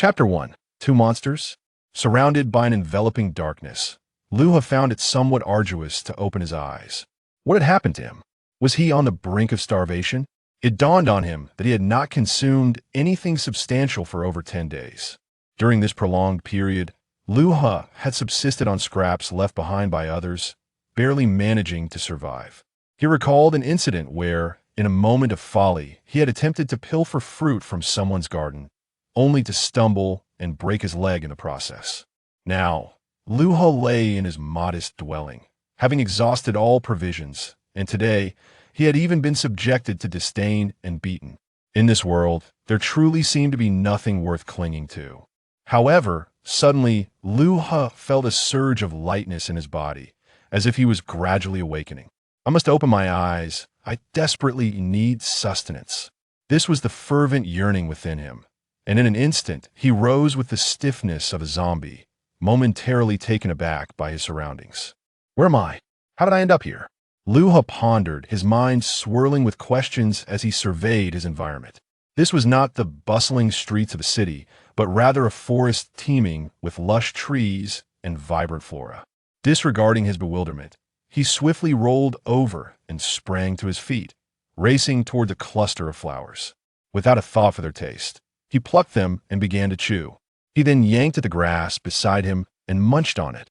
Chapter 1. Two Monsters. Surrounded by an enveloping darkness, Luha found it somewhat arduous to open his eyes. What had happened to him? Was he on the brink of starvation? It dawned on him that he had not consumed anything substantial for over 10 days. During this prolonged period, Luha had subsisted on scraps left behind by others, barely managing to survive. He recalled an incident where, in a moment of folly, he had attempted to pilfer fruit from someone's garden, only to stumble and break his leg in the process. Now, Luha lay in his modest dwelling, having exhausted all provisions, and today he had even been subjected to disdain and beaten. In this world, there truly seemed to be nothing worth clinging to. However, suddenly, Luha felt a surge of lightness in his body, as if he was gradually awakening. I must open my eyes. I desperately need sustenance. This was the fervent yearning within him, and in an instant, he rose with the stiffness of a zombie, momentarily taken aback by his surroundings. Where am I? How did I end up here? Luha pondered, his mind swirling with questions as he surveyed his environment. This was not the bustling streets of a city, but rather a forest teeming with lush trees and vibrant flora. Disregarding his bewilderment, he swiftly rolled over and sprang to his feet, racing toward the cluster of flowers. Without a thought for their taste, he plucked them and began to chew. He then yanked at the grass beside him and munched on it,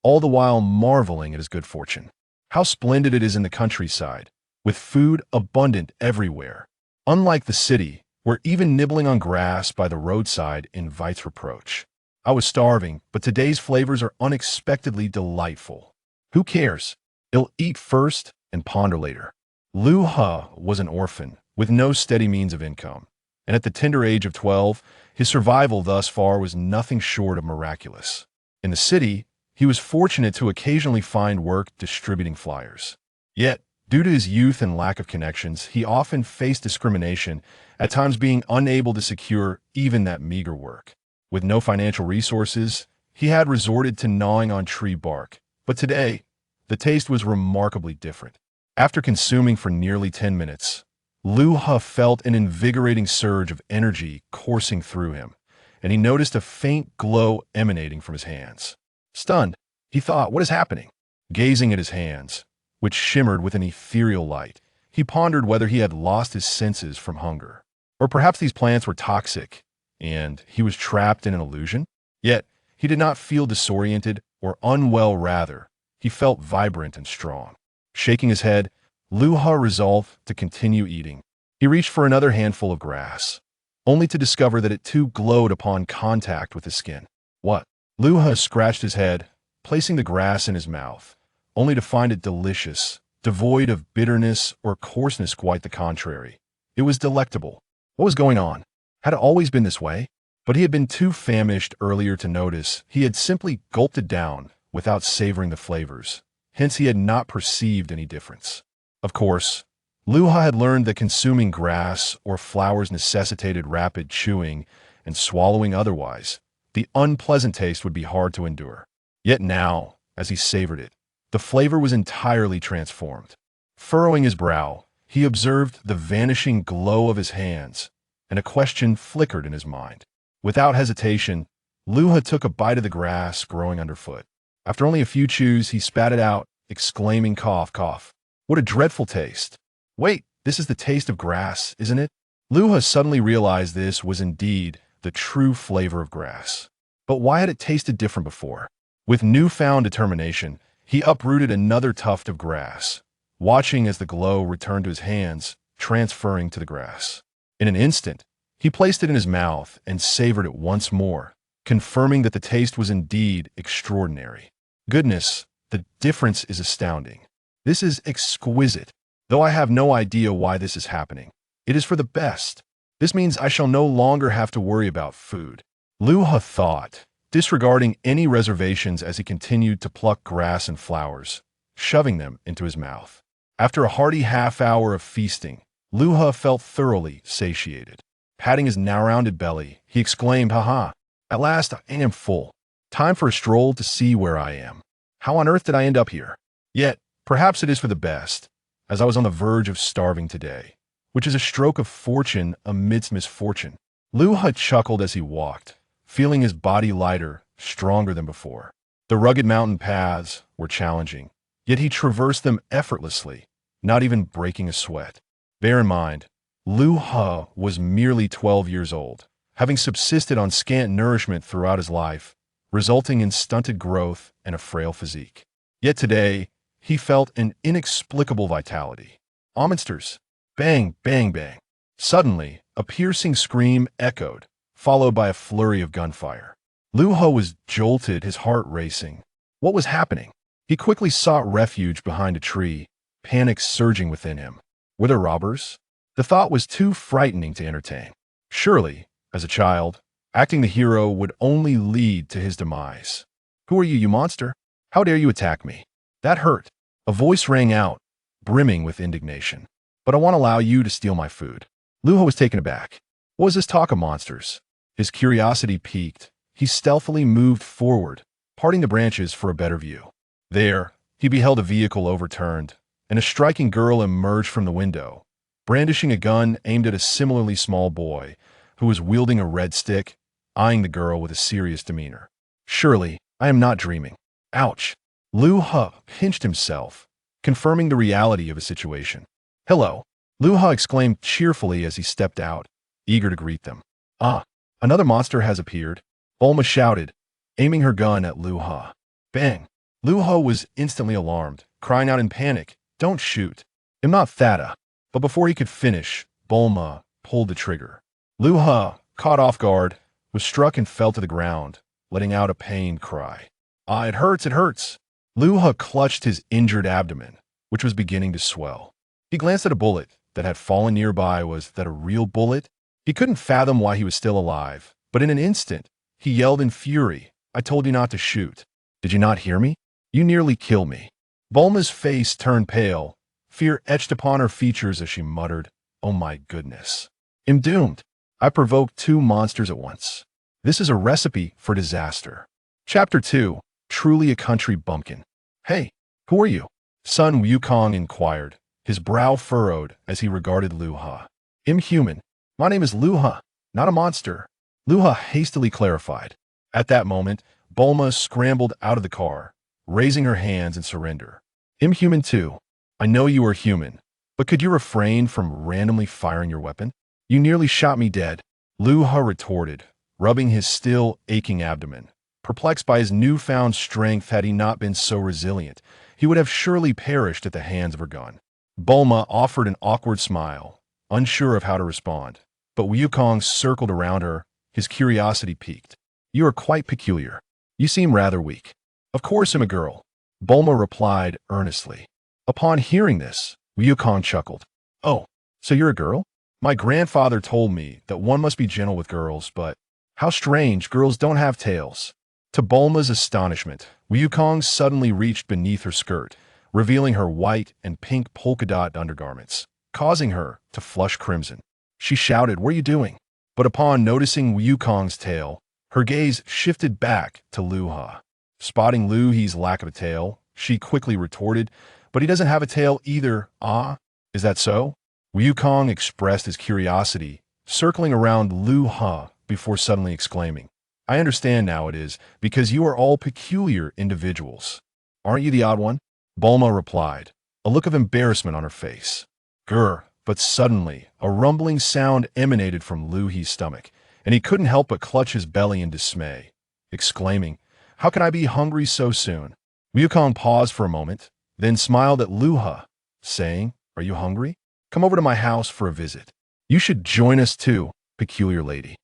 all the while marveling at his good fortune. How splendid it is in the countryside, with food abundant everywhere. Unlike the city, where even nibbling on grass by the roadside invites reproach. I was starving, but today's flavors are unexpectedly delightful. Who cares? I'll eat first and ponder later. Luha was an orphan, with no steady means of income, and at the tender age of 12, his survival thus far was nothing short of miraculous. In the city, he was fortunate to occasionally find work distributing flyers. Yet, due to his youth and lack of connections, he often faced discrimination, at times being unable to secure even that meager work. With no financial resources, he had resorted to gnawing on tree bark, but today, the taste was remarkably different. After consuming for nearly 10 minutes, Luha felt an invigorating surge of energy coursing through him, and he noticed a faint glow emanating from his hands. Stunned, he thought, what is happening? Gazing at his hands, which shimmered with an ethereal light, he pondered whether he had lost his senses from hunger. Or perhaps these plants were toxic, and he was trapped in an illusion? Yet, he did not feel disoriented or unwell, rather, he felt vibrant and strong. Shaking his head, Luha resolved to continue eating. He reached for another handful of grass, only to discover that it too glowed upon contact with his skin. What? Luha scratched his head, placing the grass in his mouth, only to find it delicious, devoid of bitterness or coarseness, quite the contrary. It was delectable. What was going on? Had it always been this way? But he had been too famished earlier to notice. He had simply gulped it down without savoring the flavors. Hence, he had not perceived any difference. Of course, Luha had learned that consuming grass or flowers necessitated rapid chewing and swallowing, otherwise the unpleasant taste would be hard to endure. Yet now, as he savored it, the flavor was entirely transformed. Furrowing his brow, he observed the vanishing glow of his hands, and a question flickered in his mind. Without hesitation, Luha took a bite of the grass growing underfoot. After only a few chews, he spat it out, exclaiming, cough, cough. What a dreadful taste. Wait, this is the taste of grass, isn't it? Luha suddenly realized this was indeed the true flavor of grass. But why had it tasted different before? With newfound determination, he uprooted another tuft of grass, watching as the glow returned to his hands, transferring to the grass. In an instant, he placed it in his mouth and savored it once more, confirming that the taste was indeed extraordinary. Goodness, the difference is astounding. This is exquisite, though I have no idea why this is happening. It is for the best. This means I shall no longer have to worry about food. Luha thought, disregarding any reservations as he continued to pluck grass and flowers, shoving them into his mouth. After a hearty half-hour of feasting, Luha felt thoroughly satiated. Patting his now-rounded belly, he exclaimed, "Ha! At last I am full. Time for a stroll to see where I am. How on earth did I end up here? Yet, perhaps it is for the best, as I was on the verge of starving today, which is a stroke of fortune amidst misfortune." Luha chuckled as he walked, feeling his body lighter, stronger than before. The rugged mountain paths were challenging, yet he traversed them effortlessly, not even breaking a sweat. Bear in mind, Luha was merely 12 years old, having subsisted on scant nourishment throughout his life, resulting in stunted growth and a frail physique. Yet today, he felt an inexplicable vitality. Monsters! Bang, bang, bang. Suddenly, a piercing scream echoed, followed by a flurry of gunfire. Luha was jolted, his heart racing. What was happening? He quickly sought refuge behind a tree, panic surging within him. Were there robbers? The thought was too frightening to entertain. Surely, as a child, acting the hero would only lead to his demise. Who are you, you monster? How dare you attack me? That hurt. A voice rang out, brimming with indignation. But I won't allow you to steal my food. Luha was taken aback. What was this talk of monsters? His curiosity piqued. He stealthily moved forward, parting the branches for a better view. There, he beheld a vehicle overturned, and a striking girl emerged from the window, brandishing a gun aimed at a similarly small boy, who was wielding a red stick, eyeing the girl with a serious demeanor. Surely, I am not dreaming. Ouch! Luha pinched himself, confirming the reality of his situation. Hello! Luha exclaimed cheerfully as he stepped out, eager to greet them. Ah, another monster has appeared, Bulma shouted, aiming her gun at Luha. Bang! Luha was instantly alarmed, crying out in panic, Don't shoot! I'm not Thada. But before he could finish, Bulma pulled the trigger. Luha, caught off guard, was struck and fell to the ground, letting out a pained cry. Ah, it hurts, it hurts! Luha clutched his injured abdomen, which was beginning to swell. He glanced at a bullet that had fallen nearby. Was that a real bullet? He couldn't fathom why he was still alive, but in an instant, he yelled in fury, I told you not to shoot. Did you not hear me? You nearly killed me. Bulma's face turned pale, fear etched upon her features as she muttered, Oh my goodness. I'm doomed. I provoked two monsters at once. This is a recipe for disaster. Chapter 2, Truly a Country Bumpkin. Hey, who are you? Son Wukong inquired, his brow furrowed as he regarded Luha. I'm human. My name is Luha, not a monster. Luha hastily clarified. At that moment, Bulma scrambled out of the car, raising her hands in surrender. I'm human too. I know you are human, but could you refrain from randomly firing your weapon? You nearly shot me dead, Luha retorted, rubbing his still aching abdomen. Perplexed by his newfound strength, had he not been so resilient, he would have surely perished at the hands of her gun. Bulma offered an awkward smile, unsure of how to respond, but Wukong circled around her, his curiosity piqued. You are quite peculiar. You seem rather weak. Of course I'm a girl, Bulma replied earnestly. Upon hearing this, Wukong chuckled. Oh, so you're a girl? My grandfather told me that one must be gentle with girls, but how strange, girls don't have tails. To Bulma's astonishment, Wukong suddenly reached beneath her skirt, revealing her white and pink polka-dot undergarments, causing her to flush crimson. She shouted, What are you doing? But upon noticing Wukong's tail, her gaze shifted back to Luha. Spotting Luhi's lack of a tail, she quickly retorted, But he doesn't have a tail either, ah? Is that so? Wukong expressed his curiosity, circling around Luha before suddenly exclaiming, I understand now it is, because you are all peculiar individuals. Aren't you the odd one? Bulma replied, a look of embarrassment on her face. Grr, but suddenly, a rumbling sound emanated from Luhi's stomach, and he couldn't help but clutch his belly in dismay, exclaiming, How can I be hungry so soon? Wukong paused for a moment, then smiled at Luha, saying, Are you hungry? Come over to my house for a visit. You should join us too, peculiar lady.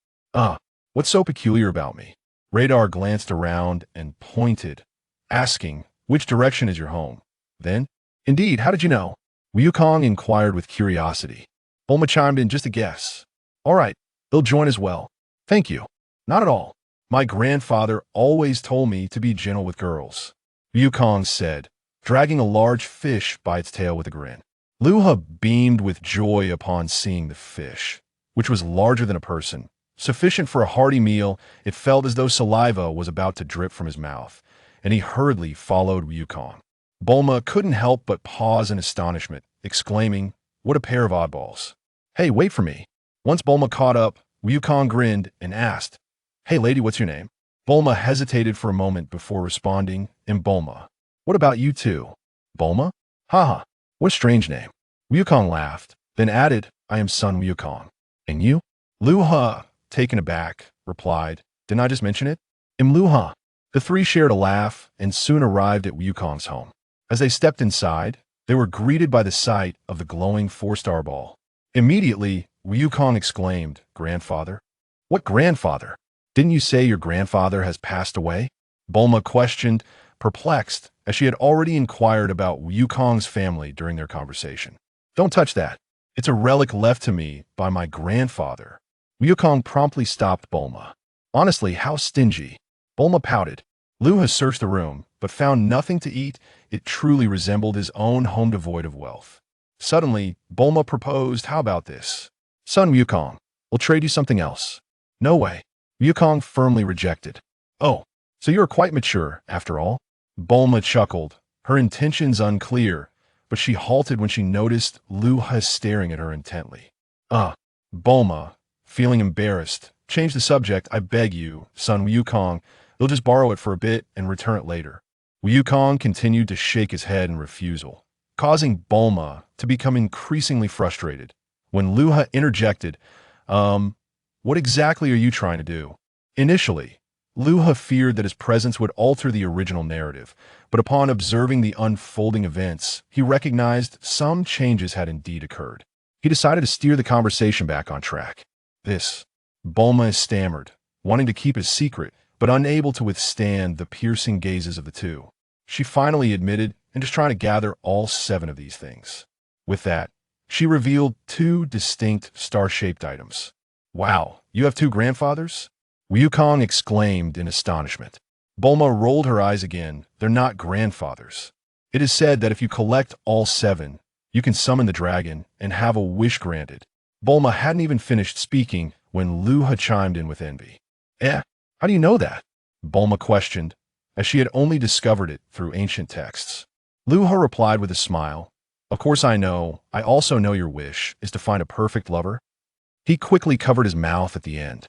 What's so peculiar about me? Radar glanced around and pointed, asking, Which direction is your home? Then, Indeed, how did you know? Wukong inquired with curiosity. Bulma chimed in, Just a guess. All right, they'll join as well. Thank you. Not at all. My grandfather always told me to be gentle with girls, Wukong said, dragging a large fish by its tail with a grin. Luha beamed with joy upon seeing the fish, which was larger than a person. Sufficient for a hearty meal, it felt as though saliva was about to drip from his mouth, and he hurriedly followed Wukong. Bulma couldn't help but pause in astonishment, exclaiming, What a pair of oddballs. Hey, wait for me. Once Bulma caught up, Wukong grinned and asked, Hey lady, what's your name? Bulma hesitated for a moment before responding in Bulma. What about you two? Bulma? Haha, what a strange name. Wukong laughed, then added, I am son Wukong. And you? Luha, taken aback, replied, didn't I just mention it? I'm Luha. The three shared a laugh and soon arrived at Wukong's home. As they stepped inside, they were greeted by the sight of the glowing four-star ball. Immediately, Wukong exclaimed, Grandfather? What grandfather? Didn't you say your grandfather has passed away? Bulma questioned, perplexed, as she had already inquired about Wukong's family during their conversation. Don't touch that. It's a relic left to me by my grandfather. Wukong promptly stopped Bulma. Honestly, how stingy. Bulma pouted. Luha searched the room, but found nothing to eat. It truly resembled his own home devoid of wealth. Suddenly, Bulma proposed, how about this? Son Wukong, we'll trade you something else. No way. Wukong firmly rejected. Oh, so you're quite mature, after all? Bulma chuckled, her intentions unclear, but she halted when she noticed Luha staring at her intently. Bulma, feeling embarrassed, change the subject, I beg you, son Wukong. You'll just borrow it for a bit and return it later. Wukong continued to shake his head in refusal, causing Bulma to become increasingly frustrated. When Luha interjected, what exactly are you trying to do? Initially, Luha feared that his presence would alter the original narrative, but upon observing the unfolding events, he recognized some changes had indeed occurred. He decided to steer the conversation back on track. Bulma stammered, wanting to keep his secret, but unable to withstand the piercing gazes of the two. She finally admitted, and just trying to gather all 7 of these things. With that, she revealed 2 distinct star-shaped items. Wow, you have 2 grandfathers? Wukong exclaimed in astonishment. Bulma rolled her eyes again. They're not grandfathers. It is said that if you collect all 7, you can summon the dragon and have a wish granted. Bulma hadn't even finished speaking when Luha chimed in with envy. How do you know that? Bulma questioned, as she had only discovered it through ancient texts. Luha replied with a smile, Of course I know. I also know your wish is to find a perfect lover. He quickly covered his mouth at the end.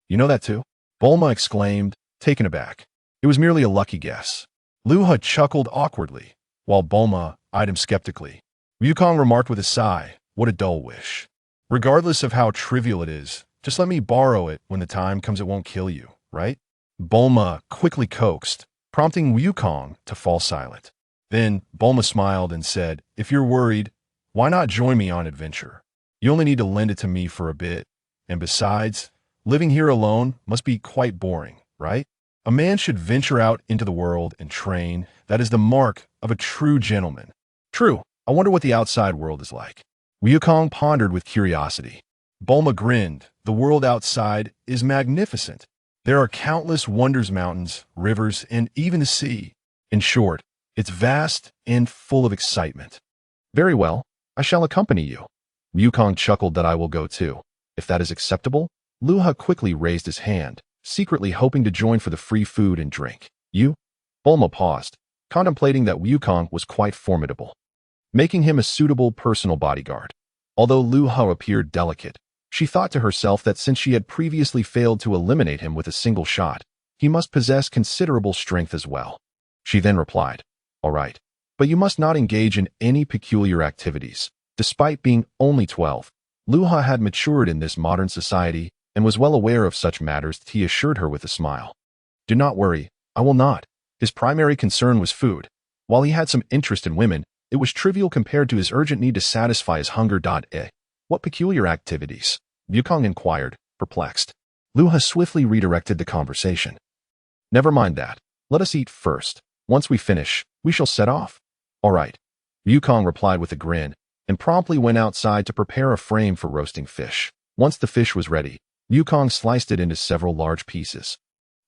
You know that too? Bulma exclaimed, taken aback. It was merely a lucky guess. Luha chuckled awkwardly, while Bulma eyed him skeptically. Wukong remarked with a sigh, what a dull wish. Regardless of how trivial it is, just let me borrow it when the time comes it won't kill you, right? Bulma quickly coaxed, prompting Wukong to fall silent. Then Bulma smiled and said, if you're worried, why not join me on adventure? You only need to lend it to me for a bit. And besides, living here alone must be quite boring, right? A man should venture out into the world and train. That is the mark of a true gentleman. True. I wonder what the outside world is like. Wukong pondered with curiosity. Bulma grinned. The world outside is magnificent. There are countless wonders, mountains, rivers, and even the sea. In short, it's vast and full of excitement. Very well, I shall accompany you. Wukong chuckled that I will go too. If that is acceptable, Luha quickly raised his hand, secretly hoping to join for the free food and drink. You? Bulma paused, contemplating that Wukong was quite formidable, making him a suitable personal bodyguard. Although Luha appeared delicate, she thought to herself that since she had previously failed to eliminate him with a single shot, he must possess considerable strength as well. She then replied, all right, but you must not engage in any peculiar activities. Despite being only 12, Luha had matured in this modern society and was well aware of such matters. He assured her with a smile. Do not worry, I will not. His primary concern was food. While he had some interest in women, it was trivial compared to his urgent need to satisfy his hunger. What peculiar activities? Wukong inquired, perplexed. Luha swiftly redirected the conversation. Never mind that. Let us eat first. Once we finish, we shall set off. All right. Wukong replied with a grin, and promptly went outside to prepare a frame for roasting fish. Once the fish was ready, Wukong sliced it into several large pieces.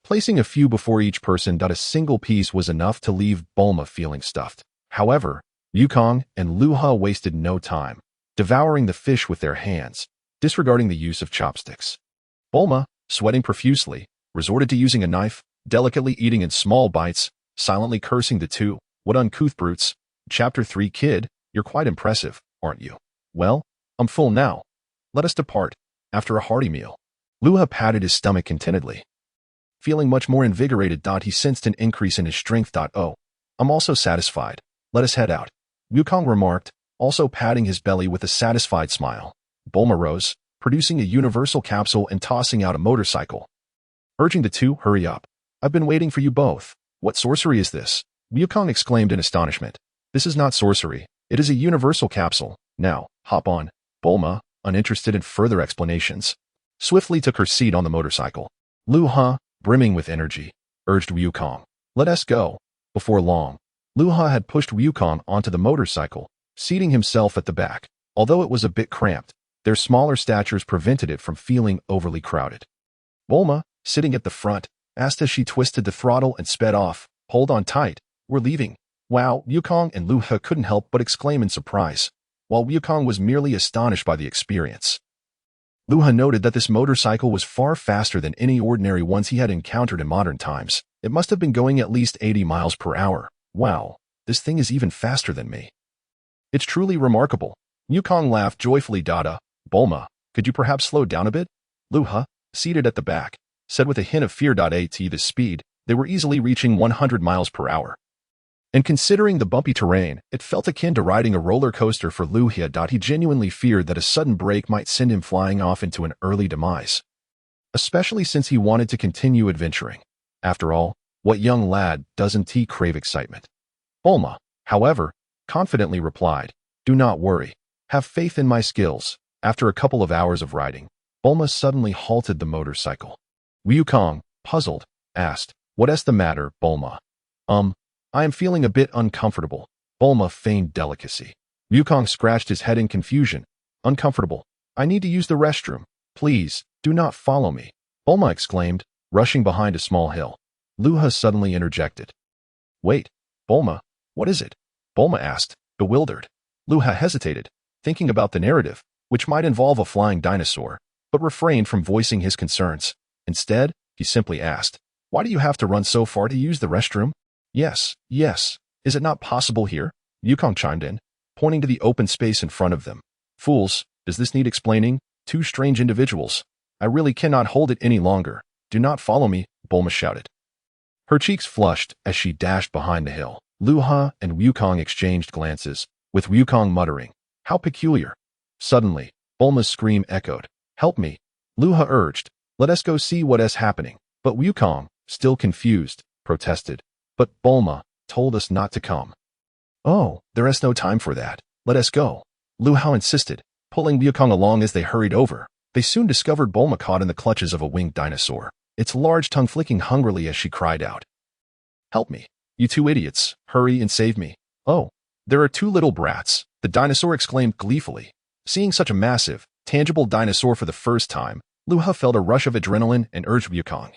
Placing a few before each person, a single piece was enough to leave Bulma feeling stuffed. However, Wukong and Luha wasted no time, devouring the fish with their hands, disregarding the use of chopsticks. Bulma, sweating profusely, resorted to using a knife, delicately eating in small bites, silently cursing the two. What uncouth brutes. Chapter 3 Kid, you're quite impressive, aren't you? Well, I'm full now. Let us depart, after a hearty meal. Luha patted his stomach contentedly. Feeling much more invigorated, he sensed an increase in his strength. Oh, I'm also satisfied. Let us head out, Wukong remarked, also patting his belly with a satisfied smile. Bulma rose, producing a universal capsule and tossing out a motorcycle. Urging the two, hurry up. I've been waiting for you both. What sorcery is this? Wukong exclaimed in astonishment. This is not sorcery. It is a universal capsule. Now, hop on. Bulma, uninterested in further explanations, swiftly took her seat on the motorcycle. Luha, brimming with energy, urged Wukong. Let us go. Before long, Luha had pushed Wukong onto the motorcycle, seating himself at the back. Although it was a bit cramped, their smaller statures prevented it from feeling overly crowded. Bulma, sitting at the front, asked as she twisted the throttle and sped off. Hold on tight. We're leaving. Wow, Wukong and Luha couldn't help but exclaim in surprise, while Wukong was merely astonished by the experience. Luha noted that this motorcycle was far faster than any ordinary ones he had encountered in modern times. It must have been going at least 80 miles per hour. Wow, this thing is even faster than me. It's truly remarkable. Wukong laughed joyfully. Bulma, could you perhaps slow down a bit? Luha, seated at the back, said with a hint of fear. At this speed, they were easily reaching 100 miles per hour. And considering the bumpy terrain, it felt akin to riding a roller coaster for Luha. He genuinely feared that a sudden break might send him flying off into an early demise, especially since he wanted to continue adventuring. After all, what young lad doesn't he crave excitement? Bulma, however, confidently replied, Do not worry. Have faith in my skills. After a couple of hours of riding, Bulma suddenly halted the motorcycle. Wukong, puzzled, asked, What's the matter, Bulma? I am feeling a bit uncomfortable. Bulma feigned delicacy. Wukong scratched his head in confusion. Uncomfortable. I need to use the restroom. Please, do not follow me, Bulma exclaimed, rushing behind a small hill. Luha suddenly interjected. Wait, Bulma, what is it? Bulma asked, bewildered. Luha hesitated, thinking about the narrative, which might involve a flying dinosaur, but refrained from voicing his concerns. Instead, he simply asked, Why do you have to run so far to use the restroom? Yes. Is it not possible here? Wukong chimed in, pointing to the open space in front of them. Fools, does this need explaining? Two strange individuals. I really cannot hold it any longer. Do not follow me, Bulma shouted. Her cheeks flushed as she dashed behind the hill. Luha and Wukong exchanged glances, with Wukong muttering, How peculiar. Suddenly, Bulma's scream echoed. Help me. Luha urged, Let us go see what is happening. But Wukong, still confused, protested. But Bulma told us not to come. Oh, there is no time for that. Let us go. Luha insisted, pulling Wukong along as they hurried over. They soon discovered Bulma caught in the clutches of a winged dinosaur, its large tongue flicking hungrily as she cried out. Help me, you two idiots. Hurry and save me. Oh, there are two little brats, the dinosaur exclaimed gleefully. Seeing such a massive, tangible dinosaur for the first time, Luha felt a rush of adrenaline and urged Wukong.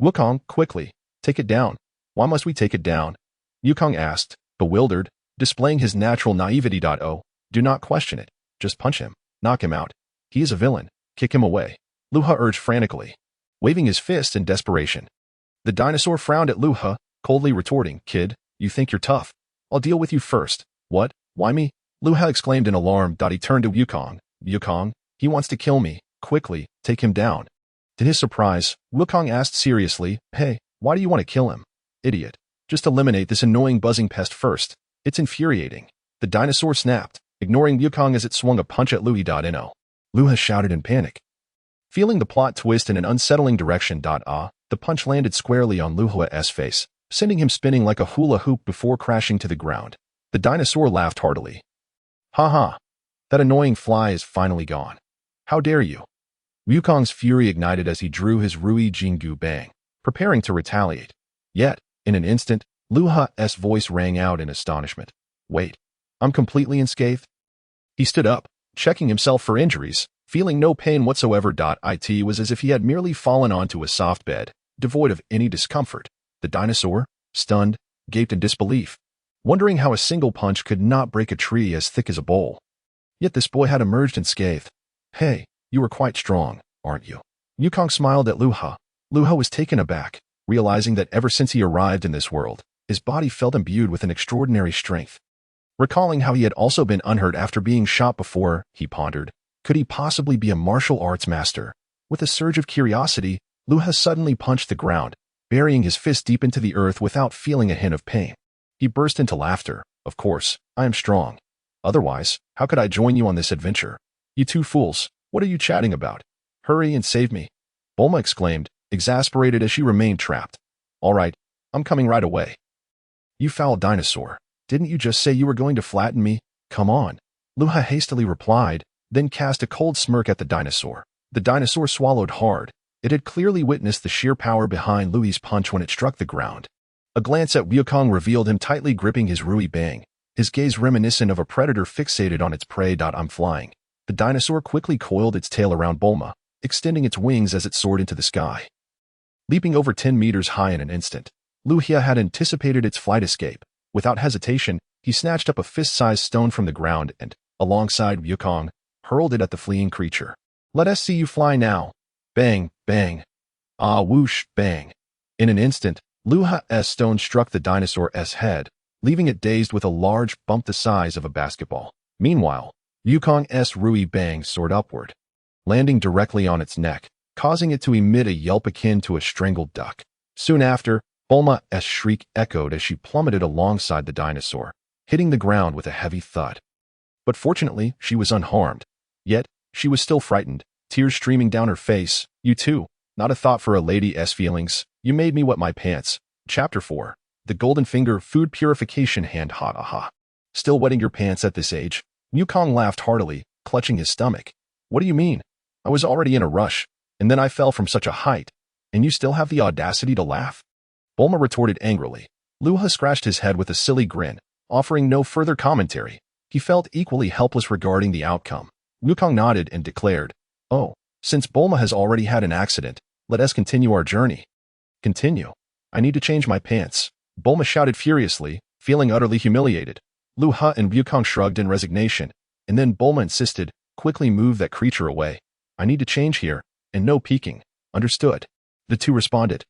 Wukong, quickly, take it down. Why must we take it down? Wukong asked, bewildered, displaying his natural naivety. Oh, do not question it. Just punch him. Knock him out. He is a villain. Kick him away. Luha urged frantically, waving his fist in desperation. The dinosaur frowned at Luha, coldly retorting, Kid, you think you're tough. I'll deal with you first. What? Why me? Luha exclaimed in alarm. He turned to Wukong. Wukong, he wants to kill me. Quickly, take him down. To his surprise, Wukong asked seriously, Hey, why do you want to kill him? Idiot. Just eliminate this annoying buzzing pest first. It's infuriating. The dinosaur snapped, ignoring Wukong as it swung a punch at Luha. Luha shouted in panic, feeling the plot twist in an unsettling direction. The punch landed squarely on Luha's face, sending him spinning like a hula hoop before crashing to the ground. The dinosaur laughed heartily. Ha ha. That annoying fly is finally gone. How dare you? Wukong's fury ignited as he drew his Rui Jingu bang, preparing to retaliate. Yet, in an instant, Luha's voice rang out in astonishment. Wait, I'm completely unscathed? He stood up, checking himself for injuries, feeling no pain whatsoever. It was as if he had merely fallen onto a soft bed, devoid of any discomfort. The dinosaur, stunned, gaped in disbelief, wondering how a single punch could not break a tree as thick as a bowl. Yet this boy had emerged unscathed. Hey, you are quite strong, aren't you? Wukong smiled at Luha. Luha was taken aback, realizing that ever since he arrived in this world, his body felt imbued with an extraordinary strength. Recalling how he had also been unhurt after being shot before, he pondered, could he possibly be a martial arts master? With a surge of curiosity, Luha suddenly punched the ground, burying his fist deep into the earth without feeling a hint of pain. He burst into laughter. Of course, I am strong. Otherwise, how could I join you on this adventure? You two fools, what are you chatting about? Hurry and save me. Bulma exclaimed, exasperated as she remained trapped. All right, I'm coming right away. You foul dinosaur. Didn't you just say you were going to flatten me? Come on. Luha hastily replied, then cast a cold smirk at the dinosaur. The dinosaur swallowed hard. It had clearly witnessed the sheer power behind Lui's punch when it struck the ground. A glance at Wukong revealed him tightly gripping his Rui Bang, his gaze reminiscent of a predator fixated on its prey. I'm flying. The dinosaur quickly coiled its tail around Bulma, extending its wings as it soared into the sky. Leaping over 10 meters high in an instant, Luha had anticipated its flight escape. Without hesitation, he snatched up a fist-sized stone from the ground and, alongside Wukong, hurled it at the fleeing creature. Let us see you fly now. Bang, bang. Ah, whoosh, bang. In an instant, Luha's stone struck the dinosaur's head, leaving it dazed with a large bump the size of a basketball. Meanwhile, Wukong's Rui Bang soared upward, landing directly on its neck, causing it to emit a yelp akin to a strangled duck. Soon after, Bulma's shriek echoed as she plummeted alongside the dinosaur, hitting the ground with a heavy thud. But fortunately, she was unharmed. Yet, she was still frightened, tears streaming down her face. You too, not a thought for a lady's feelings. You made me wet my pants. Chapter 4. The Golden Finger Food Purification Hand. Ha ha ha. Still wetting your pants at this age? Wukong laughed heartily, clutching his stomach. What do you mean? I was already in a rush, and then I fell from such a height, and you still have the audacity to laugh? Bulma retorted angrily. Luha scratched his head with a silly grin, offering no further commentary. He felt equally helpless regarding the outcome. Wukong nodded and declared, Oh, since Bulma has already had an accident, let us continue our journey. Continue? I need to change my pants. Bulma shouted furiously, feeling utterly humiliated. Luha and Wukong shrugged in resignation, and then Bulma insisted, quickly move that creature away. I need to change here, and no peeking. Understood. The two responded.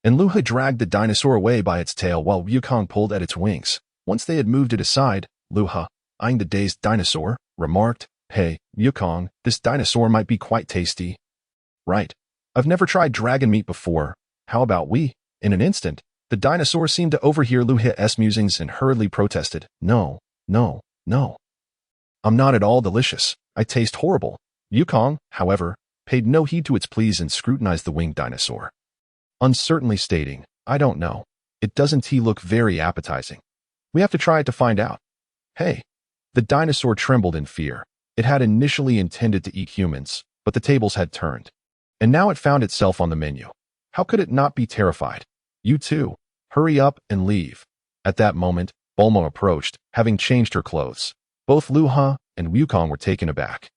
And Luha dragged the dinosaur away by its tail while Wukong pulled at its wings. Once they had moved it aside, Luha, eyeing the dazed dinosaur, remarked, Hey, Wukong, this dinosaur might be quite tasty. Right. I've never tried dragon meat before. How about we? In an instant, the dinosaur seemed to overhear Luha's musings and hurriedly protested. No, no, no. I'm not at all delicious. I taste horrible. Wukong, however, paid no heed to its pleas and scrutinized the winged dinosaur, uncertainly stating, I don't know. It doesn't look very appetizing. We have to try it to find out. Hey. The dinosaur trembled in fear. It had initially intended to eat humans, but the tables had turned. And now it found itself on the menu. How could it not be terrified? You too. Hurry up and leave. At that moment, Bulma approached, having changed her clothes. Both Luha and Wukong were taken aback.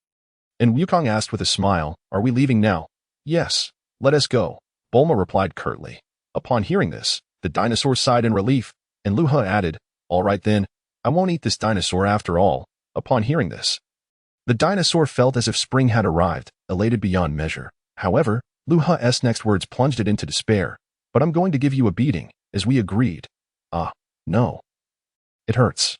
And Wukong asked with a smile, Are we leaving now? Yes. Let us go. Bulma replied curtly. Upon hearing this, the dinosaur sighed in relief, and Luha added, All right then, I won't eat this dinosaur after all. Upon hearing this, the dinosaur felt as if spring had arrived, elated beyond measure. However, Luha's next words plunged it into despair. But I'm going to give you a beating, as we agreed. Ah, no. It hurts.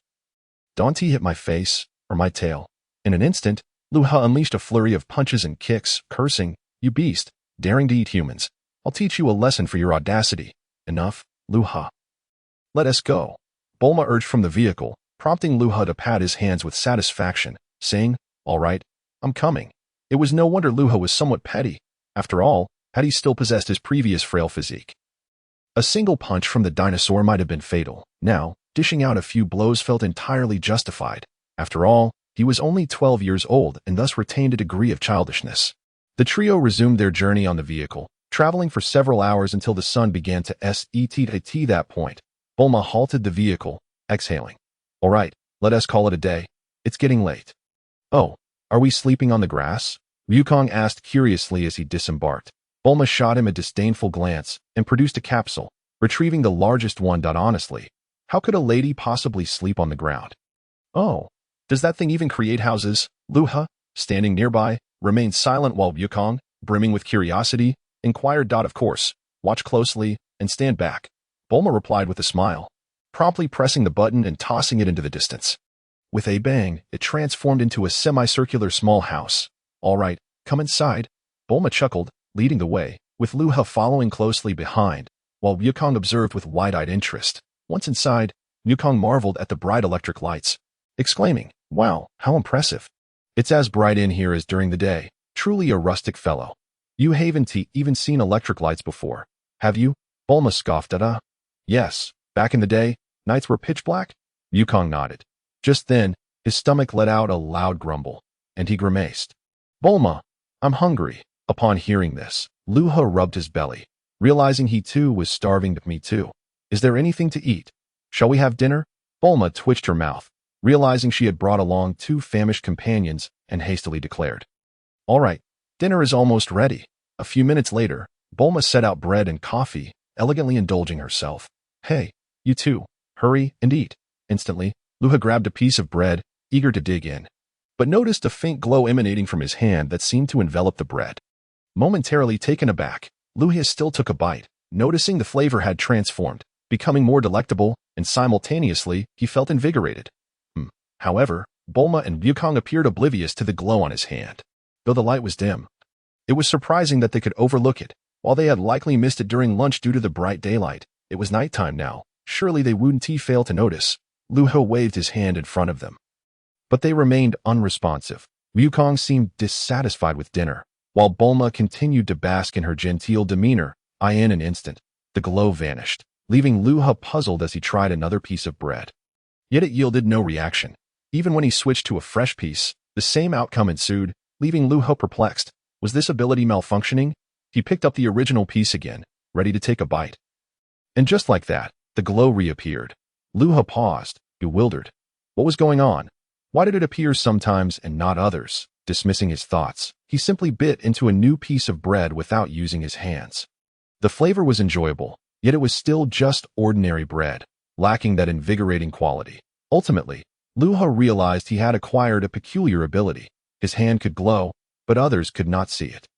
Don't hit my face, or my tail. In an instant, Luha unleashed a flurry of punches and kicks, cursing, You beast, daring to eat humans. I'll teach you a lesson for your audacity. Enough, Luha. Let us go. Bulma urged from the vehicle, prompting Luha to pat his hands with satisfaction, saying, All right, I'm coming. It was no wonder Luha was somewhat petty. After all, had he still possessed his previous frail physique? A single punch from the dinosaur might have been fatal. Now, dishing out a few blows felt entirely justified. After all, he was only 12 years old and thus retained a degree of childishness. The trio resumed their journey on the vehicle, traveling for several hours until the sun began to set. At that point, Bulma halted the vehicle, exhaling. All right, let us call it a day. It's getting late. Oh, are we sleeping on the grass? Wukong asked curiously as he disembarked. Bulma shot him a disdainful glance and produced a capsule, retrieving the largest one. Honestly, how could a lady possibly sleep on the ground? Oh, does that thing even create houses? Luha, standing nearby, remained silent while Wukong, brimming with curiosity, inquired. Of course, watch closely and stand back. Bulma replied with a smile, promptly pressing the button and tossing it into the distance. With a bang, it transformed into a semicircular small house. All right, come inside. Bulma chuckled, leading the way, with Luha following closely behind, while Wukong observed with wide-eyed interest. Once inside, Wukong marveled at the bright electric lights, exclaiming, "Wow, how impressive. It's as bright in here as during the day. Truly a rustic fellow. You haven't even seen electric lights before, have you?" Bulma scoffed at. "Yes, back in the day, nights were pitch black?" Wukong nodded. Just then, his stomach let out a loud grumble, and he grimaced. "Bulma, I'm hungry." Upon hearing this, Luha rubbed his belly, realizing he too was starving. "Me too. Is there anything to eat? Shall we have dinner?" Bulma twitched her mouth, realizing she had brought along 2 famished companions, and hastily declared, "All right, dinner is almost ready." A few minutes later, Bulma set out bread and coffee, elegantly indulging herself. "Hey, you two, hurry and eat." Instantly, Luha grabbed a piece of bread, eager to dig in, but noticed a faint glow emanating from his hand that seemed to envelop the bread. Momentarily taken aback, Luha still took a bite, noticing the flavor had transformed, becoming more delectable, and simultaneously, he felt invigorated. However, Bulma and Wukong appeared oblivious to the glow on his hand. Though the light was dim, it was surprising that they could overlook it. While they had likely missed it during lunch due to the bright daylight, it was nighttime now. Surely they wouldn't fail to notice. Luha waved his hand in front of them, but they remained unresponsive. Wukong seemed dissatisfied with dinner, while Bulma continued to bask in her genteel demeanor. In an instant, the glow vanished, leaving Luha puzzled as he tried another piece of bread. Yet it yielded no reaction. Even when he switched to a fresh piece, the same outcome ensued, leaving Luha perplexed. Was this ability malfunctioning? He picked up the original piece again, ready to take a bite. And just like that, the glow reappeared. Luha paused, bewildered. What was going on? Why did it appear sometimes and not others? Dismissing his thoughts, he simply bit into a new piece of bread without using his hands. The flavor was enjoyable, yet it was still just ordinary bread, lacking that invigorating quality. Ultimately, Luha realized he had acquired a peculiar ability. His hand could glow, but others could not see it.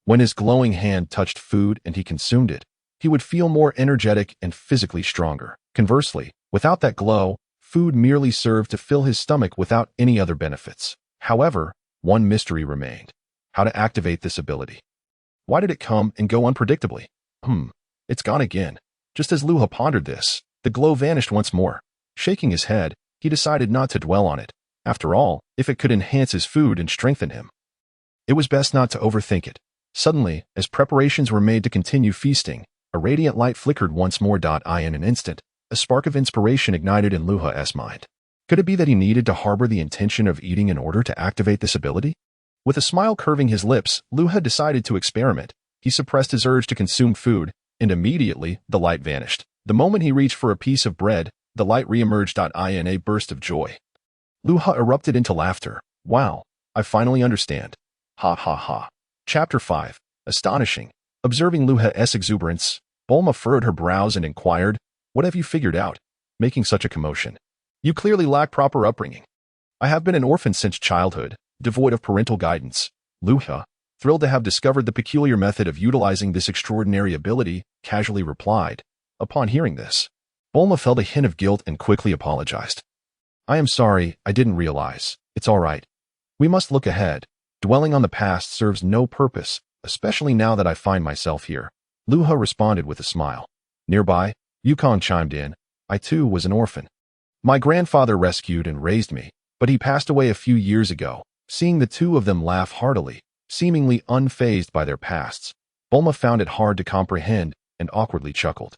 When his glowing hand touched food and he consumed it, he would feel more energetic and physically stronger. Conversely, without that glow, food merely served to fill his stomach without any other benefits. However, one mystery remained: how to activate this ability. Why did it come and go unpredictably? It's gone again. Just as Luha pondered this, the glow vanished once more. Shaking his head, he decided not to dwell on it. After all, if it could enhance his food and strengthen him, it was best not to overthink it. Suddenly, as preparations were made to continue feasting, a radiant light flickered once more. In an instant, a spark of inspiration ignited in Luha's mind. Could it be that he needed to harbor the intention of eating in order to activate this ability? With a smile curving his lips, Luha decided to experiment. He suppressed his urge to consume food, and immediately, the light vanished. The moment he reached for a piece of bread, the light reemerged. In a burst of joy, Luha erupted into laughter. "Wow, I finally understand. Ha ha ha." Chapter 5. Astonishing. Observing Luha's exuberance, Bulma furrowed her brows and inquired, "What have you figured out, making such a commotion? You clearly lack proper upbringing." "I have been an orphan since childhood, devoid of parental guidance." Luha, thrilled to have discovered the peculiar method of utilizing this extraordinary ability, casually replied. Upon hearing this, Bulma felt a hint of guilt and quickly apologized. "I am sorry, I didn't realize. It's all right. We must look ahead. Dwelling on the past serves no purpose, especially now that I find myself here." Luha responded with a smile. Nearby, Wukong chimed in. "I too was an orphan. My grandfather rescued and raised me, but he passed away a few years ago." Seeing the two of them laugh heartily, seemingly unfazed by their pasts, Bulma found it hard to comprehend and awkwardly chuckled.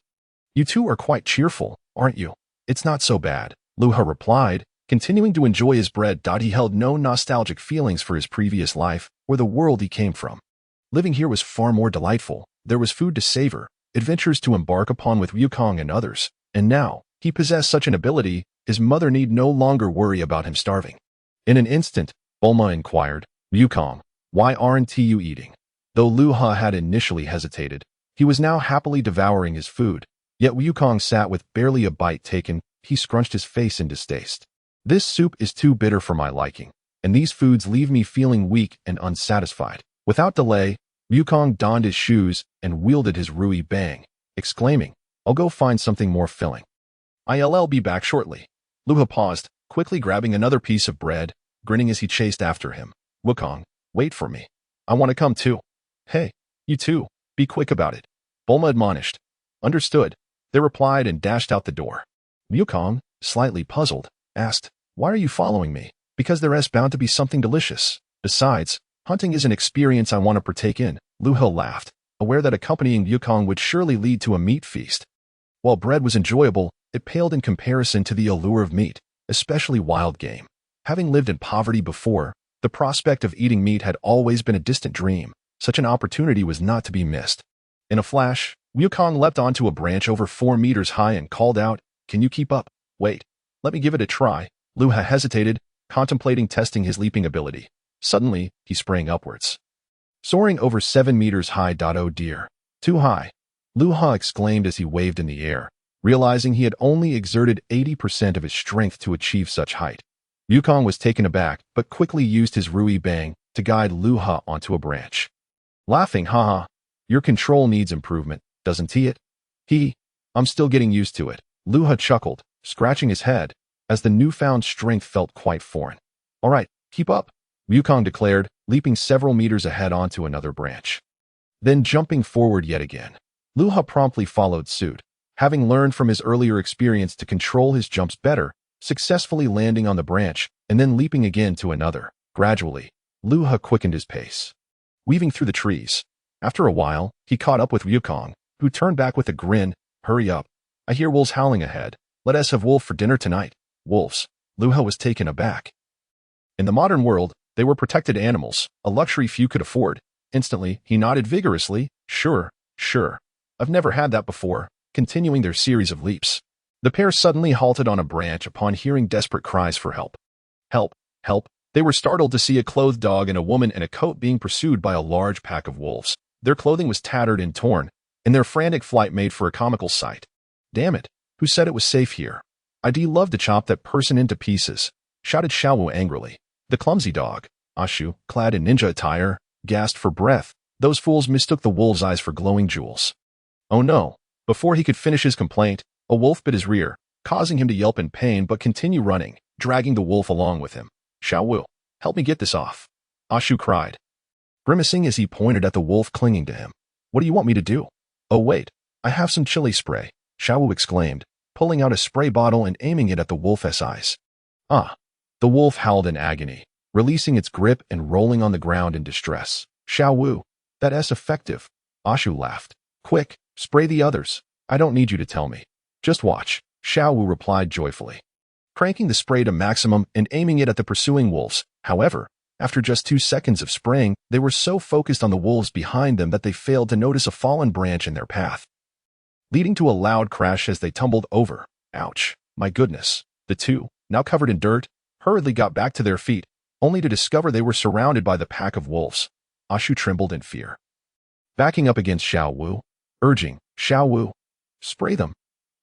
"You two are quite cheerful, aren't you?" "It's not so bad," Luha replied, continuing to enjoy his bread. He held no nostalgic feelings for his previous life or the world he came from. Living here was far more delightful. There was food to savor, adventures to embark upon with Wukong and others, and now he possessed such an ability, his mother need no longer worry about him starving. In an instant, Bulma inquired, "Wukong, why aren't you eating?" Though Luha had initially hesitated, he was now happily devouring his food. Yet Wukong sat with barely a bite taken. He scrunched his face in distaste. "This soup is too bitter for my liking, and these foods leave me feeling weak and unsatisfied." Without delay, Wukong donned his shoes and wielded his Rui Bang, exclaiming, "I'll go find something more filling. I'll be back shortly." Luha paused, quickly grabbing another piece of bread, grinning as he chased after him. "Wukong, wait for me. I want to come too." Hey, you two, be quick about it. Bulma admonished. Understood. They replied and dashed out the door. Wukong, slightly puzzled, asked, Why are you following me? Because there's bound to be something delicious. Besides, hunting is an experience I want to partake in. Luha laughed, aware that accompanying Wukong would surely lead to a meat feast. While bread was enjoyable, it paled in comparison to the allure of meat, especially wild game. Having lived in poverty before, the prospect of eating meat had always been a distant dream. Such an opportunity was not to be missed. In a flash, Wukong leapt onto a branch over 4 meters high and called out, Can you keep up? Wait, let me give it a try. Luha hesitated, contemplating testing his leaping ability. Suddenly, he sprang upwards. Soaring over 7 meters high. Oh dear. Too high. Luha exclaimed as he waved in the air, realizing he had only exerted 80% of his strength to achieve such height. Wukong was taken aback, but quickly used his Rui Bang to guide Luha onto a branch. Laughing, haha, your control needs improvement, doesn't it? I'm still getting used to it. Luha chuckled, scratching his head, as the newfound strength felt quite foreign. All right, keep up, Wukong declared, leaping several meters ahead onto another branch. Then jumping forward yet again. Luha promptly followed suit, having learned from his earlier experience to control his jumps better, successfully landing on the branch and then leaping again to another. Gradually, Luha quickened his pace, weaving through the trees. After a while, he caught up with Wukong, who turned back with a grin. Hurry up. I hear wolves howling ahead. Let us have wolf for dinner tonight. Wolves. Luha was taken aback. In the modern world, they were protected animals, a luxury few could afford. Instantly, he nodded vigorously. Sure. I've never had that before. Continuing their series of leaps. The pair suddenly halted on a branch upon hearing desperate cries for help. Help, help. They were startled to see a clothed dog and a woman in a coat being pursued by a large pack of wolves. Their clothing was tattered and torn, and their frantic flight made for a comical sight. Damn it, who said it was safe here? I'd love to chop that person into pieces, shouted Xiaowu angrily. The clumsy dog, Ashu, clad in ninja attire, gasped for breath. Those fools mistook the wolves' eyes for glowing jewels. Oh no. Before he could finish his complaint, a wolf bit his rear, causing him to yelp in pain but continue running, dragging the wolf along with him. Xiaowu, help me get this off, Ashu cried, grimacing as he pointed at the wolf clinging to him. What do you want me to do? Oh wait, I have some chili spray, Xiaowu exclaimed, pulling out a spray bottle and aiming it at the wolf's eyes. Ah! The wolf howled in agony, releasing its grip and rolling on the ground in distress. Xiaowu, that's effective, Ashu laughed. Quick, spray the others. I don't need you to tell me. Just watch, Xiaowu replied joyfully, cranking the spray to maximum and aiming it at the pursuing wolves. However, after just 2 seconds of spraying, they were so focused on the wolves behind them that they failed to notice a fallen branch in their path, leading to a loud crash as they tumbled over. Ouch, my goodness. The two, now covered in dirt, hurriedly got back to their feet, only to discover they were surrounded by the pack of wolves. Ashu trembled in fear, backing up against Xiaowu, urging, Xiaowu, spray them.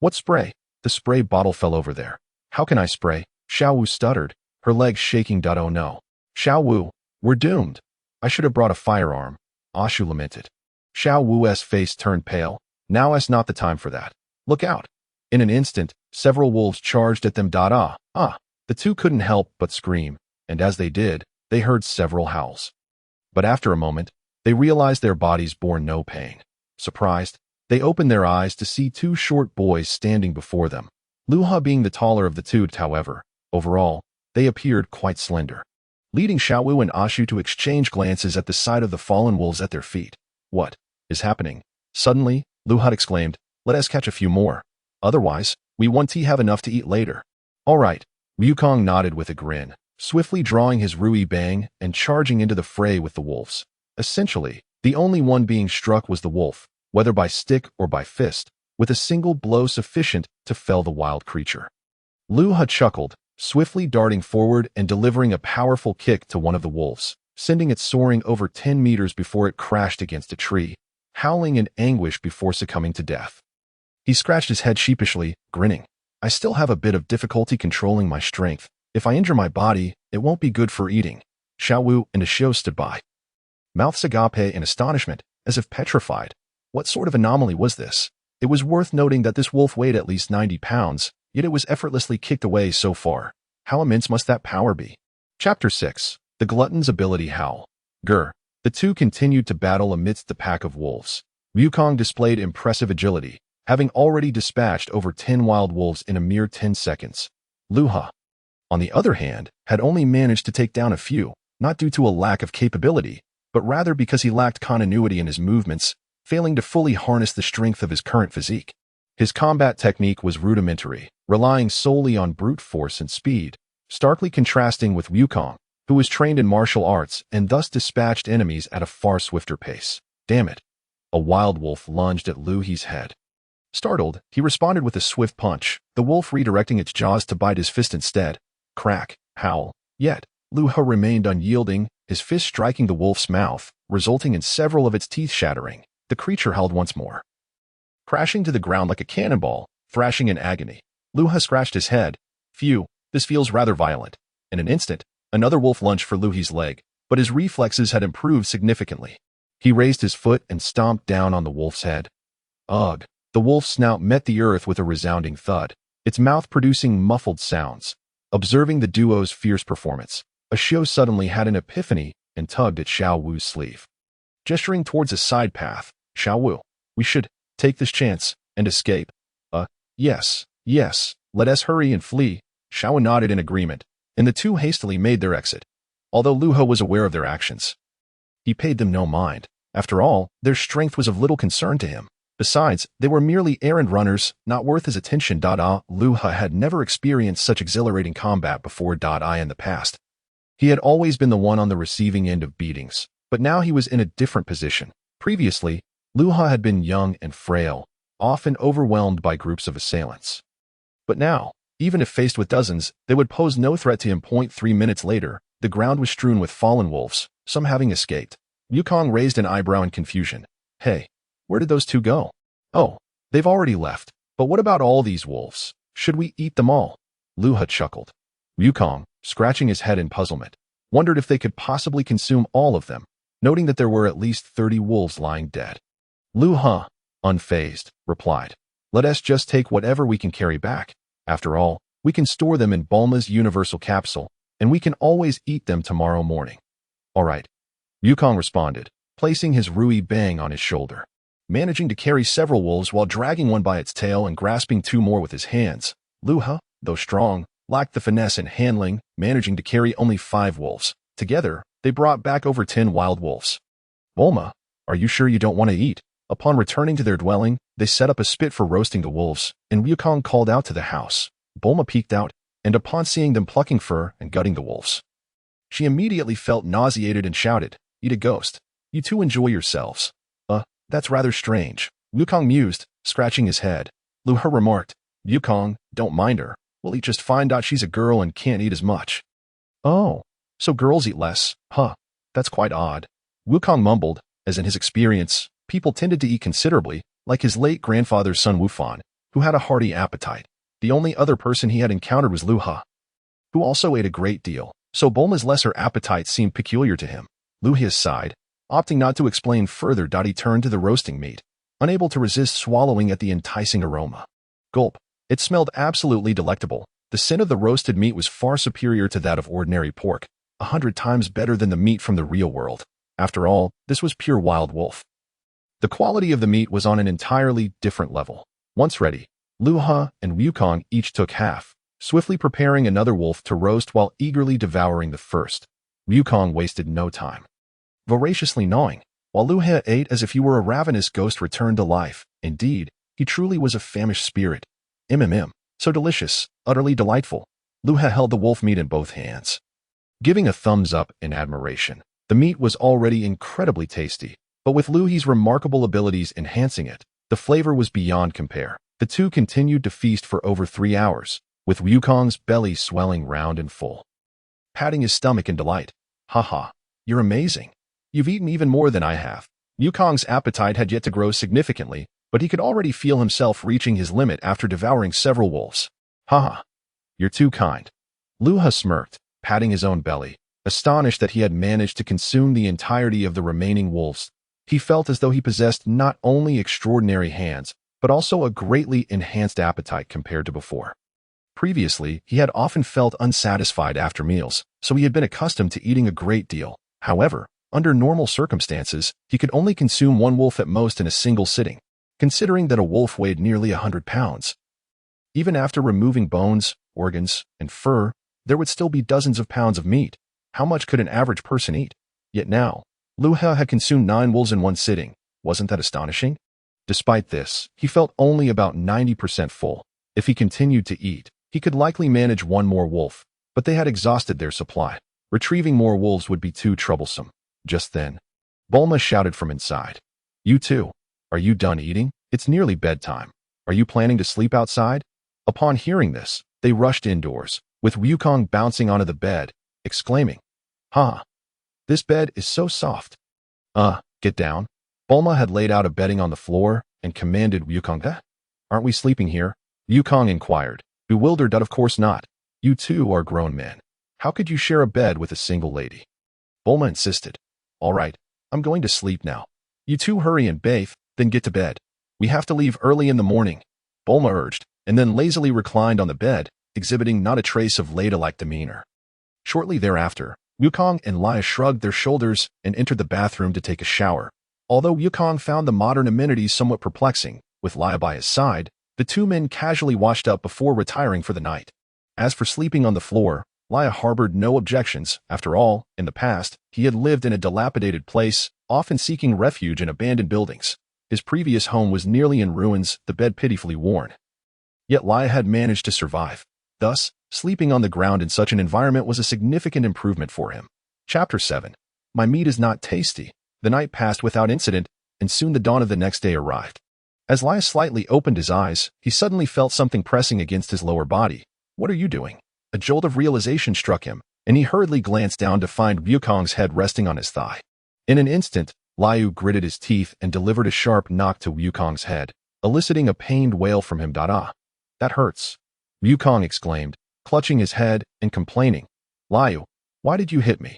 What spray? The spray bottle fell over there. How can I spray? Xiaowu stuttered, her legs shaking. Oh no. Xiaowu, we're doomed. I should have brought a firearm, Ashu lamented. Xiaowu's face turned pale. Now's not the time for that. Look out. In an instant, several wolves charged at them. The two couldn't help but scream, and as they did, they heard several howls. But after a moment, they realized their bodies bore no pain. Surprised, they opened their eyes to see 2 short boys standing before them. Luha being the taller of the two, however, overall, they appeared quite slender, leading Xiaowu and Ashu to exchange glances at the sight of the fallen wolves at their feet. What is happening? Suddenly, Luha exclaimed, let us catch a few more. Otherwise, we won't have enough to eat later. All right, Wukong nodded with a grin, swiftly drawing his Rui Bang and charging into the fray with the wolves. Essentially, the only one being struck was the wolf, whether by stick or by fist, with a single blow sufficient to fell the wild creature. Luha chuckled, swiftly darting forward and delivering a powerful kick to one of the wolves, sending it soaring over 10 meters before it crashed against a tree, howling in anguish before succumbing to death. He scratched his head sheepishly, grinning. I still have a bit of difficulty controlling my strength. If I injure my body, it won't be good for eating. Xiaowu and Ashu stood by, mouths agape in astonishment, as if petrified. What sort of anomaly was this? It was worth noting that this wolf weighed at least 90 pounds, yet it was effortlessly kicked away so far. How immense must that power be? Chapter 6. The Glutton's Ability Howl. Grr. The two continued to battle amidst the pack of wolves. Wukong displayed impressive agility, having already dispatched over 10 wild wolves in a mere 10 seconds. Luha, on the other hand, had only managed to take down a few, not due to a lack of capability, but rather because he lacked continuity in his movements, failing to fully harness the strength of his current physique. His combat technique was rudimentary, relying solely on brute force and speed, starkly contrasting with Wukong, who was trained in martial arts and thus dispatched enemies at a far swifter pace. Damn it! A wild wolf lunged at Luhi's head. Startled, he responded with a swift punch, the wolf redirecting its jaws to bite his fist instead. Crack, howl. Yet, Luha remained unyielding, his fist striking the wolf's mouth, resulting in several of its teeth shattering. The creature howled once more, crashing to the ground like a cannonball, thrashing in agony. Luha scratched his head. Phew, this feels rather violent. In an instant, another wolf lunged for Luhi's leg, but his reflexes had improved significantly. He raised his foot and stomped down on the wolf's head. Ugh! The wolf's snout met the earth with a resounding thud, its mouth producing muffled sounds. Observing the duo's fierce performance, Ashio suddenly had an epiphany and tugged at Xiao Wu's sleeve. Gesturing towards a side path, Xiao Wu, we should take this chance and escape. Yes, let us hurry and flee. Xiao Wu nodded in agreement, and the two hastily made their exit. Although Luha was aware of their actions, he paid them no mind. After all, their strength was of little concern to him. Besides, they were merely errand runners, not worth his attention. Luha had never experienced such exhilarating combat before. In the past, he had always been the one on the receiving end of beatings, but now he was in a different position. Previously, Luha had been young and frail, often overwhelmed by groups of assailants. But now, even if faced with dozens, they would pose no threat to him. 3 minutes later, the ground was strewn with fallen wolves, some having escaped. Wukong raised an eyebrow in confusion. Hey, where did those two go? Oh, they've already left. But what about all these wolves? Should we eat them all? Luha chuckled. Wukong, scratching his head in puzzlement, wondered if they could possibly consume all of them, noting that there were at least 30 wolves lying dead. Luha, unfazed, replied, let us just take whatever we can carry back. After all, we can store them in Bulma's universal capsule, and we can always eat them tomorrow morning. All right, Wukong responded, placing his Rui Bang on his shoulder. Managing to carry several wolves while dragging one by its tail and grasping 2 more with his hands, Luha, though strong, lacked the finesse in handling, managing to carry only 5 wolves. Together, they brought back over 10 wild wolves. Bulma, are you sure you don't want to eat? Upon returning to their dwelling, they set up a spit for roasting the wolves, and Wukong called out to the house. Bulma peeked out, and upon seeing them plucking fur and gutting the wolves, she immediately felt nauseated and shouted, Eat a ghost. You two enjoy yourselves. That's rather strange. Wukong mused, scratching his head. Luha remarked, Wukong, don't mind her. We'll eat just fine. She's a girl and can't eat as much. Oh, so girls eat less, huh? That's quite odd. Wukong mumbled, as in his experience, people tended to eat considerably, like his late grandfather's son Wufan, who had a hearty appetite. The only other person he had encountered was Luha, who also ate a great deal, so Bulma's lesser appetite seemed peculiar to him. Luha sighed, opting not to explain further. He turned to the roasting meat, unable to resist swallowing at the enticing aroma. Gulp. It smelled absolutely delectable. The scent of the roasted meat was far superior to that of ordinary pork, 100 times better than the meat from the real world. After all, this was pure wild wolf. The quality of the meat was on an entirely different level. Once ready, Luha and Wukong each took half, swiftly preparing another wolf to roast while eagerly devouring the first. Wukong wasted no time, voraciously gnawing, while Luha ate as if he were a ravenous ghost returned to life. Indeed, he truly was a famished spirit. So delicious, utterly delightful. Luha held the wolf meat in both hands, giving a thumbs up in admiration. The meat was already incredibly tasty, but with Luhi's remarkable abilities enhancing it, the flavor was beyond compare. The two continued to feast for over 3 hours, with Wukong's belly swelling round and full, patting his stomach in delight. Haha, you're amazing. You've eaten even more than I have. Wukong's appetite had yet to grow significantly, but he could already feel himself reaching his limit after devouring several wolves. Haha, you're too kind. Luha smirked, patting his own belly, astonished that he had managed to consume the entirety of the remaining wolves. He felt as though he possessed not only extraordinary hands, but also a greatly enhanced appetite compared to before. Previously, he had often felt unsatisfied after meals, so he had been accustomed to eating a great deal. However, Under normal circumstances, he could only consume one wolf at most in a single sitting, considering that a wolf weighed nearly 100 pounds. Even after removing bones, organs, and fur, there would still be dozens of pounds of meat. How much could an average person eat? Yet now, Luha had consumed 9 wolves in one sitting. Wasn't that astonishing? Despite this, he felt only about 90% full. If he continued to eat, he could likely manage one more wolf, but they had exhausted their supply. Retrieving more wolves would be too troublesome. Just then, Bulma shouted from inside. "You two, are you done eating? It's nearly bedtime. Are you planning to sleep outside?" Upon hearing this, they rushed indoors, with Wukong bouncing onto the bed, exclaiming, "Ha! This bed is so soft." Get down." Bulma had laid out a bedding on the floor and commanded Wukong, "Aren't we sleeping here?" Wukong inquired, bewildered that of course not. "You two are grown men. How could you share a bed with a single lady?" Bulma insisted. "All right, I'm going to sleep now. You two hurry and bathe, then get to bed. We have to leave early in the morning," Bulma urged, and then lazily reclined on the bed, exhibiting not a trace of ladylike demeanor. Shortly thereafter, Wukong and Luha shrugged their shoulders and entered the bathroom to take a shower. Although Wukong found the modern amenities somewhat perplexing, with Luha by his side, the two men casually washed up before retiring for the night. As for sleeping on the floor, Luha harbored no objections. After all, in the past, he had lived in a dilapidated place, often seeking refuge in abandoned buildings. His previous home was nearly in ruins, the bed pitifully worn. Yet Luha had managed to survive. Thus, sleeping on the ground in such an environment was a significant improvement for him. Chapter 7. My meat is not tasty. The night passed without incident, and soon the dawn of the next day arrived. As Luha slightly opened his eyes, he suddenly felt something pressing against his lower body. "What are you doing?" A jolt of realization struck him, and he hurriedly glanced down to find Wukong's head resting on his thigh. In an instant, Luha gritted his teeth and delivered a sharp knock to Wukong's head, eliciting a pained wail from him. "Ah, that hurts," Wukong exclaimed, clutching his head and complaining. "Luha, why did you hit me?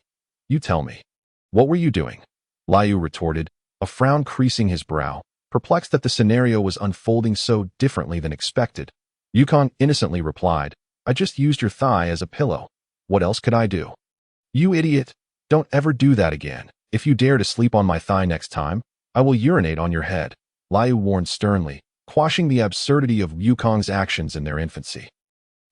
You tell me. What were you doing?" Luha retorted, a frown creasing his brow, perplexed that the scenario was unfolding so differently than expected. Wukong innocently replied, "I just used your thigh as a pillow. What else could I do?" "You idiot! Don't ever do that again. If you dare to sleep on my thigh next time, I will urinate on your head," Luha warned sternly, quashing the absurdity of Wukong's actions in their infancy.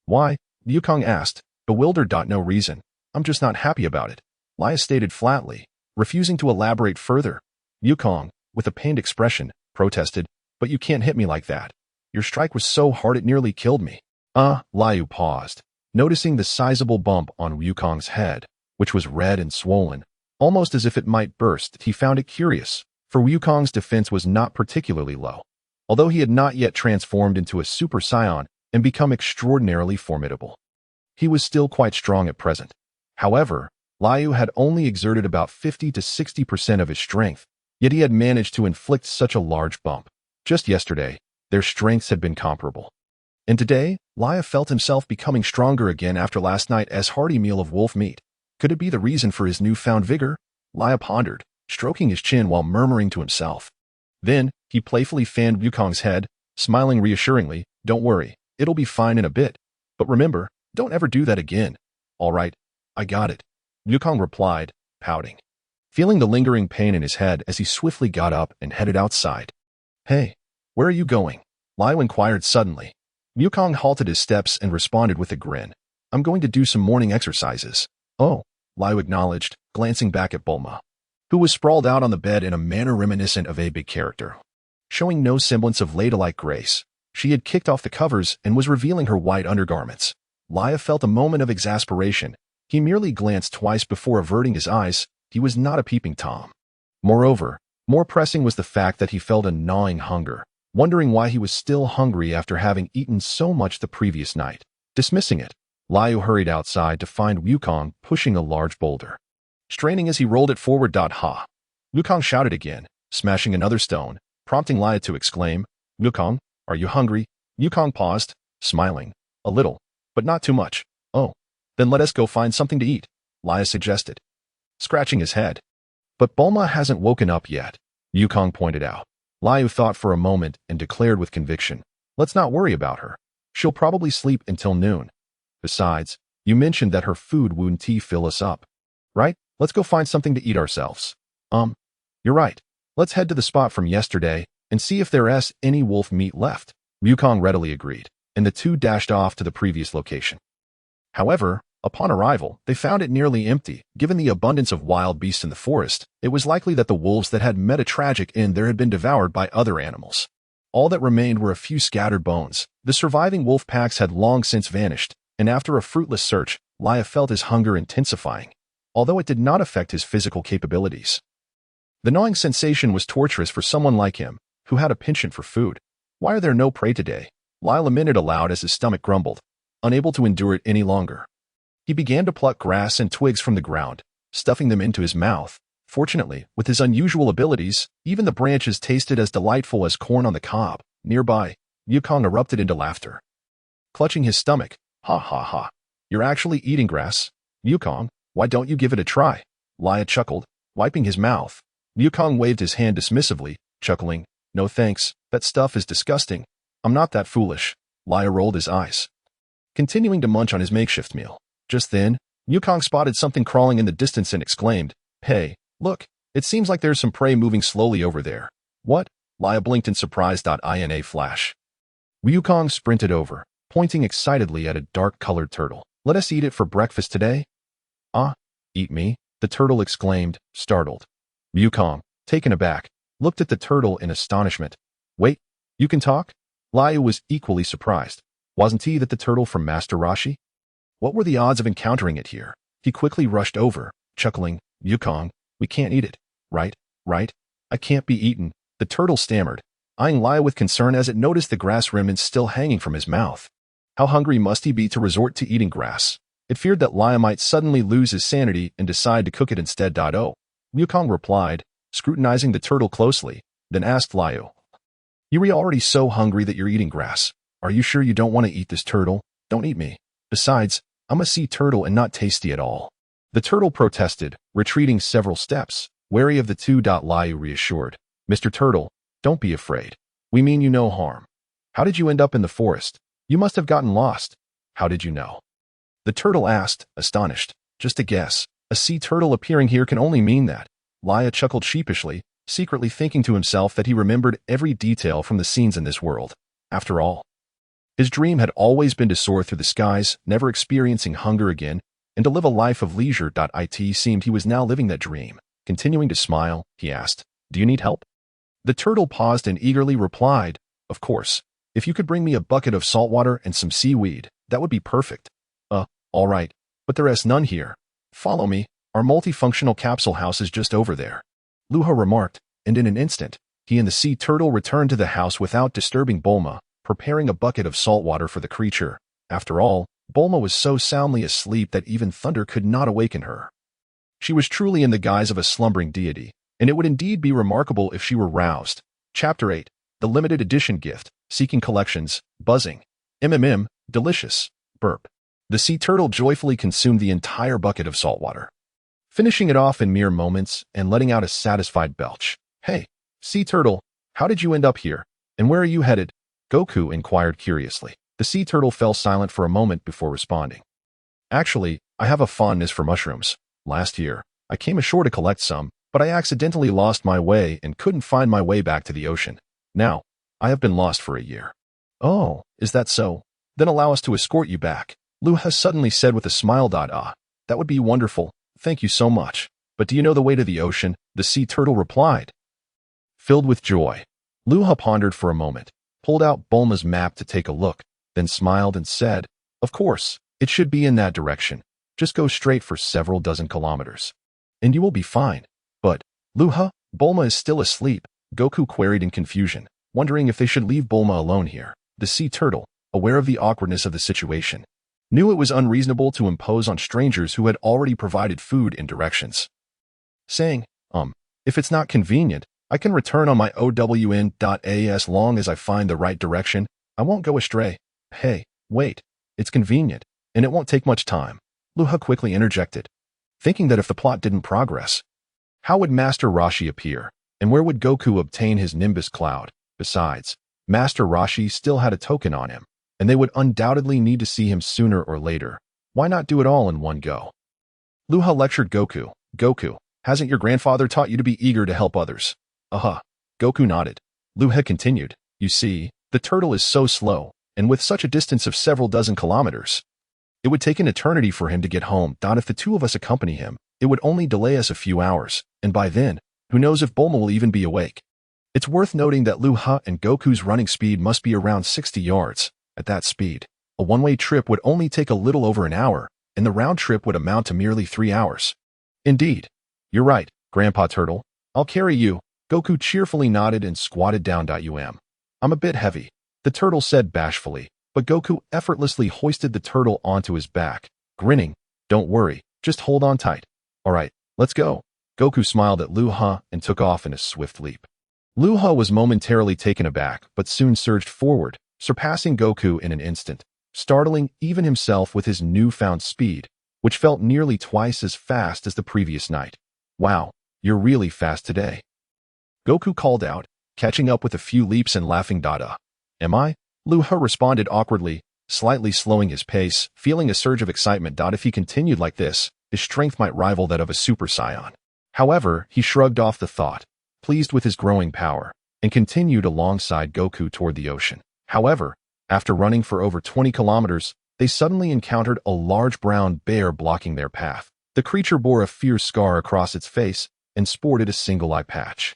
"Why?" Wukong asked, bewildered. "No reason. I'm just not happy about it," Luha stated flatly, refusing to elaborate further. Wukong, with a pained expression, protested, "But you can't hit me like that. Your strike was so hard it nearly killed me." Luha paused, noticing the sizable bump on Wukong's head, which was red and swollen, almost as if it might burst. He found it curious, for Wukong's defense was not particularly low, although he had not yet transformed into a Super Saiyan and become extraordinarily formidable. He was still quite strong at present. However, Luha had only exerted about 50 to 60% of his strength, yet he had managed to inflict such a large bump. Just yesterday, their strengths had been comparable. And today, Luha felt himself becoming stronger again after last night's hearty meal of wolf meat. Could it be the reason for his newfound vigor? Luha pondered, stroking his chin while murmuring to himself. Then, he playfully fanned Wukong's head, smiling reassuringly, "Don't worry, it'll be fine in a bit. But remember, don't ever do that again." "All right, I got it," Wukong replied, pouting, feeling the lingering pain in his head as he swiftly got up and headed outside. "Hey, where are you going?" Luha inquired suddenly. Wukong halted his steps and responded with a grin. "I'm going to do some morning exercises." "Oh," Luha acknowledged, glancing back at Bulma, who was sprawled out on the bed in a manner reminiscent of a big character. Showing no semblance of ladylike grace, she had kicked off the covers and was revealing her white undergarments. Luha felt a moment of exasperation. He merely glanced twice before averting his eyes. He was not a peeping Tom. Moreover, more pressing was the fact that he felt a gnawing hunger, wondering why he was still hungry after having eaten so much the previous night. Dismissing it, Luha hurried outside to find Wukong pushing a large boulder. Straining as he rolled it forward. "Ha!" Wukong shouted again, smashing another stone, prompting Luha to exclaim, "Wukong, are you hungry?" Wukong paused, smiling. "A little, but not too much." "Oh, then let us go find something to eat," Luha suggested, scratching his head. "But Bulma hasn't woken up yet," Wukong pointed out. Luha thought for a moment and declared with conviction, "Let's not worry about her. She'll probably sleep until noon. Besides, you mentioned that her food wouldn't fill us up, right?" Let's go find something to eat ourselves. You're right. Let's head to the spot from yesterday and see if there's any wolf meat left. Wukong readily agreed, and the two dashed off to the previous location. However, upon arrival, they found it nearly empty. Given the abundance of wild beasts in the forest, it was likely that the wolves that had met a tragic end there had been devoured by other animals. All that remained were a few scattered bones. The surviving wolf packs had long since vanished, and after a fruitless search, Luha felt his hunger intensifying, although it did not affect his physical capabilities. The gnawing sensation was torturous for someone like him, who had a penchant for food. Why are there no prey today? Luha lamented aloud as his stomach grumbled, unable to endure it any longer. He began to pluck grass and twigs from the ground, stuffing them into his mouth. Fortunately, with his unusual abilities, even the branches tasted as delightful as corn on the cob. Nearby, Wukong erupted into laughter. Clutching his stomach, "Ha ha ha. You're actually eating grass? Wukong, why don't you give it a try?" Luha chuckled, wiping his mouth. Wukong waved his hand dismissively, chuckling, "No thanks, that stuff is disgusting. I'm not that foolish." Luha rolled his eyes, continuing to munch on his makeshift meal. Just then, Wukong spotted something crawling in the distance and exclaimed, "Hey, look, it seems like there's some prey moving slowly over there." "What?" Luha blinked in surprise. In a flash, Wukong sprinted over, pointing excitedly at a dark-colored turtle. "Let us eat it for breakfast today." "Ah, eat me?" the turtle exclaimed, startled. Wukong, taken aback, looked at the turtle in astonishment. "Wait, you can talk?" Luha was equally surprised. Wasn't he the turtle from Master Rashi? What were the odds of encountering it here? He quickly rushed over, chuckling, "Wukong, we can't eat it, right? Right? I can't be eaten," the turtle stammered, eyeing Luha with concern as it noticed the grass remnants still hanging from his mouth. How hungry must he be to resort to eating grass? It feared that Luha might suddenly lose his sanity and decide to cook it instead. Oh, Wukong replied, scrutinizing the turtle closely, then asked Luha, "You were already so hungry that you're eating grass. Are you sure you don't want to eat this turtle? Don't eat me. Besides, I'm a sea turtle and not tasty at all." The turtle protested, retreating several steps, wary of the two. Luha reassured, "Mr. Turtle, don't be afraid. We mean you no harm. How did you end up in the forest? You must have gotten lost." "How did you know?" the turtle asked, astonished. "Just a guess. A sea turtle appearing here can only mean that." Luha chuckled sheepishly, secretly thinking to himself that he remembered every detail from the scenes in this world. After all, his dream had always been to soar through the skies, never experiencing hunger again, and to live a life of leisure. It seemed he was now living that dream. Continuing to smile, he asked, "Do you need help?" The turtle paused and eagerly replied, "Of course. If you could bring me a bucket of salt water and some seaweed, that would be perfect." All right, but there is none here. Follow me. Our multifunctional capsule house is just over there," Luha remarked, and in an instant, he and the sea turtle returned to the house without disturbing Bulma, preparing a bucket of salt water for the creature. After all, Bulma was so soundly asleep that even thunder could not awaken her. She was truly in the guise of a slumbering deity, and it would indeed be remarkable if she were roused. Chapter 8. The Limited Edition Gift. Seeking Collections. Buzzing. Delicious. Burp. The sea turtle joyfully consumed the entire bucket of salt water, finishing it off in mere moments and letting out a satisfied belch. "Hey, sea turtle, how did you end up here? And where are you headed?" Goku inquired curiously. The sea turtle fell silent for a moment before responding. "Actually, I have a fondness for mushrooms. Last year, I came ashore to collect some, but I accidentally lost my way and couldn't find my way back to the ocean. Now, I have been lost for a year." "Oh, is that so? Then allow us to escort you back," Luha suddenly said with a smile. "That would be wonderful. Thank you so much. But do you know the way to the ocean?" the sea turtle replied. Filled with joy, Luha pondered for a moment, pulled out Bulma's map to take a look, then smiled and said, "Of course, it should be in that direction. Just go straight for several dozen kilometers, and you will be fine." "But, Luha, Bulma is still asleep," Goku queried in confusion, wondering if they should leave Bulma alone here. The sea turtle, aware of the awkwardness of the situation, knew it was unreasonable to impose on strangers who had already provided food and directions. Saying, "If it's not convenient, I can return on my OWN. As long as I find the right direction, I won't go astray." "Hey, wait, it's convenient, and it won't take much time," Luha quickly interjected, thinking that if the plot didn't progress, how would Master Rashi appear, and where would Goku obtain his Nimbus cloud? Besides, Master Rashi still had a token on him, and they would undoubtedly need to see him sooner or later. Why not do it all in one go? Luha lectured Goku, Goku, hasn't your grandfather taught you to be eager to help others? Goku nodded. Luha continued, you see, the turtle is so slow, and with such a distance of several dozen kilometers, it would take an eternity for him to get home. If the two of us accompany him, it would only delay us a few hours, and by then, who knows if Bulma will even be awake. It's worth noting that Luha and Goku's running speed must be around 60 yards. At that speed, a one-way trip would only take a little over an hour, and the round trip would amount to merely 3 hours. Indeed. You're right, Grandpa Turtle. I'll carry you. Goku cheerfully nodded and squatted down. I'm a bit heavy, the turtle said bashfully, but Goku effortlessly hoisted the turtle onto his back, grinning. Don't worry, just hold on tight. All right, let's go. Goku smiled at Luha and took off in a swift leap. Luha was momentarily taken aback, but soon surged forward, surpassing Goku in an instant, startling even himself with his newfound speed, which felt nearly twice as fast as the previous night. Wow, you're really fast today. Goku called out, catching up with a few leaps and laughing. Am I? Luha responded awkwardly, slightly slowing his pace, feeling a surge of excitement. If he continued like this, his strength might rival that of a Super Saiyan. However, he shrugged off the thought, pleased with his growing power, and continued alongside Goku toward the ocean. However, after running for over 20 kilometers, they suddenly encountered a large brown bear blocking their path. The creature bore a fierce scar across its face and sported a single eye patch,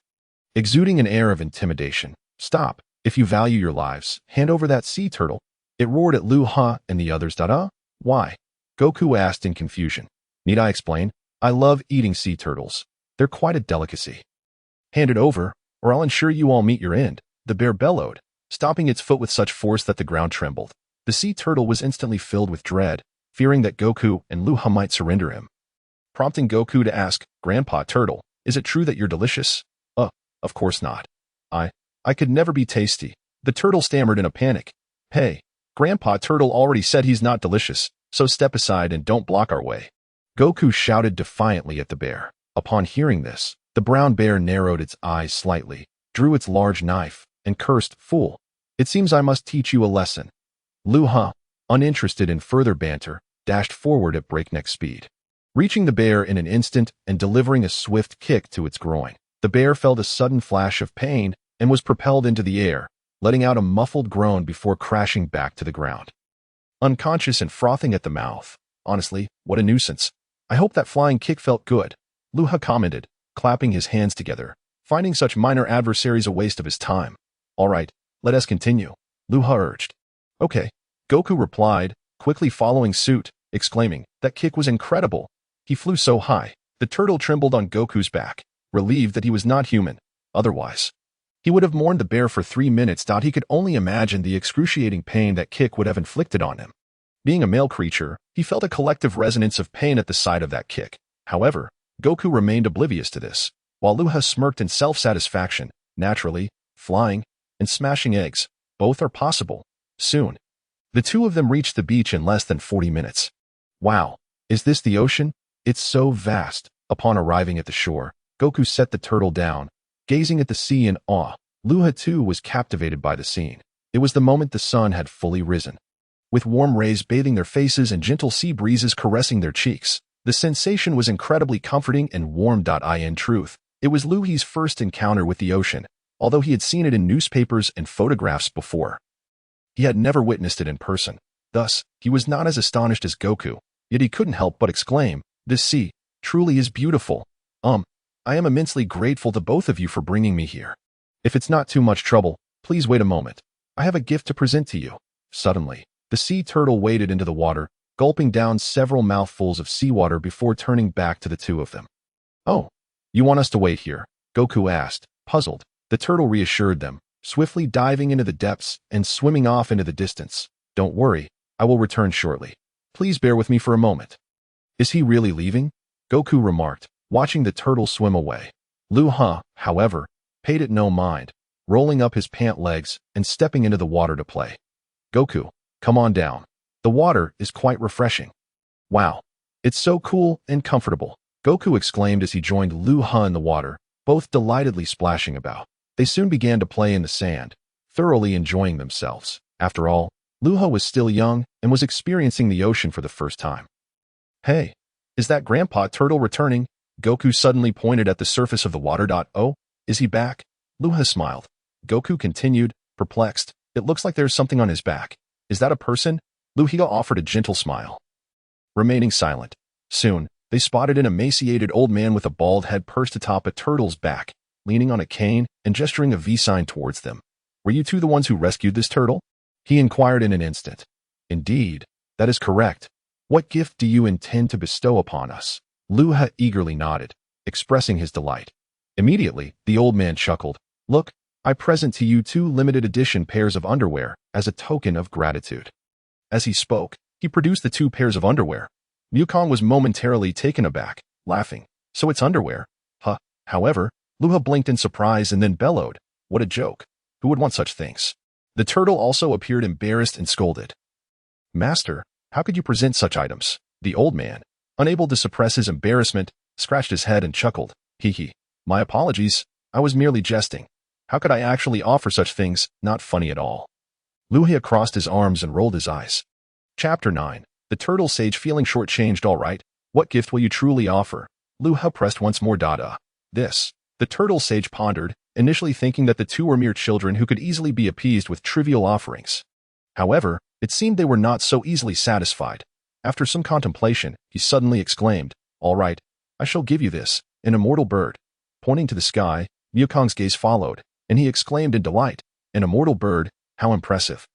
exuding an air of intimidation. Stop. If you value your lives, hand over that sea turtle. It roared at Luha and the others. Why? Goku asked in confusion. Need I explain? I love eating sea turtles. They're quite a delicacy. Hand it over, or I'll ensure you all meet your end, the bear bellowed, stomping its foot with such force that the ground trembled. The sea turtle was instantly filled with dread, fearing that Goku and Luha might surrender him, prompting Goku to ask, Grandpa Turtle, is it true that you're delicious? Of course not. I could never be tasty. The turtle stammered in a panic. Hey, Grandpa Turtle already said he's not delicious, so step aside and don't block our way. Goku shouted defiantly at the bear. Upon hearing this, the brown bear narrowed its eyes slightly, drew its large knife, and cursed, Fool. It seems I must teach you a lesson. Luha, uninterested in further banter, dashed forward at breakneck speed, reaching the bear in an instant and delivering a swift kick to its groin. The bear felt a sudden flash of pain and was propelled into the air, letting out a muffled groan before crashing back to the ground. Unconscious and frothing at the mouth. Honestly, what a nuisance. I hope that flying kick felt good, Luha commented, clapping his hands together, finding such minor adversaries a waste of his time. All right, let us continue, Luha urged. Okay, Goku replied, quickly following suit, exclaiming, that kick was incredible. He flew so high, the turtle trembled on Goku's back, relieved that he was not human. Otherwise, he would have mourned the bear for 3 minutes. He could only imagine the excruciating pain that kick would have inflicted on him. Being a male creature, he felt a collective resonance of pain at the sight of that kick. However, Goku remained oblivious to this, while Luha smirked in self-satisfaction. Naturally, flying and smashing eggs, both are possible. Soon, the two of them reached the beach in less than 40 minutes. Wow, is this the ocean? It's so vast. Upon arriving at the shore, Goku set the turtle down, gazing at the sea in awe. Luha too was captivated by the scene. It was the moment the sun had fully risen, with warm rays bathing their faces and gentle sea breezes caressing their cheeks. The sensation was incredibly comforting and warm. In truth, it was Luhi's first encounter with the ocean, although he had seen it in newspapers and photographs before. He had never witnessed it in person. Thus, he was not as astonished as Goku, yet he couldn't help but exclaim, this sea truly is beautiful. I am immensely grateful to both of you for bringing me here. If it's not too much trouble, please wait a moment. I have a gift to present to you. Suddenly, the sea turtle waded into the water, gulping down several mouthfuls of seawater before turning back to the two of them. Oh, you want us to wait here? Goku asked, puzzled. The turtle reassured them, swiftly diving into the depths and swimming off into the distance. Don't worry, I will return shortly. Please bear with me for a moment. Is he really leaving? Goku remarked, watching the turtle swim away. Luha, however, paid it no mind, rolling up his pant legs and stepping into the water to play. Goku, come on down. The water is quite refreshing. Wow, it's so cool and comfortable, Goku exclaimed as he joined Luha in the water, both delightedly splashing about. They soon began to play in the sand, thoroughly enjoying themselves. After all, Luha was still young and was experiencing the ocean for the first time. Hey, is that Grandpa Turtle returning? Goku suddenly pointed at the surface of the water. Oh, is he back? Luha smiled. Goku continued, perplexed. It looks like there's something on his back. Is that a person? Luha offered a gentle smile. Remaining silent. Soon, they spotted an emaciated old man with a bald head perched atop a turtle's back, leaning on a cane and gesturing a V sign towards them. Were you two the ones who rescued this turtle? He inquired in an instant. Indeed, that is correct. What gift do you intend to bestow upon us? Luha eagerly nodded, expressing his delight. Immediately, the old man chuckled. Look, I present to you 2 limited edition pairs of underwear as a token of gratitude. As he spoke, he produced the 2 pairs of underwear. Wukong was momentarily taken aback, laughing. So it's underwear? Huh. However, Luha blinked in surprise and then bellowed. What a joke. Who would want such things? The turtle also appeared embarrassed and scolded. Master, how could you present such items? The old man, unable to suppress his embarrassment, scratched his head and chuckled. Hee. My apologies. I was merely jesting. How could I actually offer such things? Not funny at all. Luha crossed his arms and rolled his eyes. Chapter 9. The turtle sage feeling shortchanged. All right. What gift will you truly offer? Luha pressed once more. This. The turtle sage pondered, initially thinking that the 2 were mere children who could easily be appeased with trivial offerings. However, it seemed they were not so easily satisfied. After some contemplation, he suddenly exclaimed, All right, I shall give you this, an immortal bird. Pointing to the sky, Wukong's gaze followed, and he exclaimed in delight, An immortal bird, how impressive.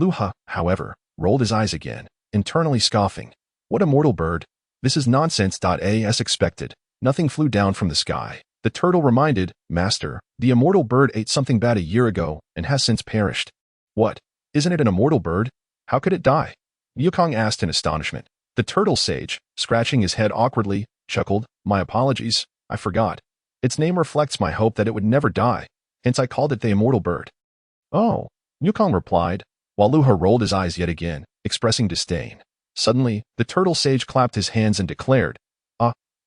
Luha, however, rolled his eyes again, internally scoffing. What immortal bird? This is nonsense. As expected, nothing flew down from the sky. The turtle reminded, Master, the immortal bird ate something bad a year ago and has since perished. What? Isn't it an immortal bird? How could it die? Wukong asked in astonishment. The turtle sage, scratching his head awkwardly, chuckled. My apologies, I forgot. Its name reflects my hope that it would never die, hence I called it the immortal bird. Oh, Wukong replied, while Luha rolled his eyes yet again, expressing disdain. Suddenly, the turtle sage clapped his hands and declared,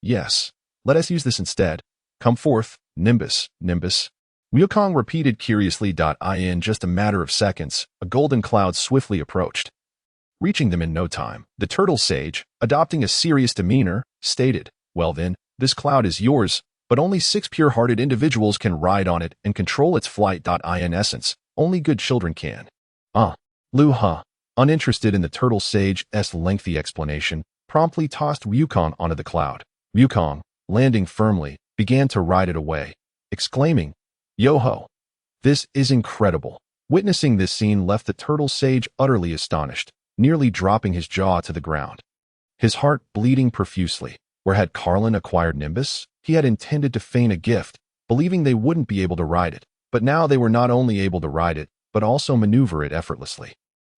yes, let us use this instead. Come forth, Nimbus. Wukong repeated curiously. In just a matter of seconds, a golden cloud swiftly approached. Reaching them in no time, the turtle sage, adopting a serious demeanor, stated, Well then, this cloud is yours, but only 6 pure-hearted individuals can ride on it and control its flight. In essence, only good children can. Luha, uninterested in the turtle sage's lengthy explanation, promptly tossed Wukong onto the cloud. Wukong, landing firmly, began to ride it away, exclaiming, Yo-ho! This is incredible. Witnessing this scene left the turtle sage utterly astonished, nearly dropping his jaw to the ground. His heart bleeding profusely. Where had Krillin acquired Nimbus? He had intended to feign a gift, believing they wouldn't be able to ride it, but now they were not only able to ride it, but also maneuver it effortlessly.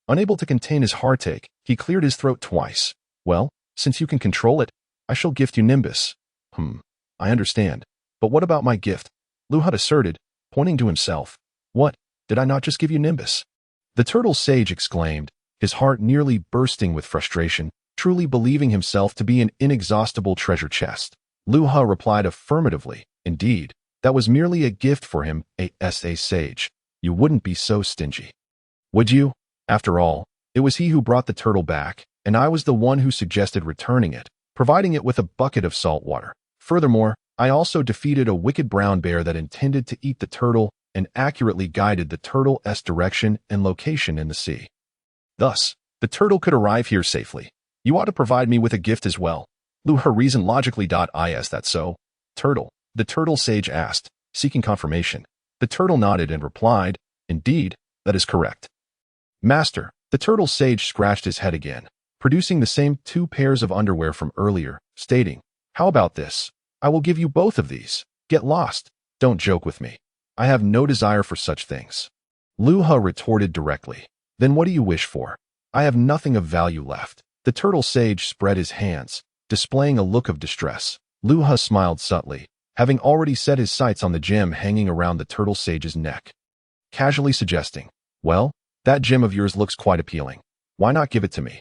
Unable to contain his heartache, he cleared his throat twice. Well, since you can control it, I shall gift you Nimbus. I understand. But what about my gift? Luha asserted, pointing to himself. What? Did I not just give you Nimbus? The turtle sage exclaimed, his heart nearly bursting with frustration, truly believing himself to be an inexhaustible treasure chest. Luha replied affirmatively. Indeed, that was merely a gift for him, a sage. You wouldn't be so stingy. Would you? After all, it was he who brought the turtle back, and I was the one who suggested returning it, providing it with a bucket of salt water. Furthermore, I also defeated a wicked brown bear that intended to eat the turtle and accurately guided the turtle's direction and location in the sea. Thus, the turtle could arrive here safely. You ought to provide me with a gift as well. Luha reasoned logically. Is that so? Turtle, the turtle sage asked, seeking confirmation. The turtle nodded and replied, Indeed, that is correct. Master, the turtle sage scratched his head again, producing the same 2 pairs of underwear from earlier, stating, How about this? I will give you both of these. Get lost. Don't joke with me. I have no desire for such things. Luha retorted directly. Then what do you wish for? I have nothing of value left. The turtle sage spread his hands, displaying a look of distress. Luha smiled subtly, having already set his sights on the gem hanging around the turtle sage's neck, casually suggesting, Well, that gem of yours looks quite appealing. Why not give it to me?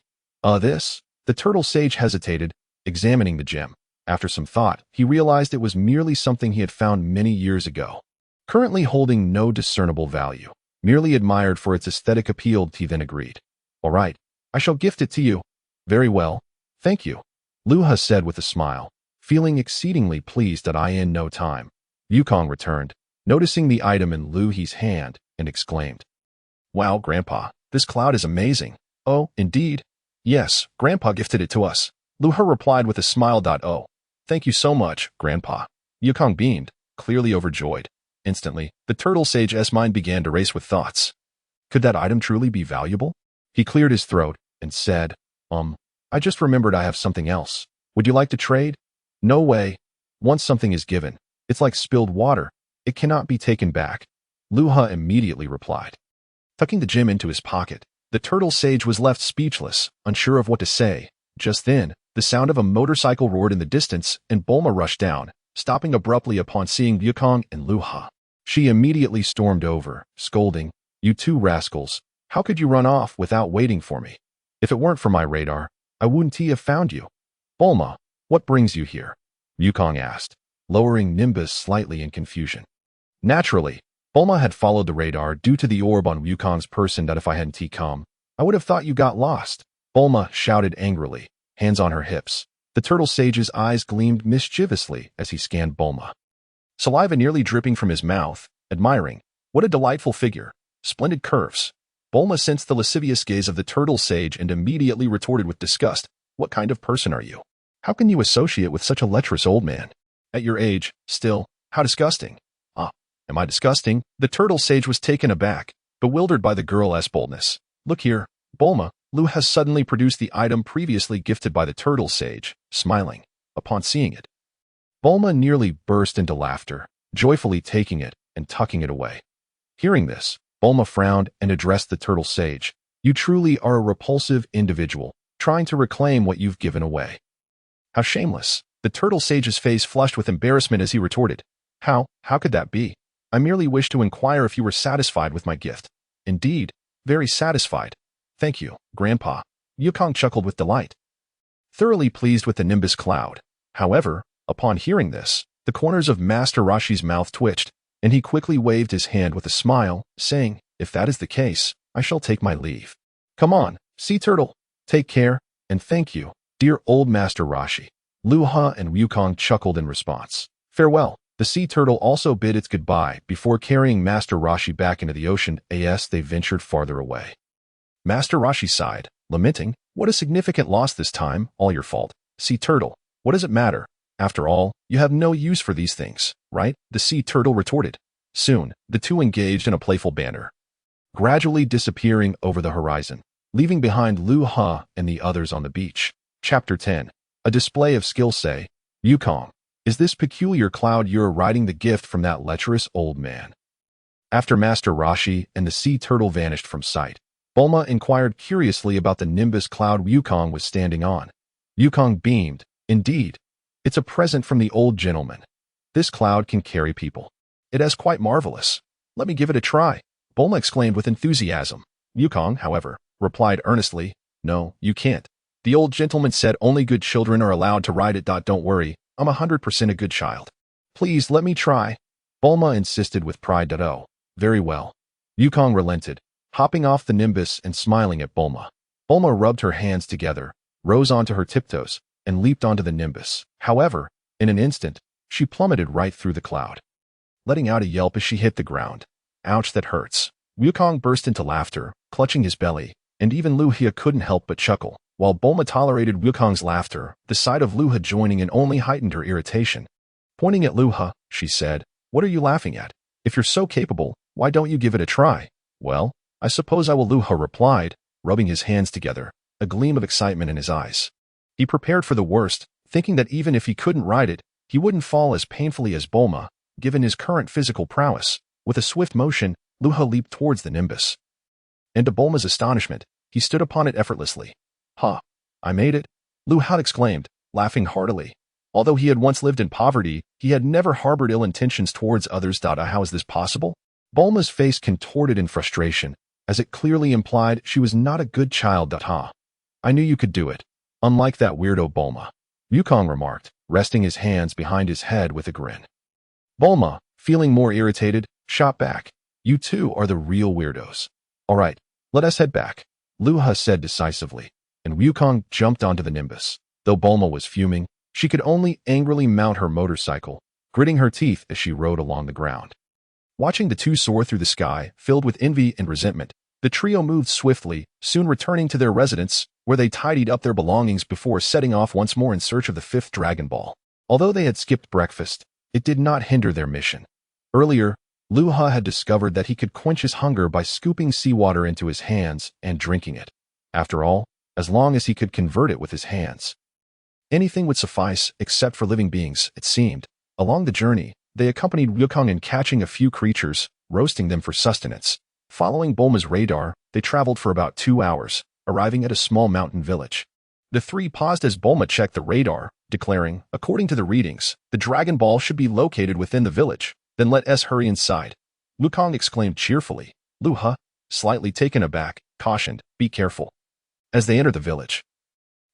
This? The turtle sage hesitated, examining the gem. After some thought, he realized it was merely something he had found many years ago, currently holding no discernible value, merely admired for its aesthetic appeal. He then agreed. All right, I shall gift it to you. Very well, thank you, Luha said with a smile, feeling exceedingly pleased that I in no time. Wukong returned, noticing the item in Luha's hand, and exclaimed, "Wow, Grandpa, this cloud is amazing." "Oh, indeed?" "Yes, Grandpa gifted it to us." Luha replied with a smile. "Oh, thank you so much, Grandpa." Wukong beamed, clearly overjoyed. Instantly, the turtle sage's mind began to race with thoughts. Could that item truly be valuable? He cleared his throat and said, I just remembered I have something else. Would you like to trade?" "No way. Once something is given, it's like spilled water. It cannot be taken back," Luha immediately replied. Tucking the gem into his pocket, the turtle sage was left speechless, unsure of what to say. Just then, the sound of a motorcycle roared in the distance, and Bulma rushed down, stopping abruptly upon seeing Wukong and Luha. She immediately stormed over, scolding, "You two rascals, how could you run off without waiting for me? If it weren't for my radar, I wouldn't have found you." "Bulma, what brings you here?" Wukong asked, lowering Nimbus slightly in confusion. Naturally, Bulma had followed the radar due to the orb on Wukong's person that if I hadn't come, I would have thought you got lost. Bulma shouted angrily, hands on her hips. The turtle sage's eyes gleamed mischievously as he scanned Bulma. Saliva nearly dripping from his mouth, admiring. What a delightful figure. Splendid curves. Bulma sensed the lascivious gaze of the turtle sage and immediately retorted with disgust. "What kind of person are you? How can you associate with such a lecherous old man? At your age, still, how disgusting." "Ah, am I disgusting?" The turtle sage was taken aback, bewildered by the girl's boldness. "Look here, Bulma." Luha has suddenly produced the item previously gifted by the turtle sage, smiling upon seeing it. Bulma nearly burst into laughter, joyfully taking it and tucking it away. Hearing this, Bulma frowned and addressed the turtle sage. "You truly are a repulsive individual, trying to reclaim what you've given away." "How shameless." The turtle sage's face flushed with embarrassment as he retorted. How could that be? I merely wished to inquire if you were satisfied with my gift." "Indeed, very satisfied. Thank you, Grandpa." Wukong chuckled with delight, thoroughly pleased with the Nimbus cloud. However, upon hearing this, the corners of Master Rashi's mouth twitched, and he quickly waved his hand with a smile, saying, "If that is the case, I shall take my leave. Come on, Sea Turtle. Take care, and thank you, dear old Master Rashi." Luha and Wukong chuckled in response. Farewell. The Sea Turtle also bid its goodbye before carrying Master Rashi back into the ocean as they ventured farther away. Master Rashi sighed, lamenting, "What a significant loss this time, all your fault. Sea Turtle, what does it matter? After all, you have no use for these things, right?" The Sea Turtle retorted. Soon, the two engaged in a playful banter, gradually disappearing over the horizon, leaving behind Luha and the others on the beach. Chapter 10. A display of skill. Say, "Wukong, is this peculiar cloud you're riding the gift from that lecherous old man?" After Master Rashi and the Sea Turtle vanished from sight, Bulma inquired curiously about the Nimbus cloud Wukong was standing on. Wukong beamed. "Indeed, it's a present from the old gentleman. This cloud can carry people. It is quite marvelous. Let me give it a try," Bulma exclaimed with enthusiasm. Wukong, however, replied earnestly, "No, you can't. The old gentleman said only good children are allowed to ride it. Don't worry, I'm 100% a good child. Please let me try." Bulma insisted with pride. "Oh, very well." Wukong relented, hopping off the Nimbus and smiling at Bulma. Bulma rubbed her hands together, rose onto her tiptoes, and leaped onto the Nimbus. However, in an instant, she plummeted right through the cloud, letting out a yelp as she hit the ground. "Ouch, that hurts." Wukong burst into laughter, clutching his belly, and even Luha couldn't help but chuckle. While Bulma tolerated Wukong's laughter, the sight of Luha joining in only heightened her irritation. Pointing at Luha, she said, "What are you laughing at? If you're so capable, why don't you give it a try?" "Well, I suppose I will," Luha replied, rubbing his hands together, a gleam of excitement in his eyes. He prepared for the worst, thinking that even if he couldn't ride it, he wouldn't fall as painfully as Bulma, given his current physical prowess. With a swift motion, Luha leaped towards the Nimbus. And to Bulma's astonishment, he stood upon it effortlessly. "Ha! I made it," Luha exclaimed, laughing heartily. Although he had once lived in poverty, he had never harbored ill intentions towards others. How is this possible? Bulma's face contorted in frustration, as it clearly implied she was not a good child. "Ha! I knew you could do it. Unlike that weirdo Bulma," Wukong remarked, resting his hands behind his head with a grin. Bulma, feeling more irritated, shot back. "You two are the real weirdos. All right, let us head back," Luha said decisively, and Wukong jumped onto the Nimbus. Though Bulma was fuming, She could only angrily mount her motorcycle, gritting her teeth as she rode along the ground. Watching the two soar through the sky, filled with envy and resentment, the trio moved swiftly, soon returning to their residence, where they tidied up their belongings before setting off once more in search of the fifth Dragon Ball. Although they had skipped breakfast, it did not hinder their mission. Earlier, Luha had discovered that he could quench his hunger by scooping seawater into his hands and drinking it. After all, as long as he could convert it with his hands, anything would suffice except for living beings, it seemed. Along the journey, they accompanied Wukong in catching a few creatures, roasting them for sustenance. Following Bulma's radar, they traveled for about 2 hours, arriving at a small mountain village. The three paused as Bulma checked the radar, declaring, according to the readings, the Dragon Ball should be located within the village. Then let us hurry inside. Wukong exclaimed cheerfully. Luha, slightly taken aback, cautioned, be careful. As they entered the village,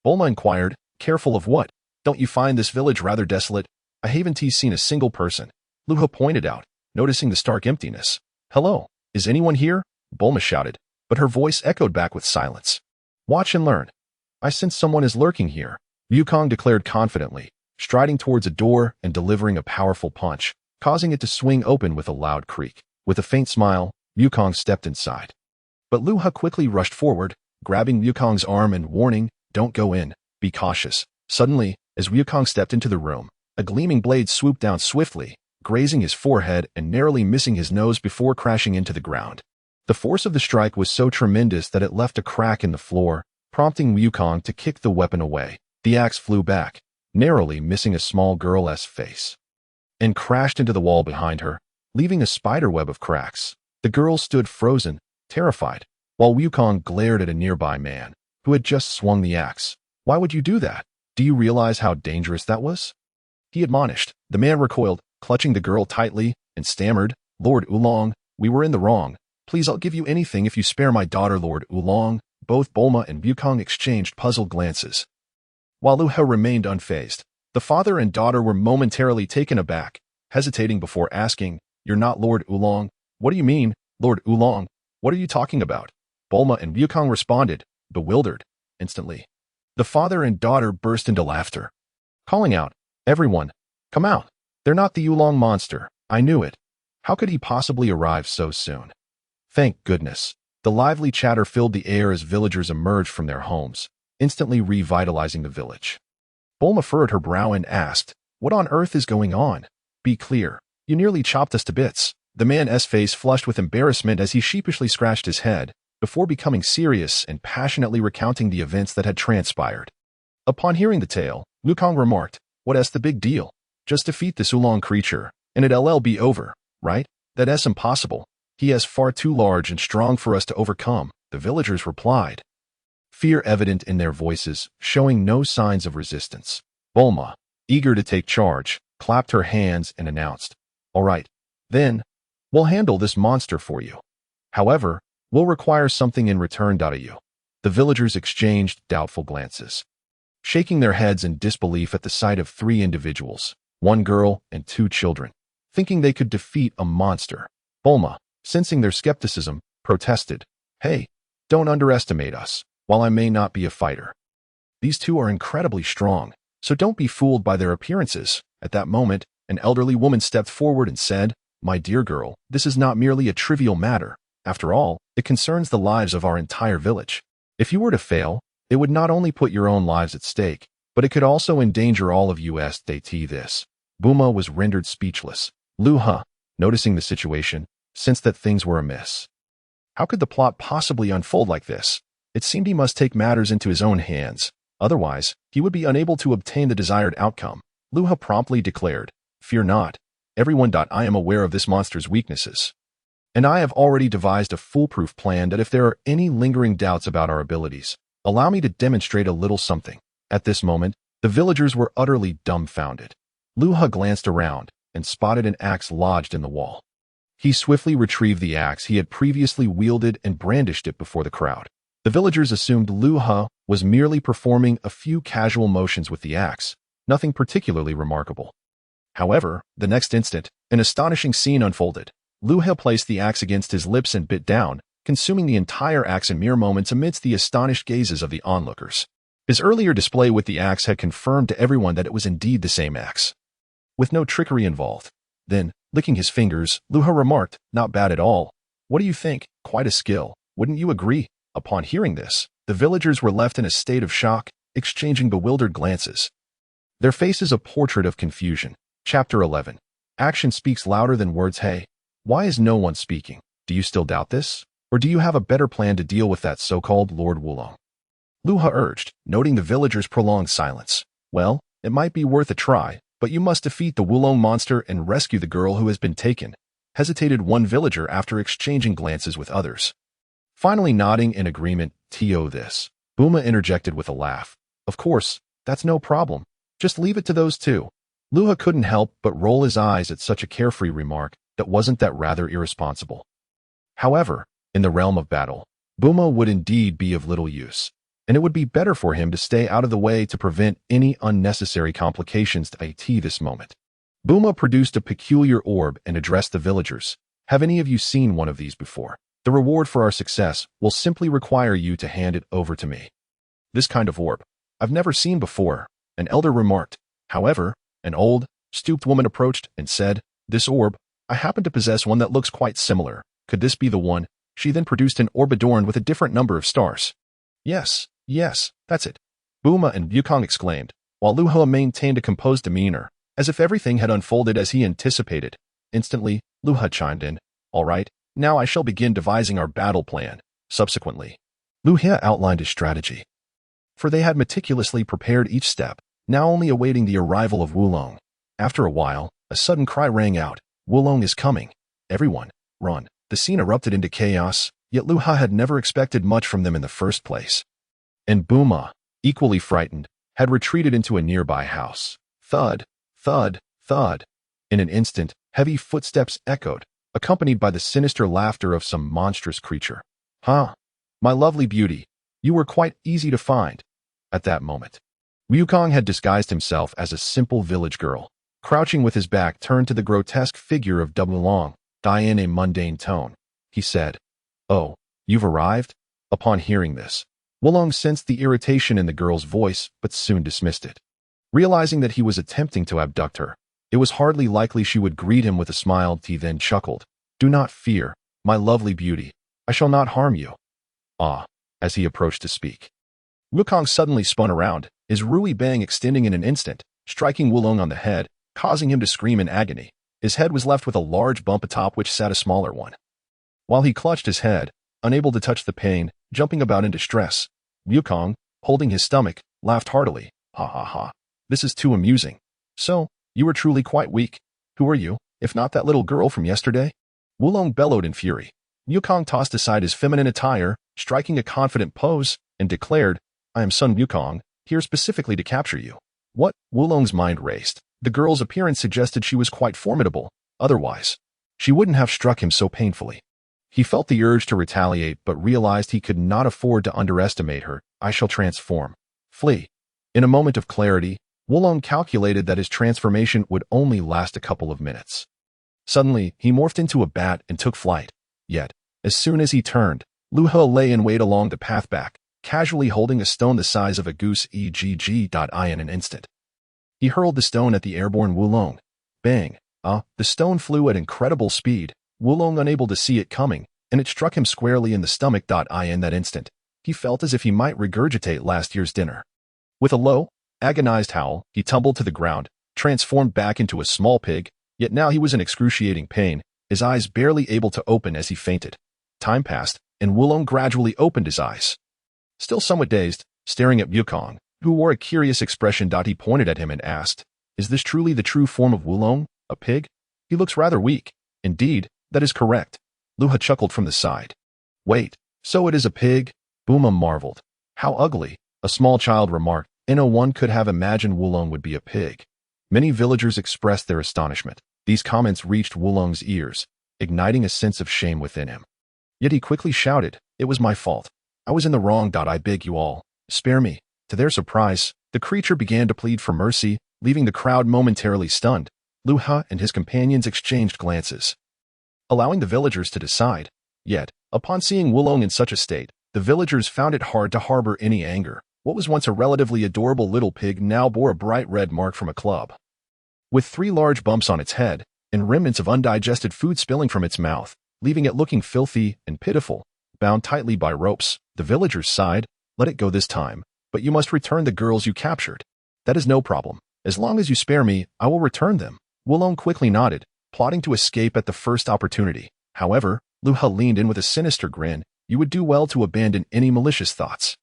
Bulma inquired, careful of what? Don't you find this village rather desolate? I haven't seen a single person. Luha pointed out, noticing the stark emptiness. Hello, is anyone here? Bulma shouted, but her voice echoed back with silence. Watch and learn. I sense someone is lurking here, Wukong declared confidently, striding towards a door and delivering a powerful punch, causing it to swing open with a loud creak. With a faint smile, Wukong stepped inside. But Luha quickly rushed forward, grabbing Wukong's arm and warning, don't go in, be cautious. Suddenly, as Wukong stepped into the room, a gleaming blade swooped down swiftly, grazing his forehead and narrowly missing his nose before crashing into the ground. The force of the strike was so tremendous that it left a crack in the floor, prompting Wukong to kick the weapon away. The axe flew back, narrowly missing a small girl's face, and crashed into the wall behind her, leaving a spiderweb of cracks. The girl stood frozen, terrified, while Wukong glared at a nearby man, who had just swung the axe. Why would you do that? Do you realize how dangerous that was? He admonished. The man recoiled, clutching the girl tightly, and stammered, Lord Wulong, we were in the wrong. Please, I'll give you anything if you spare my daughter, Lord Wulong. Both Bulma and Wukong exchanged puzzled glances. While Luha remained unfazed, the father and daughter were momentarily taken aback, hesitating before asking, You're not Lord Wulong? What do you mean, Lord Wulong? What are you talking about? Bulma and Wukong responded, bewildered, instantly. The father and daughter burst into laughter, calling out, Everyone, come out. They're not the Wulong monster. I knew it. How could he possibly arrive so soon? Thank goodness. The lively chatter filled the air as villagers emerged from their homes, instantly revitalizing the village. Bulma furrowed her brow and asked, What on earth is going on? Be clear. You nearly chopped us to bits. The man's face flushed with embarrassment as he sheepishly scratched his head, before becoming serious and passionately recounting the events that had transpired. Upon hearing the tale, Wukong remarked, What's the big deal? Just defeat this Wulong creature, and it'll be over, right? That's impossible. He is far too large and strong for us to overcome, the villagers replied, fear evident in their voices, showing no signs of resistance. Bulma, eager to take charge, clapped her hands and announced, All right, then, we'll handle this monster for you. However, we'll require something in return out of you. The villagers exchanged doubtful glances, shaking their heads in disbelief at the sight of 3 individuals, 1 girl and 2 children, thinking they could defeat a monster. Bulma, sensing their skepticism, protested, Hey, don't underestimate us. While I may not be a fighter, these 2 are incredibly strong, so don't be fooled by their appearances. At that moment, an elderly woman stepped forward and said, My dear girl, this is not merely a trivial matter. After all, it concerns the lives of our entire village. If you were to fail, it would not only put your own lives at stake, but it could also endanger all of us. This. Bulma was rendered speechless. Luha, noticing the situation, sensed that things were amiss. How could the plot possibly unfold like this? It seemed he must take matters into his own hands. Otherwise, he would be unable to obtain the desired outcome. Luha promptly declared, Fear not. Everyone. I am aware of this monster's weaknesses, and I have already devised a foolproof plan that if there are any lingering doubts about our abilities, allow me to demonstrate a little something. At this moment, the villagers were utterly dumbfounded. Luha glanced around and spotted an axe lodged in the wall. He swiftly retrieved the axe he had previously wielded and brandished it before the crowd. The villagers assumed Luha was merely performing a few casual motions with the axe, nothing particularly remarkable. However, the next instant, an astonishing scene unfolded. Luha placed the axe against his lips and bit down, consuming the entire axe in mere moments amidst the astonished gazes of the onlookers. His earlier display with the axe had confirmed to everyone that it was indeed the same axe, with no trickery involved. Then, licking his fingers, Luha remarked, "Not bad at all. What do you think? Quite a skill. Wouldn't you agree?" Upon hearing this, the villagers were left in a state of shock, exchanging bewildered glances. Their faces a portrait of confusion. Chapter 11. Action speaks louder than words. Hey, why is no one speaking? Do you still doubt this? Or do you have a better plan to deal with that so-called Lord Wulong? Luha urged, noting the villagers' prolonged silence. Well, it might be worth a try, but you must defeat the Wulong monster and rescue the girl who has been taken, hesitated one villager after exchanging glances with others. Finally nodding in agreement, "To this." Buma interjected with a laugh. "Of course, that's no problem. Just leave it to those two." Luha couldn't help but roll his eyes at such a carefree remark. That wasn't that rather irresponsible. However, in the realm of battle, Buma would indeed be of little use, and it would be better for him to stay out of the way to prevent any unnecessary complications at this moment. Buma produced a peculiar orb and addressed the villagers. "Have any of you seen one of these before? The reward for our success will simply require you to hand it over to me." "This kind of orb I've never seen before," an elder remarked. However, an old, stooped woman approached and said, "This orb, I happen to possess one that looks quite similar. Could this be the one?" She then produced an orb adorned with a different number of stars. Yes, that's it," Buma and Wukong exclaimed, while Luha maintained a composed demeanor, as if everything had unfolded as he anticipated. Instantly, Luha chimed in, "All right, now I shall begin devising our battle plan." Subsequently, Luha outlined his strategy. For they had meticulously prepared each step, now only awaiting the arrival of Wulong. After a while, a sudden cry rang out, "Wulong is coming! Everyone, run!" The scene erupted into chaos, yet Luha had never expected much from them in the first place. And Buma, equally frightened, had retreated into a nearby house. Thud, thud, thud. In an instant, heavy footsteps echoed, accompanied by the sinister laughter of some monstrous creature. "Huh, my lovely beauty, you were quite easy to find." At that moment, Wukong had disguised himself as a simple village girl, crouching with his back turned to the grotesque figure of Wulong. In a mundane tone, he said, "Oh, you've arrived?" Upon hearing this, Wulong sensed the irritation in the girl's voice but soon dismissed it. Realizing that he was attempting to abduct her, it was hardly likely she would greet him with a smile. He then chuckled, "Do not fear, my lovely beauty. I shall not harm you." Ah, as he approached to speak, Wukong suddenly spun around, his Rui Bang extending in an instant, striking Wulong on the head, causing him to scream in agony. His head was left with a large bump atop which sat a smaller one. While he clutched his head, unable to touch the pain, jumping about in distress, Wukong, holding his stomach, laughed heartily. "Ha ha ha. This is too amusing. So, you were truly quite weak. Who are you, if not that little girl from yesterday?" Wulong bellowed in fury. Wukong tossed aside his feminine attire, striking a confident pose, and declared, "I am Sun Wukong, here specifically to capture you." What? Wulong's mind raced. The girl's appearance suggested she was quite formidable. Otherwise, she wouldn't have struck him so painfully. He felt the urge to retaliate but realized he could not afford to underestimate her. "I shall transform. Flee." In a moment of clarity, Wulong calculated that his transformation would only last a couple of minutes. Suddenly, he morphed into a bat and took flight. Yet, as soon as he turned, Luha lay in wait along the path back, casually holding a stone the size of a goose. In an instant, he hurled the stone at the airborne Wulong. Bang! The stone flew at incredible speed, Wulong unable to see it coming, and it struck him squarely in the stomach. In that instant, he felt as if he might regurgitate last year's dinner. With a low, agonized howl, he tumbled to the ground, transformed back into a small pig, yet now he was in excruciating pain, his eyes barely able to open as he fainted. Time passed, and Wulong gradually opened his eyes. Still somewhat dazed, staring at Wukong, who wore a curious expression. He pointed at him and asked, "Is this truly the true form of Wulong, a pig? He looks rather weak." "Indeed, that is correct." Luha chuckled from the side. "Wait, so it is a pig?" Buma marveled. "How ugly," a small child remarked. "No one could have imagined Wulong would be a pig." Many villagers expressed their astonishment. These comments reached Wulong's ears, igniting a sense of shame within him. Yet he quickly shouted, "It was my fault. I was in the wrong. I beg you all, spare me." To their surprise, the creature began to plead for mercy, leaving the crowd momentarily stunned. Luha and his companions exchanged glances, allowing the villagers to decide. Yet, upon seeing Wulong in such a state, the villagers found it hard to harbor any anger. What was once a relatively adorable little pig now bore a bright red mark from a club. With 3 large bumps on its head, and remnants of undigested food spilling from its mouth, leaving it looking filthy and pitiful, bound tightly by ropes, the villagers sighed, "Let it go this time, but you must return the girls you captured." "That is no problem. As long as you spare me, I will return them." Wulong quickly nodded, plotting to escape at the first opportunity. However, Luha leaned in with a sinister grin. "You would do well to abandon any malicious thoughts.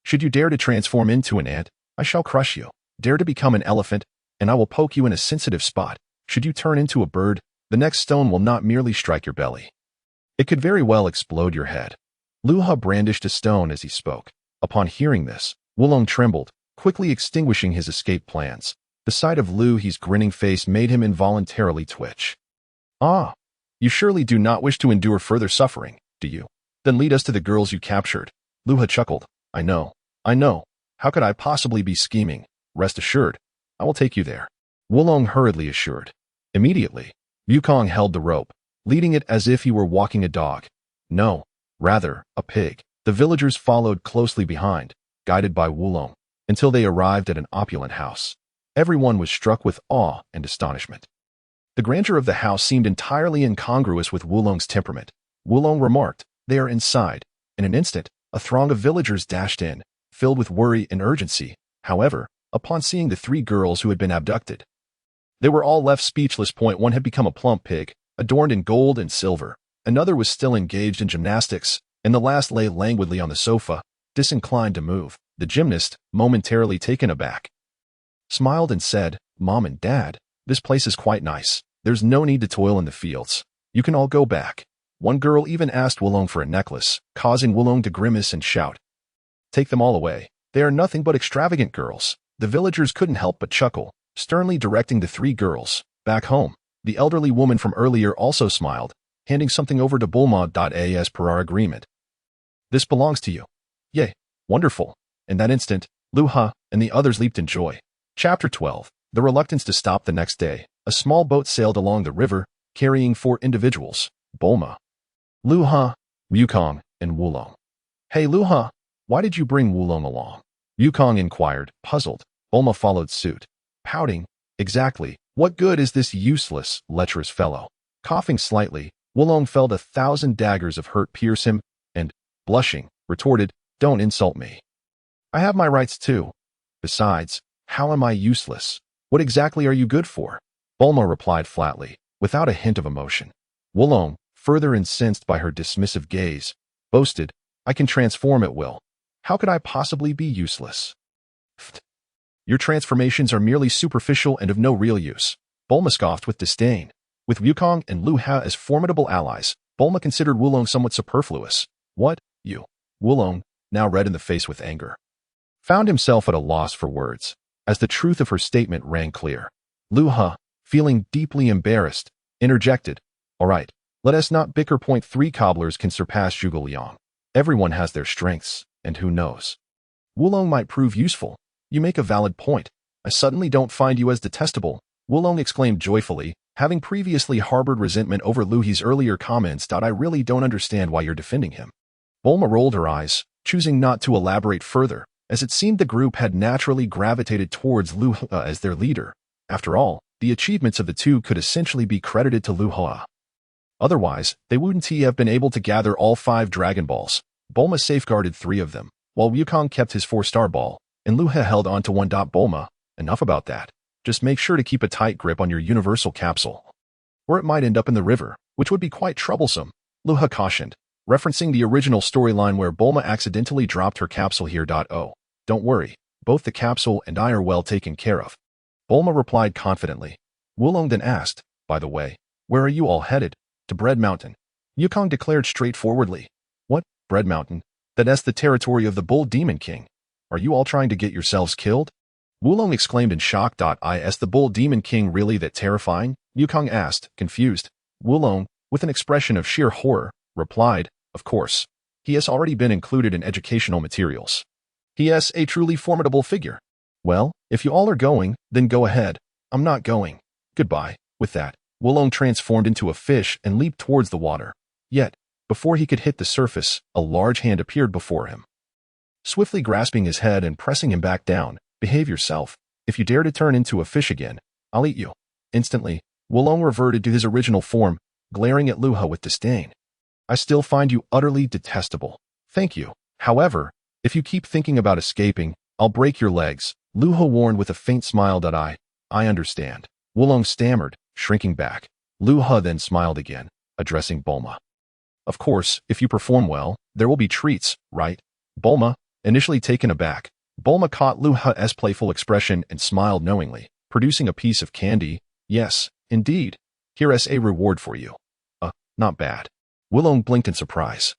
Should you dare to transform into an ant, I shall crush you. Dare to become an elephant, and I will poke you in a sensitive spot. Should you turn into a bird, the next stone will not merely strike your belly. It could very well explode your head." Luha brandished a stone as he spoke. Upon hearing this, Wulong trembled, quickly extinguishing his escape plans. The sight of Luhi's grinning face made him involuntarily twitch. "Ah, you surely do not wish to endure further suffering, do you? Then lead us to the girls you captured." Luha chuckled. I know. How could I possibly be scheming? Rest assured, I will take you there." Wulong hurriedly assured. Immediately, Wukong held the rope, leading it as if he were walking a dog. No, rather, a pig. The villagers followed closely behind, guided by Wulong, until they arrived at an opulent house. Everyone was struck with awe and astonishment. The grandeur of the house seemed entirely incongruous with Wulong's temperament. Wulong remarked, "They are inside." In an instant, a throng of villagers dashed in, filled with worry and urgency. However, upon seeing the 3 girls who had been abducted, they were all left speechless. One had become a plump pig, adorned in gold and silver. Another was still engaged in gymnastics, and the last lay languidly on the sofa, disinclined to move. The gymnast, momentarily taken aback, smiled and said, "Mom and Dad, this place is quite nice. There's no need to toil in the fields. You can all go back." One girl even asked Wulong for a necklace, causing Wulong to grimace and shout, "Take them all away. They are nothing but extravagant girls." The villagers couldn't help but chuckle, sternly directing the 3 girls back home. The elderly woman from earlier also smiled, handing something over to Bulma. As per our agreement, "This belongs to you." "Yay, wonderful." In that instant, Luha and the others leaped in joy. Chapter 12. The reluctance to stop. The next day, a small boat sailed along the river, carrying 4 individuals: Bulma, Luha, Wukong, and Wulong. "Hey Luha, why did you bring Wulong along?" Wukong inquired, puzzled. Bulma followed suit, pouting, "Exactly. What good is this useless, lecherous fellow?" Coughing slightly, Wulong felt 1,000 daggers of hurt pierce him, and, blushing, retorted, "Don't insult me. I have my rights too. Besides, how am I useless? What exactly are you good for?" Bulma replied flatly, without a hint of emotion. Wulong, further incensed by her dismissive gaze, boasted, "I can transform at will. How could I possibly be useless?" "Pfft. Your transformations are merely superficial and of no real use." Bulma scoffed with disdain. With Wukong and Luha as formidable allies, Bulma considered Wulong somewhat superfluous. "What, you?" Wulong, now red in the face with anger, found himself at a loss for words, as the truth of her statement rang clear. Luha, feeling deeply embarrassed, interjected, "All right, let us not bicker. 3 cobblers can surpass Zhuge Liang. Everyone has their strengths, and who knows? Wulong might prove useful." "You make a valid point. I suddenly don't find you as detestable," Wulong exclaimed joyfully, having previously harbored resentment over Luhi's earlier comments. "I really don't understand why you're defending him." Bulma rolled her eyes, choosing not to elaborate further, as it seemed the group had naturally gravitated towards Luha as their leader. After all, the achievements of the 2 could essentially be credited to Luha. Otherwise, they wouldn't have been able to gather all 5 Dragon Balls. Bulma safeguarded 3 of them, while Wukong kept his 4-star ball, and Luha held on to one. Bulma, enough about that. Just make sure to keep a tight grip on your universal capsule, or it might end up in the river, which would be quite troublesome, Luha cautioned, referencing the original storyline where Bulma accidentally dropped her capsule here. "Oh, don't worry, both the capsule and I are well taken care of," Bulma replied confidently. Wulong then asked, "By the way, where are you all headed?" "To Bread Mountain," Wukong declared straightforwardly. "What, Bread Mountain? That's the territory of the Bull Demon King. Are you all trying to get yourselves killed?" Wulong exclaimed in shock. "Is the Bull Demon King really that terrifying?" Wukong asked, confused. Wulong, with an expression of sheer horror, replied, "Of course. He has already been included in educational materials. He is a truly formidable figure." "Well, if you all are going, then go ahead. I'm not going. Goodbye." With that, Wulong transformed into a fish and leaped towards the water. Yet, before he could hit the surface, a large hand appeared before him. swiftly grasping his head and pressing him back down. Behave yourself. If you dare to turn into a fish again, I'll eat you. Instantly, Wulong reverted to his original form, glaring at Luha with disdain. I still find you utterly detestable. Thank you. However, if you keep thinking about escaping, I'll break your legs, Luha warned with a faint smile. I understand. Wulong stammered, shrinking back. Luha then smiled again, addressing Bulma. Of course, if you perform well, there will be treats, right? Bulma, initially taken aback. Bulma caught Luha's playful expression and smiled knowingly, producing a piece of candy. Yes, indeed. Here's a reward for you. Not bad. Wulong blinked in surprise.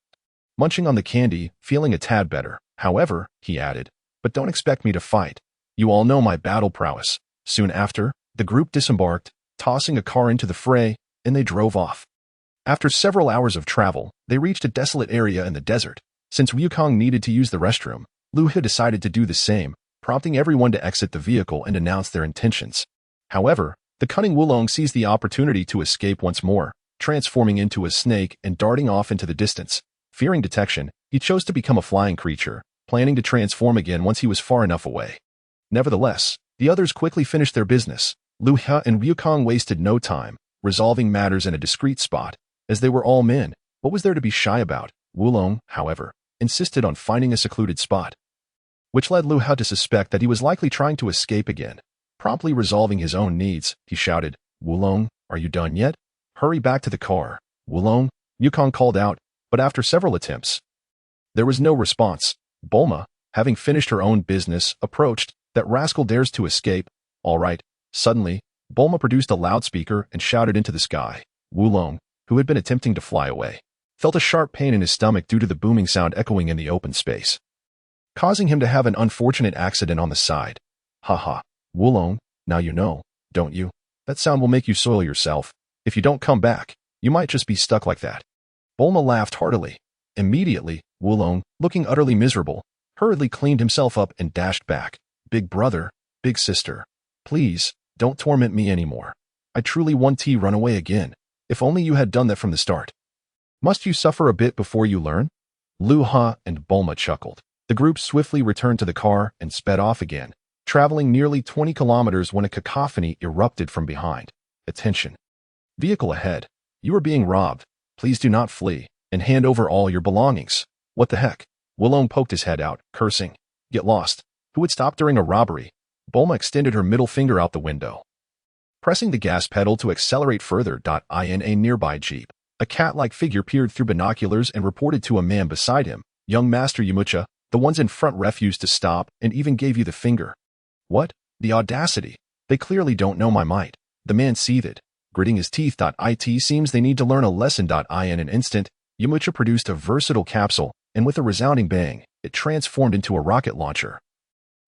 Munching on the candy, feeling a tad better. However, he added, but don't expect me to fight. You all know my battle prowess. Soon after, the group disembarked, tossing a car into the fray, and they drove off. After several hours of travel, they reached a desolate area in the desert. Since Wukong needed to use the restroom, Luha decided to do the same, prompting everyone to exit the vehicle and announce their intentions. However, the cunning Wulong seized the opportunity to escape once more, transforming into a snake and darting off into the distance. Fearing detection, he chose to become a flying creature, planning to transform again once he was far enough away. Nevertheless, the others quickly finished their business. Luha and Wukong wasted no time, resolving matters in a discreet spot. As they were all men, what was there to be shy about? Wulong, however, insisted on finding a secluded spot, which led Luha to suspect that he was likely trying to escape again. Promptly resolving his own needs, he shouted, Wulong, are you done yet? Hurry back to the car. Wulong, Wukong called out, but after several attempts, there was no response. Bulma, having finished her own business, approached. That rascal dares to escape. All right. Suddenly, Bulma produced a loudspeaker and shouted into the sky. Wulong, who had been attempting to fly away, felt a sharp pain in his stomach due to the booming sound echoing in the open space, causing him to have an unfortunate accident on the side. Haha. Wulong, now you know, don't you? That sound will make you soil yourself. If you don't come back, you might just be stuck like that. Bulma laughed heartily. Immediately, Wulong, looking utterly miserable, hurriedly cleaned himself up and dashed back. Big brother, big sister, please, don't torment me anymore. I truly want to run away again. If only you had done that from the start. Must you suffer a bit before you learn? Luha and Bulma chuckled. The group swiftly returned to the car and sped off again, traveling nearly 20 kilometers when a cacophony erupted from behind. Attention. Vehicle ahead. You are being robbed. Please do not flee, and hand over all your belongings. What the heck? Wulong poked his head out, cursing. Get lost. Who would stop during a robbery? Bulma extended her middle finger out the window, pressing the gas pedal to accelerate further. In a nearby jeep, a cat-like figure peered through binoculars and reported to a man beside him, Young Master Yamucha, the ones in front refused to stop and even gave you the finger. What? The audacity. They clearly don't know my might. The man seethed, gritting his teeth. It seems they need to learn a lesson. In an instant, Yamucha produced a versatile capsule, and with a resounding bang, it transformed into a rocket launcher,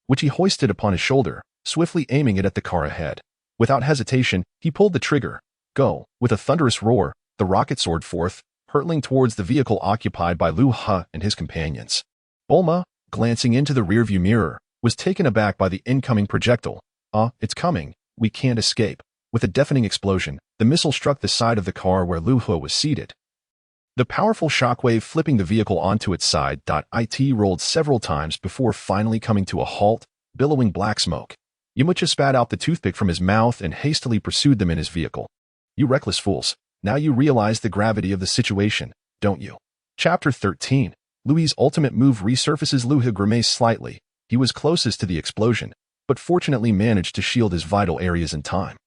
which he hoisted upon his shoulder, swiftly aiming it at the car ahead. Without hesitation, he pulled the trigger. Go! With a thunderous roar, the rocket soared forth, hurtling towards the vehicle occupied by Luha and his companions. Bulma, glancing into the rearview mirror, was taken aback by the incoming projectile. It's coming. We can't escape. With a deafening explosion, the missile struck the side of the car where Luha was seated, the powerful shockwave flipping the vehicle onto its side. It rolled several times before finally coming to a halt, billowing black smoke. Yamucha spat out the toothpick from his mouth and hastily pursued them in his vehicle. You reckless fools. Now you realize the gravity of the situation, don't you? Chapter 13. Louis' ultimate move resurfaces. Luha grimaced slightly. He was closest to the explosion, but fortunately managed to shield his vital areas in time.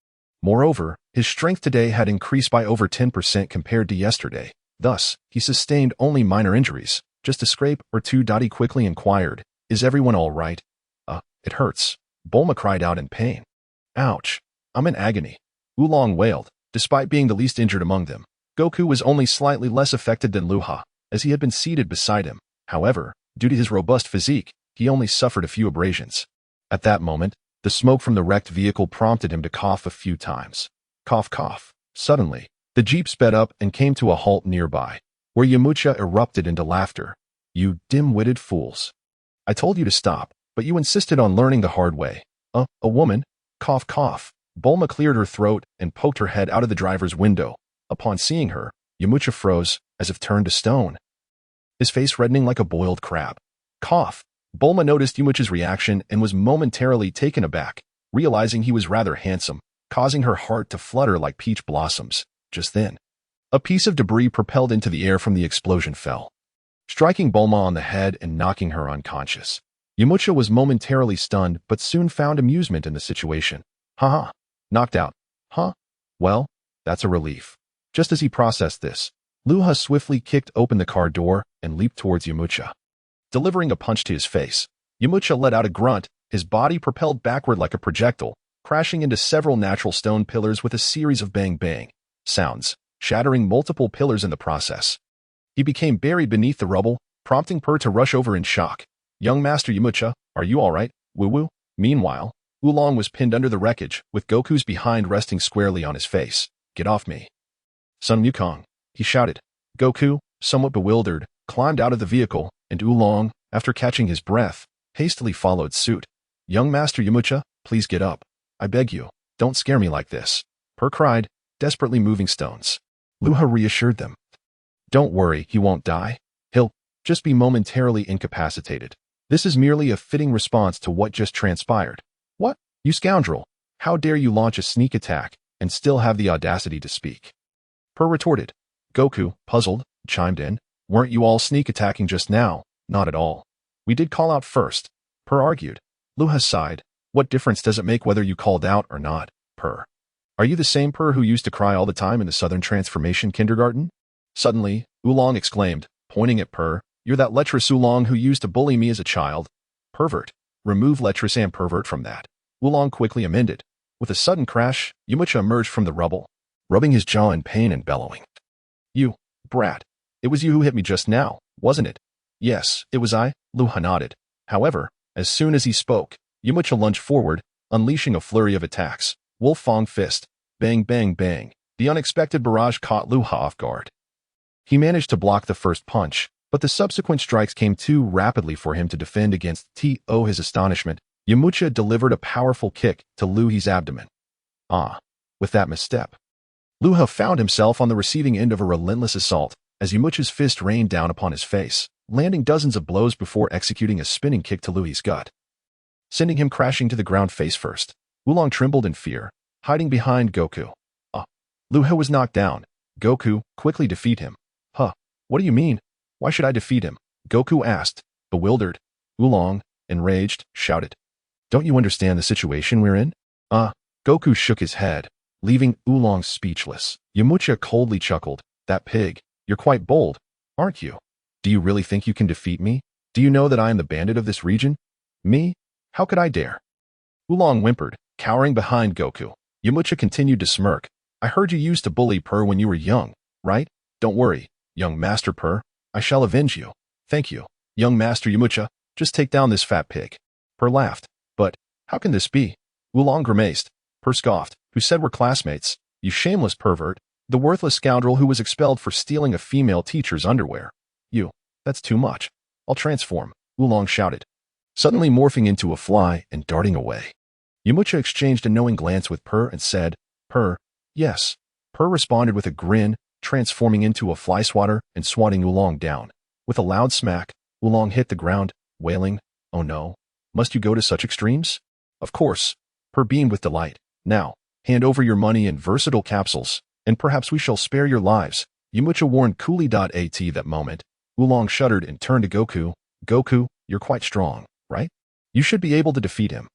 Moreover, his strength today had increased by over 10% compared to yesterday. Thus, he sustained only minor injuries, just a scrape or two. He quickly inquired, is everyone all right? It hurts. Bulma cried out in pain. Ouch. I'm in agony. Wulong wailed, despite being the least injured among them. Goku was only slightly less affected than Luha, as he had been seated beside him. However, due to his robust physique, he only suffered a few abrasions. At that moment, the smoke from the wrecked vehicle prompted him to cough a few times. Cough, cough. Suddenly, the jeep sped up and came to a halt nearby, where Yamucha erupted into laughter. You dim-witted fools. I told you to stop, but you insisted on learning the hard way. A woman? Cough, cough. Bulma cleared her throat and poked her head out of the driver's window. Upon seeing her, Yamucha froze, as if turned to stone, his face reddening like a boiled crab. Cough. Bulma noticed Yamucha's reaction and was momentarily taken aback, realizing he was rather handsome, causing her heart to flutter like peach blossoms. Just then, a piece of debris propelled into the air from the explosion fell, striking Bulma on the head and knocking her unconscious. Yamucha was momentarily stunned but soon found amusement in the situation. Haha, knocked out. Huh? Well, that's a relief. Just as he processed this, Luha swiftly kicked open the car door and leaped towards Yamucha. Delivering a punch to his face, Yamucha let out a grunt, his body propelled backward like a projectile, crashing into several natural stone pillars with a series of bang-bang sounds, shattering multiple pillars in the process. He became buried beneath the rubble, prompting Per to rush over in shock. Young Master Yamucha, are you all right? Woo-woo? Meanwhile, Wulong was pinned under the wreckage, with Goku's behind resting squarely on his face. Get off me. Son Wukong, he shouted. Goku, somewhat bewildered, climbed out of the vehicle, and Wulong, after catching his breath, hastily followed suit. Young Master Yamucha, please get up. I beg you, don't scare me like this. Per cried, desperately moving stones. Luha reassured them. Don't worry, he won't die. He'll just be momentarily incapacitated. This is merely a fitting response to what just transpired. What? You scoundrel! How dare you launch a sneak attack and still have the audacity to speak? Per retorted. Goku, puzzled, chimed in. Weren't you all sneak attacking just now? Not at all. We did call out first. Per argued. Luha sighed. What difference does it make whether you called out or not? Per. Are you the same Per who used to cry all the time in the Southern Transformation kindergarten? Suddenly, Wulong exclaimed, pointing at Per. You're that lecherous Wulong who used to bully me as a child. Pervert. Remove lecherous and pervert from that. Wulong quickly amended. With a sudden crash, Yamucha emerged from the rubble, rubbing his jaw in pain and bellowing. You, brat. It was you who hit me just now, wasn't it? Yes, it was I, Luha nodded. However, as soon as he spoke, Yamucha lunged forward, unleashing a flurry of attacks. Wulong fist. Bang, bang, bang. The unexpected barrage caught Luha off guard. He managed to block the first punch, but the subsequent strikes came too rapidly for him to defend against. To his astonishment, Yamucha delivered a powerful kick to Luha's abdomen. With that misstep, Luha found himself on the receiving end of a relentless assault as Yamucha's fist rained down upon his face, landing dozens of blows before executing a spinning kick to Luha's gut, sending him crashing to the ground face first. Wulong trembled in fear, hiding behind Goku. Luha was knocked down. Goku, quickly defeat him. What do you mean? Why should I defeat him? Goku asked, bewildered. Wulong, enraged, shouted. Don't you understand the situation we're in? Goku shook his head, leaving Wulong speechless. Yamucha coldly chuckled. That pig, you're quite bold, aren't you? Do you really think you can defeat me? Do you know that I am the bandit of this region? Me? How could I dare? Wulong whimpered, cowering behind Goku. Yamucha continued to smirk. I heard you used to bully Per when you were young, right? Don't worry, young Master Per. I shall avenge you. Thank you, young Master Yamucha. Just take down this fat pig. Per laughed. But, how can this be? Wulong grimaced. Per scoffed. Who said we're classmates? You shameless pervert. The worthless scoundrel who was expelled for stealing a female teacher's underwear. You. That's too much. I'll transform, Wulong shouted, suddenly morphing into a fly and darting away. Yamucha exchanged a knowing glance with Per and said, Per, yes. Per responded with a grin, transforming into a fly swatter and swatting Wulong down. With a loud smack, Wulong hit the ground, wailing, Oh no, must you go to such extremes? Of course. Per beamed with delight. Now, hand over your money and versatile capsules, and perhaps we shall spare your lives. Yamucha warned coolly. At that moment, Wulong shuddered and turned to Goku. Goku, you're quite strong, right? You should be able to defeat him.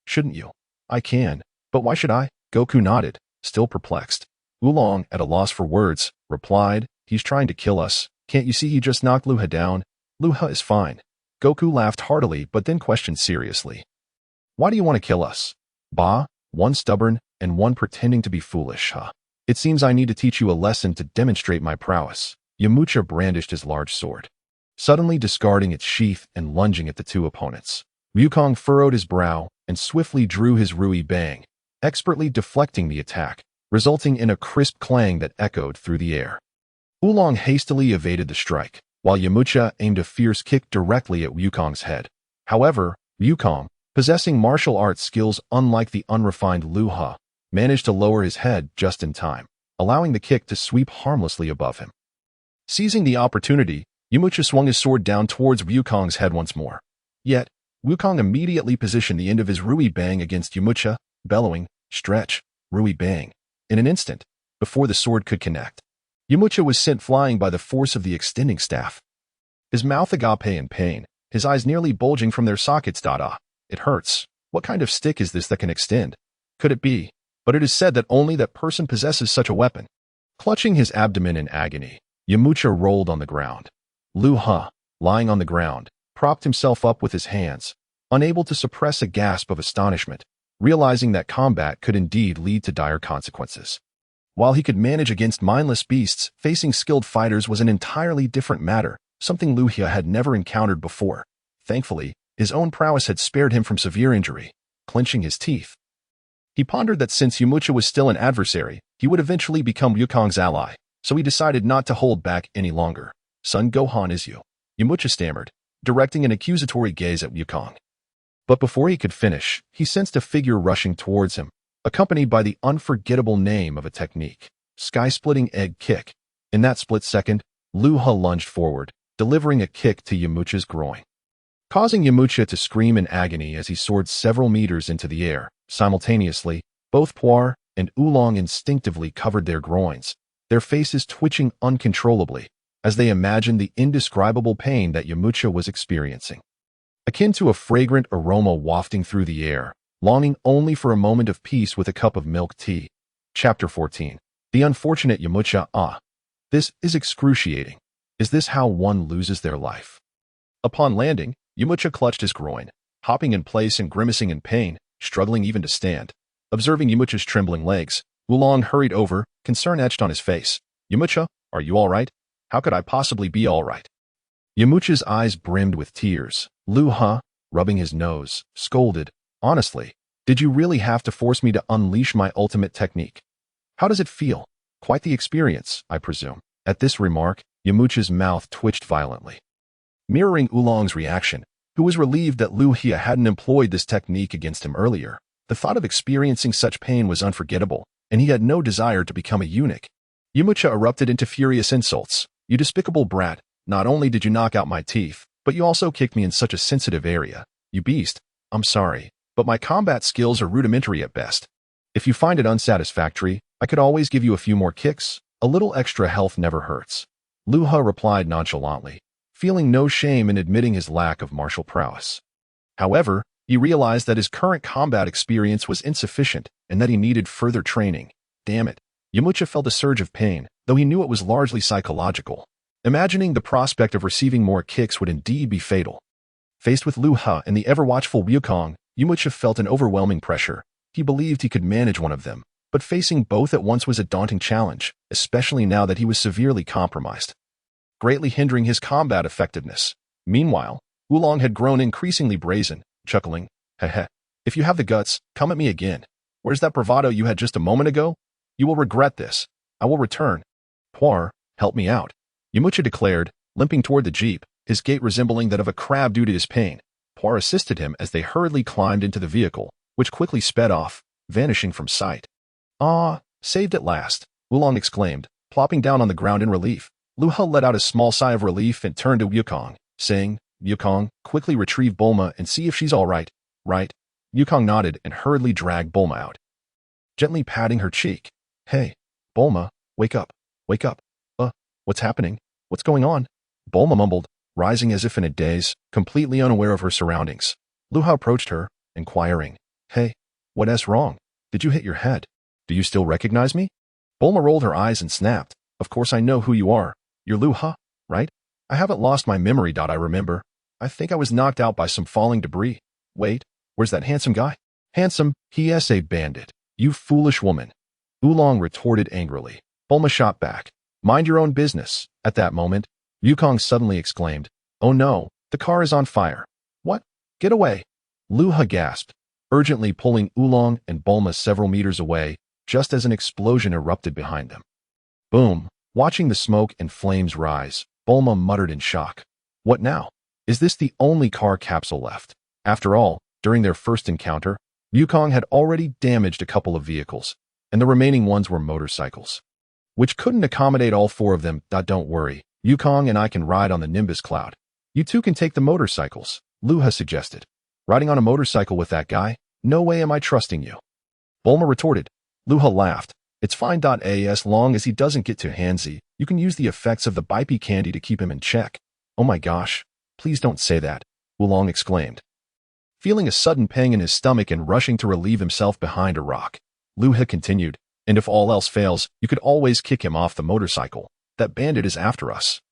Shouldn't you? I can, but why should I? Goku nodded, still perplexed. Wulong, at a loss for words, replied, He's trying to kill us. Can't you see he just knocked Luha down? Luha is fine. Goku laughed heartily but then questioned seriously. Why do you want to kill us? Bah, one stubborn and one pretending to be foolish, huh? It seems I need to teach you a lesson to demonstrate my prowess. Yamucha brandished his large sword, suddenly discarding its sheath and lunging at the two opponents. Wukong furrowed his brow and swiftly drew his Rui Bang, expertly deflecting the attack, resulting in a crisp clang that echoed through the air. Wulong hastily evaded the strike, while Yamucha aimed a fierce kick directly at Wukong's head. However, Wukong, possessing martial arts skills unlike the unrefined Luha, managed to lower his head just in time, allowing the kick to sweep harmlessly above him. Seizing the opportunity, Yamucha swung his sword down towards Wukong's head once more. Yet, Wukong immediately positioned the end of his Rui Bang against Yamucha, bellowing, "Stretch, Rui Bang." In an instant, before the sword could connect, Yamucha was sent flying by the force of the extending staff. His mouth agape in pain, his eyes nearly bulging from their sockets. It hurts. What kind of stick is this that can extend? Could it be? But it is said that only that person possesses such a weapon. Clutching his abdomen in agony, Yamucha rolled on the ground. Luha, lying on the ground, propped himself up with his hands, unable to suppress a gasp of astonishment, realizing that combat could indeed lead to dire consequences. While he could manage against mindless beasts, facing skilled fighters was an entirely different matter, something Luha had never encountered before. Thankfully, his own prowess had spared him from severe injury. Clenching his teeth, he pondered that since Yamucha was still an adversary, he would eventually become Wukong's ally, so he decided not to hold back any longer. "Son Gohan is you," Yamucha stammered, directing an accusatory gaze at Wukong. But before he could finish, he sensed a figure rushing towards him, accompanied by the unforgettable name of a technique, sky-splitting egg kick. In that split second, Luha lunged forward, delivering a kick to Yamucha's groin, causing Yamucha to scream in agony as he soared several meters into the air. Simultaneously, both Puar and Wulong instinctively covered their groins, their faces twitching uncontrollably as they imagined the indescribable pain that Yamucha was experiencing. Akin to a fragrant aroma wafting through the air, longing only for a moment of peace with a cup of milk tea. Chapter 14. The unfortunate Yamucha. This is excruciating. Is this how one loses their life? Upon landing, Yamucha clutched his groin, hopping in place and grimacing in pain, struggling even to stand. Observing Yamucha's trembling legs, Wulong hurried over, concern etched on his face. "Yamucha, are you all right? How could I possibly be all right?" Yamucha's eyes brimmed with tears. Luha, rubbing his nose, scolded, "Honestly, did you really have to force me to unleash my ultimate technique? How does it feel? Quite the experience, I presume." At this remark, Yamucha's mouth twitched violently. Mirroring Wulong's reaction, who was relieved that Luha hadn't employed this technique against him earlier, the thought of experiencing such pain was unforgettable, and he had no desire to become a eunuch. Yamucha erupted into furious insults. "You despicable brat, not only did you knock out my teeth, but you also kicked me in such a sensitive area. You beast, I'm sorry, but my combat skills are rudimentary at best. If you find it unsatisfactory, I could always give you a few more kicks. A little extra health never hurts." Luha replied nonchalantly, feeling no shame in admitting his lack of martial prowess. However, he realized that his current combat experience was insufficient and that he needed further training. Damn it. Yamucha felt a surge of pain, though he knew it was largely psychological. Imagining the prospect of receiving more kicks would indeed be fatal. Faced with Luha and the ever-watchful Wukong, Yamucha felt an overwhelming pressure. He believed he could manage one of them, but facing both at once was a daunting challenge, especially now that he was severely compromised, greatly hindering his combat effectiveness. Meanwhile, Wulong had grown increasingly brazen, chuckling, "Heh, if you have the guts, come at me again. Where's that bravado you had just a moment ago? You will regret this. I will return. Puar, help me out," Yamucha declared, limping toward the jeep, his gait resembling that of a crab due to his pain. Puar assisted him as they hurriedly climbed into the vehicle, which quickly sped off, vanishing from sight. "Ah, saved at last," Wulong exclaimed, plopping down on the ground in relief. Luha let out a small sigh of relief and turned to Wukong, saying, "Wukong, quickly retrieve Bulma and see if she's all right." "Right." Wukong nodded and hurriedly dragged Bulma out, gently patting her cheek. "Hey, Bulma, wake up, wake up. What's happening? What's going on?" Bulma mumbled, rising as if in a daze, completely unaware of her surroundings. Luha approached her, inquiring, "Hey, what's wrong? Did you hit your head? Do you still recognize me?" Bulma rolled her eyes and snapped, "Of course I know who you are. You're Luha, right? I haven't lost my memory. I remember. I think I was knocked out by some falling debris. Wait, where's that handsome guy?" "Handsome? He is a bandit. You foolish woman," Wulong retorted angrily. Bulma shot back, "Mind your own business." At that moment, Wukong suddenly exclaimed, "Oh no, the car is on fire." "What? Get away!" Luha gasped, urgently pulling Wulong and Bulma several meters away, just as an explosion erupted behind them. Boom! Watching the smoke and flames rise, Bulma muttered in shock. What now? Is this the only car capsule left? After all, during their first encounter, Wukong had already damaged a couple of vehicles, and the remaining ones were motorcycles, which couldn't accommodate all four of them. Don't worry, Wukong and I can ride on the Nimbus cloud. You two can take the motorcycles. Luha suggested. Riding on a motorcycle with that guy? No way am I trusting you. Bulma retorted. Luha laughed. It's fine. As long as he doesn't get too handsy, you can use the effects of the Bipe candy to keep him in check. Oh my gosh. Please don't say that, Wulong exclaimed. Feeling a sudden pang in his stomach and rushing to relieve himself behind a rock, Luha continued, and if all else fails, you could always kick him off the motorcycle. That bandit is after us.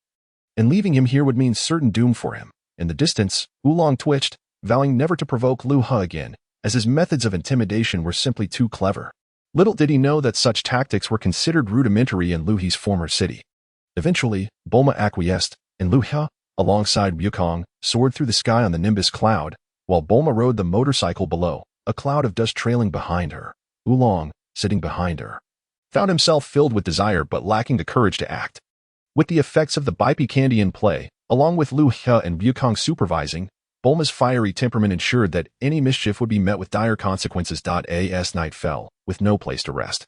And leaving him here would mean certain doom for him. In the distance, Wulong twitched, vowing never to provoke Luha again, as his methods of intimidation were simply too clever. Little did he know that such tactics were considered rudimentary in Luhi's former city. Eventually, Bulma acquiesced, and Luha, alongside Wukong, soared through the sky on the Nimbus cloud, while Bulma rode the motorcycle below, a cloud of dust trailing behind her. Wulong, sitting behind her, found himself filled with desire but lacking the courage to act. With the effects of the Bipe candy in play, along with Luha and Wukong supervising, Bulma's fiery temperament ensured that any mischief would be met with dire consequences. As night fell, with no place to rest.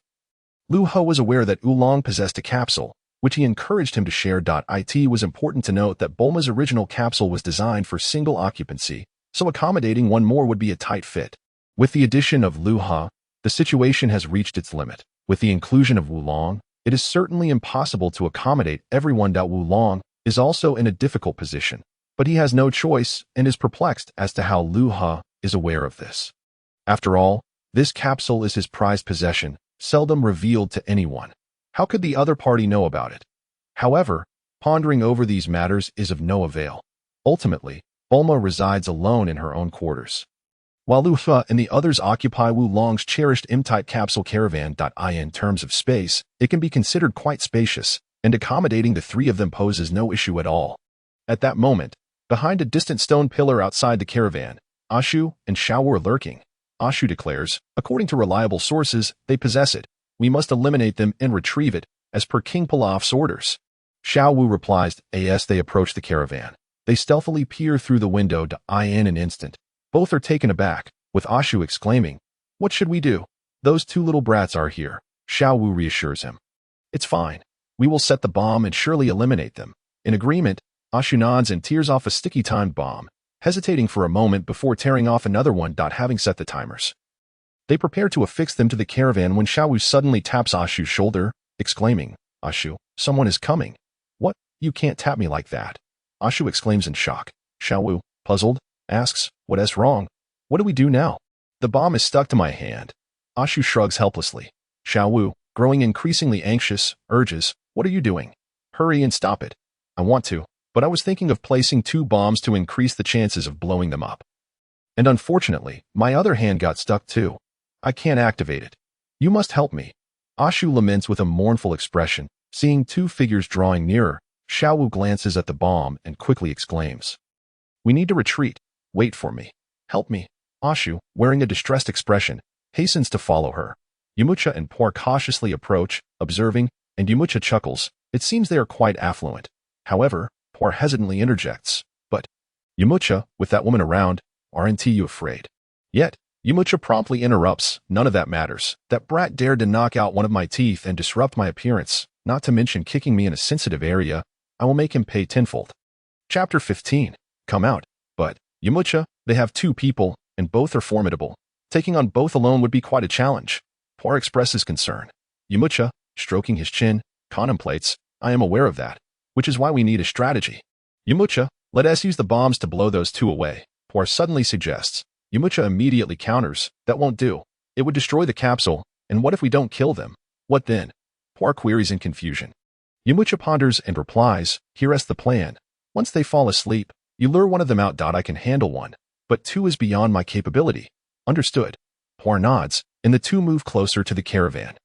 Luha was aware that Wulong possessed a capsule, which he encouraged him to share. It was important to note that Bulma's original capsule was designed for single occupancy, so accommodating one more would be a tight fit. With the addition of Luha, the situation has reached its limit. With the inclusion of Wulong, it is certainly impossible to accommodate everyone. Wulong is also in a difficult position, but he has no choice and is perplexed as to how Luha is aware of this. After all, this capsule is his prized possession, seldom revealed to anyone. How could the other party know about it? However, pondering over these matters is of no avail. Ultimately, Bulma resides alone in her own quarters, while Luha and the others occupy Wulong's cherished M-type capsule caravan. In terms of space, it can be considered quite spacious, and accommodating the three of them poses no issue at all. At that moment, behind a distant stone pillar outside the caravan, Ashu and Xiao are lurking. Ashu declares, according to reliable sources, they possess it. We must eliminate them and retrieve it, as per King Pilaf's orders. Xiao Wu replies, as they approach the caravan. They stealthily peer through the window. In an instant, both are taken aback, with Ashu exclaiming, "What should we do? Those two little brats are here." Xiao Wu reassures him. "It's fine. We will set the bomb and surely eliminate them." In agreement, Ashu nods and tears off a sticky timed bomb, hesitating for a moment before tearing off another one. Having set the timers, they prepare to affix them to the caravan when Xiao Wu suddenly taps Ashu's shoulder, exclaiming, "Ashu, someone is coming." "What? You can't tap me like that." Ashu exclaims in shock. Xiao Wu, puzzled, asks, "What is wrong? What do we do now? The bomb is stuck to my hand." Ashu shrugs helplessly. Xiao Wu, growing increasingly anxious, urges, "What are you doing? Hurry and stop it." "I want to, but I was thinking of placing 2 bombs to increase the chances of blowing them up. And unfortunately, my other hand got stuck too. I can't activate it. You must help me." Ashu laments with a mournful expression. Seeing 2 figures drawing nearer, Xiao Wu glances at the bomb and quickly exclaims, "We need to retreat. Wait for me. Help me." Ashu, wearing a distressed expression, hastens to follow her. Yamucha and Por cautiously approach, observing, and Yamucha chuckles. It seems they are quite affluent. However, Por hesitantly interjects, "But, Yamucha, with that woman around, aren't you afraid?" Yet, Yamucha promptly interrupts, "None of that matters. That brat dared to knock out one of my teeth and disrupt my appearance, not to mention kicking me in a sensitive area. I will make him pay tenfold." Chapter 15. Come out. But, Yamucha, they have 2 people, and both are formidable. Taking on both alone would be quite a challenge. Por expresses concern. Yamucha, stroking his chin, contemplates, "I am aware of that, which is why we need a strategy." Yamucha, let us use the bombs to blow those 2 away. Por suddenly suggests. Yamucha immediately counters, "That won't do. It would destroy the capsule, and what if we don't kill them? What then?" Por queries in confusion. Yamucha ponders and replies, "Here's the plan. Once they fall asleep, you lure one of them out. I can handle one, but 2 is beyond my capability." Understood. Por nods, and the 2 move closer to the caravan.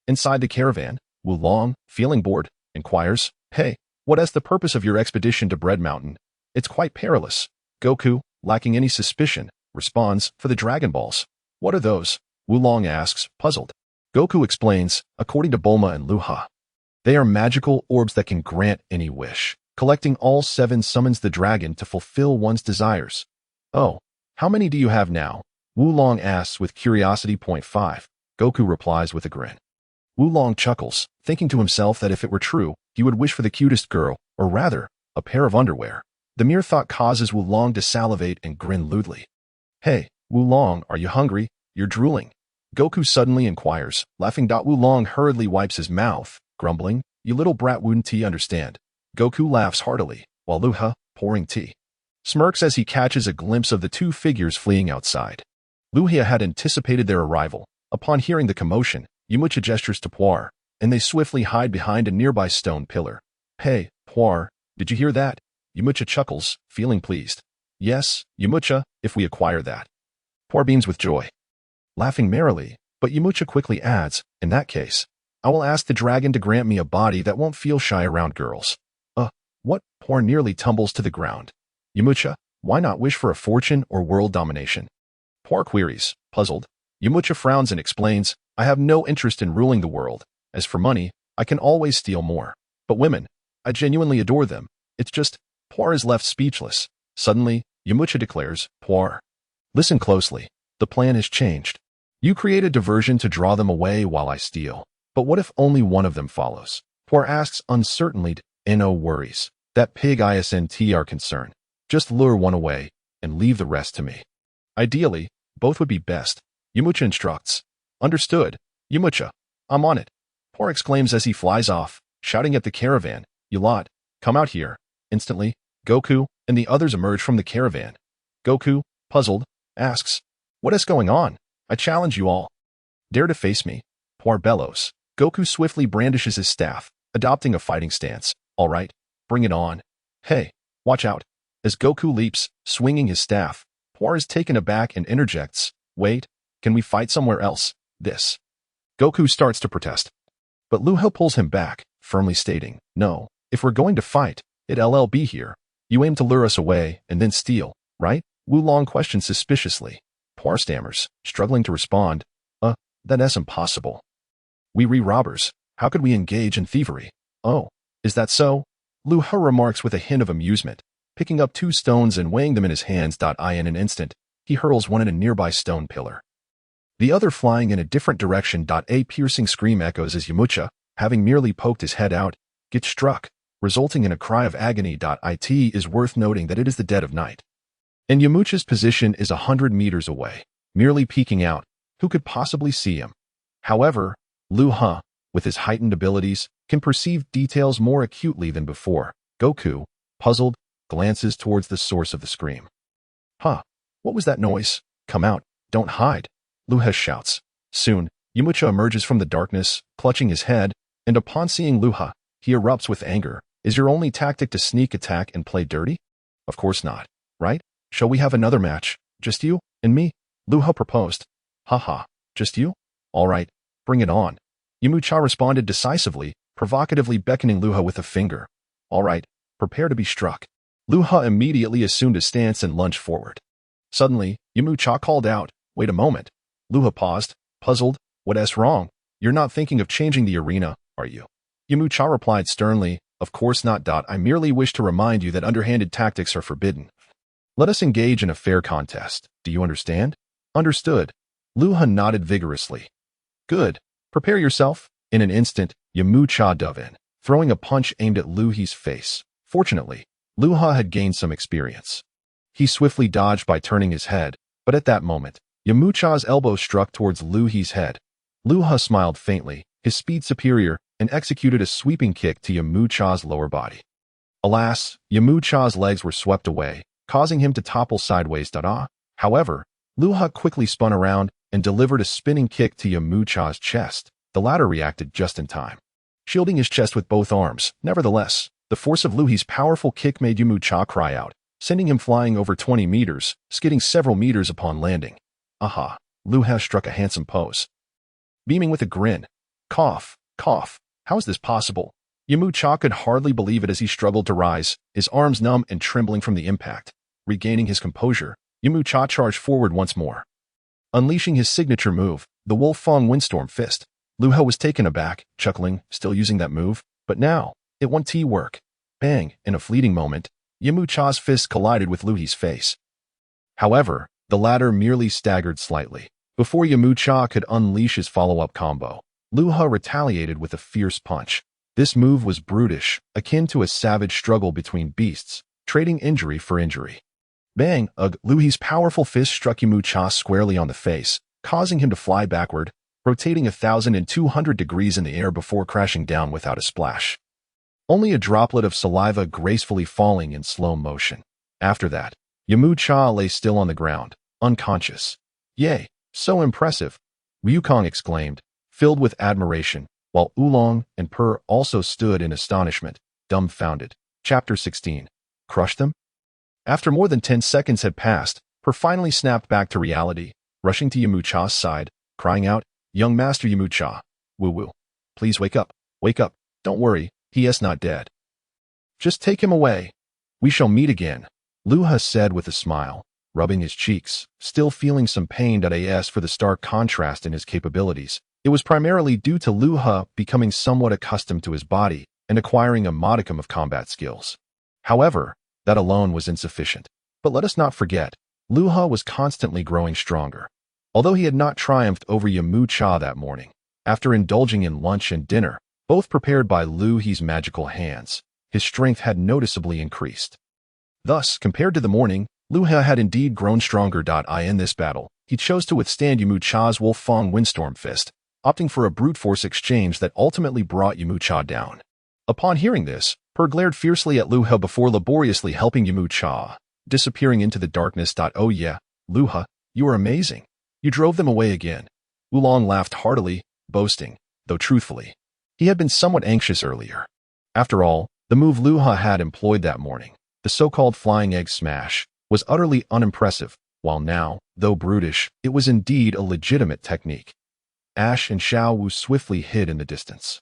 Inside the caravan, Wulong, feeling bored, inquires, "Hey, what is the purpose of your expedition to Bread Mountain? It's quite perilous." Goku, lacking any suspicion, responds, "For the Dragon Balls." "What are those?" Wulong asks, puzzled. Goku explains, according to Bulma and Luha, they are magical orbs that can grant any wish. Collecting all 7 summons the dragon to fulfill one's desires. "Oh, how many do you have now?" Wulong asks with curiosity. 5. Goku replies with a grin. Wulong chuckles, thinking to himself that if it were true, he would wish for the cutest girl, or rather, a pair of underwear. The mere thought causes Wulong to salivate and grin lewdly. Hey, Wulong, are you hungry? You're drooling. Goku suddenly inquires, laughing. Wulong hurriedly wipes his mouth, grumbling, you little brat, wouldn't he understand? Goku laughs heartily, while Luha, pouring tea, smirks as he catches a glimpse of the two figures fleeing outside. Luha had anticipated their arrival. Upon hearing the commotion, Yamucha gestures to Puar, and they swiftly hide behind a nearby stone pillar. Hey, Puar, did you hear that? Yamucha chuckles, feeling pleased. Yes, Yamucha, if we acquire that. Puar beams with joy, laughing merrily, but Yamucha quickly adds, in that case, I will ask the dragon to grant me a body that won't feel shy around girls. What? Puar nearly tumbles to the ground. Yamucha, why not wish for a fortune or world domination? Puar queries, puzzled. Yamucha frowns and explains, I have no interest in ruling the world. As for money, I can always steal more. But women, I genuinely adore them. It's just, Puar is left speechless. Suddenly, Yamucha declares, Puar, listen closely. The plan has changed. You create a diversion to draw them away while I steal. But what if only one of them follows? Puar asks uncertainly, no worries. That pig isn't our concern. Just lure one away, and leave the rest to me. Ideally, both would be best. Yamucha instructs. Understood. Yamucha, I'm on it. Puar exclaims as he flies off, shouting at the caravan, you lot, come out here. Instantly, Goku and the others emerge from the caravan. Goku, puzzled, asks, what is going on? I challenge you all. Dare to face me? Puar bellows. Goku swiftly brandishes his staff, adopting a fighting stance. All right, bring it on. Hey, watch out. As Goku leaps, swinging his staff, Puar is taken aback and interjects, wait, can we fight somewhere else? This. Goku starts to protest, but Luha pulls him back, firmly stating, no, if we're going to fight, it'll be here. You aim to lure us away and then steal, right? Wulong questions suspiciously. Puar stammers, struggling to respond, that's impossible. We robbers, how could we engage in thievery? Oh, is that so? Luha remarks with a hint of amusement, picking up 2 stones and weighing them in his hands. In an instant, he hurls one at a nearby stone pillar, the other flying in a different direction. A piercing scream echoes as Yamucha, having merely poked his head out, gets struck, resulting in a cry of agony. It is worth noting that it is the dead of night, and Yamucha's position is 100 meters away, merely peeking out. Who could possibly see him? However, Luha, with his heightened abilities, can perceive details more acutely than before. Goku, puzzled, glances towards the source of the scream. What was that noise? Come out, don't hide. Luha shouts. Soon, Yamucha emerges from the darkness, clutching his head, and upon seeing Luha, he erupts with anger. Is your only tactic to sneak attack and play dirty? Of course not, right? Shall we have another match? Just you and me? Luha proposed. Just you? All right, bring it on. Yamucha responded decisively, provocatively beckoning Luha with a finger. All right, prepare to be struck. Luha immediately assumed a stance and lunged forward. Suddenly, Yamucha called out, wait a moment. Luha paused, puzzled, what's wrong? You're not thinking of changing the arena, are you? Yamucha replied sternly, of course not. I merely wish to remind you that underhanded tactics are forbidden. Let us engage in a fair contest. Do you understand? Understood. Luha nodded vigorously. Good. Prepare yourself. In an instant, Yamucha dove in, throwing a punch aimed at Luhi's face. Fortunately, Luha had gained some experience. He swiftly dodged by turning his head, but at that moment, Yamucha's elbow struck towards Luhi's head. Luha smiled faintly, his speed superior, and executed a sweeping kick to Yamucha's lower body. Alas, Yamucha's legs were swept away, causing him to topple sideways. However, Luha quickly spun around and delivered a spinning kick to Yamucha's chest. The latter reacted just in time, shielding his chest with both arms. Nevertheless, the force of Luhi's powerful kick made Yamucha cry out, sending him flying over 20 meters, skidding several meters upon landing. Luha struck a handsome pose, beaming with a grin. Cough, cough, how is this possible? Yamucha could hardly believe it as he struggled to rise, his arms numb and trembling from the impact. Regaining his composure, Yamucha charged forward once more, unleashing his signature move, the Wulong Windstorm Fist. Luha was taken aback, chuckling, still using that move, but now, it won't work. Bang, in a fleeting moment, Yamucha's fist collided with Luhi's face. However, the latter merely staggered slightly. Before Yamucha could unleash his follow-up combo, Luha retaliated with a fierce punch. This move was brutish, akin to a savage struggle between beasts, trading injury for injury. Bang! Luhi's powerful fist struck Yamucha squarely on the face, causing him to fly backward, rotating 1,200 degrees in the air before crashing down without a splash. Only a droplet of saliva gracefully falling in slow motion. After that, Yamucha lay still on the ground, unconscious. Yay, so impressive, Wukong exclaimed, filled with admiration, while Wulong and Per also stood in astonishment, dumbfounded. Chapter 16. Crush them? After more than 10 seconds had passed, Per finally snapped back to reality, rushing to Yamucha's side, crying out, "Young Master Yamucha, woo-woo, please wake up, don't worry, he is not dead. Just take him away. We shall meet again," Luha said with a smile, rubbing his cheeks, still feeling some pain as for the stark contrast in his capabilities. It was primarily due to Luha becoming somewhat accustomed to his body and acquiring a modicum of combat skills. However, that alone was insufficient. But let us not forget, Luha was constantly growing stronger. Although he had not triumphed over Yamucha that morning, after indulging in lunch and dinner, both prepared by Luhi's magical hands, his strength had noticeably increased. Thus, compared to the morning, Luha had indeed grown stronger. In this battle, he chose to withstand Yamucha's Wulong windstorm fist, opting for a brute force exchange that ultimately brought Yamucha down. Upon hearing this, Per glared fiercely at Luha before laboriously helping Yamucha, disappearing into the darkness. "Oh yeah, Luha, you are amazing. You drove them away again." Wulong laughed heartily, boasting, though truthfully, he had been somewhat anxious earlier. After all, the move Luha had employed that morning, the so-called flying egg smash, was utterly unimpressive, while now, though brutish, it was indeed a legitimate technique. Ash and Xiao Wu swiftly hid in the distance.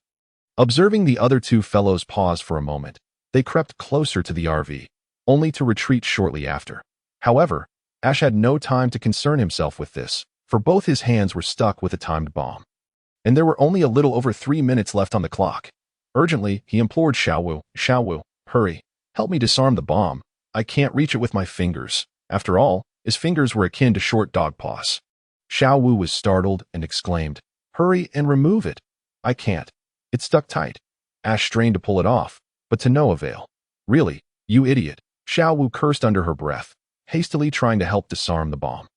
Observing the other two fellows pause for a moment, they crept closer to the RV, only to retreat shortly after. However, Ash had no time to concern himself with this, for both his hands were stuck with a timed bomb. And there were only a little over 3 minutes left on the clock. Urgently, he implored Xiao Wu, "Hurry, help me disarm the bomb. I can't reach it with my fingers." After all, his fingers were akin to short dog paws. Xiao Wu was startled and exclaimed, "Hurry and remove it." "I can't. It's stuck tight." Ash strained to pull it off, but to no avail. "Really, you idiot," Xiao Wu cursed under her breath, hastily trying to help disarm the bomb.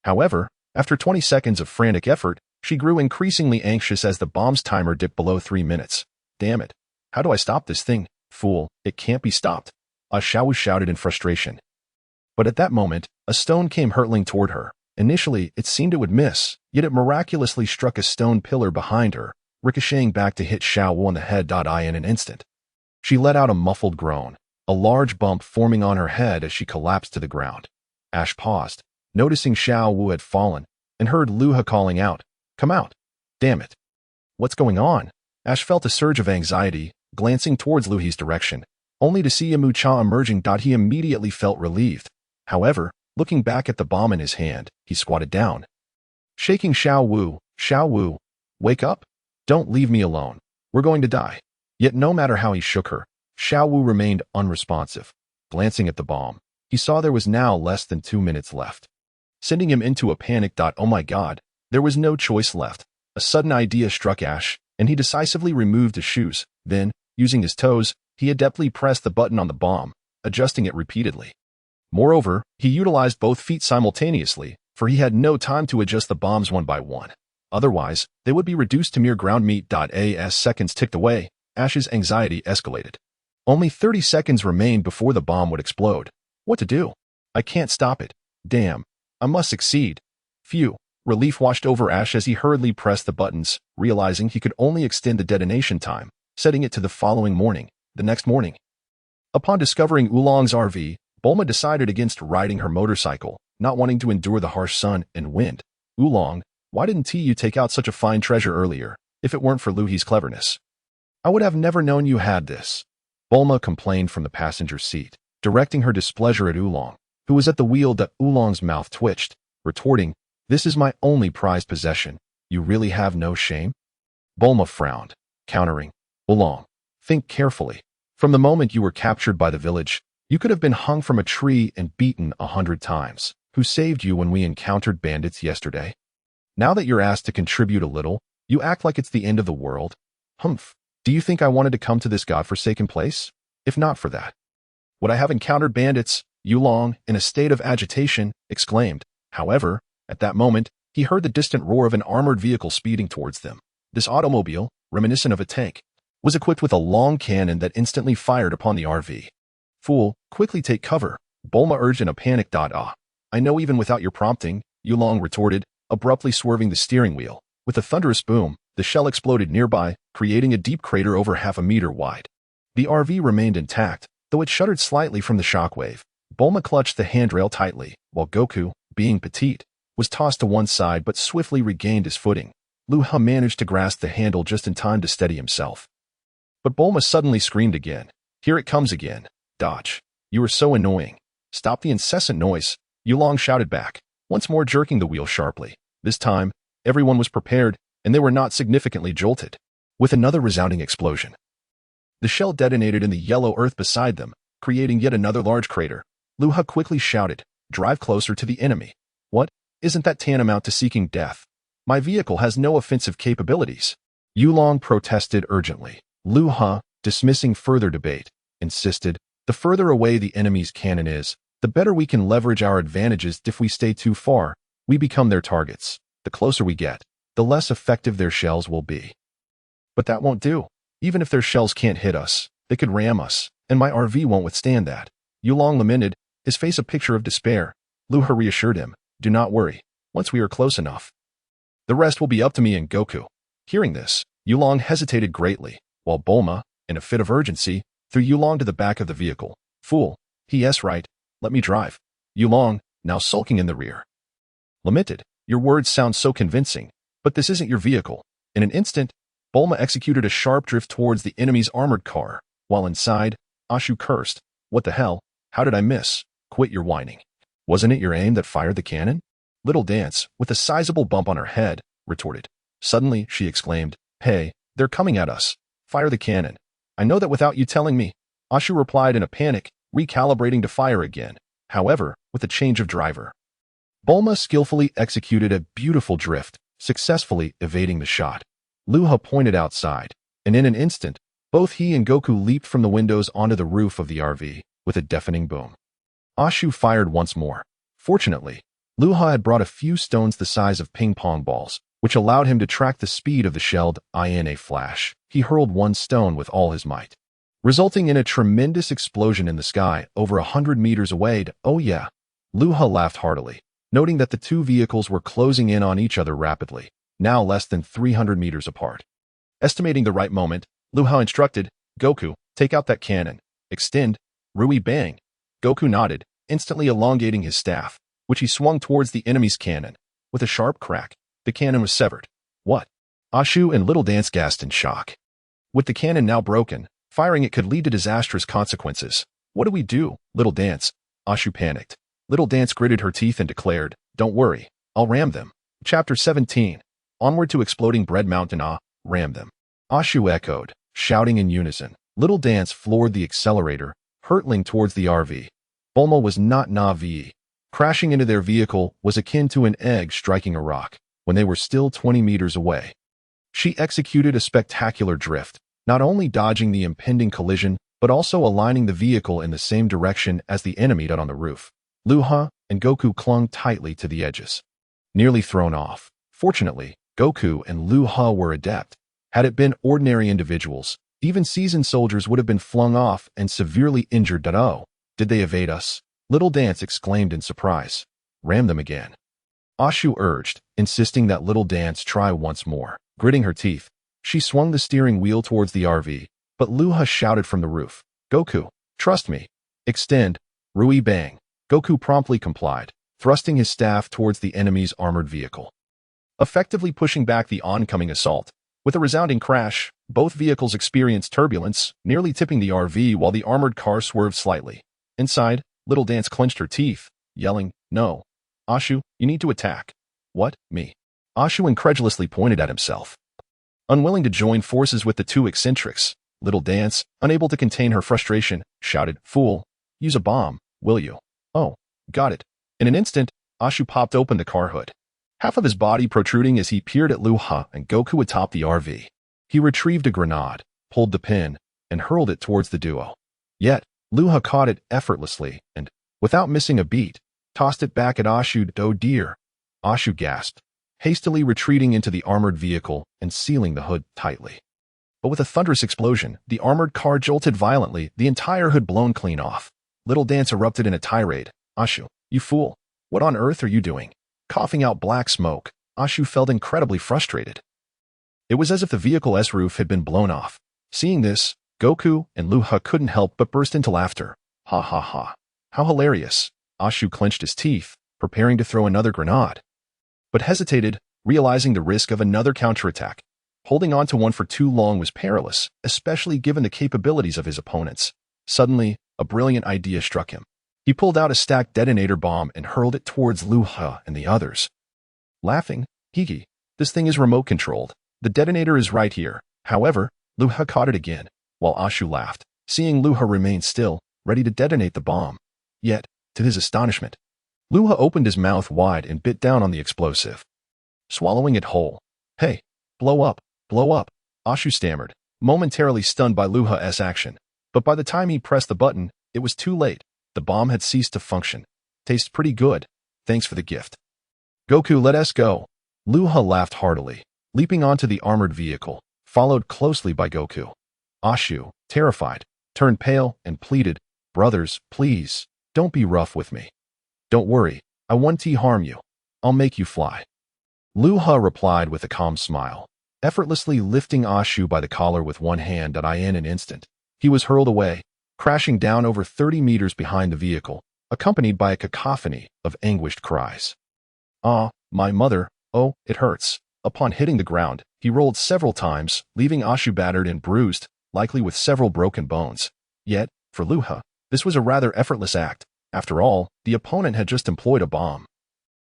However, after 20 seconds of frantic effort, she grew increasingly anxious as the bomb's timer dipped below 3 minutes. "Damn it. How do I stop this thing? Fool, it can't be stopped," Xiao Wu shouted in frustration. But at that moment, a stone came hurtling toward her. Initially, it seemed it would miss, yet it miraculously struck a stone pillar behind her, ricocheting back to hit Xiao Wu on the head. In an instant, she let out a muffled groan, a large bump forming on her head as she collapsed to the ground. Ash paused, noticing Xiao Wu had fallen, and heard Luha calling out, "Come out. Damn it. What's going on?" Ash felt a surge of anxiety, glancing towards Luhi's direction, only to see Yamucha emerging. He immediately felt relieved. However, looking back at the bomb in his hand, he squatted down. Shaking Xiao Wu, "Wake up. Don't leave me alone. We're going to die." Yet no matter how he shook her, Xiao Wu remained unresponsive. Glancing at the bomb, he saw there was now less than 2 minutes left, sending him into a panic. "Oh my god." There was no choice left. A sudden idea struck Ash, and he decisively removed his shoes. Then, using his toes, he adeptly pressed the button on the bomb, adjusting it repeatedly. Moreover, he utilized both feet simultaneously, for he had no time to adjust the bombs one by one. Otherwise, they would be reduced to mere ground meat. As seconds ticked away, Ash's anxiety escalated. Only 30 seconds remained before the bomb would explode. What to do? I can't stop it. Damn. I must succeed. Phew. Relief washed over Ash as he hurriedly pressed the buttons, realizing he could only extend the detonation time, setting it to the next morning. Upon discovering Wulong's RV, Bulma decided against riding her motorcycle, not wanting to endure the harsh sun and wind. "Wulong, why didn't you take out such a fine treasure earlier, if it weren't for Luhi's cleverness? I would have never known you had this," Bulma complained from the passenger seat, directing her displeasure at Wulong, who was at the wheel. Wulong's mouth twitched, retorting, "This is my only prized possession. You really have no shame?" Bulma frowned, countering, "Wulong, think carefully. From the moment you were captured by the village, you could have been hung from a tree and beaten 100 times. Who saved you when we encountered bandits yesterday? Now that you're asked to contribute a little, you act like it's the end of the world. Humph. Do you think I wanted to come to this godforsaken place? If not for that." Would I have encountered bandits? Wulong, in a state of agitation, exclaimed. However, at that moment, he heard the distant roar of an armored vehicle speeding towards them. This automobile, reminiscent of a tank, was equipped with a long cannon that instantly fired upon the RV. Fool, quickly take cover, Bulma urged in a panic. I know even without your prompting, Wulong retorted, abruptly swerving the steering wheel. With a thunderous boom, the shell exploded nearby, creating a deep crater over half a meter wide. The RV remained intact, though it shuddered slightly from the shockwave. Bulma clutched the handrail tightly, while Goku, being petite, was tossed to one side but swiftly regained his footing. Luha managed to grasp the handle just in time to steady himself. But Bulma suddenly screamed again. Here it comes again. Dodge. You are so annoying. Stop the incessant noise, Wulong shouted back, once more jerking the wheel sharply. This time, everyone was prepared, and they were not significantly jolted. With another resounding explosion, the shell detonated in the yellow earth beside them, creating yet another large crater. Luha quickly shouted, drive closer to the enemy. What? Isn't that tantamount to seeking death? My vehicle has no offensive capabilities. Wulong protested urgently. Luha, dismissing further debate, insisted, the further away the enemy's cannon is, the better we can leverage our advantages. If we stay too far, we become their targets. The closer we get, the less effective their shells will be. But that won't do. Even if their shells can't hit us, they could ram us, and my RV won't withstand that. Wulong lamented, his face a picture of despair. Luha reassured him, do not worry. Once we are close enough, the rest will be up to me and Goku. Hearing this, Wulong hesitated greatly, while Bulma, in a fit of urgency, threw Wulong to the back of the vehicle. Fool. Yes, right. Let me drive. Wulong, now sulking in the rear, lamented, your words sound so convincing, but this isn't your vehicle. In an instant, Bulma executed a sharp drift towards the enemy's armored car, while inside, Ashu cursed, what the hell? How did I miss? Quit your whining. Wasn't it your aim that fired the cannon? Little Dance, with a sizable bump on her head, retorted. Suddenly, she exclaimed, hey, they're coming at us. Fire the cannon. I know that without you telling me. Ashu replied in a panic, recalibrating to fire again, however, with a change of driver. Bulma skillfully executed a beautiful drift, successfully evading the shot. Luha pointed outside, and in an instant, both he and Goku leaped from the windows onto the roof of the RV, with a deafening boom. Ashu fired once more. Fortunately, Luha had brought a few stones the size of ping-pong balls, which allowed him to track the speed of the shelled in a flash. He hurled one stone with all his might, resulting in a tremendous explosion in the sky over 100 meters away. Oh yeah, Luha laughed heartily, noting that the two vehicles were closing in on each other rapidly, now less than 300 meters apart. Estimating the right moment, Luha instructed, Goku, take out that cannon. Extend. Rui bang. Goku nodded, instantly elongating his staff, which he swung towards the enemy's cannon. With a sharp crack, the cannon was severed. What? Ashu and Little Dance gasped in shock. With the cannon now broken, firing it could lead to disastrous consequences. What do we do, Little Dance? Ashu panicked. Little Dance gritted her teeth and declared, don't worry, I'll ram them. Chapter 17. Onward to Exploding Bread Mountain. Ram them. Ashu echoed, shouting in unison. Little Dance floored the accelerator, hurtling towards the RV. Bulma was not Na'vi. Crashing into their vehicle was akin to an egg striking a rock, when they were still 20 meters away. She executed a spectacular drift, not only dodging the impending collision, but also aligning the vehicle in the same direction as the enemy did on the roof. Luha and Goku clung tightly to the edges, nearly thrown off. Fortunately, Goku and Luha were adept. Had it been ordinary individuals, even seasoned soldiers would have been flung off and severely injured. Oh, did they evade us? Little Dance exclaimed in surprise. Ram them again. Ashu urged, insisting that Little Dance try once more. Gritting her teeth, she swung the steering wheel towards the RV, but Luha shouted from the roof, Goku, trust me. Extend. Rui bang. Goku promptly complied, thrusting his staff towards the enemy's armored vehicle, effectively pushing back the oncoming assault. With a resounding crash, both vehicles experienced turbulence, nearly tipping the RV while the armored car swerved slightly. Inside, Little Dance clenched her teeth, yelling, no. Ashu, you need to attack. What, me? Ashu incredulously pointed at himself. Unwilling to join forces with the two eccentrics, Little Dance, unable to contain her frustration, shouted, fool, use a bomb, will you? Oh, got it. In an instant, Ashu popped open the car hood, half of his body protruding as he peered at Luha and Goku atop the RV. He retrieved a grenade, pulled the pin, and hurled it towards the duo. Yet, Luha caught it effortlessly and, without missing a beat, tossed it back at Ashu. Oh dear! Ashu gasped, hastily retreating into the armored vehicle and sealing the hood tightly. But with a thunderous explosion, the armored car jolted violently, the entire hood blown clean off. Little Dance erupted in a tirade. Ashu, you fool! What on earth are you doing? Coughing out black smoke, Ashu felt incredibly frustrated. It was as if the vehicle's roof had been blown off. Seeing this, Goku and Luha couldn't help but burst into laughter. Ha ha ha. How hilarious. Ashu clenched his teeth, preparing to throw another grenade, but hesitated, realizing the risk of another counterattack. Holding on to one for too long was perilous, especially given the capabilities of his opponents. Suddenly, a brilliant idea struck him. He pulled out a stacked detonator bomb and hurled it towards Luha and the others. Laughing, Hiki, this thing is remote-controlled. The detonator is right here. However, Luha caught it again, while Ashu laughed, seeing Luha remain still, ready to detonate the bomb. Yet, to his astonishment, Luha opened his mouth wide and bit down on the explosive, swallowing it whole. Hey, blow up, Ashu stammered, momentarily stunned by Luha's action. But by the time he pressed the button, it was too late. The bomb had ceased to function. Tastes pretty good. Thanks for the gift. Goku, let us go. Luha laughed heartily, leaping onto the armored vehicle, followed closely by Goku. Ashu, terrified, turned pale and pleaded, brothers, please, don't be rough with me. Don't worry, I won't harm you. I'll make you fly. Luha replied with a calm smile, effortlessly lifting Ashu by the collar with one hand. In an instant, he was hurled away, crashing down over 30 meters behind the vehicle, accompanied by a cacophony of anguished cries. Ah, my mother, oh, it hurts. Upon hitting the ground, he rolled several times, leaving Ashu battered and bruised, likely with several broken bones. Yet, for Luha, this was a rather effortless act. After all, the opponent had just employed a bomb,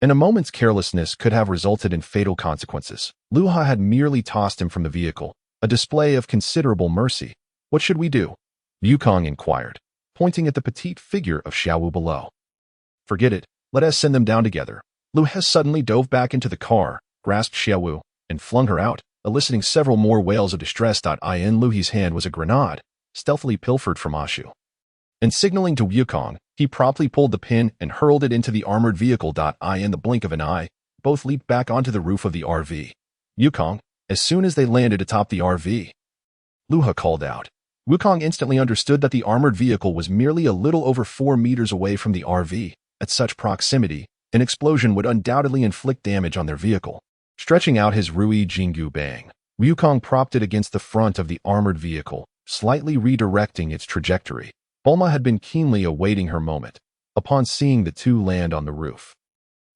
and a moment's carelessness could have resulted in fatal consequences. Luha had merely tossed him from the vehicle, a display of considerable mercy. What should we do? Wukong inquired, pointing at the petite figure of Xiaowu below. Forget it, let us send them down together. Luha suddenly dove back into the car, grasped Xiaowu, and flung her out, eliciting several more wails of distress. In Luhi's hand was a grenade, stealthily pilfered from Ashu. And signaling to Wukong, he promptly pulled the pin and hurled it into the armored vehicle. In the blink of an eye, both leaped back onto the roof of the RV. Wukong, as soon as they landed atop the RV, Luha called out. Wukong instantly understood that the armored vehicle was merely a little over 4 meters away from the RV. At such proximity, an explosion would undoubtedly inflict damage on their vehicle. Stretching out his Rui Jingu Bang, Wukong propped it against the front of the armored vehicle, slightly redirecting its trajectory. Bulma had been keenly awaiting her moment. Upon seeing the two land on the roof,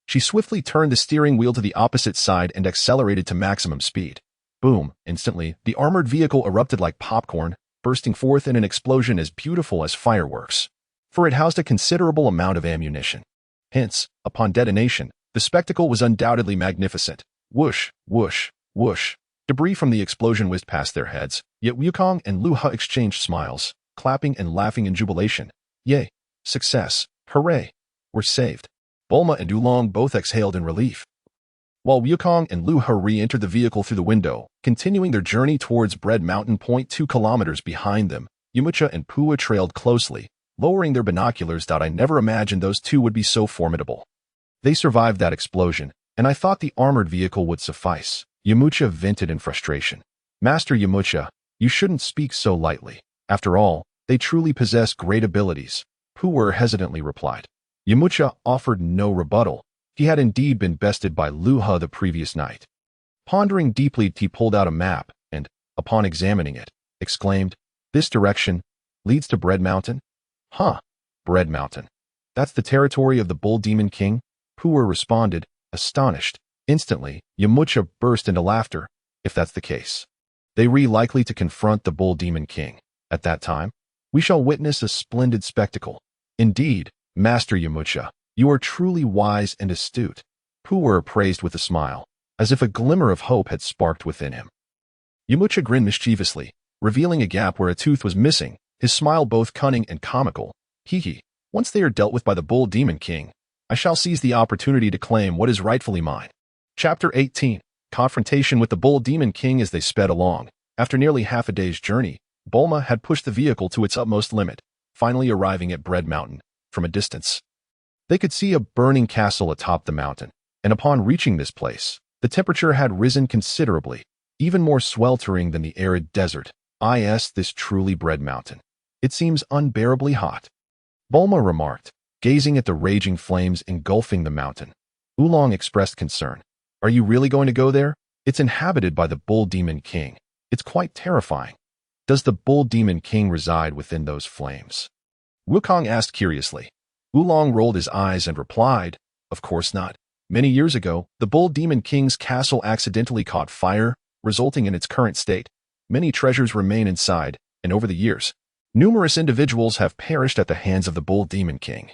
she swiftly turned the steering wheel to the opposite side and accelerated to maximum speed. Boom! Instantly, the armored vehicle erupted like popcorn, bursting forth in an explosion as beautiful as fireworks, for it housed a considerable amount of ammunition. Hence, upon detonation, the spectacle was undoubtedly magnificent. Whoosh, whoosh, whoosh. Debris from the explosion whizzed past their heads, yet Wukong and Luha exchanged smiles, clapping and laughing in jubilation. Yay! Success! Hooray! We're saved! Bulma and Wulong both exhaled in relief, while Wukong and Luha re-entered the vehicle through the window, continuing their journey towards Bread Mountain. 2 kilometers behind them, Yamucha and Pua trailed closely, lowering their binoculars. I never imagined those two would be so formidable. They survived that explosion, and I thought the armored vehicle would suffice. Yamucha vented in frustration. Master Yamucha, you shouldn't speak so lightly. After all, they truly possess great abilities, Pua hesitantly replied. Yamucha offered no rebuttal. He had indeed been bested by Luha the previous night. Pondering deeply, he pulled out a map and, upon examining it, exclaimed, "This direction leads to Bread Mountain?" Huh, Bread Mountain. That's the territory of the Bull Demon King? Pua responded, astonished. Instantly, Yamucha burst into laughter. If that's the case, they are likely to confront the Bull Demon King. At that time, we shall witness a splendid spectacle. Indeed, Master Yamucha, you are truly wise and astute. Pua praised with a smile, as if a glimmer of hope had sparked within him. Yamucha grinned mischievously, revealing a gap where a tooth was missing, his smile both cunning and comical. Hee. Once they are dealt with by the Bull Demon King, I shall seize the opportunity to claim what is rightfully mine. Chapter 18. Confrontation with the Bull Demon King. As they sped along, after nearly half a day's journey, Bulma had pushed the vehicle to its utmost limit. finally arriving at Bread Mountain from a distance. They could see a burning castle atop the mountain, and upon reaching this place, the temperature had risen considerably, even more sweltering than the arid desert. This truly Bread Mountain. It seems unbearably hot. Bulma remarked, gazing at the raging flames engulfing the mountain. Wulong expressed concern. Are you really going to go there? It's inhabited by the Bull Demon King. It's quite terrifying. Does the Bull Demon King reside within those flames? Wukong asked curiously. Wulong rolled his eyes and replied, of course not. Many years ago, the Bull Demon King's castle accidentally caught fire, resulting in its current state. Many treasures remain inside, and over the years, numerous individuals have perished at the hands of the Bull Demon King.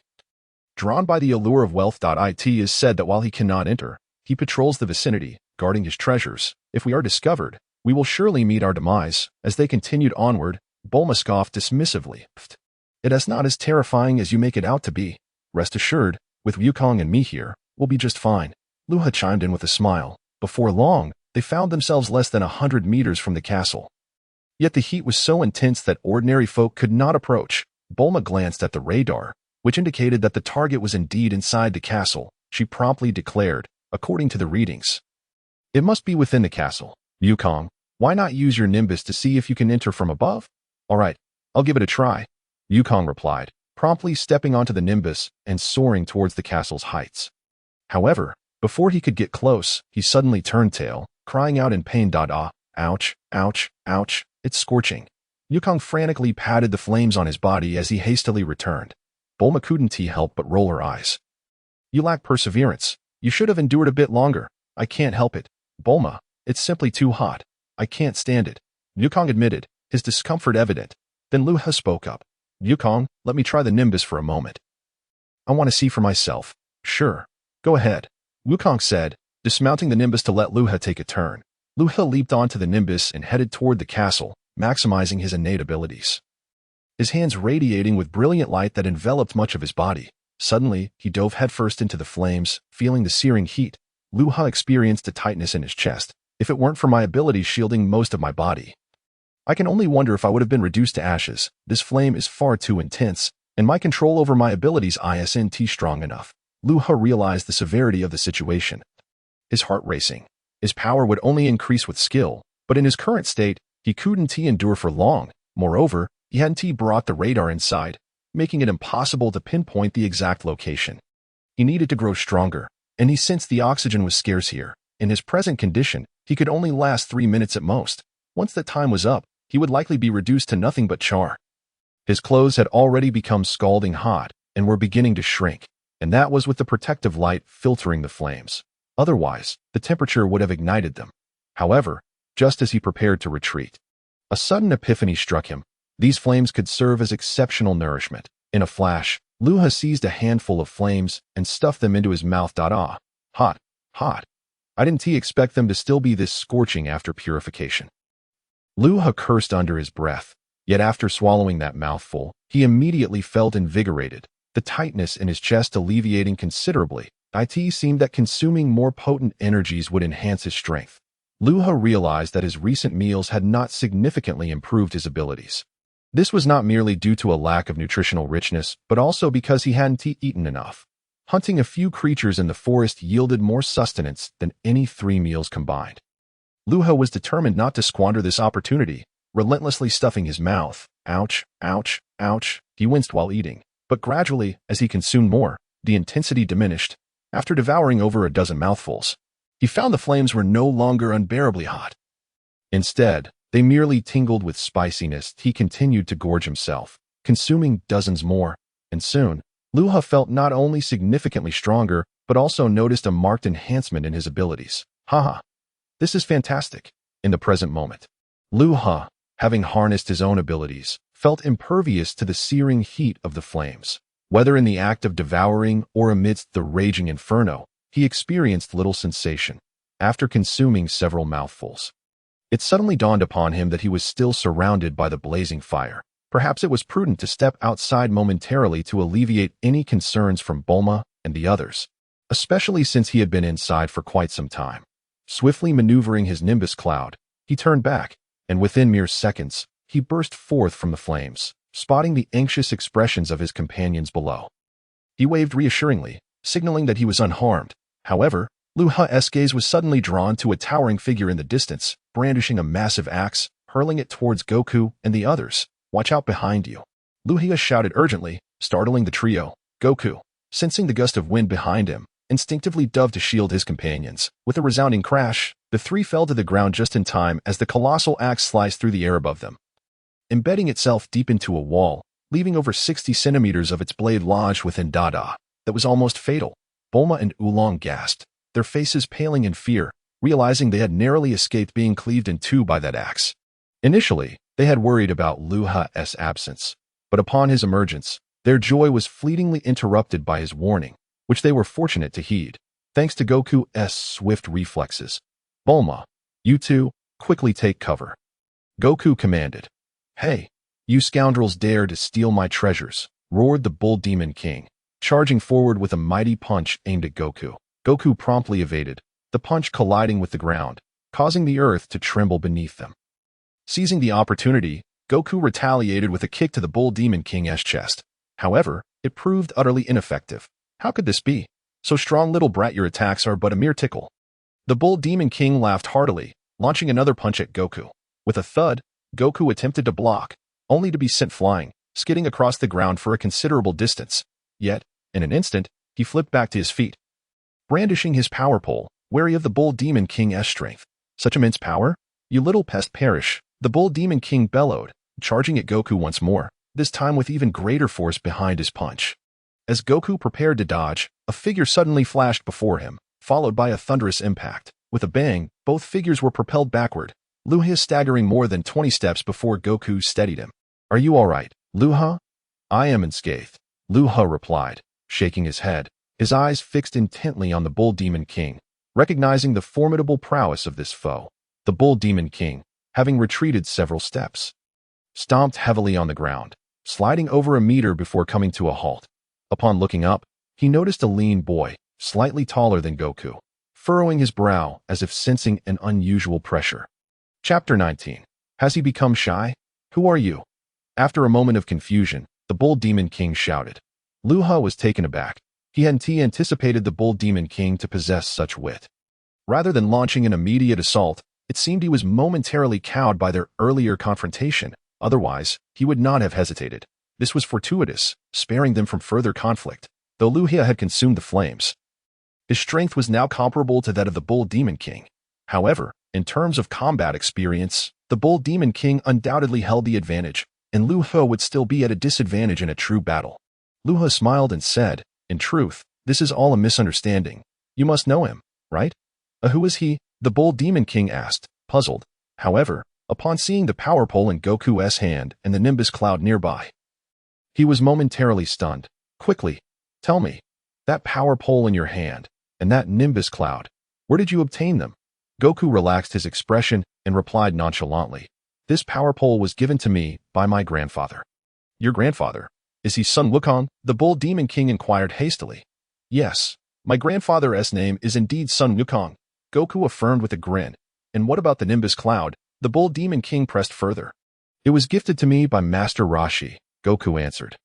Drawn by the allure of wealth. It is said that while he cannot enter, he patrols the vicinity, guarding his treasures. If we are discovered, we will surely meet our demise. As they continued onward, Bulma scoffed dismissively. It is not as terrifying as you make it out to be. Rest assured, with Wukong and me here, we'll be just fine. Luha chimed in with a smile. Before long, they found themselves less than 100 meters from the castle. Yet the heat was so intense that ordinary folk could not approach. Bulma glanced at the radar, which indicated that the target was indeed inside the castle. She promptly declared, according to the readings, it must be within the castle. Wukong, why not use your Nimbus to see if you can enter from above? All right, I'll give it a try. Wukong replied, promptly stepping onto the Nimbus and soaring towards the castle's heights. However, before he could get close, he suddenly turned tail, crying out in pain. Ouch, ouch, ouch, it's scorching. Wukong frantically patted the flames on his body as he hastily returned. Bulma couldn't help but roll her eyes. You lack perseverance. You should have endured a bit longer. I can't help it. Bulma, it's simply too hot. I can't stand it. Wukong admitted, his discomfort evident. Then Luha spoke up. Wukong, let me try the Nimbus for a moment. I want to see for myself. Sure. Go ahead. Wukong said, dismounting the Nimbus to let Luha take a turn. Luha leaped onto the Nimbus and headed toward the castle, maximizing his innate abilities. His hands radiating with brilliant light that enveloped much of his body. Suddenly, he dove headfirst into the flames, feeling the searing heat. Luha experienced a tightness in his chest. If it weren't for my abilities shielding most of my body, I can only wonder if I would have been reduced to ashes. This flame is far too intense, and my control over my abilities isn't strong enough. Luha realized the severity of the situation. His heart racing. His power would only increase with skill, but in his current state, he couldn't endure for long. Moreover, he hadn't brought the radar inside, making it impossible to pinpoint the exact location. He needed to grow stronger, and he sensed the oxygen was scarce here. In his present condition, he could only last 3 minutes at most. Once that time was up, he would likely be reduced to nothing but char. His clothes had already become scalding hot and were beginning to shrink, and that was with the protective light filtering the flames. Otherwise, the temperature would have ignited them. However, just as he prepared to retreat, a sudden epiphany struck him. These flames could serve as exceptional nourishment. In a flash, Luha seized a handful of flames and stuffed them into his mouth. Hot, hot. I didn't expect them to still be this scorching after purification. Luha cursed under his breath, yet after swallowing that mouthful, he immediately felt invigorated, the tightness in his chest alleviating considerably. It seemed that consuming more potent energies would enhance his strength. Luha realized that his recent meals had not significantly improved his abilities. This was not merely due to a lack of nutritional richness, but also because he hadn't eaten enough. Hunting a few creatures in the forest yielded more sustenance than any 3 meals combined. Luha was determined not to squander this opportunity, relentlessly stuffing his mouth. Ouch, ouch, ouch. He winced while eating, but gradually, as he consumed more, the intensity diminished. After devouring over a dozen mouthfuls, he found the flames were no longer unbearably hot. Instead, they merely tingled with spiciness. He continued to gorge himself, consuming dozens more, and soon, Luha felt not only significantly stronger, but also noticed a marked enhancement in his abilities. Haha. This is fantastic. In the present moment, Luha, having harnessed his own abilities, felt impervious to the searing heat of the flames. Whether in the act of devouring or amidst the raging inferno, he experienced little sensation. After consuming several mouthfuls, it suddenly dawned upon him that he was still surrounded by the blazing fire. Perhaps it was prudent to step outside momentarily to alleviate any concerns from Bulma and the others, especially since he had been inside for quite some time. Swiftly maneuvering his Nimbus cloud, he turned back, and within mere seconds, he burst forth from the flames. spotting the anxious expressions of his companions below. He waved reassuringly, signaling that he was unharmed. However, Luha's gaze was suddenly drawn to a towering figure in the distance, brandishing a massive axe, hurling it towards Goku and the others. "Watch out behind you," Luha shouted urgently, startling the trio. Goku, sensing the gust of wind behind him, instinctively dove to shield his companions. With a resounding crash, the three fell to the ground just in time as the colossal axe sliced through the air above them, embedding itself deep into a wall, leaving over 60 centimeters of its blade lodged within Dada. That was almost fatal. Bulma and Wulong gasped, their faces paling in fear, realizing they had narrowly escaped being cleaved in two by that axe. Initially, they had worried about Luha's absence, but upon his emergence, their joy was fleetingly interrupted by his warning, which they were fortunate to heed, thanks to Goku's swift reflexes. "Bulma, you two, quickly take cover," Goku commanded. "Hey, you scoundrels dare to steal my treasures," roared the Bull Demon King, charging forward with a mighty punch aimed at Goku. Goku promptly evaded, the punch colliding with the ground, causing the earth to tremble beneath them. Seizing the opportunity, Goku retaliated with a kick to the Bull Demon King's chest. However, it proved utterly ineffective. How could this be? "So strong, little brat, your attacks are but a mere tickle." The Bull Demon King laughed heartily, launching another punch at Goku. With a thud, Goku attempted to block, only to be sent flying, skidding across the ground for a considerable distance. Yet, in an instant, he flipped back to his feet, brandishing his power pole, wary of the Bull Demon King's strength. "Such immense power? You little pest, perish," the Bull Demon King bellowed, charging at Goku once more, this time with even greater force behind his punch. As Goku prepared to dodge, a figure suddenly flashed before him, followed by a thunderous impact. With a bang, both figures were propelled backward, Luha staggering more than 20 steps before Goku steadied him. "Are you all right, Luha?" "I am unscathed," Luha replied, shaking his head, his eyes fixed intently on the Bull Demon King, recognizing the formidable prowess of this foe. The Bull Demon King, having retreated several steps, stomped heavily on the ground, sliding over a meter before coming to a halt. Upon looking up, he noticed a lean boy, slightly taller than Goku, furrowing his brow as if sensing an unusual pressure. Chapter 19. Has he become shy? "Who are you?" After a moment of confusion, the Bull Demon King shouted. Luha was taken aback. He hadn't anticipated the Bull Demon King to possess such wit. Rather than launching an immediate assault, it seemed he was momentarily cowed by their earlier confrontation. Otherwise, he would not have hesitated. This was fortuitous, sparing them from further conflict, though Luha had consumed the flames. His strength was now comparable to that of the Bull Demon King. However, in terms of combat experience, the Bull Demon King undoubtedly held the advantage, and Luha would still be at a disadvantage in a true battle. Luha smiled and said, "In truth, this is all a misunderstanding. You must know him, right?" "Who is he?" the Bull Demon King asked, puzzled. However, upon seeing the power pole in Goku's hand and the Nimbus cloud nearby, he was momentarily stunned. "Quickly, tell me, that power pole in your hand, and that Nimbus cloud, where did you obtain them?" Goku relaxed his expression and replied nonchalantly, "This power pole was given to me by my grandfather." "Your grandfather? Is he son Wukong?" the Bull Demon King inquired hastily. "Yes, my grandfather's name is indeed Sun Wukong," Goku affirmed with a grin. "And what about the Nimbus cloud?" the Bull Demon King pressed further. "It was gifted to me by Master Rashi," Goku answered.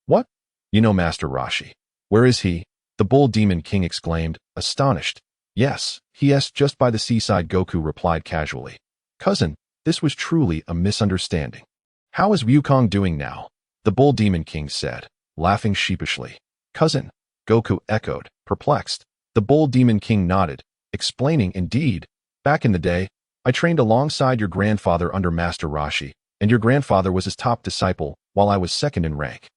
"What? You know Master Rashi? Where is he?" the Bull Demon King exclaimed, astonished. "Yes, he is just by the seaside," Goku replied casually. "Cousin, this was truly a misunderstanding." "How is Wukong doing now?" the Bull Demon King said, laughing sheepishly. "Cousin," Goku echoed, perplexed. The Bull Demon King nodded, explaining, "Indeed, back in the day, I trained alongside your grandfather under Master Rashi, and your grandfather was his top disciple, while I was second in rank.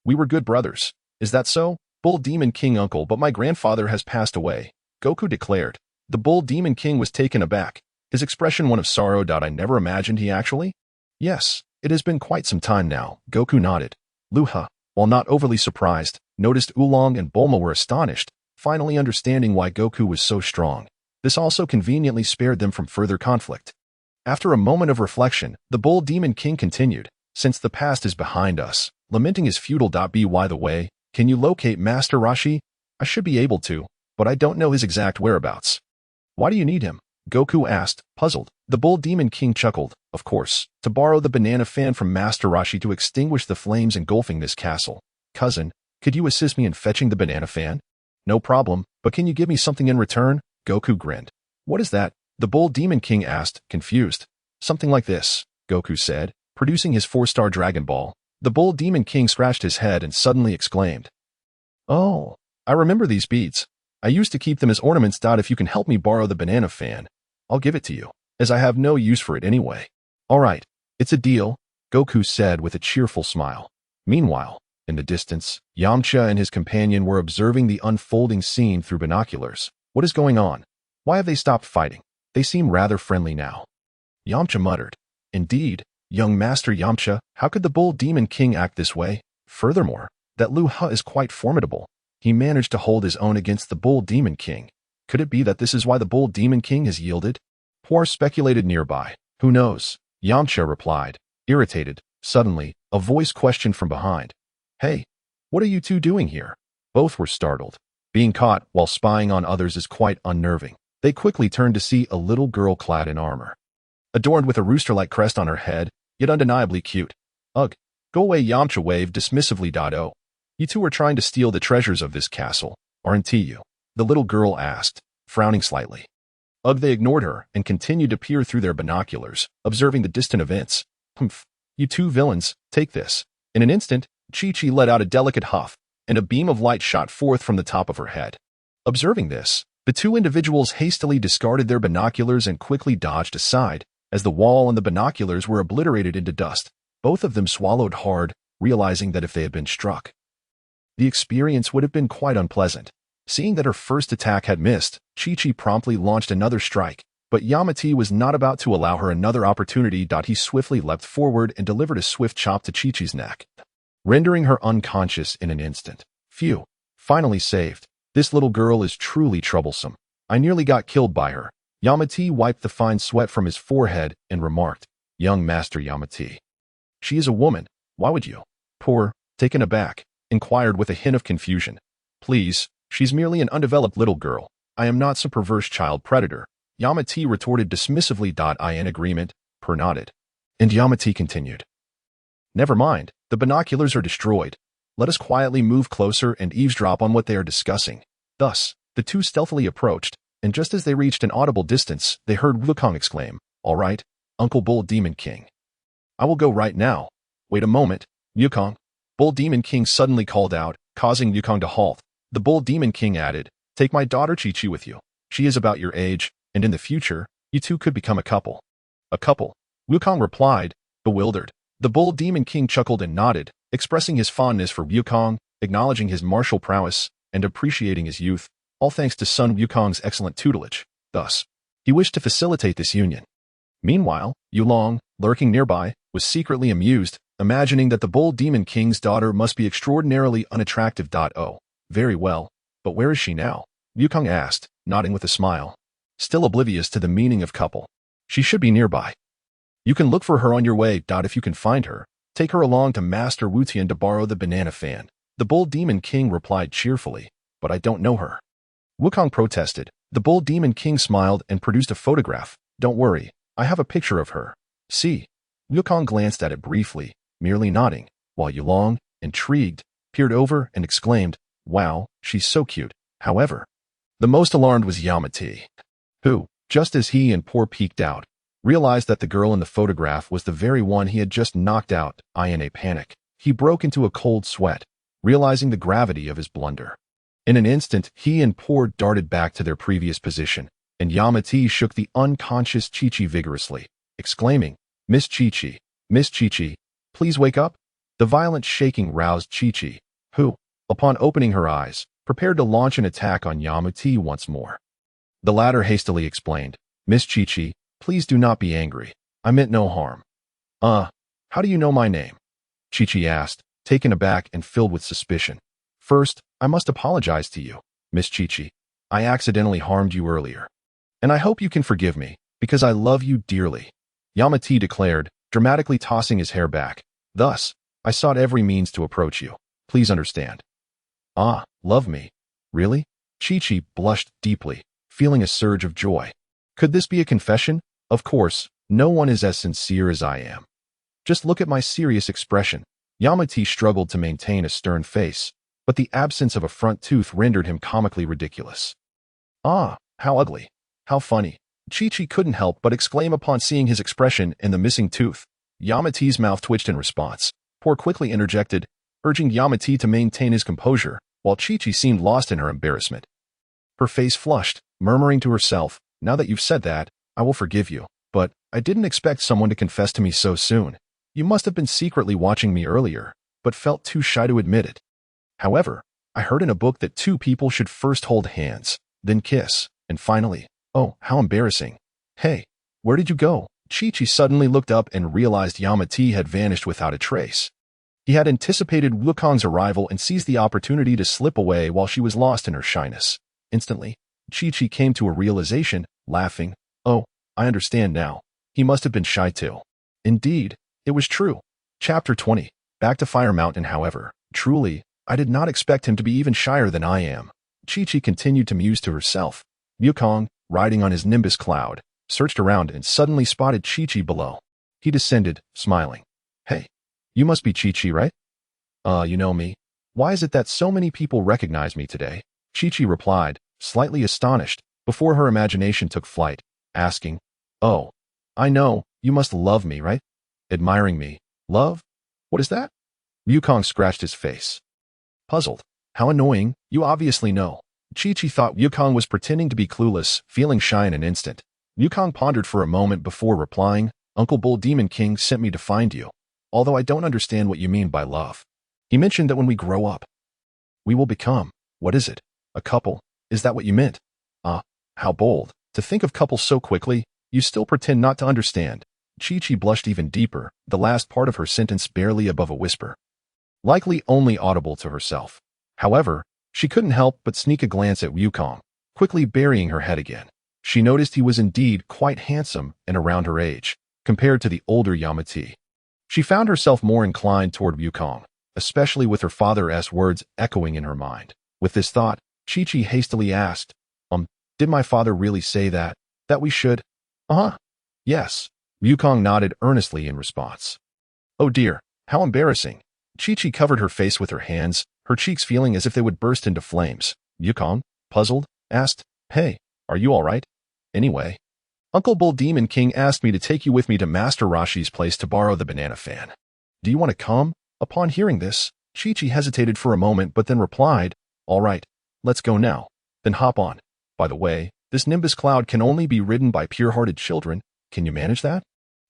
We were good brothers." "Is that so?" Bull Demon King uncle, but my grandfather has passed away, Goku declared. The Bull Demon King was taken aback, his expression one of sorrow. "I never imagined he actually—" "Yes, it has been quite some time now," Goku nodded. Luha, while not overly surprised, noticed Wulong and Bulma were astonished, finally understanding why Goku was so strong. This also conveniently spared them from further conflict. After a moment of reflection, the Bull Demon King continued, "Since the past is behind us, lamenting is futile. By the way, can you locate Master Rashi?" "I should be able to, but I don't know his exact whereabouts." "Why do you need him?" Goku asked, puzzled. The Bull Demon King chuckled, of course, to borrow the banana fan from Master Rashi to extinguish the flames engulfing this castle. Cousin, could you assist me in fetching the banana fan? No problem, but can you give me something in return? Goku grinned. What is that? The Bull Demon King asked, confused. Something like this, Goku said, producing his 4-star Dragon Ball. The Bull Demon King scratched his head and suddenly exclaimed. Oh, I remember these beads. I used to keep them as ornaments. If you can help me borrow the banana fan, I'll give it to you, as I have no use for it anyway. All right, it's a deal, Goku said with a cheerful smile. Meanwhile, in the distance, Yamucha and his companion were observing the unfolding scene through binoculars. What is going on? Why have they stopped fighting? They seem rather friendly now. Yamucha muttered. Indeed, young Master Yamucha, how could the Bull Demon King act this way? Furthermore, that Luha is quite formidable. He managed to hold his own against the Bull Demon King. Could it be that this is why the Bull Demon King has yielded? Poor speculated nearby. Who knows? Yamucha replied, irritated. Suddenly, a voice questioned from behind. Hey, what are you two doing here? Both were startled. Being caught while spying on others is quite unnerving. They quickly turned to see a little girl clad in armor, adorned with a rooster-like crest on her head, yet undeniably cute. Ugh, go away, Yamucha waved dismissively. Oh, you two are trying to steal the treasures of this castle, aren't you? The little girl asked, frowning slightly. Ugh, they ignored her and continued to peer through their binoculars, observing the distant events. Humph, you two villains, take this. In an instant, Chi-Chi let out a delicate huff, and a beam of light shot forth from the top of her head. Observing this, the two individuals hastily discarded their binoculars and quickly dodged aside, as the wall and the binoculars were obliterated into dust. Both of them swallowed hard, realizing that if they had been struck, the experience would have been quite unpleasant. Seeing that her first attack had missed, Chi-Chi promptly launched another strike, but Yamucha was not about to allow her another opportunity. He swiftly leapt forward and delivered a swift chop to Chi-Chi's neck, rendering her unconscious in an instant. Phew, finally saved. This little girl is truly troublesome. I nearly got killed by her. Yamucha wiped the fine sweat from his forehead and remarked, Young Master Yamucha. She is a woman. Why would you? Poor, taken aback, inquired with a hint of confusion. Please, she's merely an undeveloped little girl. I am not some perverse child predator. Yamucha retorted dismissively. I in agreement, Per nodded. And Yamucha continued. Never mind, the binoculars are destroyed. Let us quietly move closer and eavesdrop on what they are discussing. Thus, the two stealthily approached, and just as they reached an audible distance, they heard Wukong exclaim, All right, Uncle Bull Demon King. I will go right now. Wait a moment, Wukong. Bull Demon King suddenly called out, causing Wukong to halt. The Bull Demon King added, Take my daughter Chi-Chi with you. She is about your age, and in the future, you two could become a couple. A couple, Wukong replied, bewildered. The Bull Demon King chuckled and nodded, expressing his fondness for Wukong, acknowledging his martial prowess, and appreciating his youth, all thanks to son Wukong's excellent tutelage. Thus, he wished to facilitate this union. Meanwhile, Wulong, lurking nearby, was secretly amused, imagining that the Bull Demon King's daughter must be extraordinarily unattractive. Oh, very well, but where is she now? Wukong asked, nodding with a smile. Still oblivious to the meaning of couple. She should be nearby. You can look for her on your way. If you can find her, take her along to Master Wutian to borrow the banana fan. The Bull Demon King replied cheerfully, but I don't know her. Wukong protested. The Bull Demon King smiled and produced a photograph. Don't worry, I have a picture of her. See? Wukong glanced at it briefly, merely nodding, while Wulong, intrigued, peered over and exclaimed, Wow, she's so cute. However, the most alarmed was Yamucha, who, just as he and Poor peeked out, realized that the girl in the photograph was the very one he had just knocked out. In a panic, he broke into a cold sweat, realizing the gravity of his blunder. In an instant, he and Poor darted back to their previous position, and Yamucha shook the unconscious Chi-Chi vigorously, exclaiming, Miss Chi-Chi, please wake up. The violent shaking roused Chi-Chi, who, upon opening her eyes, prepared to launch an attack on Yamucha once more. The latter hastily explained, Miss Chi-Chi, please do not be angry. I meant no harm. How do you know my name? Chi-Chi asked, taken aback and filled with suspicion. First, I must apologize to you, Miss Chi-Chi. I accidentally harmed you earlier. And I hope you can forgive me, because I love you dearly. Yamucha declared, dramatically tossing his hair back. Thus, I sought every means to approach you. Please understand. Love me? Really? Chi-Chi blushed deeply, feeling a surge of joy. Could this be a confession? Of course, no one is as sincere as I am. Just look at my serious expression. Yamucha struggled to maintain a stern face, but the absence of a front tooth rendered him comically ridiculous. Ah, how ugly. How funny. Chi-Chi couldn't help but exclaim upon seeing his expression and the missing tooth. Yamucha's mouth twitched in response. Poor quickly interjected, urging Yamucha to maintain his composure, while Chi-Chi seemed lost in her embarrassment. Her face flushed, murmuring to herself, now that you've said that, I will forgive you, but I didn't expect someone to confess to me so soon. You must have been secretly watching me earlier, but felt too shy to admit it. However, I heard in a book that two people should first hold hands, then kiss, and finally, oh, how embarrassing. Hey, where did you go? Chi-Chi suddenly looked up and realized Yamucha had vanished without a trace. He had anticipated Wukong's arrival and seized the opportunity to slip away while she was lost in her shyness. Instantly, Chi-Chi came to a realization, laughing, oh, I understand now. He must have been shy too. Indeed, it was true. Chapter 20. Back to Fire Mountain, however. Truly, I did not expect him to be even shyer than I am. Chi-Chi continued to muse to herself. Wukong, riding on his Nimbus cloud, searched around and suddenly spotted Chi-Chi below. He descended, smiling. Hey, you must be Chi-Chi, right? You know me. Why is it that so many people recognize me today? Chi-Chi replied, slightly astonished, before her imagination took flight, asking, oh, I know, you must love me, right? Admiring me. Love? What is that? Wukong scratched his face. Puzzled. How annoying, you obviously know. Chi-Chi thought Wukong was pretending to be clueless, feeling shy in an instant. Wukong pondered for a moment before replying, Uncle Bull Demon King sent me to find you. Although I don't understand what you mean by love. He mentioned that when we grow up, we will become, what is it? A couple? Is that what you meant? Ah, how bold. To think of couples so quickly, you still pretend not to understand. Chi-Chi blushed even deeper, the last part of her sentence barely above a whisper. Likely only audible to herself. However, she couldn't help but sneak a glance at Wukong, quickly burying her head again. She noticed he was indeed quite handsome and around her age, compared to the older Yamucha. She found herself more inclined toward Wukong, especially with her father's words echoing in her mind. With this thought, Chi-Chi hastily asked, did my father really say that we should? Uh-huh. Yes. Wukong nodded earnestly in response. Oh dear, how embarrassing. Chi-Chi covered her face with her hands, her cheeks feeling as if they would burst into flames. Wukong, puzzled, asked, hey, are you all right? Anyway, Uncle Bull Demon King asked me to take you with me to Master Rashi's place to borrow the banana fan. Do you want to come? Upon hearing this, Chi-Chi hesitated for a moment but then replied, all right, let's go now. Then hop on. By the way, this Nimbus cloud can only be ridden by pure-hearted children. Can you manage that?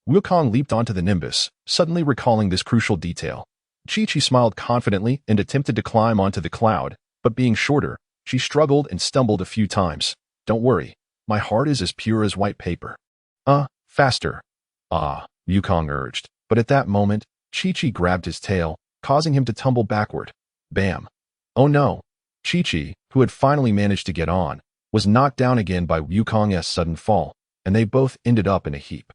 Wukong leaped onto the Nimbus, suddenly recalling this crucial detail. Chi-Chi smiled confidently and attempted to climb onto the cloud, but being shorter, she struggled and stumbled a few times. Don't worry, my heart is as pure as white paper. Faster. Wukong urged, but at that moment, Chi-Chi grabbed his tail, causing him to tumble backward. Bam. Oh no. Chi-Chi, who had finally managed to get on, was knocked down again by Wukong's sudden fall, and they both ended up in a heap.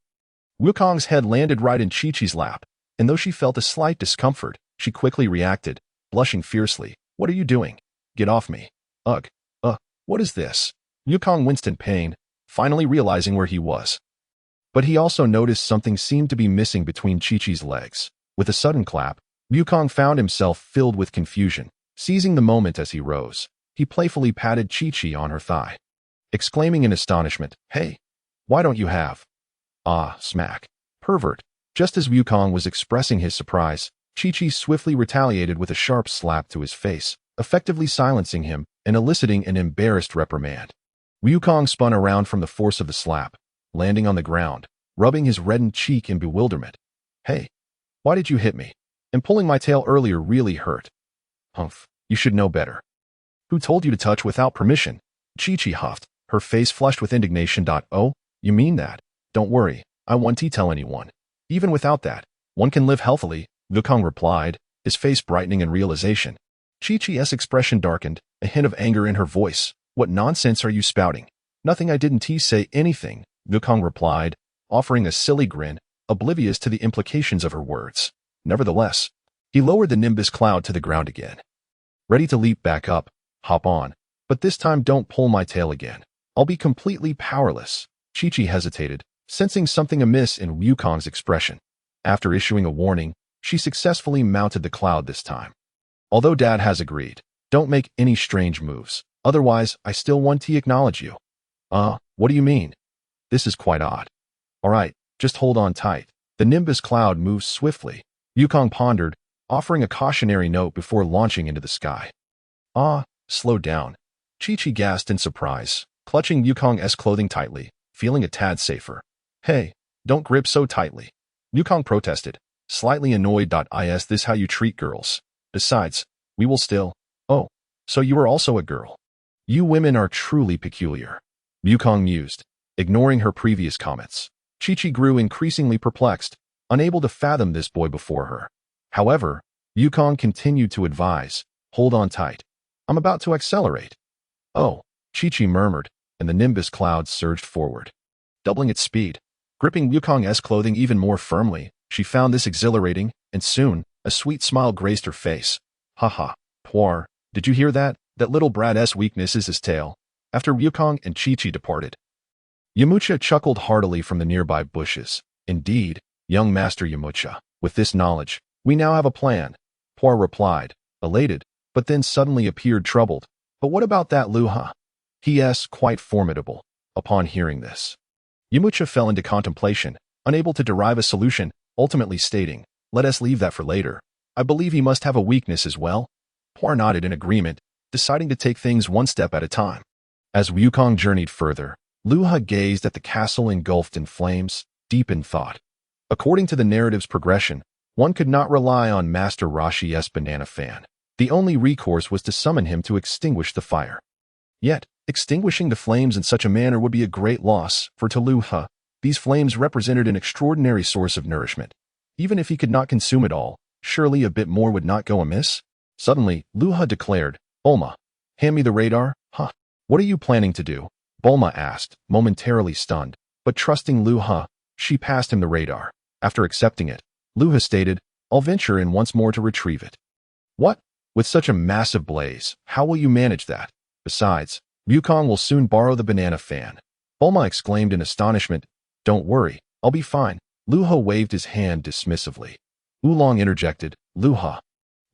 Wukong's head landed right in Chi-Chi's lap, and though she felt a slight discomfort, she quickly reacted, blushing fiercely. What are you doing? Get off me. Ugh. What is this? Wukong winced in pain, finally realizing where he was. But he also noticed something seemed to be missing between Chi-Chi's legs. With a sudden clap, Wukong found himself filled with confusion. Seizing the moment as he rose, he playfully patted Chi-Chi on her thigh, exclaiming in astonishment, hey, why don't you have? Smack. Pervert. Just as Wukong was expressing his surprise, Chi-Chi swiftly retaliated with a sharp slap to his face, effectively silencing him and eliciting an embarrassed reprimand. Wukong spun around from the force of the slap, landing on the ground, rubbing his reddened cheek in bewilderment. Hey, why did you hit me? And pulling my tail earlier really hurt. Humph, you should know better. Who told you to touch without permission? Chi-Chi huffed, her face flushed with indignation. Oh, you mean that? Don't worry, I won't tell anyone. Even without that, one can live healthily, Wukong replied, his face brightening in realization. Chi-Chi's expression darkened, a hint of anger in her voice. What nonsense are you spouting? Nothing, I didn't say anything, Wukong replied, offering a silly grin, oblivious to the implications of her words. Nevertheless, he lowered the Nimbus cloud to the ground again. Ready to leap back up, hop on, but this time don't pull my tail again. I'll be completely powerless. Chi-Chi hesitated, sensing something amiss in Wukong's expression. After issuing a warning, she successfully mounted the cloud this time. Although Dad has agreed, don't make any strange moves, otherwise I still want to acknowledge you. What do you mean? This is quite odd. Alright, just hold on tight. The Nimbus cloud moves swiftly. Wukong pondered, offering a cautionary note before launching into the sky. Slow down. Chi-Chi gasped in surprise, clutching Wukong's clothing tightly, feeling a tad safer. Hey, don't grip so tightly. Wukong protested, slightly annoyed. Is this how you treat girls? Besides, we will still... Oh, so you are also a girl. You women are truly peculiar. Wukong mused, ignoring her previous comments. Chi-Chi grew increasingly perplexed, unable to fathom this boy before her. However, Wukong continued to advise, hold on tight. I'm about to accelerate. Oh, Chi-Chi murmured, and the Nimbus cloud surged forward. Doubling its speed, gripping Wukong's clothing even more firmly, she found this exhilarating, and soon, a sweet smile graced her face. Haha, Poir, did you hear that? That little brat's weakness is his tail. After Wukong and Chi-Chi departed, Yamucha chuckled heartily from the nearby bushes. Indeed, young Master Yamucha, with this knowledge, we now have a plan. Poir replied, elated, but then suddenly appeared troubled. But what about that Luha? He is quite formidable. Upon hearing this, Yamucha fell into contemplation, unable to derive a solution, ultimately stating, let us leave that for later. I believe he must have a weakness as well. Poir nodded in agreement, deciding to take things one step at a time. As Wukong journeyed further, Luha gazed at the castle engulfed in flames, deep in thought. According to the narrative's progression, one could not rely on Master Rashi's banana fan. The only recourse was to summon him to extinguish the fire. Yet, extinguishing the flames in such a manner would be a great loss, for to Luha, these flames represented an extraordinary source of nourishment. Even if he could not consume it all, surely a bit more would not go amiss? Suddenly, Luha declared, Bulma, hand me the radar, huh? What are you planning to do? Bulma asked, momentarily stunned, but trusting Luha, she passed him the radar. After accepting it, Luha stated, I'll venture in once more to retrieve it. What? With such a massive blaze, how will you manage that? Besides, Wukong will soon borrow the banana fan. Bulma exclaimed in astonishment, Don't worry, I'll be fine. Luha waved his hand dismissively. Wulong interjected, Luha,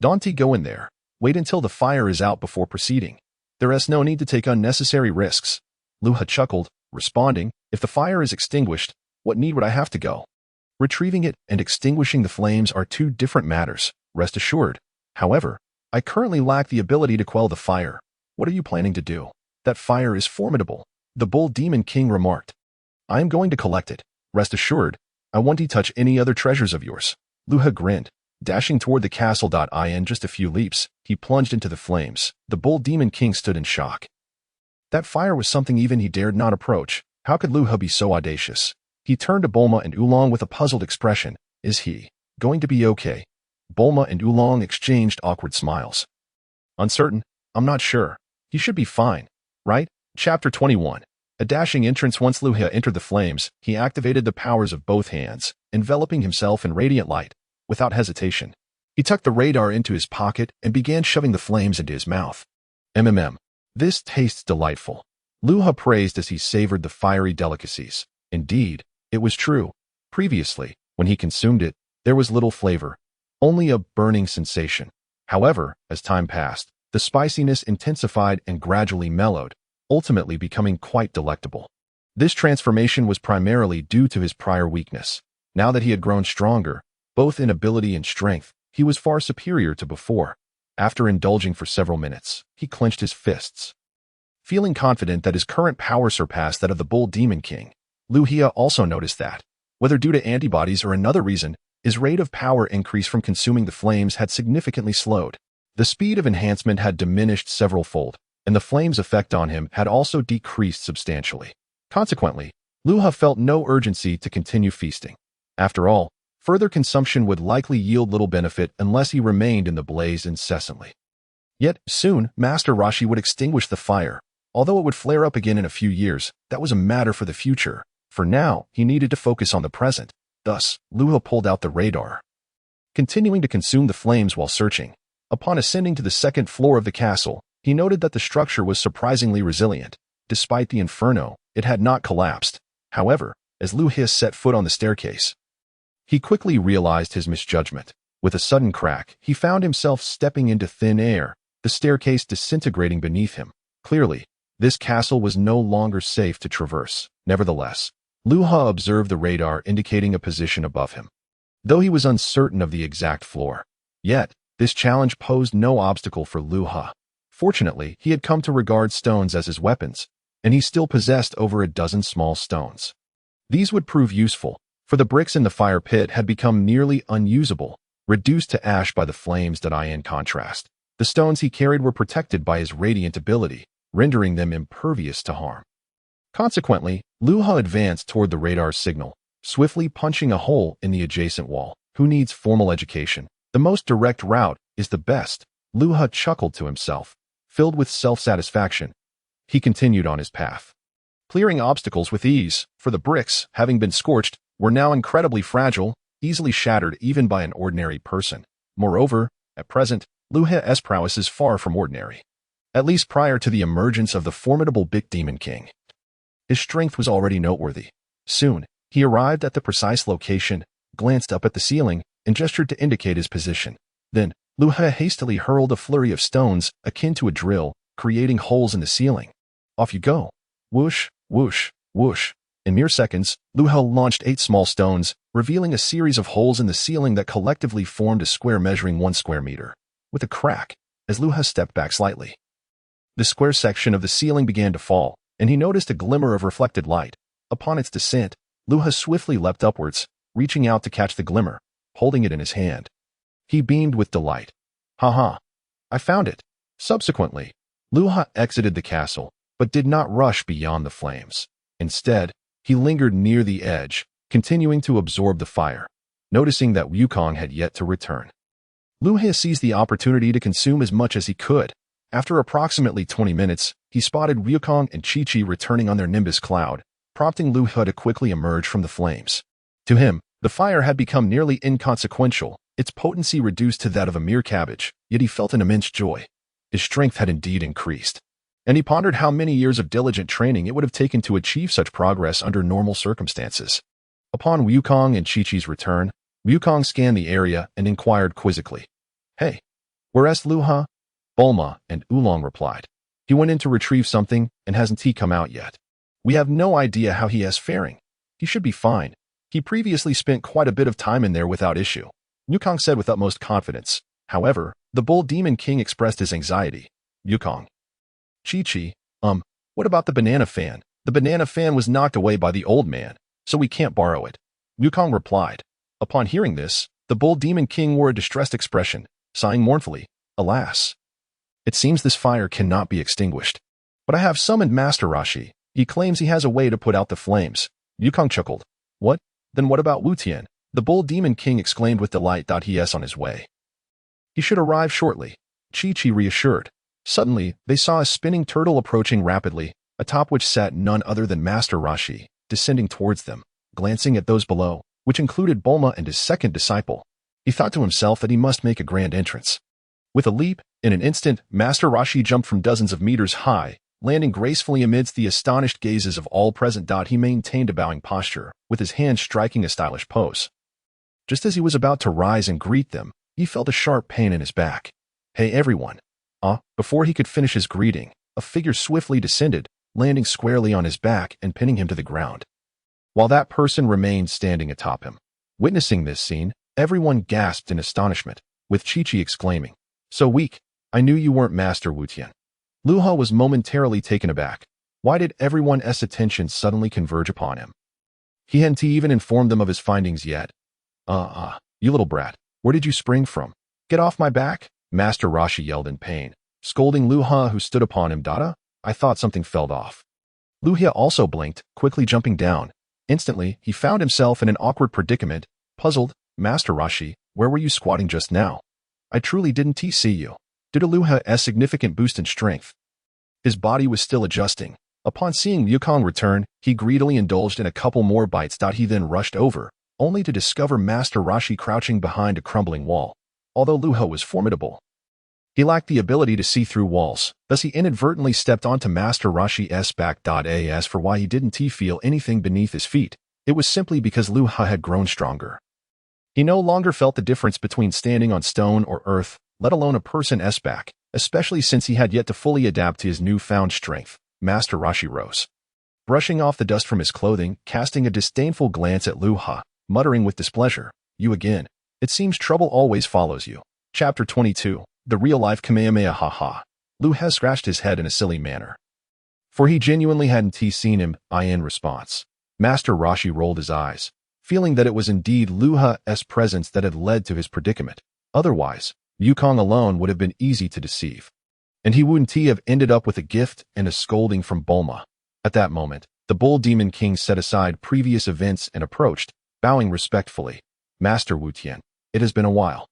don't go in there. Wait until the fire is out before proceeding. There is no need to take unnecessary risks. Luha chuckled, responding, if the fire is extinguished, what need would I have to go? Retrieving it and extinguishing the flames are two different matters, rest assured. However, I currently lack the ability to quell the fire. What are you planning to do? That fire is formidable, the Bull Demon King remarked. I am going to collect it. Rest assured, I won't touch any other treasures of yours. Luha grinned, dashing toward the castle. In just a few leaps, he plunged into the flames. The Bull Demon King stood in shock. That fire was something even he dared not approach. How could Luha be so audacious? He turned to Bulma and Wulong with a puzzled expression. Is he going to be okay? Bulma and Wulong exchanged awkward smiles. Uncertain, I'm not sure. He should be fine, right? Chapter 21. A dashing entrance. Once Luha entered the flames, he activated the powers of both hands, enveloping himself in radiant light. Without hesitation, he tucked the radar into his pocket and began shoving the flames into his mouth. This tastes delightful. Luha praised as he savored the fiery delicacies. Indeed, it was true. Previously, when he consumed it, there was little flavor, only a burning sensation. However, as time passed, the spiciness intensified and gradually mellowed, ultimately becoming quite delectable. This transformation was primarily due to his prior weakness. Now that he had grown stronger, both in ability and strength, he was far superior to before. After indulging for several minutes, he clenched his fists. Feeling confident that his current power surpassed that of the Bull Demon King, Luha also noticed that, whether due to antibodies or another reason, his rate of power increase from consuming the flames had significantly slowed. The speed of enhancement had diminished several-fold, and the flame's effect on him had also decreased substantially. Consequently, Luha felt no urgency to continue feasting. After all, further consumption would likely yield little benefit unless he remained in the blaze incessantly. Yet, soon, Master Rashi would extinguish the fire. Although it would flare up again in a few years, that was a matter for the future. For now, he needed to focus on the present. Thus, Luha pulled out the radar, continuing to consume the flames while searching. Upon ascending to the second floor of the castle, he noted that the structure was surprisingly resilient. Despite the inferno, it had not collapsed. However, as Luha set foot on the staircase. He quickly realized his misjudgment. With a sudden crack, he found himself stepping into thin air, the staircase disintegrating beneath him. Clearly, this castle was no longer safe to traverse. Nevertheless, Luha observed the radar indicating a position above him. Though he was uncertain of the exact floor, yet, this challenge posed no obstacle for Luha. Fortunately, he had come to regard stones as his weapons, and he still possessed over a dozen small stones. These would prove useful, for the bricks in the fire pit had become nearly unusable, reduced to ash by the flames. In contrast, the stones he carried were protected by his radiant ability, rendering them impervious to harm. Consequently, Luha advanced toward the radar's signal, swiftly punching a hole in the adjacent wall. Who needs formal education? The most direct route is the best. Luha chuckled to himself, filled with self-satisfaction. He continued on his path, clearing obstacles with ease, for the bricks, having been scorched, were now incredibly fragile, easily shattered even by an ordinary person. Moreover, at present, Luha's prowess is far from ordinary. At least prior to the emergence of the formidable Big Demon King, his strength was already noteworthy. Soon, he arrived at the precise location, glanced up at the ceiling, and gestured to indicate his position. Then, Luha hastily hurled a flurry of stones, akin to a drill, creating holes in the ceiling. Off you go. Whoosh, whoosh, whoosh. In mere seconds, Luha launched 8 small stones, revealing a series of holes in the ceiling that collectively formed a square measuring 1 square meter. With a crack, as Luha stepped back slightly, the square section of the ceiling began to fall, and he noticed a glimmer of reflected light. Upon its descent, Luha swiftly leapt upwards, reaching out to catch the glimmer, holding it in his hand. He beamed with delight. "Ha! I found it." Subsequently, Luha exited the castle, but did not rush beyond the flames. Instead, he lingered near the edge, continuing to absorb the fire, noticing that Wukong had yet to return. Luha seized the opportunity to consume as much as he could. After approximately 20 minutes, he spotted Wukong and Chi-Chi returning on their Nimbus cloud, prompting Luha to quickly emerge from the flames. To him, the fire had become nearly inconsequential, its potency reduced to that of a mere cabbage, yet he felt an immense joy. His strength had indeed increased, and he pondered how many years of diligent training it would have taken to achieve such progress under normal circumstances. Upon Wukong and Chi-Chi's return, Wukong scanned the area and inquired quizzically, "Hey, where's Luha?" Bulma and Wulong replied, "He went in to retrieve something, and hasn't he come out yet? We have no idea how he is faring. He should be fine. He previously spent quite a bit of time in there without issue," Wukong said with utmost confidence. However, the Bull Demon King expressed his anxiety. "Wukong. Chi-Chi, what about the banana fan? The banana fan was knocked away by the old man, so we can't borrow it," Wukong replied. Upon hearing this, the Bull Demon King wore a distressed expression, sighing mournfully, "Alas. It seems this fire cannot be extinguished. But I have summoned Master Rashi. He claims he has a way to put out the flames." Wukong chuckled. "What? Then what about Wu Tian?" The Bull Demon King exclaimed with delight. "He is on his way. He should arrive shortly," Chi-Chi reassured. Suddenly, they saw a spinning turtle approaching rapidly, atop which sat none other than Master Rashi, descending towards them. Glancing at those below, which included Bulma and his second disciple, he thought to himself that he must make a grand entrance. With a leap, in an instant, Master Rashi jumped from dozens of meters high, landing gracefully amidst the astonished gazes of all present. He maintained a bowing posture, with his hands striking a stylish pose. Just as he was about to rise and greet them, he felt a sharp pain in his back. "Hey everyone." Before he could finish his greeting, a figure swiftly descended, landing squarely on his back and pinning him to the ground, while that person remained standing atop him. Witnessing this scene, everyone gasped in astonishment, with Chi-Chi exclaiming, "So weak, I knew you weren't Master Wu Tian." Luha was momentarily taken aback. Why did everyone's attention suddenly converge upon him? He hadn't even informed them of his findings yet. You little brat, where did you spring from? Get off my back," Master Rashi yelled in pain, scolding Luha who stood upon him. I thought something fell off." Luha also blinked, quickly jumping down. Instantly, he found himself in an awkward predicament. Puzzled, "Master Rashi, where were you squatting just now? I truly didn't see you." Due to Luha's significant boost in strength, his body was still adjusting. Upon seeing Wukong return, he greedily indulged in a couple more bites. He then rushed over, only to discover Master Rashi crouching behind a crumbling wall. Although Luha was formidable, he lacked the ability to see through walls, thus he inadvertently stepped onto Master Rashi's back. As for why he didn't feel anything beneath his feet, It was simply because Luha had grown stronger. He no longer felt the difference between standing on stone or earth, let alone a person's back, especially since he had yet to fully adapt to his newfound strength. Master Rashi rose, brushing off the dust from his clothing, casting a disdainful glance at Luha, muttering with displeasure, "You again. It seems trouble always follows you." Chapter 22. The Real-Life Kamehameha Ha. Luha scratched his head in a silly manner, for he genuinely hadn't seen him in response. Master Rashi rolled his eyes, feeling that it was indeed Luha's presence that had led to his predicament. Otherwise, Wukong alone would have been easy to deceive, and he wouldn't have ended up with a gift and a scolding from Bulma. At that moment, the Bull Demon King set aside previous events and approached, bowing respectfully. "Master Wu Tian, it has been a while."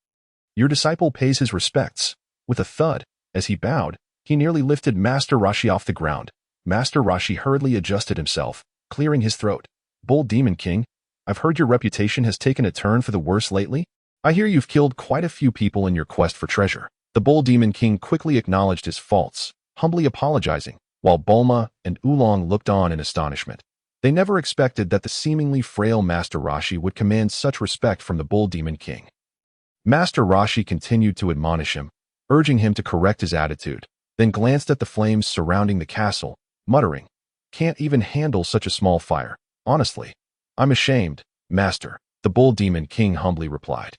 "Your disciple pays his respects." With a thud, as he bowed, he nearly lifted Master Rashi off the ground. Master Rashi hurriedly adjusted himself, clearing his throat. "Bull Demon King, I've heard your reputation has taken a turn for the worse lately. I hear you've killed quite a few people in your quest for treasure." The Bull Demon King quickly acknowledged his faults, humbly apologizing, while Bulma and Wulong looked on in astonishment. They never expected that the seemingly frail Master Rashi would command such respect from the Bull Demon King. Master Rashi continued to admonish him, urging him to correct his attitude, then glanced at the flames surrounding the castle, muttering, "Can't even handle such a small fire. Honestly, I'm ashamed, Master," the Bull Demon King humbly replied.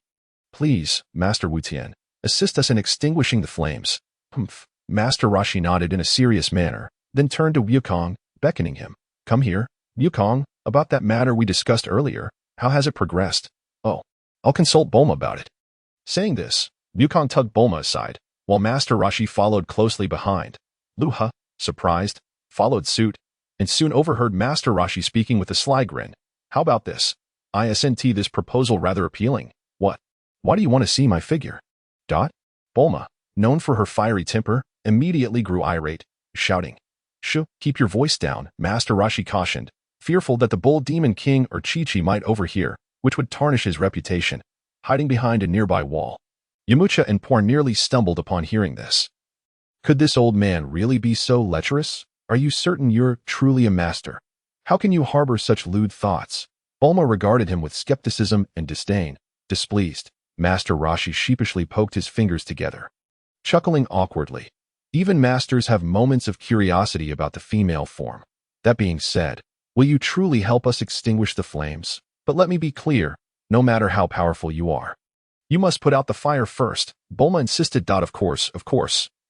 "Please, Master Wu Tian, assist us in extinguishing the flames." "Humph." Master Rashi nodded in a serious manner, then turned to Wukong, beckoning him. "Come here, Wukong, about that matter we discussed earlier. How has it progressed?" "Oh, I'll consult Bulma about it." Saying this, Wukong tugged Bulma aside, while Master Rashi followed closely behind. Luha, surprised, followed suit, and soon overheard Master Rashi speaking with a sly grin. "How about this? Isn't this proposal rather appealing? What? Why do you want to see my figure?" Bulma, known for her fiery temper, immediately grew irate, shouting, "Shh, keep your voice down," Master Rashi cautioned, fearful that the Bull Demon King or Chi-Chi might overhear, which would tarnish his reputation. Hiding behind a nearby wall, Yamucha and Por nearly stumbled upon hearing this. Could this old man really be so lecherous? "Are you certain you're truly a master? How can you harbor such lewd thoughts?" Bulma regarded him with skepticism and disdain. Displeased, Master Rashi sheepishly poked his fingers together, chuckling awkwardly. Even masters have moments of curiosity about the female form. "That being said, will you truly help us extinguish the flames? But let me be clear, no matter how powerful you are, you must put out the fire first," Bulma insisted. Of course,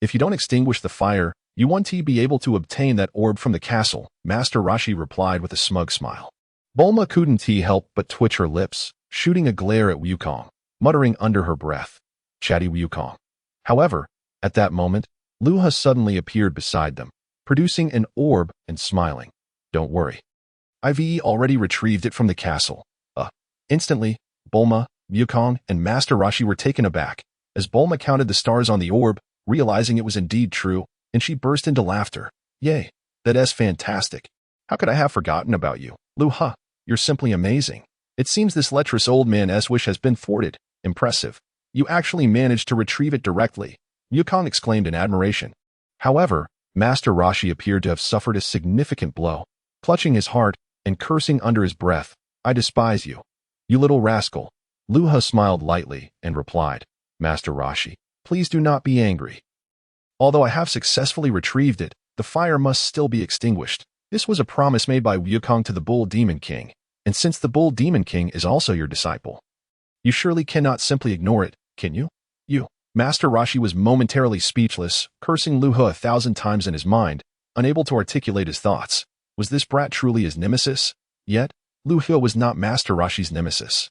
if you don't extinguish the fire, you won't be able to obtain that orb from the castle, Master Rashi replied with a smug smile. Bulma couldn't help but twitch her lips, shooting a glare at Wukong, muttering under her breath, "Chatty Wukong." However, at that moment, Luha suddenly appeared beside them, producing an orb and smiling. "Don't worry. I've already retrieved it from the castle." Instantly, Bulma, Wukong, and Master Rashi were taken aback, as Bulma counted the stars on the orb, realizing it was indeed true, and she burst into laughter. "Yay, that's fantastic. How could I have forgotten about you? Luha, you're simply amazing. It seems this lecherous old man's wish has been thwarted. Impressive. You actually managed to retrieve it directly," Wukong exclaimed in admiration. However, Master Rashi appeared to have suffered a significant blow, clutching his heart and cursing under his breath, "I despise you. You little rascal." Luha smiled lightly and replied, "Master Rashi, please do not be angry. Although I have successfully retrieved it, the fire must still be extinguished." This was a promise made by Wukong to the Bull Demon King, and since the Bull Demon King is also your disciple, you surely cannot simply ignore it, can you? Master Rashi was momentarily speechless, cursing Luha 1,000 times in his mind, unable to articulate his thoughts. Was this brat truly his nemesis? Yet, Luha was not Master Rashi's nemesis.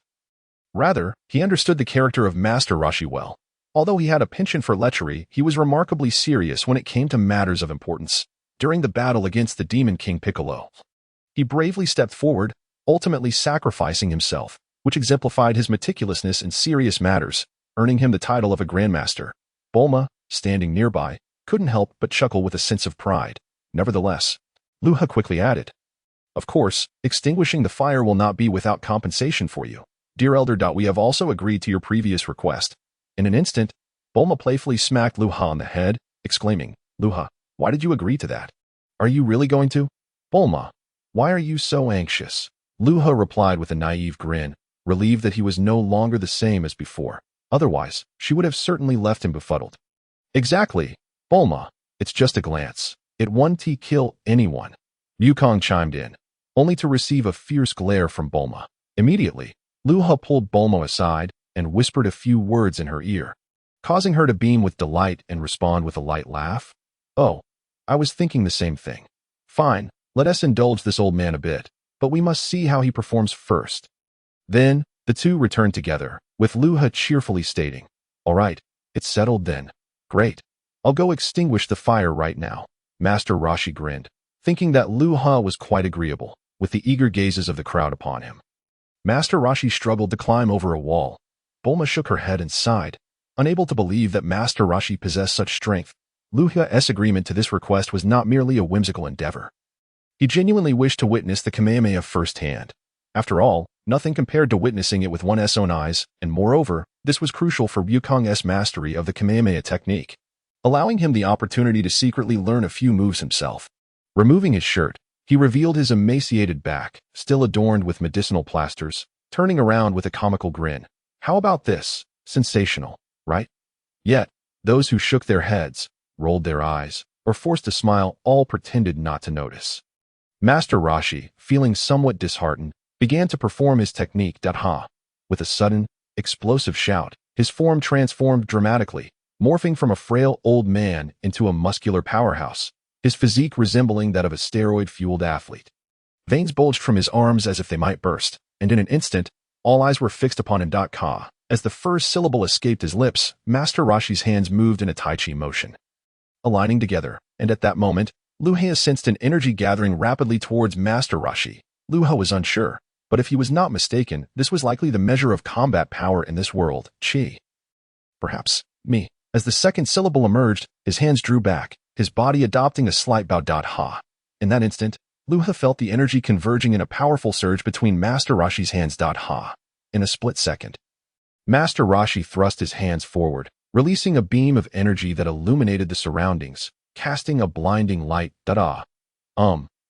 Rather, he understood the character of Master Rashi well. Although he had a penchant for lechery, he was remarkably serious when it came to matters of importance. During the battle against the Demon King Piccolo, he bravely stepped forward, ultimately sacrificing himself, which exemplified his meticulousness in serious matters, earning him the title of a Grandmaster. Bulma, standing nearby, couldn't help but chuckle with a sense of pride. Nevertheless, Luha quickly added, "Of course, extinguishing the fire will not be without compensation for you, dear Elder. We have also agreed to your previous request." In an instant, Bulma playfully smacked Luha on the head, exclaiming, "Luha, why did you agree to that? Are you really going to?" "Bulma, why are you so anxious?" Luha replied with a naive grin, relieved that he was no longer the same as before. Otherwise, she would have certainly left him befuddled. Exactly, Bulma. It's just a glance. It won't kill anyone. Wukong chimed in, only to receive a fierce glare from Bulma. Immediately, Luha pulled Bulma aside and whispered a few words in her ear, causing her to beam with delight and respond with a light laugh. Oh, I was thinking the same thing. Fine, let us indulge this old man a bit, but we must see how he performs first. Then, the two returned together, with Luha cheerfully stating, All right, it's settled then. Great. I'll go extinguish the fire right now. Master Rashi grinned, thinking that Luha was quite agreeable, with the eager gazes of the crowd upon him. Master Rashi struggled to climb over a wall. Bulma shook her head and sighed, unable to believe that Master Rashi possessed such strength. Luha's agreement to this request was not merely a whimsical endeavor. He genuinely wished to witness the Kamehameha firsthand. After all, nothing compared to witnessing it with one's own eyes, and moreover, this was crucial for Wukong's mastery of the Kamehameha technique, allowing him the opportunity to secretly learn a few moves himself. Removing his shirt, he revealed his emaciated back, still adorned with medicinal plasters, turning around with a comical grin. How about this? Sensational, right? Yet, those who shook their heads, rolled their eyes, or forced a smile all pretended not to notice. Master Rashi, feeling somewhat disheartened, began to perform his technique Datha. With a sudden, explosive shout, his form transformed dramatically, morphing from a frail old man into a muscular powerhouse, his physique resembling that of a steroid-fueled athlete. Veins bulged from his arms as if they might burst, and in an instant, all eyes were fixed upon him. Ka. As the first syllable escaped his lips, Master Rashi's hands moved in a Tai Chi motion, aligning together, and at that moment, Luha sensed an energy gathering rapidly towards Master Rashi. Luha was unsure, but if he was not mistaken, this was likely the measure of combat power in this world, Chi. Perhaps, me. As the second syllable emerged, his hands drew back, his body adopting a slight bow. Ha. In that instant, Luha felt the energy converging in a powerful surge between Master Rashi's hands. Ha. In a split second, Master Rashi thrust his hands forward, releasing a beam of energy that illuminated the surroundings, casting a blinding light.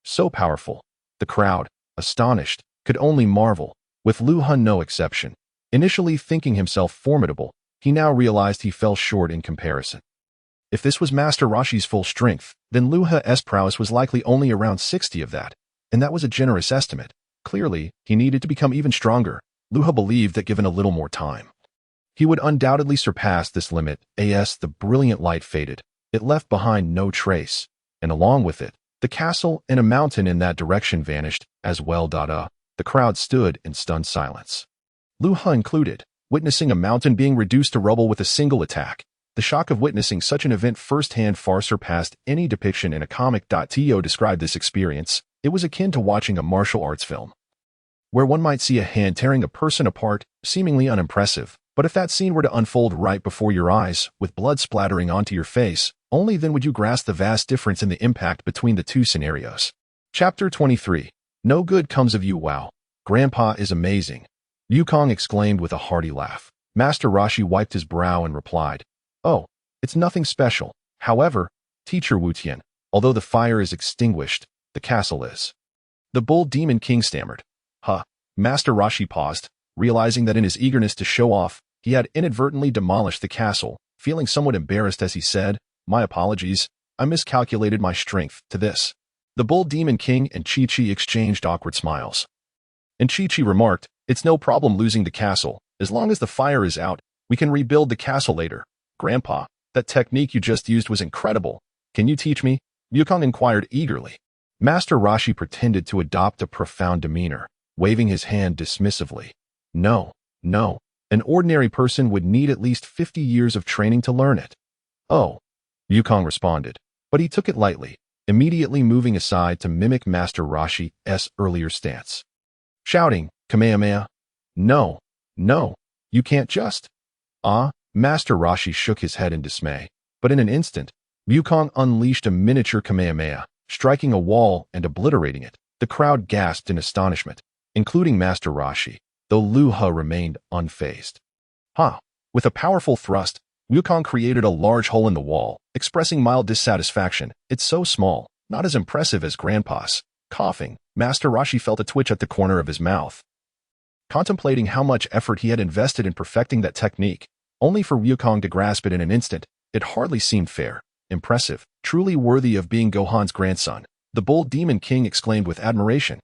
So powerful. The crowd, astonished, could only marvel, with Luha no exception. Initially thinking himself formidable, he now realized he fell short in comparison. If this was Master Rashi's full strength, then Luha's prowess was likely only around 60 of that, and that was a generous estimate. Clearly, he needed to become even stronger. Luha believed that given a little more time, he would undoubtedly surpass this limit. As the brilliant light faded, it left behind no trace, and along with it, the castle and a mountain in that direction vanished as well. The crowd stood in stunned silence, Luha included, witnessing a mountain being reduced to rubble with a single attack. The shock of witnessing such an event firsthand far surpassed any depiction in a comic. To describe this experience, it was akin to watching a martial arts film, where one might see a hand tearing a person apart, seemingly unimpressive. But if that scene were to unfold right before your eyes, with blood splattering onto your face, only then would you grasp the vast difference in the impact between the two scenarios. Chapter 23. No good comes of you. Wow. Grandpa is amazing. Wukong exclaimed with a hearty laugh. Master Rashi wiped his brow and replied, Oh, it's nothing special. However, Teacher Wutian, although the fire is extinguished, the castle is. The bull demon king stammered. Master Rashi paused, realizing that in his eagerness to show off, he had inadvertently demolished the castle, feeling somewhat embarrassed as he said, My apologies, I miscalculated my strength. To this, the bull demon king and Chi-Chi exchanged awkward smiles. And Chi-Chi remarked, It's no problem losing the castle. As long as the fire is out, we can rebuild the castle later. Grandpa, that technique you just used was incredible. Can you teach me? Wukong inquired eagerly. Master Rashi pretended to adopt a profound demeanor, waving his hand dismissively. No. An ordinary person would need at least 50 years of training to learn it. Oh, Wukong responded, but he took it lightly, immediately moving aside to mimic Master Rashi's earlier stance, shouting, Kamehameha. No, you can't just. Master Rashi shook his head in dismay, but in an instant, Wukong unleashed a miniature Kamehameha, striking a wall and obliterating it. The crowd gasped in astonishment, including Master Rashi, though Luha remained unfazed. With a powerful thrust, Wukong created a large hole in the wall, expressing mild dissatisfaction. It's so small, not as impressive as Grandpa's. Coughing, Master Rashi felt a twitch at the corner of his mouth. Contemplating how much effort he had invested in perfecting that technique, only for Wukong to grasp it in an instant, it hardly seemed fair. Impressive, truly worthy of being Gohan's grandson, the bold demon king exclaimed with admiration.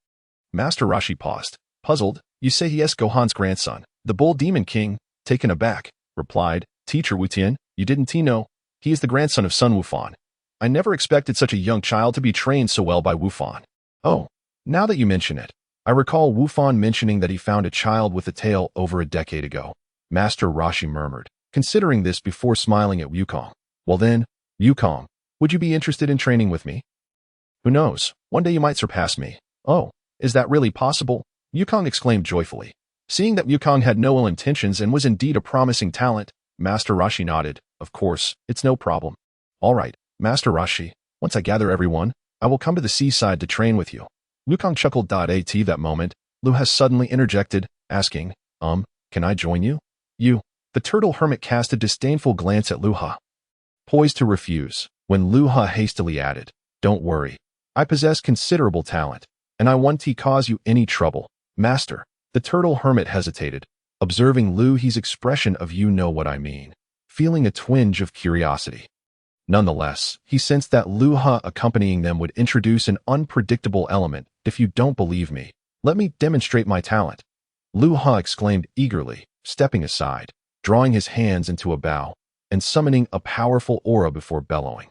Master Rashi paused, puzzled. You say he is Gohan's grandson? The bold demon king, taken aback, replied, Teacher Wutian, you didn't know? He is the grandson of Sun Wufan. I never expected such a young child to be trained so well by Wufan. Oh, now that you mention it, I recall Wufan mentioning that he found a child with a tail over a decade ago. Master Rashi murmured, considering this before smiling at Wukong. Well then, Wukong, would you be interested in training with me? Who knows, one day you might surpass me. Oh, is that really possible? Wukong exclaimed joyfully. Seeing that Wukong had no ill intentions and was indeed a promising talent, Master Rashi nodded. Of course, it's no problem. All right, Master Rashi, once I gather everyone, I will come to the seaside to train with you. Wukong chuckled. At that moment, Luha suddenly interjected, asking, can I join you? You. The turtle hermit cast a disdainful glance at Luha, poised to refuse, when Luha hastily added, Don't worry. I possess considerable talent, and I won't cause you any trouble. Master, the turtle hermit hesitated, observing Luhi's expression of you know what I mean, feeling a twinge of curiosity. Nonetheless, he sensed that Luha accompanying them would introduce an unpredictable element. If you don't believe me, let me demonstrate my talent. Luha exclaimed eagerly, stepping aside, drawing his hands into a bow, and summoning a powerful aura before bellowing.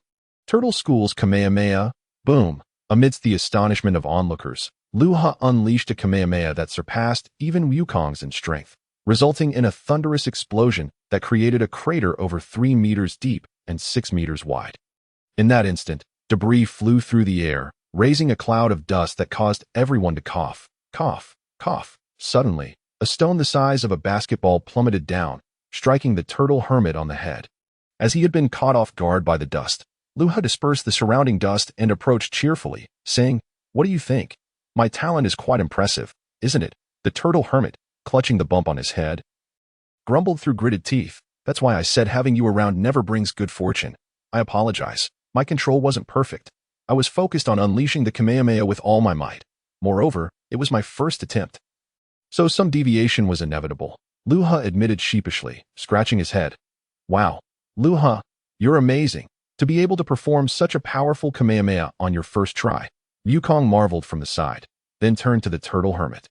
Turtle School's Kamehameha, boom! Amidst the astonishment of onlookers, Luha unleashed a Kamehameha that surpassed even Wukong's in strength, resulting in a thunderous explosion that created a crater over 3 meters deep and 6 meters wide. In that instant, debris flew through the air, raising a cloud of dust that caused everyone to cough, cough, cough. Suddenly, a stone the size of a basketball plummeted down, striking the turtle hermit on the head. As he had been caught off guard by the dust, Luha dispersed the surrounding dust and approached cheerfully, saying, What do you think? My talent is quite impressive, isn't it? The turtle hermit, clutching the bump on his head, grumbled through gritted teeth. That's why I said having you around never brings good fortune. I apologize. My control wasn't perfect. I was focused on unleashing the Kamehameha with all my might. Moreover, it was my first attempt. So some deviation was inevitable, Luha admitted sheepishly, scratching his head. Wow, Luha, you're amazing. To be able to perform such a powerful Kamehameha on your first try. Wukong marveled from the side, then turned to the turtle hermit,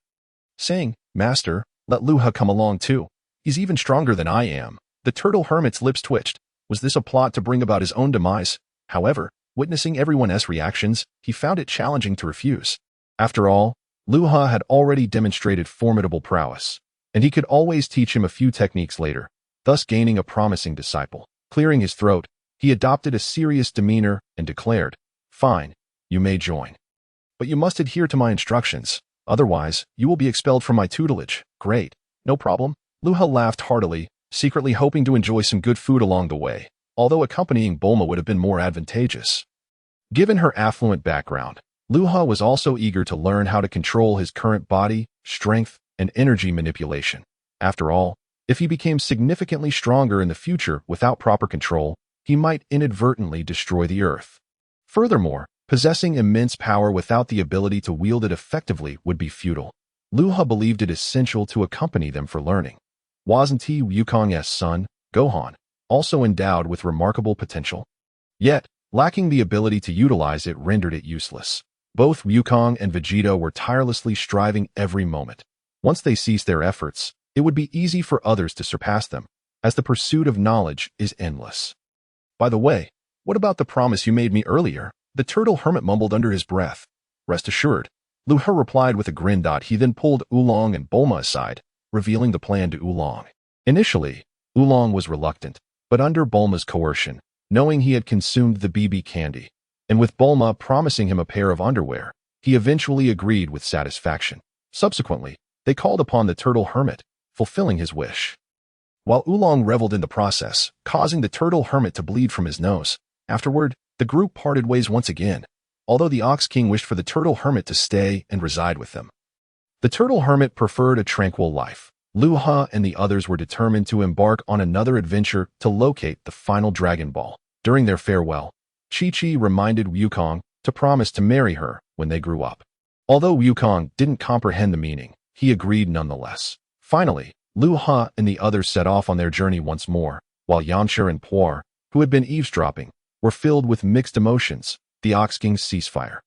saying, Master, let Luha come along too. He's even stronger than I am. The turtle hermit's lips twitched. Was this a plot to bring about his own demise? However, witnessing everyone's reactions, he found it challenging to refuse. After all, Luha had already demonstrated formidable prowess, and he could always teach him a few techniques later, thus gaining a promising disciple. Clearing his throat, he adopted a serious demeanor and declared, Fine, you may join. But you must adhere to my instructions, otherwise you will be expelled from my tutelage. Great, no problem. Luha laughed heartily, secretly hoping to enjoy some good food along the way, although accompanying Bulma would have been more advantageous. Given her affluent background, Luha was also eager to learn how to control his current body, strength, and energy manipulation. After all, if he became significantly stronger in the future without proper control, he might inadvertently destroy the Earth. Furthermore, possessing immense power without the ability to wield it effectively would be futile. Luha believed it essential to accompany them for learning. Wasn't he Wukong's son, Gohan, also endowed with remarkable potential? Yet, lacking the ability to utilize it rendered it useless. Both Wukong and Vegeta were tirelessly striving every moment. Once they ceased their efforts, it would be easy for others to surpass them, as the pursuit of knowledge is endless. By the way, what about the promise you made me earlier? The turtle hermit mumbled under his breath. Rest assured, Luha replied with a grin. He then pulled Wulong and Bulma aside, revealing the plan to Wulong. Initially, Wulong was reluctant, but under Bulma's coercion, knowing he had consumed the BB candy, and with Bulma promising him a pair of underwear, he eventually agreed with satisfaction. Subsequently, they called upon the turtle hermit, fulfilling his wish. While Wulong reveled in the process, causing the turtle hermit to bleed from his nose. Afterward, the group parted ways once again, although the Ox King wished for the turtle hermit to stay and reside with them. The turtle hermit preferred a tranquil life. Luha and the others were determined to embark on another adventure to locate the final Dragon Ball. During their farewell, Chi-Chi reminded Wukong to promise to marry her when they grew up. Although Wukong didn't comprehend the meaning, he agreed nonetheless. Finally, Luha and the others set off on their journey once more, while Yamucha and Poir, who had been eavesdropping, were filled with mixed emotions. The Ox King's ceasefire.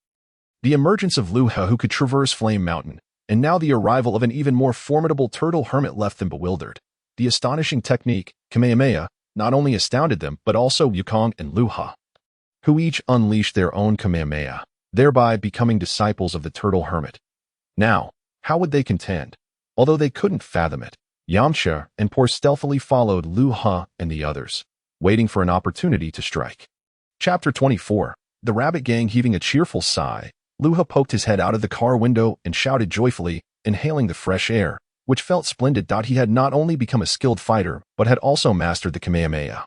The emergence of Luha, who could traverse Flame Mountain, and now the arrival of an even more formidable turtle hermit left them bewildered. The astonishing technique, Kamehameha, not only astounded them but also Wukong and Luha, who each unleashed their own Kamehameha, thereby becoming disciples of the turtle hermit. Now, how would they contend? Although they couldn't fathom it, Yamucha and Poir stealthily followed Luha and the others, waiting for an opportunity to strike. Chapter 24. The rabbit gang heaving a cheerful sigh, Luha poked his head out of the car window and shouted joyfully, inhaling the fresh air, which felt splendid. He had not only become a skilled fighter, but had also mastered the Kamehameha.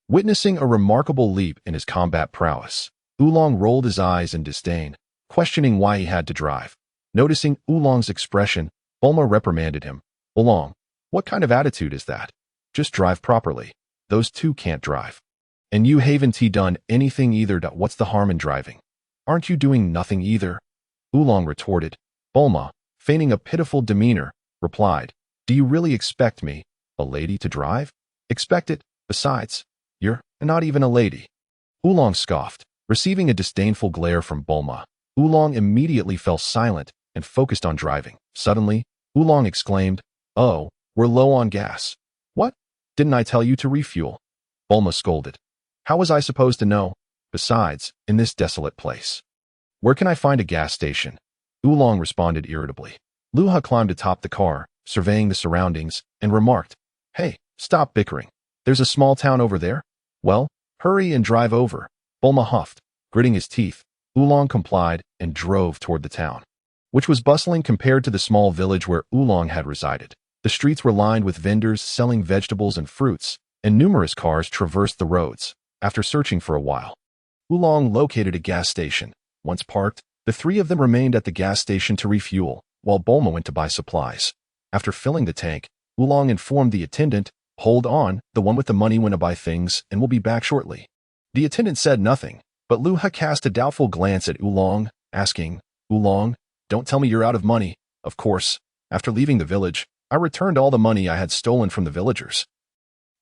Witnessing a remarkable leap in his combat prowess, Wulong rolled his eyes in disdain, questioning why he had to drive. Noticing Wulong's expression, Bulma reprimanded him. Wulong, what kind of attitude is that? Just drive properly. Those two can't drive. And you haven't done anything either. What's the harm in driving? Aren't you doing nothing either? Wulong retorted. Bulma, feigning a pitiful demeanor, replied, do you really expect me, a lady, to drive? Expect it. Besides, you're not even a lady. Wulong scoffed. Receiving a disdainful glare from Bulma, Wulong immediately fell silent and focused on driving. Suddenly, Wulong exclaimed, oh, we're low on gas. What? Didn't I tell you to refuel? Bulma scolded. How was I supposed to know? Besides, in this desolate place, where can I find a gas station? Wulong responded irritably. Luha climbed atop the car, surveying the surroundings, and remarked, hey, stop bickering. There's a small town over there? Well, hurry and drive over. Bulma huffed. Gritting his teeth, Wulong complied and drove toward the town, which was bustling compared to the small village where Wulong had resided. The streets were lined with vendors selling vegetables and fruits, and numerous cars traversed the roads. After searching for a while, Wulong located a gas station. Once parked, the three of them remained at the gas station to refuel, while Bulma went to buy supplies. After filling the tank, Wulong informed the attendant, hold on, the one with the money went to buy things and will be back shortly. The attendant said nothing, but Luha cast a doubtful glance at Wulong, asking, Wulong, don't tell me you're out of money. Of course, after leaving the village, I returned all the money I had stolen from the villagers.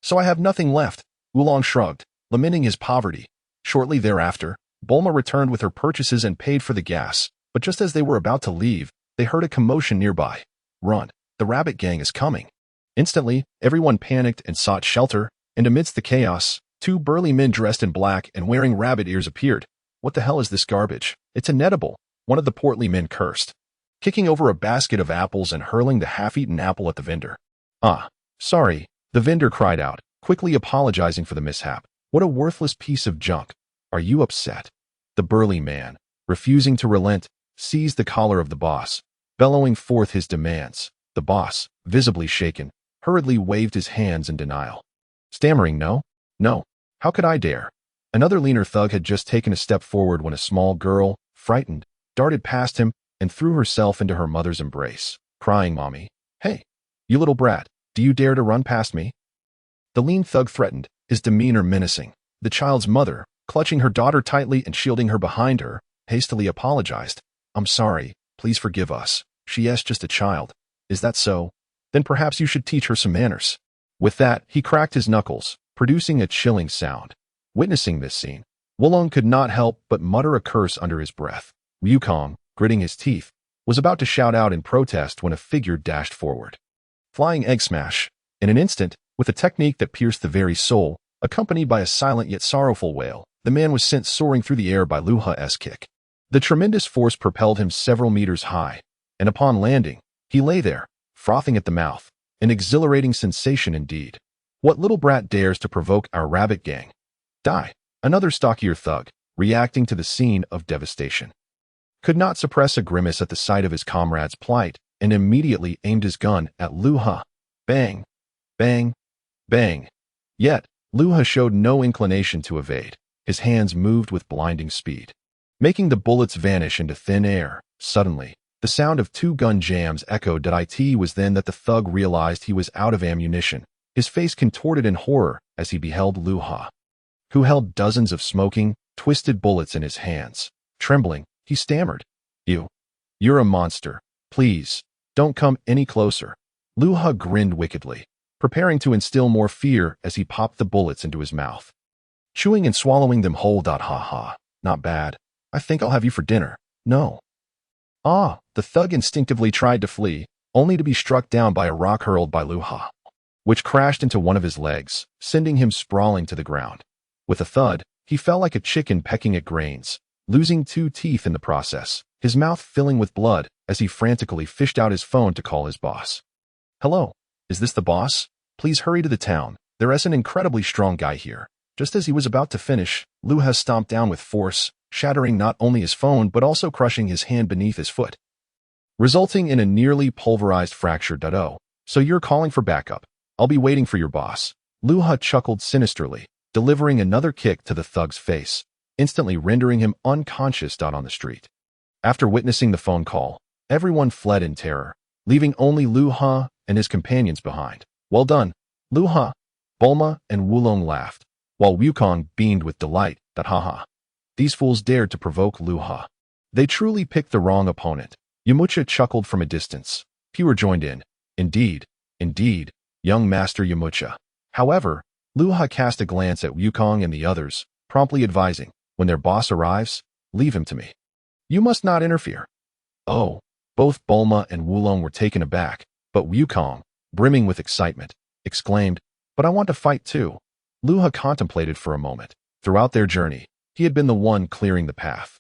So I have nothing left. Wulong shrugged, lamenting his poverty. Shortly thereafter, Bulma returned with her purchases and paid for the gas, but just as they were about to leave, they heard a commotion nearby. Run, the rabbit gang is coming. Instantly, everyone panicked and sought shelter, and amidst the chaos, two burly men dressed in black and wearing rabbit ears appeared. What the hell is this garbage? It's inedible, one of the portly men cursed, kicking over a basket of apples and hurling the half-eaten apple at the vendor. Ah, sorry, the vendor cried out, quickly apologizing for the mishap. What a worthless piece of junk. Are you upset? The burly man, refusing to relent, seized the collar of the boss, bellowing forth his demands. The boss, visibly shaken, hurriedly waved his hands in denial, stammering, no, how could I dare? Another leaner thug had just taken a step forward when a small girl, frightened, darted past him and threw herself into her mother's embrace, crying, Mommy, hey, you little brat, do you dare to run past me? The lean thug threatened, his demeanor menacing. The child's mother, clutching her daughter tightly and shielding her behind her, hastily apologized. I'm sorry, please forgive us. She is just a child. Is that so? Then perhaps you should teach her some manners. With that, he cracked his knuckles, producing a chilling sound. Witnessing this scene, Wulong could not help but mutter a curse under his breath. Wukong, gritting his teeth, was about to shout out in protest when a figure dashed forward. Flying egg smash. In an instant, with a technique that pierced the very soul, accompanied by a silent yet sorrowful wail, the man was sent soaring through the air by Luha's kick. The tremendous force propelled him several meters high, and upon landing, he lay there, frothing at the mouth, an exhilarating sensation indeed. What little brat dares to provoke our rabbit gang? Die. Another stockier thug, reacting to the scene of devastation, could not suppress a grimace at the sight of his comrade's plight and immediately aimed his gun at Luha. Bang, bang, bang. Yet, Luha showed no inclination to evade. His hands moved with blinding speed, making the bullets vanish into thin air. Suddenly, the sound of two gun jams echoed. It was then that the thug realized he was out of ammunition. His face contorted in horror as he beheld Luha, who held dozens of smoking, twisted bullets in his hands. Trembling, he stammered, You You're a monster. Please, don't come any closer. Luha grinned wickedly, preparing to instill more fear as he popped the bullets into his mouth. Chewing and swallowing them whole. Ha ha. Not bad. I think I'll have you for dinner. No. Ah, the thug instinctively tried to flee, only to be struck down by a rock hurled by Luha, which crashed into one of his legs, sending him sprawling to the ground. With a thud, he fell like a chicken pecking at grains, losing 2 teeth in the process, his mouth filling with blood as he frantically fished out his phone to call his boss. Hello, is this the boss? Please hurry to the town. There is an incredibly strong guy here. Just as he was about to finish, Luha stomped down with force, shattering not only his phone but also crushing his hand beneath his foot, resulting in a nearly pulverized fracture. Oh, so you're calling for backup. I'll be waiting for your boss. Luha chuckled sinisterly, delivering another kick to the thug's face, instantly rendering him unconscious on the street. After witnessing the phone call, everyone fled in terror, leaving only Luha and his companions behind. Well done, Luha. Bulma and Wulong laughed, while Wukong beamed with delight. Haha. These fools dared to provoke Luha. They truly picked the wrong opponent. Yamucha chuckled from a distance. Pure joined in. Indeed, young Master Yamucha. However, Luha cast a glance at Wukong and the others, promptly advising, when their boss arrives, leave him to me. You must not interfere. Oh, both Bulma and Wulong were taken aback, but Wukong, brimming with excitement, exclaimed, but I want to fight too. Luha contemplated for a moment. Throughout their journey, he had been the one clearing the path,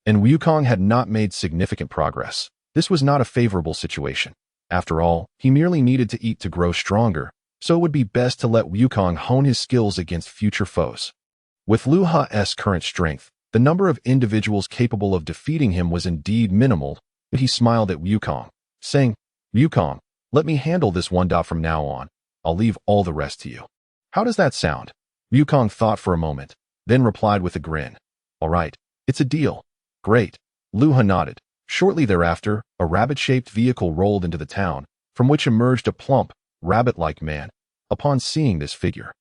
and Wukong had not made significant progress. This was not a favorable situation. After all, he merely needed to eat to grow stronger, so it would be best to let Wukong hone his skills against future foes. With Luha's current strength, the number of individuals capable of defeating him was indeed minimal, but he smiled at Wukong, saying, Wukong, let me handle this one. From now on, I'll leave all the rest to you. How does that sound? Wukong thought for a moment, then replied with a grin. All right, it's a deal. Great. Luha nodded. Shortly thereafter, a rabbit-shaped vehicle rolled into the town, from which emerged a plump, rabbit-like man. Upon seeing this figure,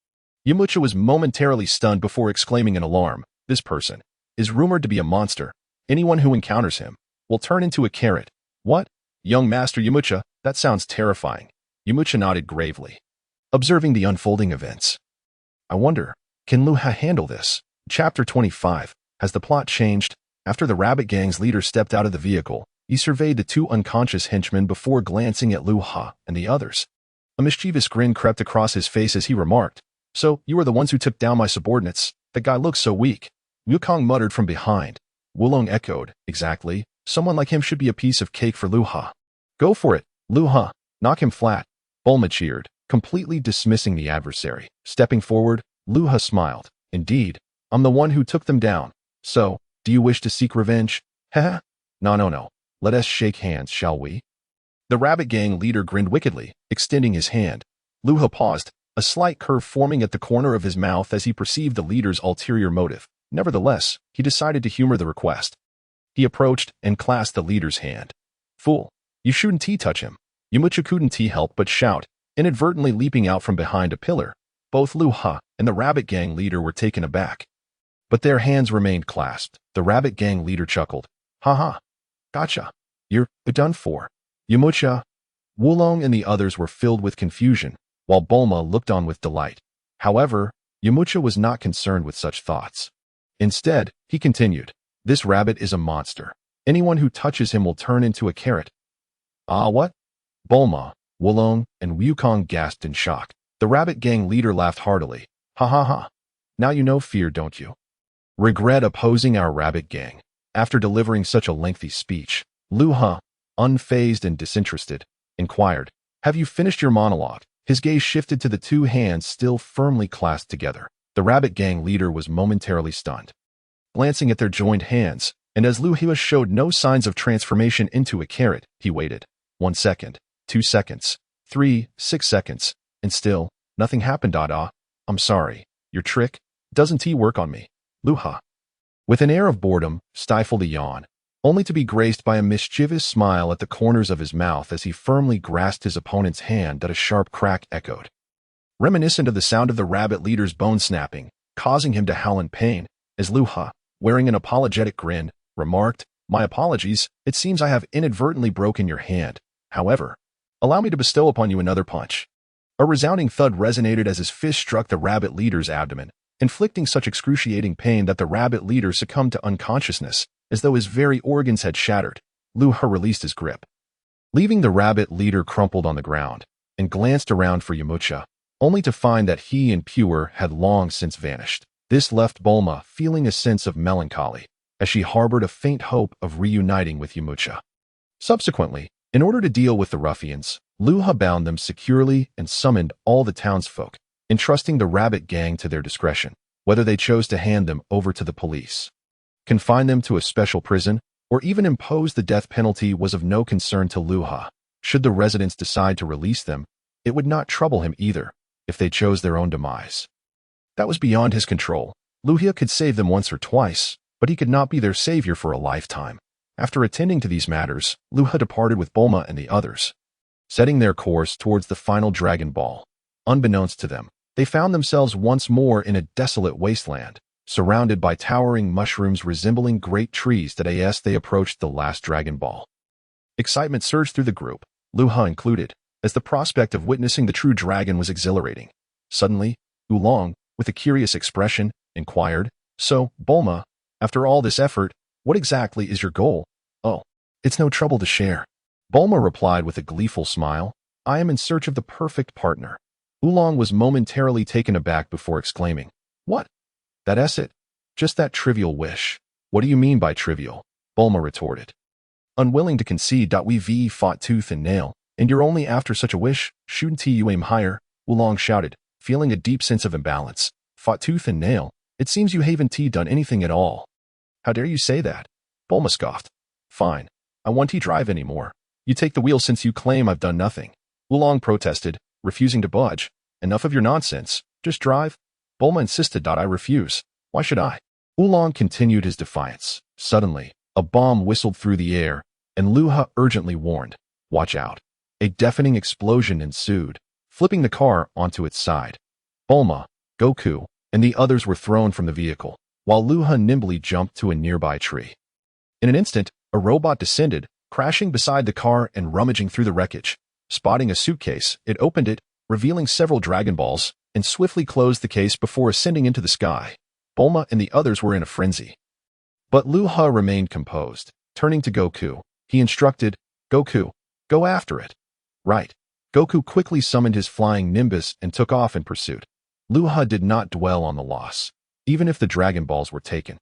Yamucha was momentarily stunned before exclaiming in alarm, this person is rumored to be a monster. Anyone who encounters him will turn into a carrot. What? Young Master Yamucha, that sounds terrifying. Yamucha nodded gravely, observing the unfolding events. I wonder, can Luha handle this? Chapter 25. Has the plot changed? After the rabbit gang's leader stepped out of the vehicle, he surveyed the 2 unconscious henchmen before glancing at Luha and the others. A mischievous grin crept across his face as he remarked, so you are the ones who took down my subordinates. That guy looks so weak. Wukong muttered from behind. Wulong echoed, exactly. Someone like him should be a piece of cake for Luha. Go for it, Luha. Knock him flat. Bulma cheered, completely dismissing the adversary. Stepping forward, Luha smiled. Indeed, I'm the one who took them down. So, do you wish to seek revenge? Heh? No. Let us shake hands, shall we? The rabbit gang leader grinned wickedly, extending his hand. Luha paused, a slight curve forming at the corner of his mouth as he perceived the leader's ulterior motive. Nevertheless, he decided to humor the request. He approached and clasped the leader's hand. Fool, you shouldn't touch him. Yamucha couldn't help but shout, inadvertently leaping out from behind a pillar. Both Luha and the rabbit gang leader were taken aback, but their hands remained clasped. The rabbit gang leader chuckled. Ha. Gotcha. You're done for. Yamucha, Wulong and the others were filled with confusion, while Bulma looked on with delight. However, Yamucha was not concerned with such thoughts. Instead, he continued, this rabbit is a monster. Anyone who touches him will turn into a carrot. Ah, what? Bulma, Wulong, and Wukong gasped in shock. The rabbit gang leader laughed heartily. Ha. Now you know fear, don't you? Regret opposing our rabbit gang. After delivering such a lengthy speech, Luha, unfazed and disinterested, inquired, have you finished your monologue? His gaze shifted to the 2 hands still firmly clasped together. The rabbit gang leader was momentarily stunned, glancing at their joined hands, and as Luha showed no signs of transformation into a carrot, he waited. 1 second, 2 seconds, 3, 6 seconds, and still, nothing happened. I'm sorry, your trick doesn't work on me. Luha, with an air of boredom, stifled a yawn, only to be graced by a mischievous smile at the corners of his mouth as he firmly grasped his opponent's hand that a sharp crack echoed, reminiscent of the sound of the rabbit leader's bone snapping, causing him to howl in pain, as Luha, wearing an apologetic grin, remarked, My apologies, it seems I have inadvertently broken your hand. However, allow me to bestow upon you another punch. A resounding thud resonated as his fist struck the rabbit leader's abdomen, inflicting such excruciating pain that the rabbit leader succumbed to unconsciousness, as though his very organs had shattered. Luha released his grip, leaving the rabbit leader crumpled on the ground, and glanced around for Yamucha, only to find that he and Pure had long since vanished. This left Bulma feeling a sense of melancholy, as she harbored a faint hope of reuniting with Yamucha. Subsequently, in order to deal with the ruffians, Luha bound them securely and summoned all the townsfolk, entrusting the rabbit gang to their discretion, whether they chose to hand them over to the police, confine them to a special prison, or even impose the death penalty was of no concern to Luha. Should the residents decide to release them, it would not trouble him either, if they chose their own demise. That was beyond his control. Luha could save them once or twice, but he could not be their savior for a lifetime. After attending to these matters, Luha departed with Bulma and the others, setting their course towards the final Dragon Ball. Unbeknownst to them, they found themselves once more in a desolate wasteland, surrounded by towering mushrooms resembling great trees that as they approached the last Dragon Ball. Excitement surged through the group, Luha included, as the prospect of witnessing the true dragon was exhilarating. Suddenly, Wulong, with a curious expression, inquired, "So, Bulma, after all this effort, what exactly is your goal?" "Oh, it's no trouble to share." Bulma replied with a gleeful smile, "I am in search of the perfect partner." Wulong was momentarily taken aback before exclaiming, "What? That's it? Just that trivial wish?" "What do you mean by trivial?" Bulma retorted. Unwilling to concede, "We fought tooth and nail, and you're only after such a wish? Shouldn't you aim higher?" Wulong shouted, feeling a deep sense of imbalance. "Fought tooth and nail? It seems you haven't done anything at all." "How dare you say that?" Bulma scoffed. "Fine. I won't drive anymore. You take the wheel since you claim I've done nothing." Wulong protested, refusing to budge. "Enough of your nonsense. Just drive." Bulma insisted. "I refuse. Why should I?" Wulong continued his defiance. Suddenly, a bomb whistled through the air, and Luha urgently warned, "Watch out." A deafening explosion ensued, flipping the car onto its side. Bulma, Goku, and the others were thrown from the vehicle, while Luha nimbly jumped to a nearby tree. In an instant, a robot descended, crashing beside the car and rummaging through the wreckage. Spotting a suitcase, it opened it, revealing several Dragon Balls, and swiftly closed the case before ascending into the sky. Bulma and the others were in a frenzy. But Luha remained composed. Turning to Goku, he instructed, "Goku, go after it." "Right." Goku quickly summoned his flying Nimbus and took off in pursuit. Luha did not dwell on the loss, even if the Dragon Balls were taken.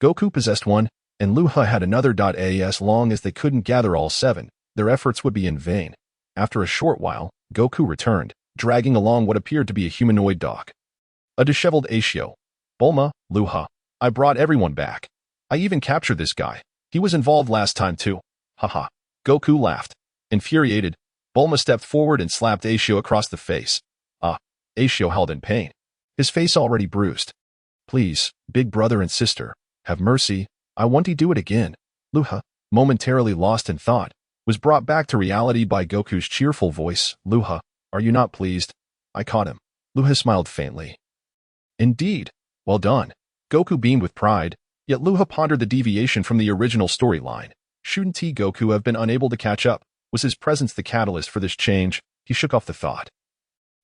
Goku possessed one, and Luha had another. As long as they couldn't gather all 7, their efforts would be in vain. After a short while, Goku returned, dragging along what appeared to be a humanoid dog. A disheveled Ashio. "Bulma, Luha, I brought everyone back. I even captured this guy. He was involved last time too." Haha. Goku laughed. Infuriated, Bulma stepped forward and slapped Ashio across the face. Ashio howled in pain, his face already bruised. "Please, big brother and sister, have mercy. I want to do it again." Luha, momentarily lost in thought, was brought back to reality by Goku's cheerful voice. "Luha, are you not pleased? I caught him." Luha smiled faintly. "Indeed. Well done." Goku beamed with pride, yet Luha pondered the deviation from the original storyline. Shouldn't Goku have been unable to catch up? Was his presence the catalyst for this change? He shook off the thought.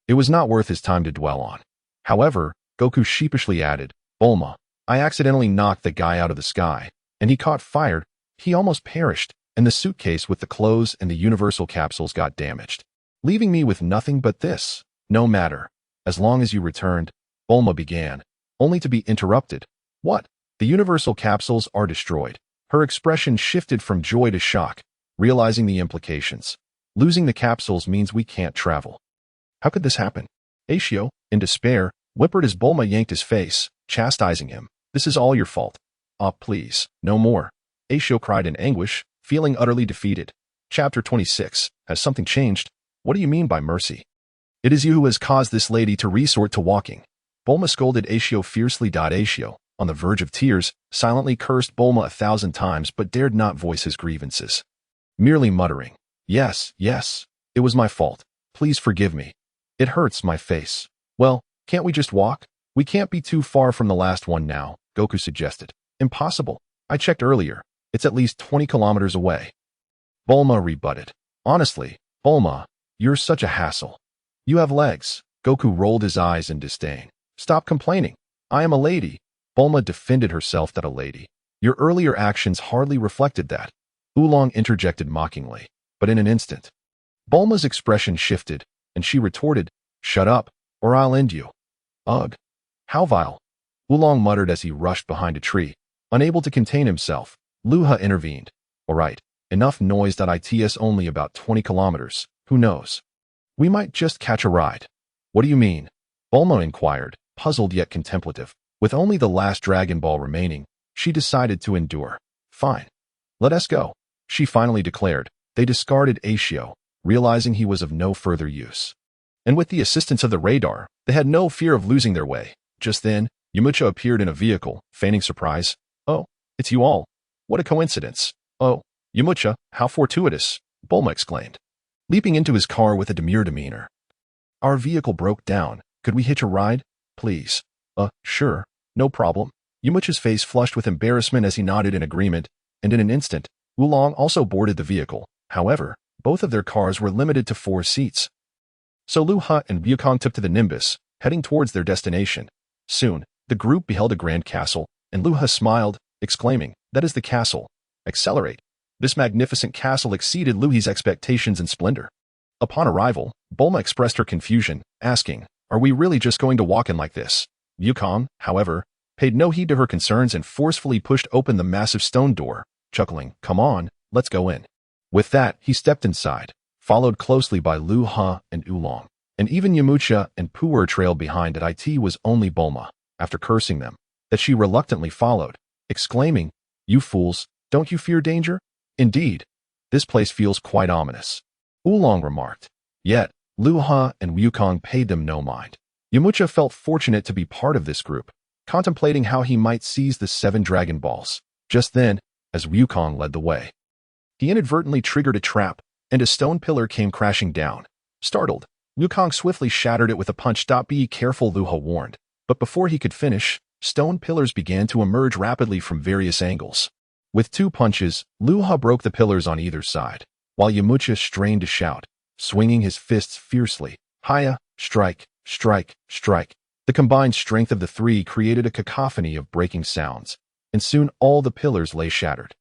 It was not worth his time to dwell on. However, Goku sheepishly added, "Bulma, I accidentally knocked the guy out of the sky, and he caught fire. He almost perished, and the suitcase with the clothes and the universal capsules got damaged, leaving me with nothing but this." "No matter. As long as you returned," Bulma began, only to be interrupted. "What? The universal capsules are destroyed." Her expression shifted from joy to shock, realizing the implications. "Losing the capsules means we can't travel. How could this happen?" Ashio, in despair, whimpered as Bulma yanked his face, chastising him. "This is all your fault." Please, no more." Ashio cried in anguish, feeling utterly defeated. Chapter 26. Has something changed? What do you mean by mercy? It is you who has caused this lady to resort to walking. Bulma scolded Ashio fiercely. Ashio, on the verge of tears, silently cursed Bulma 1,000 times but dared not voice his grievances, merely muttering, Yes, it was my fault. Please forgive me. It hurts my face." "Well, can't we just walk? We can't be too far from the last one now," Goku suggested. "Impossible. I checked earlier. It's at least 20 kilometers away. Bulma rebutted. Honestly, Bulma, you're such a hassle. You have legs. Goku rolled his eyes in disdain. Stop complaining. I am a lady. Bulma defended herself that a lady. Your earlier actions hardly reflected that. Wulong interjected mockingly. But in an instant, Bulma's expression shifted, and she retorted, Shut up, or I'll end you. Ugh. How vile. Wulong muttered as he rushed behind a tree. Unable to contain himself, Luha intervened. All right, enough noise. It's only about 20 kilometers. Who knows? We might just catch a ride. What do you mean? Bulma inquired, puzzled yet contemplative. With only the last Dragon Ball remaining, she decided to endure. Fine. Let us go, she finally declared. They discarded Ashio, realizing he was of no further use. And with the assistance of the radar, they had no fear of losing their way. Just then, Yamucha appeared in a vehicle, feigning surprise. Oh, it's you all. What a coincidence. Oh, Yamucha, how fortuitous, Bulma exclaimed, leaping into his car with a demure demeanor. Our vehicle broke down. Could we hitch a ride? Please. Sure. No problem. Yamucha's face flushed with embarrassment as he nodded in agreement, and in an instant, Wulong also boarded the vehicle. However, both of their cars were limited to 4 seats. So Luha and Wukong took to the Nimbus, heading towards their destination. Soon, the group beheld a grand castle, and Luha smiled, exclaiming, That is the castle. Accelerate. This magnificent castle exceeded Luhi's expectations in splendor. Upon arrival, Bulma expressed her confusion, asking, Are we really just going to walk in like this? Wukong, however, paid no heed to her concerns and forcefully pushed open the massive stone door, chuckling, Come on, let's go in. With that, he stepped inside, followed closely by Luha and Wulong, and even Yamucha and Puer trailed behind. It was only Bulma, after cursing them, that she reluctantly followed, exclaiming, You fools, don't you fear danger? Indeed, this place feels quite ominous, Wulong remarked. Yet, Luha and Wukong paid them no mind. Yamucha felt fortunate to be part of this group, contemplating how he might seize the 7 Dragon Balls. Just then, as Wukong led the way, he inadvertently triggered a trap, and a stone pillar came crashing down. Startled, Wukong swiftly shattered it with a punch. Be careful, Luha warned. But before he could finish, stone pillars began to emerge rapidly from various angles. With 2 punches, Luha broke the pillars on either side, while Yamucha strained to shout, swinging his fists fiercely. Hiya, strike, strike, strike. The combined strength of the 3 created a cacophony of breaking sounds, and soon all the pillars lay shattered.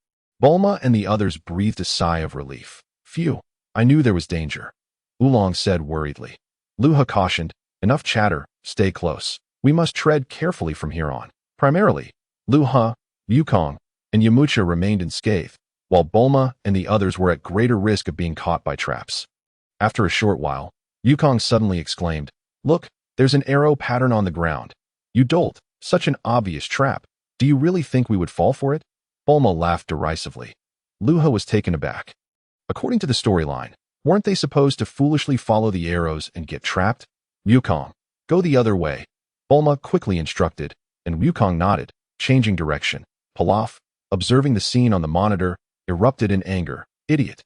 Bulma and the others breathed a sigh of relief. Phew, I knew there was danger, Wulong said worriedly. Luha cautioned, Enough chatter, stay close. We must tread carefully from here on. Primarily, Luha, Wukong, and Yamucha remained unscathed, while Bulma and the others were at greater risk of being caught by traps. After a short while, Wukong suddenly exclaimed, Look, there's an arrow pattern on the ground. You dolt, such an obvious trap. Do you really think we would fall for it? Bulma laughed derisively. Luha was taken aback. According to the storyline, weren't they supposed to foolishly follow the arrows and get trapped? Wukong, go the other way, Bulma quickly instructed, and Wukong nodded, changing direction. Pilaf, observing the scene on the monitor, erupted in anger. Idiot.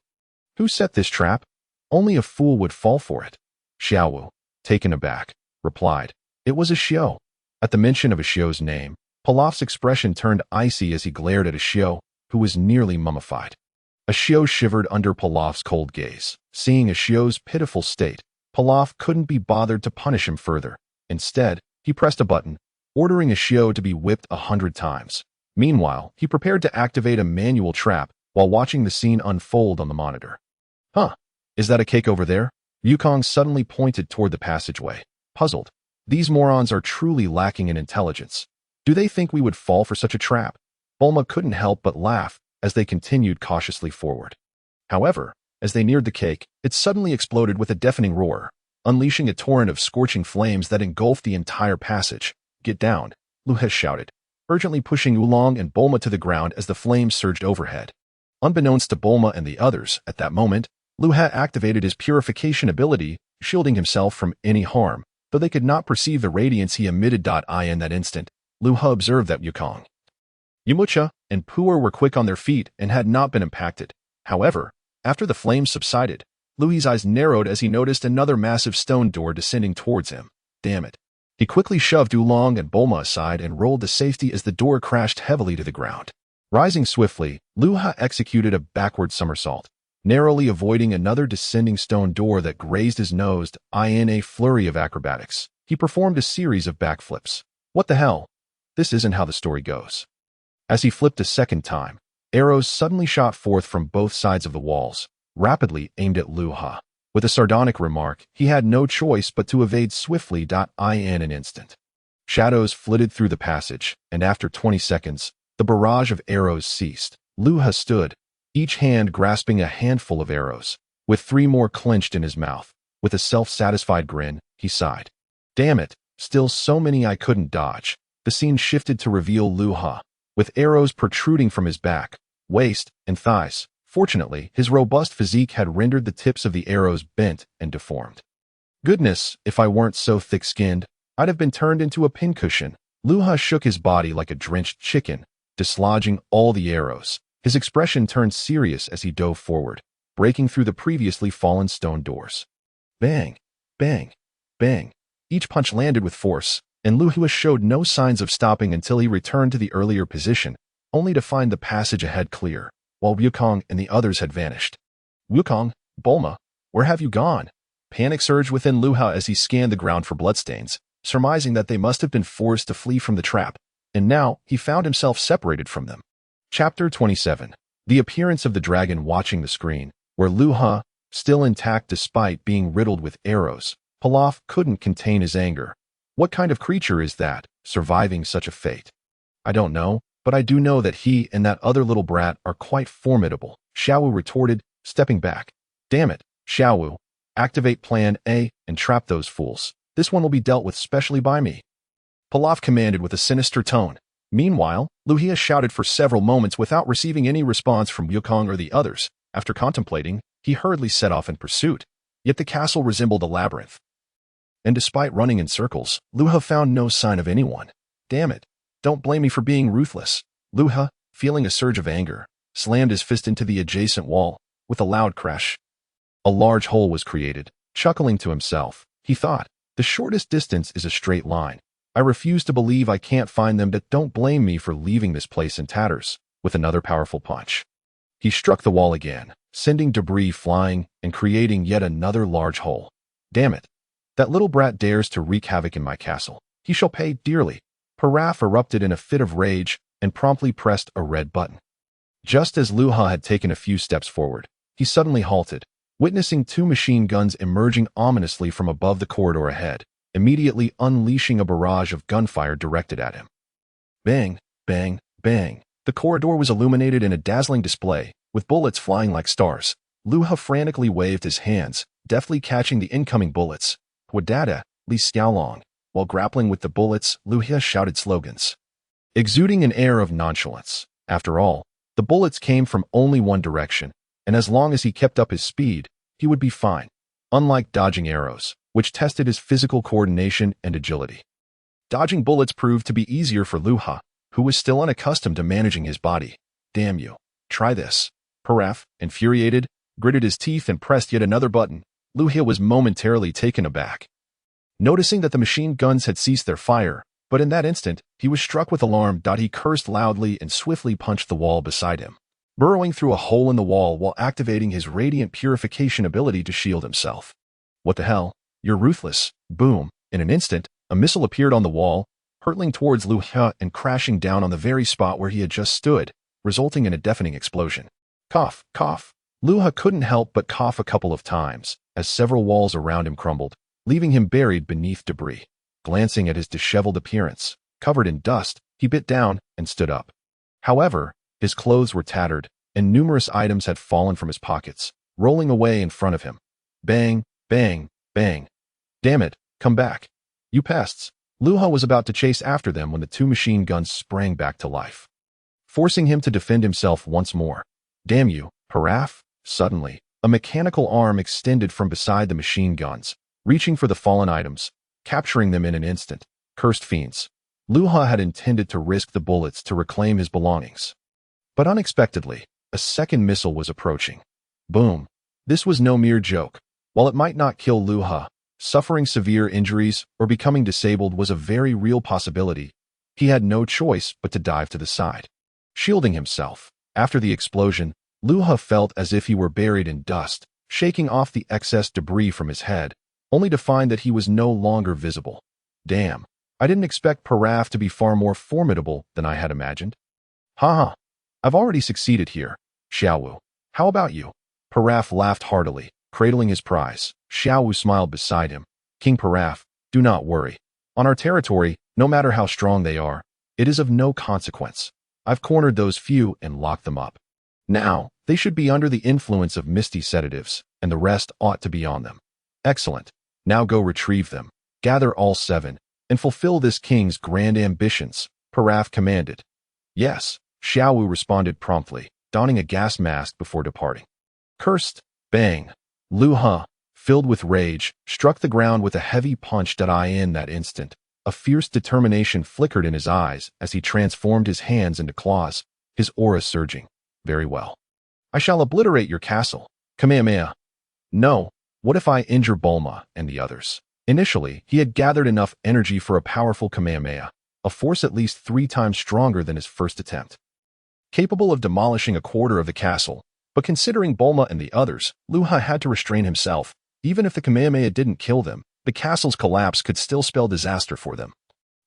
Who set this trap? Only a fool would fall for it. Xiaowu, taken aback, replied, It was a Xiao. At the mention of a Xiao's name, Pilaf's expression turned icy as he glared at a Xiao, who was nearly mummified. A Xiao shivered under Pilaf's cold gaze. Seeing a Xiao's pitiful state, Pilaf couldn't be bothered to punish him further. Instead, he pressed a button, ordering a Xiao to be whipped 100 times. Meanwhile, he prepared to activate a manual trap while watching the scene unfold on the monitor. Huh, is that a cake over there? Wukong suddenly pointed toward the passageway, puzzled. These morons are truly lacking in intelligence. Do they think we would fall for such a trap? Bulma couldn't help but laugh as they continued cautiously forward. However, as they neared the cake, it suddenly exploded with a deafening roar, unleashing a torrent of scorching flames that engulfed the entire passage. Get down, Luha shouted, urgently pushing Wulong and Bulma to the ground as the flames surged overhead. Unbeknownst to Bulma and the others, at that moment, Luha activated his purification ability, shielding himself from any harm. Though they could not perceive the radiance he emitted. In that instant, Luha observed that Wukong, Yamucha, and Puer were quick on their feet and had not been impacted. However, after the flames subsided, Luhi's eyes narrowed as he noticed another massive stone door descending towards him. Damn it. He quickly shoved Wulong and Bulma aside and rolled to safety as the door crashed heavily to the ground. Rising swiftly, Luha executed a backward somersault, narrowly avoiding another descending stone door that grazed his nose. In a flurry of acrobatics, he performed a series of backflips. What the hell? This isn't how the story goes. As he flipped a second time, arrows suddenly shot forth from both sides of the walls, rapidly aimed at Luha. With a sardonic remark, he had no choice but to evade swiftly. In an instant, shadows flitted through the passage, and after 20 seconds, the barrage of arrows ceased. Luha stood, each hand grasping a handful of arrows, with 3 more clenched in his mouth. With a self-satisfied grin, he sighed. Damn it, still so many I couldn't dodge. The scene shifted to reveal Luha, with arrows protruding from his back, waist, and thighs. Fortunately, his robust physique had rendered the tips of the arrows bent and deformed. Goodness, if I weren't so thick-skinned, I'd have been turned into a pincushion. Luha shook his body like a drenched chicken, dislodging all the arrows. His expression turned serious as he dove forward, breaking through the previously fallen stone doors. Bang, bang, bang. Each punch landed with force, and Luha showed no signs of stopping until he returned to the earlier position, only to find the passage ahead clear, while Wukong and the others had vanished. Wukong, Bulma, where have you gone? Panic surged within Luha as he scanned the ground for bloodstains, surmising that they must have been forced to flee from the trap, and now he found himself separated from them. Chapter 27. The appearance of the dragon watching the screen, where Luha, still intact despite being riddled with arrows, Pilaf couldn't contain his anger. What kind of creature is that, surviving such a fate? I don't know, but I do know that he and that other little brat are quite formidable, Xiaowu retorted, stepping back. Damn it, Xiaowu. Activate Plan A and trap those fools. This one will be dealt with specially by me. Pilaf commanded with a sinister tone. Meanwhile, Luha shouted for several moments without receiving any response from Wukong or the others. After contemplating, he hurriedly set off in pursuit. Yet the castle resembled a labyrinth. And despite running in circles, Luha found no sign of anyone. Damn it. Don't blame me for being ruthless. Luha, feeling a surge of anger, slammed his fist into the adjacent wall. With a loud crash, a large hole was created. Chuckling to himself, he thought, the shortest distance is a straight line. I refuse to believe I can't find them, but don't blame me for leaving this place in tatters. With another powerful punch, he struck the wall again, sending debris flying and creating yet another large hole. Damn it. That little brat dares to wreak havoc in my castle. He shall pay dearly. Paraf erupted in a fit of rage and promptly pressed a red button. Just as Luha had taken a few steps forward, he suddenly halted, witnessing 2 machine guns emerging ominously from above the corridor ahead, immediately unleashing a barrage of gunfire directed at him. Bang, bang, bang. The corridor was illuminated in a dazzling display, with bullets flying like stars. Luha frantically waved his hands, deftly catching the incoming bullets. Wadada, Li Xiaolong. While grappling with the bullets, Luha shouted slogans, exuding an air of nonchalance. After all, the bullets came from only one direction, and as long as he kept up his speed, he would be fine, unlike dodging arrows, which tested his physical coordination and agility. Dodging bullets proved to be easier for Luha, who was still unaccustomed to managing his body. Damn you. Try this. Paraf, infuriated, gritted his teeth and pressed yet another button. Luha was momentarily taken aback, noticing that the machine guns had ceased their fire, but in that instant, he was struck with alarm. He cursed loudly and swiftly punched the wall beside him, burrowing through a hole in the wall while activating his radiant purification ability to shield himself. What the hell? You're ruthless. Boom. In an instant, a missile appeared on the wall, hurtling towards Luha and crashing down on the very spot where he had just stood, resulting in a deafening explosion. Cough, cough. Luha couldn't help but cough a couple of times, as several walls around him crumbled, leaving him buried beneath debris. Glancing at his disheveled appearance, covered in dust, he bit down and stood up. However, his clothes were tattered, and numerous items had fallen from his pockets, rolling away in front of him. Bang, bang, bang. Damn it, come back. You pests. Luha was about to chase after them when the 2 machine guns sprang back to life, forcing him to defend himself once more. Damn you, Paraf. Suddenly, a mechanical arm extended from beside the machine guns, reaching for the fallen items, capturing them in an instant. Cursed fiends. Luha had intended to risk the bullets to reclaim his belongings. But unexpectedly, a second missile was approaching. Boom. This was no mere joke. While it might not kill Luha, suffering severe injuries or becoming disabled was a very real possibility. He had no choice but to dive to the side. shielding himself. After the explosion, Luha felt as if he were buried in dust, shaking off the excess debris from his head, only to find that he was no longer visible. Damn, I didn't expect Paraf to be far more formidable than I had imagined. Haha, I've already succeeded here, Xiaowu. How about you? Paraf laughed heartily, cradling his prize. Xiaowu smiled beside him. King Paraf, do not worry. On our territory, no matter how strong they are, it is of no consequence. I've cornered those few and locked them up. Now, they should be under the influence of misty sedatives, and the rest ought to be on them. Excellent. Now go retrieve them. Gather all 7, and fulfill this king's grand ambitions, Paraf commanded. Yes, Xiaowu responded promptly, donning a gas mask before departing. Cursed, bang. Luha, filled with rage, struck the ground with a heavy punch. In that instant, a fierce determination flickered in his eyes as he transformed his hands into claws, his aura surging. Very well. I shall obliterate your castle, Kamehameha. No, what if I injure Bulma and the others? Initially, he had gathered enough energy for a powerful Kamehameha, a force at least 3 times stronger than his first attempt. Capable of demolishing a quarter of the castle, but considering Bulma and the others, Luha had to restrain himself. Even if the Kamehameha didn't kill them, the castle's collapse could still spell disaster for them.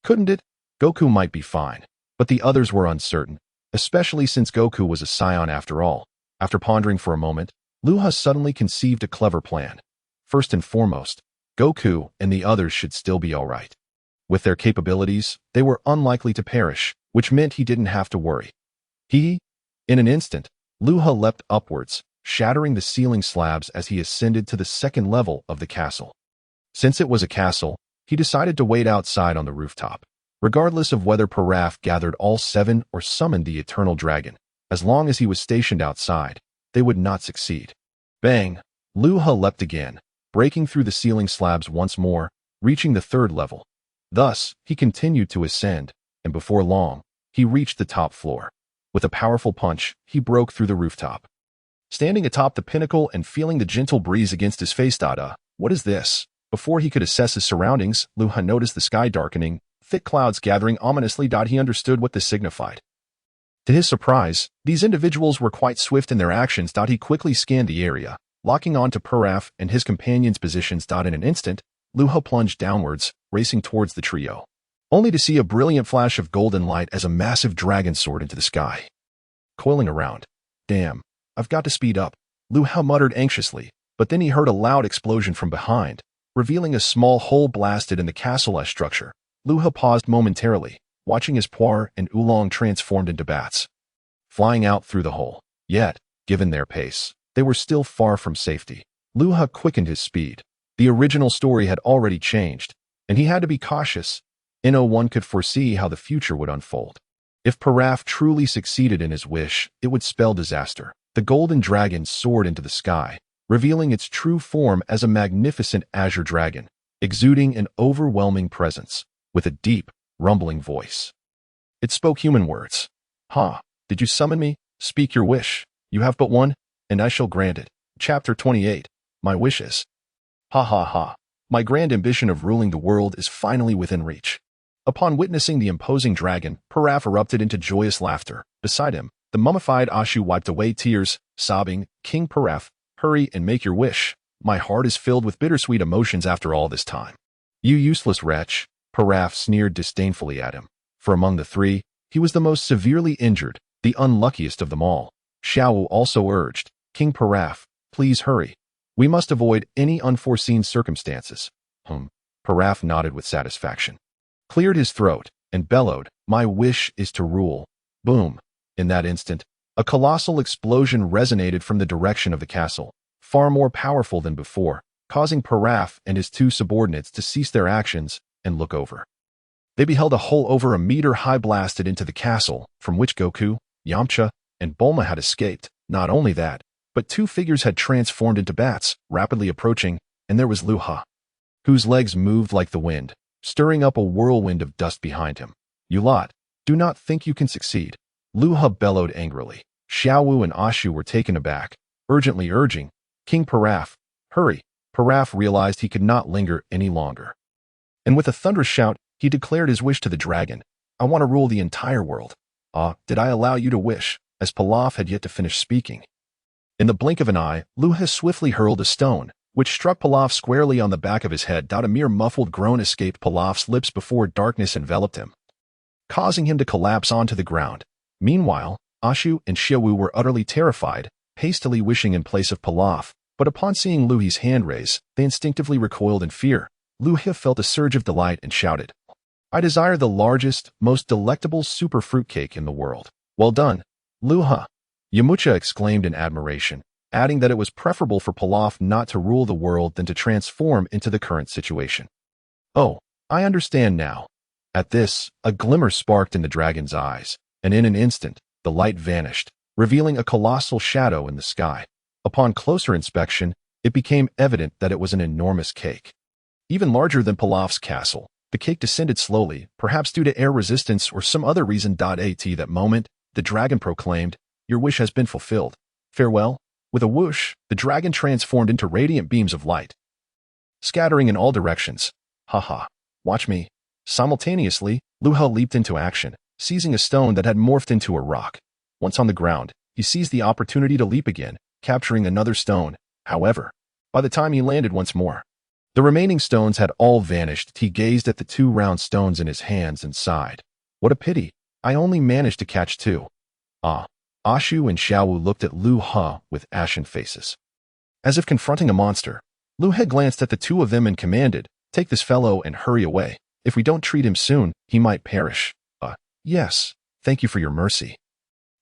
Couldn't it? Goku might be fine, but the others were uncertain, especially since Goku was a scion after all. After pondering for a moment, Luha suddenly conceived a clever plan. First and foremost, Goku and the others should still be alright. With their capabilities, they were unlikely to perish, which meant he didn't have to worry. In an instant, Luha leapt upwards, shattering the ceiling slabs as he ascended to the 2nd level of the castle. Since it was a castle, he decided to wait outside on the rooftop. Regardless of whether Paraf gathered all 7 or summoned the eternal dragon, as long as he was stationed outside, they would not succeed. Bang! Luha leapt again, breaking through the ceiling slabs once more, reaching the 3rd level. Thus, he continued to ascend, and before long, he reached the top floor. With a powerful punch, he broke through the rooftop. Standing atop the pinnacle and feeling the gentle breeze against his face, what is this? Before he could assess his surroundings, Luha noticed the sky darkening, thick clouds gathering ominously. He understood what this signified. To his surprise, these individuals were quite swift in their actions. He quickly scanned the area, locking on to Paraf and his companions' positions. In an instant, Luha plunged downwards, racing towards the trio, only to see a brilliant flash of golden light as a massive dragon soared into the sky. Coiling around. Damn, I've got to speed up, Luha muttered anxiously, but then he heard a loud explosion from behind, revealing a small hole blasted in the castle-esque structure. Luha paused momentarily, watching as Puar and Wulong transformed into bats, flying out through the hole. Yet, given their pace, they were still far from safety. Luha quickened his speed. The original story had already changed, and he had to be cautious. No one could foresee how the future would unfold. If Paraf truly succeeded in his wish, it would spell disaster. The golden dragon soared into the sky, revealing its true form as a magnificent azure dragon, exuding an overwhelming presence, with a deep, rumbling voice. It spoke human words. Ha, did you summon me? Speak your wish. You have but one, and I shall grant it. Chapter 28. My wishes. Ha ha ha. My grand ambition of ruling the world is finally within reach. Upon witnessing the imposing dragon, Paraf erupted into joyous laughter. Beside him, the mummified Ashu wiped away tears, sobbing, King Paraf, hurry and make your wish. My heart is filled with bittersweet emotions after all this time. You useless wretch, Paraf sneered disdainfully at him. For among the 3, he was the most severely injured, the unluckiest of them all. Xiaowu also urged, King Paraf, please hurry. We must avoid any unforeseen circumstances. Paraf nodded with satisfaction, cleared his throat, and bellowed, my wish is to rule. Boom. In that instant, a colossal explosion resonated from the direction of the castle, far more powerful than before, causing Paraf and his 2 subordinates to cease their actions and look over. They beheld a hole over a meter high blasted into the castle, from which Goku, Yamucha, and Bulma had escaped. Not only that, but 2 figures had transformed into bats, rapidly approaching, and there was Luha, whose legs moved like the wind, stirring up a whirlwind of dust behind him. You lot, do not think you can succeed. Luha bellowed angrily. Xiaowu and Ashu were taken aback, urgently urging, King Paraf, hurry. Paraf realized he could not linger any longer. And with a thunderous shout, he declared his wish to the dragon. I want to rule the entire world. Did I allow you to wish?" As Pilaf had yet to finish speaking. In the blink of an eye, Luha swiftly hurled a stone, which struck Pilaf squarely on the back of his head. A mere muffled groan escaped Pilaf's lips before darkness enveloped him, causing him to collapse onto the ground. Meanwhile, Ashu and Xiaowu were utterly terrified, hastily wishing in place of Pilaf, but upon seeing Luhi's hand raise, they instinctively recoiled in fear. Luha felt a surge of delight and shouted, "I desire the largest, most delectable super fruitcake in the world." "Well done, Luha," Yamucha exclaimed in admiration, adding that it was preferable for Pilaf not to rule the world than to transform into the current situation. "Oh, I understand now." At this, a glimmer sparked in the dragon's eyes, and in an instant, the light vanished, revealing a colossal shadow in the sky. Upon closer inspection, it became evident that it was an enormous cake. Even larger than Pilaf's castle, the cake descended slowly, perhaps due to air resistance or some other reason. At that moment, the dragon proclaimed, "Your wish has been fulfilled. Farewell." With a whoosh, the dragon transformed into radiant beams of light, scattering in all directions. "Haha, watch me." Simultaneously, Luha leaped into action, seizing a stone that had morphed into a rock. Once on the ground, he seized the opportunity to leap again, capturing another stone. However, by the time he landed once more, the remaining stones had all vanished. He gazed at the 2 round stones in his hands and sighed. "What a pity. I only managed to catch 2. Ashu and Xiaowu looked at Luha with ashen faces. As if confronting a monster, Luha glanced at the 2 of them and commanded, "Take this fellow and hurry away. If we don't treat him soon, he might perish." Yes, thank you for your mercy,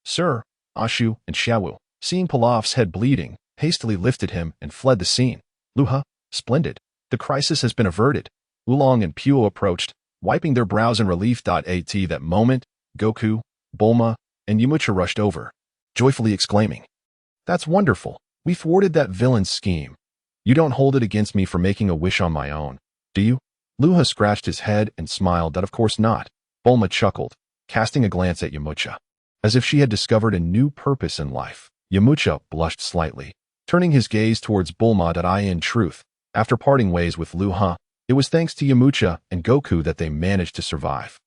sir." Ashu and Xiaowu, seeing Pilaf's head bleeding, hastily lifted him and fled the scene. "Luha, splendid. The crisis has been averted." Wulong and Puo approached, wiping their brows in relief. At that moment, Goku, Bulma, and Yamucha rushed over, joyfully exclaiming, "That's wonderful. We thwarted that villain's scheme. You don't hold it against me for making a wish on my own, do you?" Luha scratched his head and smiled. "Of course not." Bulma chuckled, casting a glance at Yamucha, as if she had discovered a new purpose in life. Yamucha blushed slightly, turning his gaze towards Bulma. In truth, after parting ways with Luha, it was thanks to Yamucha and Goku that they managed to survive.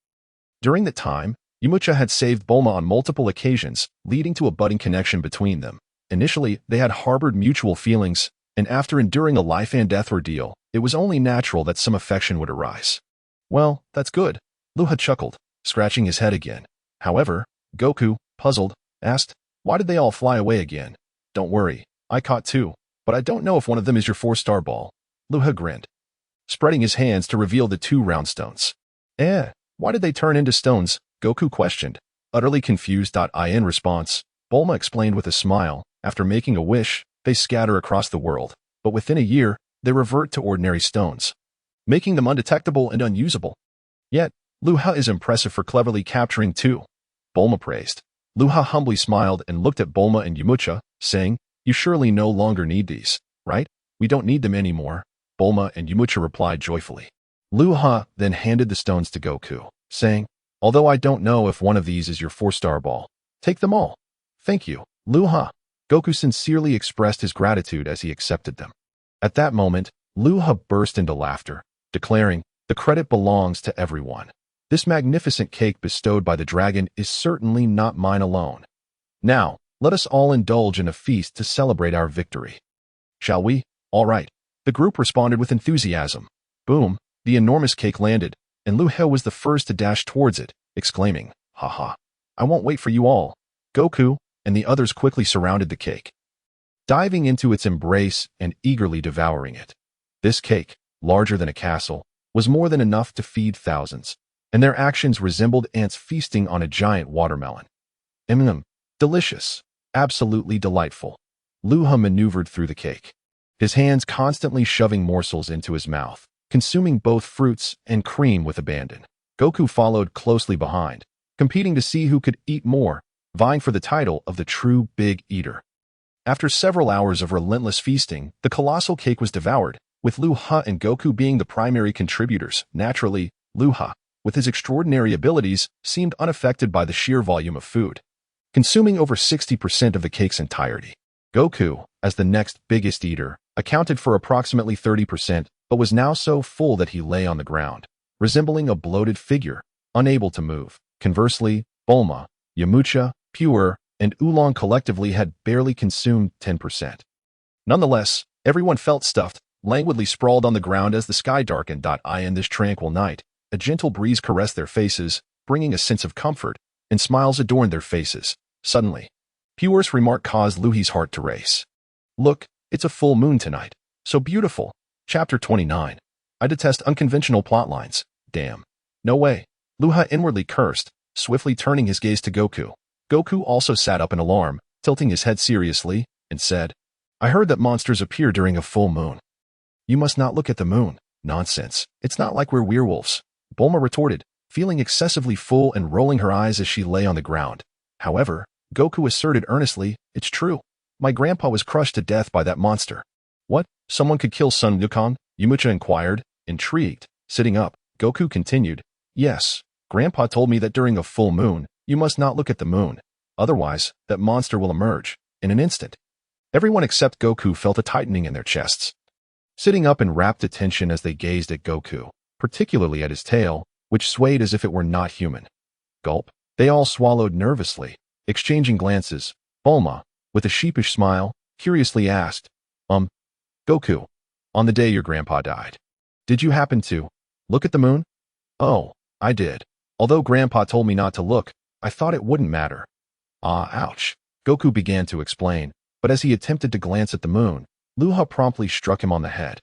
During that time, Yamucha had saved Bulma on multiple occasions, leading to a budding connection between them. Initially, they had harbored mutual feelings, and after enduring a life-and-death ordeal, it was only natural that some affection would arise. "Well, that's good," Luha chuckled, scratching his head again. However, Goku, puzzled, asked, "Why did they all fly away again?" "Don't worry, I caught 2, but I don't know if one of them is your 4-star ball." Luha grinned, spreading his hands to reveal the 2 round stones. Why did they turn into stones?" Goku questioned, utterly confused. In response, Bulma explained with a smile, "After making a wish, they scatter across the world, but within a year, they revert to ordinary stones, making them undetectable and unusable. Yet, Luha is impressive for cleverly capturing 2. Bulma praised. Luha humbly smiled and looked at Bulma and Yamucha, saying, "You surely no longer need these, right?" "We don't need them anymore," Bulma and Yamucha replied joyfully. Luha then handed the stones to Goku, saying, "Although I don't know if one of these is your 4-star ball, take them all." "Thank you, Luha." Goku sincerely expressed his gratitude as he accepted them. At that moment, Luha burst into laughter, declaring, "The credit belongs to everyone. This magnificent cake bestowed by the dragon is certainly not mine alone. Now, let us all indulge in a feast to celebrate our victory. Shall we?" "All right." The group responded with enthusiasm. Boom, the enormous cake landed, and Luha was the first to dash towards it, exclaiming, "Haha, I won't wait for you all." Goku and the others quickly surrounded the cake, diving into its embrace and eagerly devouring it. This cake, larger than a castle, was more than enough to feed thousands, and their actions resembled ants feasting on a giant watermelon. Delicious, absolutely delightful. Luha maneuvered through the cake, his hands constantly shoving morsels into his mouth, consuming both fruits and cream with abandon. Goku followed closely behind, competing to see who could eat more, vying for the title of the true big eater. After several hours of relentless feasting, the colossal cake was devoured, with Luha and Goku being the primary contributors. Naturally, Luha, with his extraordinary abilities, seemed unaffected by the sheer volume of food, consuming over 60% of the cake's entirety. Goku, as the next biggest eater, accounted for approximately 30%, but was now so full that he lay on the ground, resembling a bloated figure, unable to move. Conversely, Bulma, Yamucha, Pure, and Wulong collectively had barely consumed 10%. Nonetheless, everyone felt stuffed, languidly sprawled on the ground as the sky darkened. In this tranquil night, a gentle breeze caressed their faces, bringing a sense of comfort, and smiles adorned their faces. Suddenly, Pure's remark caused Luhi's heart to race. Look, it's a full moon tonight. So beautiful. Chapter 29. I detest unconventional plotlines. Damn. No way. Luha inwardly cursed, swiftly turning his gaze to Goku. Goku also sat up in alarm, tilting his head seriously, and said, I heard that monsters appear during a full moon. You must not look at the moon. Nonsense. It's not like we're werewolves. Bulma retorted, feeling excessively full and rolling her eyes as she lay on the ground. However, Goku asserted earnestly, it's true. My grandpa was crushed to death by that monster. What? Someone could kill Son Wukong? Yamucha inquired, intrigued. Sitting up, Goku continued, yes, Grandpa told me that during a full moon, you must not look at the moon. Otherwise, that monster will emerge. In an instant. Everyone except Goku felt a tightening in their chests. Sitting up in rapt attention as they gazed at Goku, particularly at his tail, which swayed as if it were not human. Gulp. They all swallowed nervously, exchanging glances. Bulma, with a sheepish smile, curiously asked, Goku, on the day your grandpa died, did you happen to look at the moon? Oh, I did. Although grandpa told me not to look, I thought it wouldn't matter. Ouch. Goku began to explain, but as he attempted to glance at the moon, Luha promptly struck him on the head.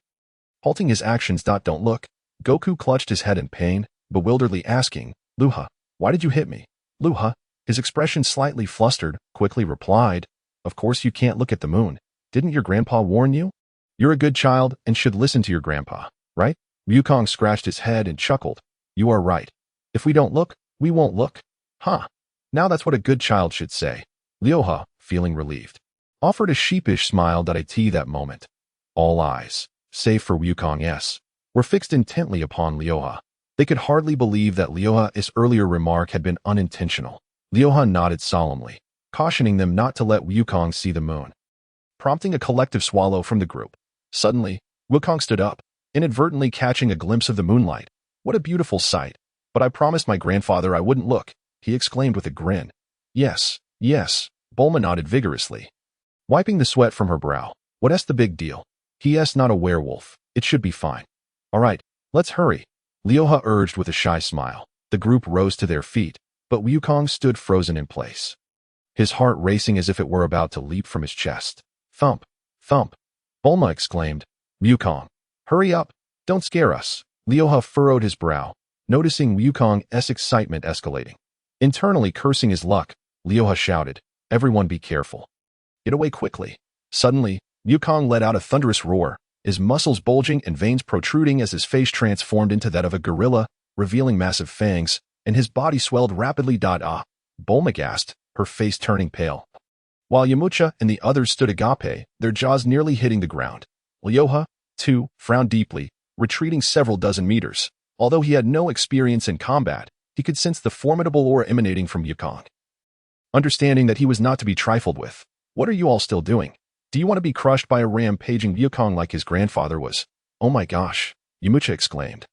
Halting his actions. Don't look. Goku clutched his head in pain, bewilderedly asking, Luha, why did you hit me? Luha, his expression slightly flustered, quickly replied, of course you can't look at the moon. Didn't your grandpa warn you? You're a good child and should listen to your grandpa, right? Wukong scratched his head and chuckled. You are right. If we don't look, we won't look. Huh. Now that's what a good child should say. Luha, feeling relieved, offered a sheepish smile. That moment, all eyes, save for Wukong, were fixed intently upon Luha. They could hardly believe that Luha's earlier remark had been unintentional. Luha nodded solemnly, cautioning them not to let Wukong see the moon, prompting a collective swallow from the group. Suddenly, Wukong stood up, inadvertently catching a glimpse of the moonlight. What a beautiful sight. But I promised my grandfather I wouldn't look, he exclaimed with a grin. Yes, Bulma nodded vigorously, wiping the sweat from her brow. What's the big deal? He's not a werewolf. It should be fine. All right, let's hurry. Luha urged with a shy smile. The group rose to their feet, but Wukong stood frozen in place, his heart racing as if it were about to leap from his chest. Thump, thump. Bulma exclaimed, Wukong, hurry up, don't scare us. Luha furrowed his brow, noticing Wukong's excitement escalating. Internally cursing his luck, Luha shouted, everyone be careful. Get away quickly. Suddenly, Wukong let out a thunderous roar, his muscles bulging and veins protruding as his face transformed into that of a gorilla, revealing massive fangs, and his body swelled rapidly. Bulma gasped, her face turning pale, while Yamucha and the others stood agape, their jaws nearly hitting the ground. Luha, too, frowned deeply, retreating several dozen meters. Although he had no experience in combat, he could sense the formidable aura emanating from Wukong. Understanding that he was not to be trifled with. What are you all still doing? Do you want to be crushed by a rampaging Wukong like his grandfather was? Oh my gosh, Yamucha exclaimed.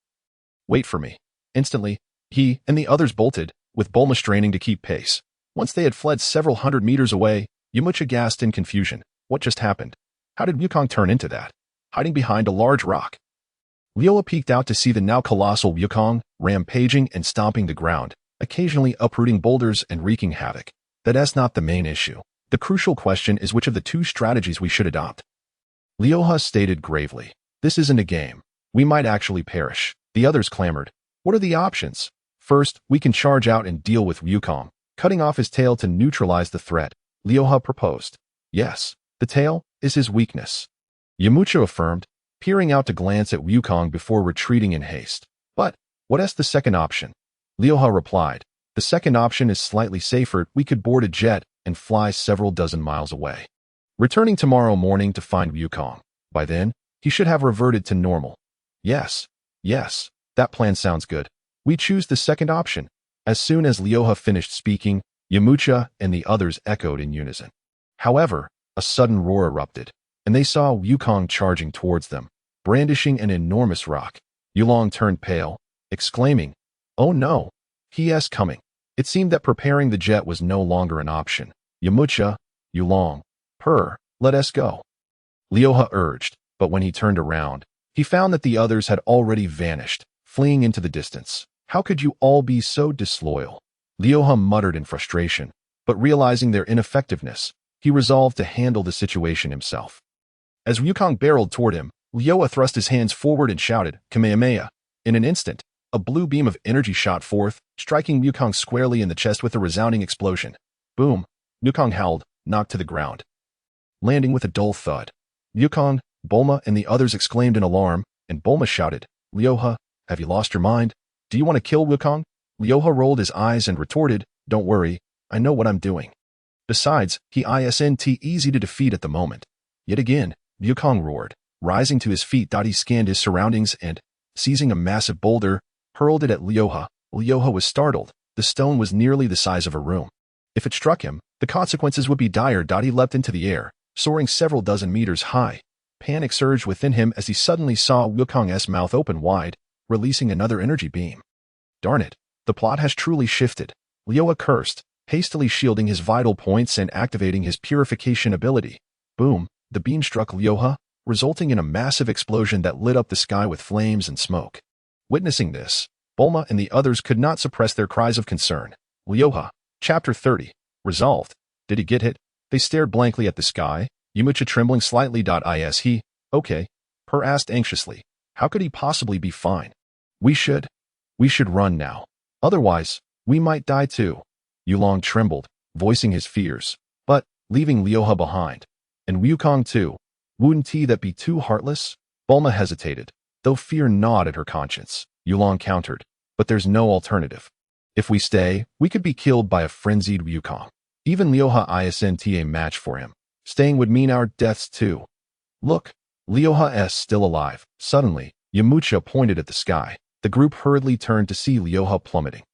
Wait for me. Instantly, he and the others bolted, with Bulma straining to keep pace. Once they had fled several hundred meters away, Yamucha gasped in confusion. What just happened? How did Wukong turn into that? Hiding behind a large rock. Luha peeked out to see the now colossal Wukong, rampaging and stomping the ground, occasionally uprooting boulders and wreaking havoc. That's not the main issue. The crucial question is which of the two strategies we should adopt. Luha stated gravely, this isn't a game. We might actually perish. The others clamored. What are the options? First, we can charge out and deal with Wukong, cutting off his tail to neutralize the threat. Luha proposed. Yes, the tail is his weakness. Yamucha affirmed, peering out to glance at Wukong before retreating in haste. But, what's the second option? Luha replied, the second option is slightly safer. We could board a jet and fly several dozen miles away, returning tomorrow morning to find Wukong. By then, he should have reverted to normal. Yes, that plan sounds good. We choose the second option. As soon as Luha finished speaking, Yamucha and the others echoed in unison. However, a sudden roar erupted, and they saw Wukong charging towards them, brandishing an enormous rock. Wulong turned pale, exclaiming, oh no, he is coming. It seemed that preparing the jet was no longer an option. Yamucha, Wulong, let us go. Luha urged, but when he turned around, he found that the others had already vanished, fleeing into the distance. How could you all be so disloyal? Luha muttered in frustration, but realizing their ineffectiveness, he resolved to handle the situation himself. As Wukong barreled toward him, Luha thrust his hands forward and shouted, Kamehameha. In an instant, a blue beam of energy shot forth, striking Wukong squarely in the chest with a resounding explosion. Boom! Wukong howled, knocked to the ground, landing with a dull thud. Wukong, Bulma, and the others exclaimed in alarm, and Bulma shouted, Luha, have you lost your mind? Do you want to kill Wukong? Luha rolled his eyes and retorted, don't worry, I know what I'm doing. Besides, he isn't easy to defeat at the moment. Yet again, Wukong roared. Rising to his feet, he scanned his surroundings and, seizing a massive boulder, hurled it at Luha. Luha was startled. The stone was nearly the size of a room. If it struck him, the consequences would be dire. He leapt into the air, soaring several dozen meters high. Panic surged within him as he suddenly saw Wukong's mouth open wide, releasing another energy beam. Darn it, the plot has truly shifted. Luha cursed, hastily shielding his vital points and activating his purification ability. Boom, the beam struck Luha, resulting in a massive explosion that lit up the sky with flames and smoke. Witnessing this, Bulma and the others could not suppress their cries of concern. Luha, Chapter 30. Resolved. Did he get hit? They stared blankly at the sky, Yamucha trembling slightly. Is he okay? Per asked anxiously. How could he possibly be fine? We should run now. Otherwise, we might die too. Wulong trembled, voicing his fears, but leaving Luha behind. And Wukong too. Wouldn't he that be too heartless? Bulma hesitated, though fear gnawed at her conscience. Wulong countered, but there's no alternative. If we stay, we could be killed by a frenzied Wukong. Even Luha isn't a match for him. Staying would mean our deaths too. Look, Luha's still alive. Suddenly, Yamucha pointed at the sky. The group hurriedly turned to see Luha plummeting.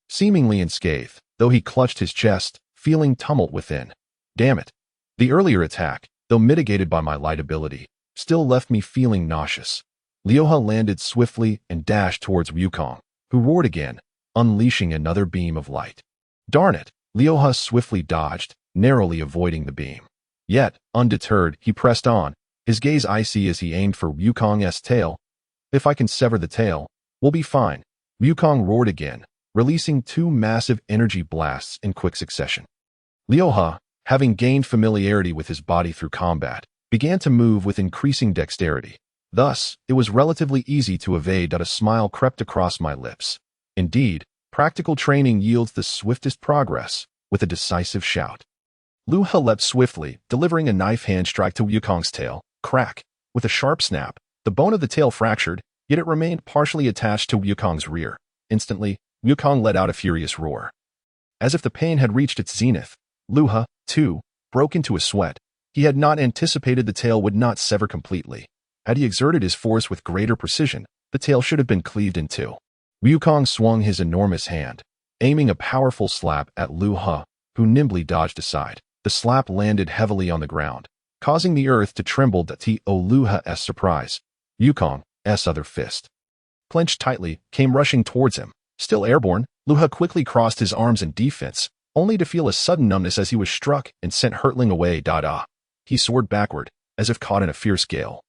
Seemingly unscathed, though he clutched his chest, feeling tumult within. Damn it. The earlier attack, though mitigated by my light ability, still left me feeling nauseous. Luha landed swiftly and dashed towards Wukong, who roared again, unleashing another beam of light. Darn it, Luha swiftly dodged, narrowly avoiding the beam. Yet, undeterred, he pressed on, his gaze icy as he aimed for Wukong's tail. If I can sever the tail, we'll be fine. Wukong roared again, releasing two massive energy blasts in quick succession. Luha, having gained familiarity with his body through combat, began to move with increasing dexterity. Thus, it was relatively easy to evade. A smile crept across my lips. Indeed, practical training yields the swiftest progress. With a decisive shout, Luha leapt swiftly, delivering a knife hand strike to Wukong's tail. Crack! With a sharp snap, the bone of the tail fractured, yet it remained partially attached to Wukong's rear. Instantly, Wukong let out a furious roar. As if the pain had reached its zenith, Luha, too, broke into a sweat. He had not anticipated the tail would not sever completely. Had he exerted his force with greater precision, the tail should have been cleaved in two. Wukong swung his enormous hand, aiming a powerful slap at Luha, who nimbly dodged aside. The slap landed heavily on the ground, causing the earth to tremble to Luha's surprise. Wukong's other fist, clenched tightly, came rushing towards him. Still airborne, Luha quickly crossed his arms in defense, only to feel a sudden numbness as he was struck and sent hurtling away. He soared backward, as if caught in a fierce gale.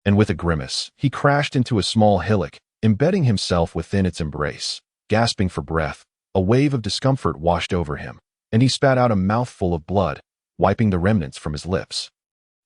And with a grimace, he crashed into a small hillock, embedding himself within its embrace. Gasping for breath, a wave of discomfort washed over him, and he spat out a mouthful of blood, wiping the remnants from his lips.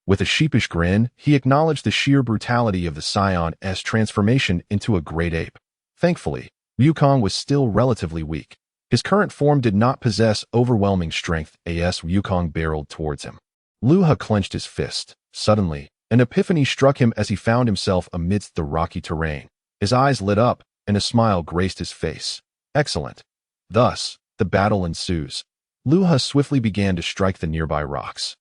With a sheepish grin, he acknowledged the sheer brutality of the Scion's transformation into a great ape. Thankfully, Wukong was still relatively weak. His current form did not possess overwhelming strength as Wukong barreled towards him. Luha clenched his fist. Suddenly, an epiphany struck him as he found himself amidst the rocky terrain. His eyes lit up, and a smile graced his face. Excellent. Thus, the battle ensues. Luha swiftly began to strike the nearby rocks,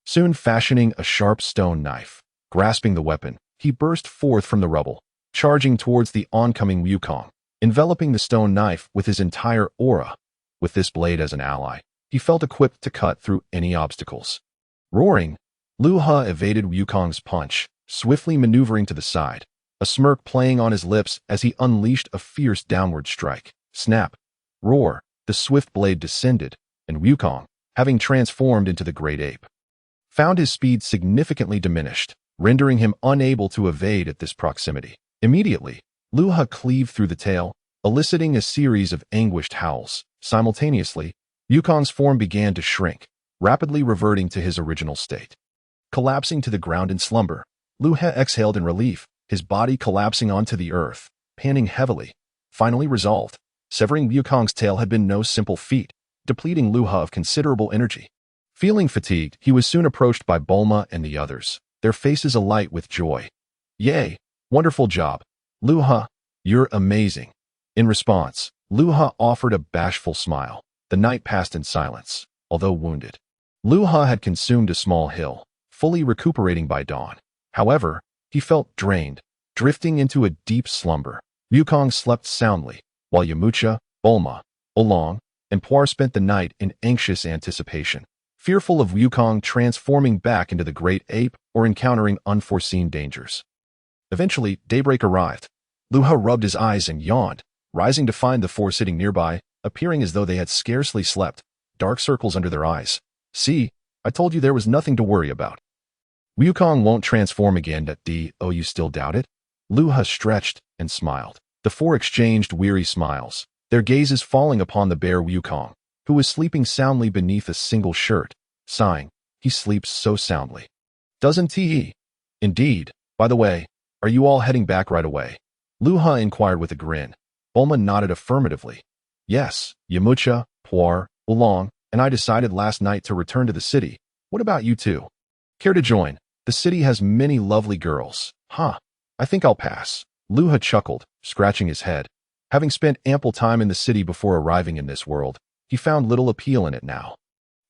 soon fashioning a sharp stone knife. Grasping the weapon, he burst forth from the rubble, charging towards the oncoming Wukong, enveloping the stone knife with his entire aura. With this blade as an ally, he felt equipped to cut through any obstacles. Roaring, Luha evaded Wukong's punch, swiftly maneuvering to the side, a smirk playing on his lips as he unleashed a fierce downward strike. Snap! Roar! the swift blade descended, and Wukong, having transformed into the great ape, found his speed significantly diminished, rendering him unable to evade at this proximity. Immediately, Luha cleaved through the tail, eliciting a series of anguished howls. Simultaneously, Wukong's form began to shrink, rapidly reverting to his original state. Collapsing to the ground in slumber, Luha exhaled in relief, his body collapsing onto the earth, panting heavily. Finally resolved, severing Wukong's tail had been no simple feat, depleting Luha of considerable energy. Feeling fatigued, he was soon approached by Bulma and the others, their faces alight with joy. "Yay! Wonderful job! Luha, you're amazing!" In response, Luha offered a bashful smile. The night passed in silence, although wounded. Luha had consumed a small hill, fully recuperating by dawn. However, he felt drained, drifting into a deep slumber. Wukong slept soundly, while Yamucha, Bulma, Wulong, and Puar spent the night in anxious anticipation, fearful of Wukong transforming back into the great ape or encountering unforeseen dangers. Eventually, daybreak arrived. Luha rubbed his eyes and yawned, rising to find the four sitting nearby, appearing as though they had scarcely slept, dark circles under their eyes. "See, I told you there was nothing to worry about." "Wukong won't transform again, oh, you still doubt it?" Luha stretched and smiled. The four exchanged weary smiles, their gazes falling upon the bare Wukong, who was sleeping soundly beneath a single shirt, sighing. "He sleeps so soundly, doesn't he?" "Indeed. By the way, are you all heading back right away?" Luha inquired with a grin. Bulma nodded affirmatively. "Yes, Yamucha, Puar, Wulong, and I decided last night to return to the city. What about you two? Care to join? The city has many lovely girls." "Huh, I think I'll pass." Luha chuckled, scratching his head. Having spent ample time in the city before arriving in this world, he found little appeal in it now.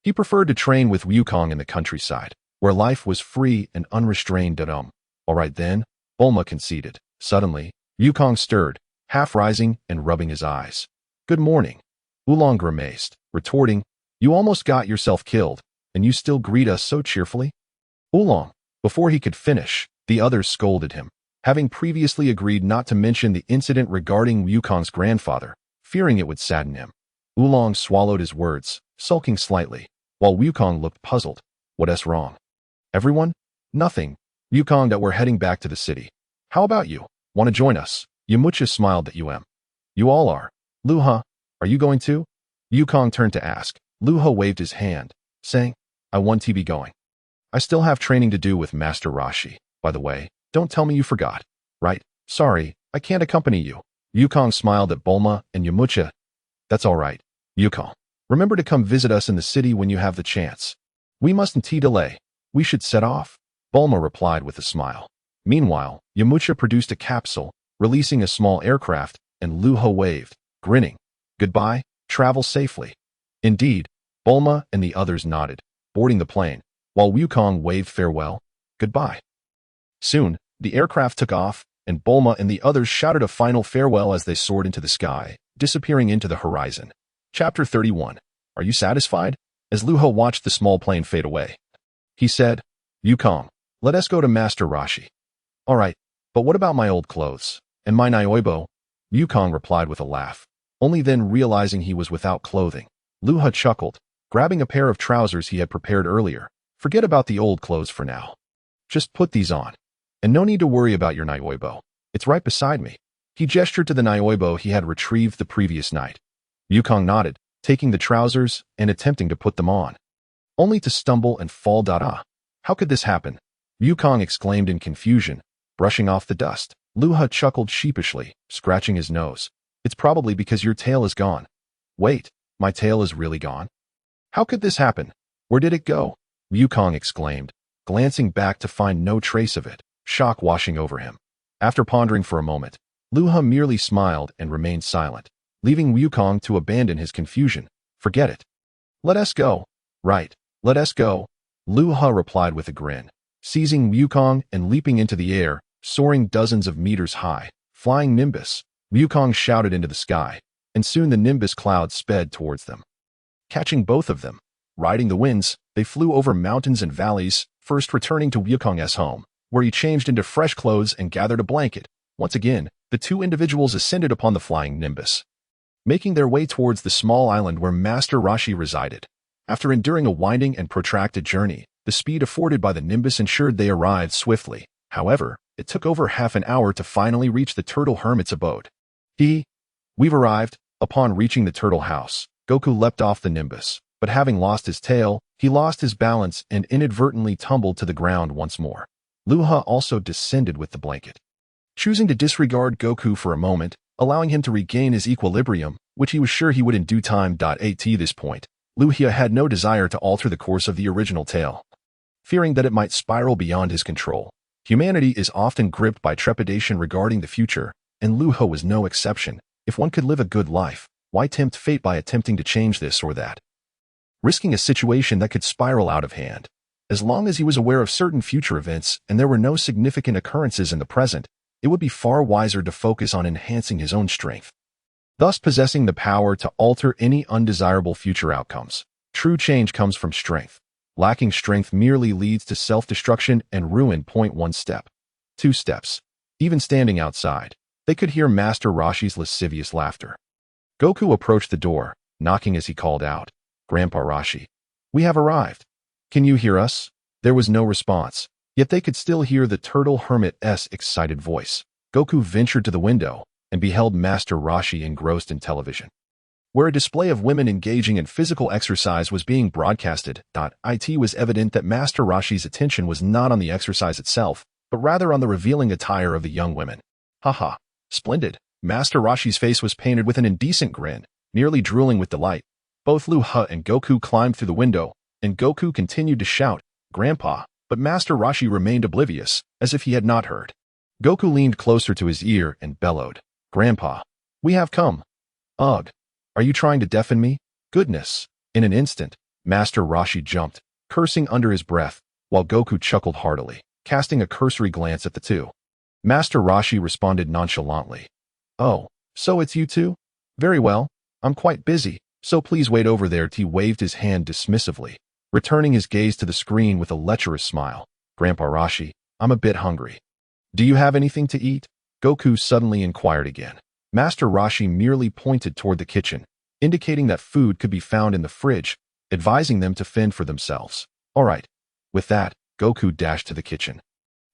He preferred to train with Wukong in the countryside, where life was free and unrestrained. All right then, Bulma conceded. Suddenly, Wukong stirred, half rising and rubbing his eyes. "Good morning." Wulong grimaced, retorting, "You almost got yourself killed, and you still greet us so cheerfully?" Wulong, before he could finish, the others scolded him. Having previously agreed not to mention the incident regarding Wukong's grandfather, fearing it would sadden him, Wulong swallowed his words, sulking slightly, while Wukong looked puzzled. "What's wrong?" "Everyone? Nothing. Wukong, that we're heading back to the city. How about you? Want to join us?" Yamucha smiled at You all are. "Luha, are you going too?" Wukong turned to ask. Luha waved his hand, saying, "I want to be going. I still have training to do with Master Rashi. By the way, don't tell me you forgot." "Right, sorry, I can't accompany you." Wukong smiled at Bulma and Yamucha. "That's all right, Wukong. Remember to come visit us in the city when you have the chance. We mustn't delay. We should set off." Bulma replied with a smile. Meanwhile, Yamucha produced a capsule, releasing a small aircraft, and Luha waved, grinning. "Goodbye, travel safely." Indeed, Bulma and the others nodded, boarding the plane, while Wukong waved farewell. "Goodbye." Soon, the aircraft took off, and Bulma and the others shouted a final farewell as they soared into the sky, disappearing into the horizon. Chapter 31. Are you satisfied? As Luha watched the small plane fade away, he said, "Wukong, let us go to Master Rashi." "All right, but what about my old clothes? And my Nioibo?" Wukong replied with a laugh, only then realizing he was without clothing. Luha chuckled, grabbing a pair of trousers he had prepared earlier. "Forget about the old clothes for now. Just put these on. And no need to worry about your Nioibo. It's right beside me." He gestured to the Nioibo he had retrieved the previous night. Wukong nodded, taking the trousers and attempting to put them on, only to stumble and fall. How could this happen? Wukong exclaimed in confusion, brushing off the dust. Luha chuckled sheepishly, scratching his nose. "It's probably because your tail is gone." "Wait, my tail is really gone? How could this happen? Where did it go?" Wukong exclaimed, glancing back to find no trace of it, shock washing over him. After pondering for a moment, Luha merely smiled and remained silent, leaving Wukong to abandon his confusion. "Forget it. Let us go." "Right, let us go," Luha replied with a grin, seizing Wukong and leaping into the air, soaring dozens of meters high. Flying Nimbus, Wukong shouted into the sky, and soon the Nimbus cloud sped towards them. Catching both of them, riding the winds, they flew over mountains and valleys, first returning to Wukong's home, where he changed into fresh clothes and gathered a blanket. Once again, the two individuals ascended upon the flying Nimbus. making their way towards the small island where Master Rashi resided. After enduring a winding and protracted journey, the speed afforded by the Nimbus ensured they arrived swiftly. However, it took over half an hour to finally reach the turtle hermit's abode. We've arrived. Upon reaching the turtle house, Goku leapt off the Nimbus, but having lost his tail, he lost his balance and inadvertently tumbled to the ground once more. Luha also descended with the blanket. Choosing to disregard Goku for a moment, allowing him to regain his equilibrium, which he was sure he would in due time. At this point, Luha had no desire to alter the course of the original tale. Fearing that it might spiral beyond his control, humanity is often gripped by trepidation regarding the future, and Luha was no exception. If one could live a good life, why tempt fate by attempting to change this or that? Risking a situation that could spiral out of hand. As long as he was aware of certain future events and there were no significant occurrences in the present, it would be far wiser to focus on enhancing his own strength, thus possessing the power to alter any undesirable future outcomes. True change comes from strength. Lacking strength merely leads to self-destruction and ruin. 1 step. 2 steps. Even standing outside, they could hear Master Rashi's lascivious laughter. Goku approached the door, knocking as he called out, "Grandpa Rashi, we have arrived. Can you hear us?" There was no response, yet they could still hear the turtle hermit's excited voice. Goku ventured to the window and beheld Master Rashi engrossed in television, where a display of women engaging in physical exercise was being broadcasted. It was evident that Master Rashi's attention was not on the exercise itself, but rather on the revealing attire of the young women. Haha. Splendid. Master Rashi's face was painted with an indecent grin, nearly drooling with delight. Both Luha and Goku climbed through the window, and Goku continued to shout, "Grandpa," but Master Rashi remained oblivious, as if he had not heard. Goku leaned closer to his ear and bellowed, "Grandpa, we have come." "Ugh, are you trying to deafen me? Goodness." In an instant, Master Rashi jumped, cursing under his breath, while Goku chuckled heartily, casting a cursory glance at the two. Master Rashi responded nonchalantly, "Oh, so it's you two? Very well, I'm quite busy, so please wait over there." He waved his hand dismissively, returning his gaze to the screen with a lecherous smile. "Grandpa Rashi, I'm a bit hungry. Do you have anything to eat?" Goku suddenly inquired again. Master Rashi merely pointed toward the kitchen, indicating that food could be found in the fridge, advising them to fend for themselves. All right. With that, Goku dashed to the kitchen,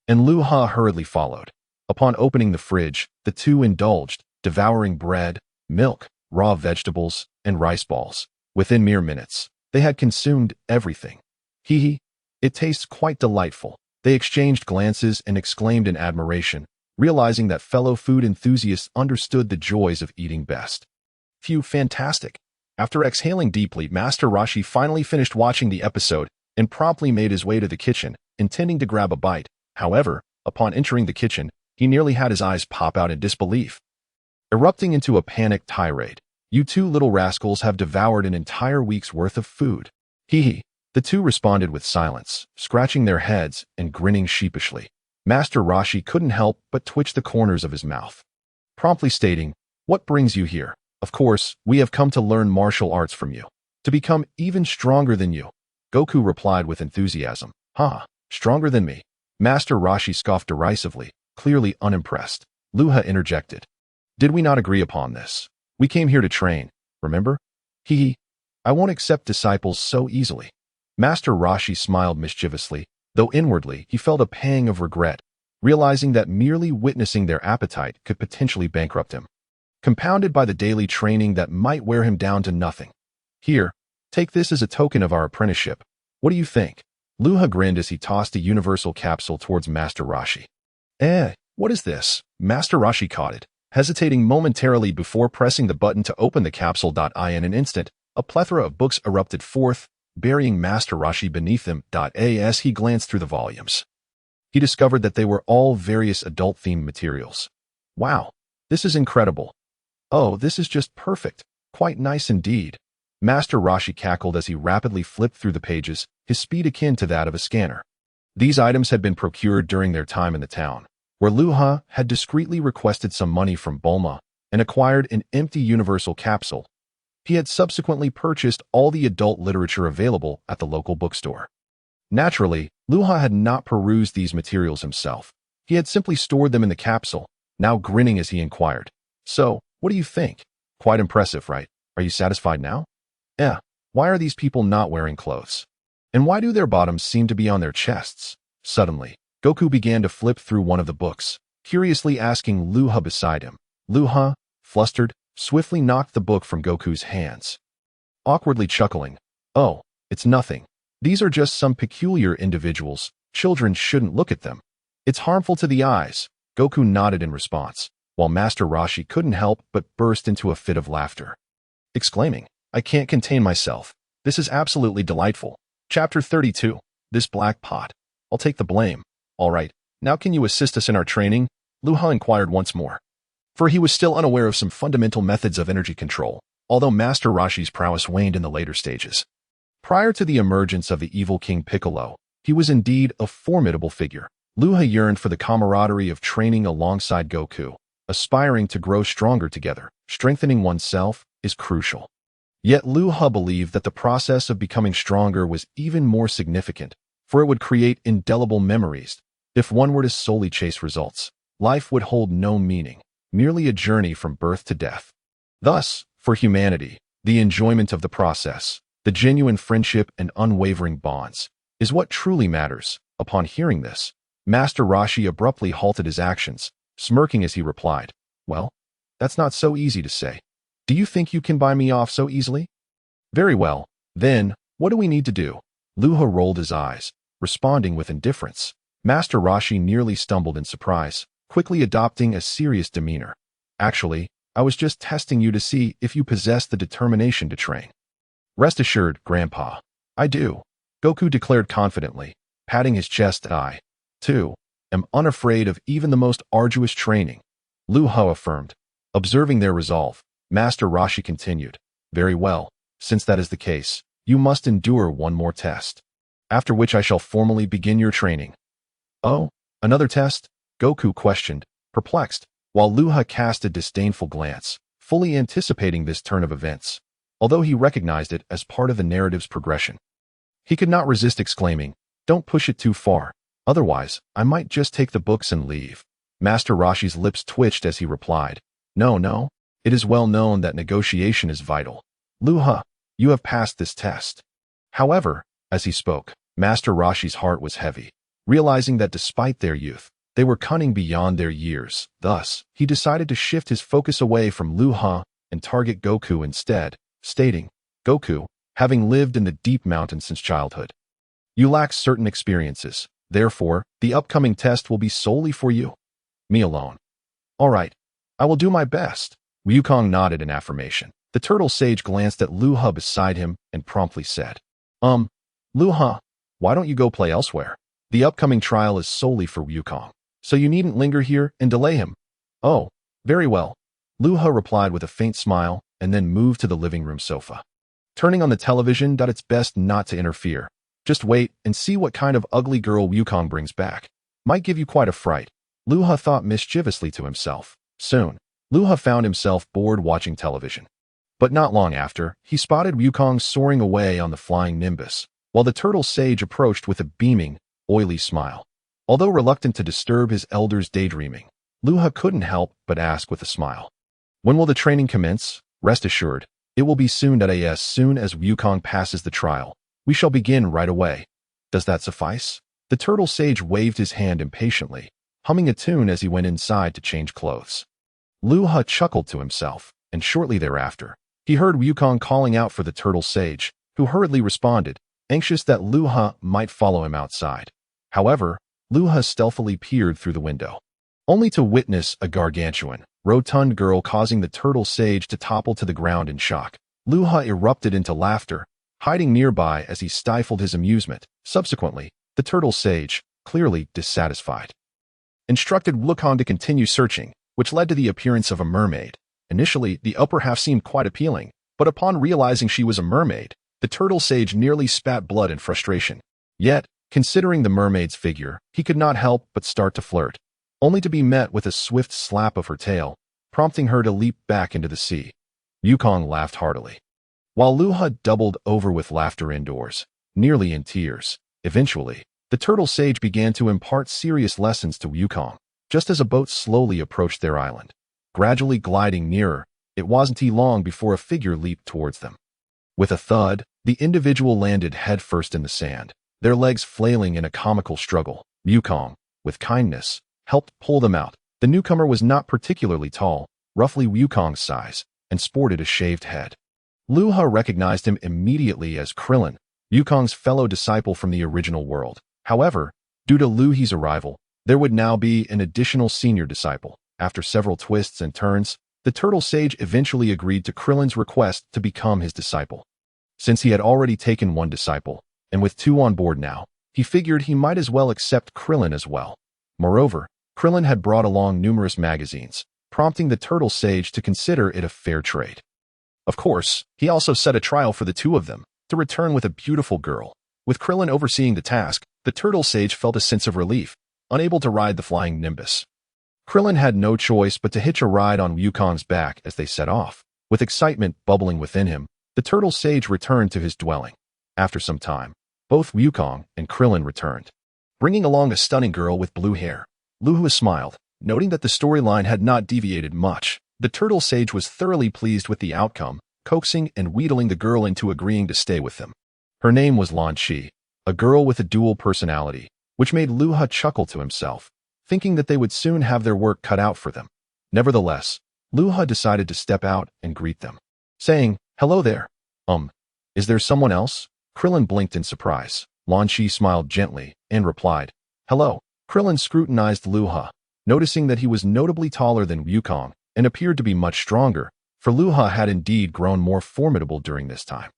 and Luha hurriedly followed. Upon opening the fridge, the two indulged, devouring bread, milk, raw vegetables, and rice balls. Within mere minutes, they had consumed everything. It tastes quite delightful. They exchanged glances and exclaimed in admiration, realizing that fellow food enthusiasts understood the joys of eating best. Fantastic. After exhaling deeply, Master Rashi finally finished watching the episode and promptly made his way to the kitchen, intending to grab a bite. However, upon entering the kitchen, he nearly had his eyes pop out in disbelief. Erupting into a panicked tirade, "You two little rascals have devoured an entire week's worth of food." The two responded with silence, scratching their heads and grinning sheepishly. Master Rashi couldn't help but twitch the corners of his mouth, promptly stating, "What brings you here?" "Of course, we have come to learn martial arts from you, to become even stronger than you." Goku replied with enthusiasm. Stronger than me?" Master Rashi scoffed derisively, clearly unimpressed. Luha interjected, "Did we not agree upon this? We came here to train, remember?" "I won't accept disciples so easily." Master Rashi smiled mischievously, though inwardly he felt a pang of regret, realizing that merely witnessing their appetite could potentially bankrupt him, compounded by the daily training that might wear him down to nothing. "Here, take this as a token of our apprenticeship. What do you think?" Luha grinned as he tossed a universal capsule towards Master Rashi. What is this?" Master Rashi caught it, hesitating momentarily before pressing the button to open the capsule. In an instant, a plethora of books erupted forth, burying Master Rashi beneath them. As he glanced through the volumes, he discovered that they were all various adult-themed materials. "Wow, this is incredible. Oh, this is just perfect. Quite nice indeed." Master Rashi cackled as he rapidly flipped through the pages, his speed akin to that of a scanner. These items had been procured during their time in the town, where Luha had discreetly requested some money from Bulma and acquired an empty universal capsule. He had subsequently purchased all the adult literature available at the local bookstore. Naturally, Luha had not perused these materials himself. He had simply stored them in the capsule, now grinning as he inquired, "So, what do you think?" Quite impressive, right? Are you satisfied now? Yeah. Why are these people not wearing clothes? And why do their bottoms seem to be on their chests? Suddenly, Goku began to flip through one of the books, curiously asking Luha beside him. Luha, flustered, swiftly knocked the book from Goku's hands. Awkwardly chuckling, "Oh, it's nothing. These are just some peculiar individuals. Children shouldn't look at them. It's harmful to the eyes." Goku nodded in response, while Master Rashi couldn't help but burst into a fit of laughter, exclaiming, "I can't contain myself. This is absolutely delightful." Chapter 32. This black pot. I'll take the blame. All right, now can you assist us in our training? Luha inquired once more, for he was still unaware of some fundamental methods of energy control, although Master Rashi's prowess waned in the later stages. Prior to the emergence of the evil King Piccolo, he was indeed a formidable figure. Luha yearned for the camaraderie of training alongside Goku, aspiring to grow stronger together. Strengthening oneself is crucial. Yet Luha believed that the process of becoming stronger was even more significant, for it would create indelible memories. If one were to solely chase results, life would hold no meaning, merely a journey from birth to death. Thus, for humanity, the enjoyment of the process, the genuine friendship and unwavering bonds, is what truly matters. Upon hearing this, Master Rashi abruptly halted his actions, smirking as he replied, "Well, that's not so easy to say. Do you think you can buy me off so easily? Very well, then, what do we need to do?" Luha rolled his eyes, responding with indifference. Master Rashi nearly stumbled in surprise, quickly adopting a serious demeanor. "Actually, I was just testing you to see if you possess the determination to train." "Rest assured, Grandpa, I do," Goku declared confidently, patting his chest. "I, too, am unafraid of even the most arduous training," Luha affirmed. Observing their resolve, Master Rashi continued, "Very well, since that is the case, you must endure one more test, after which I shall formally begin your training." "Oh, another test?" Goku questioned, perplexed, while Luha cast a disdainful glance, fully anticipating this turn of events, although he recognized it as part of the narrative's progression. He could not resist exclaiming, "Don't push it too far, otherwise I might just take the books and leave." Master Rashi's lips twitched as he replied, No, it is well known that negotiation is vital. Luha, you have passed this test." However, as he spoke, Master Rashi's heart was heavy, realizing that despite their youth, they were cunning beyond their years. Thus, he decided to shift his focus away from Luha and target Goku instead, stating, "Goku, having lived in the deep mountains since childhood, you lack certain experiences. Therefore, the upcoming test will be solely for you. Me alone." "All right, I will do my best." Wukong nodded in affirmation. The turtle sage glanced at Luha beside him and promptly said, Luha, why don't you go play elsewhere? The upcoming trial is solely for Wukong, so you needn't linger here and delay him." "Oh, very well," Luha replied with a faint smile and then moved to the living room sofa, turning on the television. "It's best not to interfere. Just wait and see what kind of ugly girl Wukong brings back. Might give you quite a fright," Luha thought mischievously to himself. Soon, Luha found himself bored watching television. But not long after, he spotted Wukong soaring away on the flying Nimbus, while the turtle sage approached with a beaming, oily smile. Although reluctant to disturb his elder's daydreaming, Luha couldn't help but ask with a smile, "When will the training commence?" "Rest assured, it will be soon. As soon as Wukong passes the trial, we shall begin right away." "Does that suffice?" The turtle sage waved his hand impatiently, humming a tune as he went inside to change clothes. Luha chuckled to himself, and shortly thereafter, he heard Wukong calling out for the turtle sage, who hurriedly responded, anxious that Luha might follow him outside. However, Luha stealthily peered through the window, only to witness a gargantuan, rotund girl causing the turtle sage to topple to the ground in shock. Luha erupted into laughter, hiding nearby as he stifled his amusement. Subsequently, the turtle sage, clearly dissatisfied, instructed Wukong to continue searching, which led to the appearance of a mermaid. Initially, the upper half seemed quite appealing, but upon realizing she was a mermaid, the turtle sage nearly spat blood in frustration. Yet, considering the mermaid's figure, he could not help but start to flirt, only to be met with a swift slap of her tail, prompting her to leap back into the sea. Wukong laughed heartily, while Luha doubled over with laughter indoors, nearly in tears. Eventually, the turtle sage began to impart serious lessons to Wukong, just as a boat slowly approached their island. Gradually gliding nearer, It wasn't long before a figure leaped towards them. With a thud, the individual landed headfirst in the sand, their legs flailing in a comical struggle. Wukong, with kindness, helped pull them out. The newcomer was not particularly tall, roughly Wukong's size, and sported a shaved head. Luha recognized him immediately as Krillin, Wukong's fellow disciple from the original world. However, due to Luhi's arrival, there would now be an additional senior disciple. After several twists and turns, the turtle sage eventually agreed to Krillin's request to become his disciple. Since he had already taken one disciple, and with two on board now, he figured he might as well accept Krillin as well. Moreover, Krillin had brought along numerous magazines, prompting the turtle sage to consider it a fair trade. Of course, he also set a trial for the two of them, to return with a beautiful girl. With Krillin overseeing the task, the turtle sage felt a sense of relief, unable to ride the flying Nimbus. Krillin had no choice but to hitch a ride on Wukong's back as they set off. With excitement bubbling within him, the turtle sage returned to his dwelling. After some time, both Wukong and Krillin returned, bringing along a stunning girl with blue hair. Luha smiled, noting that the storyline had not deviated much. The turtle sage was thoroughly pleased with the outcome, coaxing and wheedling the girl into agreeing to stay with them. Her name was Lan Shi, a girl with a dual personality, which made Luha chuckle to himself, thinking that they would soon have their work cut out for them. Nevertheless, Luha decided to step out and greet them, saying, "Hello there. Is there someone else?" Krillin blinked in surprise. Lan Shi smiled gently and replied, "Hello." Krillin scrutinized Luha, noticing that he was notably taller than Wukong and appeared to be much stronger, for Luha had indeed grown more formidable during this time.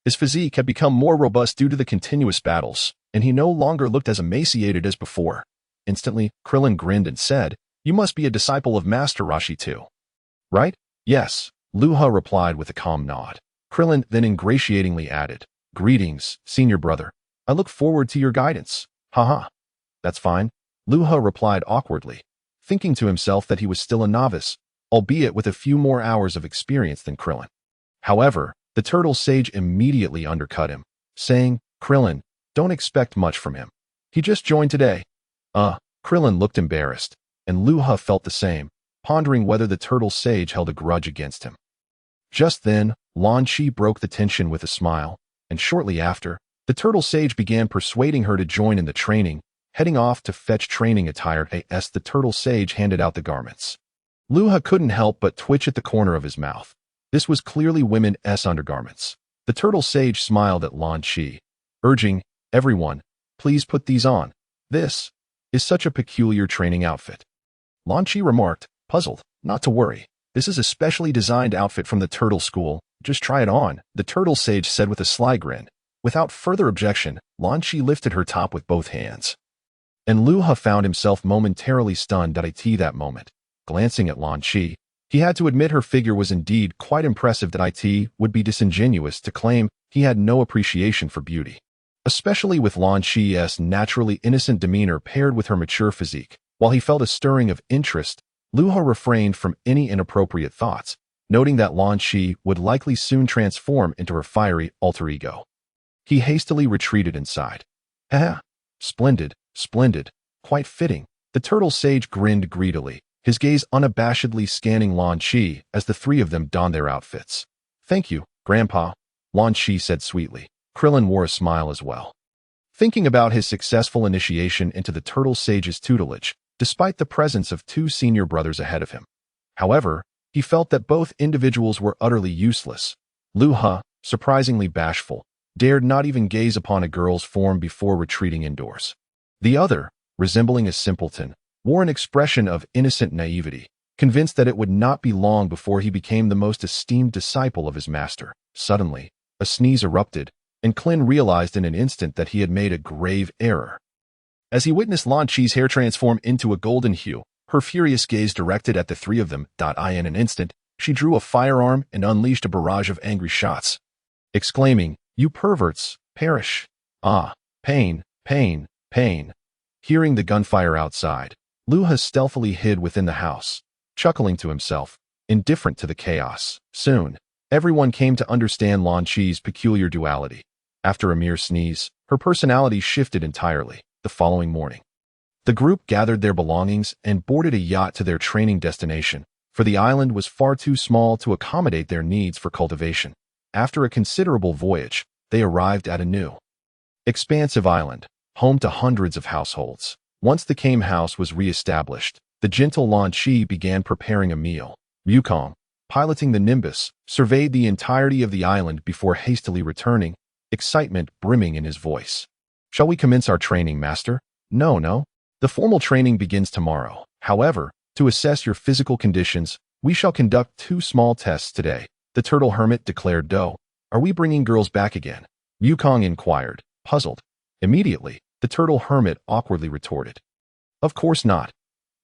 His physique had become more robust due to the continuous battles, and he no longer looked as emaciated as before. Instantly, Krillin grinned and said, "You must be a disciple of Master Rashi too, right?" "Yes," Luha replied with a calm nod. Krillin then ingratiatingly added, "Greetings, senior brother. I look forward to your guidance." "Haha. That's fine," Luha replied awkwardly, thinking to himself that he was still a novice, albeit with a few more hours of experience than Krillin. However, the turtle sage immediately undercut him, saying, "Krillin, don't expect much from him. He just joined today." Krillin looked embarrassed, and Luha felt the same, pondering whether the turtle sage held a grudge against him. Just then, Lan Shi broke the tension with a smile, and shortly after, the turtle sage began persuading her to join in the training, heading off to fetch training attire as the turtle sage handed out the garments. Luha couldn't help but twitch at the corner of his mouth. This was clearly women's undergarments. The turtle sage smiled at Lan Shi, urging, "Everyone, please put these on. This is such a peculiar training outfit." Lan Shi remarked, puzzled, "Not to worry. This is a specially designed outfit from the turtle school. Just try it on," the turtle sage said with a sly grin. Without further objection, Lan Shi lifted her top with both hands. And Luha found himself momentarily stunned at that moment. Glancing at Lan Shi, he had to admit her figure was indeed quite impressive. That it would be disingenuous to claim he had no appreciation for beauty, especially with Lan Shi's naturally innocent demeanor paired with her mature physique. While he felt a stirring of interest, Luha refrained from any inappropriate thoughts, noting that Lan Shi would likely soon transform into her fiery alter ego. He hastily retreated inside. "Haha, splendid, splendid, quite fitting." The turtle sage grinned greedily, his gaze unabashedly scanning Lan Shi as the three of them donned their outfits. "Thank you, Grandpa," Lan Shi said sweetly. Krillin wore a smile as well, thinking about his successful initiation into the turtle sage's tutelage, despite the presence of two senior brothers ahead of him. However, he felt that both individuals were utterly useless. Luha, surprisingly bashful, dared not even gaze upon a girl's form before retreating indoors. The other, resembling a simpleton, wore an expression of innocent naivety, convinced that it would not be long before he became the most esteemed disciple of his master. Suddenly, a sneeze erupted, and Krillin realized in an instant that he had made a grave error. As he witnessed Lan Shi's hair transform into a golden hue, her furious gaze directed at the three of them. In an instant, she drew a firearm and unleashed a barrage of angry shots, exclaiming, "You perverts, perish! Ah, pain, pain, pain." Hearing the gunfire outside, Luha stealthily hid within the house, chuckling to himself, indifferent to the chaos. Soon, everyone came to understand Lan Shi's peculiar duality. After a mere sneeze, her personality shifted entirely. The following morning, the group gathered their belongings and boarded a yacht to their training destination, for the island was far too small to accommodate their needs for cultivation. After a considerable voyage, they arrived at a new, expansive island, home to hundreds of households. Once the Kame house was re-established, the gentle Lan Chi began preparing a meal. Wukong, piloting the Nimbus, surveyed the entirety of the island before hastily returning, excitement brimming in his voice. Shall we commence our training, Master? No. The formal training begins tomorrow. However, to assess your physical conditions, we shall conduct 2 small tests today, the Turtle Hermit declared. "Doe, are we bringing girls back again?" Wukong inquired, puzzled. Immediately, the Turtle Hermit awkwardly retorted, "Of course not.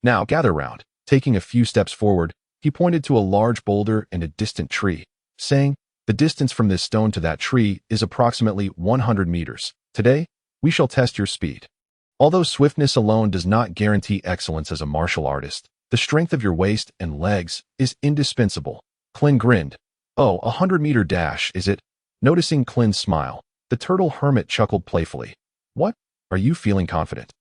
Now gather round." Taking a few steps forward, he pointed to a large boulder and a distant tree, saying, "The distance from this stone to that tree is approximately 100 meters. Today, we shall test your speed. Although swiftness alone does not guarantee excellence as a martial artist, the strength of your waist and legs is indispensable." Klin grinned. "Oh, 100-meter dash, is it?" Noticing Klin's smile, the Turtle Hermit chuckled playfully. "What? Are you feeling confident?"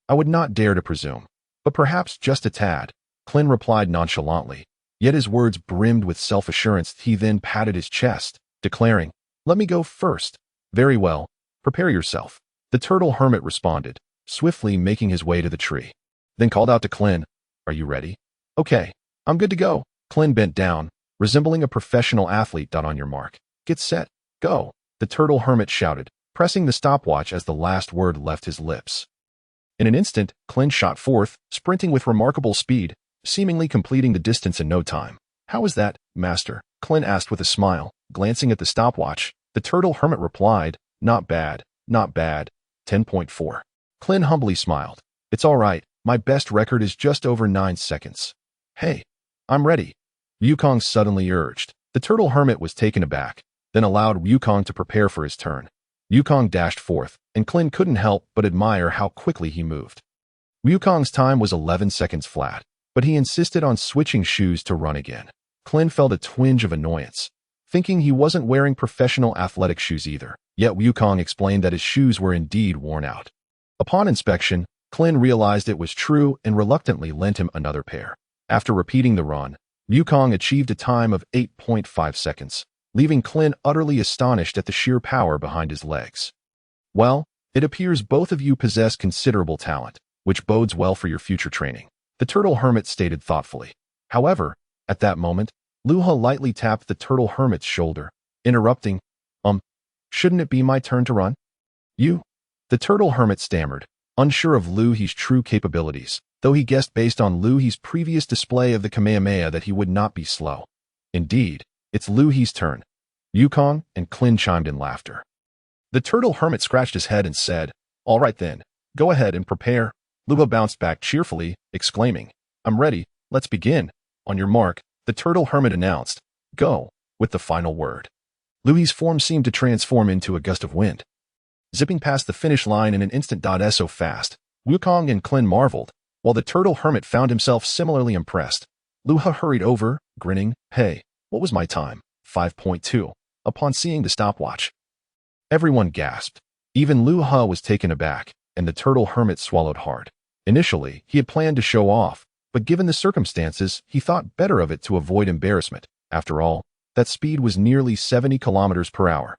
"I would not dare to presume, but perhaps just a tad," Klin replied nonchalantly, yet his words brimmed with self-assurance. He then patted his chest, declaring, "Let me go first." "Very well, prepare yourself," the Turtle Hermit responded, swiftly making his way to the tree. Then called out to Klin, "Are you ready?" "Okay, I'm good to go." Klin bent down, resembling a professional athlete. "On your mark, get set, go," the Turtle Hermit shouted, pressing the stopwatch as the last word left his lips. In an instant, Klin shot forth, sprinting with remarkable speed, seemingly completing the distance in no time. "How is that, Master?" Klin asked with a smile, glancing at the stopwatch. The Turtle Hermit replied, "Not bad, not bad. 10.4. Klin humbly smiled. "It's all right. My best record is just over 9 seconds. "Hey, I'm ready," Wukong suddenly urged. The Turtle Hermit was taken aback, then allowed Wukong to prepare for his turn. Wukong dashed forth, and Klin couldn't help but admire how quickly he moved. Wukong's time was 11 seconds flat, but he insisted on switching shoes to run again. Klin felt a twinge of annoyance, thinking he wasn't wearing professional athletic shoes either. Yet Wukong explained that his shoes were indeed worn out. Upon inspection, Klin realized it was true and reluctantly lent him another pair. After repeating the run, Wukong achieved a time of 8.5 seconds, leaving Klin utterly astonished at the sheer power behind his legs. "Well, it appears both of you possess considerable talent, which bodes well for your future training," the Turtle Hermit stated thoughtfully. However, at that moment, Luha lightly tapped the Turtle Hermit's shoulder, interrupting, "Shouldn't it be my turn to run?" "You?" The Turtle Hermit stammered, unsure of Luhi's true capabilities, though he guessed based on Luhi's previous display of the Kamehameha that he would not be slow. "Indeed, it's Luhi's turn." Wukong and Klin chimed in laughter. The Turtle Hermit scratched his head and said, "All right then, go ahead and prepare." Luha bounced back cheerfully, exclaiming, "I'm ready, let's begin." "On your mark," the Turtle Hermit announced, "Go," with the final word. Luhi's form seemed to transform into a gust of wind, zipping past the finish line in an instant. So fast, Wukong and Klin marveled, while the Turtle Hermit found himself similarly impressed. Luha hurried over, grinning, "Hey, what was my time?" 5.2. Upon seeing the stopwatch, everyone gasped. Even Luha was taken aback, and the Turtle Hermit swallowed hard. Initially, he had planned to show off, but given the circumstances, he thought better of it to avoid embarrassment. After all, that speed was nearly 70 kilometers per hour.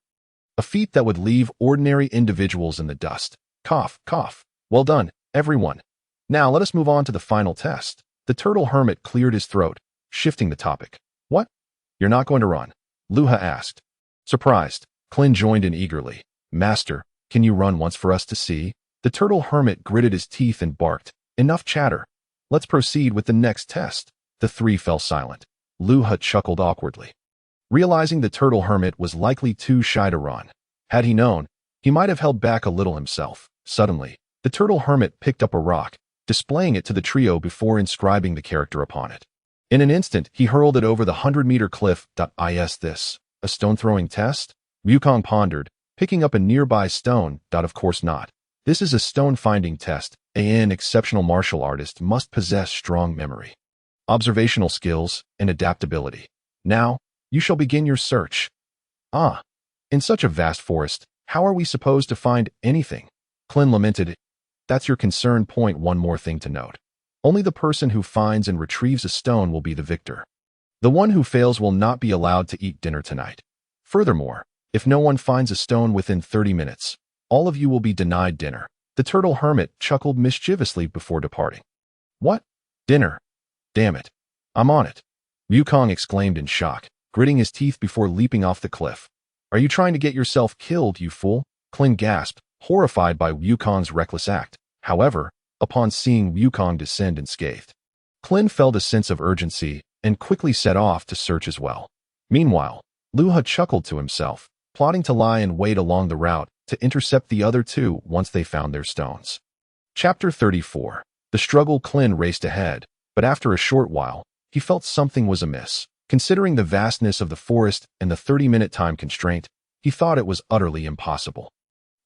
A feat that would leave ordinary individuals in the dust. Cough, cough. "Well done, everyone. Now let us move on to the final test." The Turtle Hermit cleared his throat, shifting the topic. "What? You're not going to run?" Luha asked. Surprised, Klin joined in eagerly. "Master, can you run once for us to see?" The Turtle Hermit gritted his teeth and barked, "Enough chatter. Let's proceed with the next test." The three fell silent. Luha chuckled awkwardly, realizing the Turtle Hermit was likely too shy to run. Had he known, he might have held back a little himself. Suddenly, the Turtle Hermit picked up a rock, displaying it to the trio before inscribing the character upon it. In an instant, he hurled it over the 100-meter cliff. Is this a stone-throwing test? Wukong pondered, picking up a nearby stone. Of course not. This is a stone-finding test. An exceptional martial artist must possess strong memory, observational skills, and adaptability. Now, you shall begin your search. "Ah, in such a vast forest, how are we supposed to find anything?" Klin lamented. "That's your concern. Point. One more thing to note. Only the person who finds and retrieves a stone will be the victor. The one who fails will not be allowed to eat dinner tonight. Furthermore, if no one finds a stone within 30 minutes, all of you will be denied dinner. The turtle hermit chuckled mischievously before departing. What? Dinner? Damn it. I'm on it. Wukong exclaimed in shock, gritting his teeth before leaping off the cliff. Are you trying to get yourself killed, you fool? Krillin gasped, horrified by Wukong's reckless act. However, upon seeing Wukong descend unscathed, Krillin felt a sense of urgency and quickly set off to search as well. Meanwhile, Luha chuckled to himself, plotting to lie in wait along the route to intercept the other two once they found their stones. Chapter 34. The struggle. Krillin raced ahead, but after a short while, he felt something was amiss. Considering the vastness of the forest and the 30-minute time constraint, he thought it was utterly impossible.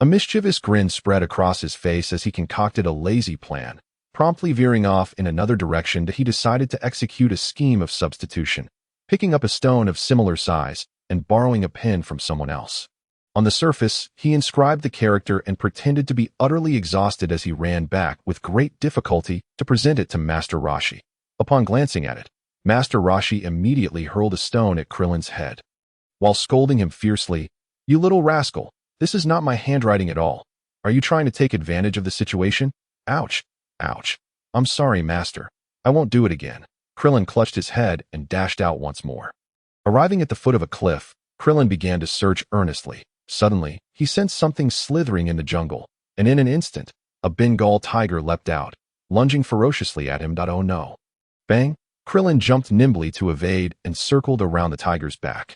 A mischievous grin spread across his face as he concocted a lazy plan. Promptly veering off in another direction, he decided to execute a scheme of substitution, picking up a stone of similar size and borrowing a pen from someone else. On the surface, he inscribed the character and pretended to be utterly exhausted as he ran back with great difficulty to present it to Master Rashi. Upon glancing at it, Master Rashi immediately hurled a stone at Krillin's head. While scolding him fiercely, "You little rascal, this is not my handwriting at all. Are you trying to take advantage of the situation? Ouch, ouch. I'm sorry, Master. I won't do it again." Krillin clutched his head and dashed out once more. Arriving at the foot of a cliff, Krillin began to search earnestly. Suddenly, he sensed something slithering in the jungle, and in an instant, a Bengal tiger leapt out, lunging ferociously at him. Oh no. Bang! Krillin jumped nimbly to evade and circled around the tiger's back,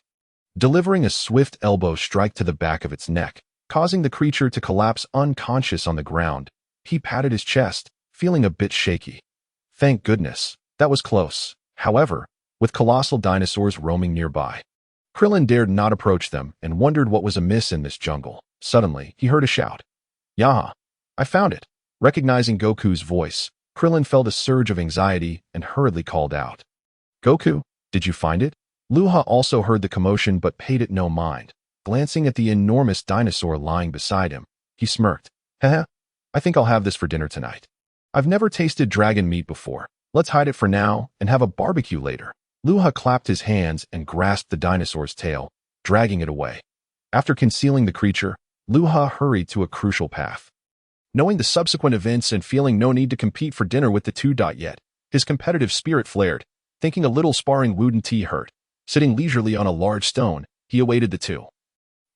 delivering a swift elbow strike to the back of its neck, causing the creature to collapse unconscious on the ground. He patted his chest, feeling a bit shaky. Thank goodness, that was close. However, with colossal dinosaurs roaming nearby, Krillin dared not approach them and wondered what was amiss in this jungle. Suddenly, he heard a shout. "Yaha! I found it!" Recognizing Goku's voice, Krillin felt a surge of anxiety and hurriedly called out. "Goku, did you find it?" Luha also heard the commotion but paid it no mind. Glancing at the enormous dinosaur lying beside him, he smirked. "Heh, I think I'll have this for dinner tonight. I've never tasted dragon meat before. Let's hide it for now and have a barbecue later." Luha clapped his hands and grasped the dinosaur's tail, dragging it away. After concealing the creature, Luha hurried to a crucial path. Knowing the subsequent events and feeling no need to compete for dinner with the two yet, his competitive spirit flared, thinking a little sparring wouldn't hurt. Sitting leisurely on a large stone, he awaited the two,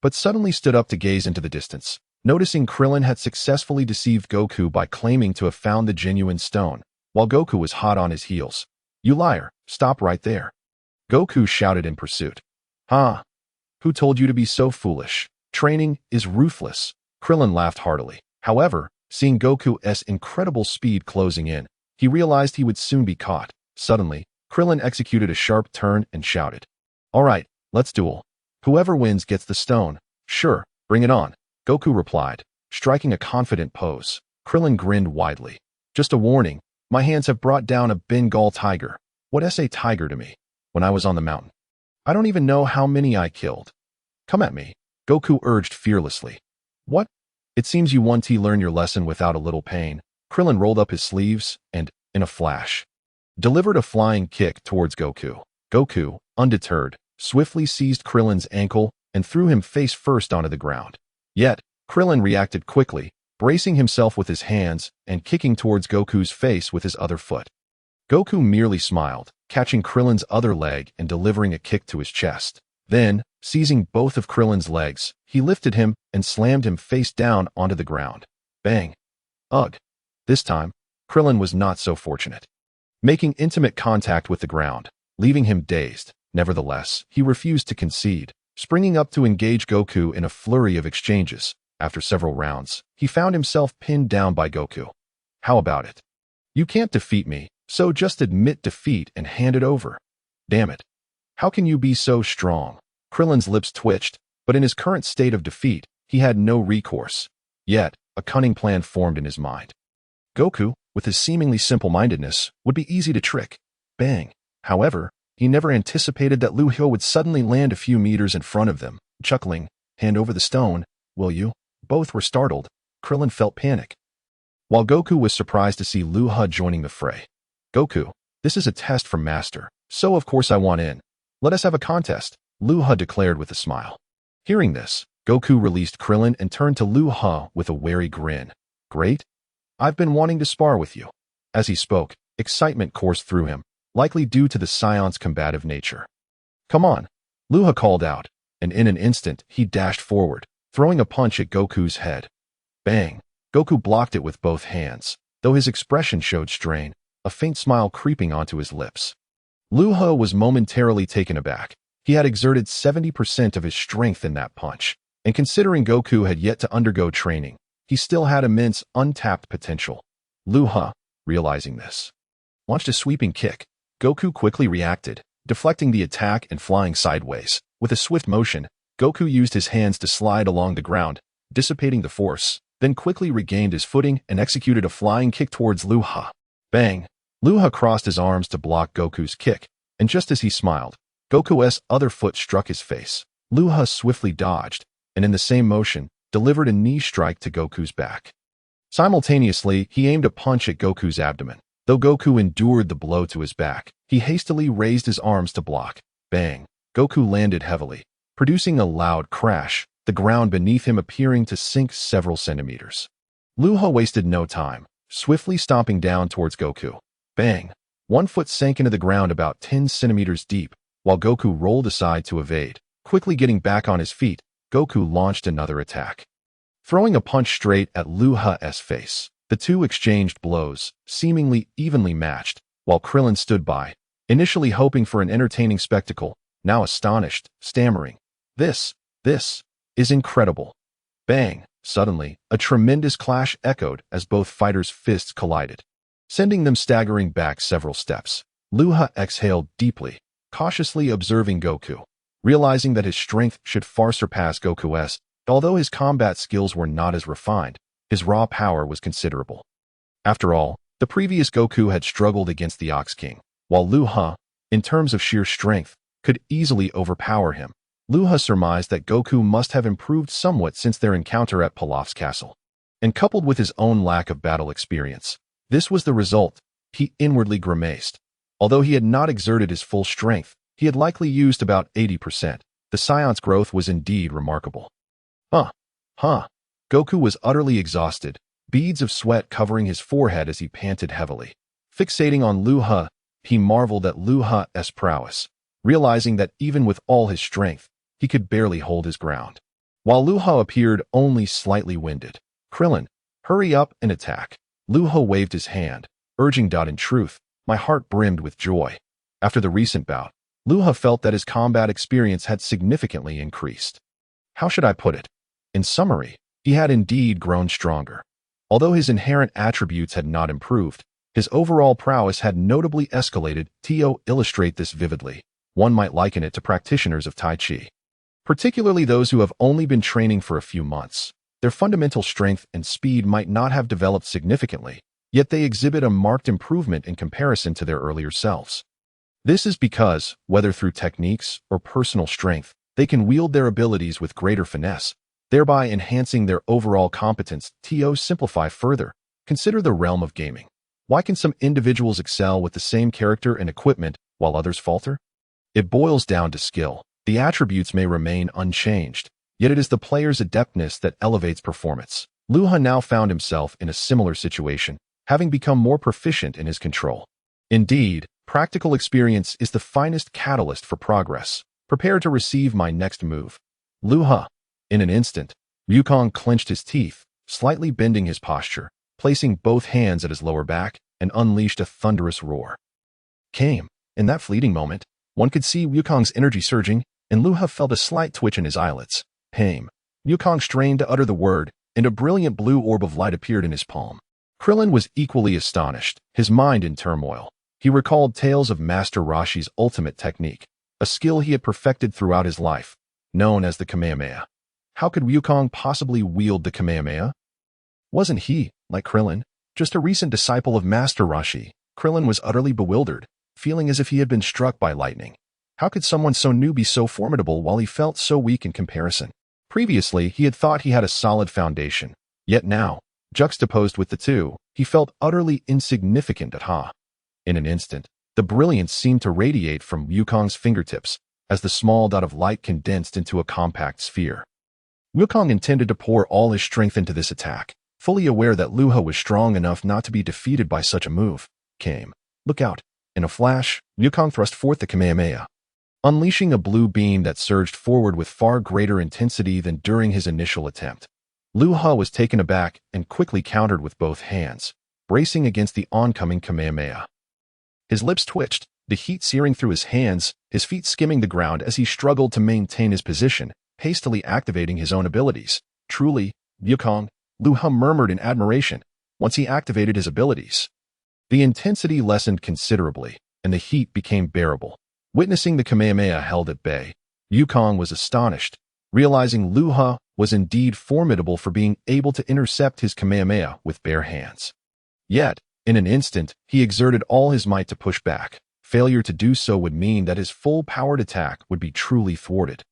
but suddenly stood up to gaze into the distance, noticing Krillin had successfully deceived Goku by claiming to have found the genuine stone, while Goku was hot on his heels. "You liar, stop right there!" Goku shouted in pursuit. "Huh? Who told you to be so foolish? Training is ruthless." Krillin laughed heartily. However, seeing Goku's incredible speed closing in, he realized he would soon be caught. Suddenly, Krillin executed a sharp turn and shouted, "All right, let's duel. Whoever wins gets the stone." "Sure, bring it on," Goku replied, striking a confident pose. Krillin grinned widely. "Just a warning, my hands have brought down a Bengal tiger. What's a tiger to me? When I was on the mountain, I don't even know how many I killed." "Come at me," Goku urged fearlessly. "What? It seems you want to learn your lesson without a little pain." Krillin rolled up his sleeves and, in a flash, delivered a flying kick towards Goku. Goku, undeterred, swiftly seized Krillin's ankle and threw him face first onto the ground. Yet, Krillin reacted quickly, bracing himself with his hands and kicking towards Goku's face with his other foot. Goku merely smiled, catching Krillin's other leg and delivering a kick to his chest. Then, seizing both of Krillin's legs, he lifted him and slammed him face down onto the ground. Bang! Ugh! This time, Krillin was not so fortunate, making intimate contact with the ground, leaving him dazed. Nevertheless, he refused to concede, springing up to engage Goku in a flurry of exchanges. After several rounds, he found himself pinned down by Goku. "How about it? You can't defeat me, so just admit defeat and hand it over." "Damn it. How can you be so strong?" Krillin's lips twitched, but in his current state of defeat, he had no recourse. Yet, a cunning plan formed in his mind. Goku, with his seemingly simple-mindedness, would be easy to trick. Bang! However, he never anticipated that Luha would suddenly land a few meters in front of them, chuckling, "Hand over the stone, will you?" Both were startled. Krillin felt panic, while Goku was surprised to see Luha joining the fray. Goku, this is a test from Master, so of course I want in. Let us have a contest, Luha declared with a smile. Hearing this, Goku released Krillin and turned to Luha with a wary grin. Great? I've been wanting to spar with you. As he spoke, excitement coursed through him, likely due to the Scion's combative nature. Come on, Luha called out, and in an instant he dashed forward, throwing a punch at Goku's head. Bang! Goku blocked it with both hands, though his expression showed strain, a faint smile creeping onto his lips. Luha was momentarily taken aback. He had exerted 70% of his strength in that punch, and considering Goku had yet to undergo training, he still had immense untapped potential. Luha, realizing this, launched a sweeping kick. Goku quickly reacted, deflecting the attack and flying sideways. With a swift motion, Goku used his hands to slide along the ground, dissipating the force, then quickly regained his footing and executed a flying kick towards Luha. Bang! Luha crossed his arms to block Goku's kick, and just as he smiled, Goku's other foot struck his face. Luha swiftly dodged, and in the same motion, delivered a knee strike to Goku's back. Simultaneously, he aimed a punch at Goku's abdomen. Though Goku endured the blow to his back, he hastily raised his arms to block. Bang! Goku landed heavily, producing a loud crash, the ground beneath him appearing to sink several centimeters. Luha wasted no time, swiftly stomping down towards Goku. Bang! One foot sank into the ground about 10 centimeters deep, while Goku rolled aside to evade. Quickly getting back on his feet, Goku launched another attack. Throwing a punch straight at Luha's face, the two exchanged blows, seemingly evenly matched, while Krillin stood by, initially hoping for an entertaining spectacle, now astonished, stammering. This is incredible. Bang! Suddenly, a tremendous clash echoed as both fighters' fists collided, sending them staggering back several steps. Luha exhaled deeply, cautiously observing Goku, realizing that his strength should far surpass Goku's. Although his combat skills were not as refined, his raw power was considerable. After all, the previous Goku had struggled against the Ox King, while Luha, in terms of sheer strength, could easily overpower him. Luha surmised that Goku must have improved somewhat since their encounter at Pilaf's castle. And coupled with his own lack of battle experience, this was the result. He inwardly grimaced. Although he had not exerted his full strength, he had likely used about 80%. The Scion's growth was indeed remarkable. Goku was utterly exhausted, beads of sweat covering his forehead as he panted heavily. Fixating on Luha, he marveled at Luha's prowess, realizing that even with all his strength, he could barely hold his ground. While Luha appeared only slightly winded, Krillin, hurry up and attack. Luha waved his hand, urging. In truth, my heart brimmed with joy. After the recent bout, Luha felt that his combat experience had significantly increased. How should I put it? In summary, he had indeed grown stronger. Although his inherent attributes had not improved, his overall prowess had notably escalated. To illustrate this vividly, one might liken it to practitioners of Tai Chi, particularly those who have only been training for a few months. Their fundamental strength and speed might not have developed significantly, yet they exhibit a marked improvement in comparison to their earlier selves. This is because, whether through techniques or personal strength, they can wield their abilities with greater finesse, thereby enhancing their overall competence. To simplify further, consider the realm of gaming. Why can some individuals excel with the same character and equipment while others falter? It boils down to skill. The attributes may remain unchanged, yet it is the player's adeptness that elevates performance. Luha now found himself in a similar situation, having become more proficient in his control. Indeed, practical experience is the finest catalyst for progress. Prepare to receive my next move. Luha. In an instant, Wukong clenched his teeth, slightly bending his posture, placing both hands at his lower back, and unleashed a thunderous roar. In that fleeting moment, one could see Wukong's energy surging, and Luha felt a slight twitch in his eyelids. Wukong strained to utter the word, and a brilliant blue orb of light appeared in his palm. Krillin was equally astonished, his mind in turmoil. He recalled tales of Master Rashi's ultimate technique, a skill he had perfected throughout his life, known as the Kamehameha. How could Wukong possibly wield the Kamehameha? Wasn't he, like Krillin, just a recent disciple of Master Rashi? Krillin was utterly bewildered, feeling as if he had been struck by lightning. How could someone so new be so formidable while he felt so weak in comparison? Previously, he had thought he had a solid foundation, yet now, juxtaposed with the two, he felt utterly insignificant. In an instant, the brilliance seemed to radiate from Wukong's fingertips as the small dot of light condensed into a compact sphere. Wukong intended to pour all his strength into this attack, fully aware that Luha was strong enough not to be defeated by such a move. Look out. In a flash, Wukong thrust forth the Kamehameha, unleashing a blue beam that surged forward with far greater intensity than during his initial attempt. Luha was taken aback and quickly countered with both hands, bracing against the oncoming Kamehameha. His lips twitched, the heat searing through his hands, his feet skimming the ground as he struggled to maintain his position, hastily activating his own abilities. Truly, Wukong, Luha murmured in admiration, once he activated his abilities. The intensity lessened considerably, and the heat became bearable. Witnessing the Kamehameha held at bay, Wukong was astonished, realizing Luha was indeed formidable for being able to intercept his Kamehameha with bare hands. Yet, in an instant, he exerted all his might to push back. Failure to do so would mean that his full-powered attack would be truly thwarted.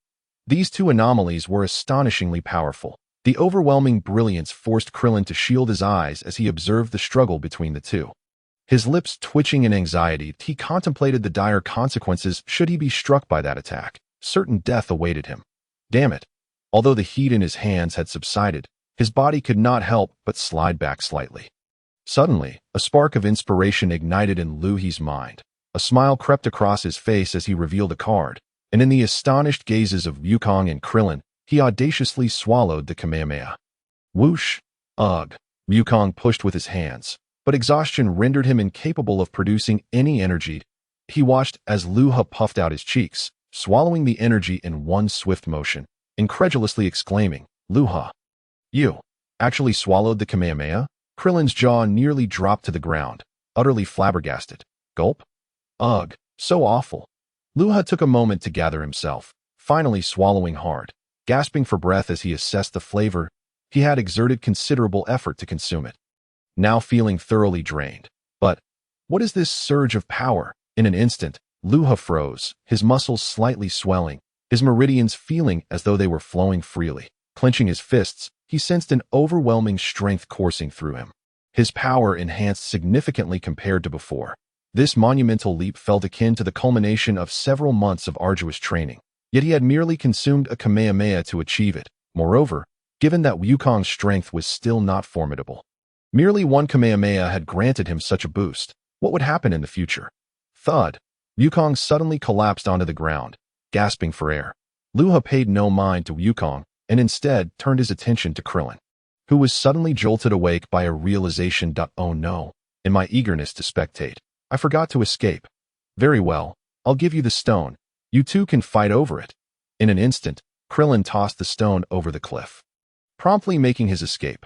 These two anomalies were astonishingly powerful. The overwhelming brilliance forced Krillin to shield his eyes as he observed the struggle between the two. His lips twitching in anxiety, he contemplated the dire consequences should he be struck by that attack. Certain death awaited him. Damn it. Although the heat in his hands had subsided, his body could not help but slide back slightly. Suddenly, a spark of inspiration ignited in Luhi's mind. A smile crept across his face as he revealed a card, and in the astonished gazes of Wukong and Krillin, he audaciously swallowed the Kamehameha. Whoosh! Ugh! Wukong pushed with his hands, but exhaustion rendered him incapable of producing any energy. He watched as Luha puffed out his cheeks, swallowing the energy in one swift motion, incredulously exclaiming, "Luha, you actually swallowed the Kamehameha?" Krillin's jaw nearly dropped to the ground, utterly flabbergasted. Gulp? Ugh, so awful. Luha took a moment to gather himself, finally swallowing hard, gasping for breath as he assessed the flavor. He had exerted considerable effort to consume it, now feeling thoroughly drained. But what is this surge of power? In an instant, Luha froze, his muscles slightly swelling, his meridians feeling as though they were flowing freely. Clenching his fists, he sensed an overwhelming strength coursing through him. His power enhanced significantly compared to before. This monumental leap felt akin to the culmination of several months of arduous training, yet he had merely consumed a Kamehameha to achieve it. Moreover, given that Wukong's strength was still not formidable, merely one Kamehameha had granted him such a boost. What would happen in the future? Thud! Wukong suddenly collapsed onto the ground, gasping for air. Luha paid no mind to Wukong, and instead turned his attention to Krillin, who was suddenly jolted awake by a realization. Oh no, in my eagerness to spectate, I forgot to escape. Very well, I'll give you the stone. You two can fight over it. In an instant, Krillin tossed the stone over the cliff, promptly making his escape.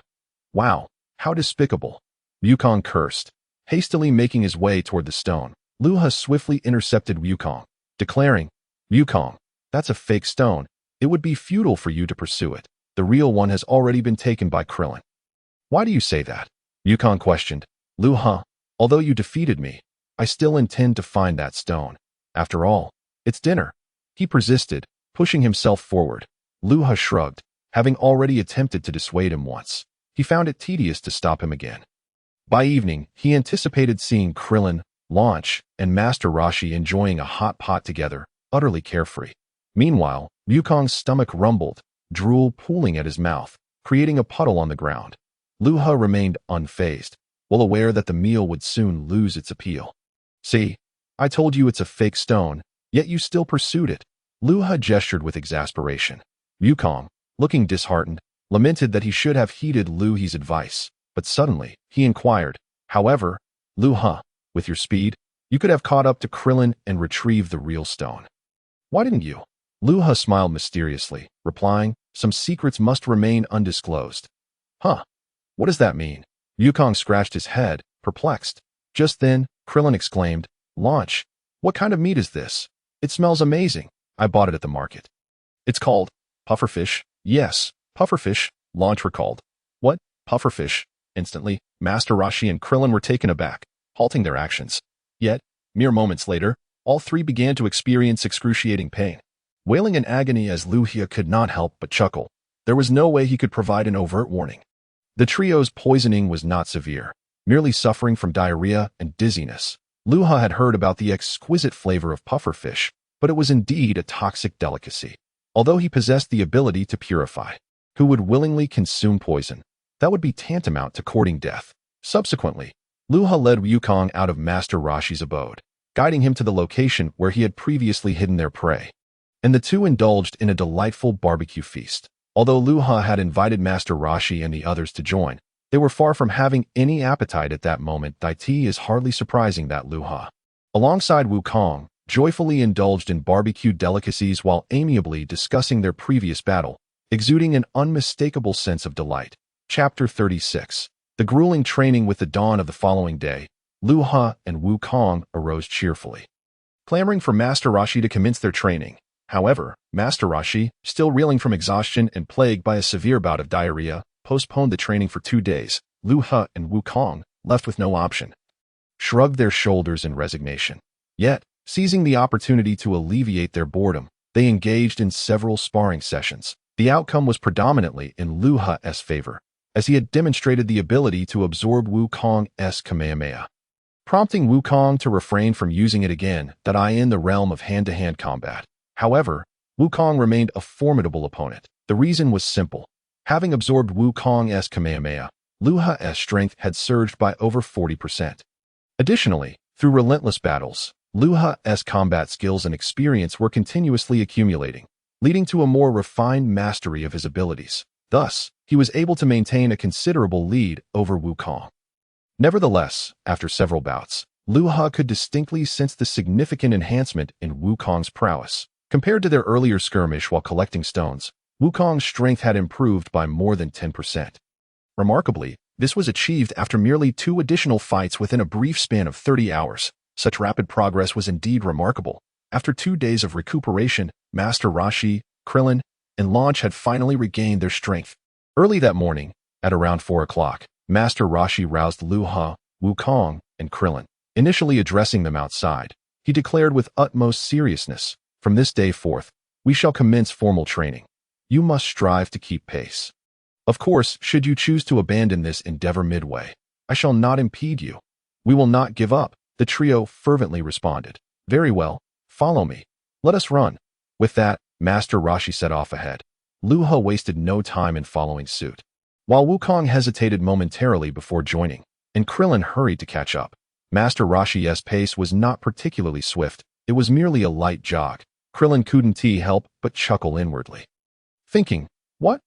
Wow, how despicable. Wukong cursed, hastily making his way toward the stone. Luha swiftly intercepted Wukong, declaring, "Wukong, that's a fake stone. It would be futile for you to pursue it. The real one has already been taken by Krillin." "Why do you say that?" Wukong questioned. "Luha, although you defeated me, I still intend to find that stone. After all, it's dinner." He persisted, pushing himself forward. Luha shrugged, having already attempted to dissuade him once. He found it tedious to stop him again. By evening, he anticipated seeing Krillin, Launch, and Master Rashi enjoying a hot pot together, utterly carefree. Meanwhile, Wukong's stomach rumbled, drool pooling at his mouth, creating a puddle on the ground. Luha remained unfazed, well aware that the meal would soon lose its appeal. "See, I told you it's a fake stone, yet you still pursued it." Luha gestured with exasperation. Wukong, looking disheartened, lamented that he should have heeded Luhi's advice, but suddenly, he inquired, "However, Luha, with your speed, you could have caught up to Krillin and retrieved the real stone. Why didn't you?" Luha smiled mysteriously, replying, "Some secrets must remain undisclosed." "Huh? What does that mean?" Wukong scratched his head, perplexed. Just then, Krillin exclaimed, "Launch, what kind of meat is this? It smells amazing. I bought it at the market." "It's called pufferfish." "Yes, pufferfish," Launch recalled. "What? Pufferfish?" Instantly, Master Rashi and Krillin were taken aback, halting their actions. Yet, mere moments later, all three began to experience excruciating pain. Wailing in agony as Luha could not help but chuckle, there was no way he could provide an overt warning. The trio's poisoning was not severe, merely suffering from diarrhea and dizziness. Luha had heard about the exquisite flavor of pufferfish, but it was indeed a toxic delicacy. Although he possessed the ability to purify, who would willingly consume poison? That would be tantamount to courting death. Subsequently, Luha led Wukong out of Master Rashi's abode, guiding him to the location where he had previously hidden their prey. And the two indulged in a delightful barbecue feast. Although Luha had invited Master Rashi and the others to join, they were far from having any appetite at that moment. It is hardly surprising that Luha, alongside Wukong, joyfully indulged in barbecue delicacies while amiably discussing their previous battle, exuding an unmistakable sense of delight. Chapter 36. The grueling training. With the dawn of the following day, Luha and Wukong arose cheerfully, clamoring for Master Rashi to commence their training. However, Master Rashi, still reeling from exhaustion and plagued by a severe bout of diarrhea, postponed the training for 2 days. Luha and Wukong, left with no option, shrugged their shoulders in resignation. Yet, seizing the opportunity to alleviate their boredom, they engaged in several sparring sessions. The outcome was predominantly in Luha's favor, as he had demonstrated the ability to absorb Wukong's Kamehameha, prompting Wukong to refrain from using it again. In the realm of hand-to-hand combat, however, Wukong remained a formidable opponent. The reason was simple. Having absorbed Wukong's Kamehameha, Luha's strength had surged by over 40%. Additionally, through relentless battles, Luha's combat skills and experience were continuously accumulating, leading to a more refined mastery of his abilities. Thus, he was able to maintain a considerable lead over Wukong. Nevertheless, after several bouts, Luha could distinctly sense the significant enhancement in Wukong's prowess. Compared to their earlier skirmish while collecting stones, Wukong's strength had improved by more than 10%. Remarkably, this was achieved after merely 2 additional fights within a brief span of 30 hours. Such rapid progress was indeed remarkable. After 2 days of recuperation, Master Rashi, Krillin, and Launch had finally regained their strength. Early that morning, at around 4 o'clock, Master Rashi roused Luha, Wukong, and Krillin. Initially addressing them outside, he declared with utmost seriousness, "From this day forth, we shall commence formal training. You must strive to keep pace. Of course, should you choose to abandon this endeavor midway, I shall not impede you. We will not give up." The trio fervently responded. "Very well, follow me. Let us run." With that, Master Rashi set off ahead. Luha wasted no time in following suit, while Wukong hesitated momentarily before joining, and Krillin hurried to catch up. Master Rashi's pace was not particularly swift. It was merely a light jog. Krillin couldn't help but chuckle inwardly, thinking, "What?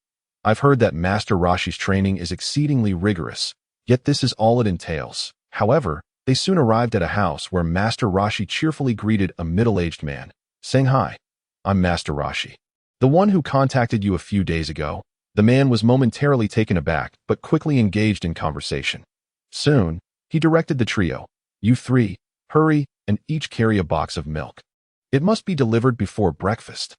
I've heard that Master Rashi's training is exceedingly rigorous, yet this is all it entails." However, they soon arrived at a house where Master Rashi cheerfully greeted a middle-aged man, saying, "Hi, I'm Master Rashi, the one who contacted you a few days ago." The man was momentarily taken aback, but quickly engaged in conversation. Soon, he directed the trio, "You 3, hurry and each carry a box of milk. It must be delivered before breakfast."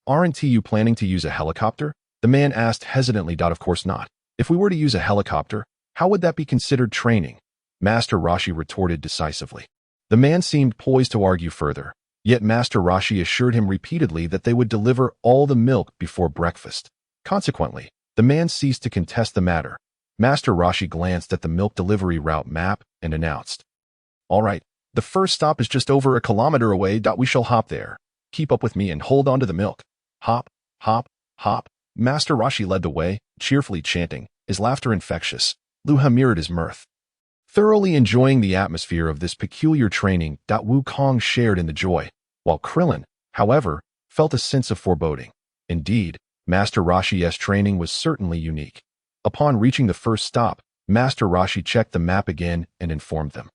Aren't you planning to use a helicopter?" the man asked hesitantly. "Of course not. If we were to use a helicopter, how would that be considered training?" Master Rashi retorted decisively. The man seemed poised to argue further, yet Master Rashi assured him repeatedly that they would deliver all the milk before breakfast. Consequently, the man ceased to contest the matter. Master Rashi glanced at the milk delivery route map and announced, "All right, the first stop is just over 1 kilometer away. We shall hop there. Keep up with me and hold on to the milk." Hop, hop, hop. Master Rashi led the way, cheerfully chanting, his laughter infectious. Luha mirrored his mirth, thoroughly enjoying the atmosphere of this peculiar training. Wukong shared in the joy, while Krillin, however, felt a sense of foreboding. Indeed, Master Rashi's training was certainly unique. Upon reaching the first stop, Master Rashi checked the map again and informed them,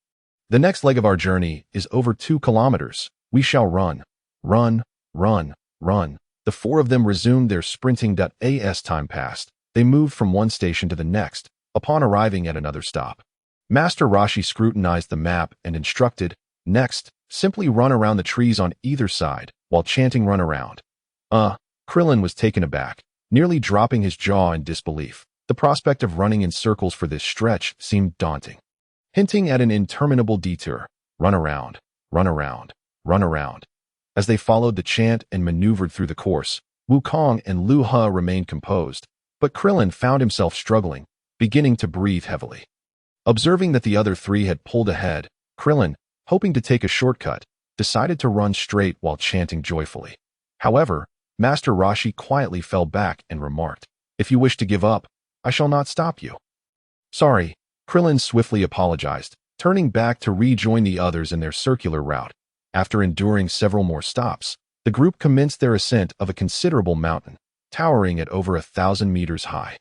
"The next leg of our journey is over 2 kilometers. We shall run, run, run, run." The 4 of them resumed their sprinting. As time passed, they moved from one station to the next. Upon arriving at another stop, Master Rashi scrutinized the map and instructed, "Next, simply run around the trees on either side, while chanting 'run around.'" Krillin was taken aback, nearly dropping his jaw in disbelief. The prospect of running in circles for this stretch seemed daunting, hinting at an interminable detour. Run around, run around, run around. As they followed the chant and maneuvered through the course, Wukong and Luha remained composed, but Krillin found himself struggling, beginning to breathe heavily. Observing that the other 3 had pulled ahead, Krillin, hoping to take a shortcut, decided to run straight while chanting joyfully. However, Master Rashi quietly fell back and remarked, "If you wish to give up, I shall not stop you." "Sorry," Krillin swiftly apologized, turning back to rejoin the others in their circular route. After enduring several more stops, the group commenced their ascent of a considerable mountain, towering at over 1,000 meters high.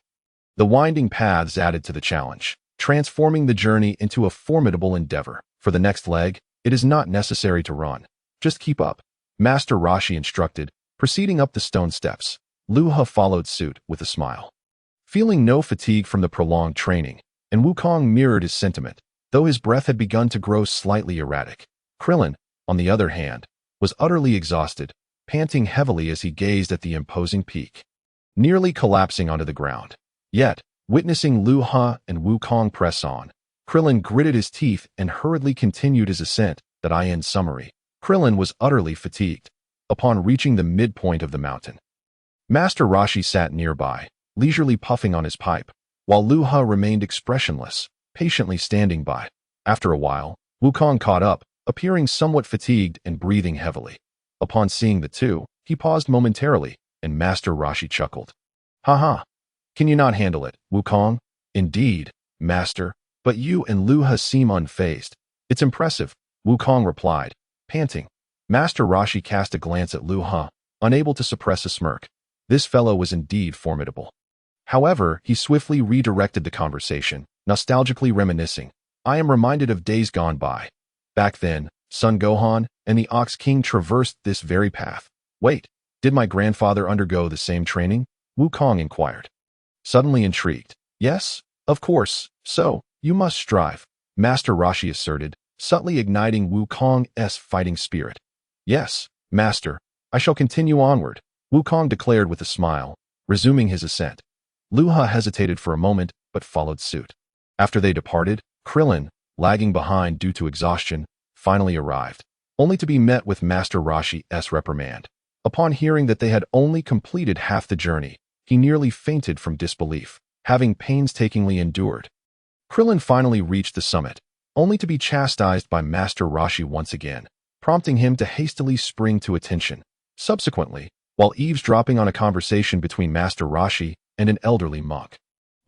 The winding paths added to the challenge, transforming the journey into a formidable endeavor. For the next leg, it is not necessary to run. Just keep up, Master Rashi instructed, proceeding up the stone steps. Luha followed suit with a smile. Feeling no fatigue from the prolonged training, and Wukong mirrored his sentiment, though his breath had begun to grow slightly erratic. Krillin, on the other hand, was utterly exhausted, panting heavily as he gazed at the imposing peak, nearly collapsing onto the ground. Yet, witnessing Luha and Wukong press on, Krillin gritted his teeth and hurriedly continued his ascent. In summary, Krillin was utterly fatigued. Upon reaching the midpoint of the mountain, Master Rashi sat nearby, leisurely puffing on his pipe, while Luha remained expressionless, patiently standing by. After a while, Wukong caught up, appearing somewhat fatigued and breathing heavily. Upon seeing the two, he paused momentarily, and Master Rashi chuckled. "Haha, can you not handle it, Wukong?" "Indeed, Master, but you and Luha seem unfazed." "It's impressive," Wukong replied, panting. Master Rashi cast a glance at Luha, unable to suppress a smirk. This fellow was indeed formidable. However, he swiftly redirected the conversation, nostalgically reminiscing. "I am reminded of days gone by. Back then, Son Gohan and the Ox King traversed this very path." "Wait, did my grandfather undergo the same training?" Wukong inquired, suddenly intrigued. "Yes, of course, so you must strive," Master Rashi asserted, subtly igniting Wukong's fighting spirit. "Yes, Master, I shall continue onward," Wukong declared with a smile, resuming his ascent. Luha hesitated for a moment, but followed suit. After they departed, Krillin, lagging behind due to exhaustion, finally arrived, only to be met with Master Rashi's reprimand. Upon hearing that they had only completed half the journey, he nearly fainted from disbelief, having painstakingly endured. Krillin finally reached the summit, only to be chastised by Master Rashi once again, prompting him to hastily spring to attention. Subsequently, while eavesdropping on a conversation between Master Rashi and an elderly monk,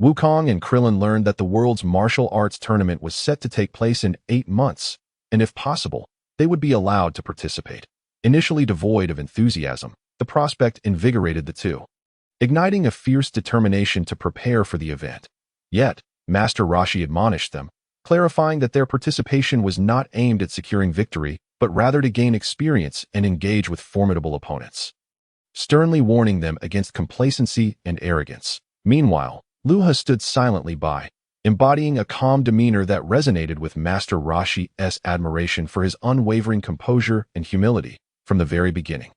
Wukong and Krillin learned that the world's martial arts tournament was set to take place in 8 months, and if possible, they would be allowed to participate. Initially devoid of enthusiasm, the prospect invigorated the two, igniting a fierce determination to prepare for the event. Yet, Master Rashi admonished them, clarifying that their participation was not aimed at securing victory, but rather to gain experience and engage with formidable opponents, sternly warning them against complacency and arrogance. Meanwhile, Luha stood silently by, embodying a calm demeanor that resonated with Master Rashi's admiration for his unwavering composure and humility from the very beginning.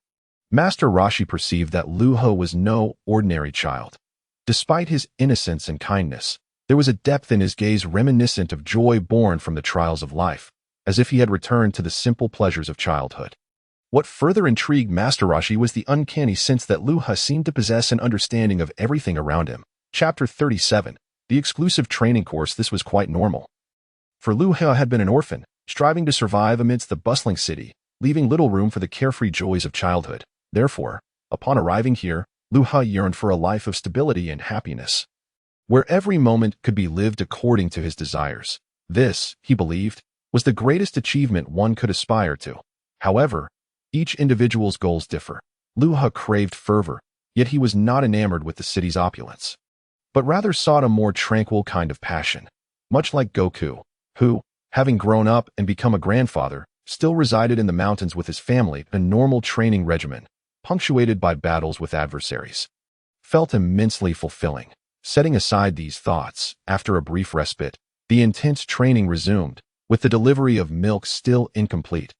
Master Rashi perceived that Luha was no ordinary child. Despite his innocence and kindness, there was a depth in his gaze reminiscent of joy born from the trials of life, as if he had returned to the simple pleasures of childhood. What further intrigued Master Rashi was the uncanny sense that Luha seemed to possess an understanding of everything around him. Chapter 37, the exclusive training course. This was quite normal. For Luha had been an orphan, striving to survive amidst the bustling city, leaving little room for the carefree joys of childhood. Therefore, upon arriving here, Luha yearned for a life of stability and happiness, where every moment could be lived according to his desires. This, he believed, was the greatest achievement one could aspire to. However, each individual's goals differ. Luha craved fervor, yet he was not enamored with the city's opulence, but rather sought a more tranquil kind of passion, much like Goku, who, having grown up and become a grandfather, still resided in the mountains with his family. A normal training regimen, punctuated by battles with adversaries, felt immensely fulfilling. Setting aside these thoughts, after a brief respite, the intense training resumed, with the delivery of milk still incomplete.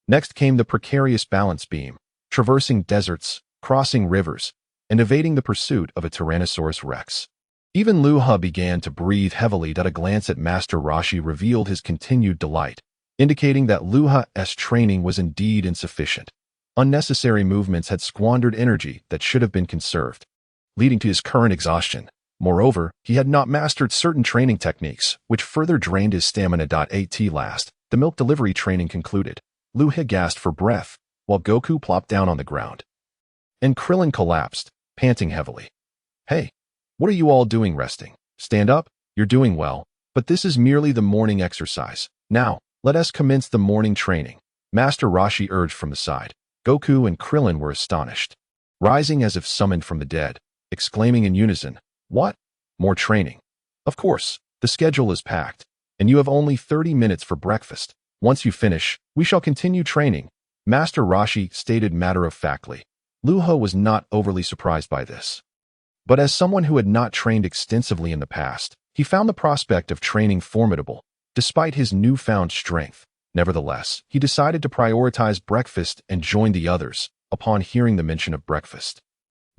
Next came the precarious balance beam, traversing deserts, crossing rivers, and evading the pursuit of a Tyrannosaurus Rex. Even Luha began to breathe heavily. A glance at Master Rashi revealed his continued delight, indicating that Luha's training was indeed insufficient. Unnecessary movements had squandered energy that should have been conserved, leading to his current exhaustion. Moreover, he had not mastered certain training techniques, which further drained his stamina. At last, The milk delivery training concluded. Luha gasped for breath, while Goku plopped down on the ground. And Krillin collapsed, panting heavily. Hey, what are you all doing resting? Stand up, you're doing well, but this is merely the morning exercise. Now, let us commence the morning training. Master Rashi urged from the side. Goku and Krillin were astonished, rising as if summoned from the dead, exclaiming in unison, "What? More training? Of course, the schedule is packed, and you have only 30 minutes for breakfast. Once you finish, we shall continue training," Master Rashi stated matter-of-factly. Luha was not overly surprised by this. But as someone who had not trained extensively in the past, he found the prospect of training formidable, despite his newfound strength. Nevertheless, he decided to prioritize breakfast and join the others upon hearing the mention of breakfast.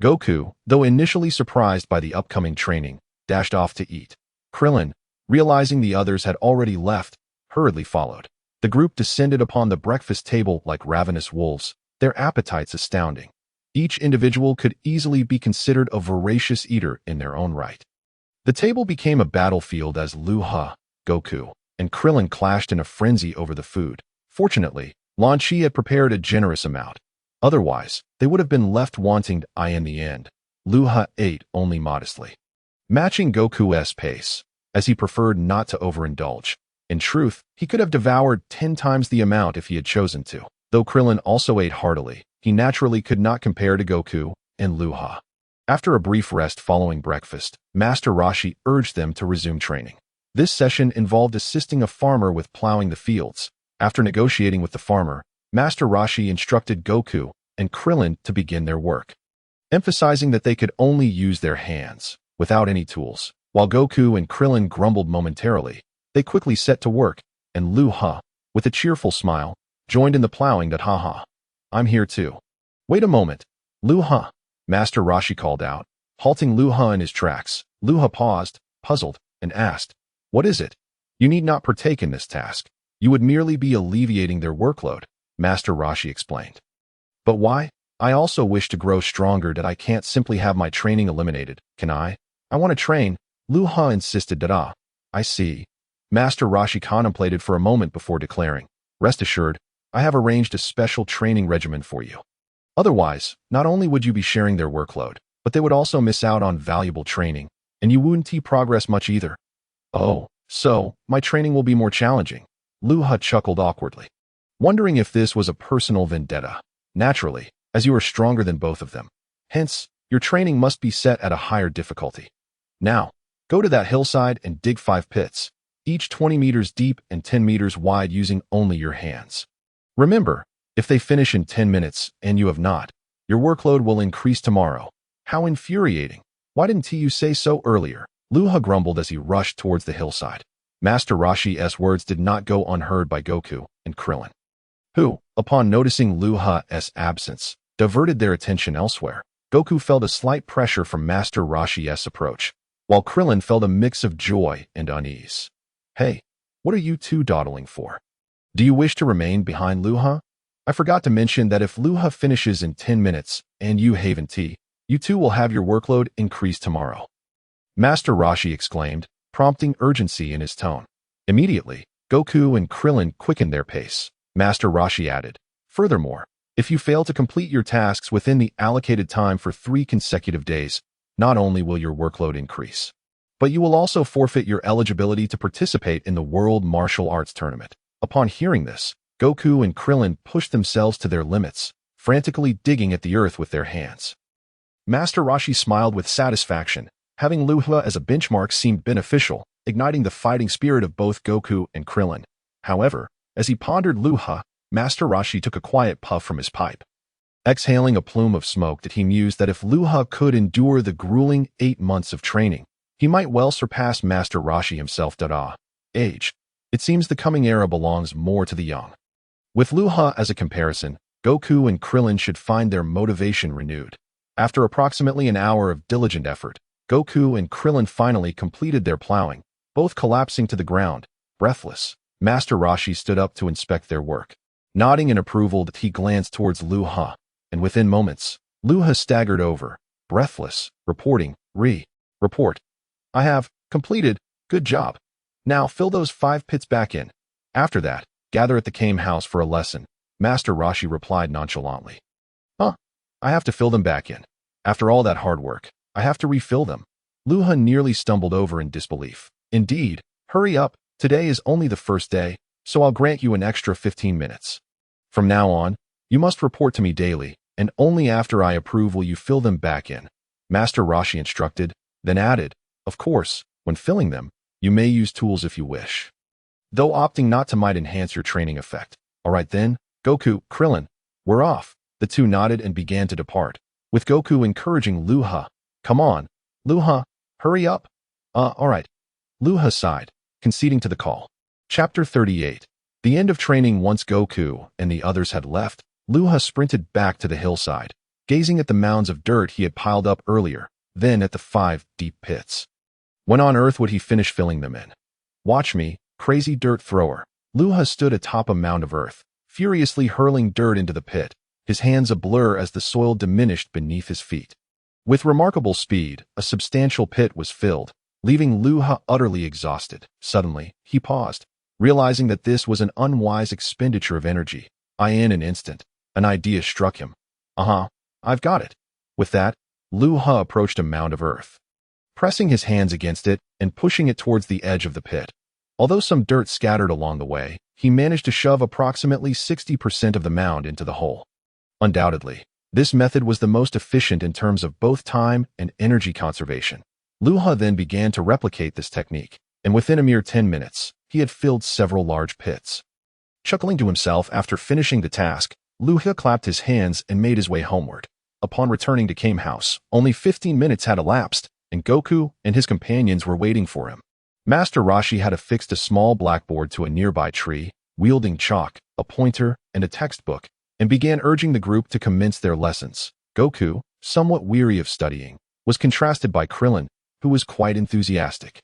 Goku, though initially surprised by the upcoming training, dashed off to eat. Krillin, realizing the others had already left, hurriedly followed. The group descended upon the breakfast table like ravenous wolves, their appetites astounding. Each individual could easily be considered a voracious eater in their own right. The table became a battlefield as Luha, Goku, and Krillin clashed in a frenzy over the food. Fortunately, Lan Chi had prepared a generous amount. Otherwise, they would have been left wanting in the end. Luha ate only modestly, matching Goku's pace, as he preferred not to overindulge. In truth, he could have devoured 10 times the amount if he had chosen to. Though Krillin also ate heartily, he naturally could not compare to Goku and Luha. After a brief rest following breakfast, Master Rashi urged them to resume training. This session involved assisting a farmer with plowing the fields. After negotiating with the farmer, Master Rashi instructed Goku and Krillin to begin their work, emphasizing that they could only use their hands, without any tools. While Goku and Krillin grumbled momentarily, they quickly set to work, and Luha, with a cheerful smile, joined in the plowing. Haha, I'm here too. Wait a moment, Luha, Master Rashi called out, halting Luha in his tracks. Luha paused, puzzled, and asked, "What is it? You need not partake in this task. You would merely be alleviating their workload," Master Rashi explained. "But why? I also wish to grow stronger. That I can't simply have my training eliminated, can I? I want to train," Luha insisted. I see. Master Rashi contemplated for a moment before declaring, "Rest assured, I have arranged a special training regimen for you. Otherwise, not only would you be sharing their workload, but they would also miss out on valuable training, and you wouldn't progress much either." "Oh, so, my training will be more challenging," Luha chuckled awkwardly, wondering if this was a personal vendetta. "Naturally, as you are stronger than both of them. Hence, your training must be set at a higher difficulty. Now, go to that hillside and dig 5 pits, each 20 meters deep and 10 meters wide using only your hands. Remember, if they finish in 10 minutes and you have not, your workload will increase tomorrow." "How infuriating. Why didn't you say so earlier?" Luha grumbled as he rushed towards the hillside. Master Rashi's words did not go unheard by Goku and Krillin, who, upon noticing Luha's absence, diverted their attention elsewhere. Goku felt a slight pressure from Master Rashi's approach, while Krillin felt a mix of joy and unease. "Hey, what are you two dawdling for? Do you wish to remain behind Luha? I forgot to mention that if Luha finishes in 10 minutes and you haven't, you two will have your workload increased tomorrow," Master Rashi exclaimed, prompting urgency in his tone. Immediately, Goku and Krillin quickened their pace. Master Rashi added, "Furthermore, if you fail to complete your tasks within the allocated time for 3 consecutive days, not only will your workload increase, but you will also forfeit your eligibility to participate in the World Martial Arts Tournament." Upon hearing this, Goku and Krillin pushed themselves to their limits, frantically digging at the earth with their hands. Master Rashi smiled with satisfaction. Having Luha as a benchmark seemed beneficial, igniting the fighting spirit of both Goku and Krillin. However, as he pondered Luha, Master Rashi took a quiet puff from his pipe, exhaling a plume of smoke that he mused that if Luha could endure the grueling 8 months of training, he might well surpass Master Rashi himself. Age. It seems the coming era belongs more to the young. With Luha as a comparison, Goku and Krillin should find their motivation renewed. After approximately an hour of diligent effort, Goku and Krillin finally completed their plowing, both collapsing to the ground, breathless. Master Rashi stood up to inspect their work. Nodding in approval, that he glanced towards Luha, and within moments, Luha staggered over, breathless, reporting, Report. I have completed. Good job. Now fill those 5 pits back in." After that, Gather at the Kame house for a lesson, Master Rashi replied nonchalantly. Huh? I have to fill them back in. After all that hard work, I have to refill them. Luha nearly stumbled over in disbelief. Indeed, hurry up, today is only the first day, so I'll grant you an extra 15 minutes. From now on, you must report to me daily, and only after I approve will you fill them back in. Master Rashi instructed, then added, of course, when filling them, you may use tools if you wish. Though opting not to might enhance your training effect. Alright then, Goku, Krillin, we're off. The two nodded and began to depart, with Goku encouraging Luha. Come on, Luha, hurry up. Alright. Luha sighed, conceding to the call. Chapter 38. The end of training. Once Goku and the others had left, Luha sprinted back to the hillside, gazing at the mounds of dirt he had piled up earlier, then at the 5 deep pits. When on earth would he finish filling them in? Watch me, crazy dirt thrower. Luha stood atop a mound of earth, furiously hurling dirt into the pit, his hands a blur as the soil diminished beneath his feet. With remarkable speed, a substantial pit was filled, leaving Luha utterly exhausted. Suddenly, he paused, realizing that this was an unwise expenditure of energy. In an instant, an idea struck him. I've got it. With that, Luha approached a mound of earth, pressing his hands against it and pushing it towards the edge of the pit. Although some dirt scattered along the way, he managed to shove approximately 60% of the mound into the hole. Undoubtedly, this method was the most efficient in terms of both time and energy conservation. Luha then began to replicate this technique, and within a mere 10 minutes, he had filled several large pits. Chuckling to himself after finishing the task, Luha clapped his hands and made his way homeward. Upon returning to Kame house, only 15 minutes had elapsed, and Goku and his companions were waiting for him. Master Rashi had affixed a small blackboard to a nearby tree, wielding chalk, a pointer, and a textbook, and began urging the group to commence their lessons. Goku, somewhat weary of studying, was contrasted by Krillin, who was quite enthusiastic.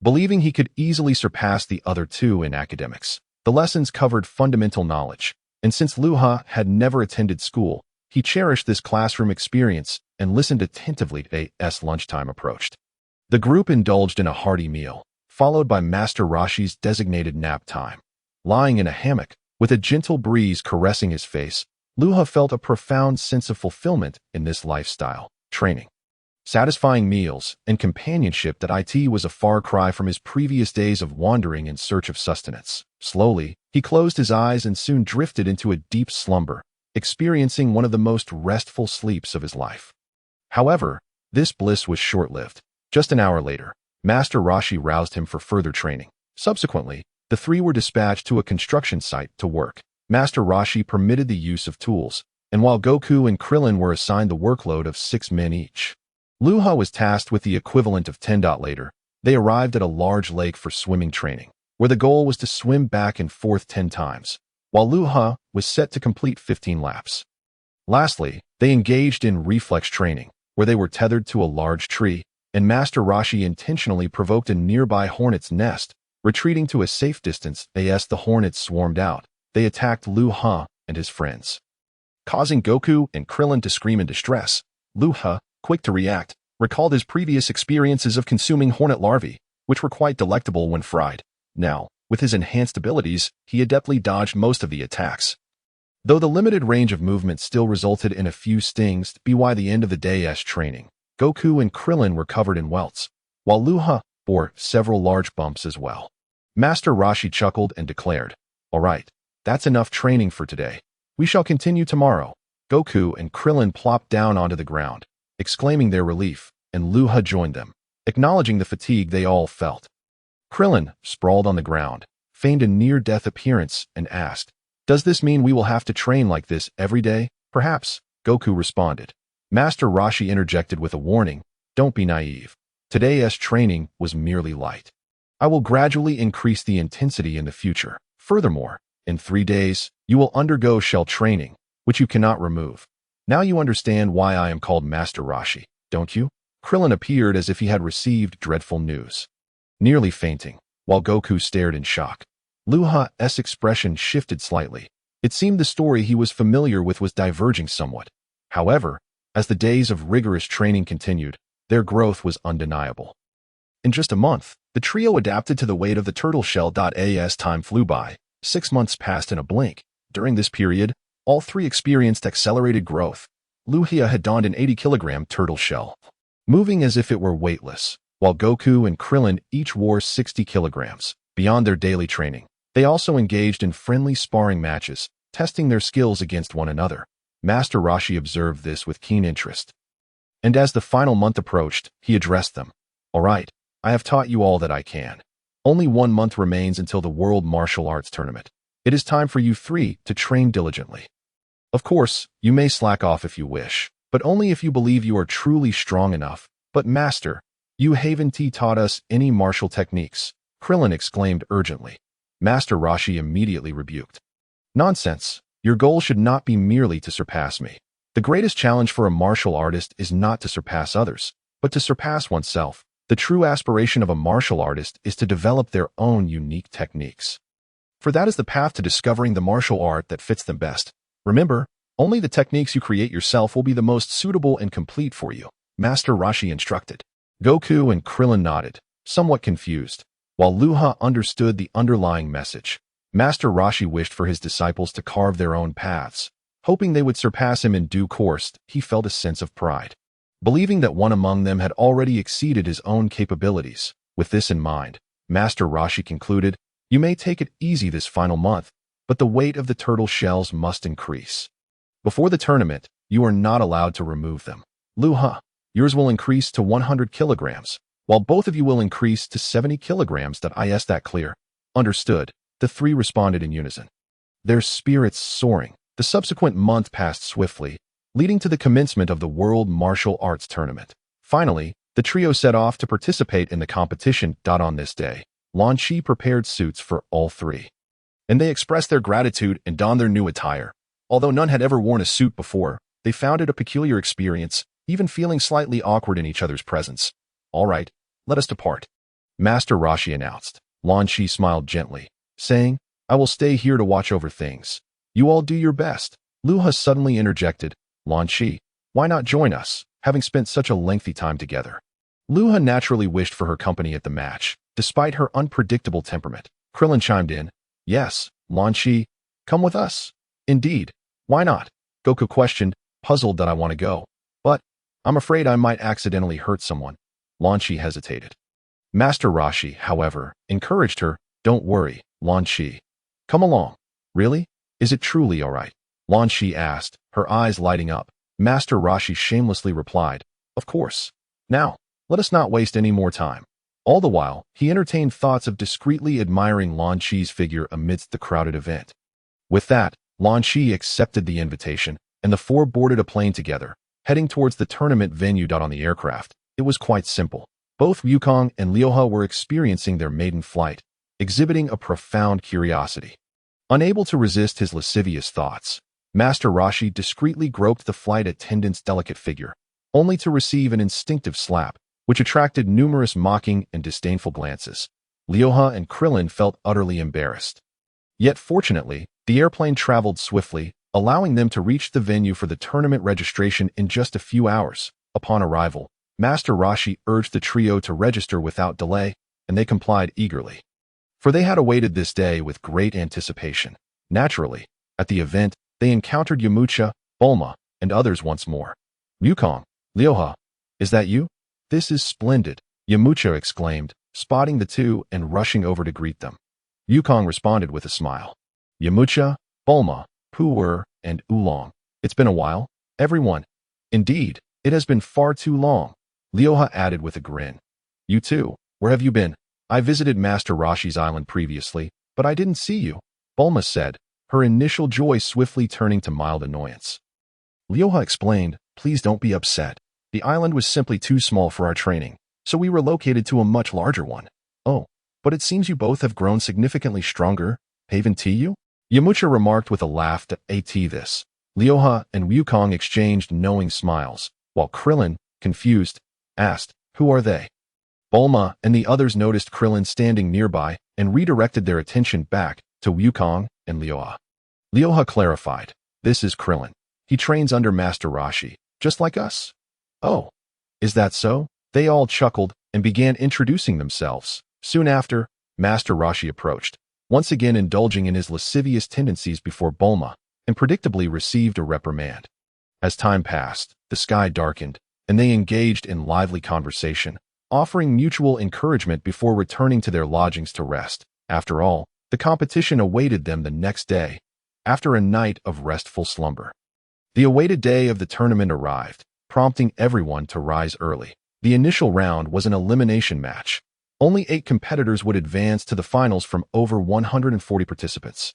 Believing he could easily surpass the other two in academics, the lessons covered fundamental knowledge, and since Luha had never attended school, he cherished this classroom experience and listened attentively as lunchtime approached. The group indulged in a hearty meal, followed by Master Rashi's designated nap time. Lying in a hammock, with a gentle breeze caressing his face, Luha felt a profound sense of fulfillment in this lifestyle. Training, satisfying meals, and companionship that was a far cry from his previous days of wandering in search of sustenance. Slowly, he closed his eyes and soon drifted into a deep slumber, experiencing one of the most restful sleeps of his life. However, this bliss was short-lived. Just an hour later, Master Rashi roused him for further training. Subsequently, the three were dispatched to a construction site to work. Master Rashi permitted the use of tools, and while Goku and Krillin were assigned the workload of 6 men each, Luha was tasked with the equivalent of 10. Later, they arrived at a large lake for swimming training, where the goal was to swim back and forth 10 times, while Luha was set to complete 15 laps. Lastly, they engaged in reflex training, where they were tethered to a large tree, and Master Rashi intentionally provoked a nearby hornet's nest. Retreating to a safe distance as the hornets swarmed out, they attacked Luha and his friends, causing Goku and Krillin to scream in distress. Luha, quick to react, recalled his previous experiences of consuming hornet larvae, which were quite delectable when fried. Now, with his enhanced abilities, he adeptly dodged most of the attacks. Though the limited range of movement still resulted in a few stings by the end of the day's training, Goku and Krillin were covered in welts, while Luha bore several large bumps as well. Master Rashi chuckled and declared, "Alright, that's enough training for today. We shall continue tomorrow." Goku and Krillin plopped down onto the ground, exclaiming their relief, and Luha joined them, acknowledging the fatigue they all felt. Krillin, sprawled on the ground, feigned a near-death appearance and asked, "Does this mean we will have to train like this every day?" "Perhaps," Goku responded. Master Rashi interjected with a warning, "Don't be naive. Today's training was merely light. I will gradually increase the intensity in the future. Furthermore, in 3 days, you will undergo shell training, which you cannot remove. Now you understand why I am called Master Rashi, don't you?" Krillin appeared as if he had received dreadful news, nearly fainting, while Goku stared in shock. Luha's expression shifted slightly. It seemed the story he was familiar with was diverging somewhat. However, as the days of rigorous training continued, their growth was undeniable. In just a month, the trio adapted to the weight of the turtle shell. As time flew by, 6 months passed in a blink. During this period, all three experienced accelerated growth. Luha had donned an 80-kilogram turtle shell, moving as if it were weightless, while Goku and Krillin each wore 60 kilograms. Beyond their daily training, they also engaged in friendly sparring matches, testing their skills against one another. Master Rashi observed this with keen interest. And as the final month approached, he addressed them. All right, I have taught you all that I can. Only 1 month remains until the World Martial Arts Tournament. It is time for you three to train diligently. Of course, you may slack off if you wish, but only if you believe you are truly strong enough. But Master, you haven't taught us any martial techniques, Krillin exclaimed urgently. Master Rashi immediately rebuked. Nonsense. Your goal should not be merely to surpass me. The greatest challenge for a martial artist is not to surpass others, but to surpass oneself. The true aspiration of a martial artist is to develop their own unique techniques. For that is the path to discovering the martial art that fits them best. Remember, only the techniques you create yourself will be the most suitable and complete for you, Master Rashi instructed. Goku and Krillin nodded, somewhat confused, while Luha understood the underlying message. Master Rashi wished for his disciples to carve their own paths. Hoping they would surpass him in due course, he felt a sense of pride, believing that one among them had already exceeded his own capabilities. With this in mind, Master Rashi concluded, you may take it easy this final month, but the weight of the turtle shells must increase. Before the tournament, you are not allowed to remove them. Luha, yours will increase to 100 kilograms, while both of you will increase to 70 kilograms. Is that clear? Understood. The three responded in unison, their spirits soaring. The subsequent month passed swiftly, leading to the commencement of the World Martial Arts Tournament. Finally, the trio set off to participate in the competition. On this day, Lan Shi prepared suits for all three, and they expressed their gratitude and donned their new attire. Although none had ever worn a suit before, they found it a peculiar experience, even feeling slightly awkward in each other's presence. All right, let us depart, Master Rashi announced. Lan Shi smiled gently, saying, I will stay here to watch over things. You all do your best. Luha suddenly interjected, Lan Shi, why not join us, having spent such a lengthy time together? Luha naturally wished for her company at the match, despite her unpredictable temperament. Krillin chimed in, yes, Lan Shi, come with us. Indeed, why not? Goku questioned, puzzled. That I want to go, but I'm afraid I might accidentally hurt someone. Lan Shi hesitated. Master Rashi, however, encouraged her, don't worry, Lan Shi. Come along. Really? Is it truly all right? Lan Shi asked, her eyes lighting up. Master Rashi shamelessly replied, of course. Now, let us not waste any more time. All the while, he entertained thoughts of discreetly admiring Lan Shi's figure amidst the crowded event. With that, Lan Shi accepted the invitation, and the four boarded a plane together, heading towards the tournament venue. On the aircraft, it was quite simple. Both Wukong and Luha were experiencing their maiden flight, exhibiting a profound curiosity. Unable to resist his lascivious thoughts, Master Rashi discreetly groped the flight attendant's delicate figure, only to receive an instinctive slap, which attracted numerous mocking and disdainful glances. Luha and Krillin felt utterly embarrassed. Yet fortunately, the airplane traveled swiftly, allowing them to reach the venue for the tournament registration in just a few hours. Upon arrival, Master Rashi urged the trio to register without delay, and they complied eagerly. For they had awaited this day with great anticipation. Naturally, at the event, they encountered Yamucha, Bulma, and others once more. Wukong, Luha, is that you? This is splendid, Yamucha exclaimed, spotting the two and rushing over to greet them. Wukong responded with a smile. Yamucha, Bulma, Pu'er, and Wulong. It's been a while, everyone. Indeed, it has been far too long, Luha added with a grin. You too, where have you been? I visited Master Rashi's island previously, but I didn't see you, Bulma said, her initial joy swiftly turning to mild annoyance. Luha explained, please don't be upset. The island was simply too small for our training, so we relocated to a much larger one. Oh, but it seems you both have grown significantly stronger, haven't you? Yamucha remarked with a laugh to this. Luha and Wukong exchanged knowing smiles, while Krillin, confused, asked, who are they? Bulma and the others noticed Krillin standing nearby and redirected their attention back to Wukong and Luha. Luha clarified, this is Krillin. He trains under Master Rashi, just like us. Oh, is that so? They all chuckled and began introducing themselves. Soon after, Master Rashi approached. once again indulging in his lascivious tendencies before Bulma, and predictably received a reprimand. As time passed, the sky darkened, and they engaged in lively conversation, offering mutual encouragement before returning to their lodgings to rest. After all, the competition awaited them the next day, after a night of restful slumber. The awaited day of the tournament arrived, prompting everyone to rise early. The initial round was an elimination match. Only 8 competitors would advance to the finals from over 140 participants,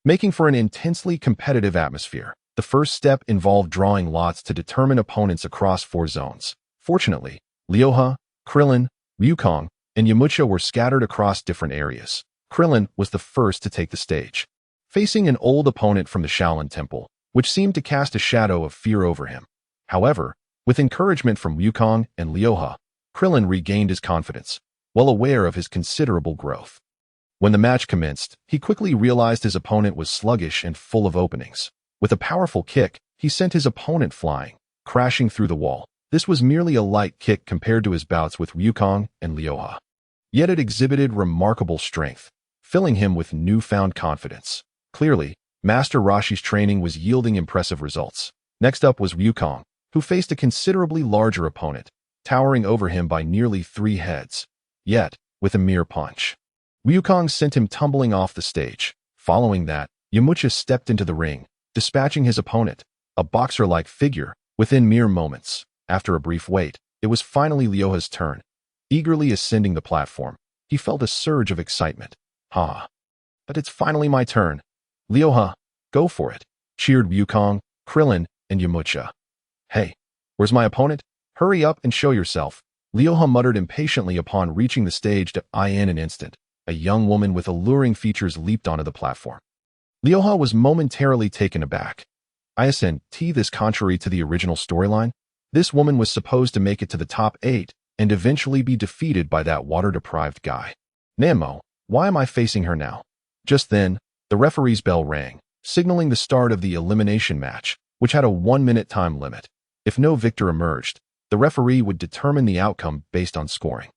making for an intensely competitive atmosphere. The first step involved drawing lots to determine opponents across 4 zones. Fortunately, Luha, Krillin, Wukong, and Yamucha were scattered across different areas. Krillin was the first to take the stage, facing an old opponent from the Shaolin Temple, which seemed to cast a shadow of fear over him. However, with encouragement from Wukong and Luha, Krillin regained his confidence, well aware of his considerable growth. When the match commenced, he quickly realized his opponent was sluggish and full of openings. With a powerful kick, he sent his opponent flying, crashing through the wall. This was merely a light kick compared to his bouts with Wukong and Luha. Yet it exhibited remarkable strength, filling him with newfound confidence. Clearly, Master Rashi's training was yielding impressive results. Next up was Wukong, who faced a considerably larger opponent, towering over him by nearly 3 heads. Yet, with a mere punch, Wukong sent him tumbling off the stage. Following that, Yamucha stepped into the ring, dispatching his opponent, a boxer-like figure, within mere moments. After a brief wait, it was finally Luha's turn. Eagerly ascending the platform, he felt a surge of excitement. But it's finally my turn. Luha, go for it, cheered Wukong, Krillin, and Yamucha. Hey, where's my opponent? Hurry up and show yourself. Luha muttered impatiently upon reaching the stage. In an instant, a young woman with alluring features leaped onto the platform. Luha was momentarily taken aback. This contrary to the original storyline, this woman was supposed to make it to the top 8 and eventually be defeated by that water-deprived guy. Namo, why am I facing her now? Just then, the referee's bell rang, signaling the start of the elimination match, which had a 1-minute time limit. If no victor emerged, the referee would determine the outcome based on scoring.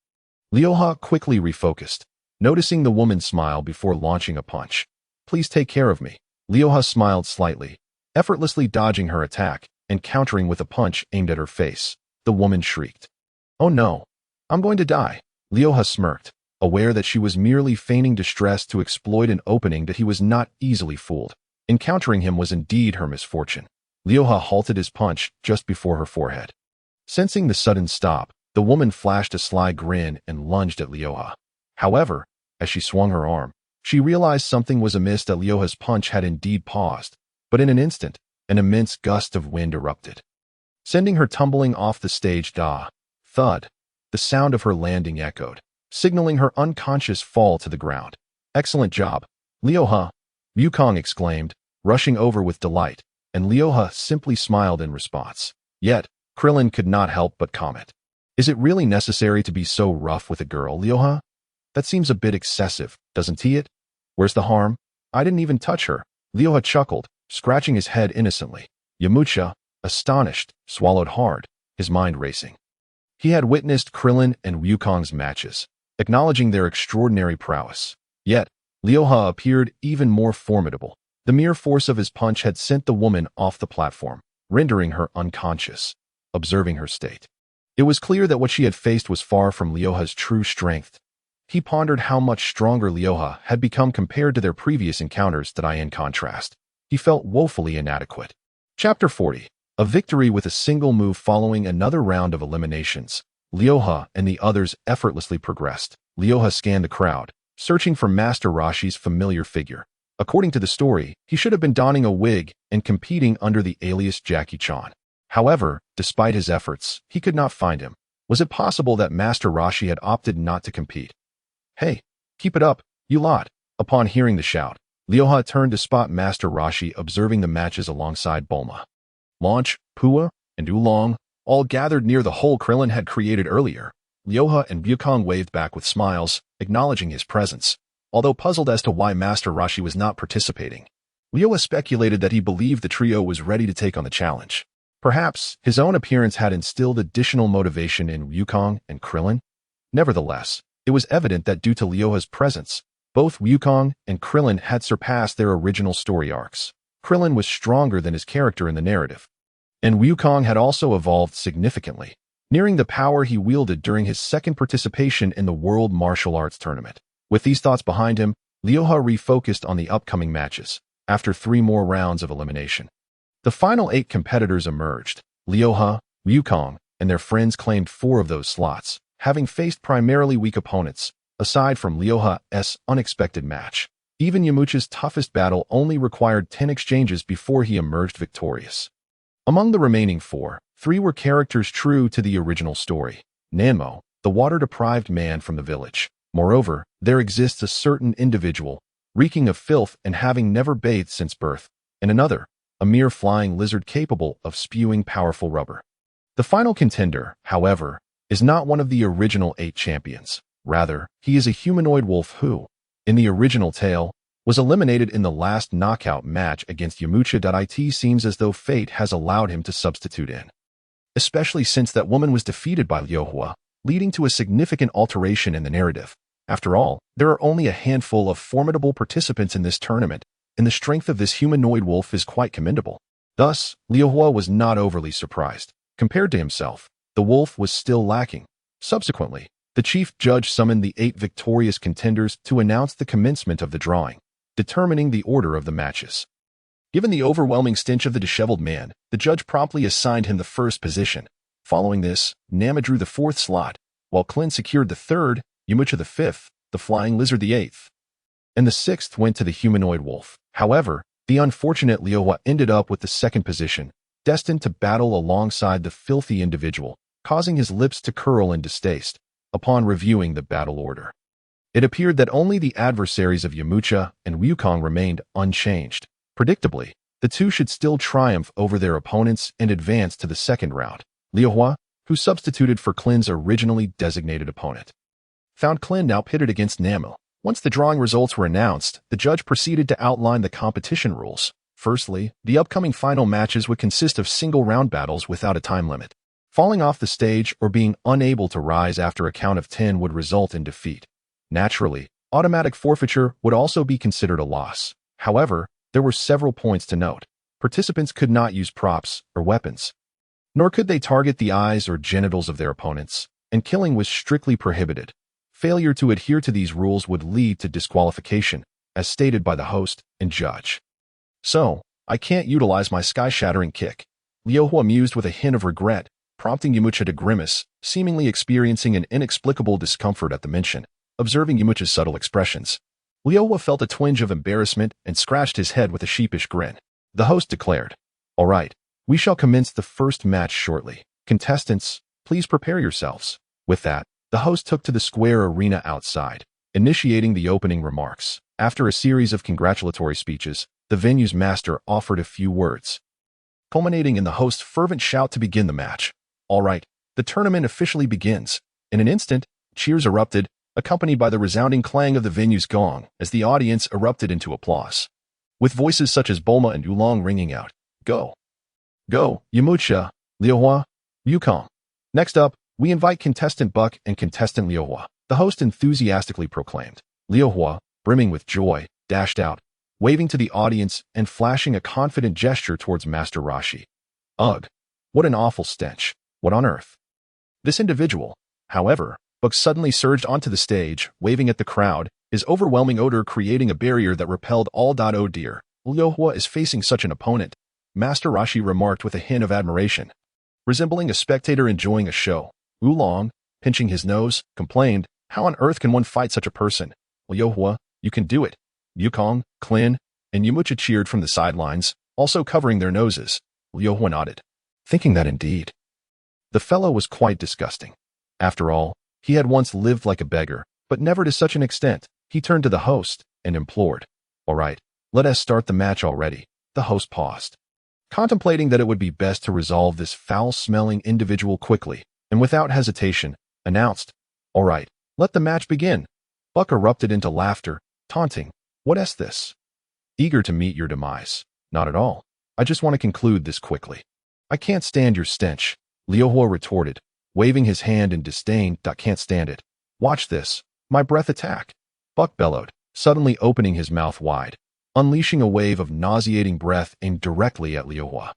Luha quickly refocused, noticing the woman smile before launching a punch. Please take care of me. Luha smiled slightly, effortlessly dodging her attack and countering with a punch aimed at her face. The woman shrieked. Oh no, I'm going to die. Luha smirked, aware that she was merely feigning distress to exploit an opening that he was not easily fooled. Encountering him was indeed her misfortune. Luha halted his punch just before her forehead. Sensing the sudden stop, the woman flashed a sly grin and lunged at Luha. However, as she swung her arm, she realized something was amiss. That Luha's punch had indeed paused, but in an instant, an immense gust of wind erupted, sending her tumbling off the stage. Thud. The sound of her landing echoed, signaling her unconscious fall to the ground. Excellent job, Luha, Wukong exclaimed, rushing over with delight, and Luha simply smiled in response. Yet, Krillin could not help but comment. Is it really necessary to be so rough with a girl, Luha? That seems a bit excessive, doesn't it? Where's the harm? I didn't even touch her. Luha chuckled, scratching his head innocently. Yamucha, astonished, swallowed hard, his mind racing. He had witnessed Krillin and Wukong's matches, acknowledging their extraordinary prowess. Yet, Luha appeared even more formidable. The mere force of his punch had sent the woman off the platform, rendering her unconscious. Observing her state, it was clear that what she had faced was far from Luha's true strength. He pondered how much stronger Luha had become compared to their previous encounters. In contrast, he felt woefully inadequate. Chapter 40. A victory with a single move. Following another round of eliminations, Luha and the others effortlessly progressed. Luha scanned the crowd, searching for Master Rashi's familiar figure. According to the story, he should have been donning a wig and competing under the alias Jackie Chan. However, despite his efforts, he could not find him. Was it possible that Master Rashi had opted not to compete? Hey, keep it up, you lot. Upon hearing the shout, Luha turned to spot Master Rashi observing the matches alongside Bulma, Launch, Pua, and Wulong, all gathered near the hole Krillin had created earlier. Luha and Wukong waved back with smiles, acknowledging his presence. Although puzzled as to why Master Rashi was not participating, Luha speculated that he believed the trio was ready to take on the challenge. Perhaps his own appearance had instilled additional motivation in Wukong and Krillin. Nevertheless, it was evident that due to Luha's presence, Both Wukong and Krillin had surpassed their original story arcs. Krillin was stronger than his character in the narrative, and Wukong had also evolved significantly, nearing the power he wielded during his second participation in the World Martial Arts Tournament. With these thoughts behind him, Luha refocused on the upcoming matches, after 3 more rounds of elimination. The final 8 competitors emerged. Luha, Wukong, and their friends claimed 4 of those slots, having faced primarily weak opponents, aside from Luha's unexpected match. Even Yamucha's toughest battle only required 10 exchanges before he emerged victorious. Among the remaining 4, 3 were characters true to the original story. Nanmo, the water-deprived man from the village. Moreover, there exists a certain individual, reeking of filth and having never bathed since birth, and another, a mere flying lizard capable of spewing powerful rubber. The final contender, however, is not one of the original 8 champions. Rather, he is a humanoid wolf who, in the original tale, was eliminated in the last knockout match against Yamucha. It seems as though fate has allowed him to substitute in, especially since that woman was defeated by Luha, leading to a significant alteration in the narrative. After all, there are only a handful of formidable participants in this tournament, and the strength of this humanoid wolf is quite commendable. Thus, Luha was not overly surprised. Compared to himself, the wolf was still lacking. Subsequently, the chief judge summoned the 8 victorious contenders to announce the commencement of the drawing, determining the order of the matches. Given the overwhelming stench of the disheveled man, the judge promptly assigned him the first position. Following this, Nama drew the 4th slot, while Klin secured the 3rd, Yamucha the 5th, the flying lizard the 8th, and the 6th went to the humanoid wolf. However, the unfortunate Luha ended up with the 2nd position, destined to battle alongside the filthy individual, causing his lips to curl in distaste. Upon reviewing the battle order, it appeared that only the adversaries of Yamucha and Wukong remained unchanged. Predictably, the two should still triumph over their opponents and advance to the 2nd round. Luha, who substituted for Klin's originally designated opponent, found Klin now pitted against Namil. Once the drawing results were announced, the judge proceeded to outline the competition rules. Firstly, the upcoming final matches would consist of single-round battles without a time limit. Falling off the stage or being unable to rise after a count of 10 would result in defeat. Naturally, automatic forfeiture would also be considered a loss. However, there were several points to note. Participants could not use props or weapons, nor could they target the eyes or genitals of their opponents, and killing was strictly prohibited. Failure to adhere to these rules would lead to disqualification, as stated by the host and judge. So, I can't utilize my sky-shattering kick. Luha mused with a hint of regret, prompting Yamucha to grimace, seemingly experiencing an inexplicable discomfort at the mention. Observing Yamucha's subtle expressions, Luha felt a twinge of embarrassment and scratched his head with a sheepish grin. The host declared, "All right, we shall commence the first match shortly. Contestants, please prepare yourselves." With that, the host took to the square arena outside, initiating the opening remarks. After a series of congratulatory speeches, the venue's master offered a few words, culminating in the host's fervent shout to begin the match. All right, the tournament officially begins. In an instant, cheers erupted, accompanied by the resounding clang of the venue's gong as the audience erupted into applause, with voices such as Bulma and Wulong ringing out, "Go! Go, Yamucha, Luha, Wukong." Next up, we invite contestant Buck and contestant Luha, the host enthusiastically proclaimed. Luha, brimming with joy, dashed out, waving to the audience and flashing a confident gesture towards Master Rashi. Ugh, what an awful stench. What on earth? This individual, however, Buck suddenly surged onto the stage, waving at the crowd, his overwhelming odor creating a barrier that repelled all. Oh dear, Luha is facing such an opponent, Master Rashi remarked with a hint of admiration. Resembling a spectator enjoying a show, Wulong, pinching his nose, complained, "How on earth can one fight such a person?" "Luha, you can do it." Wukong, Klin, and Yamucha cheered from the sidelines, also covering their noses. Luha nodded, thinking that indeed the fellow was quite disgusting. After all, he had once lived like a beggar, but never to such an extent. He turned to the host and implored, "All right, let us start the match already." The host paused, contemplating that it would be best to resolve this foul-smelling individual quickly, and without hesitation, announced, "All right, let the match begin." Buck erupted into laughter, taunting, "What's this? Eager to meet your demise? Not at all. I just want to conclude this quickly." "I can't stand your stench," Luha retorted, waving his hand in disdain. "Can't stand it. Watch this. My breath attack." Buck bellowed, suddenly opening his mouth wide, unleashing a wave of nauseating breath aimed directly at Liuhua.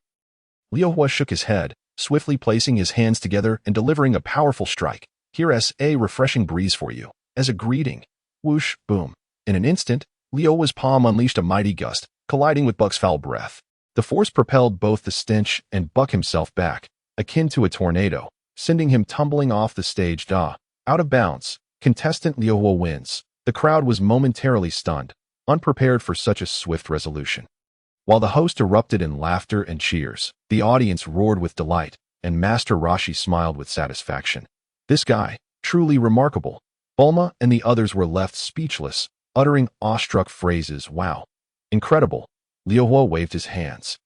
Liuhua shook his head, swiftly placing his hands together and delivering a powerful strike. Here's a refreshing breeze for you. As a greeting. Whoosh, boom. In an instant, Liuhua's palm unleashed a mighty gust, colliding with Buck's foul breath. The force propelled both the stench and Buck himself back, akin to a tornado, sending him tumbling off the stage. Out of bounds. Contestant Liuhua wins. The crowd was momentarily stunned, unprepared for such a swift resolution. While the host erupted in laughter and cheers, the audience roared with delight, and Master Rashi smiled with satisfaction. This guy, truly remarkable. Bulma and the others were left speechless, uttering awestruck phrases. Wow. Incredible. Liuhua waved his hands,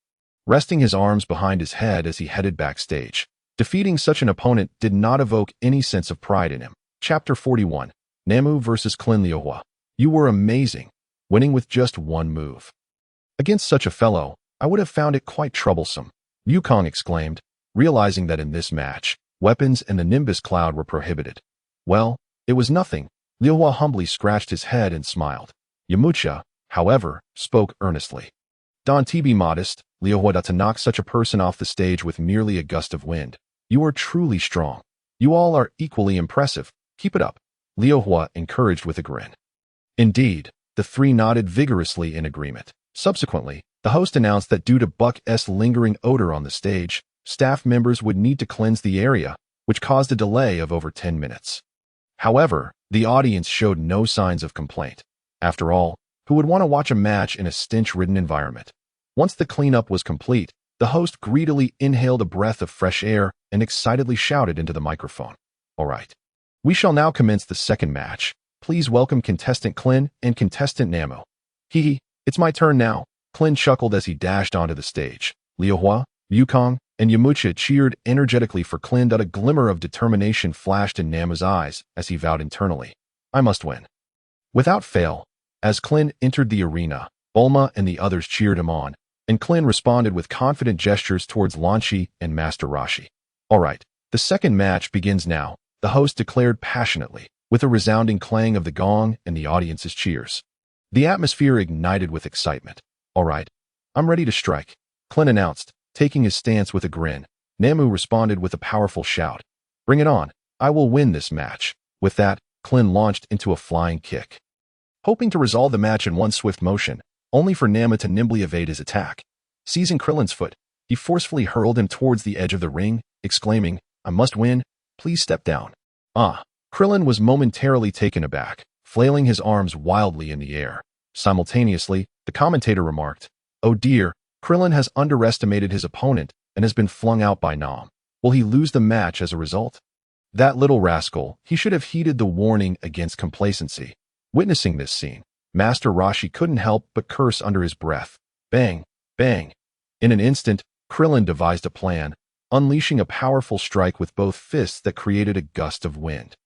resting his arms behind his head as he headed backstage. Defeating such an opponent did not evoke any sense of pride in him. Chapter 41. Namu vs. Krillin. Liuhua. You were amazing, winning with just one move. Against such a fellow, I would have found it quite troublesome, Wukong exclaimed, realizing that in this match, weapons and the Nimbus cloud were prohibited. Well, it was nothing. Liuhua humbly scratched his head and smiled. Yamucha, however, spoke earnestly. Don't be modest, Liuhua, to knock such a person off the stage with merely a gust of wind. You are truly strong. You all are equally impressive. Keep it up, Liuhua encouraged with a grin. Indeed, the three nodded vigorously in agreement. Subsequently, the host announced that due to Buck's lingering odor on the stage, staff members would need to cleanse the area, which caused a delay of over 10 minutes. However, the audience showed no signs of complaint. After all, who would want to watch a match in a stench-ridden environment? Once the cleanup was complete, the host greedily inhaled a breath of fresh air and excitedly shouted into the microphone. All right. We shall now commence the second match. Please welcome contestant Krillin and contestant Namu. Hee, it's my turn now, Krillin chuckled as he dashed onto the stage. Liuhua, Wukong, and Yamucha cheered energetically for Krillin. A glimmer of determination flashed in Namu's eyes as he vowed internally, I must win. Without fail, as Krillin entered the arena, Bulma and the others cheered him on, and Krillin responded with confident gestures towards Lan Shi and Master Rashi. All right, the second match begins now, the host declared passionately, with a resounding clang of the gong and the audience's cheers. The atmosphere ignited with excitement. All right, I'm ready to strike, Krillin announced, taking his stance with a grin. Namu responded with a powerful shout. Bring it on, I will win this match. With that, Krillin launched into a flying kick, hoping to resolve the match in one swift motion, only for Namu to nimbly evade his attack. Seizing Krillin's foot, he forcefully hurled him towards the edge of the ring, exclaiming, I must win, please step down. Krillin was momentarily taken aback, flailing his arms wildly in the air. Simultaneously, the commentator remarked, Oh dear, Krillin has underestimated his opponent and has been flung out by Nam. Will he lose the match as a result? That little rascal, he should have heeded the warning against complacency. Witnessing this scene, Master Rashi couldn't help but curse under his breath. Bang, bang. In an instant, Krillin devised a plan, unleashing a powerful strike with both fists that created a gust of wind.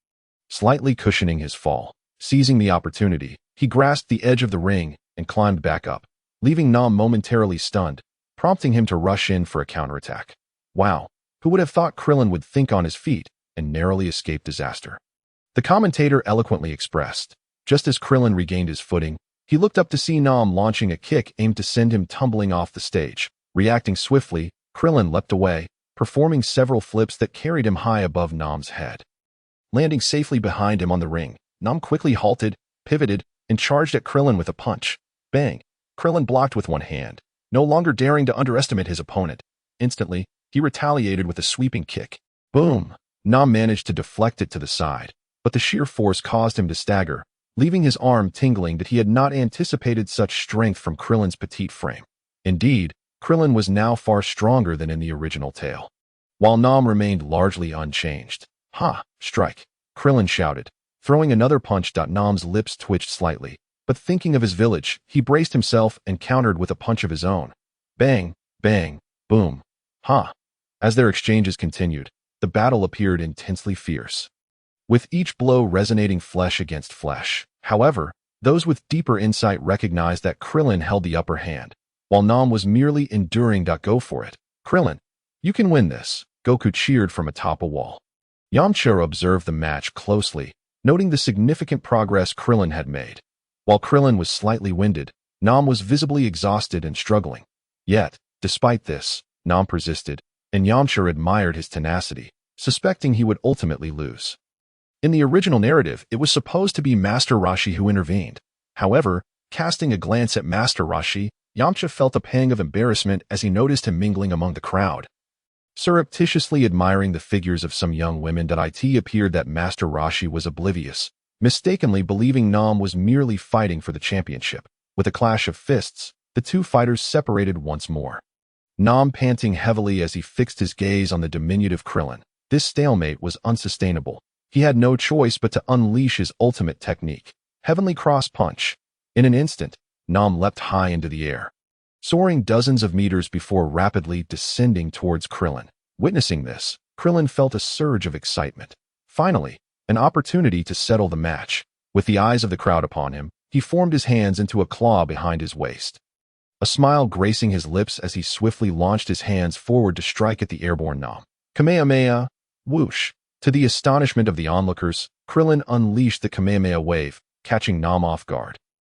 Slightly cushioning his fall, seizing the opportunity, he grasped the edge of the ring and climbed back up, leaving Nam momentarily stunned, prompting him to rush in for a counterattack. Wow, who would have thought Krillin would think on his feet and narrowly escape disaster? The commentator eloquently expressed. Just as Krillin regained his footing, he looked up to see Nam launching a kick aimed to send him tumbling off the stage. Reacting swiftly, Krillin leapt away, performing several flips that carried him high above Nam's head. Landing safely behind him on the ring, Nam quickly halted, pivoted, and charged at Krillin with a punch. Bang! Krillin blocked with one hand, no longer daring to underestimate his opponent. Instantly, he retaliated with a sweeping kick. Boom! Nam managed to deflect it to the side, but the sheer force caused him to stagger, leaving his arm tingling that he had not anticipated such strength from Krillin's petite frame. Indeed, Krillin was now far stronger than in the original tale, while Nam remained largely unchanged. Ha! Strike! Krillin shouted, throwing another punch. Nam's lips twitched slightly, but thinking of his village, he braced himself and countered with a punch of his own. Bang! Bang! Boom! Ha! As their exchanges continued, the battle appeared intensely fierce, with each blow resonating flesh against flesh. However, those with deeper insight recognized that Krillin held the upper hand, while Nam was merely enduring. Go for it, Krillin. You can win this, Goku cheered from atop a wall. Yamucha observed the match closely, noting the significant progress Krillin had made. While Krillin was slightly winded, Nam was visibly exhausted and struggling. Yet, despite this, Nam persisted, and Yamcha admired his tenacity, suspecting he would ultimately lose. In the original narrative, it was supposed to be Master Rashi who intervened. However, casting a glance at Master Rashi, Yamcha felt a pang of embarrassment as he noticed him mingling among the crowd. Surreptitiously admiring the figures of some young women, it appeared that Master Rashi was oblivious, mistakenly believing Nam was merely fighting for the championship. With a clash of fists, the two fighters separated once more. Nam panting heavily as he fixed his gaze on the diminutive Krillin. This stalemate was unsustainable. He had no choice but to unleash his ultimate technique, Heavenly Cross Punch. In an instant, Nam leapt high into the air, soaring dozens of meters before rapidly descending towards Krillin. Witnessing this, Krillin felt a surge of excitement. Finally, an opportunity to settle the match. With the eyes of the crowd upon him, he formed his hands into a claw behind his waist, a smile gracing his lips as he swiftly launched his hands forward to strike at the airborne Nam. Kamehameha! Whoosh! To the astonishment of the onlookers, Krillin unleashed the Kamehameha wave, catching Nam off guard.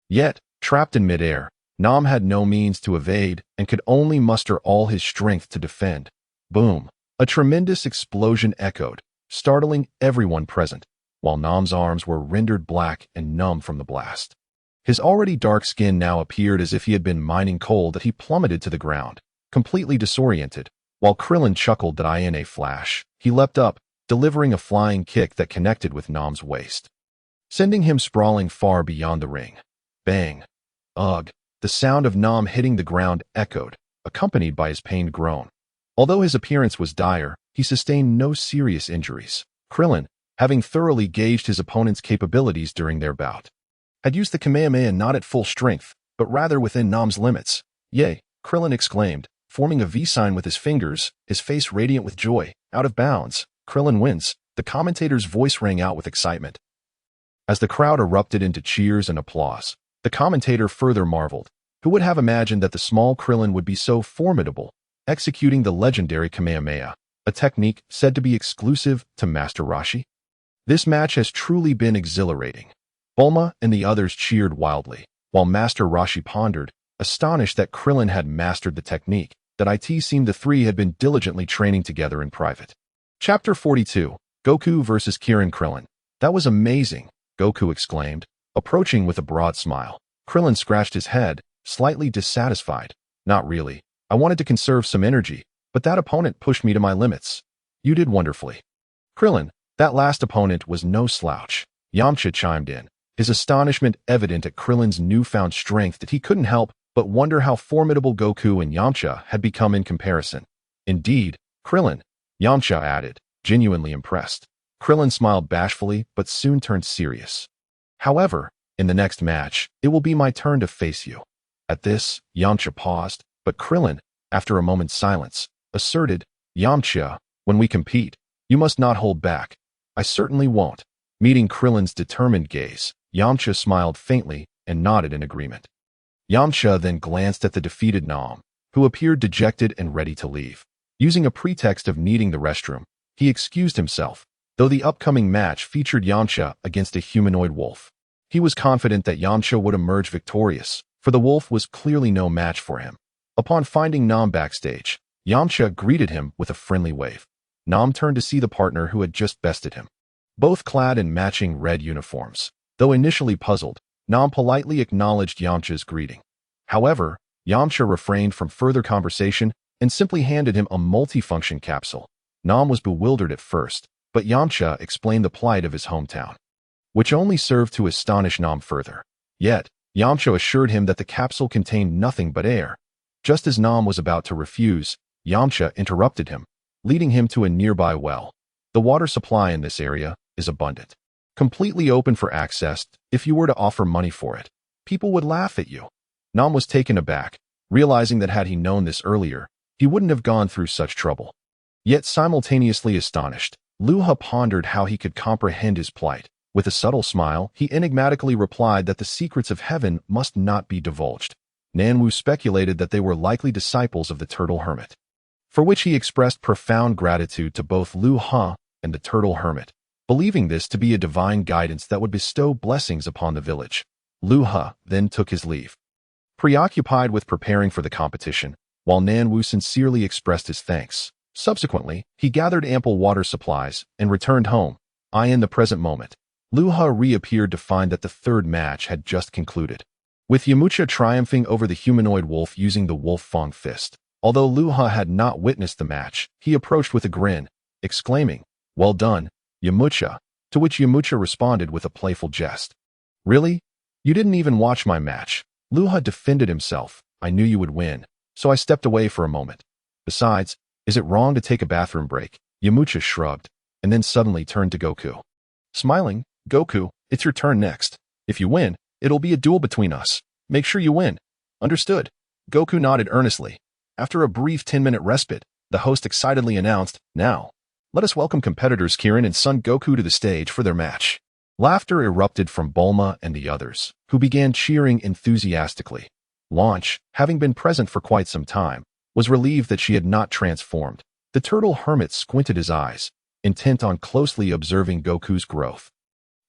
Yet, trapped in midair, Nam had no means to evade and could only muster all his strength to defend. Boom! A tremendous explosion echoed, startling everyone present, while Nam's arms were rendered black and numb from the blast. His already dark skin now appeared as if he had been mining coal that he plummeted to the ground, completely disoriented. While Krillin chuckled in a flash, he leapt up, delivering a flying kick that connected with Nam's waist, sending him sprawling far beyond the ring. Bang! Ugh! The sound of Nam hitting the ground echoed, accompanied by his pained groan. Although his appearance was dire, he sustained no serious injuries. Krillin, having thoroughly gauged his opponent's capabilities during their bout, had used the Kamehameha not at full strength, but rather within Nam's limits. Yay! Krillin exclaimed, forming a V sign with his fingers, his face radiant with joy. Out of bounds. Krillin wins. The commentator's voice rang out with excitement. As the crowd erupted into cheers and applause, the commentator further marveled. Who would have imagined that the small Krillin would be so formidable, executing the legendary Kamehameha, a technique said to be exclusive to Master Rashi? This match has truly been exhilarating. Bulma and the others cheered wildly, while Master Rashi pondered, astonished that Krillin had mastered the technique. It seemed the three had been diligently training together in private. Chapter 42, Goku vs. Krillin. That was amazing, Goku exclaimed, approaching with a broad smile. Krillin scratched his head, slightly dissatisfied. Not really. I wanted to conserve some energy, but that opponent pushed me to my limits. You did wonderfully. Krillin, that last opponent was no slouch. Yamcha chimed in, his astonishment evident at Krillin's newfound strength that he couldn't help but wonder how formidable Goku and Yamcha had become in comparison. Indeed, Krillin, Yamcha added, genuinely impressed. Krillin smiled bashfully but soon turned serious. However, in the next match, it will be my turn to face you. At this, Yamcha paused, but Krillin, after a moment's silence, asserted, Yamcha, when we compete, you must not hold back. I certainly won't. Meeting Krillin's determined gaze, Yamcha smiled faintly and nodded in agreement. Yamcha then glanced at the defeated Nam, who appeared dejected and ready to leave. Using a pretext of needing the restroom, he excused himself, though the upcoming match featured Yamcha against a humanoid wolf. He was confident that Yamcha would emerge victorious, for the wolf was clearly no match for him. Upon finding Nam backstage, Yamcha greeted him with a friendly wave. Nam turned to see the partner who had just bested him, both clad in matching red uniforms. Though initially puzzled, Nam politely acknowledged Yamcha's greeting. However, Yamcha refrained from further conversation and simply handed him a multifunction capsule. Nam was bewildered at first, but Yamcha explained the plight of his hometown, which only served to astonish Nam further. Yet, Yamcha assured him that the capsule contained nothing but air. Just as Nam was about to refuse, Yamcha interrupted him, leading him to a nearby well. The water supply in this area is abundant, completely open for access. If you were to offer money for it, people would laugh at you. Nam was taken aback, realizing that had he known this earlier, he wouldn't have gone through such trouble. Yet simultaneously astonished, Luha pondered how he could comprehend his plight. With a subtle smile, he enigmatically replied that the secrets of heaven must not be divulged. Nanwu speculated that they were likely disciples of the turtle hermit, for which he expressed profound gratitude to both Luha and the turtle hermit, believing this to be a divine guidance that would bestow blessings upon the village. Luha then took his leave. Preoccupied with preparing for the competition, while Nanwu sincerely expressed his thanks. Subsequently, he gathered ample water supplies and returned home. In the present moment, Luha reappeared to find that the third match had just concluded, with Yamucha triumphing over the humanoid wolf using the wolf fang fist. Although Luha had not witnessed the match, he approached with a grin, exclaiming, "Well done, Yamucha," to which Yamucha responded with a playful jest. "Really? You didn't even watch my match." Luha defended himself. "I knew you would win, so I stepped away for a moment. Besides, is it wrong to take a bathroom break?" Yamucha shrugged, and then suddenly turned to Goku. Smiling, "Goku, it's your turn next. If you win, it'll be a duel between us. Make sure you win." "Understood." Goku nodded earnestly. After a brief 10-minute respite, the host excitedly announced, "Now, let us welcome competitors Krillin and Son Goku to the stage for their match." Laughter erupted from Bulma and the others, who began cheering enthusiastically. Launch, having been present for quite some time, was relieved that she had not transformed. The turtle hermit squinted his eyes, intent on closely observing Goku's growth.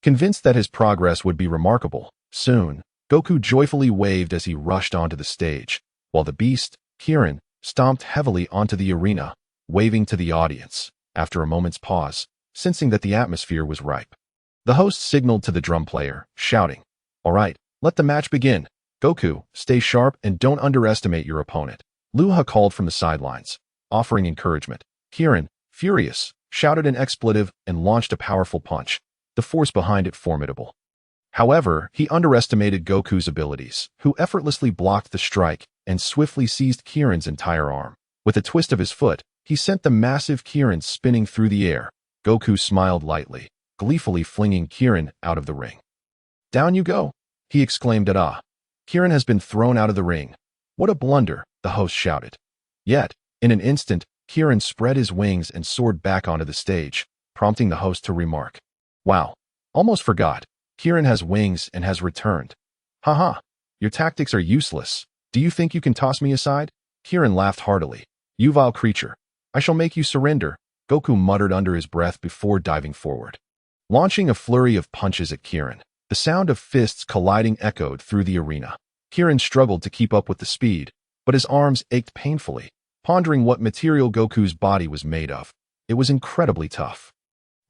Convinced that his progress would be remarkable, soon, Goku joyfully waved as he rushed onto the stage, while the beast, Krillin, stomped heavily onto the arena, waving to the audience. After a moment's pause, sensing that the atmosphere was ripe, the host signaled to the drum player, shouting, "All right, let the match begin. Goku, stay sharp and don't underestimate your opponent." Luha called from the sidelines, offering encouragement. Krillin, furious, shouted an expletive and launched a powerful punch, the force behind it formidable. However, he underestimated Goku's abilities, who effortlessly blocked the strike and swiftly seized Krillin's entire arm. With a twist of his foot, he sent the massive Krillin spinning through the air. Goku smiled lightly, gleefully flinging Krillin out of the ring. "Down you go," he exclaimed at Krillin has been thrown out of the ring. "What a blunder," the host shouted. Yet, in an instant, Krillin spread his wings and soared back onto the stage, prompting the host to remark, "Wow, almost forgot. Krillin has wings and has returned. Haha, your tactics are useless. Do you think you can toss me aside?" Krillin laughed heartily. "You vile creature. I shall make you surrender," Goku muttered under his breath before diving forward, launching a flurry of punches at Krillin. The sound of fists colliding echoed through the arena. Krillin struggled to keep up with the speed, but his arms ached painfully, pondering what material Goku's body was made of. It was incredibly tough.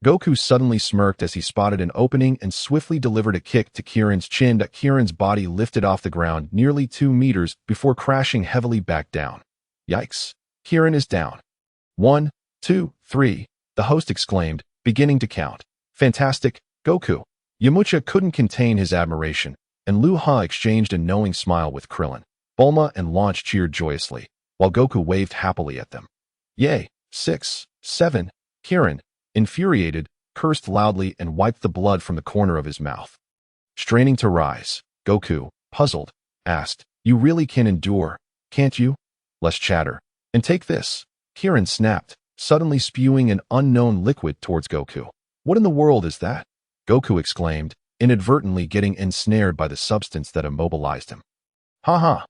Goku suddenly smirked as he spotted an opening and swiftly delivered a kick to Krillin's chin that Krillin's body lifted off the ground nearly 2 meters before crashing heavily back down. Yikes. Krillin is down. 1, 2, 3, the host exclaimed, beginning to count. "Fantastic, Goku." Yamucha couldn't contain his admiration, and Luha exchanged a knowing smile with Krillin. Bulma and Launch cheered joyously, while Goku waved happily at them. "Yay, 6, 7, Krillin, infuriated, cursed loudly and wiped the blood from the corner of his mouth. Straining to rise, Goku, puzzled, asked, "You really can endure, can't you? Less chatter. And take this." Krillin snapped, suddenly spewing an unknown liquid towards Goku. "What in the world is that?" Goku exclaimed, inadvertently getting ensnared by the substance that immobilized him. "Ha!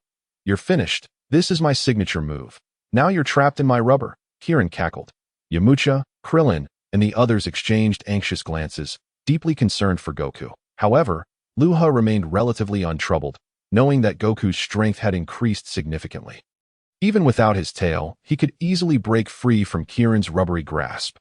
You're finished. This is my signature move. Now you're trapped in my rubber," Krillin cackled. Yamucha, Krillin, and the others exchanged anxious glances, deeply concerned for Goku. However, Luha remained relatively untroubled, knowing that Goku's strength had increased significantly. Even without his tail, he could easily break free from Krillin's rubbery grasp.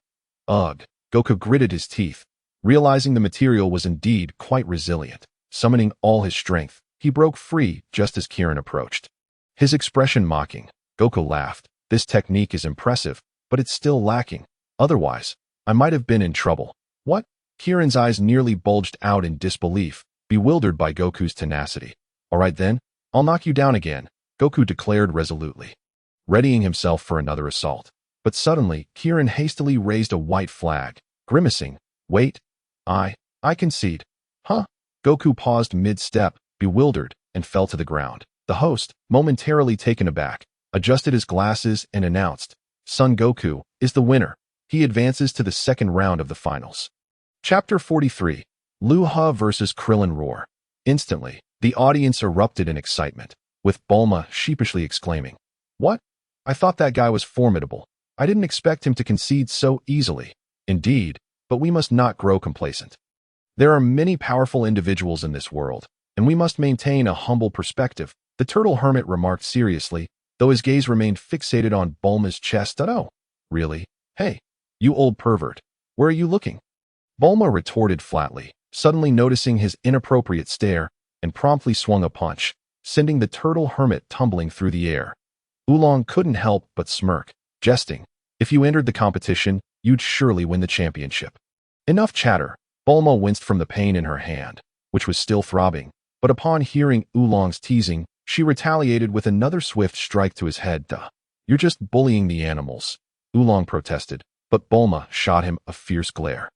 Ugh! Goku gritted his teeth, realizing the material was indeed quite resilient. Summoning all his strength, he broke free just as Krillin approached. His expression mocking, Goku laughed. "This technique is impressive, but it's still lacking. Otherwise, I might have been in trouble." "What?" Krillin's eyes nearly bulged out in disbelief, bewildered by Goku's tenacity. "All right then, I'll knock you down again," Goku declared resolutely, readying himself for another assault. But suddenly, Krillin hastily raised a white flag, grimacing. "Wait, I concede." "Huh?" Goku paused mid-step, bewildered, and fell to the ground. The host, momentarily taken aback, adjusted his glasses and announced, "Son Goku is the winner. He advances to the second round of the finals." Chapter 43, Luha vs. Krillin Roar. Instantly, the audience erupted in excitement, with Bulma sheepishly exclaiming, "What? I thought that guy was formidable. I didn't expect him to concede so easily." Indeed, but we must not grow complacent. There are many powerful individuals in this world, and we must maintain a humble perspective, the turtle hermit remarked seriously, though his gaze remained fixated on Bulma's chest. Oh, really? Hey, you old pervert, where are you looking? Bulma retorted flatly, suddenly noticing his inappropriate stare, and promptly swung a punch, sending the turtle hermit tumbling through the air. Wulong couldn't help but smirk, jesting, if you entered the competition, you'd surely win the championship. Enough chatter. Bulma winced from the pain in her hand, which was still throbbing, but upon hearing Wulong's teasing, she retaliated with another swift strike to his head. Duh. You're just bullying the animals, Wulong protested, but Bulma shot him a fierce glare,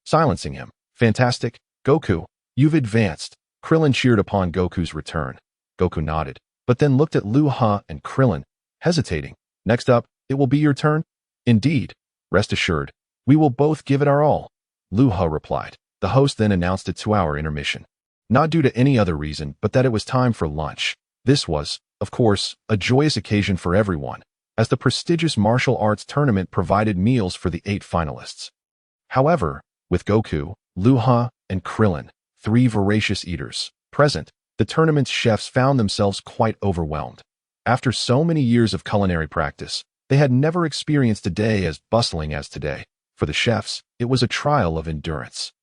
silencing him. Fantastic, Goku, you've advanced. Krillin cheered upon Goku's return. Goku nodded, but then looked at Luha and Krillin, hesitating. Next up, it will be your turn? Indeed. Rest assured, we will both give it our all, Luha replied. The host then announced a 2-hour intermission. Not due to any other reason, but that it was time for lunch. This was, of course, a joyous occasion for everyone, as the prestigious martial arts tournament provided meals for the 8 finalists. However, with Goku, Luha, and Krillin, 3 voracious eaters, present, the tournament's chefs found themselves quite overwhelmed. After so many years of culinary practice, they had never experienced a day as bustling as today. For the chefs, it was a trial of endurance.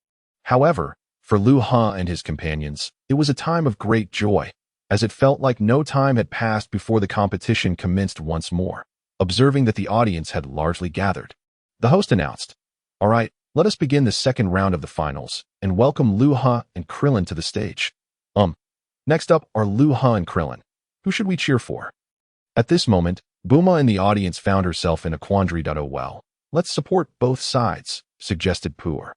However, for Luha and his companions, it was a time of great joy, as it felt like no time had passed before the competition commenced once more. Observing that the audience had largely gathered, the host announced, "All right, let us begin the second round of the finals, and welcome Luha and Krillin to the stage. Next up are Luha and Krillin. Who should we cheer for?" At this moment, Bulma in the audience found herself in a quandary. Oh well, let's support both sides, suggested Puer.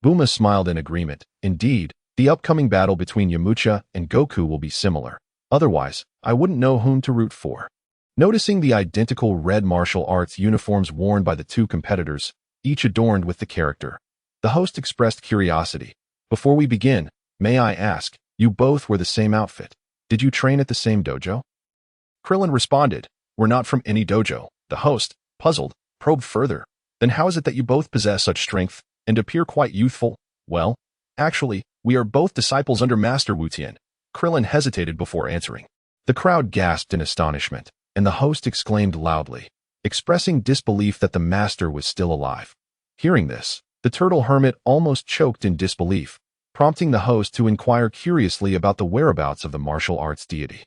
Bulma smiled in agreement. Indeed, the upcoming battle between Yamucha and Goku will be similar. Otherwise, I wouldn't know whom to root for. Noticing the identical red martial arts uniforms worn by the 2 competitors, each adorned with the character, the host expressed curiosity. Before we begin, may I ask, you both wear the same outfit. Did you train at the same dojo? Krillin responded, "We're not from any dojo." The host, puzzled, probed further. "Then how is it that you both possess such strength and appear quite youthful?" "Well, actually, we are both disciples under Master Wutian." Krillin hesitated before answering. The crowd gasped in astonishment, and the host exclaimed loudly, expressing disbelief that the master was still alive. Hearing this, the turtle hermit almost choked in disbelief, prompting the host to inquire curiously about the whereabouts of the martial arts deity.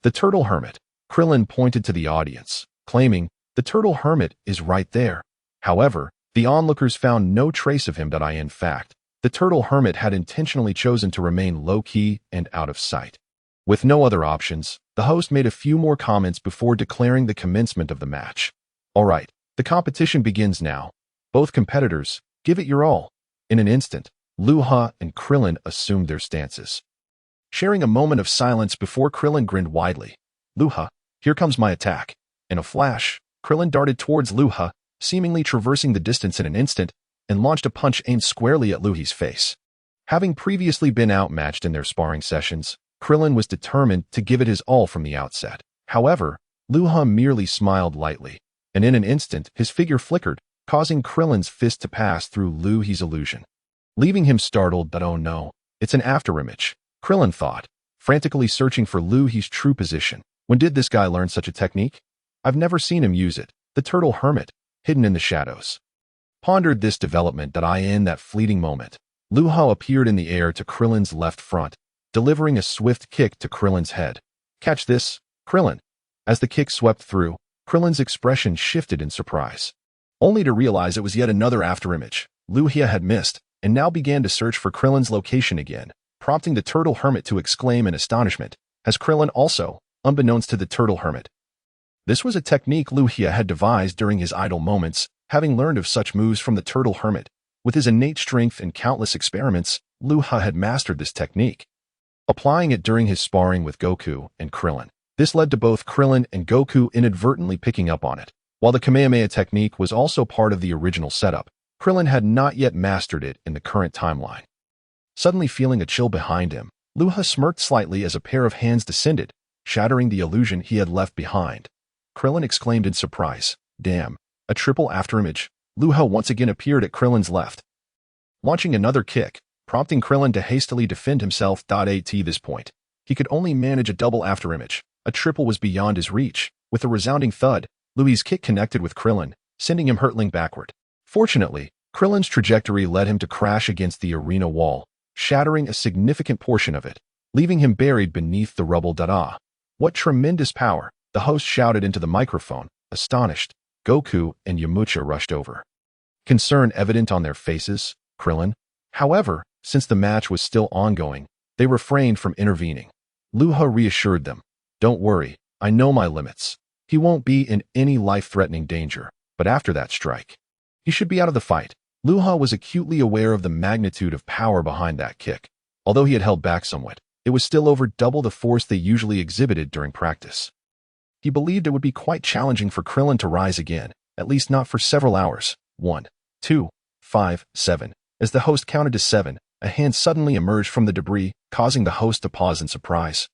The turtle hermit. Krillin pointed to the audience, claiming, "The turtle hermit is right there." However, the onlookers found no trace of him. In fact, the turtle hermit had intentionally chosen to remain low-key and out of sight. With no other options, the host made a few more comments before declaring the commencement of the match. "All right, the competition begins now. Both competitors, give it your all." In an instant, Luha and Krillin assumed their stances. Sharing a moment of silence before Krillin grinned widely. "Luha, here comes my attack." In a flash, Krillin darted towards Luha, seemingly traversing the distance in an instant, and launched a punch aimed squarely at Luha's face. Having previously been outmatched in their sparring sessions, Krillin was determined to give it his all from the outset. However, Luha merely smiled lightly, and in an instant his figure flickered, causing Krillin's fist to pass through Luha's illusion, leaving him startled. "Oh no, it's an afterimage," Krillin thought, frantically searching for Luha's true position. When did this guy learn such a technique? I've never seen him use it. The turtle hermit, hidden in the shadows, pondered this development. In that fleeting moment, Luha appeared in the air to Krillin's left front, delivering a swift kick to Krillin's head. "Catch this, Krillin." As the kick swept through, Krillin's expression shifted in surprise, only to realize it was yet another afterimage. Luha had missed, and now began to search for Krillin's location again, prompting the turtle hermit to exclaim in astonishment, as Krillin also, unbeknownst to the turtle hermit. This was a technique Luha had devised during his idle moments, having learned of such moves from the turtle hermit. With his innate strength and countless experiments, Luha had mastered this technique, applying it during his sparring with Goku and Krillin. This led to both Krillin and Goku inadvertently picking up on it. While the Kamehameha technique was also part of the original setup, Krillin had not yet mastered it in the current timeline. Suddenly feeling a chill behind him, Luha smirked slightly as a pair of hands descended, shattering the illusion he had left behind. Krillin exclaimed in surprise, "Damn, a triple afterimage." Luha once again appeared at Krillin's left, launching another kick, prompting Krillin to hastily defend himself. At this point, he could only manage a double afterimage. A triple was beyond his reach. With a resounding thud, Lui's kick connected with Krillin, sending him hurtling backward. Fortunately, Krillin's trajectory led him to crash against the arena wall, shattering a significant portion of it, leaving him buried beneath the rubble. What tremendous power! The host shouted into the microphone. Astonished, Goku and Yamucha rushed over. Concern evident on their faces, Krillin. However, since the match was still ongoing, they refrained from intervening. Luha reassured them. Don't worry, I know my limits. He won't be in any life-threatening danger, but after that strike, he should be out of the fight. Luha was acutely aware of the magnitude of power behind that kick. Although he had held back somewhat, it was still over double the force they usually exhibited during practice. He believed it would be quite challenging for Krillin to rise again, at least not for several hours. 1, 2, 5, 7. As the host counted to 7, a hand suddenly emerged from the debris, causing the host to pause in surprise.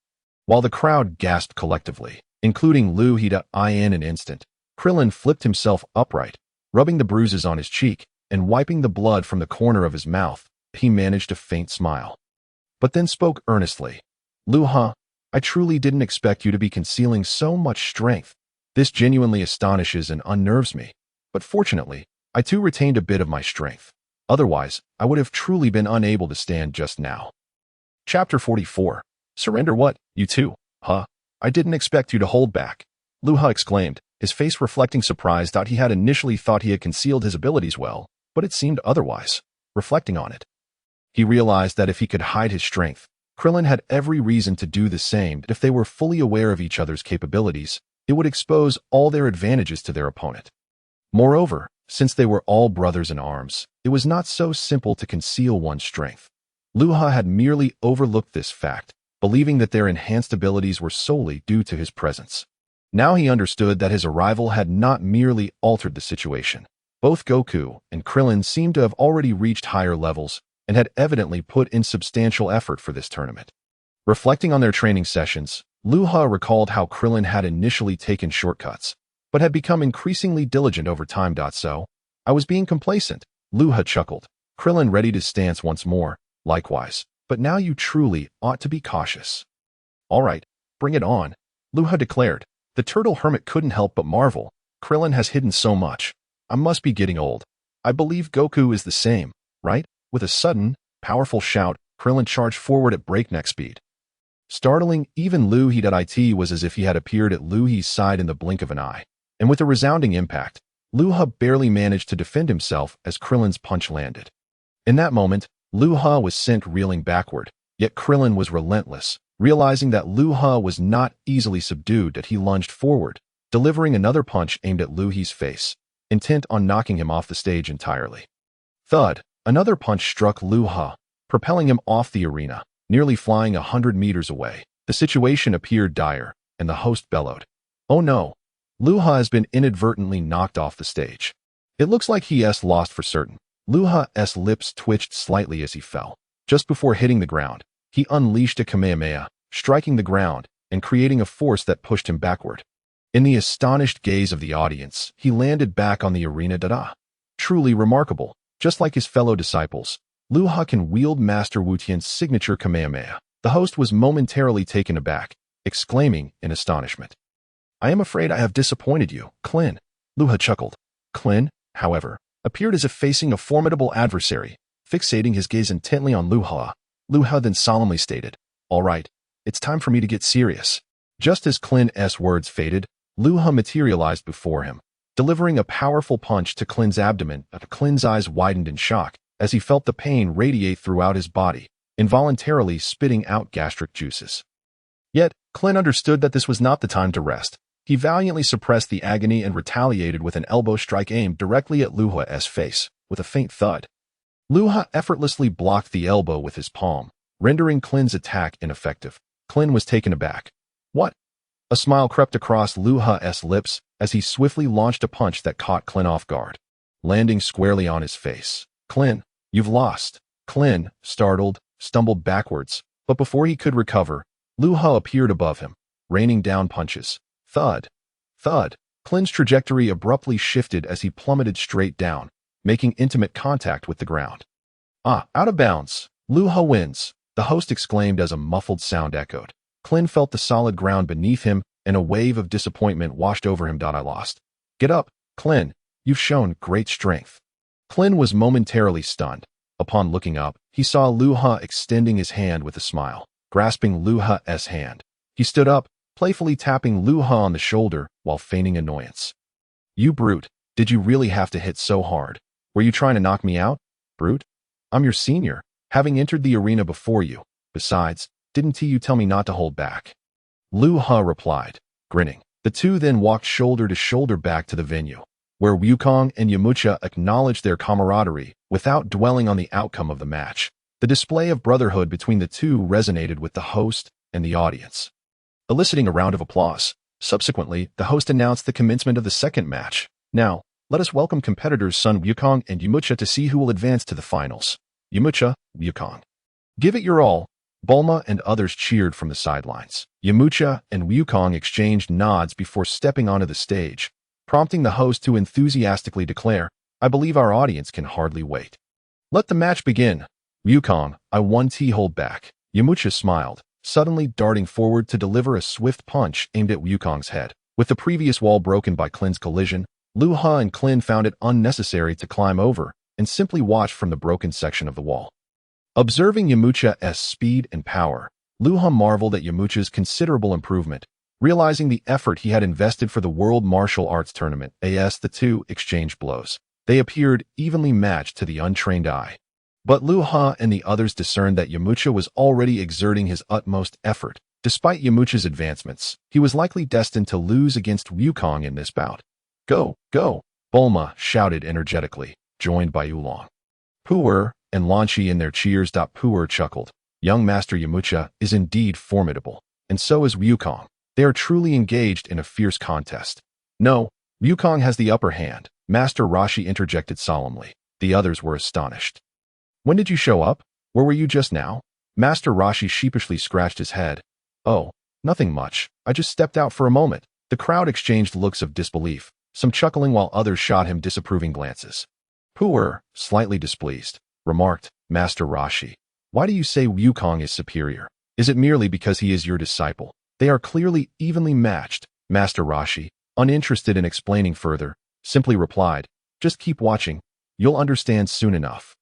While the crowd gasped collectively, including Luha in an instant, Krillin flipped himself upright, rubbing the bruises on his cheek and wiping the blood from the corner of his mouth. He managed a faint smile, but then spoke earnestly. Luha, I truly didn't expect you to be concealing so much strength. This genuinely astonishes and unnerves me, but fortunately, I too retained a bit of my strength. Otherwise, I would have truly been unable to stand just now. Chapter 44. Surrender what, you too? Huh? I didn't expect you to hold back. Luha exclaimed, his face reflecting surprise. He had initially thought he had concealed his abilities well, but it seemed otherwise. Reflecting on it, he realized that if he could hide his strength, Krillin had every reason to do the same. If they were fully aware of each other's capabilities, it would expose all their advantages to their opponent. Moreover, since they were all brothers in arms, it was not so simple to conceal one's strength. Luha had merely overlooked this fact, believing that their enhanced abilities were solely due to his presence. Now he understood that his arrival had not merely altered the situation. Both Goku and Krillin seemed to have already reached higher levels and had evidently put in substantial effort for this tournament. Reflecting on their training sessions, Luha recalled how Krillin had initially taken shortcuts, but had become increasingly diligent over time. So, I was being complacent, Luha chuckled. Krillin readied his stance once more. Likewise, but now you truly ought to be cautious. All right, bring it on, Luha declared. The turtle hermit couldn't help but marvel. Krillin has hidden so much. I must be getting old. I believe Goku is the same, right? With a sudden, powerful shout, Krillin charged forward at breakneck speed. Startling even Luha. It was as if he had appeared at Luha's side in the blink of an eye. And with a resounding impact, Luha barely managed to defend himself as Krillin's punch landed. In that moment, Luha was sent reeling backward, yet Krillin was relentless. Realizing that Luha was not easily subdued, that he lunged forward, delivering another punch aimed at Luha's face, intent on knocking him off the stage entirely. Thud, another punch struck Luha, propelling him off the arena, nearly flying 100 meters away. The situation appeared dire, and the host bellowed, "Oh no! Luha has been inadvertently knocked off the stage. It looks like he's lost for certain." Luha's lips twitched slightly as he fell. Just before hitting the ground, he unleashed a Kamehameha, striking the ground and creating a force that pushed him backward. In the astonished gaze of the audience, he landed back on the arena. Truly remarkable. Just like his fellow disciples, Luha can wield Master Wutian's signature Kamehameha. The host was momentarily taken aback, exclaiming in astonishment, "I am afraid I have disappointed you, Klin." Luha chuckled. Klin, however, appeared as if facing a formidable adversary, fixating his gaze intently on Luha. Luha then solemnly stated, "All right, it's time for me to get serious." Just as Klin's words faded, Luha materialized before him, delivering a powerful punch to Klin's abdomen. Klin's eyes widened in shock as he felt the pain radiate throughout his body, involuntarily spitting out gastric juices. Yet, Klin understood that this was not the time to rest. He valiantly suppressed the agony and retaliated with an elbow strike aimed directly at Luha's face. With a faint thud, Luha effortlessly blocked the elbow with his palm, rendering Klin's attack ineffective. Klin was taken aback. What? A smile crept across Luha's lips as he swiftly launched a punch that caught Klin off guard, landing squarely on his face. "Klin, you've lost." Klin, startled, stumbled backwards, but before he could recover, Luha appeared above him, raining down punches. Thud. Thud. Klin's trajectory abruptly shifted as he plummeted straight down, making intimate contact with the ground. Out of bounds. Luha wins, the host exclaimed as a muffled sound echoed. Krillin felt the solid ground beneath him, and a wave of disappointment washed over him. I lost. Get up, Krillin. You've shown great strength. Krillin was momentarily stunned. Upon looking up, he saw Luha extending his hand with a smile, grasping Luha's hand. He stood up, playfully tapping Luha on the shoulder while feigning annoyance. You brute, did you really have to hit so hard? Were you trying to knock me out, brute? I'm your senior, having entered the arena before you. Besides, didn't you tell me not to hold back? Luha replied, grinning. The two then walked shoulder to shoulder back to the venue, where Wukong and Yamucha acknowledged their camaraderie without dwelling on the outcome of the match. The display of brotherhood between the two resonated with the host and the audience, eliciting a round of applause. Subsequently, the host announced the commencement of the second match. Now, let us welcome competitors Sun Wukong and Yamucha to see who will advance to the finals. Yamucha, Wukong. Give it your all. Bulma and others cheered from the sidelines. Yamucha and Wukong exchanged nods before stepping onto the stage, prompting the host to enthusiastically declare, I believe our audience can hardly wait. Let the match begin. Wukong, I won hold back. Yamucha smiled, suddenly darting forward to deliver a swift punch aimed at Wukong's head. With the previous wall broken by Klin's collision, Luha and Krillin found it unnecessary to climb over and simply watched from the broken section of the wall. Observing Yamucha's speed and power, Luha marveled at Yamucha's considerable improvement, realizing the effort he had invested for the World Martial Arts Tournament. The two exchanged blows. They appeared evenly matched to the untrained eye. But Luha and the others discerned that Yamucha was already exerting his utmost effort. Despite Yamucha's advancements, he was likely destined to lose against Wukong in this bout. Go, go, Bulma shouted energetically, joined by Wulong, Pu'er, and Lanchi in their cheers. Pu'er chuckled. Young Master Yamucha is indeed formidable, and so is Wukong. They are truly engaged in a fierce contest. No, Wukong has the upper hand, Master Rashi interjected solemnly. The others were astonished. When did you show up? Where were you just now? Master Rashi sheepishly scratched his head. Oh, nothing much. I just stepped out for a moment. The crowd exchanged looks of disbelief, some chuckling while others shot him disapproving glances. Pu'er, slightly displeased, remarked, Master Rashi, why do you say Wukong is superior? Is it merely because he is your disciple? They are clearly evenly matched. Master Rashi, uninterested in explaining further, simply replied, just keep watching. You'll understand soon enough.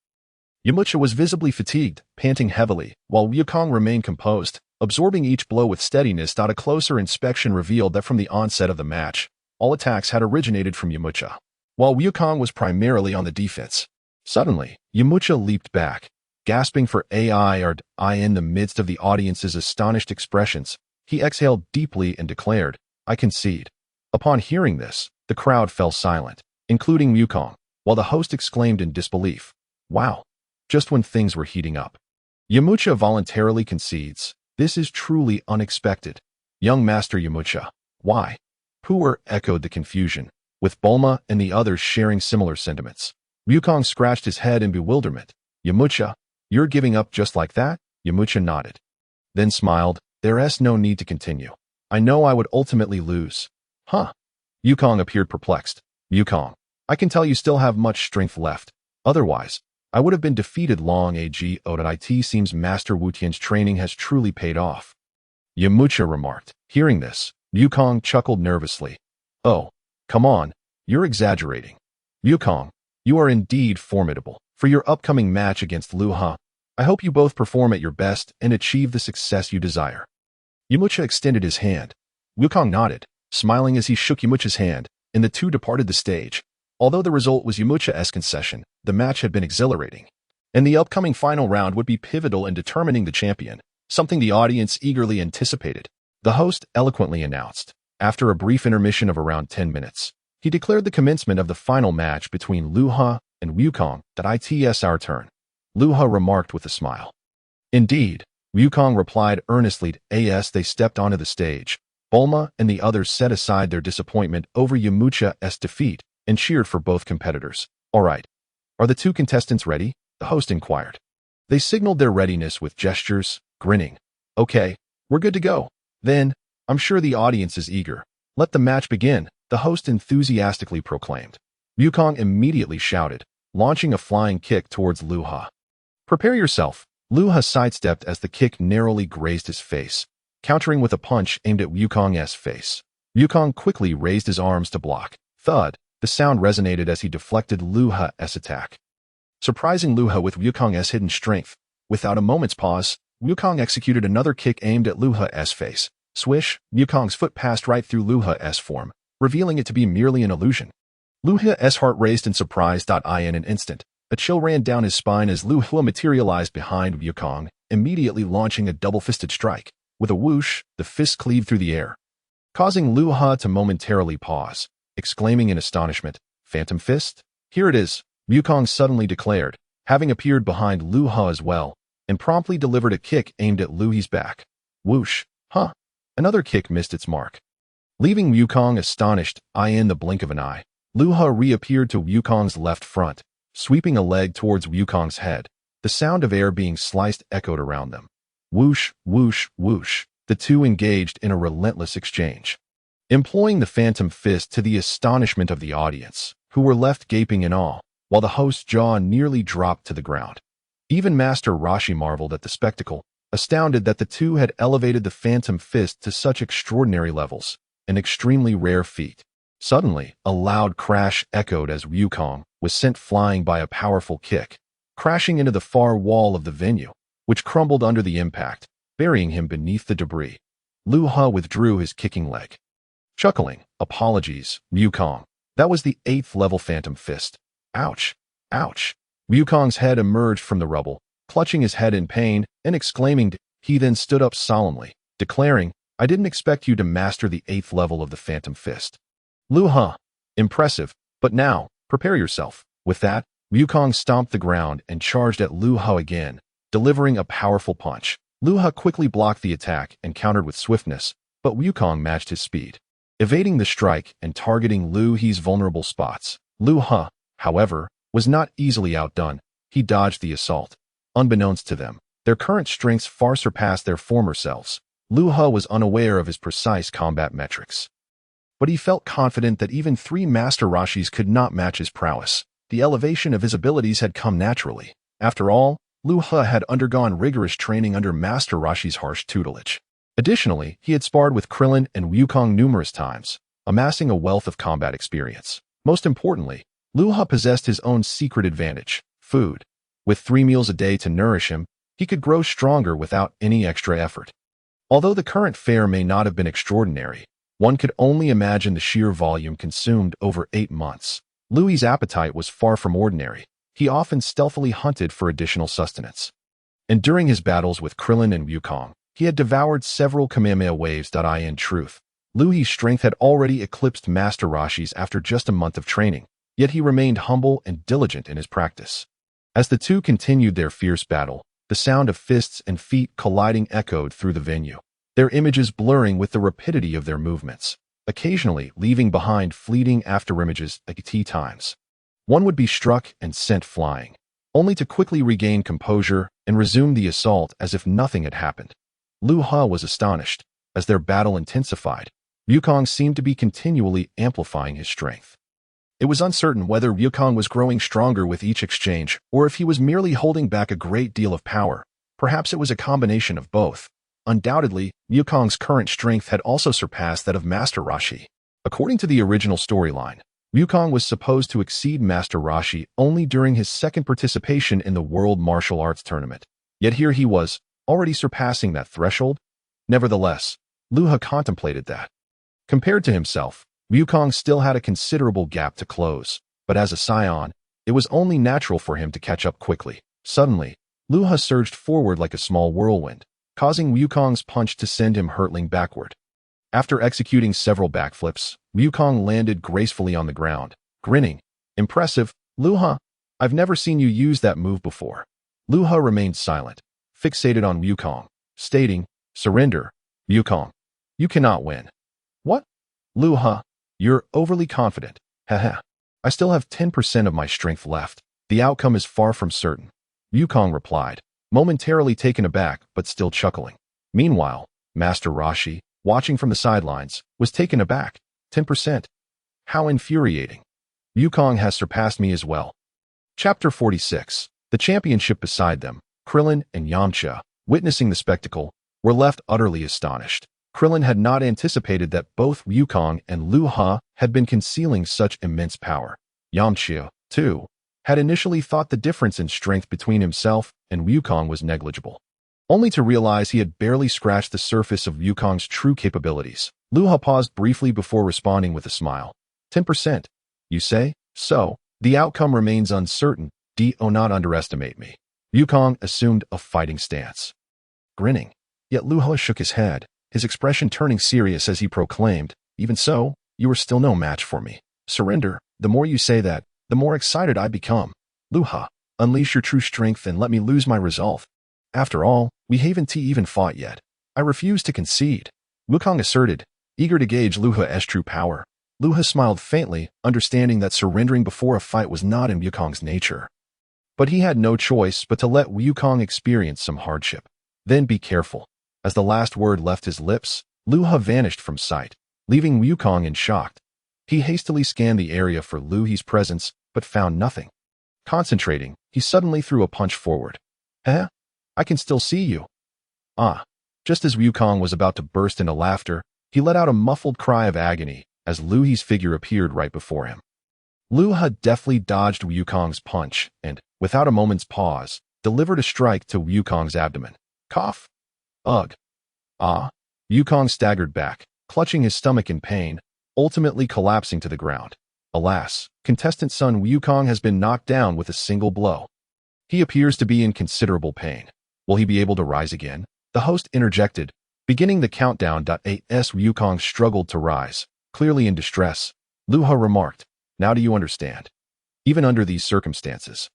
Yamucha was visibly fatigued, panting heavily, while Wukong remained composed, absorbing each blow with steadiness. A closer inspection revealed that from the onset of the match, all attacks had originated from Yamucha, while Wukong was primarily on the defense. Suddenly, Yamucha leaped back, gasping for I in the midst of the audience's astonished expressions. He exhaled deeply and declared, I concede. Upon hearing this, the crowd fell silent, including Wukong, while the host exclaimed in disbelief, wow, just when things were heating up. Yamucha voluntarily concedes. This is truly unexpected. Young Master Yamucha, why? Pu'er echoed the confusion, with Bulma and the others sharing similar sentiments. Wukong scratched his head in bewilderment. Yamucha, you're giving up just like that? Yamucha nodded, then smiled. There's no need to continue. I know I would ultimately lose. Huh? Wukong appeared perplexed. Wukong, I can tell you still have much strength left. Otherwise, I would have been defeated long ago. It seems Master Wu Tian's training has truly paid off. Yamucha remarked. Hearing this, Wukong chuckled nervously. Oh, come on, you're exaggerating. Wukong, you are indeed formidable. For your upcoming match against Luha, I hope you both perform at your best and achieve the success you desire. Yamucha extended his hand. Wukong nodded, smiling as he shook Yamucha's hand, and the two departed the stage. Although the result was Yamucha's concession, the match had been exhilarating, and the upcoming final round would be pivotal in determining the champion, something the audience eagerly anticipated. The host eloquently announced. After a brief intermission of around 10 minutes, he declared the commencement of the final match between Luha and Wukong. It's our turn. Luha remarked with a smile. Indeed, Wukong replied earnestly. As they stepped onto the stage, Bulma and the others set aside their disappointment over Yamucha's defeat and cheered for both competitors. All right. Are the two contestants ready? The host inquired. They signaled their readiness with gestures, grinning. Okay, we're good to go. Then, I'm sure the audience is eager. Let the match begin, the host enthusiastically proclaimed. Wukong immediately shouted, launching a flying kick towards Luha. Prepare yourself, Luha sidestepped as the kick narrowly grazed his face, countering with a punch aimed at Wukong's face. Wukong quickly raised his arms to block. Thud, the sound resonated as he deflected Luha's attack. Surprising Luha with Wukong's hidden strength, without a moment's pause, Wukong executed another kick aimed at Luha's face. Swish, Wukong's foot passed right through Luha's form, revealing it to be merely an illusion. Luha's heart raised in surprise. In an instant, a chill ran down his spine as Luha materialized behind Wukong, immediately launching a double-fisted strike. With a whoosh, the fist cleaved through the air, causing Luha to momentarily pause, exclaiming in astonishment, "Phantom Fist? Here it is," Wukong suddenly declared, having appeared behind Luha as well, and promptly delivered a kick aimed at Luhi's back. Whoosh, huh? Another kick missed its mark. Leaving Wukong astonished, in the blink of an eye, Luha reappeared to Wukong's left front, sweeping a leg towards Wukong's head. The sound of air being sliced echoed around them. Whoosh, whoosh, whoosh. The two engaged in a relentless exchange, employing the Phantom Fist to the astonishment of the audience, who were left gaping in awe, while the host's jaw nearly dropped to the ground. Even Master Rashi marveled at the spectacle, astounded that the two had elevated the Phantom Fist to such extraordinary levels, an extremely rare feat. Suddenly, a loud crash echoed as Wukong was sent flying by a powerful kick, crashing into the far wall of the venue, which crumbled under the impact, burying him beneath the debris. Luha withdrew his kicking leg, chuckling, "Apologies, Wukong. That was the 8th level Phantom Fist. Ouch, ouch." Wukong's head emerged from the rubble, clutching his head in pain and exclaiming. He then stood up solemnly, declaring, "I didn't expect you to master the 8th level of the Phantom Fist. Luha, impressive, but now, prepare yourself." With that, Wukong stomped the ground and charged at Luha again, delivering a powerful punch. Luha quickly blocked the attack and countered with swiftness, but Wukong matched his speed, evading the strike and targeting Luhi's vulnerable spots. Luha, however, was not easily outdone. He dodged the assault. Unbeknownst to them, their current strengths far surpassed their former selves. Luha was unaware of his precise combat metrics, but he felt confident that even 3 Master Rashis could not match his prowess. The elevation of his abilities had come naturally. After all, Luha had undergone rigorous training under Master Rashi's harsh tutelage. Additionally, he had sparred with Krillin and Wukong numerous times, amassing a wealth of combat experience. Most importantly, Luha possessed his own secret advantage: food. With 3 meals a day to nourish him, he could grow stronger without any extra effort. Although the current fare may not have been extraordinary, one could only imagine the sheer volume consumed over 8 months. Luhi's appetite was far from ordinary. He often stealthily hunted for additional sustenance. And during his battles with Krillin and Wukong, he had devoured several Kamehameha waves. In truth, Luhi's strength had already eclipsed Master Rashi's after just a month of training, yet he remained humble and diligent in his practice. As the two continued their fierce battle, the sound of fists and feet colliding echoed through the venue, their images blurring with the rapidity of their movements, occasionally leaving behind fleeting afterimages at times. One would be struck and sent flying, only to quickly regain composure and resume the assault as if nothing had happened. Luha was astonished. As their battle intensified, Wukong seemed to be continually amplifying his strength. It was uncertain whether Wukong was growing stronger with each exchange or if he was merely holding back a great deal of power. Perhaps it was a combination of both. Undoubtedly, Wukong's current strength had also surpassed that of Master Rashi. According to the original storyline, Wukong was supposed to exceed Master Rashi only during his second participation in the World Martial Arts Tournament. Yet here he was, already surpassing that threshold. Nevertheless, Luha contemplated that, compared to himself, Wukong still had a considerable gap to close, but as a scion, it was only natural for him to catch up quickly. Suddenly, Luha surged forward like a small whirlwind, causing Wukong's punch to send him hurtling backward. After executing several backflips, Wukong landed gracefully on the ground, grinning. "Impressive, Luha. I've never seen you use that move before." Luha remained silent, fixated on Wukong, stating, "Surrender, Wukong. You cannot win." "What? Luha, you're overly confident. Haha. I still have 10% of my strength left. The outcome is far from certain," Wukong replied, momentarily taken aback but still chuckling. Meanwhile, Master Rashi, watching from the sidelines, was taken aback. 10%? How infuriating. Wukong has surpassed me as well. Chapter 46. The championship beside them, Krillin and Yamucha, witnessing the spectacle, were left utterly astonished. Krillin had not anticipated that both Wukong and Luha had been concealing such immense power. Yamucha, too, had initially thought the difference in strength between himself and Wukong was negligible, only to realize he had barely scratched the surface of Wukong's true capabilities. Luha paused briefly before responding with a smile. 10%, you say? So, the outcome remains uncertain. Do not underestimate me. Wukong assumed a fighting stance, grinning. Yet Luha shook his head, his expression turning serious as he proclaimed, even so, you are still no match for me. Surrender. The more you say that, the more excited I become. Luha, unleash your true strength and let me lose my resolve. After all, we haven't even fought yet. I refuse to concede. Wukong asserted, eager to gauge Luha's true power. Luha smiled faintly, understanding that surrendering before a fight was not in Wukong's nature. But he had no choice but to let Wukong experience some hardship. Then be careful. As the last word left his lips, Luha vanished from sight, leaving Wukong in shock. He hastily scanned the area for Luha's presence, but found nothing. Concentrating, he suddenly threw a punch forward. Eh? I can still see you. Ah. Just as Wukong was about to burst into laughter, he let out a muffled cry of agony as Luha's figure appeared right before him. Luha deftly dodged Wukong's punch and, without a moment's pause, delivered a strike to Wukong's abdomen. Cough. Ugh. Ah. Wukong staggered back, clutching his stomach in pain, ultimately collapsing to the ground. Alas, contestant son Wukong has been knocked down with a single blow. He appears to be in considerable pain. Will he be able to rise again? The host interjected, beginning the countdown. As Wukong struggled to rise, clearly in distress, Luha remarked, now do you understand? Even under these circumstances,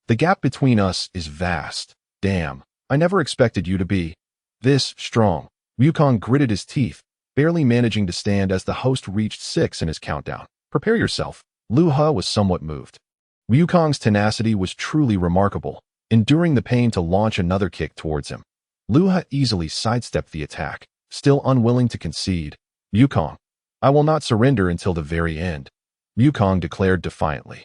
the gap between us is vast. Damn, I never expected you to be this strong. Wukong gritted his teeth, barely managing to stand as the host reached 6 in his countdown. Prepare yourself. Luha was somewhat moved. Wukong's tenacity was truly remarkable, enduring the pain to launch another kick towards him. Luha easily sidestepped the attack, still unwilling to concede. Wukong, I will not surrender until the very end, Wukong declared defiantly,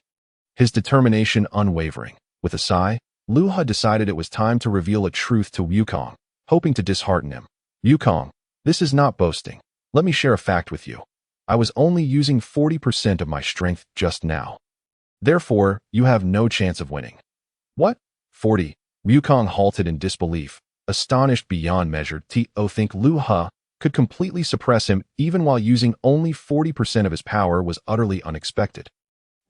his determination unwavering. With a sigh, Luha decided it was time to reveal a truth to Wukong, hoping to dishearten him. Wukong, this is not boasting. Let me share a fact with you. I was only using 40% of my strength just now. Therefore, you have no chance of winning. What? 40? Wukong halted in disbelief, astonished beyond measure. Think Luha could completely suppress him even while using only 40% of his power was utterly unexpected.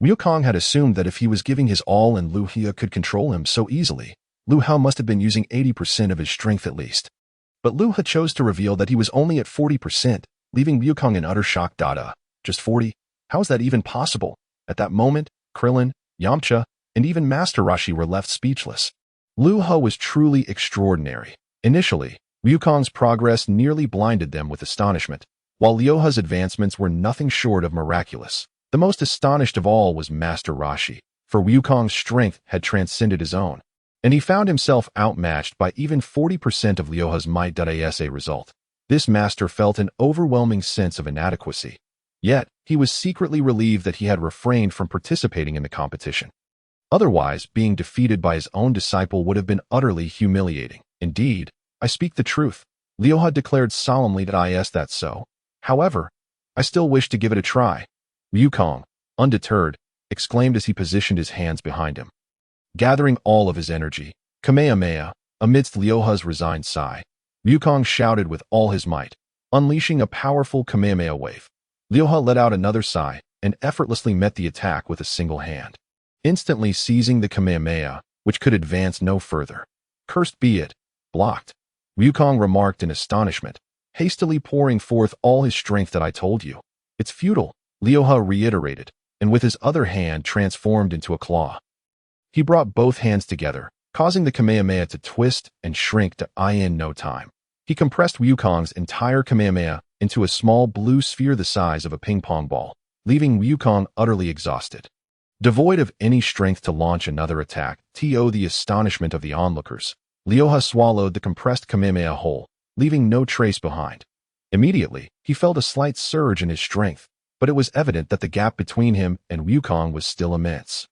Wukong had assumed that if he was giving his all and Luha could control him so easily, Luha must have been using 80% of his strength at least. But Luha chose to reveal that he was only at 40%, leaving Wukong in utter shock. Just 40? How is that even possible? At that moment, Krillin, Yamucha, and even Master Rashi were left speechless. Luha was truly extraordinary. Initially, Wukong's progress nearly blinded them with astonishment, while Luha's advancements were nothing short of miraculous. The most astonished of all was Master Rashi, for Wukong's strength had transcended his own, and he found himself outmatched by even 40% of Luha's might. As a result, this master felt an overwhelming sense of inadequacy. Yet, he was secretly relieved that he had refrained from participating in the competition. Otherwise, being defeated by his own disciple would have been utterly humiliating. Indeed, I speak the truth, Luha declared solemnly. That's so. However, I still wish to give it a try. Wukong, undeterred, exclaimed as he positioned his hands behind him. Gathering all of his energy, Kamehameha, amidst Luha's resigned sigh, Wukong shouted with all his might, unleashing a powerful Kamehameha wave. Luha let out another sigh and effortlessly met the attack with a single hand, instantly seizing the Kamehameha, which could advance no further. Cursed be it. Blocked. Wukong remarked in astonishment, hastily pouring forth all his strength. I told you. It's futile, Luha reiterated, and with his other hand transformed into a claw. He brought both hands together, causing the Kamehameha to twist and shrink in no time. He compressed Wukong's entire Kamehameha into a small blue sphere the size of a ping-pong ball, leaving Wukong utterly exhausted. Devoid of any strength to launch another attack, to the astonishment of the onlookers, Luha swallowed the compressed Kamehameha whole, leaving no trace behind. Immediately, he felt a slight surge in his strength, but it was evident that the gap between him and Wukong was still immense.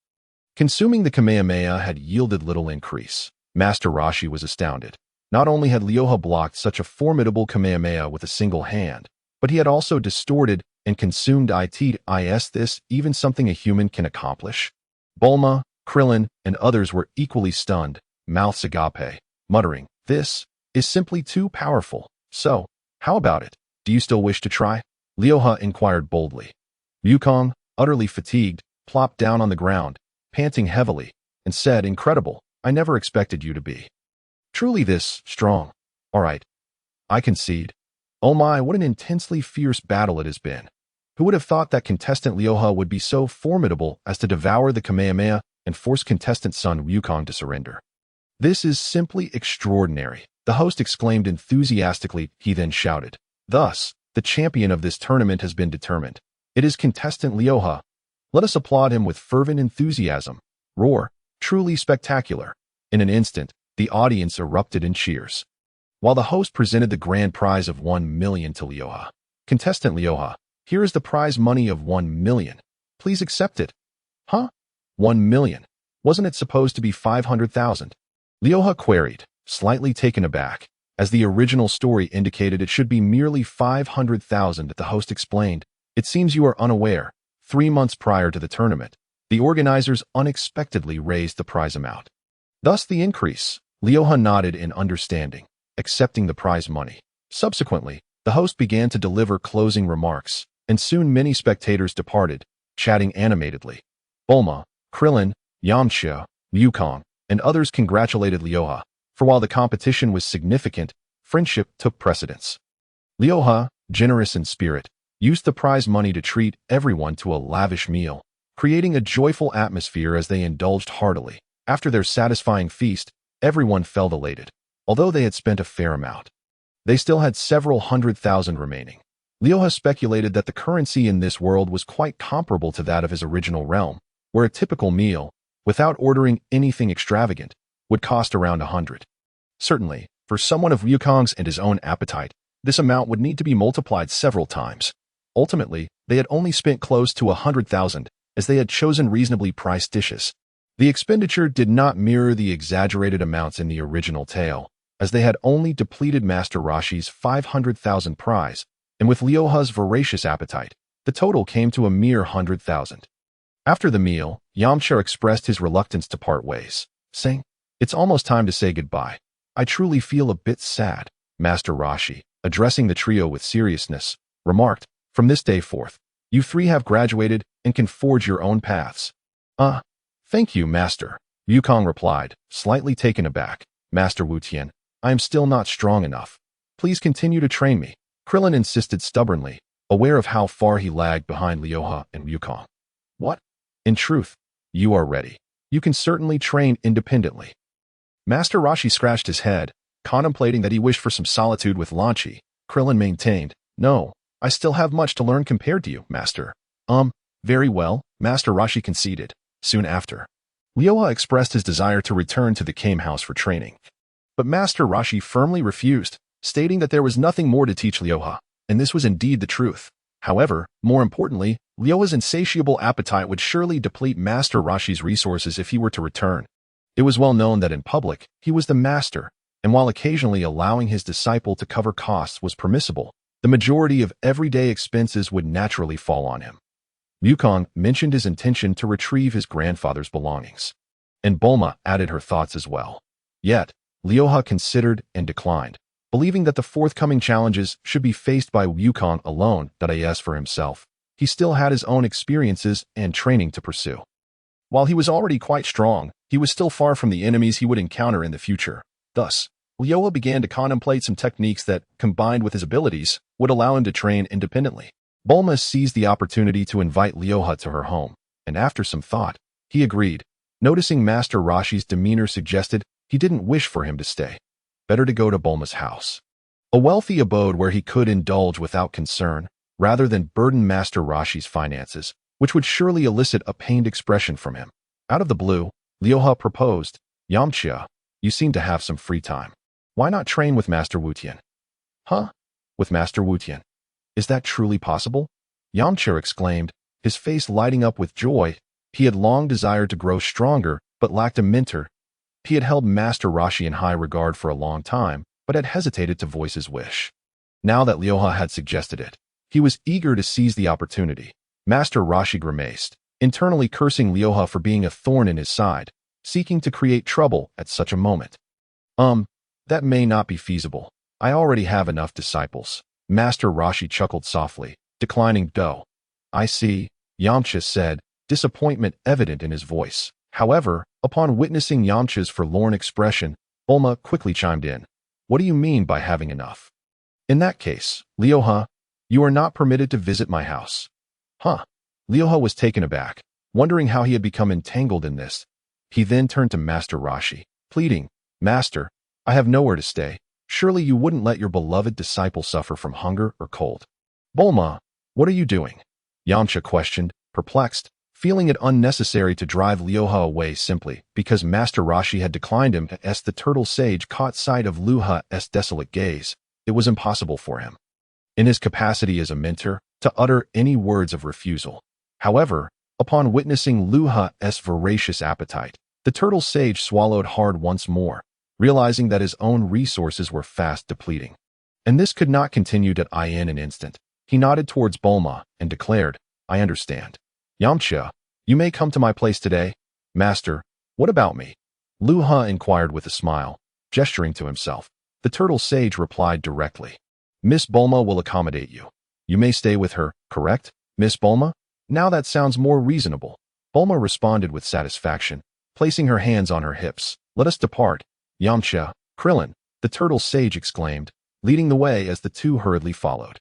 Consuming the Kamehameha had yielded little increase. Master Rashi was astounded. Not only had Luha blocked such a formidable Kamehameha with a single hand, but he had also distorted and consumed it. Is this even something a human can accomplish? Bulma, Krillin, and others were equally stunned, mouths agape, muttering, "This is simply too powerful. So, how about it? Do you still wish to try?" Luha inquired boldly. Wukong, utterly fatigued, plopped down on the ground, panting heavily, and said, "Incredible, I never expected you to be truly this strong. All right, I concede. Oh my, what an intensely fierce battle it has been. Who would have thought that contestant Luha would be so formidable as to devour the Kamehameha and force contestant son Wukong to surrender? This is simply extraordinary," the host exclaimed enthusiastically. He then shouted, "Thus, the champion of this tournament has been determined. It is contestant Luha. Let us applaud him with fervent enthusiasm. Roar, truly spectacular." In an instant, the audience erupted in cheers. While the host presented the grand prize of 1 million to Luha. "Contestant Luha, here is the prize money of 1 million. Please accept it." "Huh? 1 million? Wasn't it supposed to be 500,000? Luha queried, slightly taken aback. As the original story indicated, it should be merely 500,000. The host explained, "It seems you are unaware. 3 months prior to the tournament, the organizers unexpectedly raised the prize amount. Thus the increase." Luha nodded in understanding, accepting the prize money. Subsequently, the host began to deliver closing remarks, and soon many spectators departed, chatting animatedly. Bulma, Krillin, Yamucha, Wukong, and others congratulated Luha, for while the competition was significant, friendship took precedence. Luha, generous in spirit, used the prize money to treat everyone to a lavish meal, creating a joyful atmosphere as they indulged heartily. After their satisfying feast, everyone felt elated. Although they had spent a fair amount, they still had several 100,000 remaining. Luha speculated that the currency in this world was quite comparable to that of his original realm, where a typical meal, without ordering anything extravagant, would cost around 100. Certainly, for someone of Wukong's and his own appetite, this amount would need to be multiplied several times. Ultimately, they had only spent close to 100,000, as they had chosen reasonably priced dishes. The expenditure did not mirror the exaggerated amounts in the original tale, as they had only depleted Master Rashi's 500,000 prize, and with Luha's voracious appetite, the total came to a mere 100,000. After the meal, Yamucha expressed his reluctance to part ways, saying, "It's almost time to say goodbye. I truly feel a bit sad." Master Rashi, addressing the trio with seriousness, remarked, "From this day forth, you three have graduated and can forge your own paths." Thank you, Master," Wukong replied, slightly taken aback. "Master Wutian, I am still not strong enough. Please continue to train me," Krillin insisted stubbornly, aware of how far he lagged behind Luha and Wukong. "What? In truth, you are ready. You can certainly train independently." Master Rashi scratched his head, contemplating that he wished for some solitude with Lanchi. Krillin maintained, "No, I still have much to learn compared to you, Master." Very well," Master Rashi conceded. Soon after, Luha expressed his desire to return to the Kame house for training. But Master Rashi firmly refused, stating that there was nothing more to teach Luha, and this was indeed the truth. However, more importantly, Luha's insatiable appetite would surely deplete Master Rashi's resources if he were to return. It was well known that in public, he was the master, and while occasionally allowing his disciple to cover costs was permissible, the majority of everyday expenses would naturally fall on him. Wukong mentioned his intention to retrieve his grandfather's belongings, and Bulma added her thoughts as well. Yet, Luha considered and declined, believing that the forthcoming challenges should be faced by Wukong alone. As for himself, he still had his own experiences and training to pursue. While he was already quite strong, he was still far from the enemies he would encounter in the future. Thus, Luha began to contemplate some techniques that, combined with his abilities, would allow him to train independently. Bulma seized the opportunity to invite Luha to her home, and after some thought, he agreed. Noticing Master Rashi's demeanor suggested he didn't wish for him to stay. Better to go to Bulma's house, a wealthy abode where he could indulge without concern, rather than burden Master Rashi's finances, which would surely elicit a pained expression from him. Out of the blue, Luha proposed, "Yamucha, you seem to have some free time. Why not train with Master Wutian?" "Huh? With Master Wutian? Is that truly possible?" Yamucha exclaimed, his face lighting up with joy. He had long desired to grow stronger, but lacked a mentor. He had held Master Rashi in high regard for a long time, but had hesitated to voice his wish. Now that Luha had suggested it, he was eager to seize the opportunity. Master Rashi grimaced, internally cursing Luha for being a thorn in his side, seeking to create trouble at such a moment. That may not be feasible. I already have enough disciples. Master Rashi chuckled softly, declining go. I see, Yamucha said, disappointment evident in his voice. However, upon witnessing Yamucha's forlorn expression, Bulma quickly chimed in. What do you mean by having enough? In that case, Luha, you are not permitted to visit my house. Huh? Luha was taken aback, wondering how he had become entangled in this. He then turned to Master Rashi, pleading, Master, I have nowhere to stay. Surely you wouldn't let your beloved disciple suffer from hunger or cold. Bulma, what are you doing? Yamucha questioned, perplexed, feeling it unnecessary to drive Luha away simply because Master Rashi had declined him as the turtle sage caught sight of Luha's desolate gaze. It was impossible for him, in his capacity as a mentor, to utter any words of refusal. However, upon witnessing Luha's voracious appetite, the turtle sage swallowed hard once more, realizing that his own resources were fast depleting. And this could not continue in an instant. He nodded towards Bulma and declared, I understand. Yamucha, you may come to my place today. Master, what about me? Luha inquired with a smile, gesturing to himself. The turtle sage replied directly. Miss Bulma will accommodate you. You may stay with her, correct, Miss Bulma? Now that sounds more reasonable. Bulma responded with satisfaction, placing her hands on her hips. Let us depart. Yamucha, Krillin, the turtle sage exclaimed, leading the way as the two hurriedly followed.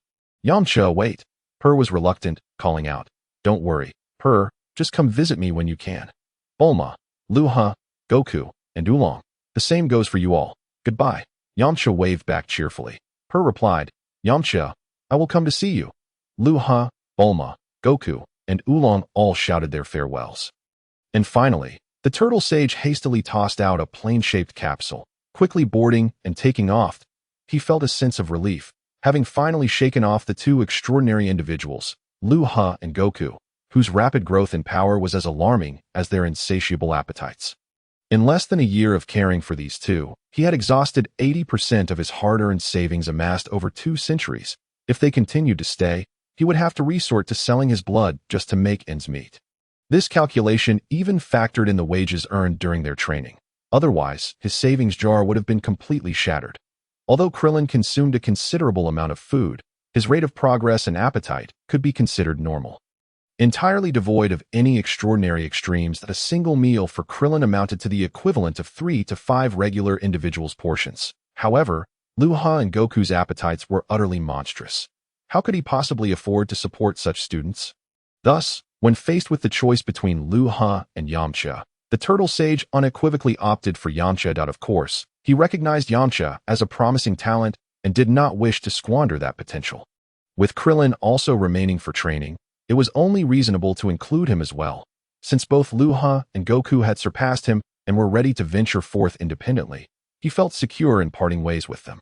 Yamucha, wait. Purr was reluctant, calling out. Don't worry, Purr, just come visit me when you can. Bulma, Luha, Goku, and Wulong. The same goes for you all. Goodbye. Yamucha waved back cheerfully. Purr replied, Yamucha, I will come to see you. Luha, Bulma, Goku, and Wulong all shouted their farewells. And finally, the turtle sage hastily tossed out a plane-shaped capsule, quickly boarding and taking off. He felt a sense of relief, having finally shaken off the two extraordinary individuals, Luha and Goku, whose rapid growth in power was as alarming as their insatiable appetites. In less than a year of caring for these two, he had exhausted 80% of his hard-earned savings amassed over 2 centuries. If they continued to stay, he would have to resort to selling his blood just to make ends meet. This calculation even factored in the wages earned during their training. Otherwise, his savings jar would have been completely shattered. Although Krillin consumed a considerable amount of food, his rate of progress and appetite could be considered normal. Entirely devoid of any extraordinary extremes, that a single meal for Krillin amounted to the equivalent of 3 to 5 regular individuals' portions. However, Luha and Goku's appetites were utterly monstrous. How could he possibly afford to support such students? Thus, when faced with the choice between Luha and Yamucha, the turtle sage unequivocally opted for Yamucha. Of course, he recognized Yamucha as a promising talent and did not wish to squander that potential. With Krillin also remaining for training, it was only reasonable to include him as well, since both Luha and Goku had surpassed him and were ready to venture forth independently. He felt secure in parting ways with them.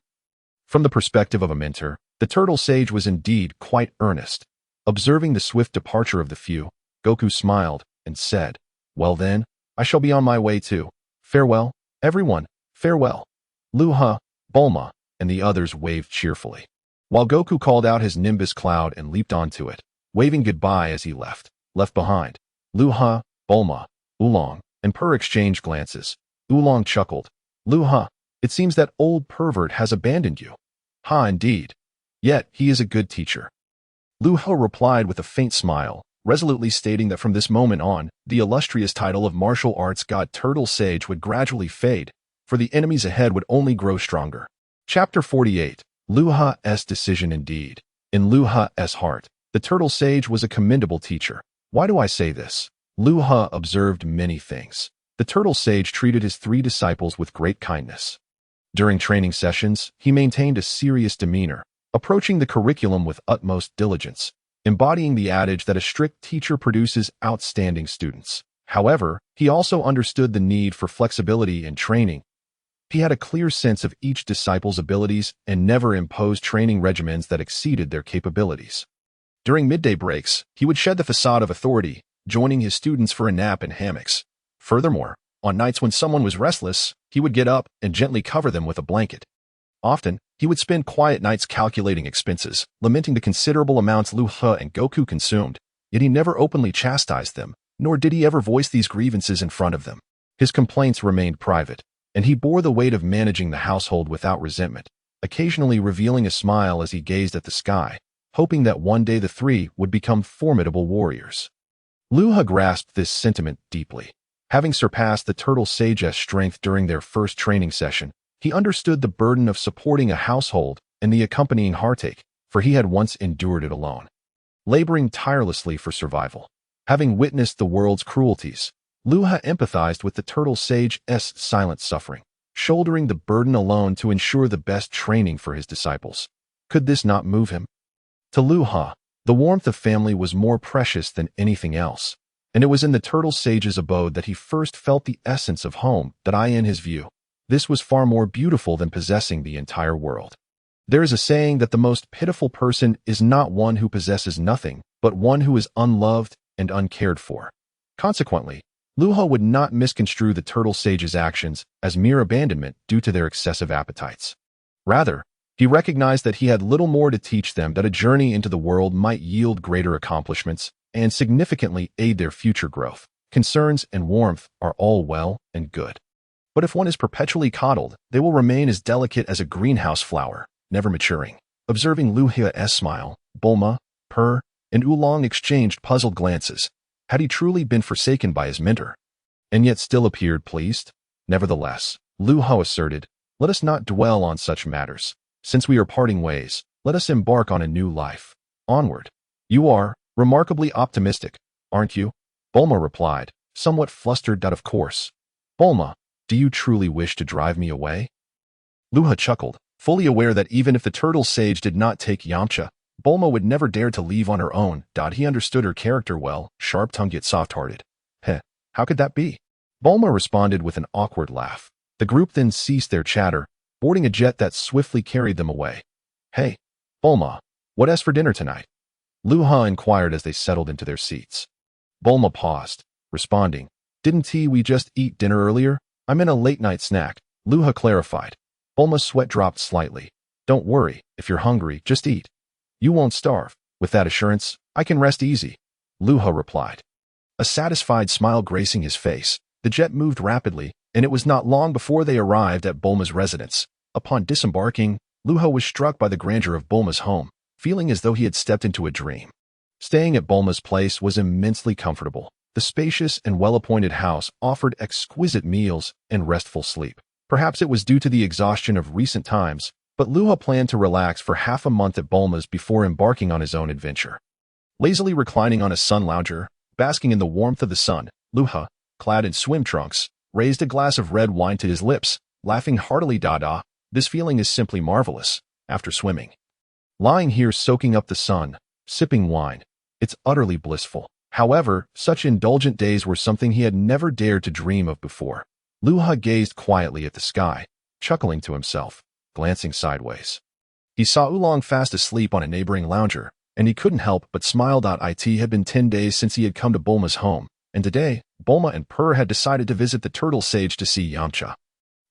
From the perspective of a mentor, the turtle sage was indeed quite earnest. Observing the swift departure of the few, Goku smiled and said, Well then, I shall be on my way too. Farewell, everyone, farewell. Luha, Bulma, and the others waved cheerfully, while Goku called out his Nimbus cloud and leaped onto it, waving goodbye as he left behind. Luha, Bulma, Wulong, and Purr exchanged glances. Wulong chuckled. Luha, it seems that old pervert has abandoned you. Ha, indeed. Yet, he is a good teacher. Luha replied with a faint smile, resolutely stating that from this moment on, the illustrious title of martial arts god Turtle Sage would gradually fade, for the enemies ahead would only grow stronger. Chapter 48. Luha's decision indeed. In Luha's heart, the Turtle Sage was a commendable teacher. Why do I say this? Luha observed many things. The Turtle Sage treated his 3 disciples with great kindness. During training sessions, he maintained a serious demeanor, approaching the curriculum with utmost diligence, embodying the adage that a strict teacher produces outstanding students. However, he also understood the need for flexibility in training. He had a clear sense of each disciple's abilities and never imposed training regimens that exceeded their capabilities. During midday breaks, he would shed the facade of authority, joining his students for a nap in hammocks. Furthermore, On nights when someone was restless, he would get up and gently cover them with a blanket. Often, he would spend quiet nights calculating expenses, lamenting the considerable amounts Luha and Goku consumed, yet he never openly chastised them, nor did he ever voice these grievances in front of them. His complaints remained private, and he bore the weight of managing the household without resentment, occasionally revealing a smile as he gazed at the sky, hoping that one day the three would become formidable warriors. Luha grasped this sentiment deeply. Having surpassed the turtle sage's strength during their first training session, he understood the burden of supporting a household and the accompanying heartache, for he had once endured it alone. Laboring tirelessly for survival, having witnessed the world's cruelties, Luha empathized with the turtle sage's silent suffering, shouldering the burden alone to ensure the best training for his disciples. Could this not move him? To Luha, the warmth of family was more precious than anything else, and it was in the turtle sage's abode that he first felt the essence of home. In his view, this was far more beautiful than possessing the entire world. There is a saying that the most pitiful person is not one who possesses nothing, but one who is unloved and uncared for. Consequently, Luha would not misconstrue the turtle sage's actions as mere abandonment due to their excessive appetites. Rather, he recognized that he had little more to teach them, that a journey into the world might yield greater accomplishments and significantly aid their future growth. Concerns and warmth are all well and good, but if one is perpetually coddled, they will remain as delicate as a greenhouse flower, never maturing. Observing Luha's smile, Bulma, Purr, and Wulong exchanged puzzled glances. Had he truly been forsaken by his mentor? And yet still appeared pleased? Nevertheless, Luha asserted, "Let us not dwell on such matters. Since we are parting ways, let us embark on a new life. Onward." "You are remarkably optimistic, aren't you?" Bulma replied, somewhat flustered. "Of course. Bulma, do you truly wish to drive me away?" Luha chuckled, fully aware that even if the turtle sage did not take Yamucha, Bulma would never dare to leave on her own. He understood her character well, sharp-tongued yet soft-hearted. "Heh, how could that be?" Bulma responded with an awkward laugh. The group then ceased their chatter, boarding a jet that swiftly carried them away. "Hey, Bulma, what's for dinner tonight?" Luha inquired as they settled into their seats. Bulma paused, responding, "Didn't we just eat dinner earlier? I'm in a late-night snack," Luha clarified. Bulma's sweat dropped slightly. "Don't worry, if you're hungry, just eat. You won't starve." "With that assurance, I can rest easy," Luha replied. A satisfied smile gracing his face, the jet moved rapidly, and it was not long before they arrived at Bulma's residence. Upon disembarking, Luha was struck by the grandeur of Bulma's home, feeling as though he had stepped into a dream. Staying at Bulma's place was immensely comfortable. The spacious and well-appointed house offered exquisite meals and restful sleep. Perhaps it was due to the exhaustion of recent times, but Luha planned to relax for half a month at Bulma's before embarking on his own adventure. Lazily reclining on a sun lounger, basking in the warmth of the sun, Luha, clad in swim trunks, raised a glass of red wine to his lips, laughing heartily. This feeling is simply marvelous, after swimming. Lying here soaking up the sun, sipping wine, it's utterly blissful. However, such indulgent days were something he had never dared to dream of before. Luha gazed quietly at the sky, chuckling to himself, glancing sideways. He saw Wulong fast asleep on a neighboring lounger, and he couldn't help but smile. It had been 10 days since he had come to Bulma's home, and today, Bulma and Purr had decided to visit the turtle sage to see Yamucha.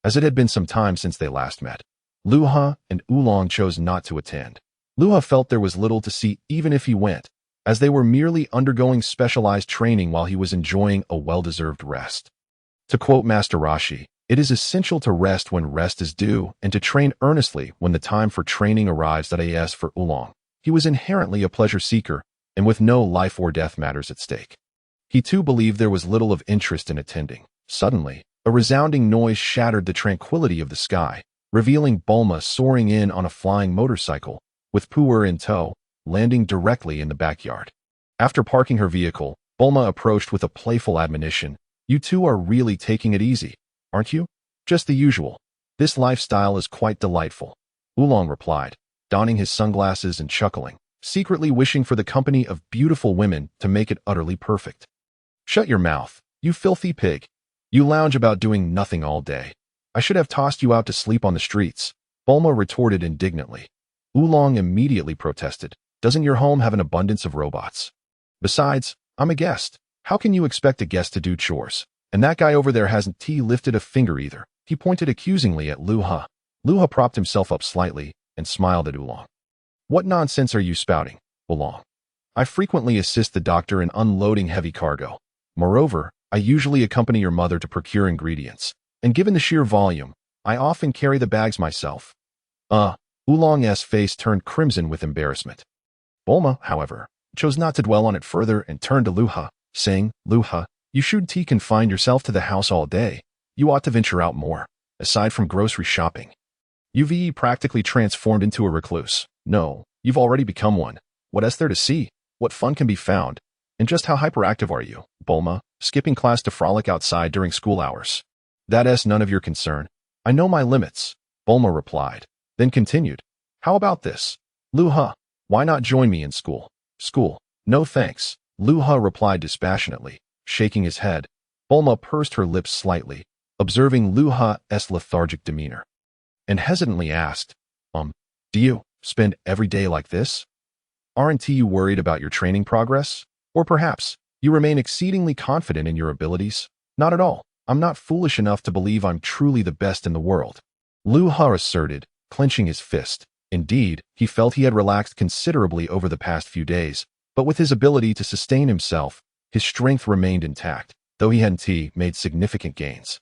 As it had been some time since they last met, Luha and Wulong chose not to attend. Luha felt there was little to see even if he went, as they were merely undergoing specialized training while he was enjoying a well-deserved rest. To quote Master Rashi, "It is essential to rest when rest is due and to train earnestly when the time for training arrives." As for Wulong, he was inherently a pleasure seeker, and with no life or death matters at stake, he too believed there was little of interest in attending. Suddenly, a resounding noise shattered the tranquility of the sky, revealing Bulma soaring in on a flying motorcycle, with Purr in tow, landing directly in the backyard. After parking her vehicle, Bulma approached with a playful admonition. "You two are really taking it easy, aren't you?" "Just the usual. This lifestyle is quite delightful," Wulong replied, donning his sunglasses and chuckling, secretly wishing for the company of beautiful women to make it utterly perfect. "Shut your mouth, you filthy pig. You lounge about doing nothing all day. I should have tossed you out to sleep on the streets," Bulma retorted indignantly. Wulong immediately protested. "Doesn't your home have an abundance of robots? Besides, I'm a guest. How can you expect a guest to do chores?" And that guy over there hasn't lifted a finger either. He pointed accusingly at Luha. Luha propped himself up slightly and smiled at Wulong. What nonsense are you spouting, Wulong? I frequently assist the doctor in unloading heavy cargo. Moreover, I usually accompany your mother to procure ingredients. And given the sheer volume, I often carry the bags myself. Wulong's face turned crimson with embarrassment. Bulma, however, chose not to dwell on it further and turned to Luha, saying, Luha, you shouldn't confine yourself to the house all day. You ought to venture out more, aside from grocery shopping. You've practically transformed into a recluse. No, you've already become one. What is there to see? What fun can be found? And just how hyperactive are you, Bulma, skipping class to frolic outside during school hours? That's none of your concern. I know my limits, Bulma replied, then continued. How about this? Luha, why not join me in school? School? No thanks, Luha replied dispassionately, shaking his head. Bulma pursed her lips slightly, observing Luha's lethargic demeanor, and hesitantly asked, do you spend every day like this? Aren't you worried about your training progress? Or perhaps you remain exceedingly confident in your abilities? Not at all. I'm not foolish enough to believe I'm truly the best in the world, Luha asserted, clenching his fist. Indeed, he felt he had relaxed considerably over the past few days, but with his ability to sustain himself, his strength remained intact, though he hadn't made significant gains.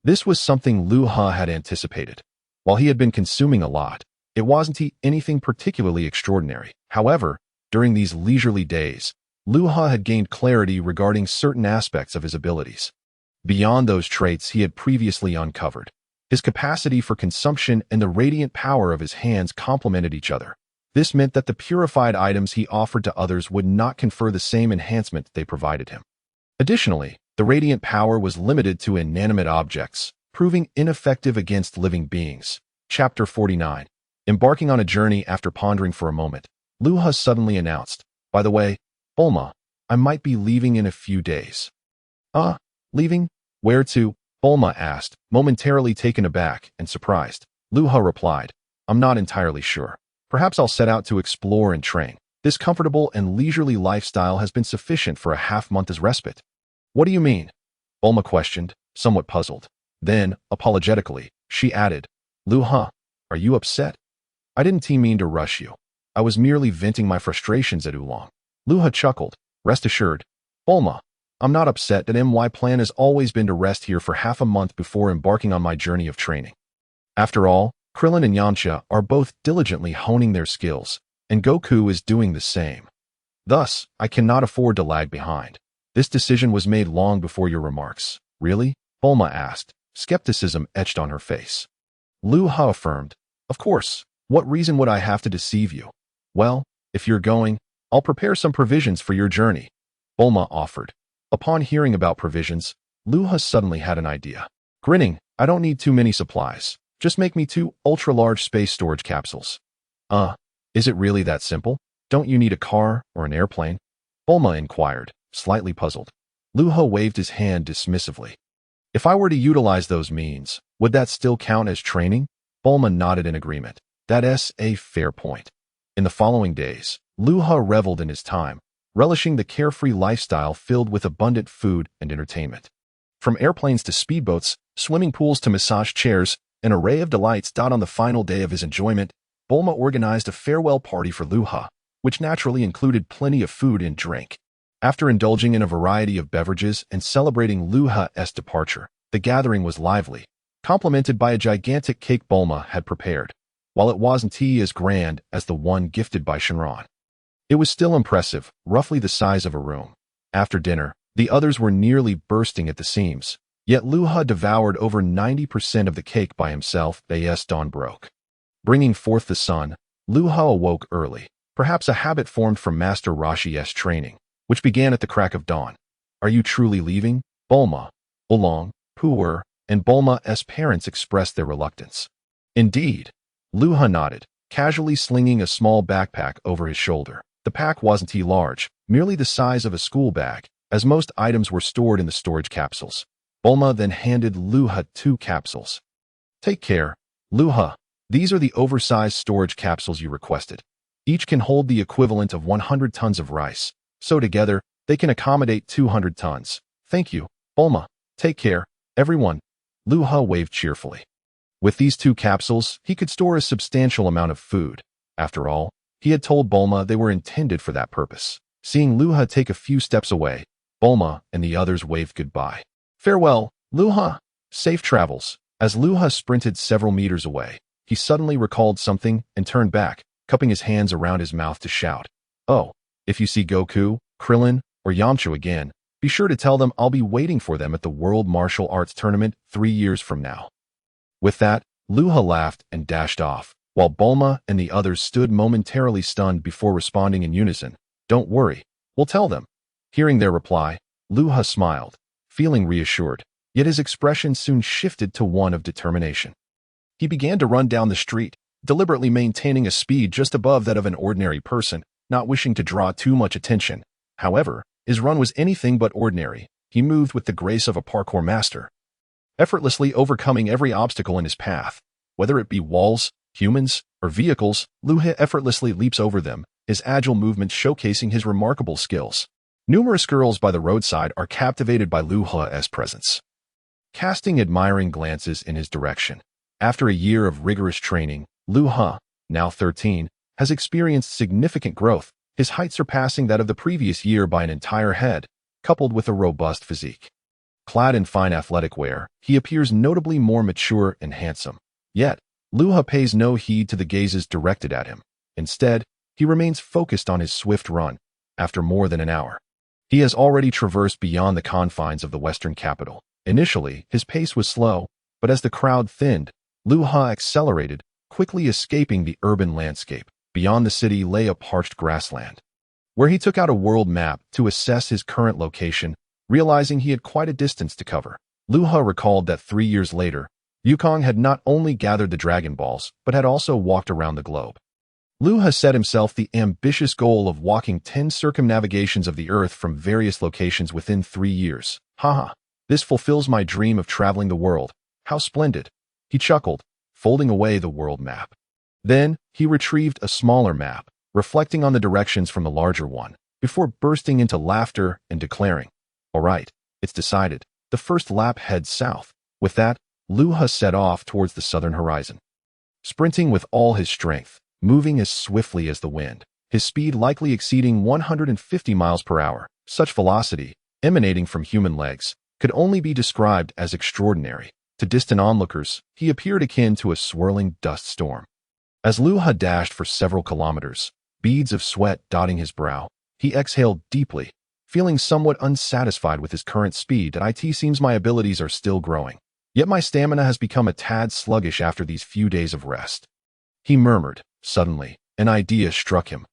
This was something Luha had anticipated. While he had been consuming a lot, it wasn't anything particularly extraordinary. However, during these leisurely days, Luha had gained clarity regarding certain aspects of his abilities. Beyond those traits he had previously uncovered, his capacity for consumption and the radiant power of his hands complemented each other. This meant that the purified items he offered to others would not confer the same enhancement they provided him. Additionally, the radiant power was limited to inanimate objects, proving ineffective against living beings. Chapter 49. Embarking on a journey after pondering for a moment, Luha suddenly announced, by the way, Bulma, I might be leaving in a few days. Leaving? Where to? Bulma asked, momentarily taken aback and surprised. Luha replied, I'm not entirely sure. Perhaps I'll set out to explore and train. This comfortable and leisurely lifestyle has been sufficient for a half-month as respite. What do you mean? Bulma questioned, somewhat puzzled. Then, apologetically, she added, Luha, are you upset? I didn't mean to rush you. I was merely venting my frustrations at Wulong. Luha chuckled. Rest assured, Bulma, I'm not upset that my plan has always been to rest here for half a month before embarking on my journey of training. After all, Krillin and Yamucha are both diligently honing their skills, and Goku is doing the same. Thus, I cannot afford to lag behind. This decision was made long before your remarks. Really? Bulma asked, skepticism etched on her face. Luha affirmed, Of course, what reason would I have to deceive you? Well, if you're going, I'll prepare some provisions for your journey, Bulma offered. Upon hearing about provisions, Luha suddenly had an idea. Grinning, I don't need too many supplies. Just make me 2 ultra-large space storage capsules. Is it really that simple? Don't you need a car or an airplane? Bulma inquired, slightly puzzled. Luha waved his hand dismissively. If I were to utilize those means, would that still count as training? Bulma nodded in agreement. That's a fair point. In the following days, Luha reveled in his time, relishing the carefree lifestyle filled with abundant food and entertainment. From airplanes to speedboats, swimming pools to massage chairs, an array of delights. On the final day of his enjoyment, Bulma organized a farewell party for Luha, which naturally included plenty of food and drink. After indulging in a variety of beverages and celebrating Luha's departure, the gathering was lively, complemented by a gigantic cake Bulma had prepared. While it wasn't as grand as the one gifted by Shenron, it was still impressive, roughly the size of a room. After dinner, the others were nearly bursting at the seams, yet Luha devoured over 90% of the cake by himself as dawn broke. Bringing forth the sun, Luha awoke early, perhaps a habit formed from Master Rashi's training, which began at the crack of dawn. Are you truly leaving? Bulma, Wulong, Pu'er, and Bulma's parents expressed their reluctance. Indeed, Luha nodded, casually slinging a small backpack over his shoulder. The pack wasn't large, merely the size of a school bag, as most items were stored in the storage capsules. Bulma then handed Luha 2 capsules. Take care, Luha. These are the oversized storage capsules you requested. Each can hold the equivalent of 100 tons of rice, so together, they can accommodate 200 tons. Thank you, Bulma. Take care, everyone. Luha waved cheerfully. With these 2 capsules, he could store a substantial amount of food. After all, he had told Bulma they were intended for that purpose. Seeing Luha take a few steps away, Bulma and the others waved goodbye. Farewell, Luha. Safe travels. As Luha sprinted several meters away, he suddenly recalled something and turned back, cupping his hands around his mouth to shout. Oh, if you see Goku, Krillin, or Yamcha again, be sure to tell them I'll be waiting for them at the World Martial Arts Tournament 3 years from now. With that, Luha laughed and dashed off, while Bulma and the others stood momentarily stunned before responding in unison. Don't worry, we'll tell them. Hearing their reply, Luha smiled, feeling reassured, yet his expression soon shifted to one of determination. He began to run down the street, deliberately maintaining a speed just above that of an ordinary person, not wishing to draw too much attention. However, his run was anything but ordinary. He moved with the grace of a parkour master, effortlessly overcoming every obstacle in his path. Whether it be walls, humans, or vehicles, Luha effortlessly leaps over them, his agile movements showcasing his remarkable skills. Numerous girls by the roadside are captivated by Luha's presence, casting admiring glances in his direction. After a year of rigorous training, Luha, now 13, has experienced significant growth, his height surpassing that of the previous year by an entire head, coupled with a robust physique. Clad in fine athletic wear, he appears notably more mature and handsome. Yet, Luha pays no heed to the gazes directed at him. Instead, he remains focused on his swift run. After more than an hour, he has already traversed beyond the confines of the western capital. Initially, his pace was slow, but as the crowd thinned, Luha accelerated, quickly escaping the urban landscape. Beyond the city lay a parched grassland, where he took out a world map to assess his current location, realizing he had quite a distance to cover. Luha recalled that 3 years later, Wukong had not only gathered the Dragon Balls, but had also walked around the globe. Luha set himself the ambitious goal of walking 10 circumnavigations of the Earth from various locations within 3 years. Haha, this fulfills my dream of traveling the world. How splendid. He chuckled, folding away the world map. Then, he retrieved a smaller map, reflecting on the directions from the larger one, before bursting into laughter and declaring, "All right, it's decided. The first lap heads south." With that, Luha set off towards the southern horizon, sprinting with all his strength, moving as swiftly as the wind, his speed likely exceeding 150 miles per hour. Such velocity, emanating from human legs, could only be described as extraordinary. To distant onlookers, he appeared akin to a swirling dust storm. As Luha dashed for several kilometers, beads of sweat dotting his brow, he exhaled deeply, feeling somewhat unsatisfied with his current speed. It seems my abilities are still growing, yet my stamina has become a tad sluggish after these few days of rest. He murmured. Suddenly, an idea struck him.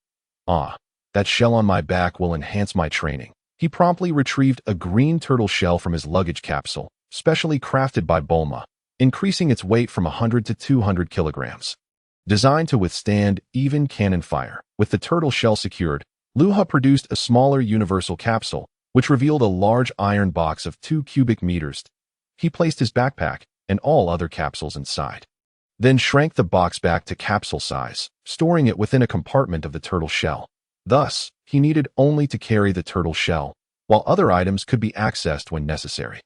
Ah, that shell on my back will enhance my training. He promptly retrieved a green turtle shell from his luggage capsule, specially crafted by Bulma, increasing its weight from 100 to 200 kilograms. Designed to withstand even cannon fire. With the turtle shell secured, Luha produced a smaller universal capsule, which revealed a large iron box of 2 cubic meters. He placed his backpack and all other capsules inside, then shrank the box back to capsule size, storing it within a compartment of the turtle shell. Thus, he needed only to carry the turtle shell, while other items could be accessed when necessary.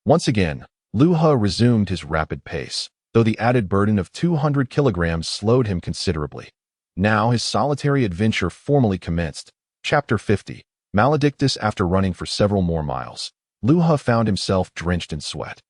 Once again, Luha resumed his rapid pace, though the added burden of 200 kilograms slowed him considerably. Now his solitary adventure formally commenced. Chapter 50. Maledictus. After running for several more miles, Luha found himself drenched in sweat.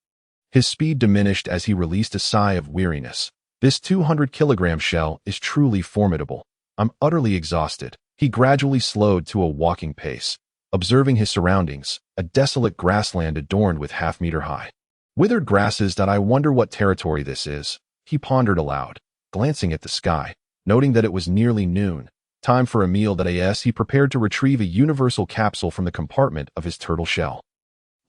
His speed diminished as he released a sigh of weariness. This 200-kilogram shell is truly formidable. I'm utterly exhausted. He gradually slowed to a walking pace, observing his surroundings, a desolate grassland adorned with half-meter-high withered grasses. I wonder what territory this is, he pondered aloud, glancing at the sky, noting that it was nearly noon. Time for a meal. He prepared to retrieve a universal capsule from the compartment of his turtle shell.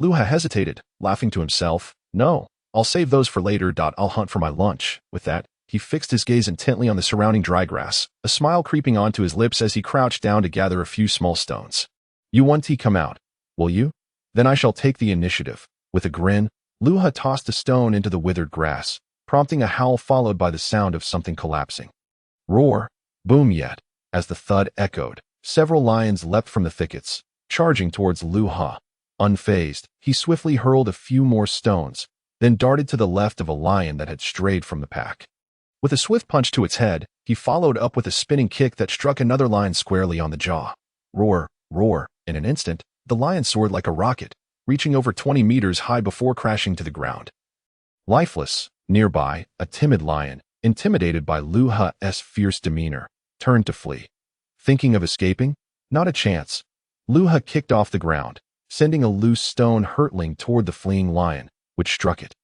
Luha hesitated, laughing to himself. No, I'll save those for later. I'll hunt for my lunch. With that, he fixed his gaze intently on the surrounding dry grass, a smile creeping onto his lips as he crouched down to gather a few small stones. You want to come out, will you? Then I shall take the initiative. With a grin, Luha tossed a stone into the withered grass, prompting a howl followed by the sound of something collapsing. Roar, boom. Yet, as the thud echoed, several lions leapt from the thickets, charging towards Luha. Unfazed, he swiftly hurled a few more stones, then darted to the left of a lion that had strayed from the pack. With a swift punch to its head, he followed up with a spinning kick that struck another lion squarely on the jaw. Roar, roar. In an instant, the lion soared like a rocket, reaching over 20 meters high before crashing to the ground. Lifeless, nearby, a timid lion, intimidated by Luha's fierce demeanor, turned to flee. Thinking of escaping? Not a chance. Luha kicked off the ground, sending a loose stone hurtling toward the fleeing lion, which struck it,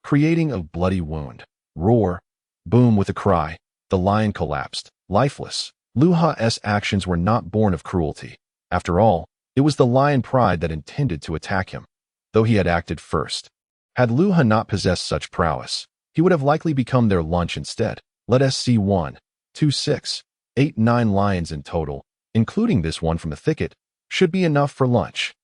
creating a bloody wound. Roar, boom. With a cry, the lion collapsed, lifeless. Luha's actions were not born of cruelty. After all, it was the lion pride that intended to attack him, though he had acted first. Had Luha not possessed such prowess, he would have likely become their lunch instead. Let us see 1, 2, 6, 8, 9 lions in total, including this one from the thicket, should be enough for lunch.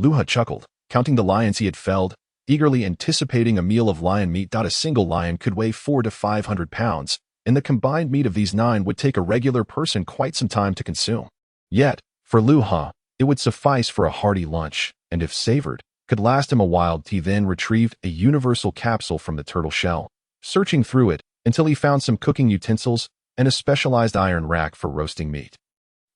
Luha chuckled, counting the lions he had felled, eagerly anticipating a meal of lion meat. A single lion could weigh 400 to 500 pounds, and the combined meat of these 9 would take a regular person quite some time to consume. Yet, for Luha, it would suffice for a hearty lunch, and if savored, could last him a while. He then retrieved a universal capsule from the turtle shell, searching through it until he found some cooking utensils and a specialized iron rack for roasting meat.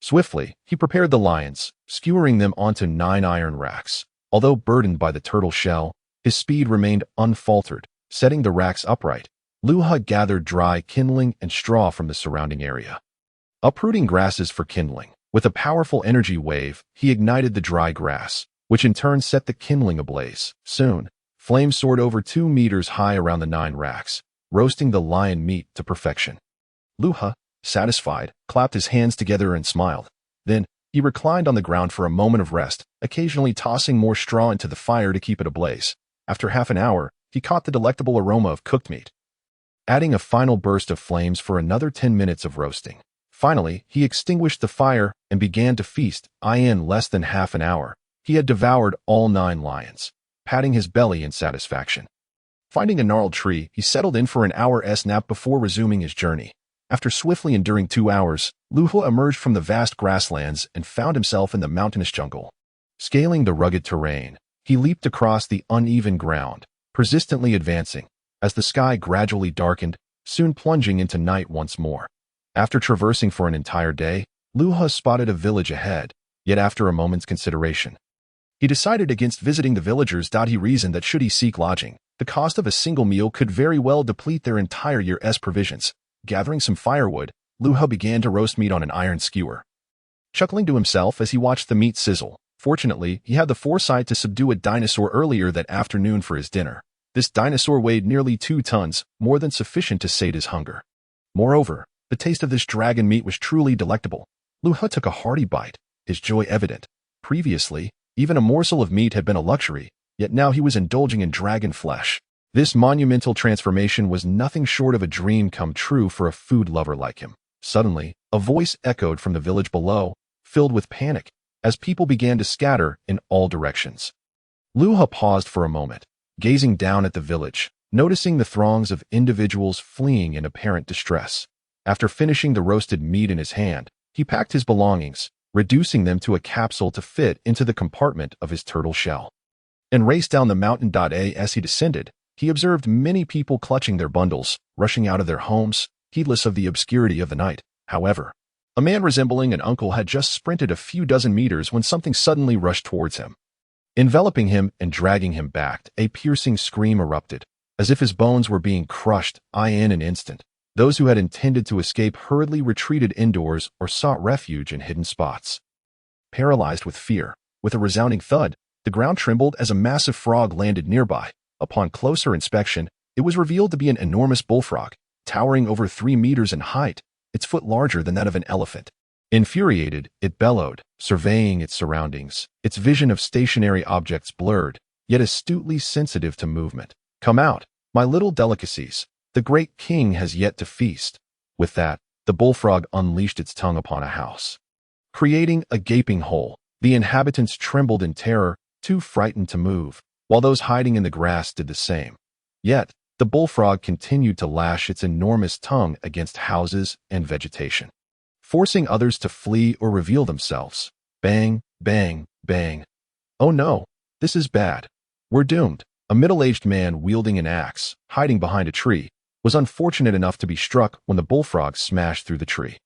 Swiftly, he prepared the lions, skewering them onto 9 iron racks. Although burdened by the turtle shell, his speed remained unfaltered, setting the racks upright. Luha gathered dry kindling and straw from the surrounding area, uprooting grasses for kindling. With a powerful energy wave, he ignited the dry grass, which in turn set the kindling ablaze. Soon, flames soared over 2 meters high around the 9 racks, roasting the lion meat to perfection. Luha, satisfied, clapped his hands together and smiled. Then, he reclined on the ground for a moment of rest, occasionally tossing more straw into the fire to keep it ablaze. After half an hour, he caught the delectable aroma of cooked meat, adding a final burst of flames for another 10 minutes of roasting. Finally, he extinguished the fire and began to feast. In less than half an hour, he had devoured all 9 lions, patting his belly in satisfaction. Finding a gnarled tree, he settled in for an hour's nap before resuming his journey. After swiftly enduring 2 hours, Luha emerged from the vast grasslands and found himself in the mountainous jungle. Scaling the rugged terrain, he leaped across the uneven ground, persistently advancing, as the sky gradually darkened, soon plunging into night once more. After traversing for an entire day, Luha spotted a village ahead, yet after a moment's consideration, he decided against visiting the villagers. He reasoned that should he seek lodging, the cost of a single meal could very well deplete their entire year's provisions. Gathering some firewood, Luha began to roast meat on an iron skewer, chuckling to himself as he watched the meat sizzle. Fortunately, he had the foresight to subdue a dinosaur earlier that afternoon for his dinner. This dinosaur weighed nearly 2 tons, more than sufficient to sate his hunger. Moreover, the taste of this dragon meat was truly delectable. Luha took a hearty bite, his joy evident. Previously, even a morsel of meat had been a luxury, yet now he was indulging in dragon flesh. This monumental transformation was nothing short of a dream come true for a food lover like him. Suddenly, a voice echoed from the village below, filled with panic, as people began to scatter in all directions. Luha paused for a moment, gazing down at the village, noticing the throngs of individuals fleeing in apparent distress. After finishing the roasted meat in his hand, he packed his belongings, reducing them to a capsule to fit into the compartment of his turtle shell, and raced down the mountain. As he descended, he observed many people clutching their bundles, rushing out of their homes, heedless of the obscurity of the night. However, a man resembling an uncle had just sprinted a few dozen meters when something suddenly rushed towards him. Enveloping him and dragging him back, a piercing scream erupted, as if his bones were being crushed. In an instant, those who had intended to escape hurriedly retreated indoors or sought refuge in hidden spots. Paralyzed with fear, with a resounding thud, the ground trembled as a massive frog landed nearby. Upon closer inspection, it was revealed to be an enormous bullfrog, towering over 3 meters in height, its foot larger than that of an elephant. Infuriated, it bellowed, surveying its surroundings, its vision of stationary objects blurred, yet astutely sensitive to movement. "Come out, my little delicacies. The great king has yet to feast." With that, the bullfrog unleashed its tongue upon a house, creating a gaping hole. The inhabitants trembled in terror, too frightened to move, while those hiding in the grass did the same. Yet, the bullfrog continued to lash its enormous tongue against houses and vegetation, forcing others to flee or reveal themselves. Bang, bang, bang. Oh no! This is bad. We're doomed. A middle-aged man wielding an axe, hiding behind a tree, was unfortunate enough to be struck when the bullfrog smashed through the tree,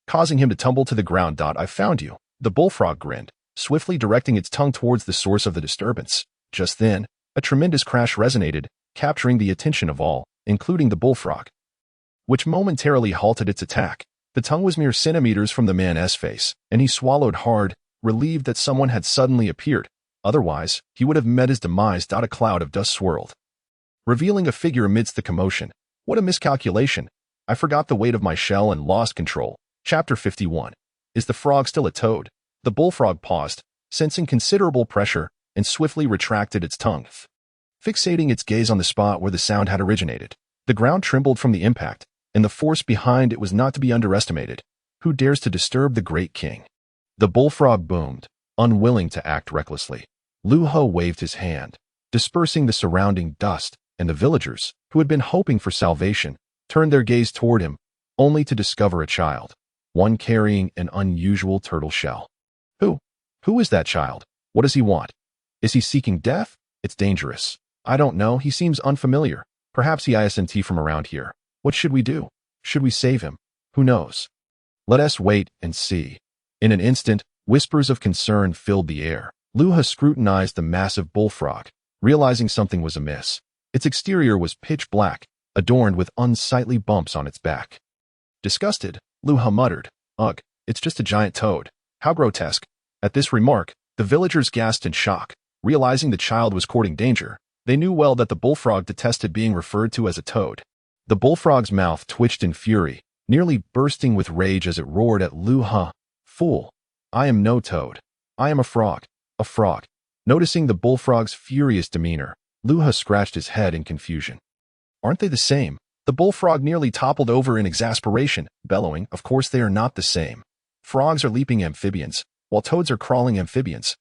causing him to tumble to the ground. I found you. The bullfrog grinned, swiftly directing its tongue towards the source of the disturbance. Just then, a tremendous crash resonated, capturing the attention of all, including the bullfrog, which momentarily halted its attack. The tongue was mere centimeters from the man's face, and he swallowed hard, relieved that someone had suddenly appeared. Otherwise, he would have met his demise. A cloud of dust swirled, revealing a figure amidst the commotion. What a miscalculation. I forgot the weight of my shell and lost control. Chapter 51. Is the frog still a toad? The bullfrog paused, sensing considerable pressure, and swiftly retracted its tongue, fixating its gaze on the spot where the sound had originated. The ground trembled from the impact, and the force behind it was not to be underestimated. Who dares to disturb the great king? The bullfrog boomed, unwilling to act recklessly. Luha waved his hand, dispersing the surrounding dust, and the villagers, who had been hoping for salvation, turned their gaze toward him, only to discover a child, one carrying an unusual turtle shell. Who is that child? What does he want? Is he seeking death? It's dangerous. I don't know, he seems unfamiliar. Perhaps he isn't from around here. What should we do? Should we save him? Who knows? Let us wait and see. In an instant, whispers of concern filled the air. Luha scrutinized the massive bullfrog, realizing something was amiss. Its exterior was pitch black, adorned with unsightly bumps on its back. Disgusted, Luha muttered, "Ugh, it's just a giant toad. How grotesque." At this remark, the villagers gasped in shock. Realizing the child was courting danger, they knew well that the bullfrog detested being referred to as a toad. The bullfrog's mouth twitched in fury, nearly bursting with rage as it roared at Luha. "Fool! I am no toad. I am a frog. A frog." Noticing the bullfrog's furious demeanor, Luha scratched his head in confusion. "Aren't they the same?" The bullfrog nearly toppled over in exasperation, bellowing, "Of course they are not the same. Frogs are leaping amphibians, while toads are crawling amphibians.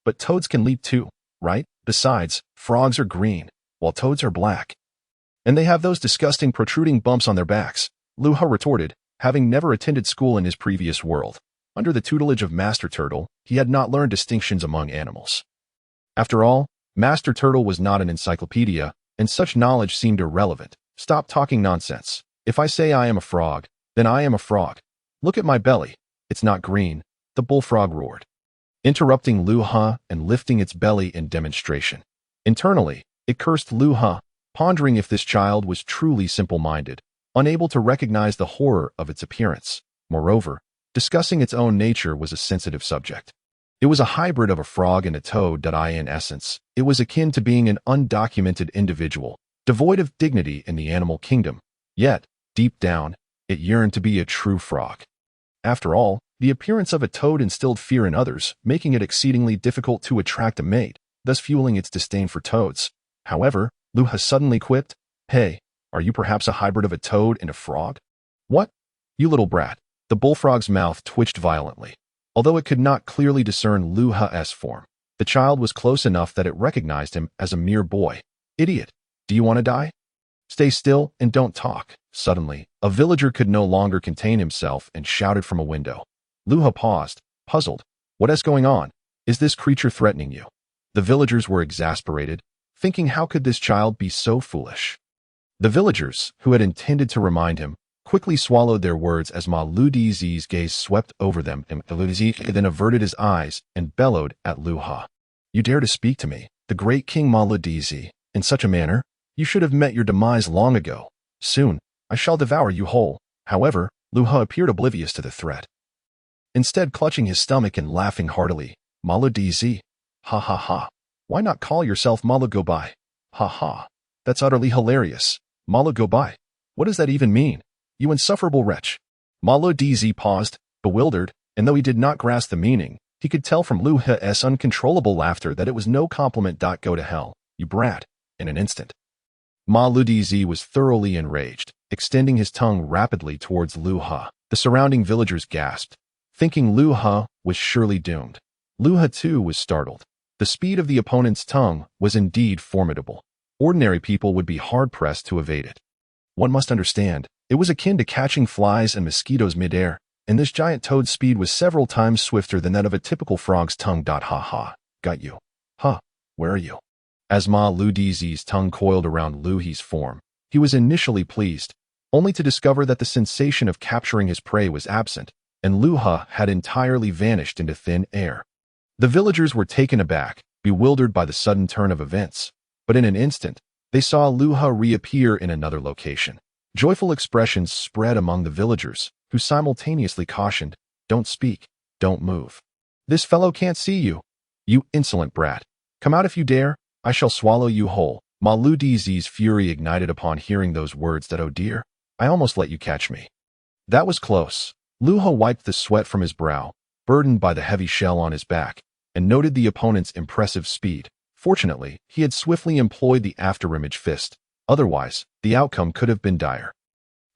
But toads can leap too, right? Besides, frogs are green, while toads are black. And they have those disgusting protruding bumps on their backs," Luha retorted, having never attended school in his previous world. Under the tutelage of Master Turtle, he had not learned distinctions among animals. After all, Master Turtle was not an encyclopedia, and such knowledge seemed irrelevant. "Stop talking nonsense. If I say I am a frog, then I am a frog. Look at my belly. It's not green," the bullfrog roared, interrupting Luha and lifting its belly in demonstration. Internally, it cursed Luha, pondering if this child was truly simple-minded, unable to recognize the horror of its appearance. Moreover, discussing its own nature was a sensitive subject. It was a hybrid of a frog and a toad. In essence, it was akin to being an undocumented individual, devoid of dignity in the animal kingdom. Yet, deep down, it yearned to be a true frog. After all, the appearance of a toad instilled fear in others, making it exceedingly difficult to attract a mate, thus fueling its disdain for toads. However, Luha suddenly quipped, "Hey, are you perhaps a hybrid of a toad and a frog?" "What? You little brat." The bullfrog's mouth twitched violently. Although it could not clearly discern Luha's form, the child was close enough that it recognized him as a mere boy. "Idiot, do you want to die? Stay still and don't talk." Suddenly, a villager could no longer contain himself and shouted from a window. Luha paused, puzzled. "What is going on? Is this creature threatening you?" The villagers were exasperated, thinking how could this child be so foolish? The villagers, who had intended to remind him, quickly swallowed their words as Maludzi's gaze swept over them, and Maludzi then averted his eyes and bellowed at Luha. "You dare to speak to me, the great King Maludzi, in such a manner? You should have met your demise long ago. Soon, I shall devour you whole." However, Luha appeared oblivious to the threat, instead clutching his stomach and laughing heartily. "Maludzi? Ha ha ha. Why not call yourself Malugobai? Ha ha. That's utterly hilarious. Malugobai. What does that even mean? You insufferable wretch." Maludzi paused, bewildered, and though he did not grasp the meaning, he could tell from Luha's uncontrollable laughter that it was no compliment. "Go to hell, you brat." In an instant, Maludzi was thoroughly enraged, extending his tongue rapidly towards Luha. The surrounding villagers gasped, thinking Luha was surely doomed. Luha too was startled. The speed of the opponent's tongue was indeed formidable. Ordinary people would be hard-pressed to evade it. One must understand, it was akin to catching flies and mosquitoes mid-air, and this giant toad's speed was several times swifter than that of a typical frog's tongue. Ha ha. Got you. Huh. Where are you? As Ma Ludizi's tongue coiled around Luhi's form, he was initially pleased, only to discover that the sensation of capturing his prey was absent, and Luha had entirely vanished into thin air. The villagers were taken aback, bewildered by the sudden turn of events, but in an instant, they saw Luha reappear in another location. Joyful expressions spread among the villagers, who simultaneously cautioned, "Don't speak, don't move. This fellow can't see you. You insolent brat. Come out if you dare, I shall swallow you whole." Ma Ludizi's fury ignited upon hearing those words that, "Oh dear, I almost let you catch me." That was close. Luha wiped the sweat from his brow, burdened by the heavy shell on his back, and noted the opponent's impressive speed. Fortunately, he had swiftly employed the afterimage fist. Otherwise, the outcome could have been dire.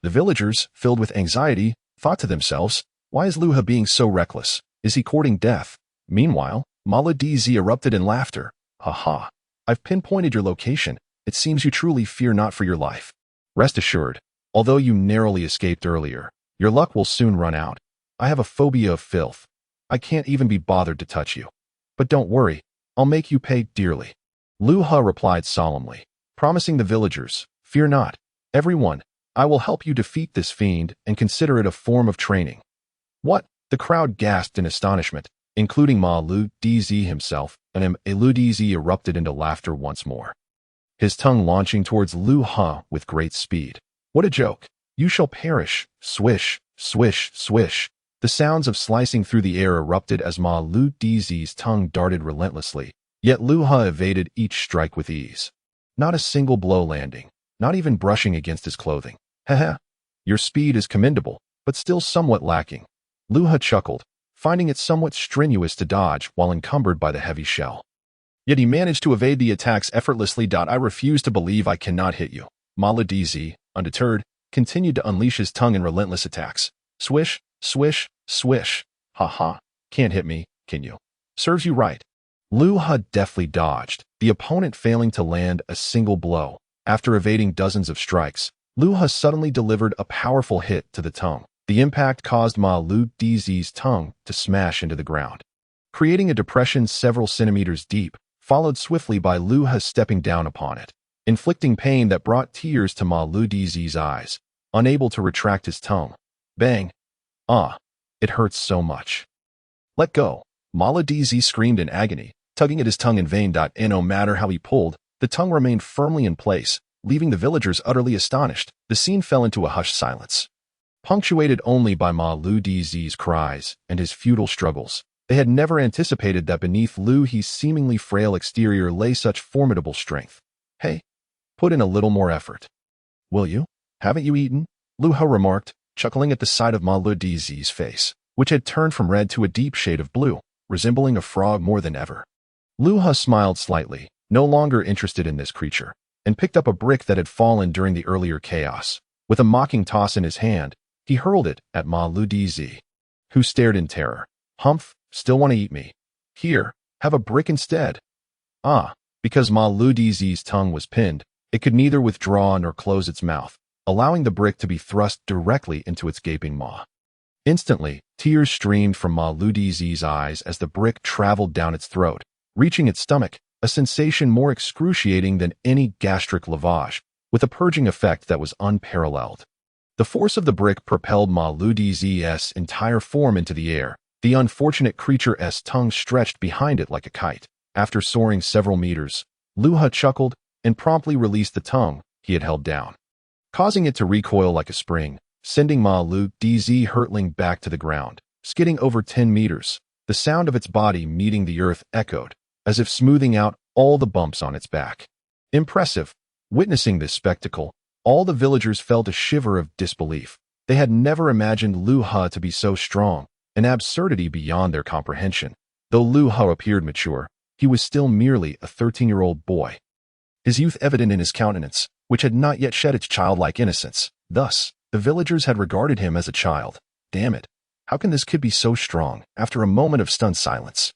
The villagers, filled with anxiety, thought to themselves, "Why is Luha being so reckless? Is he courting death?" Meanwhile, Mala DZ erupted in laughter. "Ha ha! I've pinpointed your location. It seems you truly fear not for your life. Rest assured, although you narrowly escaped earlier, your luck will soon run out. I have a phobia of filth. I can't even be bothered to touch you. But don't worry, I'll make you pay dearly." Luha replied solemnly, promising the villagers, "Fear not, everyone, I will help you defeat this fiend and consider it a form of training." "What?" The crowd gasped in astonishment, including Ma Lu DZ himself, and Ludizi erupted into laughter once more, his tongue launching towards Luha with great speed. "What a joke! You shall perish!" Swish, swish, swish. The sounds of slicing through the air erupted as Ma Lu DZ's tongue darted relentlessly, yet Luha evaded each strike with ease. Not a single blow landing, not even brushing against his clothing. "Haha, your speed is commendable, but still somewhat lacking." Luha chuckled, finding it somewhat strenuous to dodge while encumbered by the heavy shell. Yet he managed to evade the attacks effortlessly. "I refuse to believe I cannot hit you." Mala DZ, undeterred, continued to unleash his tongue in relentless attacks. Swish, swish, swish. "Ha ha, can't hit me, can you? Serves you right." Luha deftly dodged, the opponent failing to land a single blow. After evading dozens of strikes, Luha suddenly delivered a powerful hit to the tongue. The impact caused Ma Lu DZ's tongue to smash into the ground, creating a depression several centimeters deep, followed swiftly by Luha stepping down upon it, inflicting pain that brought tears to Ma Lu DZ's eyes, unable to retract his tongue. Bang! Ah, it hurts so much. "Let go!" Mala DZ screamed in agony, tugging at his tongue in vain. No matter how he pulled, the tongue remained firmly in place, leaving the villagers utterly astonished. The scene fell into a hushed silence, punctuated only by Ma Lu DZ's cries and his futile struggles. They had never anticipated that beneath Luhi's seemingly frail exterior lay such formidable strength. "Hey, put in a little more effort. Will you? Haven't you eaten?" Luha remarked, chuckling at the sight of Ma Lu DZ's face, which had turned from red to a deep shade of blue, resembling a frog more than ever. Luha smiled slightly, no longer interested in this creature, and picked up a brick that had fallen during the earlier chaos. With a mocking toss in his hand, he hurled it at Ma Lu DZ, who stared in terror. "Humph, still want to eat me? Here, have a brick instead." Ah, because Ma Lu DZ's tongue was pinned, it could neither withdraw nor close its mouth, allowing the brick to be thrust directly into its gaping maw. Instantly, tears streamed from Ma Lu DZ's eyes as the brick traveled down its throat, reaching its stomach, a sensation more excruciating than any gastric lavage, with a purging effect that was unparalleled. The force of the brick propelled Ma Lu DZ's entire form into the air, the unfortunate creature's tongue stretched behind it like a kite. After soaring several meters, Luha chuckled and promptly released the tongue he had held down, causing it to recoil like a spring, sending Ma Lu DZ hurtling back to the ground, skidding over 10 meters. The sound of its body meeting the earth echoed, as if smoothing out all the bumps on its back. Impressive. Witnessing this spectacle, all the villagers felt a shiver of disbelief. They had never imagined Luha to be so strong, an absurdity beyond their comprehension. Though Luha appeared mature, he was still merely a 13-year-old boy, his youth evident in his countenance, which had not yet shed its childlike innocence. Thus, the villagers had regarded him as a child. Damn it, how can this kid be so strong? After a moment of stunned silence,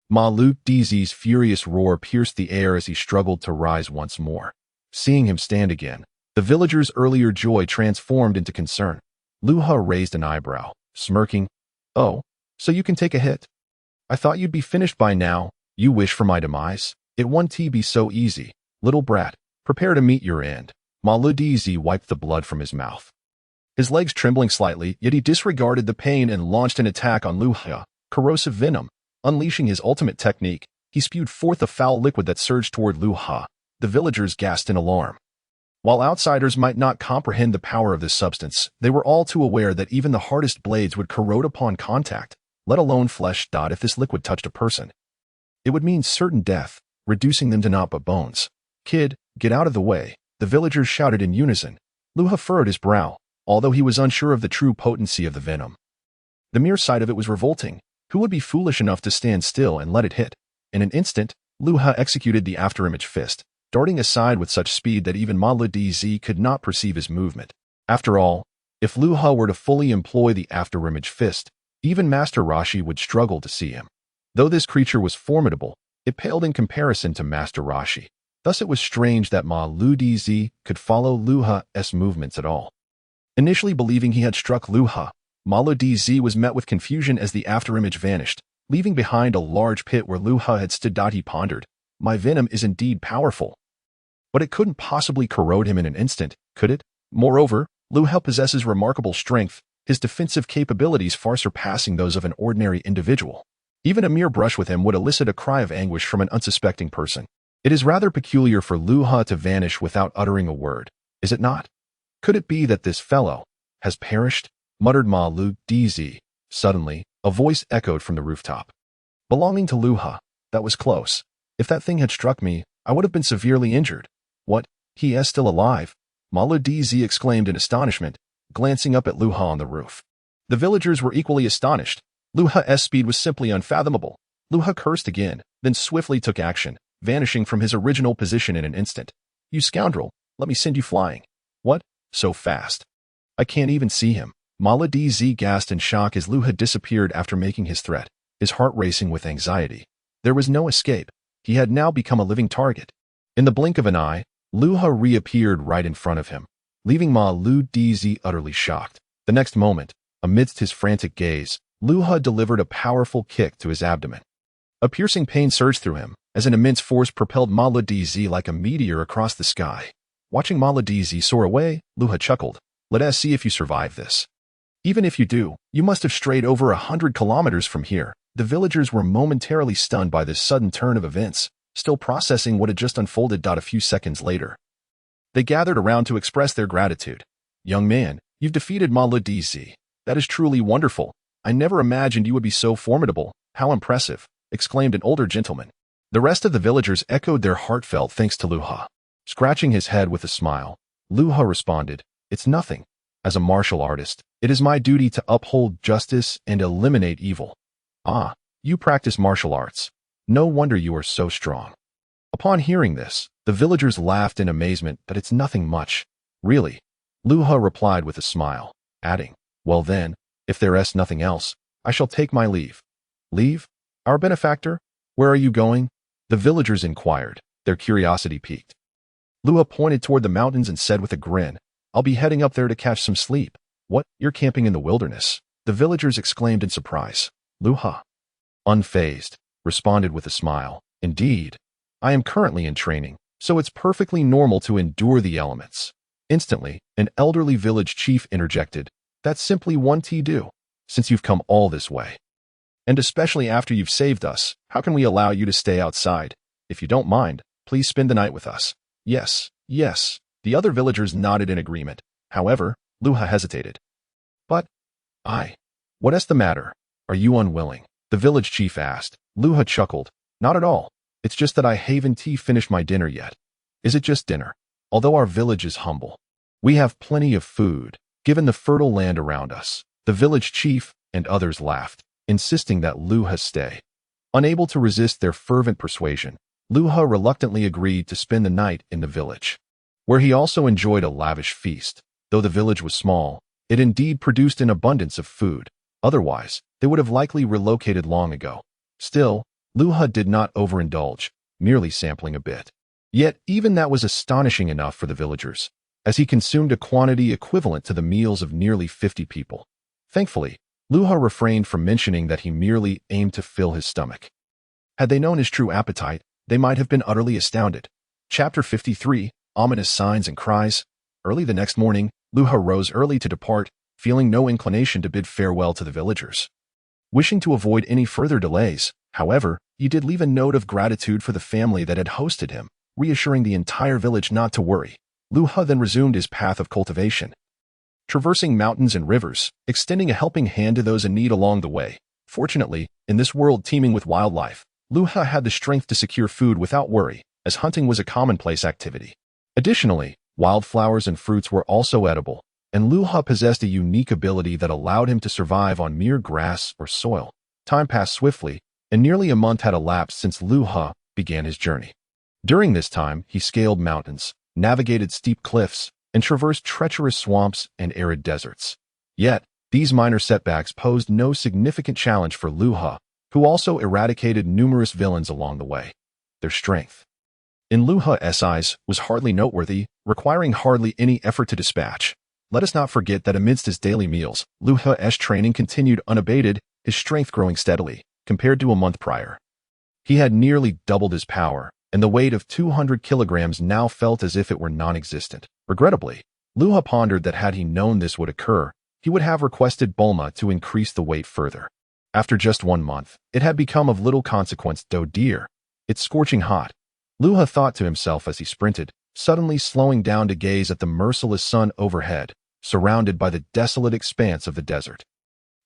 Ma Lu DZ's furious roar pierced the air as he struggled to rise once more. Seeing him stand again, the villagers' earlier joy transformed into concern. Luha raised an eyebrow, smirking. "Oh, so you can take a hit? I thought you'd be finished by now. You wish for my demise?" It won't be so easy, little brat. Prepare to meet your end. Maludzi wiped the blood from his mouth. His legs trembling slightly, yet he disregarded the pain and launched an attack on Luha, corrosive venom. Unleashing his ultimate technique, he spewed forth a foul liquid that surged toward Luha. The villagers gasped in alarm. While outsiders might not comprehend the power of this substance, they were all too aware that even the hardest blades would corrode upon contact, let alone flesh. If this liquid touched a person, it would mean certain death, reducing them to naught but bones. Kid, get out of the way, the villagers shouted in unison. Luha furrowed his brow, although he was unsure of the true potency of the venom. The mere sight of it was revolting. Who would be foolish enough to stand still and let it hit? In an instant, Luha executed the afterimage fist, darting aside with such speed that even Maludzi could not perceive his movement. After all, if Luha were to fully employ the afterimage fist, even Master Rashi would struggle to see him. Though this creature was formidable, it paled in comparison to Master Rashi. Thus it was strange that Maludzi could follow Luha's movements at all. Initially believing he had struck Luha, Maludzi was met with confusion as the afterimage vanished, leaving behind a large pit where Luha had stood. He pondered, my venom is indeed powerful. But it couldn't possibly corrode him in an instant, could it? Moreover, Luha possesses remarkable strength, his defensive capabilities far surpassing those of an ordinary individual. Even a mere brush with him would elicit a cry of anguish from an unsuspecting person. It is rather peculiar for Luha to vanish without uttering a word, is it not? Could it be that this fellow has perished? Muttered Maludzi. Suddenly, a voice echoed from the rooftop. Belonging to Luha. That was close. If that thing had struck me, I would have been severely injured. What? He is still alive? Maludzi exclaimed in astonishment, glancing up at Luha on the roof. The villagers were equally astonished. Luha's speed was simply unfathomable. Luha cursed again, then swiftly took action, vanishing from his original position in an instant. You scoundrel, let me send you flying. What? So fast? I can't even see him. Maludzi gasped in shock as Luha disappeared after making his threat, his heart racing with anxiety. There was no escape. He had now become a living target. In the blink of an eye, Luha reappeared right in front of him, leaving Maludzi utterly shocked. The next moment, amidst his frantic gaze, Luha delivered a powerful kick to his abdomen. A piercing pain surged through him, as an immense force propelled Maludzi like a meteor across the sky. Watching Maludzi soar away, Luha chuckled. Let us see if you survive this. Even if you do, you must have strayed over 100 kilometers from here. The villagers were momentarily stunned by this sudden turn of events, still processing what had just unfolded. A few seconds later, they gathered around to express their gratitude. Young man, you've defeated Maludzi. That is truly wonderful. I never imagined you would be so formidable. How impressive, exclaimed an older gentleman. The rest of the villagers echoed their heartfelt thanks to Luha. Scratching his head with a smile, Luha responded, it's nothing. As a martial artist, it is my duty to uphold justice and eliminate evil. Ah, you practice martial arts. No wonder you are so strong. Upon hearing this, the villagers laughed in amazement. But it's nothing much. Really? Luha replied with a smile, adding, well then, if there is nothing else, I shall take my leave. Leave? Our benefactor? Where are you going? The villagers inquired, their curiosity piqued. Luha pointed toward the mountains and said with a grin, I'll be heading up there to catch some sleep. What? You're camping in the wilderness? The villagers exclaimed in surprise. Luha, unfazed, responded with a smile. Indeed. I am currently in training, so it's perfectly normal to endure the elements. Instantly, an elderly village chief interjected. That's simply one to do, since you've come all this way. And especially after you've saved us, how can we allow you to stay outside? If you don't mind, please spend the night with us. Yes, yes. The other villagers nodded in agreement. However, Luha hesitated. But, what is the matter? Are you unwilling? The village chief asked. Luha chuckled. Not at all. It's just that I haven't finished my dinner yet. Is it just dinner? Although our village is humble, we have plenty of food, given the fertile land around us. The village chief and others laughed, insisting that Luha stay. Unable to resist their fervent persuasion, Luha reluctantly agreed to spend the night in the village, where he also enjoyed a lavish feast. Though the village was small, it indeed produced an abundance of food. Otherwise, they would have likely relocated long ago. Still, Luha did not overindulge, merely sampling a bit. Yet, even that was astonishing enough for the villagers, as he consumed a quantity equivalent to the meals of nearly 50 people. Thankfully, Luha refrained from mentioning that he merely aimed to fill his stomach. Had they known his true appetite, they might have been utterly astounded. Chapter 53, Ominous Signs and Cries. Early the next morning, Luha rose early to depart, feeling no inclination to bid farewell to the villagers. Wishing to avoid any further delays, however, he did leave a note of gratitude for the family that had hosted him, reassuring the entire village not to worry. Luha then resumed his path of cultivation, traversing mountains and rivers, extending a helping hand to those in need along the way. Fortunately, in this world teeming with wildlife, Luha had the strength to secure food without worry, as hunting was a commonplace activity. Additionally, wildflowers and fruits were also edible, and Luha possessed a unique ability that allowed him to survive on mere grass or soil. Time passed swiftly, and nearly a month had elapsed since Luha began his journey. During this time, he scaled mountains, navigated steep cliffs, and traversed treacherous swamps and arid deserts. Yet, these minor setbacks posed no significant challenge for Luha, who also eradicated numerous villains along the way. Their strength, in Luha's eyes, was hardly noteworthy, requiring hardly any effort to dispatch. Let us not forget that amidst his daily meals, Luha's training continued unabated, his strength growing steadily, compared to a month prior. He had nearly doubled his power, and the weight of 200 kilograms now felt as if it were non-existent. Regrettably, Luha pondered that had he known this would occur, he would have requested Bulma to increase the weight further. After just 1 month, it had become of little consequence, though dear. It's scorching hot, Luha thought to himself as he sprinted, suddenly slowing down to gaze at the merciless sun overhead, surrounded by the desolate expanse of the desert.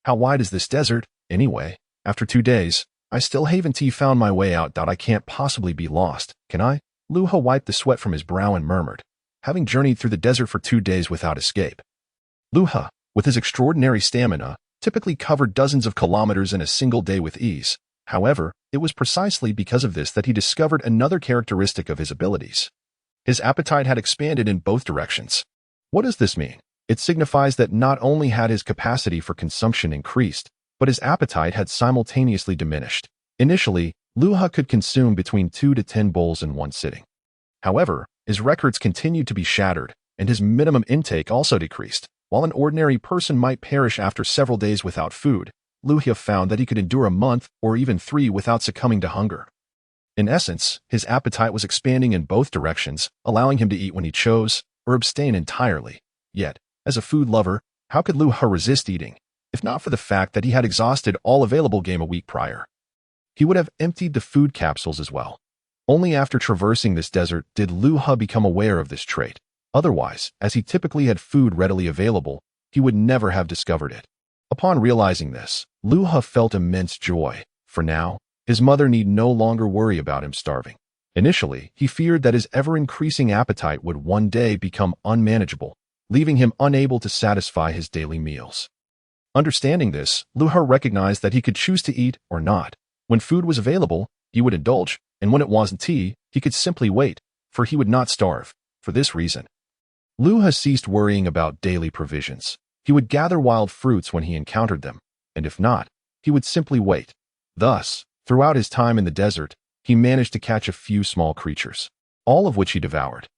How wide is this desert, anyway? After 2 days, I still haven't found my way out. I can't possibly be lost, can I? Luha wiped the sweat from his brow and murmured, having journeyed through the desert for 2 days without escape. Luha, with his extraordinary stamina, typically covered dozens of kilometers in a single day with ease. However, it was precisely because of this that he discovered another characteristic of his abilities. His appetite had expanded in both directions. What does this mean? It signifies that not only had his capacity for consumption increased, but his appetite had simultaneously diminished. Initially, Luha could consume between 2 to 10 bowls in one sitting. However, his records continued to be shattered, and his minimum intake also decreased. While an ordinary person might perish after several days without food, Luha found that he could endure a month or even 3 without succumbing to hunger. In essence, his appetite was expanding in both directions, allowing him to eat when he chose or abstain entirely. Yet, as a food lover, how could Luha resist eating, if not for the fact that he had exhausted all available game a week prior? He would have emptied the food capsules as well. Only after traversing this desert did Luha become aware of this trait. Otherwise, as he typically had food readily available, he would never have discovered it. Upon realizing this, Luha felt immense joy. For now, his mother need no longer worry about him starving. Initially, he feared that his ever-increasing appetite would one day become unmanageable, leaving him unable to satisfy his daily meals. Understanding this, Luha recognized that he could choose to eat or not. When food was available, he would indulge, and when it wasn't, he could simply wait, for he would not starve. For this reason, Luha ceased worrying about daily provisions. He would gather wild fruits when he encountered them, and if not, he would simply wait. Thus, throughout his time in the desert, he managed to catch a few small creatures, all of which he devoured.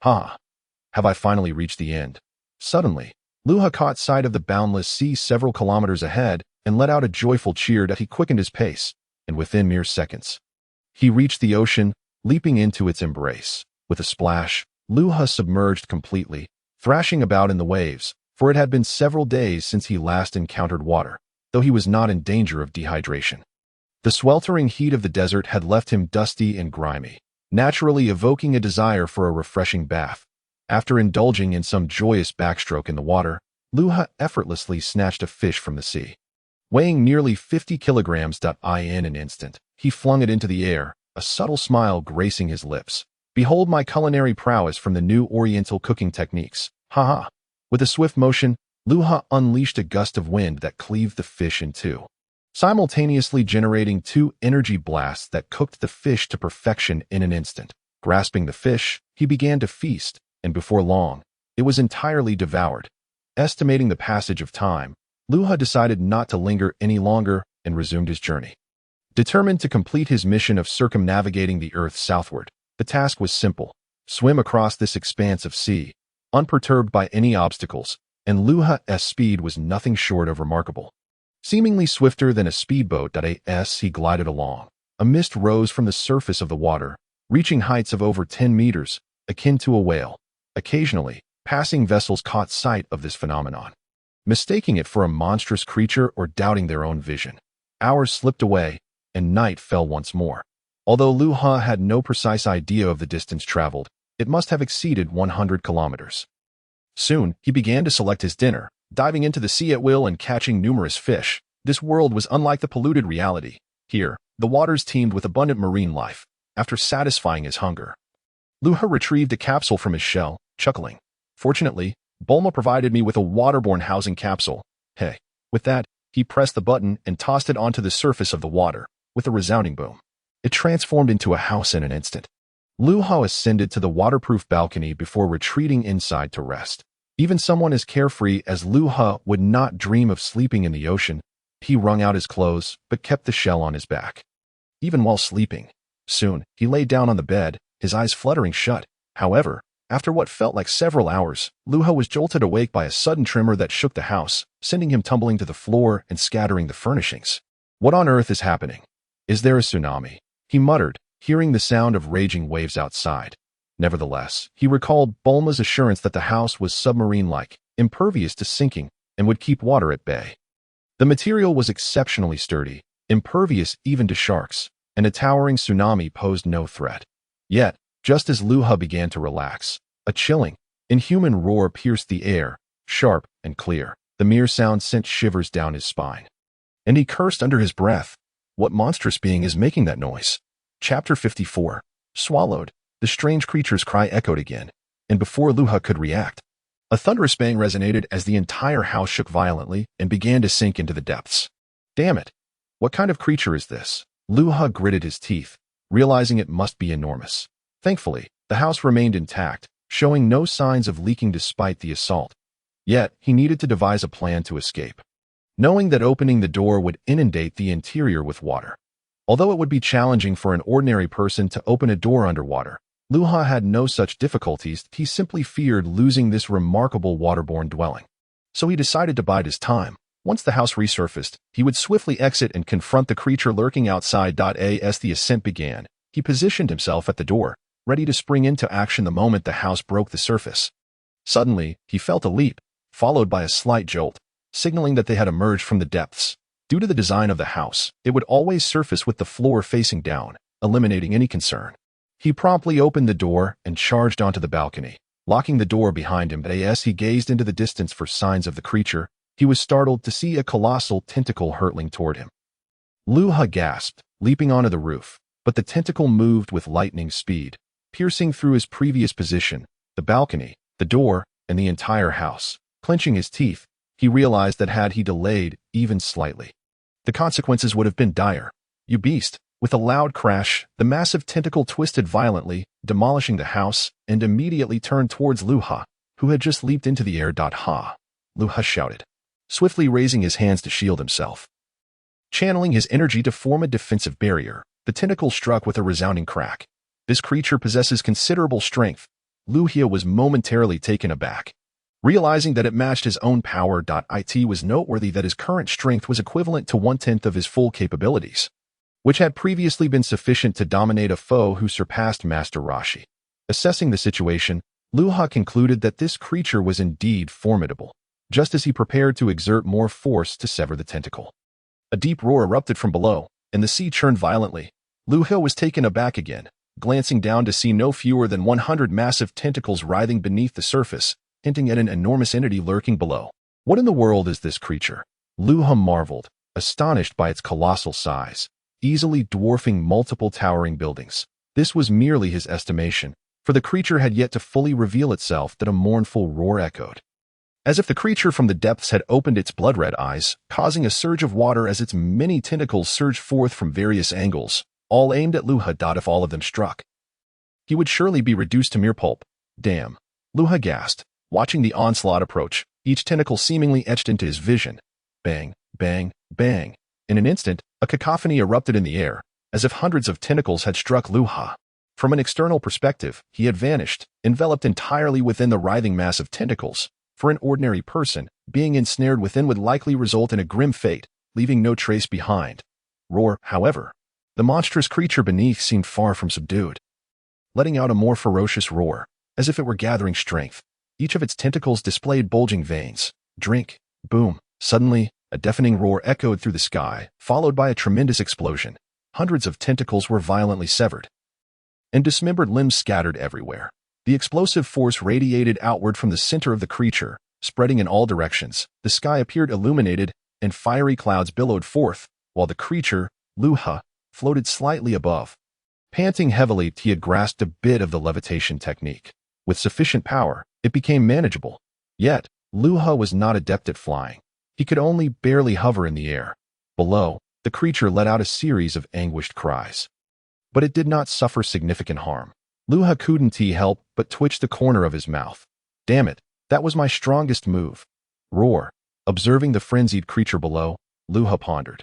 Have I finally reached the end? Suddenly, Luha caught sight of the boundless sea several kilometers ahead and let out a joyful cheer that he quickened his pace, and within mere seconds, he reached the ocean, leaping into its embrace. With a splash, Luha submerged completely, thrashing about in the waves, for it had been several days since he last encountered water, though he was not in danger of dehydration. The sweltering heat of the desert had left him dusty and grimy, naturally evoking a desire for a refreshing bath. After indulging in some joyous backstroke in the water, Luha effortlessly snatched a fish from the sea. Weighing nearly 50 kilograms, in an instant, he flung it into the air, a subtle smile gracing his lips. Behold my culinary prowess from the new Oriental cooking techniques. With a swift motion, Luha unleashed a gust of wind that cleaved the fish in two, simultaneously generating 2 energy blasts that cooked the fish to perfection in an instant. Grasping the fish, he began to feast, and before long, it was entirely devoured. Estimating the passage of time, Luha decided not to linger any longer and resumed his journey. Determined to complete his mission of circumnavigating the Earth southward, the task was simple: swim across this expanse of sea, unperturbed by any obstacles, and Luha's speed was nothing short of remarkable. Seemingly swifter than a speedboat, he glided along, A mist rose from the surface of the water, reaching heights of over 10 meters, akin to a whale. Occasionally, passing vessels caught sight of this phenomenon, mistaking it for a monstrous creature or doubting their own vision. Hours slipped away, and night fell once more. Although Luha had no precise idea of the distance traveled, it must have exceeded 100 kilometers. Soon, he began to select his dinner, diving into the sea at will and catching numerous fish. This world was unlike the polluted reality. Here, the waters teemed with abundant marine life. After satisfying his hunger, Luha retrieved a capsule from his shell, chuckling. Fortunately, Bulma provided me with a waterborne housing capsule. Hey. With that, he pressed the button and tossed it onto the surface of the water, with a resounding boom. It transformed into a house in an instant. Luha ascended to the waterproof balcony before retreating inside to rest. Even someone as carefree as Luha would not dream of sleeping in the ocean. He wrung out his clothes, but kept the shell on his back. Even while sleeping. Soon, he lay down on the bed, his eyes fluttering shut. However, after what felt like several hours, Luha was jolted awake by a sudden tremor that shook the house, sending him tumbling to the floor and scattering the furnishings. What on earth is happening? Is there a tsunami? He muttered, hearing the sound of raging waves outside. Nevertheless, he recalled Bulma's assurance that the house was submarine-like, impervious to sinking, and would keep water at bay. The material was exceptionally sturdy, impervious even to sharks, and a towering tsunami posed no threat. Yet, just as Luha began to relax, a chilling, inhuman roar pierced the air, sharp and clear. The mere sound sent shivers down his spine. And he cursed under his breath. What monstrous being is making that noise? Chapter 54. Swallowed. The strange creature's cry echoed again, and before Luha could react, a thunderous bang resonated as the entire house shook violently and began to sink into the depths. Damn it! What kind of creature is this? Luha gritted his teeth, realizing it must be enormous. Thankfully, the house remained intact, showing no signs of leaking despite the assault. Yet, he needed to devise a plan to escape, knowing that opening the door would inundate the interior with water. Although it would be challenging for an ordinary person to open a door underwater, Luha had no such difficulties. He simply feared losing this remarkable waterborne dwelling. So he decided to bide his time. Once the house resurfaced, he would swiftly exit and confront the creature lurking outside. As the ascent began, he positioned himself at the door, ready to spring into action the moment the house broke the surface. Suddenly, he felt a leap, followed by a slight jolt, signaling that they had emerged from the depths. Due to the design of the house, it would always surface with the floor facing down, eliminating any concern. He promptly opened the door and charged onto the balcony, locking the door behind him. As he gazed into the distance for signs of the creature, he was startled to see a colossal tentacle hurtling toward him. Luha gasped, leaping onto the roof, but the tentacle moved with lightning speed, piercing through his previous position, the balcony, the door, and the entire house. Clenching his teeth, he realized that had he delayed even slightly, the consequences would have been dire. You beast! With a loud crash, the massive tentacle twisted violently, demolishing the house, and immediately turned towards Luha, who had just leaped into the air. Ha! Luha shouted, swiftly raising his hands to shield himself. Channeling his energy to form a defensive barrier, the tentacle struck with a resounding crack. This creature possesses considerable strength. Luha was momentarily taken aback, realizing that it matched his own power. It was noteworthy that his current strength was equivalent to 1/10 of his full capabilities, which had previously been sufficient to dominate a foe who surpassed Master Rashi. Assessing the situation, Luha concluded that this creature was indeed formidable, just as he prepared to exert more force to sever the tentacle. A deep roar erupted from below, and the sea churned violently. Luha was taken aback again, glancing down to see no fewer than 100 massive tentacles writhing beneath the surface, hinting at an enormous entity lurking below. What in the world is this creature? Luha marveled, astonished by its colossal size, easily dwarfing multiple towering buildings. This was merely his estimation, for the creature had yet to fully reveal itself. That a mournful roar echoed, as if the creature from the depths had opened its blood-red eyes, causing a surge of water as its many tentacles surged forth from various angles, all aimed at Luha. If all of them struck, he would surely be reduced to mere pulp. Damn! Luha gasped, watching the onslaught approach, each tentacle seemingly etched into his vision. Bang, bang, bang. In an instant, a cacophony erupted in the air, as if hundreds of tentacles had struck Luha. From an external perspective, he had vanished, enveloped entirely within the writhing mass of tentacles. For an ordinary person, being ensnared within would likely result in a grim fate, leaving no trace behind. Roar, however. The monstrous creature beneath seemed far from subdued, letting out a more ferocious roar, as if it were gathering strength. Each of its tentacles displayed bulging veins. Drink. Boom. Suddenly, a deafening roar echoed through the sky, followed by a tremendous explosion. Hundreds of tentacles were violently severed, and dismembered limbs scattered everywhere. The explosive force radiated outward from the center of the creature, spreading in all directions. The sky appeared illuminated, and fiery clouds billowed forth, while the creature, Luha, floated slightly above. Panting heavily, he had grasped a bit of the levitation technique. With sufficient power, it became manageable. Yet, Luha was not adept at flying. He could only barely hover in the air. Below, the creature let out a series of anguished cries. But it did not suffer significant harm. Luha couldn't help but twitch the corner of his mouth. Damn it, that was my strongest move. Roar. Observing the frenzied creature below, Luha pondered.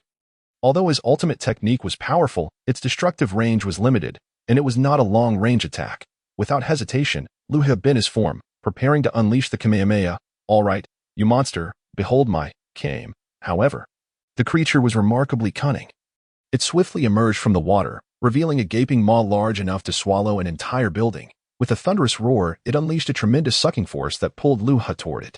Although his ultimate technique was powerful, its destructive range was limited, and it was not a long-range attack. Without hesitation, Luha bent his form, preparing to unleash the Kamehameha. All right, you monster, behold my came. However, the creature was remarkably cunning. It swiftly emerged from the water, revealing a gaping maw large enough to swallow an entire building. With a thunderous roar, it unleashed a tremendous sucking force that pulled Luha toward it.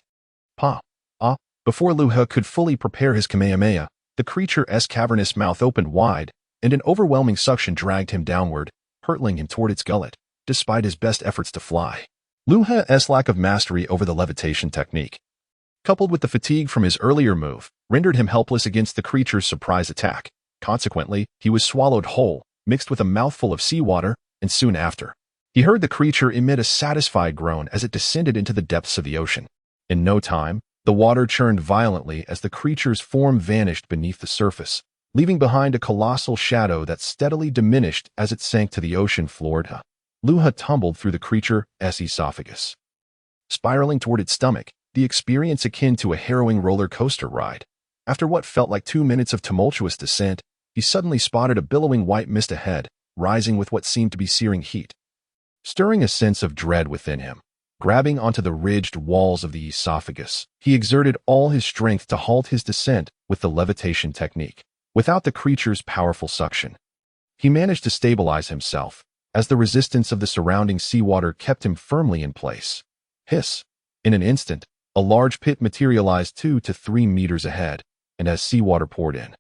Before Luha could fully prepare his Kamehameha, the creature's cavernous mouth opened wide, and an overwhelming suction dragged him downward, hurtling him toward its gullet, despite his best efforts to fly. Luha's lack of mastery over the levitation technique, coupled with the fatigue from his earlier move, rendered him helpless against the creature's surprise attack. Consequently, he was swallowed whole, mixed with a mouthful of seawater, and soon after, he heard the creature emit a satisfied groan as it descended into the depths of the ocean. In no time, the water churned violently as the creature's form vanished beneath the surface, leaving behind a colossal shadow that steadily diminished as it sank to the ocean floor. Luha tumbled through the creature's esophagus, spiraling toward its stomach, the experience akin to a harrowing roller coaster ride. After what felt like 2 minutes of tumultuous descent, he suddenly spotted a billowing white mist ahead, rising with what seemed to be searing heat, stirring a sense of dread within him. Grabbing onto the ridged walls of the esophagus, he exerted all his strength to halt his descent with the levitation technique. Without the creature's powerful suction, he managed to stabilize himself, as the resistance of the surrounding seawater kept him firmly in place. Hiss! In an instant, a large pit materialized 2 to 3 meters ahead, and as seawater poured in,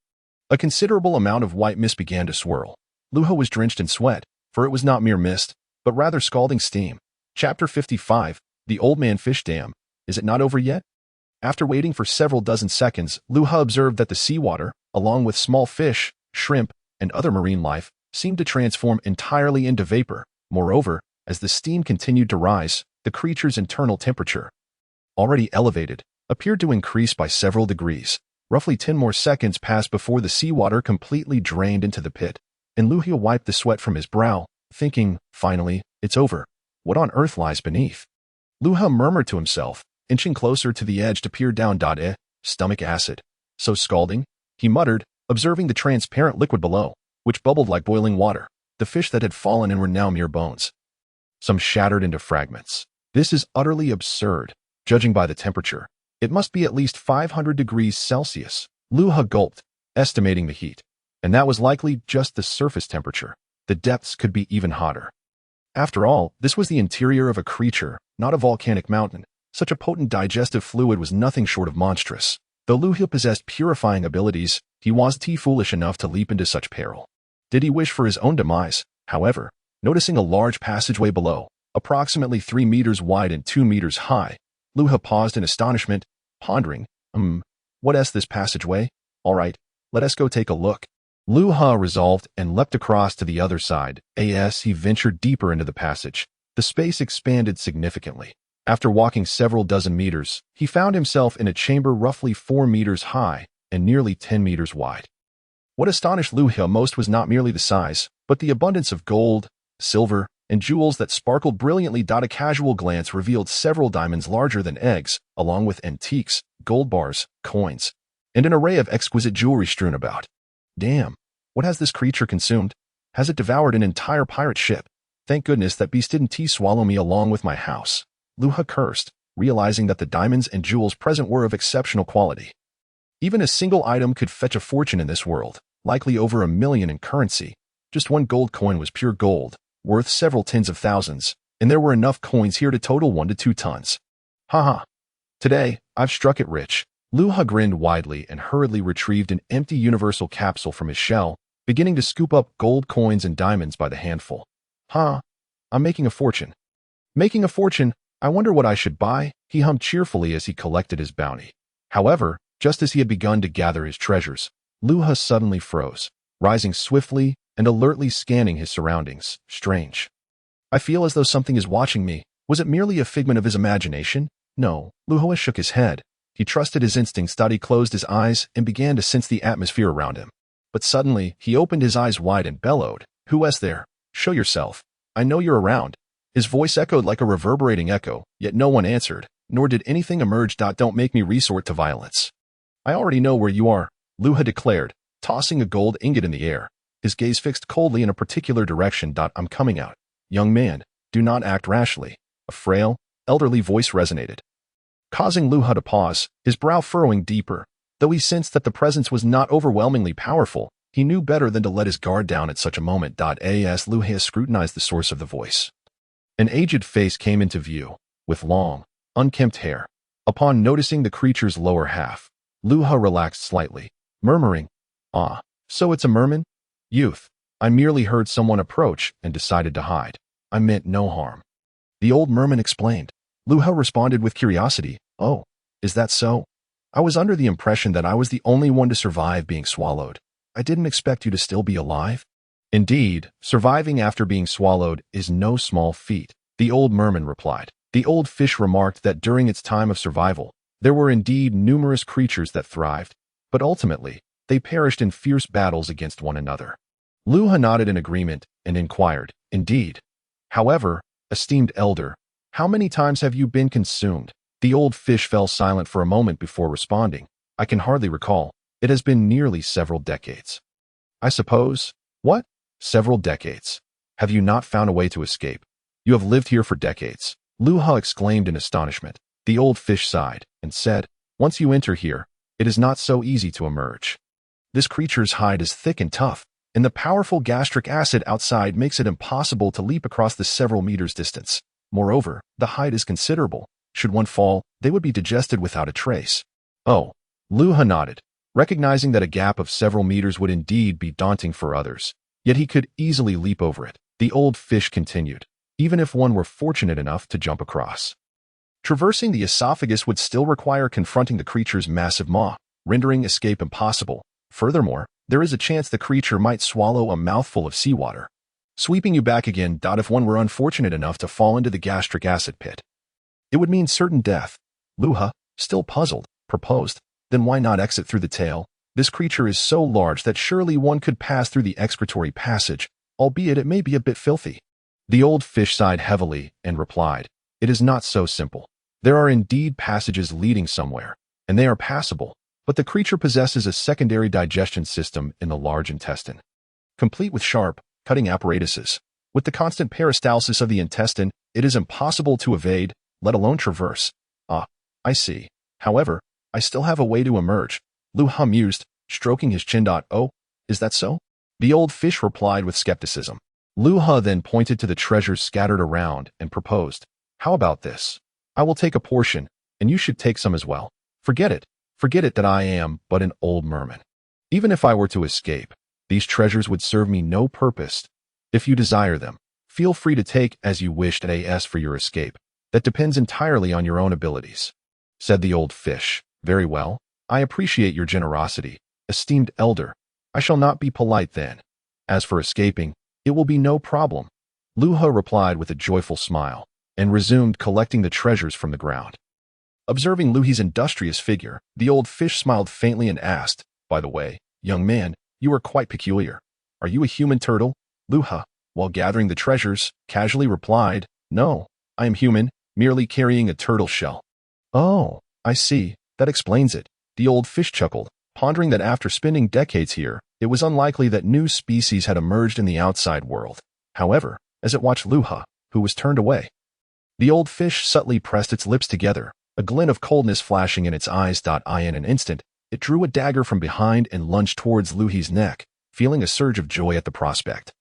a considerable amount of white mist began to swirl. Luha was drenched in sweat, for it was not mere mist, but rather scalding steam. Chapter 55, The Old Man Fish Dam. Is it not over yet? After waiting for several dozen seconds, Luha observed that the seawater, along with small fish, shrimp, and other marine life, seemed to transform entirely into vapor. Moreover, as the steam continued to rise, the creature's internal temperature, already elevated, appeared to increase by several degrees. Roughly 10 more seconds passed before the seawater completely drained into the pit, and Luha wiped the sweat from his brow, thinking, finally, it's over. What on earth lies beneath? Luha murmured to himself, inching closer to the edge to peer down. Stomach acid. So scalding, he muttered, observing the transparent liquid below, which bubbled like boiling water. The fish that had fallen in were now mere bones, some shattered into fragments. This is utterly absurd. Judging by the temperature, it must be at least 500 degrees Celsius. Luha gulped, estimating the heat. And that was likely just the surface temperature. The depths could be even hotter. After all, this was the interior of a creature, not a volcanic mountain. Such a potent digestive fluid was nothing short of monstrous. Though Luha possessed purifying abilities, he wasn't foolish enough to leap into such peril. Did he wish for his own demise? However, noticing a large passageway below, approximately 3 meters wide and 2 meters high, Luha paused in astonishment, pondering, what this passageway? All right, let us go take a look. Luha resolved and leapt across to the other side. As he ventured deeper into the passage, the space expanded significantly. After walking several dozen meters, he found himself in a chamber roughly 4 meters high and nearly 10 meters wide. What astonished Luha most was not merely the size, but the abundance of gold, silver, and jewels that sparkled brilliantly. A casual glance revealed several diamonds larger than eggs, along with antiques, gold bars, coins, and an array of exquisite jewelry strewn about. Damn, what has this creature consumed? Has it devoured an entire pirate ship? Thank goodness that beast didn't swallow me along with my house. Luha cursed, realizing that the diamonds and jewels present were of exceptional quality. Even a single item could fetch a fortune in this world, likely over $1 million in currency. Just one gold coin was pure gold, worth several tens of thousands, and there were enough coins here to total 1 to 2 tons. Haha. Today, I've struck it rich. Luha grinned widely and hurriedly retrieved an empty universal capsule from his shell, beginning to scoop up gold coins and diamonds by the handful. I'm making a fortune. Making a fortune? I wonder what I should buy, he hummed cheerfully as he collected his bounty. However, just as he had begun to gather his treasures, Luha suddenly froze, rising swiftly and alertly scanning his surroundings. Strange. I feel as though something is watching me. Was it merely a figment of his imagination? No, Luha shook his head. He trusted his instincts. He closed his eyes and began to sense the atmosphere around him. But suddenly, he opened his eyes wide and bellowed, "Who is there? Show yourself. I know you're around." His voice echoed like a reverberating echo, yet no one answered, nor did anything emerge. Don't make me resort to violence. I already know where you are, Luha declared, tossing a gold ingot in the air, his gaze fixed coldly in a particular direction. I'm coming out. Young man, do not act rashly. A frail, elderly voice resonated, causing Luha to pause, his brow furrowing deeper. Though he sensed that the presence was not overwhelmingly powerful, he knew better than to let his guard down at such a moment. As Luha scrutinized the source of the voice, an aged face came into view, with long, unkempt hair. Upon noticing the creature's lower half, Luha relaxed slightly, murmuring, so it's a merman? Youth, I merely heard someone approach and decided to hide. I meant no harm. The old merman explained. Luha responded with curiosity, "Oh, is that so? I was under the impression that I was the only one to survive being swallowed. I didn't expect you to still be alive." Indeed, surviving after being swallowed is no small feat, the old merman replied. The old fish remarked that during its time of survival, there were indeed numerous creatures that thrived, but ultimately, they perished in fierce battles against one another. Luha nodded in agreement and inquired, "Indeed. However, esteemed elder, how many times have you been consumed?" The old fish fell silent for a moment before responding. "I can hardly recall. It has been nearly several decades." "I suppose." "What? Several decades? Have you not found a way to escape? You have lived here for decades," Luha exclaimed in astonishment. The old fish sighed and said, "Once you enter here, it is not so easy to emerge. This creature's hide is thick and tough, and the powerful gastric acid outside makes it impossible to leap across the several meters distance. Moreover, the height is considerable. Should one fall, they would be digested without a trace." "Oh," Luha nodded, recognizing that a gap of several meters would indeed be daunting for others, yet he could easily leap over it. The old fish continued, "Even if one were fortunate enough to jump across. Traversing the esophagus would still require confronting the creature's massive maw, rendering escape impossible. Furthermore, there is a chance the creature might swallow a mouthful of seawater, sweeping you back again. If one were unfortunate enough to fall into the gastric acid pit, it would mean certain death." Luha, still puzzled, proposed, "Then why not exit through the tail? This creature is so large that surely one could pass through the excretory passage, albeit it may be a bit filthy." The old fish sighed heavily and replied, "It is not so simple. There are indeed passages leading somewhere, and they are passable, but the creature possesses a secondary digestion system in the large intestine, complete with sharp, cutting apparatuses. With the constant peristalsis of the intestine, it is impossible to evade, let alone traverse." I see. However, I still have a way to emerge," Luha mused, stroking his chin. "Oh, is that so?" The old fish replied with skepticism. Luha then pointed to the treasures scattered around and proposed, "How about this? I will take a portion, and you should take some as well. Forget it that I am but an old merman. Even if I were to escape, these treasures would serve me no purpose. If you desire them, feel free to take as you wished. As for your escape, that depends entirely on your own abilities," said the old fish. "Very well. I appreciate your generosity, esteemed elder. I shall not be polite then. As for escaping, it will be no problem," Luha replied with a joyful smile, and resumed collecting the treasures from the ground. Observing Luhi's industrious figure, the old fish smiled faintly and asked, "By the way, young man, you are quite peculiar. Are you a human turtle?" Luha, while gathering the treasures, casually replied, "No, I am human, merely carrying a turtle shell." "Oh, I see. That explains it." The old fish chuckled, pondering that after spending decades here, it was unlikely that new species had emerged in the outside world. However, as it watched Luha, who was turned away, the old fish subtly pressed its lips together, a glint of coldness flashing in its eyes. In an instant, it drew a dagger from behind and lunged towards Luhi's neck, feeling a surge of joy at the prospect.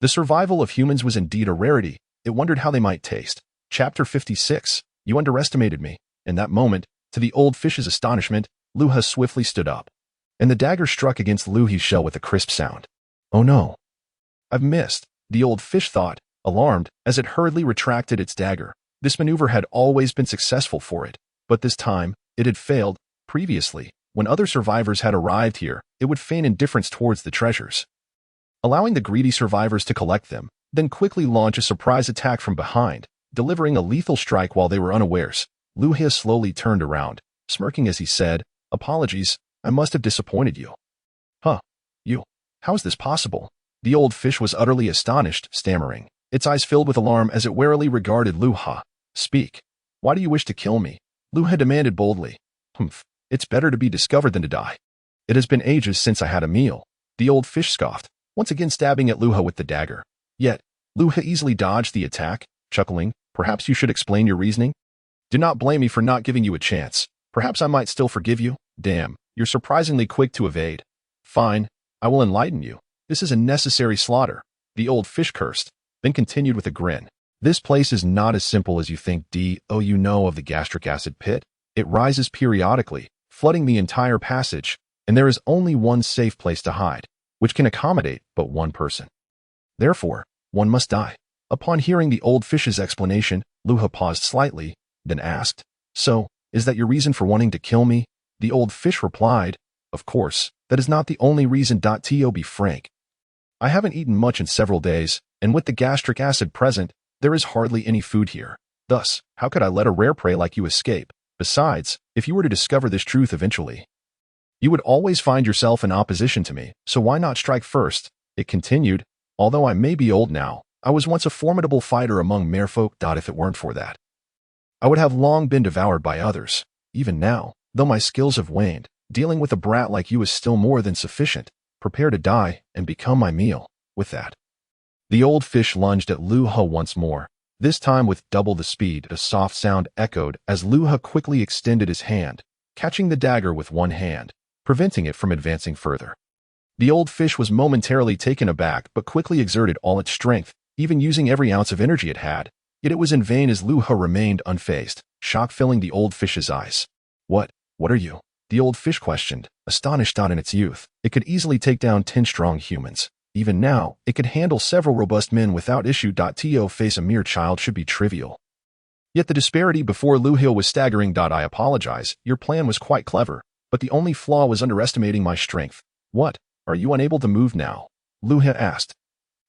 The survival of humans was indeed a rarity. It wondered how they might taste. Chapter 56. You underestimated me. In that moment, to the old fish's astonishment, Luha swiftly stood up, and the dagger struck against Luhi's shell with a crisp sound. Oh no. I've missed, the old fish thought, alarmed, as it hurriedly retracted its dagger. This maneuver had always been successful for it, but this time, it had failed. Previously, when other survivors had arrived here, it would feign indifference towards the treasures, allowing the greedy survivors to collect them, then quickly launch a surprise attack from behind, delivering a lethal strike while they were unawares. Luha slowly turned around, smirking as he said, "Apologies, I must have disappointed you." Huh? You? How is this possible? The old fish was utterly astonished, stammering, its eyes filled with alarm as it warily regarded Luha. Speak. Why do you wish to kill me? Luha demanded boldly. Humph. It's better to be discovered than to die. It has been ages since I had a meal. The old fish scoffed, once again stabbing at Luha with the dagger. Yet, Luha easily dodged the attack, chuckling, "Perhaps you should explain your reasoning? Do not blame me for not giving you a chance. Perhaps I might still forgive you. Damn, you're surprisingly quick to evade. Fine, I will enlighten you. This is a necessary slaughter." The old fish cursed, then continued with a grin. "This place is not as simple as you think. You know of the gastric acid pit? It rises periodically, flooding the entire passage, and there is only one safe place to hide, which can accommodate but one person. Therefore, one must die." Upon hearing the old fish's explanation, Luha paused slightly, then asked, "So, is that your reason for wanting to kill me?" The old fish replied, "Of course, that is not the only reason. To be frank, I haven't eaten much in several days, and with the gastric acid present, there is hardly any food here. Thus, how could I let a rare prey like you escape? Besides, if you were to discover this truth eventually, you would always find yourself in opposition to me, so why not strike first?" It continued, "Although I may be old now, I was once a formidable fighter among merfolk. If it weren't for that, I would have long been devoured by others. Even now, though my skills have waned, dealing with a brat like you is still more than sufficient. Prepare to die and become my meal." With that, the old fish lunged at Luha once more, this time with double the speed. A soft sound echoed as Luha quickly extended his hand, catching the dagger with one hand, preventing it from advancing further. The old fish was momentarily taken aback but quickly exerted all its strength, even using every ounce of energy it had. Yet it was in vain as Luha remained unfazed, shock filling the old fish's eyes. What are you?" the old fish questioned, astonished. In its youth, it could easily take down 10 strong humans. Even now, it could handle several robust men without issue. To face a mere child should be trivial. Yet the disparity before Luha was staggering. "I apologize, your plan was quite clever, but the only flaw was underestimating my strength." "What, are you unable to move now?" Luha asked,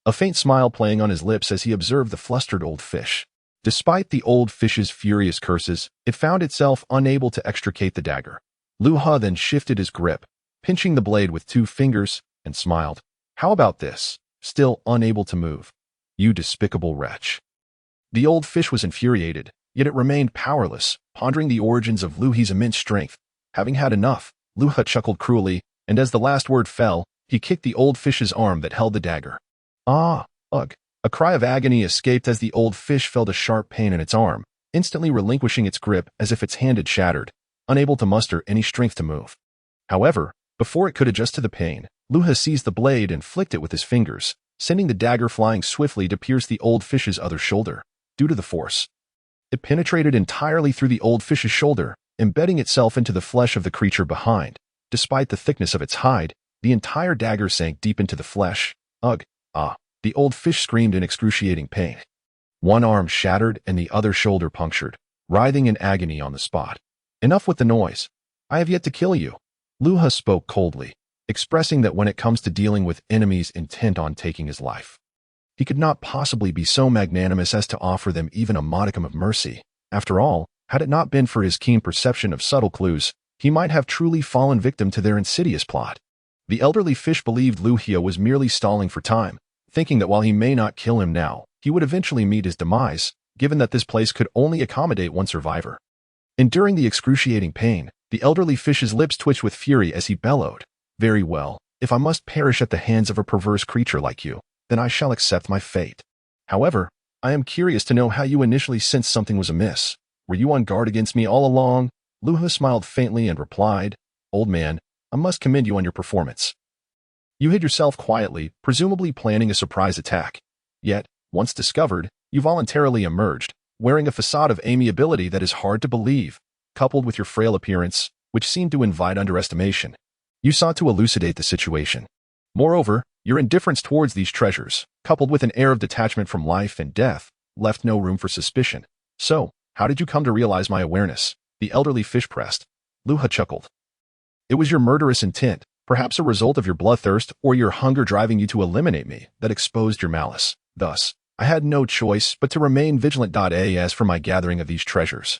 a faint smile playing on his lips as he observed the flustered old fish. Despite the old fish's furious curses, it found itself unable to extricate the dagger. Luha then shifted his grip, pinching the blade with 2 fingers, and smiled. "How about this? Still unable to move? You despicable wretch." The old fish was infuriated, yet it remained powerless, pondering the origins of Luhi's immense strength. Having had enough, Luha chuckled cruelly, and as the last word fell, he kicked the old fish's arm that held the dagger. "Ah, ugh." A cry of agony escaped as the old fish felt a sharp pain in its arm, instantly relinquishing its grip as if its hand had shattered, unable to muster any strength to move. However, before it could adjust to the pain, Luha seized the blade and flicked it with his fingers, sending the dagger flying swiftly to pierce the old fish's other shoulder. Due to the force, it penetrated entirely through the old fish's shoulder, embedding itself into the flesh of the creature behind. Despite the thickness of its hide, the entire dagger sank deep into the flesh. Ugh, ah. The old fish screamed in excruciating pain. One arm shattered and the other shoulder punctured, writhing in agony on the spot. "Enough with the noise. I have yet to kill you." Luha spoke coldly, expressing that when it comes to dealing with enemies intent on taking his life, he could not possibly be so magnanimous as to offer them even a modicum of mercy. After all, had it not been for his keen perception of subtle clues, he might have truly fallen victim to their insidious plot. The elderly fish believed Luha was merely stalling for time, thinking that while he may not kill him now, he would eventually meet his demise, given that this place could only accommodate one survivor. Enduring the excruciating pain, the elderly fish's lips twitched with fury as he bellowed, "Very well, if I must perish at the hands of a perverse creature like you, then I shall accept my fate. However, I am curious to know how you initially sensed something was amiss. Were you on guard against me all along?" Luha smiled faintly and replied, "Old man, I must commend you on your performance. You hid yourself quietly, presumably planning a surprise attack. Yet, once discovered, you voluntarily emerged, wearing a facade of amiability that is hard to believe, coupled with your frail appearance, which seemed to invite underestimation. You sought to elucidate the situation. Moreover, your indifference towards these treasures, coupled with an air of detachment from life and death, left no room for suspicion. So, how did you come to realize my awareness? The elderly fish pressed. Luha chuckled. It was your murderous intent, perhaps a result of your bloodthirst or your hunger driving you to eliminate me, that exposed your malice. Thus, I had no choice but to remain vigilant. As for my gathering of these treasures,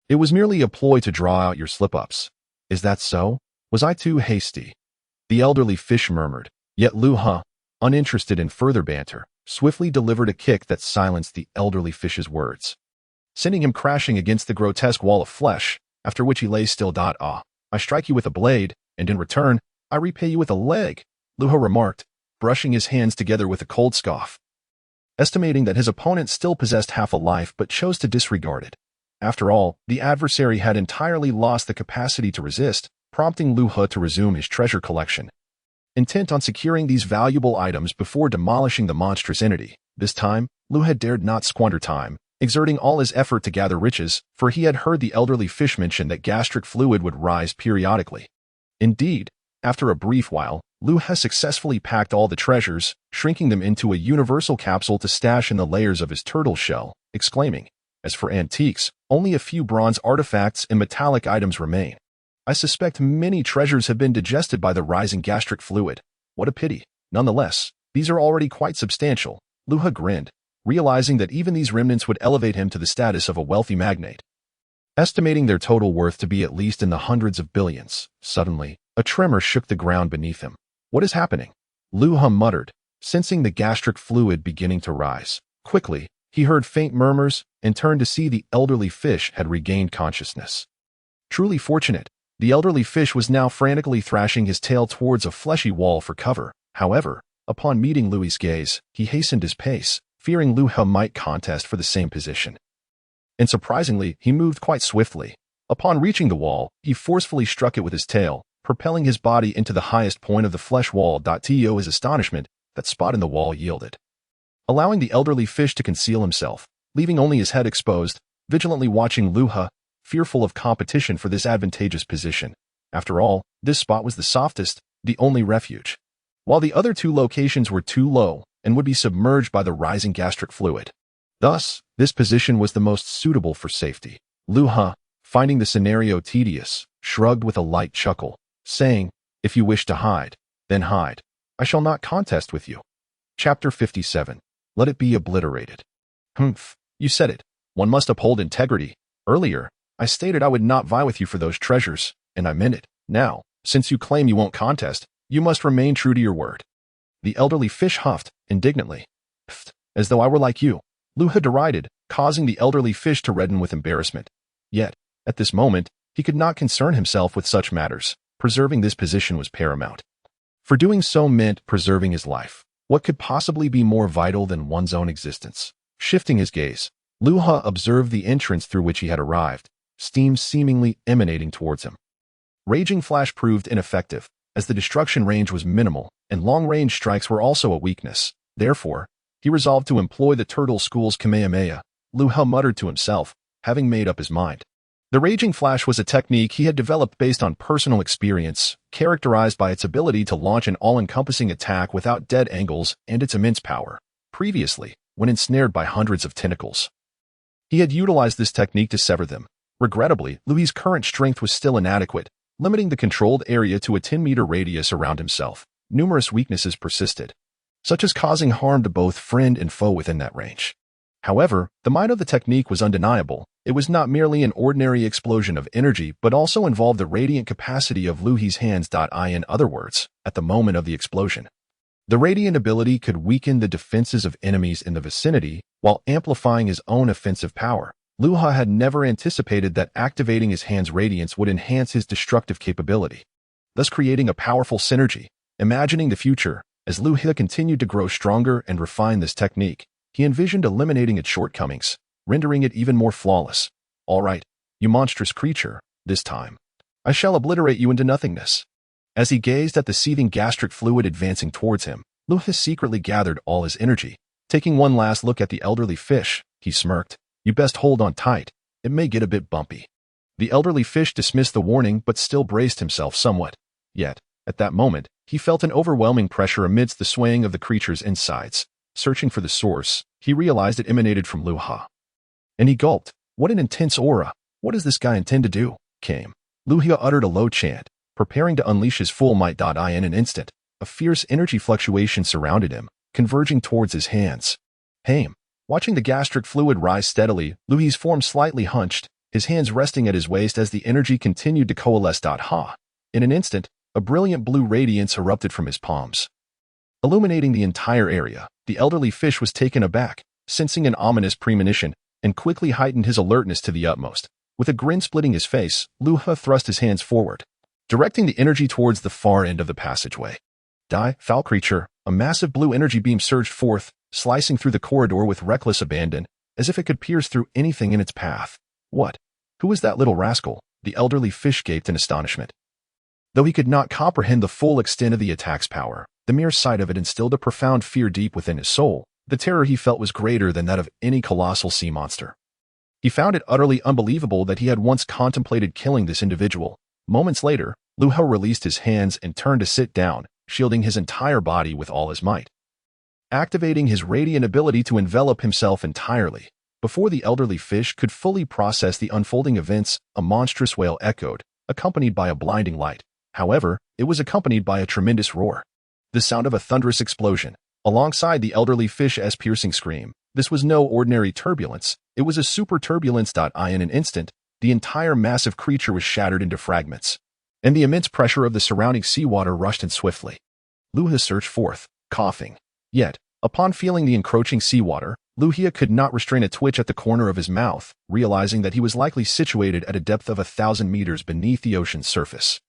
it was merely a ploy to draw out your slip-ups. Is that so? Was I too hasty? The elderly fish murmured, yet Luha, uninterested in further banter, swiftly delivered a kick that silenced the elderly fish's words, sending him crashing against the grotesque wall of flesh, after which he lay still. I strike you with a blade, and in return, I repay you with a leg, Luha remarked, brushing his hands together with a cold scoff. Estimating that his opponent still possessed half a life but chose to disregard it. After all, the adversary had entirely lost the capacity to resist, prompting Luha to resume his treasure collection. Intent on securing these valuable items before demolishing the monstrous entity, this time, Luha dared not squander time, exerting all his effort to gather riches, for he had heard the elderly fish mention that gastric fluid would rise periodically. Indeed, after a brief while, Luha successfully packed all the treasures, shrinking them into a universal capsule to stash in the layers of his turtle shell, exclaiming, as for antiques, only a few bronze artifacts and metallic items remain. I suspect many treasures have been digested by the rising gastric fluid. What a pity. Nonetheless, these are already quite substantial. Luha grinned, realizing that even these remnants would elevate him to the status of a wealthy magnate. Estimating their total worth to be at least in the hundreds of billions, suddenly, a tremor shook the ground beneath him. What is happening? Luha muttered, sensing the gastric fluid beginning to rise. Quickly, he heard faint murmurs and turned to see the elderly fish had regained consciousness. Truly fortunate, the elderly fish was now frantically thrashing his tail towards a fleshy wall for cover. However, upon meeting Louis's gaze, he hastened his pace, fearing Luha might contest for the same position. And surprisingly, he moved quite swiftly. Upon reaching the wall, he forcefully struck it with his tail, propelling his body into the highest point of the flesh wall. To his astonishment, that spot in the wall yielded, allowing the elderly fish to conceal himself, leaving only his head exposed, vigilantly watching Luha, fearful of competition for this advantageous position. After all, this spot was the softest, the only refuge, while the other two locations were too low and would be submerged by the rising gastric fluid. Thus, this position was the most suitable for safety. Luha, finding the scenario tedious, shrugged with a light chuckle, saying, "If you wish to hide, then hide. I shall not contest with you." Chapter 57. Let it be obliterated. Humph, you said it. One must uphold integrity. Earlier, I stated I would not vie with you for those treasures, and I meant it. Now, since you claim you won't contest, you must remain true to your word. The elderly fish huffed, indignantly. Pfft, as though I were like you, Luha derided, causing the elderly fish to redden with embarrassment. Yet, at this moment, he could not concern himself with such matters. Preserving this position was paramount. For doing so meant preserving his life. What could possibly be more vital than one's own existence? Shifting his gaze, Luha observed the entrance through which he had arrived, steam seemingly emanating towards him. Raging Flash proved ineffective, as the destruction range was minimal, and long-range strikes were also a weakness. Therefore, he resolved to employ the Turtle School's Kamehameha, Luha muttered to himself, having made up his mind. The Raging Flash was a technique he had developed based on personal experience, characterized by its ability to launch an all-encompassing attack without dead angles and its immense power. Previously, when ensnared by hundreds of tentacles, he had utilized this technique to sever them. Regrettably, Louis's current strength was still inadequate, limiting the controlled area to a 10-meter radius around himself. Numerous weaknesses persisted, such as causing harm to both friend and foe within that range. However, the might of the technique was undeniable. It was not merely an ordinary explosion of energy, but also involved the radiant capacity of Luhi's hands. In other words, at the moment of the explosion, the radiant ability could weaken the defenses of enemies in the vicinity while amplifying his own offensive power. Luha had never anticipated that activating his hand's radiance would enhance his destructive capability, thus creating a powerful synergy. Imagining the future, as Luha continued to grow stronger and refine this technique, he envisioned eliminating its shortcomings, rendering it even more flawless. All right, you monstrous creature, this time, I shall obliterate you into nothingness. As he gazed at the seething gastric fluid advancing towards him, Luha secretly gathered all his energy, Taking one last look at the elderly fish, he smirked. You best hold on tight. It may get a bit bumpy. The elderly fish dismissed the warning but still braced himself somewhat. Yet, at that moment, he felt an overwhelming pressure amidst the swaying of the creature's insides. Searching for the source, he realized it emanated from Luha. And he gulped. What an intense aura. What does this guy intend to do? Came. Luha uttered a low chant, preparing to unleash his full might. In an instant, a fierce energy fluctuation surrounded him, converging towards his hands. Haim. Watching the gastric fluid rise steadily, Luhi's form slightly hunched, his hands resting at his waist as the energy continued to coalesce. In an instant, a brilliant blue radiance erupted from his palms. Illuminating the entire area, the elderly fish was taken aback, sensing an ominous premonition, and quickly heightened his alertness to the utmost. With a grin splitting his face, Luha thrust his hands forward, directing the energy towards the far end of the passageway. Foul creature, a massive blue energy beam surged forth, slicing through the corridor with reckless abandon, as if it could pierce through anything in its path. What? Who is that little rascal? The elderly fish gaped in astonishment. Though he could not comprehend the full extent of the attack's power, the mere sight of it instilled a profound fear deep within his soul. The terror he felt was greater than that of any colossal sea monster. He found it utterly unbelievable that he had once contemplated killing this individual. Moments later, Luha released his hands and turned to sit down, shielding his entire body with all his might. Activating his radiant ability to envelop himself entirely. Before the elderly fish could fully process the unfolding events, a monstrous wail echoed, accompanied by a blinding light. However, it was accompanied by a tremendous roar. The sound of a thunderous explosion, alongside the elderly fish's piercing scream. This was no ordinary turbulence, it was a super turbulence. In an instant, the entire massive creature was shattered into fragments, and the immense pressure of the surrounding seawater rushed in swiftly. Luha surged forth, coughing. Yet, upon feeling the encroaching seawater, Luha could not restrain a twitch at the corner of his mouth, realizing that he was likely situated at a depth of 1,000 meters beneath the ocean's surface.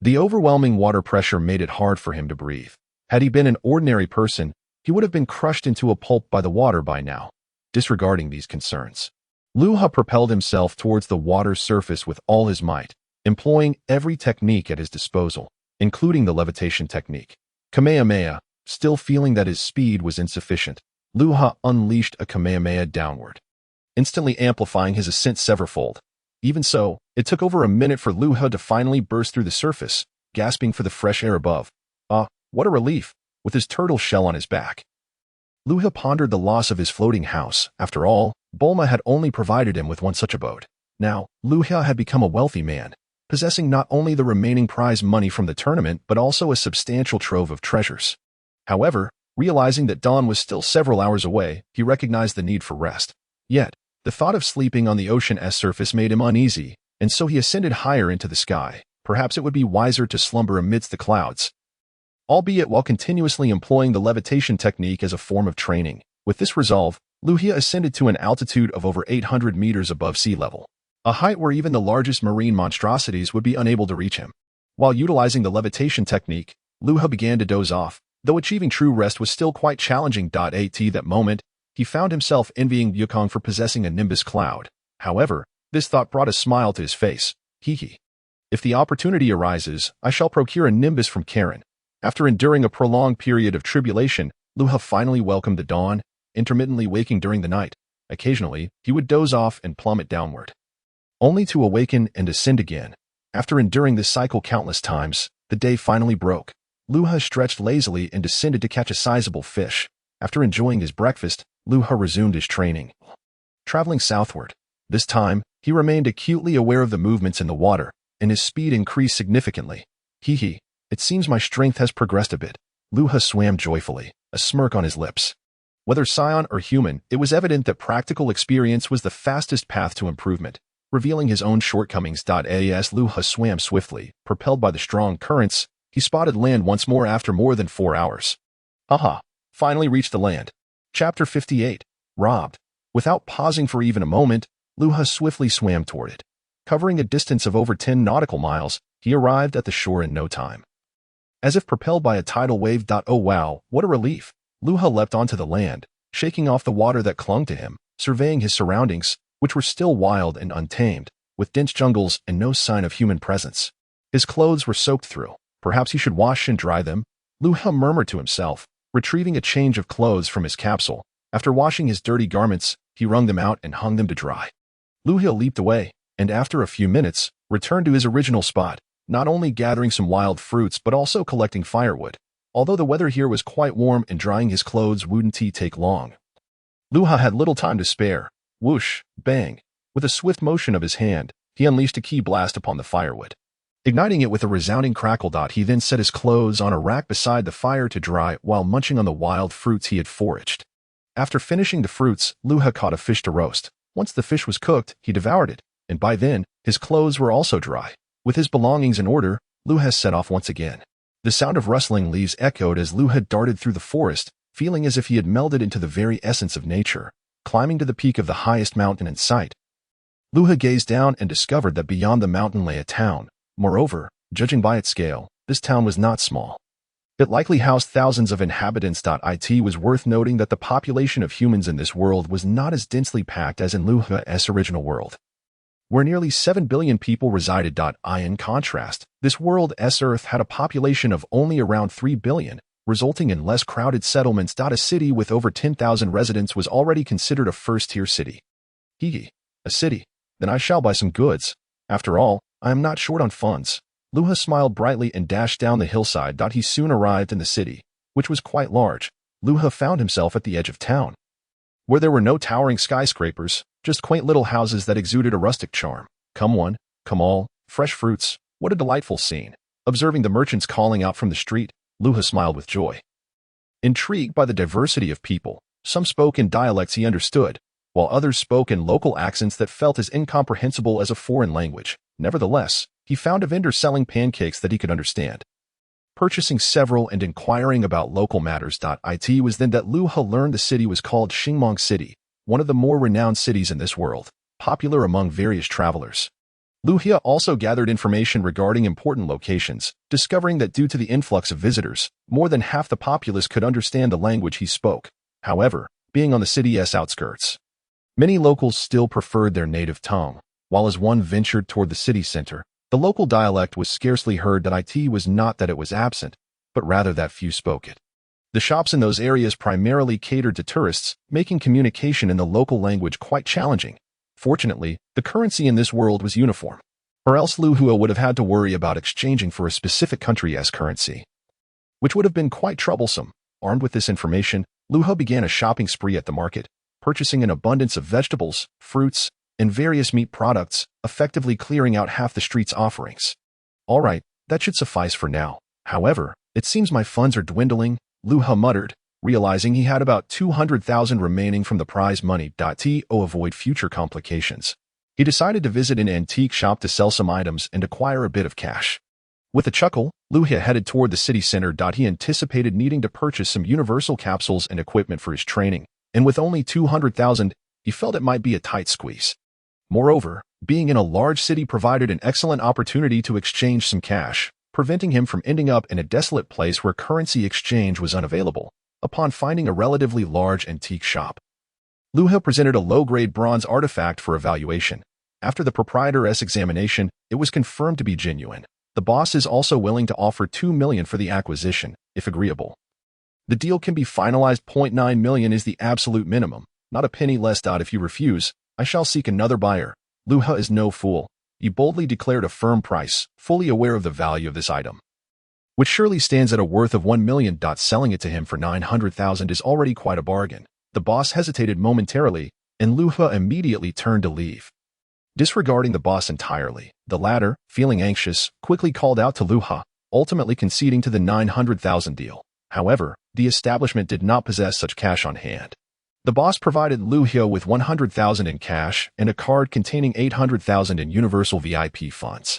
The overwhelming water pressure made it hard for him to breathe. Had he been an ordinary person, he would have been crushed into a pulp by the water by now. Disregarding these concerns, Luha propelled himself towards the water's surface with all his might, employing every technique at his disposal, including the levitation technique. Kamehameha. Still feeling that his speed was insufficient, Luha unleashed a Kamehameha downward, instantly amplifying his ascent severfold. Even so, it took over a minute for Luha to finally burst through the surface, gasping for the fresh air above. What a relief, with his turtle shell on his back. Luha pondered the loss of his floating house. After all, Bulma had only provided him with one such abode. Now, Luha had become a wealthy man, possessing not only the remaining prize money from the tournament but also a substantial trove of treasures. However, realizing that dawn was still several hours away, he recognized the need for rest. Yet, the thought of sleeping on the ocean's surface made him uneasy, and so he ascended higher into the sky. Perhaps it would be wiser to slumber amidst the clouds, albeit while continuously employing the levitation technique as a form of training. With this resolve, Luha ascended to an altitude of over 800 meters above sea level, a height where even the largest marine monstrosities would be unable to reach him. While utilizing the levitation technique, Luha began to doze off. Though achieving true rest was still quite challenging. At that moment, he found himself envying Wukong for possessing a Nimbus cloud. However, this thought brought a smile to his face. If the opportunity arises, I shall procure a Nimbus from Krillin. After enduring a prolonged period of tribulation, Luha finally welcomed the dawn, intermittently waking during the night. Occasionally, he would doze off and plummet downward, only to awaken and ascend again. After enduring this cycle countless times, the day finally broke. Luha stretched lazily and descended to catch a sizable fish. After enjoying his breakfast, Luha resumed his training, traveling southward. This time, he remained acutely aware of the movements in the water, and his speed increased significantly. It seems my strength has progressed a bit. Luha swam joyfully, a smirk on his lips. Whether scion or human, it was evident that practical experience was the fastest path to improvement. Revealing his own shortcomings. As Luha swam swiftly, propelled by the strong currents, he spotted land once more after more than 4 hours. Finally reached the land. Chapter 58. Robbed. Without pausing for even a moment, Luha swiftly swam toward it. Covering a distance of over 10 nautical miles, he arrived at the shore in no time. As if propelled by a tidal wave. Oh wow, what a relief. Luha leapt onto the land, shaking off the water that clung to him, surveying his surroundings, which were still wild and untamed, with dense jungles and no sign of human presence. His clothes were soaked through. Perhaps he should wash and dry them, Luha murmured to himself, retrieving a change of clothes from his capsule. After washing his dirty garments, he wrung them out and hung them to dry. Luha leaped away, and after a few minutes, returned to his original spot, not only gathering some wild fruits but also collecting firewood. Although the weather here was quite warm and drying his clothes wouldn't take long. Luha had little time to spare. Whoosh, bang. With a swift motion of his hand, he unleashed a ki blast upon the firewood. Igniting it with a resounding crackle. He then set his clothes on a rack beside the fire to dry while munching on the wild fruits he had foraged. After finishing the fruits, Luha caught a fish to roast. Once the fish was cooked, he devoured it, and by then, his clothes were also dry. With his belongings in order, Luha set off once again. The sound of rustling leaves echoed as Luha darted through the forest, feeling as if he had melded into the very essence of nature, climbing to the peak of the highest mountain in sight. Luha gazed down and discovered that beyond the mountain lay a town. Moreover, judging by its scale, this town was not small. It likely housed thousands of inhabitants. It was worth noting that the population of humans in this world was not as densely packed as in Luha's original world, where nearly 7 billion people resided. In contrast, this world's Earth had a population of only around 3 billion, resulting in less crowded settlements. A city with over 10,000 residents was already considered a first-tier city. Hee, a city? Then I shall buy some goods. After all, I am not short on funds. Luha smiled brightly and dashed down the hillside. He soon arrived in the city, which was quite large. Luha found himself at the edge of town, where there were no towering skyscrapers, just quaint little houses that exuded a rustic charm. Come one, come all, fresh fruits. What a delightful scene. Observing the merchants calling out from the street, Luha smiled with joy. Intrigued by the diversity of people, some spoke in dialects he understood, while others spoke in local accents that felt as incomprehensible as a foreign language. Nevertheless, he found a vendor selling pancakes that he could understand. Purchasing several and inquiring about local matters. It was then that Luha learned the city was called Xingmong City, one of the more renowned cities in this world, popular among various travelers. Luha also gathered information regarding important locations, discovering that due to the influx of visitors, more than half the populace could understand the language he spoke. However, being on the city's outskirts, many locals still preferred their native tongue, while as one ventured toward the city center, the local dialect was scarcely heard. It was not that it was absent, but rather that few spoke it. The shops in those areas primarily catered to tourists, making communication in the local language quite challenging. Fortunately, the currency in this world was uniform, or else Luha would have had to worry about exchanging for a specific country's currency, which would have been quite troublesome. Armed with this information, Luha began a shopping spree at the market, purchasing an abundance of vegetables, fruits, and various meat products, effectively clearing out half the street's offerings. All right, that should suffice for now. However, it seems my funds are dwindling, Luha muttered, realizing he had about 200,000 remaining from the prize money. To avoid future complications, he decided to visit an antique shop to sell some items and acquire a bit of cash. With a chuckle, Luha headed toward the city center. He anticipated needing to purchase some universal capsules and equipment for his training, and with only 200,000, he felt it might be a tight squeeze. Moreover, being in a large city provided an excellent opportunity to exchange some cash, preventing him from ending up in a desolate place where currency exchange was unavailable. Upon finding a relatively large antique shop, Luha presented a low-grade bronze artifact for evaluation. After the proprietor's examination, it was confirmed to be genuine. The boss is also willing to offer 2 million for the acquisition, if agreeable. The deal can be finalized. 0.9 million is the absolute minimum, not a penny less. If you refuse, I shall seek another buyer. Luha is no fool. He boldly declared a firm price, fully aware of the value of this item, which surely stands at a worth of 1 million. Selling it to him for 900,000 is already quite a bargain. The boss hesitated momentarily, and Luha immediately turned to leave. Disregarding the boss entirely, the latter, feeling anxious, quickly called out to Luha, ultimately conceding to the 900,000 deal. However, the establishment did not possess such cash on hand. The boss provided Luha with 100,000 in cash and a card containing 800,000 in universal VIP funds.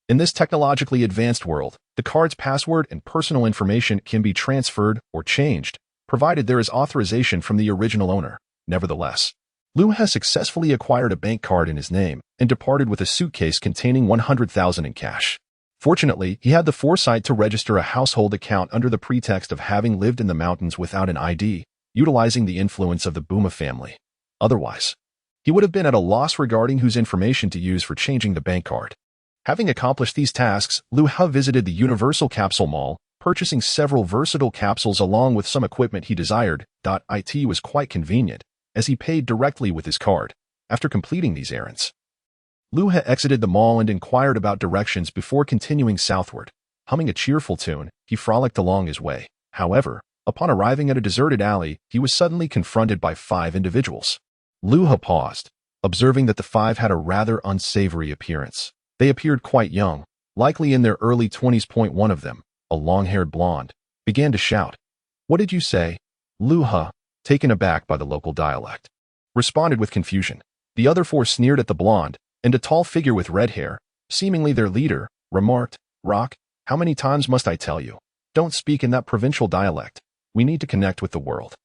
In this technologically advanced world, the card's password and personal information can be transferred or changed, provided there is authorization from the original owner. Nevertheless, Luha successfully acquired a bank card in his name and departed with a suitcase containing 100,000 in cash. Fortunately, he had the foresight to register a household account under the pretext of having lived in the mountains without an ID, utilizing the influence of the Buma family. Otherwise, he would have been at a loss regarding whose information to use for changing the bank card. Having accomplished these tasks, Luha visited the Universal Capsule Mall, Purchasing several versatile capsules along with some equipment he desired, it was quite convenient, as he paid directly with his card. After completing these errands, Luha exited the mall and inquired about directions before continuing southward. Humming a cheerful tune, he frolicked along his way. However, upon arriving at a deserted alley, he was suddenly confronted by 5 individuals. Luha paused, observing that the 5 had a rather unsavory appearance. They appeared quite young, likely in their early 20s. One of them, a long-haired blonde, began to shout. "What did you say?" Luha, taken aback by the local dialect, responded with confusion. The other 4 sneered at the blonde, and a tall figure with red hair, seemingly their leader, remarked, "Rock, how many times must I tell you? Don't speak in that provincial dialect. We need to connect with the world.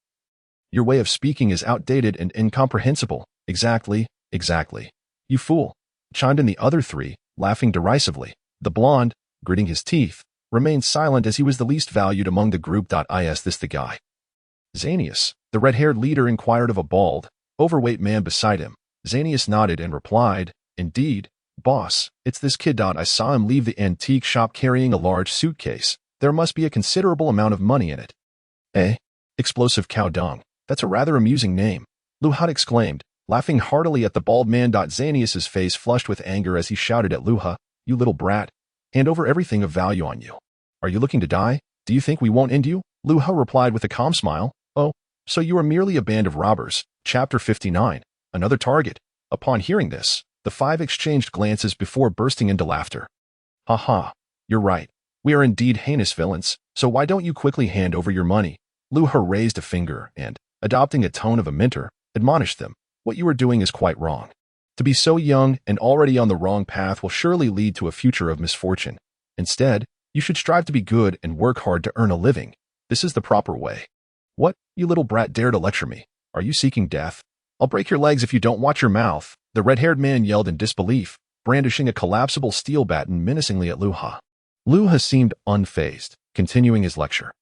Your way of speaking is outdated and incomprehensible." Exactly. "You fool," chimed in the other 3, laughing derisively. The blonde, gritting his teeth, remained silent as he was the least valued among the group. Is this the guy? Xanius, the red-haired leader, inquired of a bald, overweight man beside him. Xanius nodded and replied, "Indeed, boss, it's this kid. I saw him leave the antique shop carrying a large suitcase. There must be a considerable amount of money in it." "Eh? Explosive cow dung. That's a rather amusing name," Luha exclaimed, laughing heartily at the bald man. Xanius's face flushed with anger as he shouted at Luha, "You little brat, hand over everything of value on you. Are you looking to die? Do you think we won't end you?" Luha replied with a calm smile, "Oh, so you are merely a band of robbers." Chapter 59. Another target. Upon hearing this, the 5 exchanged glances before bursting into laughter. "Ha ha, you're right. We are indeed heinous villains, so why don't you quickly hand over your money?" Luha raised a finger and, adopting a tone of a mentor, admonished them. "What you are doing is quite wrong. To be so young and already on the wrong path will surely lead to a future of misfortune. Instead, you should strive to be good and work hard to earn a living. This is the proper way." "What, you little brat, dare to lecture me? Are you seeking death? I'll break your legs if you don't watch your mouth," the red-haired man yelled in disbelief, brandishing a collapsible steel baton menacingly at Luha. Luha seemed unfazed, continuing his lecture.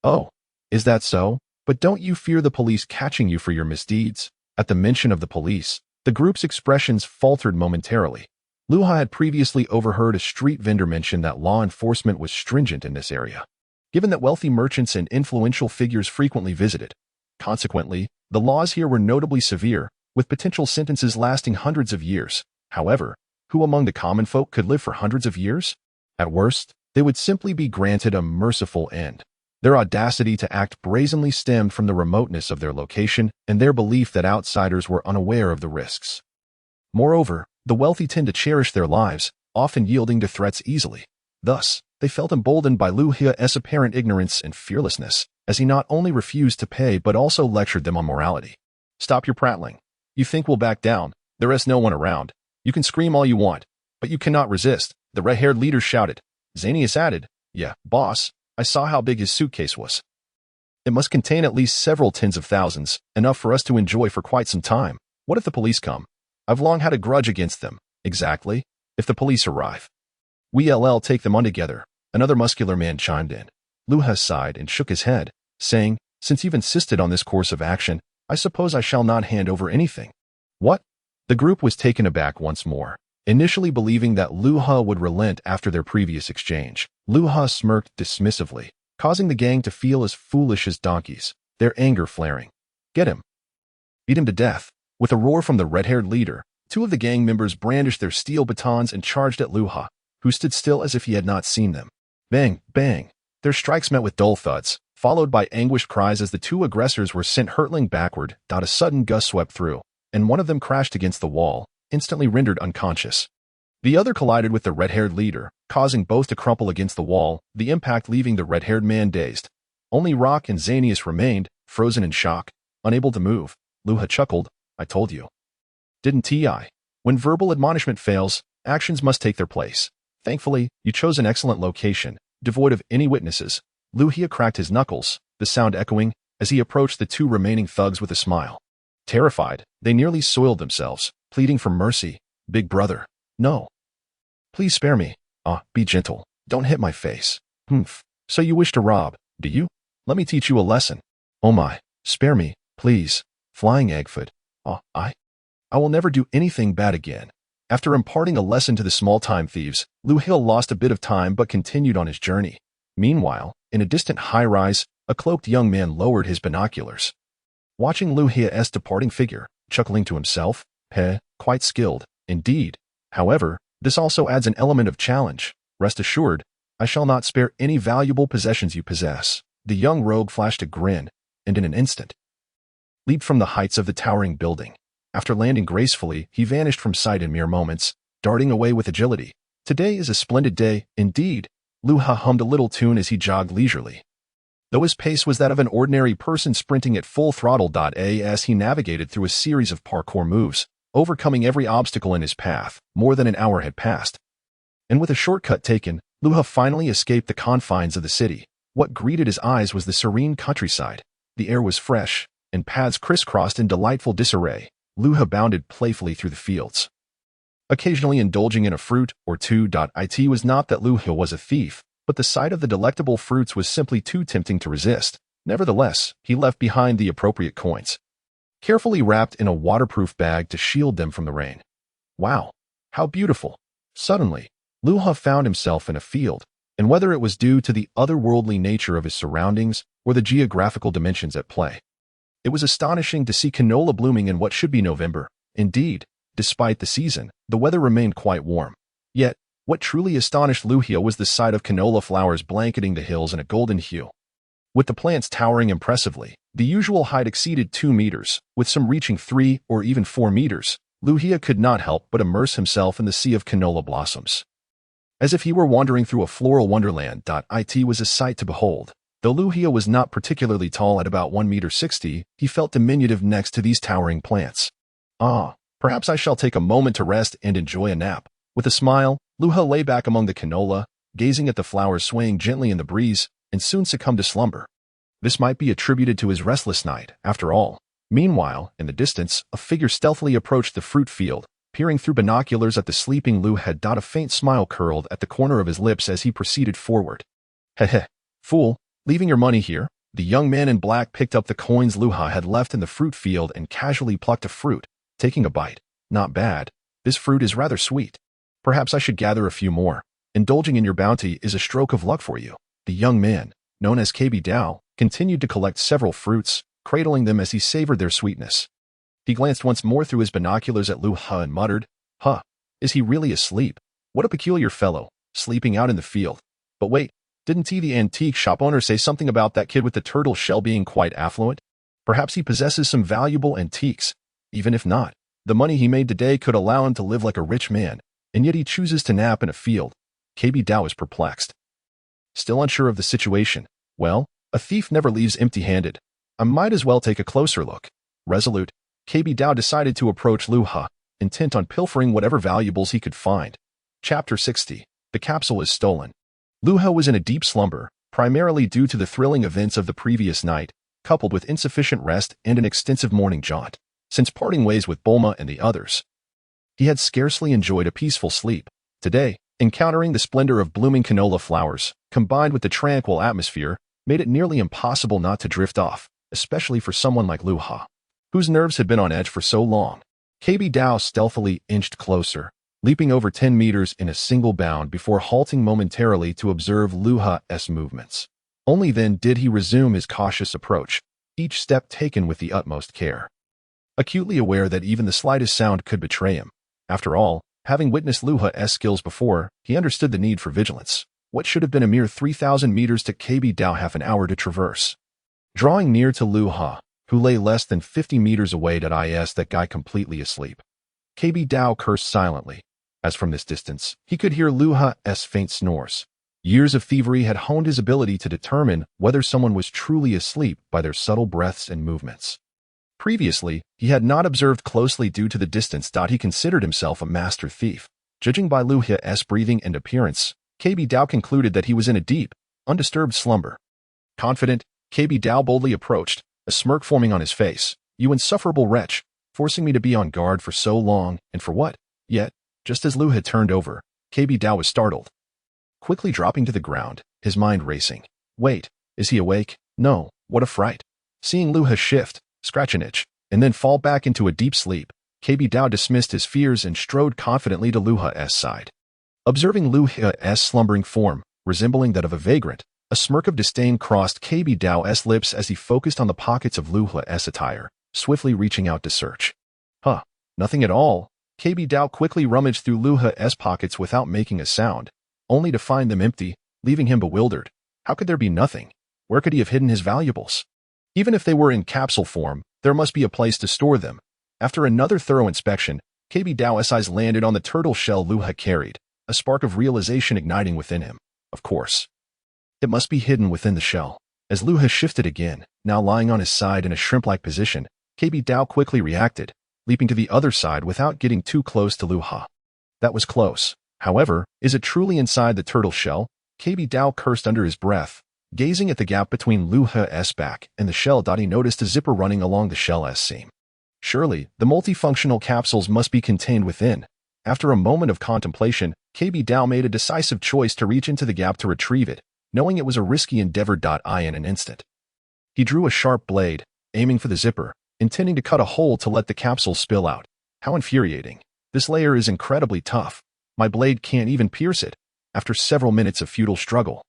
"Oh, is that so? But don't you fear the police catching you for your misdeeds?" At the mention of the police, the group's expressions faltered momentarily. Luha had previously overheard a street vendor mention that law enforcement was stringent in this area, given that wealthy merchants and influential figures frequently visited. Consequently, the laws here were notably severe, with potential sentences lasting hundreds of years. However, who among the common folk could live for hundreds of years? At worst, they would simply be granted a merciful end. Their audacity to act brazenly stemmed from the remoteness of their location and their belief that outsiders were unaware of the risks. Moreover, the wealthy tend to cherish their lives, often yielding to threats easily. Thus, they felt emboldened by Luha's apparent ignorance and fearlessness, as he not only refused to pay but also lectured them on morality. "Stop your prattling. You think we'll back down? There is no one around. You can scream all you want, but you cannot resist," the red-haired leader shouted. Xanius added, "Yeah, boss, I saw how big his suitcase was. It must contain at least several tens of thousands, enough for us to enjoy for quite some time. What if the police come? I've long had a grudge against them." "Exactly. If the police arrive, we'll take them on together," another muscular man chimed in. Luha sighed and shook his head, saying, "Since you've insisted on this course of action, I suppose I shall not hand over anything." "What?" The group was taken aback once more, initially believing that Luha would relent after their previous exchange. Luha smirked dismissively, causing the gang to feel as foolish as donkeys, their anger flaring. "Get him. Beat him to death." With a roar from the red-haired leader, 2 of the gang members brandished their steel batons and charged at Luha, who stood still as if he had not seen them. Bang, bang. Their strikes met with dull thuds, followed by anguished cries as the 2 aggressors were sent hurtling backward. A sudden gust swept through, and one of them crashed against the wall, instantly rendered unconscious. The other collided with the red-haired leader, causing both to crumple against the wall, the impact leaving the red-haired man dazed. Only Rock and Xanius remained, frozen in shock, unable to move. Luha chuckled, "I told you. Didn't I? When verbal admonishment fails, actions must take their place. Thankfully, you chose an excellent location, devoid of any witnesses." Luha cracked his knuckles, the sound echoing, as he approached the 2 remaining thugs with a smile. Terrified, they nearly soiled themselves, pleading for mercy. "Big brother, no. Please spare me. Be gentle. Don't hit my face." "Humph. So you wish to rob, do you? Let me teach you a lesson." "Oh my, spare me, please. Flying Eggfoot. I will never do anything bad again." After imparting a lesson to the small-time thieves, Luha lost a bit of time but continued on his journey. Meanwhile, In a distant high-rise, a cloaked young man lowered his binoculars. Watching Luha's departing figure, chuckling to himself, quite skilled, indeed. However, this also adds an element of challenge. Rest assured, I shall not spare any valuable possessions you possess. The young rogue flashed a grin, and in an instant, leaped from the heights of the towering building. After landing gracefully, he vanished from sight in mere moments, darting away with agility. Today is a splendid day, indeed. Luha hummed a little tune as he jogged leisurely. Though his pace was that of an ordinary person sprinting at full throttle. As he navigated through a series of parkour moves, overcoming every obstacle in his path, more than an hour had passed. And with a shortcut taken, Luha finally escaped the confines of the city. What greeted his eyes was the serene countryside. The air was fresh, and paths crisscrossed in delightful disarray. Luha bounded playfully through the fields, occasionally indulging in a fruit or two. It was not that Luha was a thief, but the sight of the delectable fruits was simply too tempting to resist. Nevertheless, he left behind the appropriate coins, carefully wrapped in a waterproof bag to shield them from the rain. Wow, how beautiful! Suddenly, Luha found himself in a field, and whether it was due to the otherworldly nature of his surroundings or the geographical dimensions at play, it was astonishing to see canola blooming in what should be November. Indeed, despite the season, the weather remained quite warm. Yet, what truly astonished Luha was the sight of canola flowers blanketing the hills in a golden hue. With the plants towering impressively, the usual height exceeded 2 meters, with some reaching 3 or even 4 meters, Luha could not help but immerse himself in the sea of canola blossoms, as if he were wandering through a floral wonderland. It was a sight to behold. Though Luha was not particularly tall at about 1.60 meters, he felt diminutive next to these towering plants. Perhaps I shall take a moment to rest and enjoy a nap. With a smile, Luha lay back among the canola, gazing at the flowers swaying gently in the breeze, and soon succumbed to slumber. This might be attributed to his restless night, after all. Meanwhile, in the distance, a figure stealthily approached the fruit field, peering through binoculars at the sleeping Luha. A faint smile curled at the corner of his lips as he proceeded forward. Fool, leaving your money here? The young man in black picked up the coins Luha had left in the fruit field and casually plucked a fruit, taking a bite. Not bad. This fruit is rather sweet. Perhaps I should gather a few more. Indulging in your bounty is a stroke of luck for you. The young man, known as KB Dao, continued to collect several fruits, cradling them as he savored their sweetness. He glanced once more through his binoculars at Luha and muttered, is he really asleep? What a peculiar fellow, sleeping out in the field. But wait, didn't the antique shop owner say something about that kid with the turtle shell being quite affluent? Perhaps he possesses some valuable antiques. Even if not, the money he made today could allow him to live like a rich man, and yet he chooses to nap in a field. KB Dao is perplexed. Still unsure of the situation. Well, a thief never leaves empty-handed. I might as well take a closer look. Resolute, KB Dao decided to approach Luha, intent on pilfering whatever valuables he could find. Chapter 60. The capsule is stolen. Luha was in a deep slumber, primarily due to the thrilling events of the previous night, coupled with insufficient rest and an extensive morning jaunt. Since parting ways with Bulma and the others, he had scarcely enjoyed a peaceful sleep. Today, encountering the splendor of blooming canola flowers, combined with the tranquil atmosphere, made it nearly impossible not to drift off, especially for someone like Luha, whose nerves had been on edge for so long. KB Dao stealthily inched closer, leaping over 10 meters in a single bound before halting momentarily to observe Luha's movements. Only then did he resume his cautious approach, each step taken with the utmost care, acutely aware that even the slightest sound could betray him. After all, having witnessed Luha's skills before, he understood the need for vigilance. What should have been a mere 3,000 meters to KB Dao half an hour to traverse. Drawing near to Luha, who lay less than 50 meters away, that guy completely asleep. KB Dao cursed silently, as from this distance, he could hear Luha's faint snores. Years of thievery had honed his ability to determine whether someone was truly asleep by their subtle breaths and movements. Previously, he had not observed closely due to the distance. He considered himself a master thief. Judging by Luha's breathing and appearance, KB Dao concluded that he was in a deep, undisturbed slumber. Confident, KB Dao boldly approached, a smirk forming on his face. You insufferable wretch, forcing me to be on guard for so long, and for what? Yet, just as Luha turned over, KB Dao was startled, quickly dropping to the ground, his mind racing. Wait, is he awake? No, what a fright. Seeing Luha shift, scratch an itch, and then fall back into a deep sleep, KB Dao dismissed his fears and strode confidently to Luha's side. Observing Luha's slumbering form, resembling that of a vagrant, A smirk of disdain crossed KB Dao's lips as he focused on the pockets of Luha's attire, swiftly reaching out to search. Huh, nothing at all. KB Dao quickly rummaged through Luha's pockets without making a sound, only to find them empty, leaving him bewildered. How could there be nothing? Where could he have hidden his valuables? Even if they were in capsule form, there must be a place to store them. After another thorough inspection, KB Dao's eyes landed on the turtle shell Luha carried, a spark of realization igniting within him. Of course. It must be hidden within the shell. As Luha shifted again, now lying on his side in a shrimp-like position, KB Dao quickly reacted, leaping to the other side without getting too close to Luha. That was close. However, is it truly inside the turtle shell? KB Dao cursed under his breath, gazing at the gap between Luha's back and the shell. He noticed a zipper running along the shell's seam. Surely, the multifunctional capsules must be contained within. After a moment of contemplation, KB Dao made a decisive choice to reach into the gap to retrieve it, knowing it was a risky endeavor. In an instant, he drew a sharp blade, aiming for the zipper, intending to cut a hole to let the capsule spill out. How infuriating. This layer is incredibly tough. My blade can't even pierce it. After several minutes of futile struggle,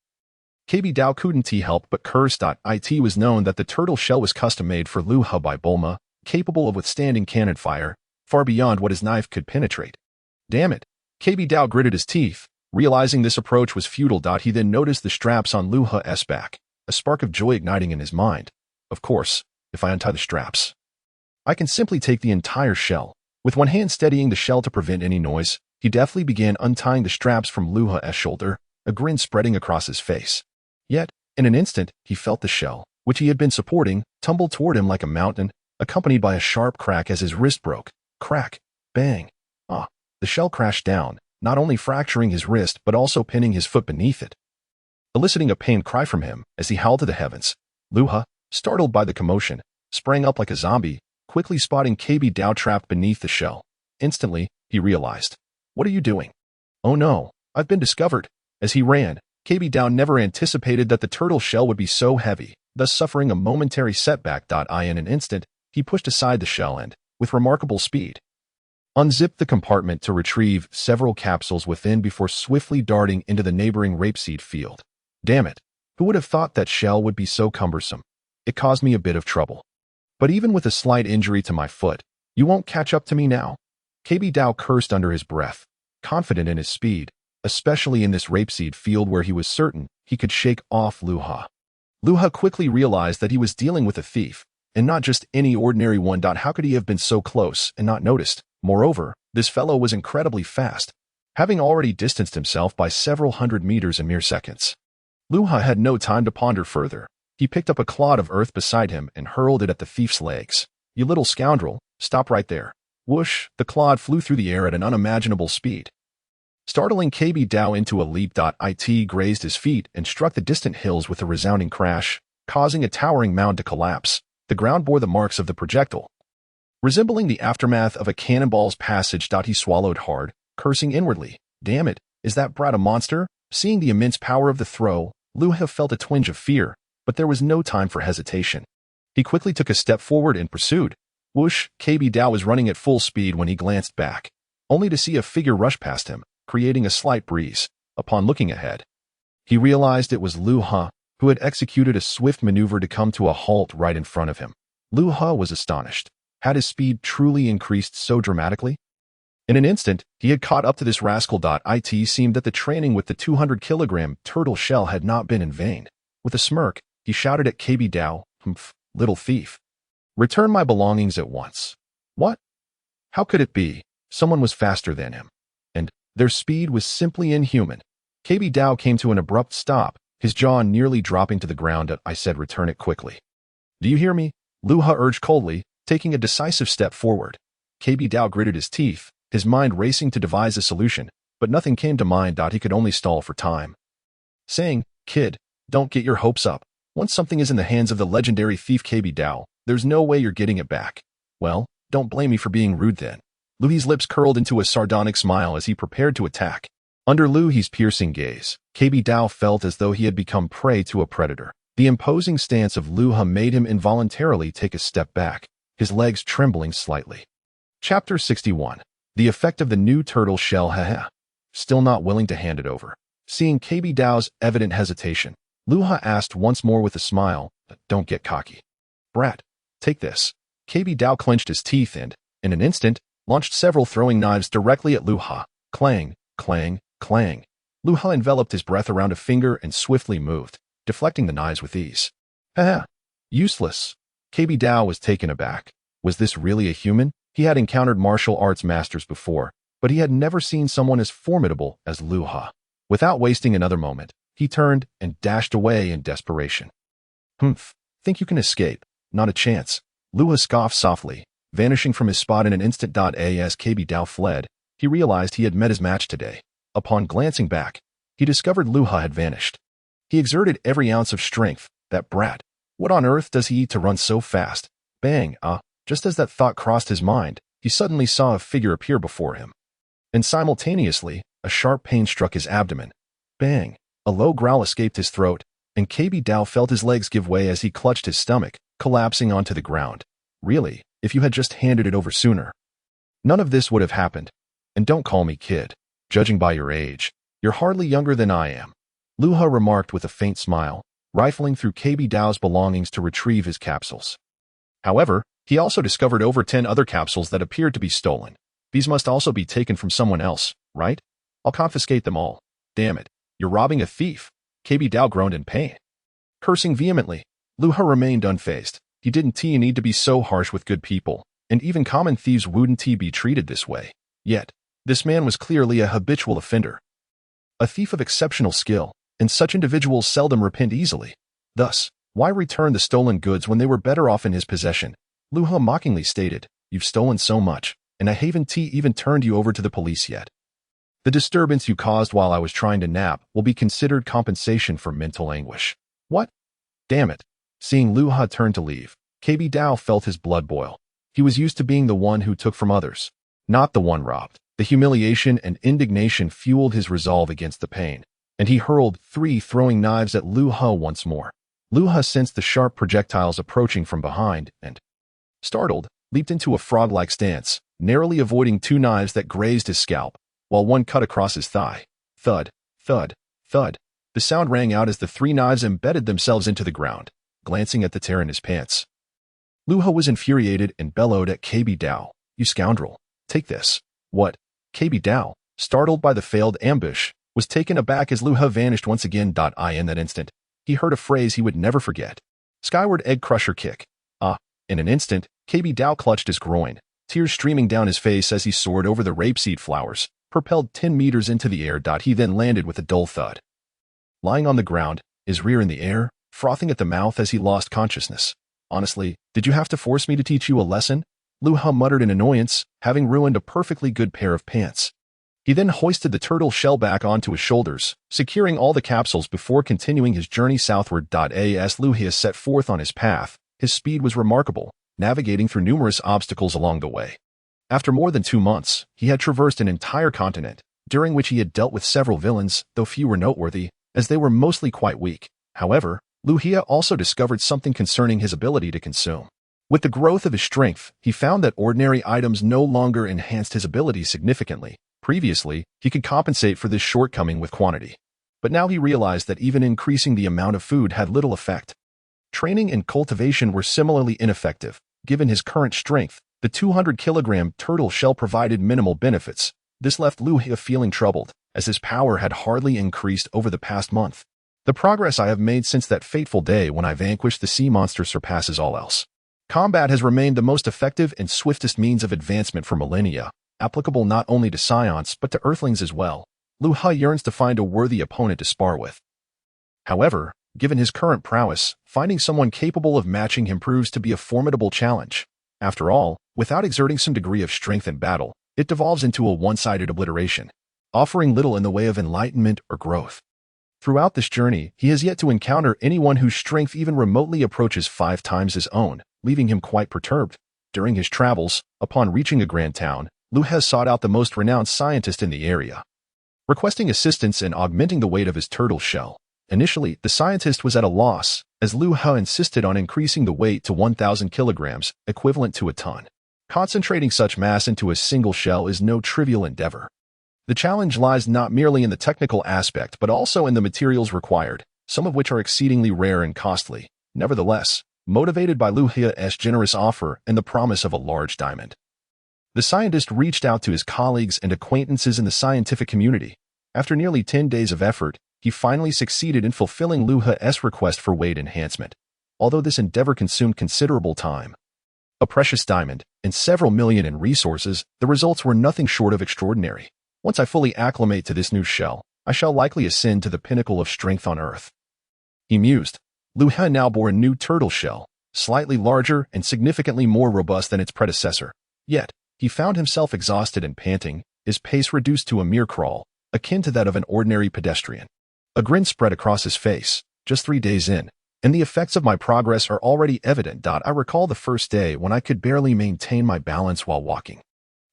KB Dao couldn't help but curse. It was known that the turtle shell was custom-made for Luha by Bulma, capable of withstanding cannon fire, far beyond what his knife could penetrate. Damn it. KB Dao gritted his teeth, realizing this approach was futile. He then noticed the straps on Luha's back, a spark of joy igniting in his mind. Of course, if I untie the straps, I can simply take the entire shell. With one hand steadying the shell to prevent any noise, he deftly began untying the straps from Luha's shoulder, a grin spreading across his face. Yet, in an instant, he felt the shell, which he had been supporting, tumble toward him like a mountain, accompanied by a sharp crack as his wrist broke. Crack. Bang. Ah. The shell crashed down, not only fracturing his wrist but also pinning his foot beneath it, eliciting a pained cry from him as he howled to the heavens. Luha, startled by the commotion, sprang up like a zombie, quickly spotting KB Dao trapped beneath the shell. Instantly, he realized. What are you doing? Oh no, I've been discovered. As he ran, KB Dao never anticipated that the turtle shell would be so heavy, thus suffering a momentary setback. In an instant, he pushed aside the shell and, with remarkable speed, unzipped the compartment to retrieve several capsules within before swiftly darting into the neighboring rapeseed field. Damn it, who would have thought that shell would be so cumbersome? It caused me a bit of trouble. But even with a slight injury to my foot, you won't catch up to me now. KB Dao cursed under his breath, confident in his speed, especially in this rapeseed field where he was certain he could shake off Luha. Luha quickly realized that he was dealing with a thief, and not just any ordinary one. How could he have been so close and not noticed? Moreover, this fellow was incredibly fast, having already distanced himself by several hundred meters in mere seconds. Luha had no time to ponder further. He picked up a clod of earth beside him and hurled it at the thief's legs. You little scoundrel, stop right there. Whoosh, the clod flew through the air at an unimaginable speed, startling KB Dao into a leap. It grazed his feet and struck the distant hills with a resounding crash, causing a towering mound to collapse. The ground bore the marks of the projectile, resembling the aftermath of a cannonball's passage. He swallowed hard, cursing inwardly. Damn it, is that brat a monster? Seeing the immense power of the throw, Luha felt a twinge of fear, but there was no time for hesitation. He quickly took a step forward and pursued. Whoosh, KB Dao was running at full speed when he glanced back, only to see a figure rush past him, creating a slight breeze. Upon looking ahead, he realized it was Luha, who had executed a swift maneuver to come to a halt right in front of him. Luha was astonished. Had his speed truly increased so dramatically? In an instant, he had caught up to this rascal. It seemed that the training with the 200-kilogram turtle shell had not been in vain. With a smirk, he shouted at KB Dao, "Humph, little thief. Return my belongings at once." What? How could it be? Someone was faster than him, and their speed was simply inhuman. KB Dao came to an abrupt stop, his jaw nearly dropping to the ground. I said, "Return it quickly." "Do you hear me?" Luha urged coldly, taking a decisive step forward. KB Dao gritted his teeth, his mind racing to devise a solution, but nothing came to mind. He could only stall for time, saying, "Kid, don't get your hopes up. Once something is in the hands of the legendary thief KB Dao, there's no way you're getting it back." "Well, don't blame me for being rude then." Luhi's lips curled into a sardonic smile as he prepared to attack. Under Luhi's piercing gaze, KB Dao felt as though he had become prey to a predator. The imposing stance of Luha made him involuntarily take a step back, his legs trembling slightly. Chapter 61. The effect of the new turtle shell. Still not willing to hand it over. Seeing KB Dao's evident hesitation, Luha asked once more with a smile. Don't get cocky. Brat, take this. KB Dao clenched his teeth and, in an instant, launched several throwing knives directly at Luha. Clang, clang, clang. Luha enveloped his breath around a finger and swiftly moved, deflecting the knives with ease. Haha. Useless. KB Dao was taken aback. Was this really a human? He had encountered martial arts masters before, but he had never seen someone as formidable as Luha. Without wasting another moment, he turned and dashed away in desperation. Humph. Think you can escape? Not a chance. Luha scoffed softly, vanishing from his spot in an instant. As KB Dao fled, he realized he had met his match today. Upon glancing back, he discovered Luha had vanished. He exerted every ounce of strength. That brat. What on earth does he eat to run so fast? Bang, just as that thought crossed his mind, he suddenly saw a figure appear before him. And simultaneously, a sharp pain struck his abdomen. Bang! A low growl escaped his throat, and KB Dao felt his legs give way as he clutched his stomach, collapsing onto the ground. Really, if you had just handed it over sooner. None of this would have happened. And don't call me kid. Judging by your age, you're hardly younger than I am. Luha remarked with a faint smile, rifling through KB Dao's belongings to retrieve his capsules. However, he also discovered over 10 other capsules that appeared to be stolen. These must also be taken from someone else, right? I'll confiscate them all. Damn it, you're robbing a thief. KB Dao groaned in pain. Cursing vehemently, Luha remained unfazed. He didn't need to be so harsh with good people, and even common thieves wouldn't be treated this way. Yet, this man was clearly a habitual offender. A thief of exceptional skill, and such individuals seldom repent easily. Thus, why return the stolen goods when they were better off in his possession? Luha mockingly stated, "You've stolen so much, and I haven't even turned you over to the police yet. The disturbance you caused while I was trying to nap will be considered compensation for mental anguish." What? Damn it. Seeing Luha turn to leave, KB Dao felt his blood boil. He was used to being the one who took from others, not the one robbed. The humiliation and indignation fueled his resolve against the pain, and he hurled 3 throwing knives at Luha once more. Luha sensed the sharp projectiles approaching from behind and, startled, leaped into a frog-like stance, narrowly avoiding 2 knives that grazed his scalp, while one cut across his thigh. Thud, thud, thud. The sound rang out as the 3 knives embedded themselves into the ground, glancing at the tear in his pants. Luha was infuriated and bellowed at KB Dao, "You scoundrel, take this." What? KB Dao, startled by the failed ambush, was taken aback as Luha vanished once again. In that instant, he heard a phrase he would never forget. Skyward egg crusher kick. In an instant, KB Dao clutched his groin, tears streaming down his face as he soared over the rapeseed flowers, propelled 10 meters into the air. He then landed with a dull thud. Lying on the ground, his rear in the air, frothing at the mouth as he lost consciousness. "Honestly, did you have to force me to teach you a lesson?" Luha muttered in annoyance, having ruined a perfectly good pair of pants. He then hoisted the turtle shell back onto his shoulders, securing all the capsules before continuing his journey southward. As Luha set forth on his path, his speed was remarkable, navigating through numerous obstacles along the way. After more than 2 months, he had traversed an entire continent, during which he had dealt with several villains, though few were noteworthy, as they were mostly quite weak. However, Luha also discovered something concerning his ability to consume. With the growth of his strength, he found that ordinary items no longer enhanced his ability significantly. Previously, he could compensate for this shortcoming with quantity. But now he realized that even increasing the amount of food had little effect. Training and cultivation were similarly ineffective. Given his current strength, the 200-kilogram turtle shell provided minimal benefits. This left Luha feeling troubled, as his power had hardly increased over the past month. The progress I have made since that fateful day when I vanquished the sea monster surpasses all else. Combat has remained the most effective and swiftest means of advancement for millennia, applicable not only to scions but to earthlings as well. Luha yearns to find a worthy opponent to spar with. However, given his current prowess, finding someone capable of matching him proves to be a formidable challenge. After all, without exerting some degree of strength in battle, it devolves into a one-sided obliteration, offering little in the way of enlightenment or growth. Throughout this journey, he has yet to encounter anyone whose strength even remotely approaches 5 times his own, leaving him quite perturbed. During his travels, upon reaching a grand town, Luha sought out the most renowned scientist in the area, requesting assistance in augmenting the weight of his turtle shell. Initially, the scientist was at a loss, as Luha insisted on increasing the weight to 1,000 kilograms, equivalent to a ton. Concentrating such mass into a single shell is no trivial endeavor. The challenge lies not merely in the technical aspect but also in the materials required. some of which are exceedingly rare and costly. Nevertheless, motivated by Luha's generous offer and the promise of a large diamond, the scientist reached out to his colleagues and acquaintances in the scientific community. After nearly 10 days of effort, he finally succeeded in fulfilling Luha's request for weight enhancement. Although this endeavor consumed considerable time, a precious diamond, and several million in resources, the results were nothing short of extraordinary. Once I fully acclimate to this new shell, I shall likely ascend to the pinnacle of strength on Earth. He mused. Luha now bore a new turtle shell, slightly larger and significantly more robust than its predecessor. Yet, he found himself exhausted and panting, his pace reduced to a mere crawl, akin to that of an ordinary pedestrian. A grin spread across his face. Just 3 days in, and the effects of my progress are already evident. I recall the first day when I could barely maintain my balance while walking.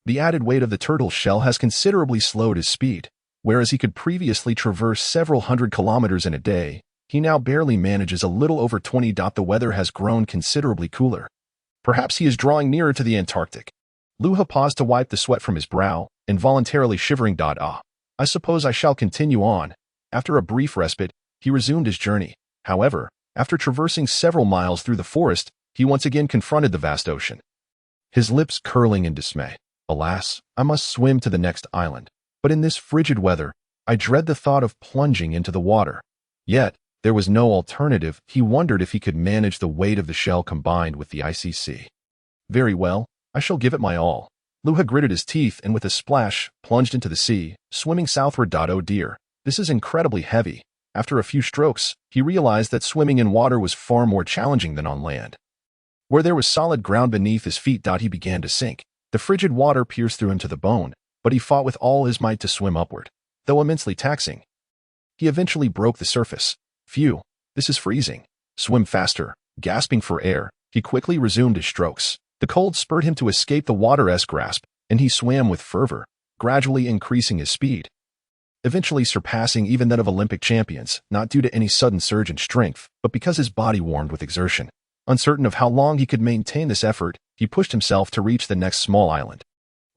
The added weight of the turtle shell has considerably slowed his speed. Whereas he could previously traverse several hundred kilometers in a day, he now barely manages a little over 20. The weather has grown considerably cooler. Perhaps he is drawing nearer to the Antarctic. Luha paused to wipe the sweat from his brow, involuntarily shivering. I suppose I shall continue on. After a brief respite, he resumed his journey. However, after traversing several miles through the forest, he once again confronted the vast ocean, his lips curling in dismay. Alas, I must swim to the next island. But in this frigid weather, I dread the thought of plunging into the water. Yet, there was no alternative. He wondered if he could manage the weight of the shell combined with the icy sea. Very well, I shall give it my all. Luha gritted his teeth and with a splash, plunged into the sea, swimming southward. Oh dear, this is incredibly heavy. After a few strokes, he realized that swimming in water was far more challenging than on land. Where there was solid ground beneath his feet, he began to sink. The frigid water pierced through him to the bone, but he fought with all his might to swim upward. Though immensely taxing, he eventually broke the surface. Phew, this is freezing. Swim faster. Gasping for air, he quickly resumed his strokes. The cold spurred him to escape the water's grasp, and he swam with fervor, gradually increasing his speed, eventually surpassing even that of Olympic champions, not due to any sudden surge in strength, but because his body warmed with exertion. Uncertain of how long he could maintain this effort, he pushed himself to reach the next small island.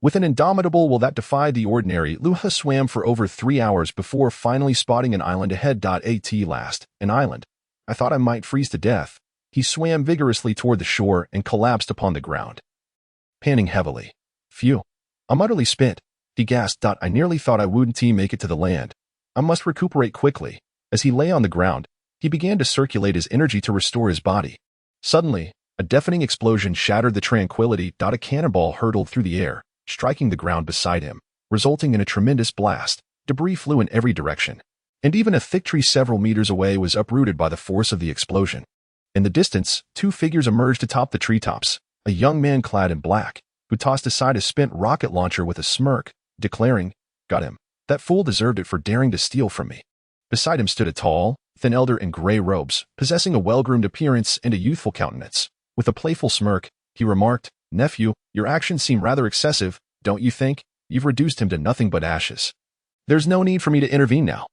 With an indomitable will that defied the ordinary, Luha swam for over 3 hours before finally spotting an island ahead. At last, an island. I thought I might freeze to death. He swam vigorously toward the shore and collapsed upon the ground, panting heavily. Phew, I'm utterly spent. He gasped. I nearly thought I wouldn't make it to the land. I must recuperate quickly. As he lay on the ground, he began to circulate his energy to restore his body. Suddenly, a deafening explosion shattered the tranquility. A cannonball hurtled through the air, striking the ground beside him, resulting in a tremendous blast. Debris flew in every direction, and even a thick tree several meters away was uprooted by the force of the explosion. In the distance, 2 figures emerged atop the treetops. A young man clad in black, who tossed aside a spent rocket launcher with a smirk, declaring, "Got him. That fool deserved it for daring to steal from me." Beside him stood a tall, thin elder in gray robes, possessing a well-groomed appearance and a youthful countenance. With a playful smirk, he remarked, "Nephew, your actions seem rather excessive, don't you think? You've reduced him to nothing but ashes. There's no need for me to intervene now."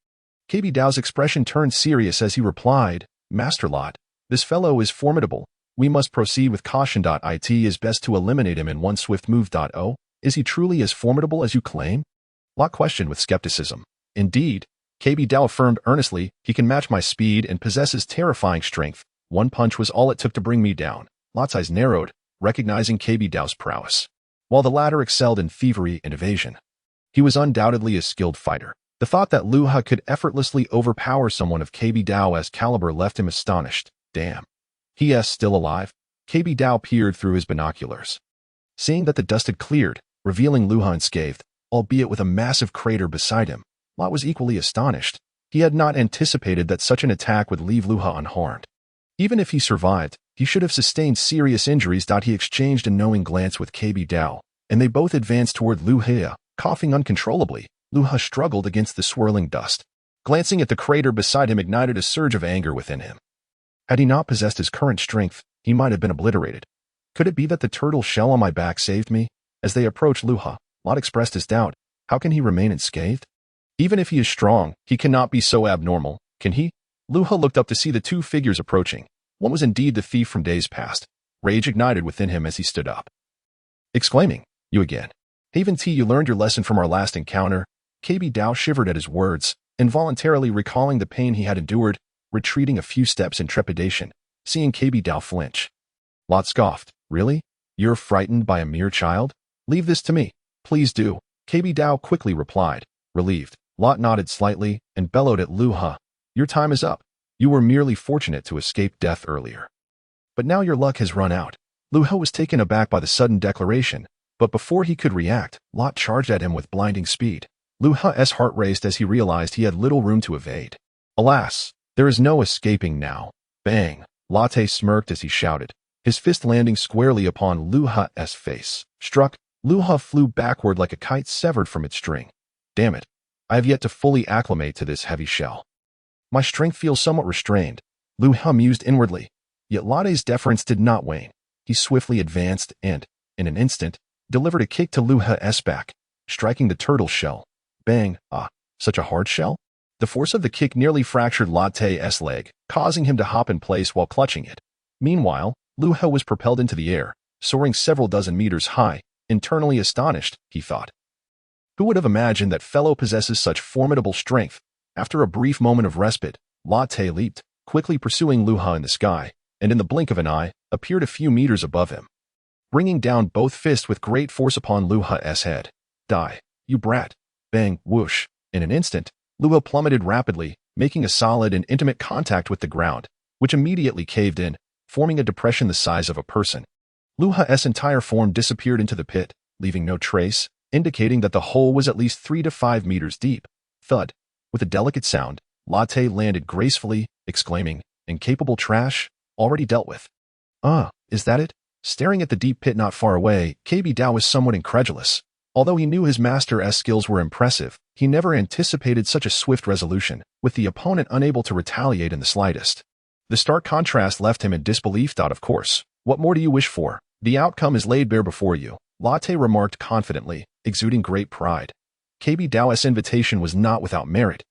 KB Dao's expression turned serious as he replied, "Master Lot, this fellow is formidable. We must proceed with caution. It is best to eliminate him in one swift move. Oh, is he truly as formidable as you claim?" Lot questioned with skepticism. "Indeed," KB Dao affirmed earnestly, "he can match my speed and possesses terrifying strength. One punch was all it took to bring me down." Lot's eyes narrowed, recognizing KB Dao's prowess. While the latter excelled in thievery and evasion, he was undoubtedly a skilled fighter. The thought that Luha could effortlessly overpower someone of KB Dao's caliber left him astonished. Damn. He is still alive? KB Dao peered through his binoculars, seeing that the dust had cleared, revealing Luha unscathed, albeit with a massive crater beside him. Lot was equally astonished. He had not anticipated that such an attack would leave Luha unharmed. Even if he survived, he should have sustained serious injuries. He exchanged a knowing glance with KB Dao, and they both advanced toward Luha, coughing uncontrollably. Luha struggled against the swirling dust. Glancing at the crater beside him ignited a surge of anger within him. Had he not possessed his current strength, he might have been obliterated. Could it be that the turtle shell on my back saved me? As they approached Luha, Lot expressed his doubt. How can he remain unscathed? Even if he is strong, he cannot be so abnormal, can he? Luha looked up to see the 2 figures approaching. One was indeed the thief from days past. Rage ignited within him as he stood up, exclaiming, "You again. Haven't you learned your lesson from our last encounter?" KB Dao shivered at his words, involuntarily recalling the pain he had endured. retreating a few steps in trepidation, seeing KB Dao flinch. Lot scoffed. Really? You're frightened by a mere child? Leave this to me. Please do. KB Dao quickly replied, relieved. Lot nodded slightly and bellowed at Luha. Your time is up. You were merely fortunate to escape death earlier. But now your luck has run out. Luha was taken aback by the sudden declaration, but before he could react, Lot charged at him with blinding speed. Luha's heart raced as he realized he had little room to evade. Alas, there is no escaping now. Bang! Latte smirked as he shouted, his fist landing squarely upon Luha's face. Struck, Luha flew backward like a kite severed from its string. Damn it. I have yet to fully acclimate to this heavy shell. My strength feels somewhat restrained, Luha mused inwardly. Yet Latte's deference did not wane. He swiftly advanced and, in an instant, delivered a kick to Luha's back, striking the turtle shell. Bang! Ah, such a hard shell? The force of the kick nearly fractured Latte's leg, causing him to hop in place while clutching it. Meanwhile, Luha was propelled into the air, soaring several dozen meters high, internally astonished, he thought. Who would have imagined that fellow possesses such formidable strength? After a brief moment of respite, Latte leaped, quickly pursuing Luha in the sky, and in the blink of an eye, appeared a few meters above him, bringing down both fists with great force upon Luha's head. Die, you brat. Bang, whoosh. In an instant, Luha plummeted rapidly, making a solid and intimate contact with the ground, which immediately caved in, forming a depression the size of a person. Luha's entire form disappeared into the pit, leaving no trace, indicating that the hole was at least 3 to 5 meters deep. Thud. With a delicate sound, Latte landed gracefully, exclaiming, incapable trash, already dealt with. Is that it? Staring at the deep pit not far away, KB Dao was somewhat incredulous. Although he knew his master's skills were impressive, he never anticipated such a swift resolution, with the opponent unable to retaliate in the slightest. The stark contrast left him in disbelief. Of course, what more do you wish for? The outcome is laid bare before you, Latte remarked confidently, exuding great pride. KB Dao's invitation was not without merit,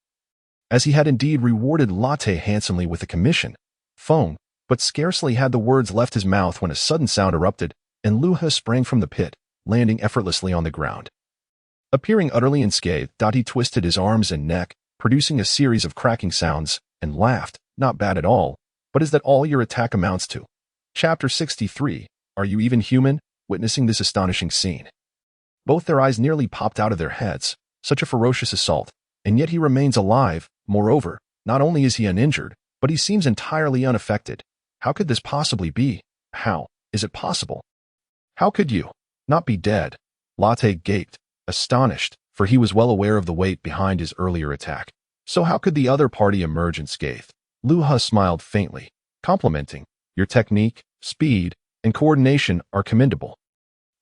as he had indeed rewarded Latte handsomely with a commission. Fong, but scarcely had the words left his mouth when a sudden sound erupted, and Luha sprang from the pit, landing effortlessly on the ground. Appearing utterly unscathed, he twisted his arms and neck, producing a series of cracking sounds, and laughed. Not bad at all, but is that all your attack amounts to? Chapter 63. Are you even human? Witnessing this astonishing scene, both their eyes nearly popped out of their heads. Such a ferocious assault, and yet he remains alive. Moreover, not only is he uninjured, but he seems entirely unaffected. How could this possibly be? How is it possible? How could you not be dead? Latte gaped, astonished, for he was well aware of the weight behind his earlier attack. So how could the other party emerge unscathed? Luha smiled faintly, complimenting, your technique, speed, and coordination are commendable.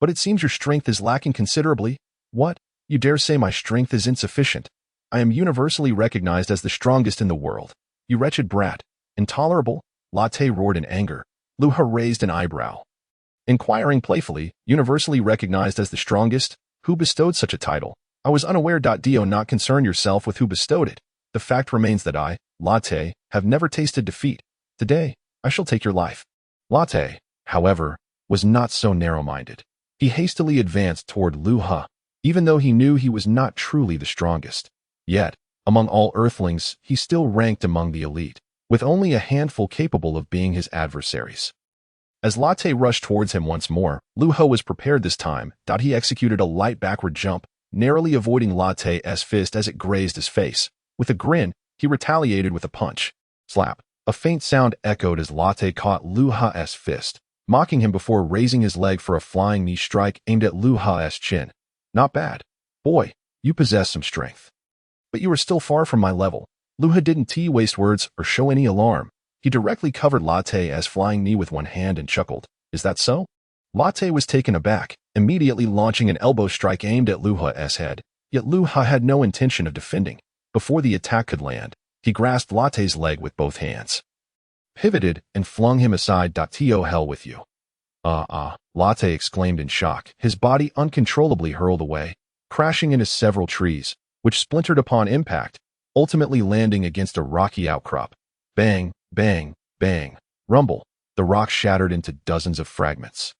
But it seems your strength is lacking considerably. What? You dare say my strength is insufficient? I am universally recognized as the strongest in the world. You wretched brat. Intolerable? Latte roared in anger. Luha raised an eyebrow, inquiring playfully, universally recognized as the strongest? Who bestowed such a title? I was unaware. Do not concern yourself with who bestowed it. The fact remains that I, Latte, have never tasted defeat. Today, I shall take your life. Latte, however, was not so narrow-minded. He hastily advanced toward Luha, even though he knew he was not truly the strongest. Yet, among all earthlings, he still ranked among the elite, with only a handful capable of being his adversaries. As Latte rushed towards him once more, Luha was prepared this time. He executed a light backward jump, narrowly avoiding Latte's fist as it grazed his face. With a grin, he retaliated with a punch. Slap. A faint sound echoed as Latte caught Luha's fist, mocking him before raising his leg for a flying knee strike aimed at Luha's chin. Not bad. Boy, you possess some strength. But you are still far from my level. Luha didn't waste words or show any alarm. He directly covered Latte's flying knee with one hand and chuckled. Is that so? Latte was taken aback, immediately launching an elbow strike aimed at Luha's head. Yet Luha had no intention of defending. Before the attack could land, he grasped Latte's leg with both hands, pivoted, and flung him aside. To hell with you. Latte exclaimed in shock. His body uncontrollably hurled away, crashing into several trees, which splintered upon impact, ultimately landing against a rocky outcrop. Bang, bang, bang. Rumble. The rock shattered into dozens of fragments,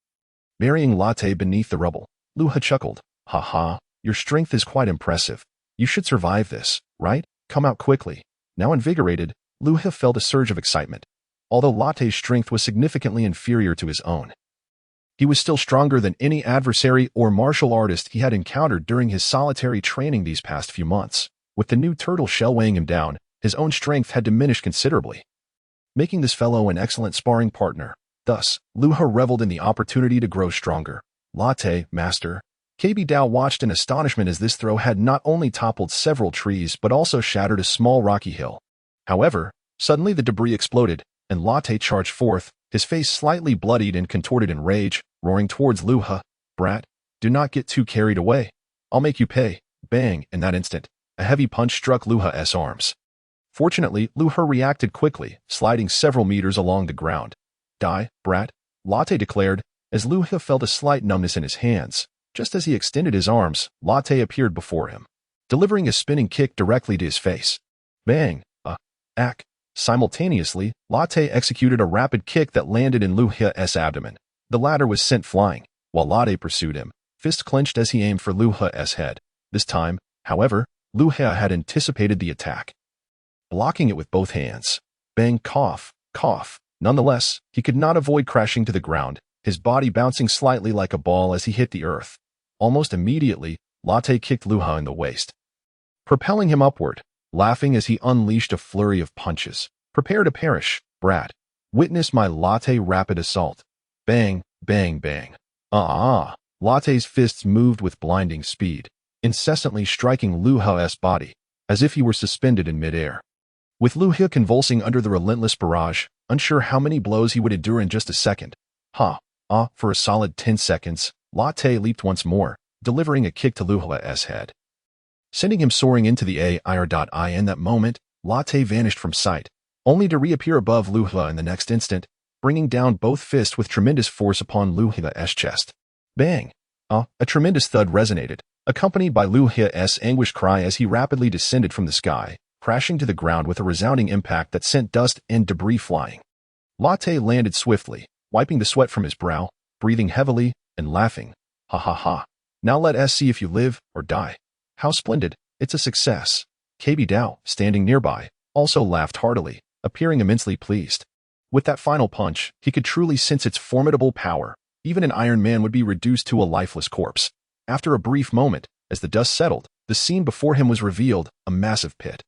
burying Latte beneath the rubble. Luha chuckled. Ha ha, your strength is quite impressive. You should survive this, right? Come out quickly. Now invigorated, Luha felt a surge of excitement. Although Latte's strength was significantly inferior to his own, he was still stronger than any adversary or martial artist he had encountered during his solitary training these past few months. With the new turtle shell weighing him down, his own strength had diminished considerably, making this fellow an excellent sparring partner. Thus, Luha reveled in the opportunity to grow stronger. Latte, master. KB Dao watched in astonishment as this throw had not only toppled several trees but also shattered a small rocky hill. However, suddenly the debris exploded, and Latte charged forth, his face slightly bloodied and contorted in rage, roaring towards Luha. Brat, do not get too carried away. I'll make you pay. Bang! In that instant, a heavy punch struck Luha's arms. Fortunately, Luha reacted quickly, sliding several meters along the ground. Die, brat, Latte declared, as Luha felt a slight numbness in his hands. Just as he extended his arms, Latte appeared before him, delivering a spinning kick directly to his face. Bang! Ack! Simultaneously, Latte executed a rapid kick that landed in Luha's abdomen. The latter was sent flying, while Latte pursued him, fist clenched as he aimed for Luha's head. This time, however, Luha had anticipated the attack, blocking it with both hands. Bang! Cough! Cough! Nonetheless, he could not avoid crashing to the ground, his body bouncing slightly like a ball as he hit the earth. Almost immediately, Latte kicked Luha in the waist, propelling him upward, laughing as he unleashed a flurry of punches. Prepare to perish, brat. Witness my Latte rapid assault. Bang, bang, bang. Latte's fists moved with blinding speed, incessantly striking Luha's body, as if he were suspended in midair. With Luha convulsing under the relentless barrage, unsure how many blows he would endure in just a second. For a solid 10 seconds, Latte leaped once more, delivering a kick to Luha's head, sending him soaring into the air. In that moment, Latte vanished from sight, only to reappear above Luha in the next instant, bringing down both fists with tremendous force upon Luha's chest. Bang! A tremendous thud resonated, accompanied by Luha's anguished cry as he rapidly descended from the sky, crashing to the ground with a resounding impact that sent dust and debris flying. Latte landed swiftly, wiping the sweat from his brow, breathing heavily, and laughing. Ha ha ha. Now let us see if you live or die. How splendid. It's a success. KB Dao, standing nearby, also laughed heartily, appearing immensely pleased. With that final punch, he could truly sense its formidable power. Even an Iron Man would be reduced to a lifeless corpse. After a brief moment, as the dust settled, the scene before him was revealed, a massive pit,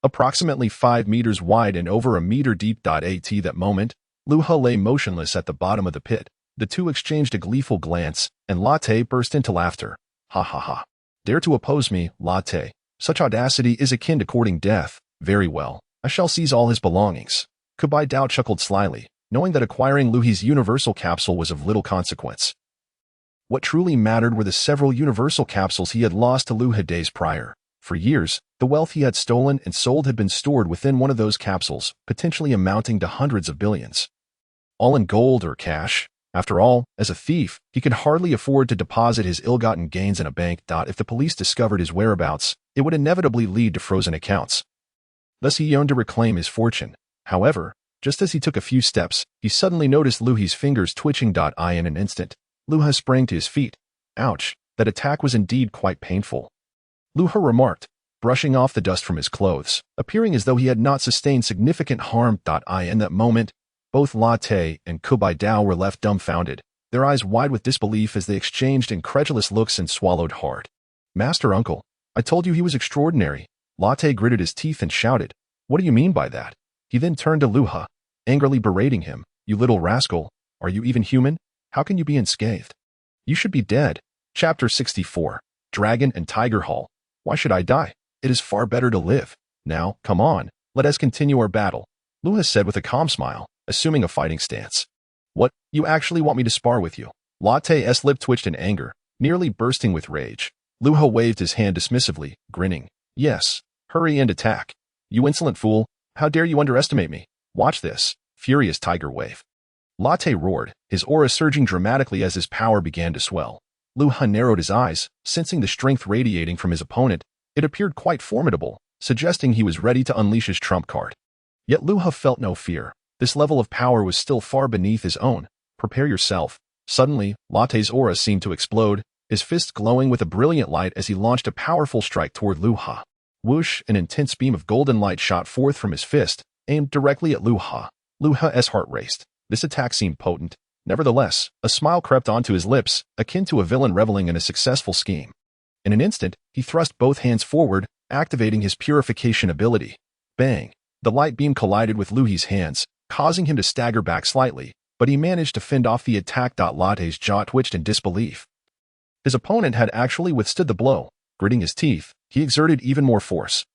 approximately 5 meters wide and over a meter deep. At that moment, Luha lay motionless at the bottom of the pit. The two exchanged a gleeful glance, and Latte burst into laughter. Ha ha ha. Dare to oppose me, Latte. Such audacity is akin to courting death. Very well, I shall seize all his belongings. Kubai Dao chuckled slyly, knowing that acquiring Luhi's universal capsule was of little consequence. What truly mattered were the several universal capsules he had lost to Luha days prior. For years, the wealth he had stolen and sold had been stored within one of those capsules, potentially amounting to hundreds of billions. All in gold or cash. After all, as a thief, he could hardly afford to deposit his ill-gotten gains in a bank. If the police discovered his whereabouts, it would inevitably lead to frozen accounts. Thus he yearned to reclaim his fortune. However, just as he took a few steps, he suddenly noticed Luha's fingers twitching. In an instant, Luha sprang to his feet. Ouch, that attack was indeed quite painful, Luha remarked, brushing off the dust from his clothes, appearing as though he had not sustained significant harm. In that moment, both Latte and Kubai Dao were left dumbfounded, their eyes wide with disbelief as they exchanged incredulous looks and swallowed hard. Master Uncle, I told you he was extraordinary. Latte gritted his teeth and shouted, what do you mean by that? He then turned to Luha, angrily berating him, you little rascal, are you even human? How can you be unscathed? You should be dead. Chapter 64, Dragon and Tiger Hall. Why should I die? It is far better to live. Now, come on, let us continue our battle, Luha said with a calm smile, assuming a fighting stance. What, you actually want me to spar with you? Latte's lip twitched in anger, nearly bursting with rage. Luha waved his hand dismissively, grinning. Yes, hurry and attack. You insolent fool, how dare you underestimate me? Watch this, furious tiger wave. Latte roared, his aura surging dramatically as his power began to swell. Luha narrowed his eyes, sensing the strength radiating from his opponent. It appeared quite formidable, suggesting he was ready to unleash his trump card. Yet Luha felt no fear. This level of power was still far beneath his own. Prepare yourself. Suddenly, Latte's aura seemed to explode, his fist glowing with a brilliant light as he launched a powerful strike toward Luha. Whoosh, an intense beam of golden light shot forth from his fist, aimed directly at Luha. Luha's heart raced. This attack seemed potent. Nevertheless, a smile crept onto his lips, akin to a villain reveling in a successful scheme. In an instant, he thrust both hands forward, activating his purification ability. Bang! The light beam collided with Luha's hands, causing him to stagger back slightly, but he managed to fend off the attack. Latte's jaw twitched in disbelief. His opponent had actually withstood the blow. Gritting his teeth, he exerted even more force.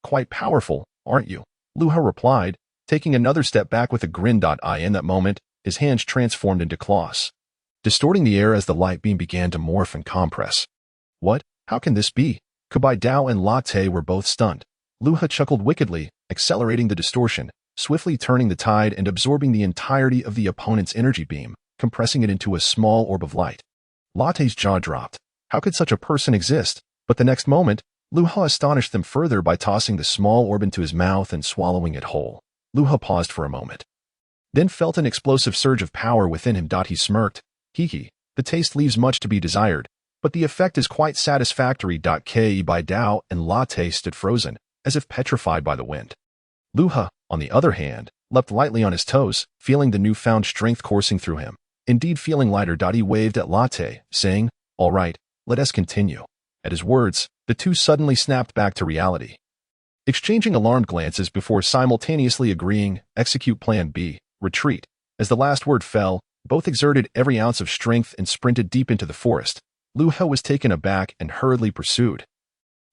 Quite powerful, aren't you? Luha replied, taking another step back with a grin. In that moment, his hands transformed into claws, distorting the air as the light beam began to morph and compress. What? How can this be? Kubai Dao and Latte were both stunned. Luha chuckled wickedly, accelerating the distortion, swiftly turning the tide and absorbing the entirety of the opponent's energy beam, compressing it into a small orb of light. Latte's jaw dropped. How could such a person exist? But the next moment, Luha astonished them further by tossing the small orb into his mouth and swallowing it whole. Luha paused for a moment, then felt an explosive surge of power within him. He smirked. Hee, the taste leaves much to be desired, but the effect is quite satisfactory. Kubai Dao and Latte stood frozen, as if petrified by the wind. Luha, on the other hand, leapt lightly on his toes, feeling the newfound strength coursing through him. Indeed feeling lighter. He waved at Latte, saying, "All right, let us continue." At his words, the two suddenly snapped back to reality, exchanging alarmed glances before simultaneously agreeing, execute plan B, retreat. As the last word fell, both exerted every ounce of strength and sprinted deep into the forest. Luha was taken aback and hurriedly pursued.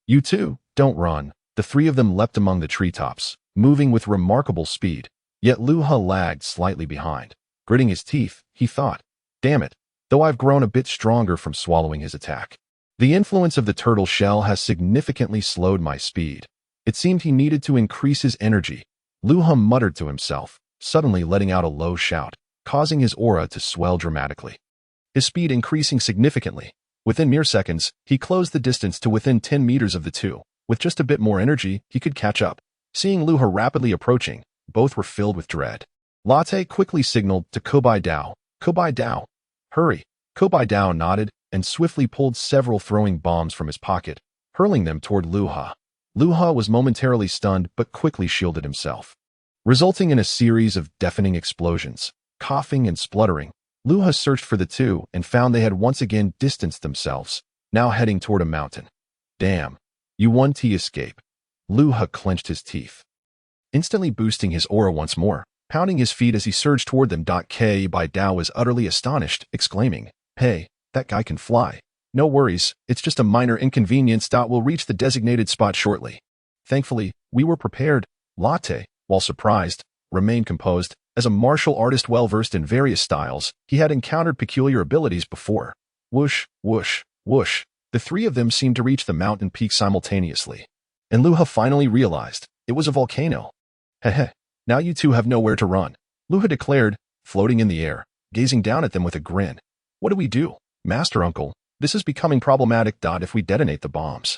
You two, don't run. The three of them leapt among the treetops, moving with remarkable speed. Yet Luha lagged slightly behind. Gritting his teeth, he thought, damn it, though I've grown a bit stronger from swallowing his attack. The influence of the turtle shell has significantly slowed my speed. It seemed he needed to increase his energy. Luha muttered to himself, suddenly letting out a low shout, causing his aura to swell dramatically. His speed increasing significantly. Within mere seconds, he closed the distance to within 10 meters of the two. With just a bit more energy, he could catch up. Seeing Luha rapidly approaching, both were filled with dread. Latte quickly signaled to Kubai Dao. Kubai Dao, hurry. Kubai Dao nodded and swiftly pulled several throwing bombs from his pocket, hurling them toward Luha. Luha was momentarily stunned but quickly shielded himself, resulting in a series of deafening explosions. Coughing and spluttering, Luha searched for the two and found they had once again distanced themselves, now heading toward a mountain. Damn, you won. Escape. Luha clenched his teeth, instantly boosting his aura once more, pounding his feet as he surged toward them. Kubai Dao was utterly astonished, exclaiming, "Hey, that guy can fly. No worries, it's just a minor inconvenience. We'll reach the designated spot shortly." Thankfully, we were prepared. Latte, while surprised, remained composed. As a martial artist well-versed in various styles, he had encountered peculiar abilities before. Whoosh, whoosh, whoosh. The three of them seemed to reach the mountain peak simultaneously. And Luha finally realized it was a volcano. Heh, now you two have nowhere to run, Luha declared, floating in the air, gazing down at them with a grin. What do we do, Master Uncle? This is becoming problematic. If we detonate the bombs,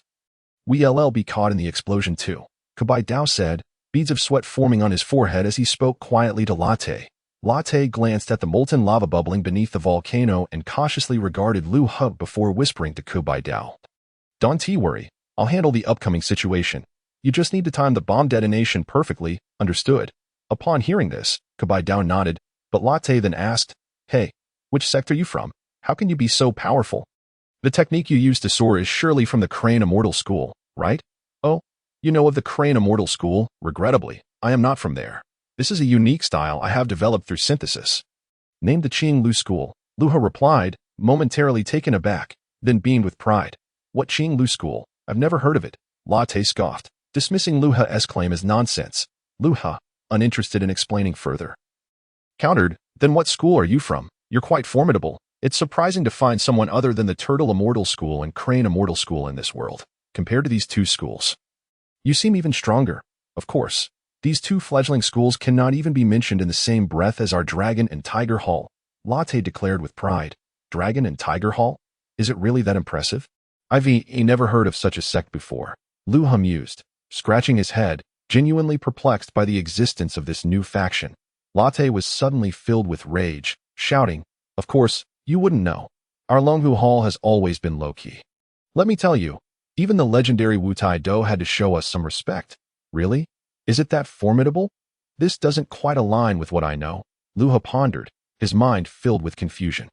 we'll be caught in the explosion too, Kubai Dao said, beads of sweat forming on his forehead as he spoke quietly to Latte. Latte glanced at the molten lava bubbling beneath the volcano and cautiously regarded Luha before whispering to Kubai Dao. Don't worry, I'll handle the upcoming situation. You just need to time the bomb detonation perfectly, understood? Upon hearing this, Kubai Dao nodded, but Latte then asked, Hey, which sect are you from? How can you be so powerful? The technique you use to soar is surely from the Crane Immortal School, right? Oh, you know of the Crane Immortal School? Regrettably, I am not from there. This is a unique style I have developed through synthesis. Named the Qing Lu School, Luha replied, momentarily taken aback, then beamed with pride. What Qing Lu School? I've never heard of it. Latte scoffed, dismissing Luha's claim as nonsense. Luha, uninterested in explaining further, countered, then what school are you from? You're quite formidable. It's surprising to find someone other than the Turtle Immortal School and Crane Immortal School in this world. Compared to these two schools, you seem even stronger. Of course, these two fledgling schools cannot even be mentioned in the same breath as our Dragon and Tiger Hall, Latte declared with pride. Dragon and Tiger Hall? Is it really that impressive? I've never heard of such a sect before, Luha mused, scratching his head, genuinely perplexed by the existence of this new faction. Latte was suddenly filled with rage, shouting, Of course, you wouldn't know. Our Longhu Hall has always been low-key. Let me tell you, Even the legendary Wu Tai Do had to show us some respect. Really? Is it that formidable? This doesn't quite align with what I know, Luha pondered, his mind filled with confusion.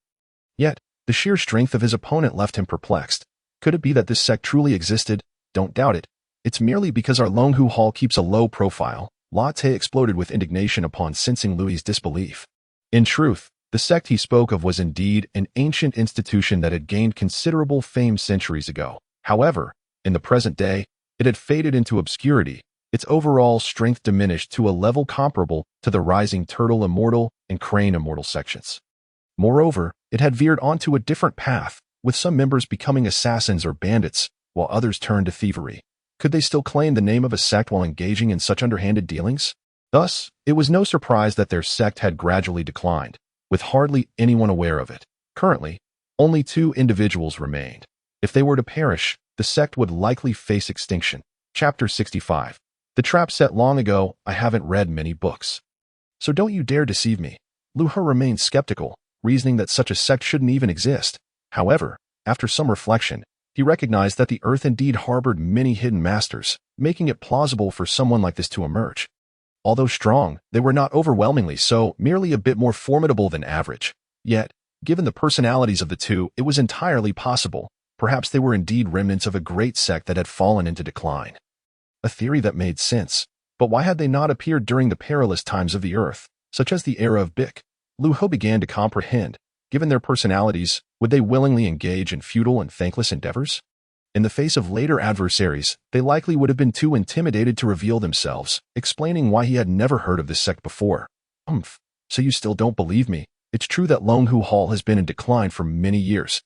Yet, the sheer strength of his opponent left him perplexed. Could it be that this sect truly existed? Don't doubt it. It's merely because our Longhu Hall keeps a low profile. Latte exploded with indignation upon sensing Louis's disbelief. In truth, the sect he spoke of was indeed an ancient institution that had gained considerable fame centuries ago. However, in the present day, it had faded into obscurity, its overall strength diminished to a level comparable to the rising Turtle Immortal and Crane Immortal sections. Moreover, it had veered onto a different path, with some members becoming assassins or bandits, while others turned to thievery. Could they still claim the name of a sect while engaging in such underhanded dealings? Thus, it was no surprise that their sect had gradually declined, with hardly anyone aware of it. Currently, only 2 individuals remained. If they were to perish, the sect would likely face extinction. Chapter 65. The trap set long ago. I haven't read many books. So don't you dare deceive me. Luha remained skeptical, reasoning that such a sect shouldn't even exist. However, after some reflection, he recognized that the earth indeed harbored many hidden masters, making it plausible for someone like this to emerge. Although strong, they were not overwhelmingly so, merely a bit more formidable than average. Yet, given the personalities of the two, it was entirely possible. Perhaps they were indeed remnants of a great sect that had fallen into decline. A theory that made sense. But why had they not appeared during the perilous times of the earth, such as the era of Bic? Luha began to comprehend. Given their personalities, would they willingly engage in futile and thankless endeavors? In the face of later adversaries, they likely would have been too intimidated to reveal themselves, explaining why he had never heard of this sect before. So you still don't believe me? It's true that Longhu Hall has been in decline for many years,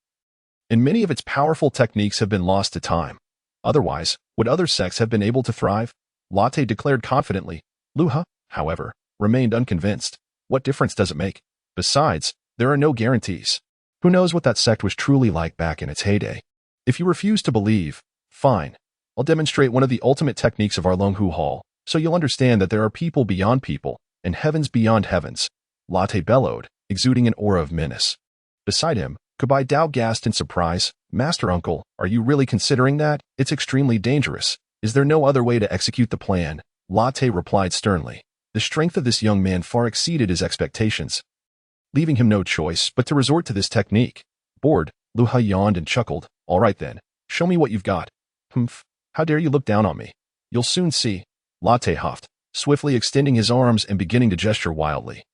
and many of its powerful techniques have been lost to time. Otherwise, would other sects have been able to thrive? Latte declared confidently. Luha, however, remained unconvinced. What difference does it make? Besides, there are no guarantees. Who knows what that sect was truly like back in its heyday? If you refuse to believe, fine. I'll demonstrate one of the ultimate techniques of our Longhu Hall, so you'll understand that there are people beyond people, and heavens beyond heavens. Latte bellowed, exuding an aura of menace. Beside him, Kubai Dao gasped in surprise. Master Uncle, are you really considering that? It's extremely dangerous. Is there no other way to execute the plan? Latte replied sternly. The strength of this young man far exceeded his expectations, leaving him no choice but to resort to this technique. Bored, Luha yawned and chuckled. All right then, show me what you've got. How dare you look down on me? You'll soon see. Latte huffed, swiftly extending his arms and beginning to gesture wildly.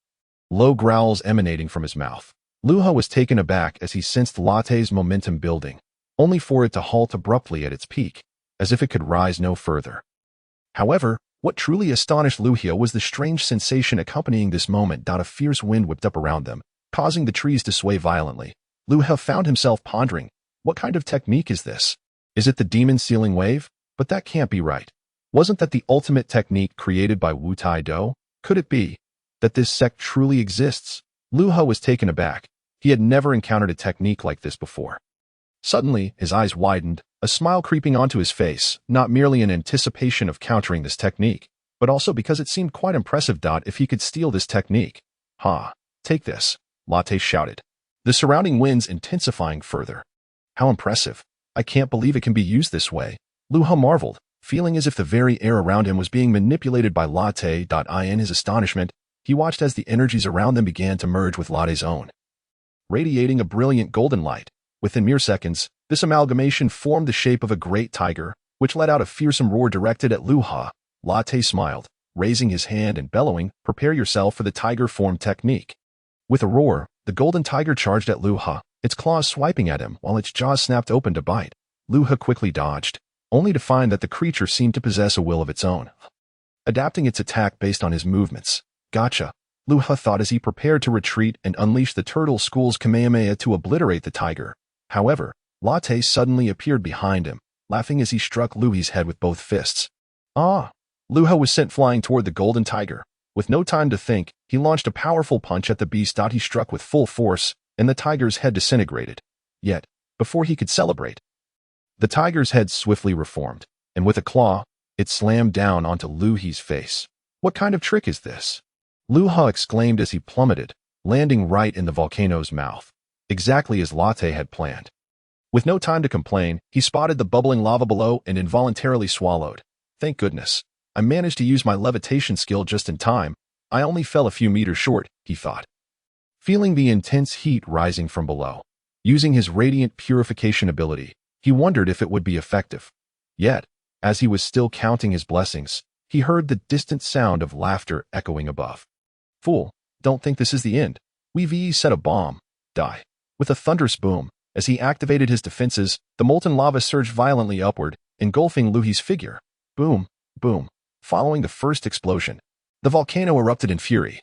Low growls emanating from his mouth. Luha was taken aback as he sensed Latte's momentum building, only for it to halt abruptly at its peak, as if it could rise no further. However, what truly astonished Luha was the strange sensation accompanying this moment. A fierce wind whipped up around them, causing the trees to sway violently. Luha found himself pondering, what kind of technique is this? Is it the demon sealing wave? But that can't be right. Wasn't that the ultimate technique created by Wu Tai Do? Could it be that this sect truly exists? Luha was taken aback. He had never encountered a technique like this before. Suddenly, his eyes widened, a smile creeping onto his face, not merely in anticipation of countering this technique, but also because it seemed quite impressive. If he could steal this technique. Take this, Latte shouted, the surrounding winds intensifying further. How impressive. I can't believe it can be used this way. Luha marveled, feeling as if the very air around him was being manipulated by Latte. In his astonishment, he watched as the energies around them began to merge with Latte's own, radiating a brilliant golden light. Within mere seconds, this amalgamation formed the shape of a great tiger, which let out a fearsome roar directed at Luha. Latte smiled, raising his hand and bellowing, prepare yourself for the tiger form technique. With a roar, the golden tiger charged at Luha, its claws swiping at him while its jaws snapped open to bite. Luha quickly dodged, only to find that the creature seemed to possess a will of its own, adapting its attack based on his movements. Gotcha, Luha thought as he prepared to retreat and unleash the turtle school's Kamehameha to obliterate the tiger. However, Latte suddenly appeared behind him, laughing as he struck Luha's head with both fists. Luha was sent flying toward the golden tiger. With no time to think, he launched a powerful punch at the beast. He struck with full force, and the tiger's head disintegrated. Yet, before he could celebrate, the tiger's head swiftly reformed, and with a claw, it slammed down onto Luha's face. What kind of trick is this? Luha exclaimed as he plummeted, landing right in the volcano's mouth, exactly as Latte had planned. With no time to complain, he spotted the bubbling lava below and involuntarily swallowed. Thank goodness. I managed to use my levitation skill just in time. I only fell a few meters short, he thought. Feeling the intense heat rising from below, using his radiant purification ability, he wondered if it would be effective. Yet, as he was still counting his blessings, he heard the distant sound of laughter echoing above. Fool, don't think this is the end. We've set a bomb. Die. With a thunderous boom, as he activated his defenses, the molten lava surged violently upward, engulfing Luhi's figure. Boom, boom. Following the first explosion, the volcano erupted in fury.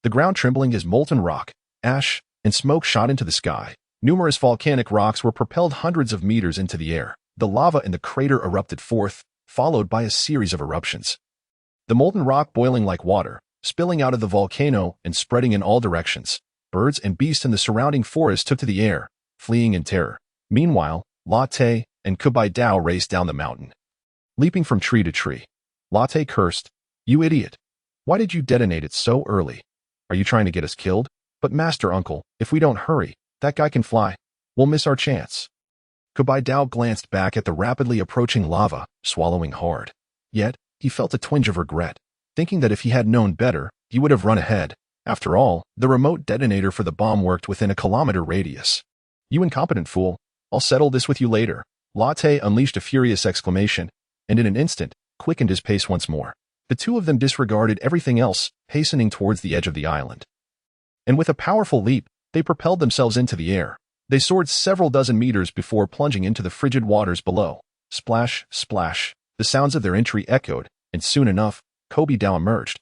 The ground trembling as molten rock, ash, and smoke shot into the sky. Numerous volcanic rocks were propelled hundreds of meters into the air. The lava in the crater erupted forth, followed by a series of eruptions. The molten rock boiling like water, spilling out of the volcano and spreading in all directions. Birds and beasts in the surrounding forest took to the air, fleeing in terror. Meanwhile, Latte and Kubai Dao raced down the mountain, leaping from tree to tree. Latte cursed, "You idiot! Why did you detonate it so early? Are you trying to get us killed? But Master Uncle, if we don't hurry, that guy can fly. We'll miss our chance." Kubai Dao glanced back at the rapidly approaching lava, swallowing hard. Yet, he felt a twinge of regret, thinking that if he had known better, he would have run ahead. After all, the remote detonator for the bomb worked within a kilometer radius. "You incompetent fool. I'll settle this with you later." Latte unleashed a furious exclamation, and in an instant, quickened his pace once more. The two of them disregarded everything else, hastening towards the edge of the island. And with a powerful leap, they propelled themselves into the air. They soared several dozen meters before plunging into the frigid waters below. Splash, splash. The sounds of their entry echoed, and soon enough, Kobe Dao emerged,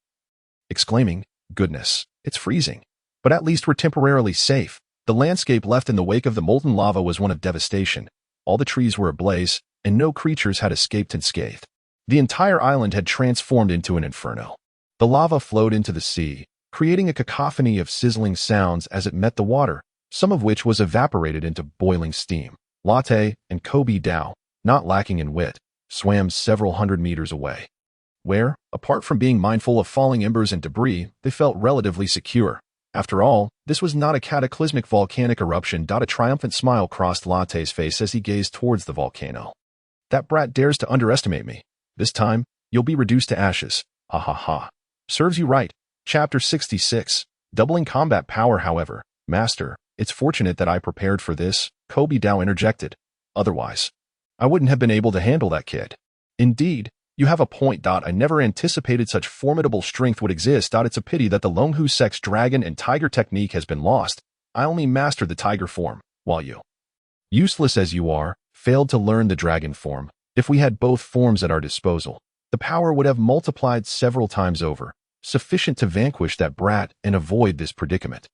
exclaiming, "Goodness, it's freezing. But at least we're temporarily safe." The landscape left in the wake of the molten lava was one of devastation. All the trees were ablaze, and no creatures had escaped unscathed. The entire island had transformed into an inferno. The lava flowed into the sea, creating a cacophony of sizzling sounds as it met the water, some of which was evaporated into boiling steam. Latte and Kobe Dao, not lacking in wit, swam several hundred meters away, where, apart from being mindful of falling embers and debris, they felt relatively secure. After all, this was not a cataclysmic volcanic eruption. A triumphant smile crossed Latte's face as he gazed towards the volcano. "That brat dares to underestimate me. This time, you'll be reduced to ashes. Ha ha ha. Serves you right." Chapter 66. Doubling combat power. However, Master, it's fortunate that I prepared for this, Kobe Dao interjected. "Otherwise, I wouldn't have been able to handle that kid." "Indeed, you have a point. I never anticipated such formidable strength would exist. It's a pity that the Longhu Sex dragon and tiger technique has been lost. I only mastered the tiger form, while you, useless as you are, failed to learn the dragon form. If we had both forms at our disposal, the power would have multiplied several times over, sufficient to vanquish that brat and avoid this predicament."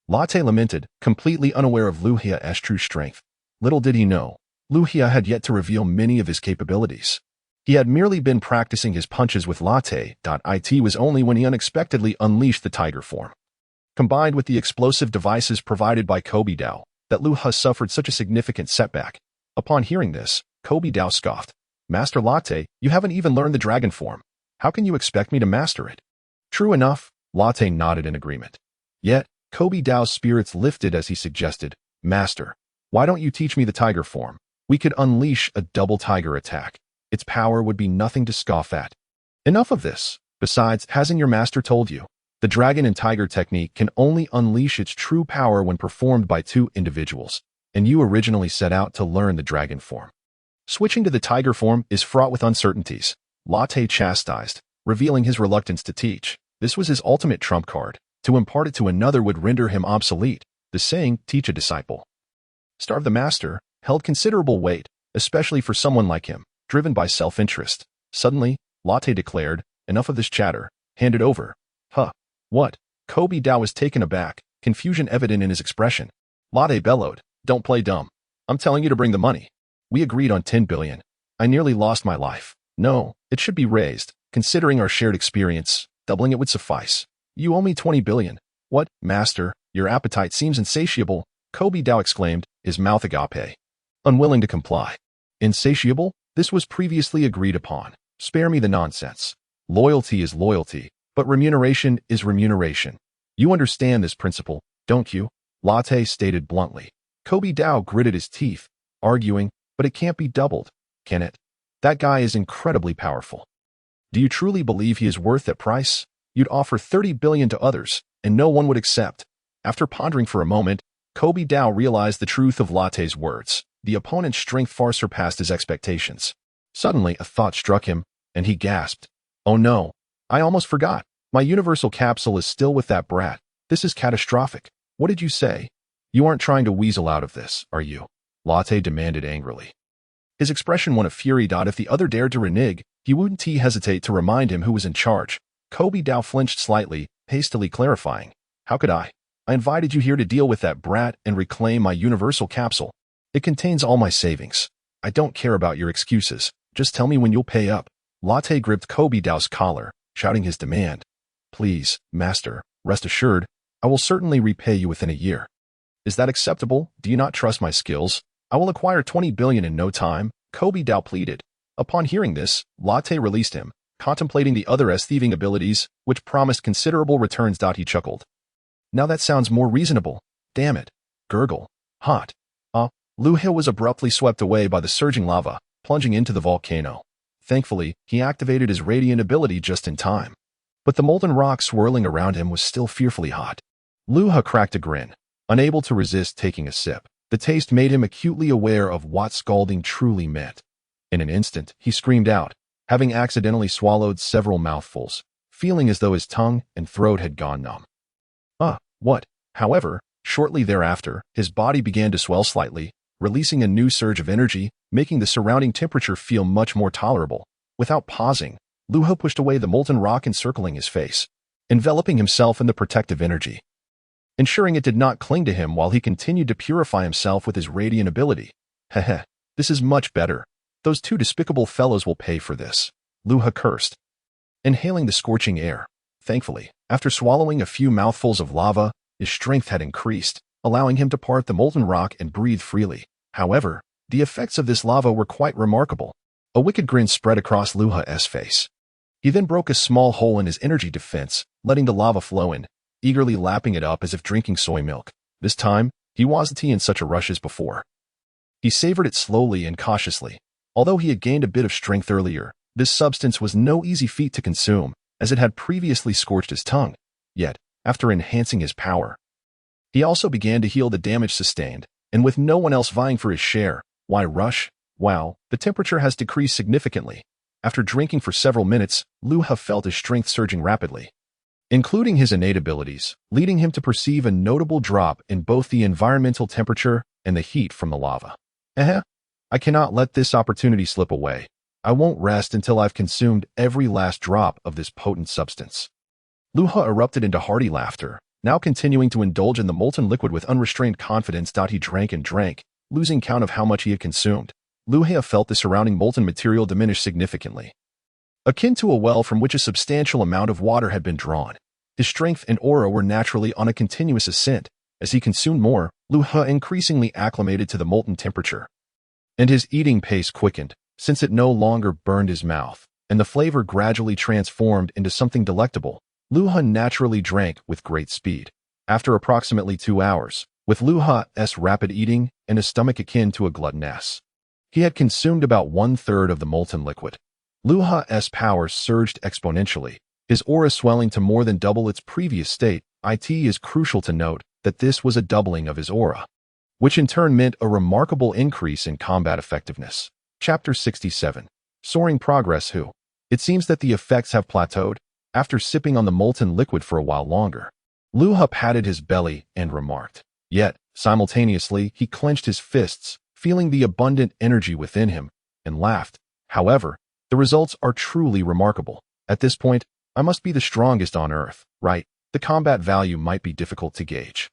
Latte lamented, completely unaware of Luhia's true strength. Little did he know, Luhia had yet to reveal many of his capabilities. He had merely been practicing his punches with Latte. It was only when he unexpectedly unleashed the tiger form, combined with the explosive devices provided by Kobe Dao, that Luha suffered such a significant setback. Upon hearing this, Kobe Dao scoffed. "Master Latte, you haven't even learned the dragon form. How can you expect me to master it?" "True enough," Latte nodded in agreement. Yet, Kobe Dao's spirits lifted as he suggested, "Master, why don't you teach me the tiger form? We could unleash a double tiger attack. Its power would be nothing to scoff at." "Enough of this. Besides, hasn't your master told you? The dragon and tiger technique can only unleash its true power when performed by two individuals, and you originally set out to learn the dragon form. Switching to the tiger form is fraught with uncertainties," Latte chastised, revealing his reluctance to teach. This was his ultimate trump card. To impart it to another would render him obsolete. The saying, "teach a disciple, starve the master," held considerable weight, especially for someone like him, driven by self-interest. Suddenly, Latte declared, "Enough of this chatter. Hand it over." "Huh? What?" Kobe Dao was taken aback, confusion evident in his expression. Latte bellowed, "Don't play dumb. I'm telling you to bring the money. We agreed on 10 billion. I nearly lost my life. No, it should be raised. Considering our shared experience, doubling it would suffice. You owe me 20 billion. "What, master, your appetite seems insatiable," Kobe Dao exclaimed, his mouth agape, unwilling to comply. "Insatiable? This was previously agreed upon. Spare me the nonsense. Loyalty is loyalty, but remuneration is remuneration. You understand this principle, don't you?" Latte stated bluntly. Kobe Dao gritted his teeth, arguing, but it can't be doubled, can it? That guy is incredibly powerful. Do you truly believe he is worth that price? You'd offer 30 billion to others, and no one would accept. After pondering for a moment, Kobe Dao realized the truth of Latte's words. The opponent's strength far surpassed his expectations. Suddenly, a thought struck him, and he gasped. Oh no, I almost forgot. My universal capsule is still with that brat. This is catastrophic. What did you say? You aren't trying to weasel out of this, are you? Latte demanded angrily. His expression won a fury. If the other dared to renege, he wouldn't hesitate to remind him who was in charge. Kobe Dao flinched slightly, hastily clarifying. How could I? I invited you here to deal with that brat and reclaim my universal capsule. It contains all my savings. I don't care about your excuses. Just tell me when you'll pay up. Latte gripped Kobe Dao's collar, shouting his demand. Please, master, rest assured, I will certainly repay you within a year. Is that acceptable? Do you not trust my skills? I will acquire 20 billion in no time, Kobe Dao pleaded. Upon hearing this, Latte released him, contemplating the other's thieving abilities, which promised considerable returns. He chuckled. Now that sounds more reasonable. Damn it. Gurgle. Hot. Luha was abruptly swept away by the surging lava, plunging into the volcano. Thankfully, he activated his radiant ability just in time. But the molten rock swirling around him was still fearfully hot. Luha cracked a grin, unable to resist taking a sip. The taste made him acutely aware of what scalding truly meant. In an instant, he screamed out, having accidentally swallowed several mouthfuls, feeling as though his tongue and throat had gone numb. What? However, shortly thereafter, his body began to swell slightly, releasing a new surge of energy, making the surrounding temperature feel much more tolerable. Without pausing, Luha pushed away the molten rock encircling his face, enveloping himself in the protective energy, ensuring it did not cling to him while he continued to purify himself with his radiant ability. Heh, this is much better. Those two despicable fellows will pay for this, Luha cursed, inhaling the scorching air. Thankfully, after swallowing a few mouthfuls of lava, his strength had increased, allowing him to part the molten rock and breathe freely. However, the effects of this lava were quite remarkable. A wicked grin spread across Luha's face. He then broke a small hole in his energy defense, letting the lava flow in, eagerly lapping it up as if drinking soy milk. This time, he wasn't in such a rush as before. He savored it slowly and cautiously. Although he had gained a bit of strength earlier, this substance was no easy feat to consume, as it had previously scorched his tongue. Yet, after enhancing his power, he also began to heal the damage sustained, and with no one else vying for his share, why rush? Wow, the temperature has decreased significantly. After drinking for several minutes, Luha felt his strength surging rapidly, including his innate abilities, leading him to perceive a notable drop in both the environmental temperature and the heat from the lava. I cannot let this opportunity slip away. I won't rest until I've consumed every last drop of this potent substance. Luha erupted into hearty laughter, now continuing to indulge in the molten liquid with unrestrained confidence. He drank and drank, losing count of how much he had consumed. Luha felt the surrounding molten material diminish significantly, akin to a well from which a substantial amount of water had been drawn. His strength and aura were naturally on a continuous ascent. As he consumed more, Luha increasingly acclimated to the molten temperature, and his eating pace quickened, since it no longer burned his mouth, and the flavor gradually transformed into something delectable. Luha naturally drank with great speed. After approximately 2 hours, with Luha's rapid eating and a stomach akin to a gluttonous, he had consumed about 1/3 of the molten liquid. Luha's power surged exponentially, his aura swelling to more than double its previous state. It is crucial to note that this was a doubling of his aura, which in turn meant a remarkable increase in combat effectiveness. Chapter 67. Soaring Progress. It seems that the effects have plateaued. After sipping on the molten liquid for a while longer, Luha patted his belly and remarked. Yet, simultaneously, he clenched his fists, feeling the abundant energy within him, and laughed. However, the results are truly remarkable. At this point, I must be the strongest on Earth, right? The combat value might be difficult to gauge,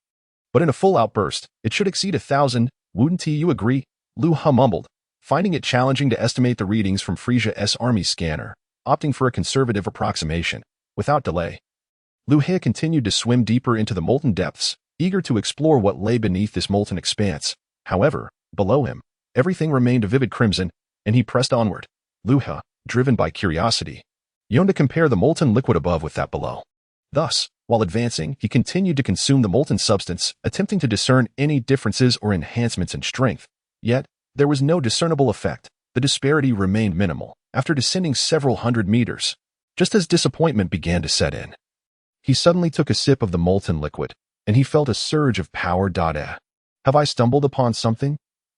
but in a full outburst, it should exceed 1,000. Wouldn't you agree? Luha mumbled, finding it challenging to estimate the readings from Frisia's army scanner, opting for a conservative approximation. Without delay, Luha continued to swim deeper into the molten depths, eager to explore what lay beneath this molten expanse. However, below him, everything remained a vivid crimson, and he pressed onward. Luha, driven by curiosity, yearned to compare the molten liquid above with that below. Thus, while advancing, he continued to consume the molten substance, attempting to discern any differences or enhancements in strength. Yet, There was no discernible effect. The disparity remained minimal after descending several hundred meters, just as disappointment began to set in. He suddenly took a sip of the molten liquid, and he felt a surge of power. Have I stumbled upon something?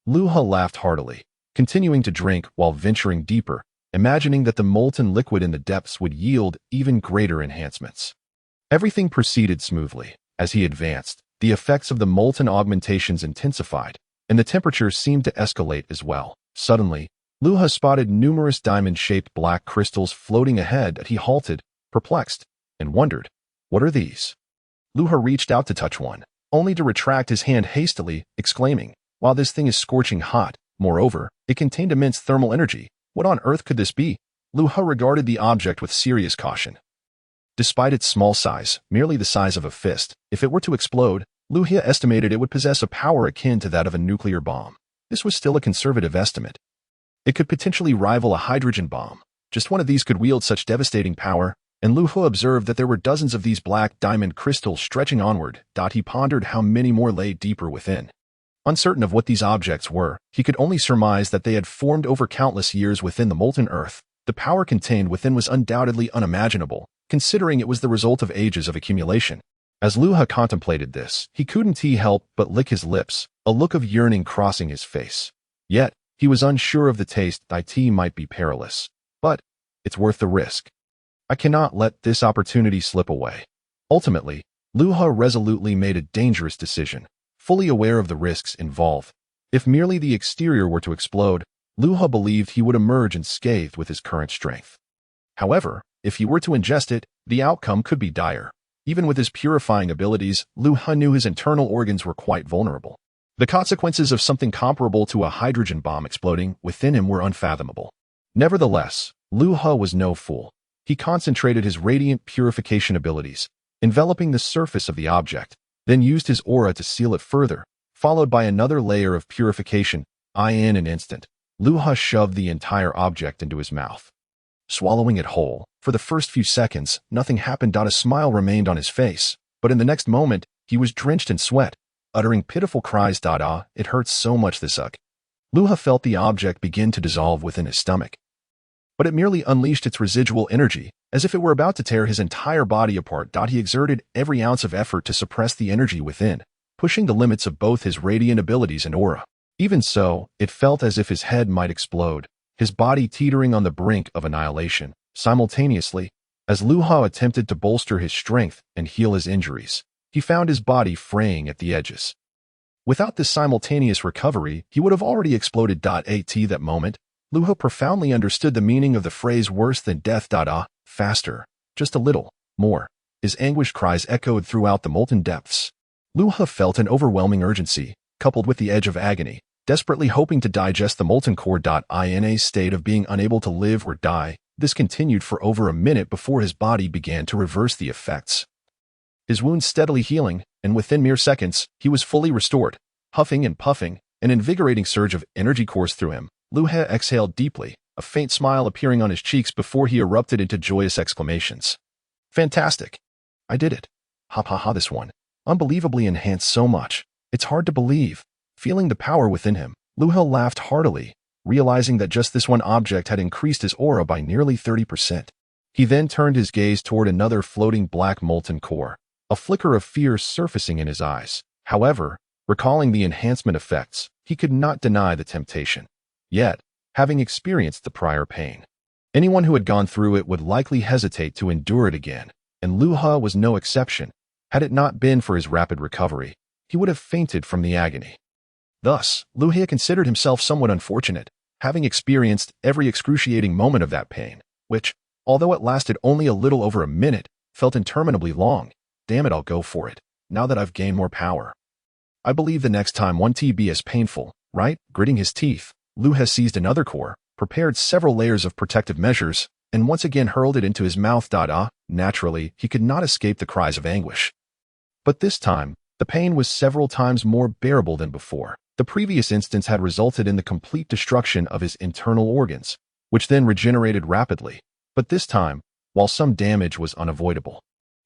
Luha laughed heartily, continuing to drink while venturing deeper, imagining that the molten liquid in the depths would yield even greater enhancements. Everything proceeded smoothly. As he advanced, the effects of the molten augmentations intensified, and the temperature seemed to escalate as well. Suddenly, Luha spotted numerous diamond-shaped black crystals floating ahead that he halted, perplexed, and wondered, "What are these?" Luha reached out to touch one, only to retract his hand hastily, exclaiming, "Wow, this thing is scorching hot. Moreover, it contained immense thermal energy. What on earth could this be?" Luha regarded the object with serious caution. Despite its small size, merely the size of a fist, if it were to explode, Luha estimated it would possess a power akin to that of a nuclear bomb. This was still a conservative estimate. It could potentially rival a hydrogen bomb. Just one of these could wield such devastating power, and Luha observed that there were dozens of these black diamond crystals stretching onward. He pondered how many more lay deeper within. Uncertain of what these objects were, he could only surmise that they had formed over countless years within the molten earth. The power contained within was undoubtedly unimaginable, considering it was the result of ages of accumulation. As Luha contemplated this, he couldn't help but lick his lips, a look of yearning crossing his face. Yet, he was unsure of the taste. It might be perilous. But, it's worth the risk. I cannot let this opportunity slip away. Ultimately, Luha resolutely made a dangerous decision, fully aware of the risks involved. If merely the exterior were to explode, Luha believed he would emerge unscathed with his current strength. However, if he were to ingest it, the outcome could be dire. Even with his purifying abilities, Luha knew his internal organs were quite vulnerable. The consequences of something comparable to a hydrogen bomb exploding within him were unfathomable. Nevertheless, Luha was no fool. He concentrated his radiant purification abilities, enveloping the surface of the object, then used his aura to seal it further, followed by another layer of purification. In an instant, Luha shoved the entire object into his mouth. Swallowing it whole, for the first few seconds, nothing happened. A smile remained on his face, but in the next moment, he was drenched in sweat, uttering pitiful cries. It hurts so much, this suck. Luha felt the object begin to dissolve within his stomach. But it merely unleashed its residual energy, as if it were about to tear his entire body apart. He exerted every ounce of effort to suppress the energy within, pushing the limits of both his radiant abilities and aura. Even so, it felt as if his head might explode, his body teetering on the brink of annihilation. Simultaneously, as Luha attempted to bolster his strength and heal his injuries, he found his body fraying at the edges. Without this simultaneous recovery, he would have already exploded. At that moment, Luha profoundly understood the meaning of the phrase "worse than death." Faster, just a little, more. His anguished cries echoed throughout the molten depths. Luha felt an overwhelming urgency, coupled with the edge of agony, desperately hoping to digest the molten core. In a state of being unable to live or die, this continued for over a minute before his body began to reverse the effects. His wounds steadily healing, and within mere seconds, he was fully restored. Huffing and puffing, an invigorating surge of energy coursed through him. Luha exhaled deeply, a faint smile appearing on his cheeks before he erupted into joyous exclamations. "Fantastic! I did it! Ha, this one. Unbelievably enhanced so much. It's hard to believe." Feeling the power within him, Luha laughed heartily, realizing that just this one object had increased his aura by nearly 30%. He then turned his gaze toward another floating black molten core, a flicker of fear surfacing in his eyes. However, recalling the enhancement effects, he could not deny the temptation. Yet, having experienced the prior pain, anyone who had gone through it would likely hesitate to endure it again, and Luha was no exception. Had it not been for his rapid recovery, he would have fainted from the agony. Thus, Luha considered himself somewhat unfortunate, having experienced every excruciating moment of that pain, which, although it lasted only a little over a minute, felt interminably long. Damn it, I'll go for it, now that I've gained more power. I believe the next time won't be as painful, right? Gritting his teeth, Luha seized another core, prepared several layers of protective measures, and once again hurled it into his mouth. Naturally, he could not escape the cries of anguish. But this time, the pain was several times more bearable than before. The previous instance had resulted in the complete destruction of his internal organs, which then regenerated rapidly. But this time, while some damage was unavoidable,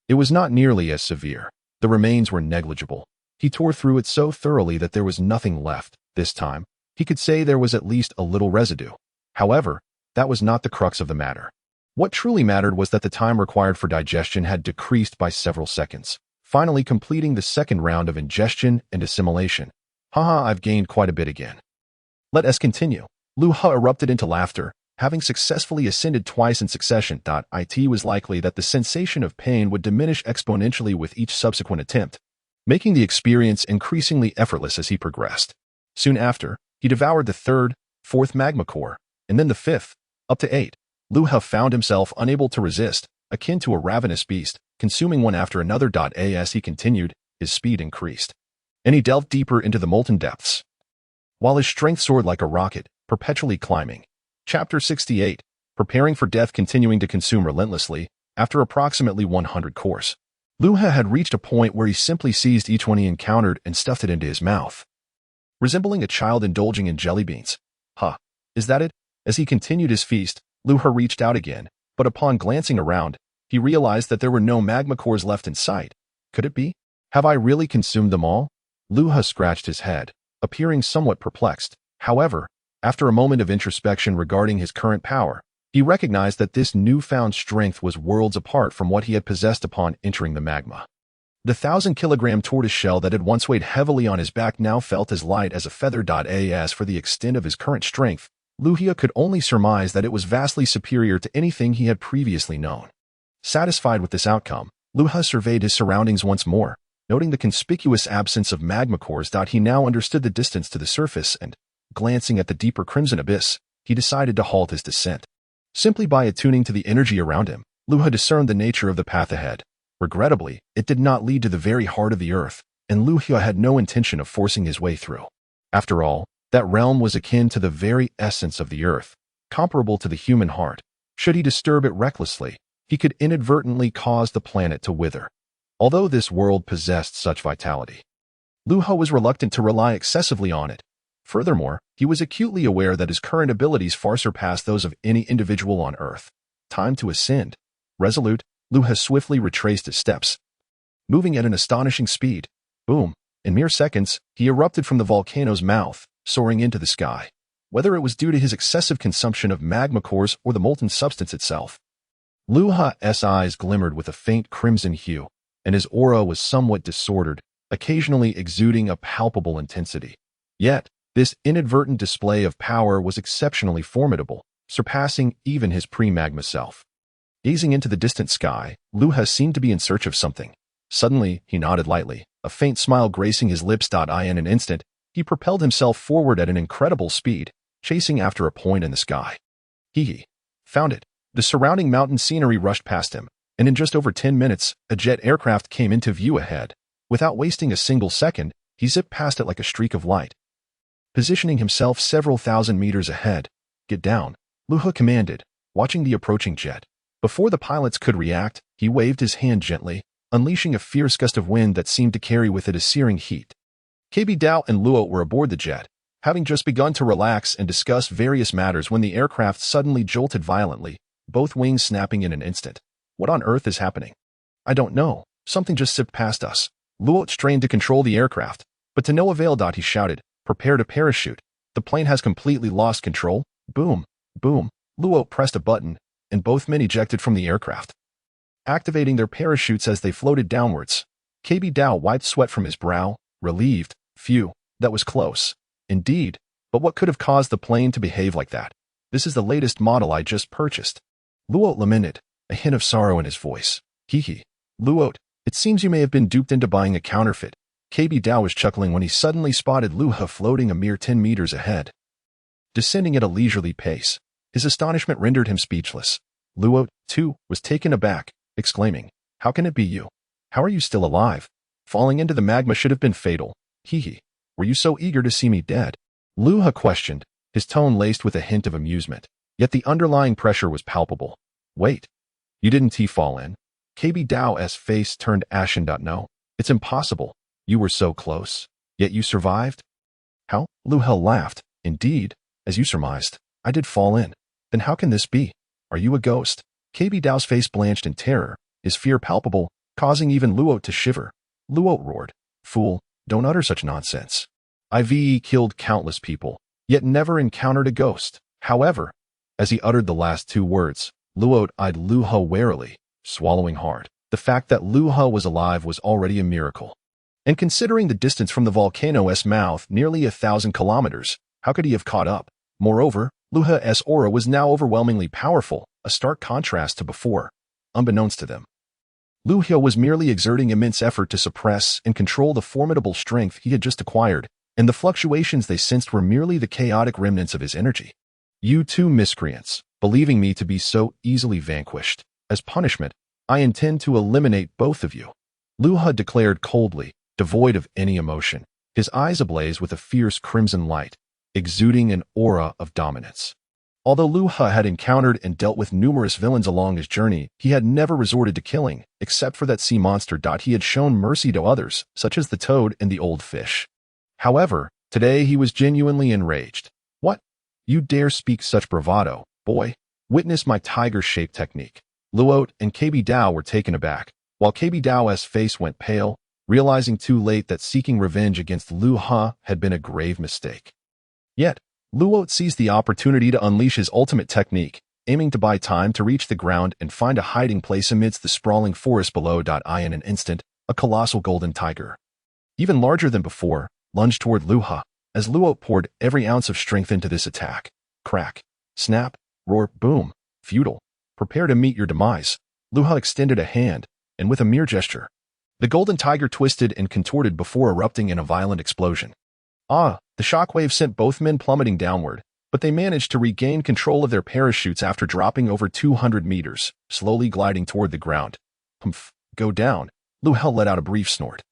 it was not nearly as severe. The remains were negligible. He tore through it so thoroughly that there was nothing left. This time, He could say there was at least a little residue. However, that was not the crux of the matter. What truly mattered was that the time required for digestion had decreased by several seconds, finally completing the second round of ingestion and assimilation. Haha, I've gained quite a bit again. Let us continue. Luha erupted into laughter. Having successfully ascended twice in succession, it was likely that the sensation of pain would diminish exponentially with each subsequent attempt, making the experience increasingly effortless as he progressed. Soon after, he devoured the third, fourth magma core, and then the fifth, up to 8. Luha found himself unable to resist, akin to a ravenous beast, consuming one after another. As he continued, his speed increased, and he delved deeper into the molten depths, while his strength soared like a rocket, perpetually climbing. Chapter 68, Preparing for Death. Continuing to consume relentlessly, after approximately 100 cores, Luha had reached a point where he simply seized each one he encountered and stuffed it into his mouth, resembling a child indulging in jelly beans. Is that it? As he continued his feast, Luha reached out again, but upon glancing around, he realized that there were no magma cores left in sight. Could it be? Have I really consumed them all? Luha scratched his head, appearing somewhat perplexed. However, after a moment of introspection regarding his current power, he recognized that this newfound strength was worlds apart from what he had possessed upon entering the magma. The 1,000-kilogram tortoise shell that had once weighed heavily on his back now felt as light as a feather. As for the extent of his current strength, Luha could only surmise that it was vastly superior to anything he had previously known. Satisfied with this outcome, Luha surveyed his surroundings once more, noting the conspicuous absence of magma cores. He now understood the distance to the surface and, glancing at the deeper crimson abyss, he decided to halt his descent. Simply by attuning to the energy around him, Luha discerned the nature of the path ahead. Regrettably, it did not lead to the very heart of the earth, and Luha had no intention of forcing his way through. After all, that realm was akin to the very essence of the earth, comparable to the human heart. Should he disturb it recklessly, he could inadvertently cause the planet to wither. Although this world possessed such vitality, Luha was reluctant to rely excessively on it. Furthermore, he was acutely aware that his current abilities far surpassed those of any individual on Earth. Time to ascend. Resolute, Luha swiftly retraced his steps, moving at an astonishing speed. Boom! In mere seconds, he erupted from the volcano's mouth, soaring into the sky. Whether it was due to his excessive consumption of magma cores or the molten substance itself, Luha's eyes glimmered with a faint crimson hue, and his aura was somewhat disordered, occasionally exuding a palpable intensity. Yet, this inadvertent display of power was exceptionally formidable, surpassing even his pre-magma self. Gazing into the distant sky, Luha seemed to be in search of something. Suddenly, he nodded lightly, a faint smile gracing his lips. In an instant, he propelled himself forward at an incredible speed, chasing after a point in the sky. Found it. The surrounding mountain scenery rushed past him, and in just over 10 minutes, a jet aircraft came into view ahead. Without wasting a single second, he zipped past it like a streak of light, positioning himself several thousand meters ahead. Get down, Luha commanded, watching the approaching jet. Before the pilots could react, he waved his hand gently, unleashing a fierce gust of wind that seemed to carry with it a searing heat. Dao and Luo were aboard the jet, having just begun to relax and discuss various matters when the aircraft suddenly jolted violently, both wings snapping in an instant. What on earth is happening? I don't know. Something just zipped past us. Luo strained to control the aircraft, but to no avail. He shouted, "Prepare to parachute. The plane has completely lost control." Boom, boom. Luo pressed a button, and both men ejected from the aircraft, activating their parachutes as they floated downwards. Dao wiped sweat from his brow, relieved. Phew, that was close. Indeed, but what could have caused the plane to behave like that? This is the latest model I just purchased. Luo lamented, a hint of sorrow in his voice. Luo, it seems you may have been duped into buying a counterfeit. Dao was chuckling when he suddenly spotted Luha floating a mere 10 meters ahead, descending at a leisurely pace. His astonishment rendered him speechless. Luo, too, was taken aback, exclaiming, "How can it be you? How are you still alive? Falling into the magma should have been fatal. Were you so eager to see me dead?" Luha questioned, his tone laced with a hint of amusement. Yet the underlying pressure was palpable. Wait, you didn't fall in? Dao's face turned ashen. No, it's impossible. You were so close, yet you survived? How? Luha laughed. Indeed, as you surmised, I did fall in. Then how can this be? Are you a ghost? Dao's face blanched in terror, his fear palpable, causing even Luo to shiver. Luo roared, "Fool, don't utter such nonsense. I've killed countless people. yet never encountered a ghost. However, as he uttered the last two words, Luha eyed Luha warily, swallowing hard. The fact that Luha was alive was already a miracle. And considering the distance from the volcano's mouth, nearly 1,000 kilometers, how could he have caught up? Moreover, Luha's aura was now overwhelmingly powerful, a stark contrast to before. Unbeknownst to them, Luha was merely exerting immense effort to suppress and control the formidable strength he had just acquired, and the fluctuations they sensed were merely the chaotic remnants of his energy. You two miscreants, believing me to be so easily vanquished, as punishment, I intend to eliminate both of you, Luha declared coldly, devoid of any emotion, his eyes ablaze with a fierce crimson light, exuding an aura of dominance. Although Luha had encountered and dealt with numerous villains along his journey, he had never resorted to killing, except for that sea monster. He had shown mercy to others, such as the toad and the old fish. However, today he was genuinely enraged. What? You dare speak such bravado, boy? Witness my tiger-shaped technique. Luha and KB Dao were taken aback, while KB Dao's face went pale, realizing too late that seeking revenge against Luha had been a grave mistake. Yet, Luha seized the opportunity to unleash his ultimate technique, aiming to buy time to reach the ground and find a hiding place amidst the sprawling forest below. In an instant, a colossal golden tiger, even larger than before, lunged toward Luha, as Luha poured every ounce of strength into this attack. Crack, snap, roar, boom, futile. Prepare to meet your demise. Luha extended a hand, and with a mere gesture, the golden tiger twisted and contorted before erupting in a violent explosion. The shockwave sent both men plummeting downward, but they managed to regain control of their parachutes after dropping over 200 meters, slowly gliding toward the ground. Humph, go down. Luha let out a brief snort.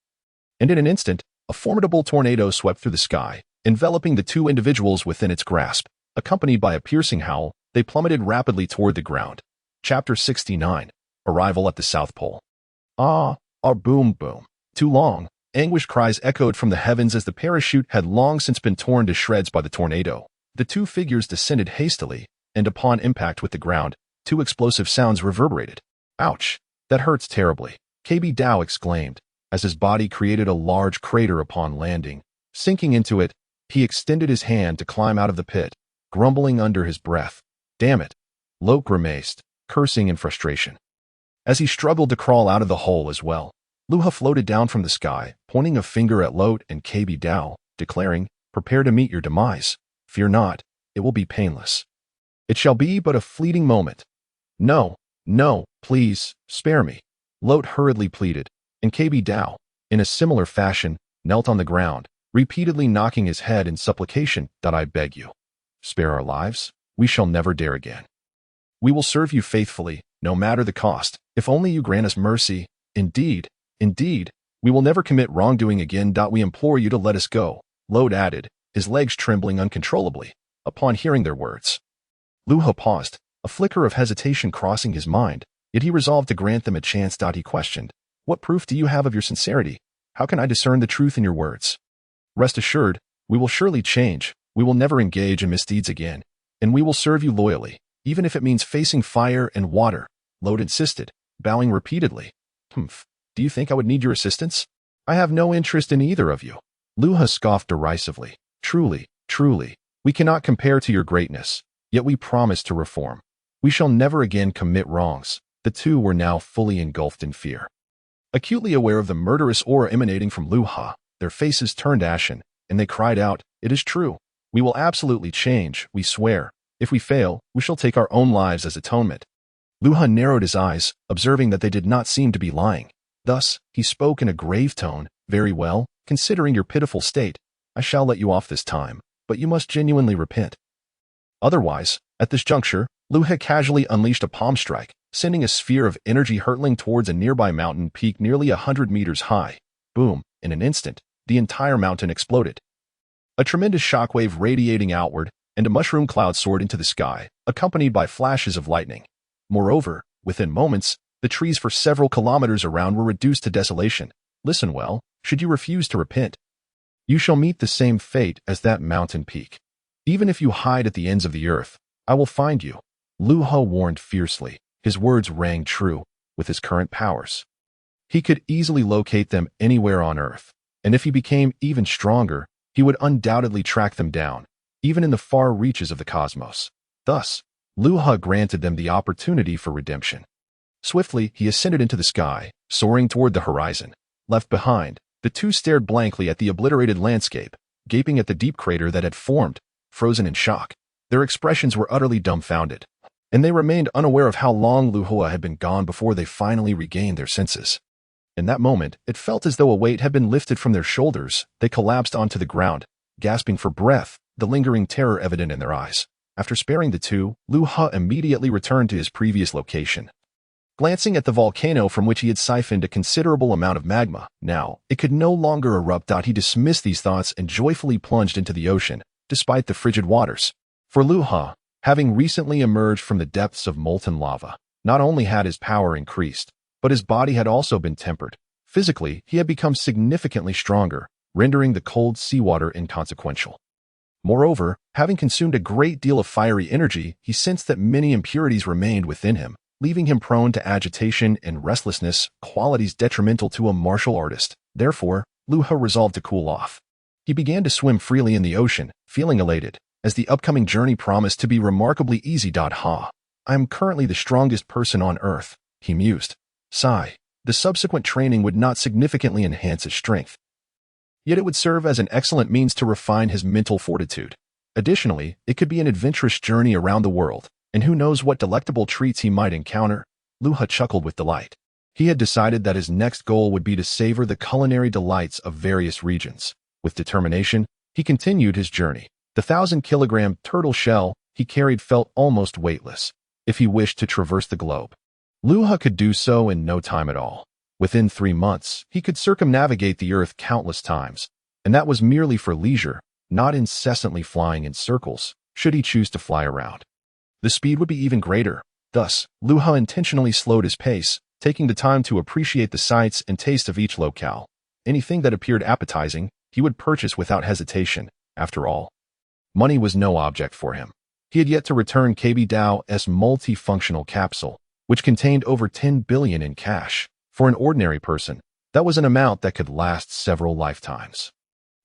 And in an instant, a formidable tornado swept through the sky, enveloping the two individuals within its grasp. Accompanied by a piercing howl, they plummeted rapidly toward the ground. Chapter 69. Arrival at the South Pole. Boom, boom. Too long. Anguished cries echoed from the heavens as the parachute had long since been torn to shreds by the tornado. The two figures descended hastily, and upon impact with the ground, two explosive sounds reverberated. Ouch! That hurts terribly, KB Dao exclaimed, as his body created a large crater upon landing. Sinking into it, he extended his hand to climb out of the pit, grumbling under his breath. Damn it! Luha grimaced, cursing in frustration. As he struggled to crawl out of the hole as well, Luha floated down from the sky, pointing a finger at Luha and KB Dao, declaring, prepare to meet your demise. Fear not, it will be painless. It shall be but a fleeting moment. No, please, spare me. Luha hurriedly pleaded, and KB Dao, in a similar fashion, knelt on the ground, repeatedly knocking his head in supplication. I beg you. Spare our lives, we shall never dare again. We will serve you faithfully, no matter the cost, if only you grant us mercy. Indeed, we will never commit wrongdoing again. We implore you to let us go, Luha added, his legs trembling uncontrollably, upon hearing their words. Luha paused, a flicker of hesitation crossing his mind, yet he resolved to grant them a chance. He questioned, what proof do you have of your sincerity? How can I discern the truth in your words? Rest assured, we will surely change, we will never engage in misdeeds again, and we will serve you loyally, even if it means facing fire and water, Luha insisted, bowing repeatedly. Do you think I would need your assistance? I have no interest in either of you. Luha scoffed derisively. Truly, we cannot compare to your greatness, yet we promise to reform. We shall never again commit wrongs. The two were now fully engulfed in fear. Acutely aware of the murderous aura emanating from Luha, their faces turned ashen, and they cried out, it is true. We will absolutely change, we swear. If we fail, we shall take our own lives as atonement. Luha narrowed his eyes, observing that they did not seem to be lying. Thus, he spoke in a grave tone, very well, considering your pitiful state, I shall let you off this time, but you must genuinely repent. Otherwise, at this juncture, Luha casually unleashed a palm strike, sending a sphere of energy hurtling towards a nearby mountain peak nearly 100 meters high. Boom, in an instant, the entire mountain exploded. A tremendous shockwave radiating outward, and a mushroom cloud soared into the sky, accompanied by flashes of lightning. Moreover, within moments, the trees for several kilometers around were reduced to desolation. Listen well, should you refuse to repent, you shall meet the same fate as that mountain peak. Even if you hide at the ends of the earth, I will find you. Luha warned fiercely. His words rang true with his current powers. He could easily locate them anywhere on earth, and if he became even stronger, he would undoubtedly track them down. even in the far reaches of the cosmos. Thus, Luha granted them the opportunity for redemption. Swiftly, he ascended into the sky, soaring toward the horizon. Left behind, the two stared blankly at the obliterated landscape, gaping at the deep crater that had formed, frozen in shock. Their expressions were utterly dumbfounded, and they remained unaware of how long Luha had been gone before they finally regained their senses. In that moment, it felt as though a weight had been lifted from their shoulders. They collapsed onto the ground, gasping for breath, the lingering terror evident in their eyes. After sparing the two, Luha immediately returned to his previous location. Glancing at the volcano from which he had siphoned a considerable amount of magma, now, it could no longer erupt. He dismissed these thoughts and joyfully plunged into the ocean, despite the frigid waters. For Luha, having recently emerged from the depths of molten lava, not only had his power increased, but his body had also been tempered. Physically, he had become significantly stronger, rendering the cold seawater inconsequential. Moreover, having consumed a great deal of fiery energy, he sensed that many impurities remained within him, leaving him prone to agitation and restlessness, qualities detrimental to a martial artist. Therefore, Luha resolved to cool off. He began to swim freely in the ocean, feeling elated, as the upcoming journey promised to be remarkably easy. I am currently the strongest person on Earth, he mused. Sigh. The subsequent training would not significantly enhance his strength. Yet it would serve as an excellent means to refine his mental fortitude. Additionally, it could be an adventurous journey around the world, and who knows what delectable treats he might encounter. Luha chuckled with delight. He had decided that his next goal would be to savor the culinary delights of various regions. With determination, he continued his journey. The 1,000-kilogram turtle shell he carried felt almost weightless. If he wished to traverse the globe, Luha could do so in no time at all. Within 3 months, he could circumnavigate the Earth countless times, and that was merely for leisure, not incessantly flying in circles, should he choose to fly around. The speed would be even greater. Thus, Luha intentionally slowed his pace, taking the time to appreciate the sights and taste of each locale. Anything that appeared appetizing, he would purchase without hesitation. After all, money was no object for him. He had yet to return KB Dao's multifunctional capsule, which contained over 10 billion in cash. For an ordinary person, that was an amount that could last several lifetimes.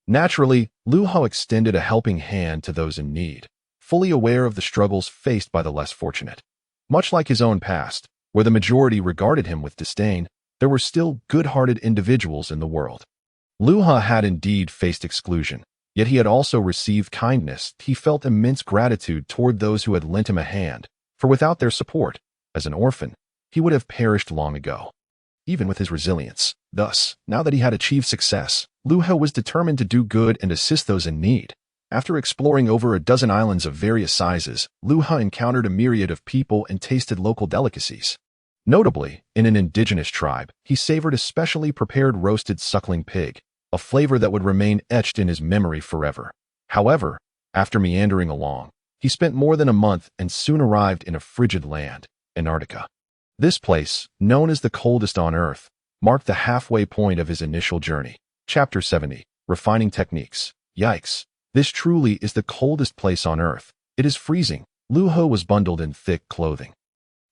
Naturally, Luha extended a helping hand to those in need, fully aware of the struggles faced by the less fortunate. Much like his own past, where the majority regarded him with disdain, there were still good-hearted individuals in the world. Luha had indeed faced exclusion, yet he had also received kindness. He felt immense gratitude toward those who had lent him a hand, for without their support, as an orphan, he would have perished long ago. Even with his resilience. Thus, now that he had achieved success, Luha was determined to do good and assist those in need. After exploring over a dozen islands of various sizes, Luha encountered a myriad of people and tasted local delicacies. Notably, in an indigenous tribe, he savored a specially prepared roasted suckling pig, a flavor that would remain etched in his memory forever. However, after meandering along, he spent more than a month and soon arrived in a frigid land, Antarctica. This place, known as the coldest on Earth, marked the halfway point of his initial journey. Chapter 70. Refining Techniques. Yikes. This truly is the coldest place on Earth. It is freezing. Luha was bundled in thick clothing,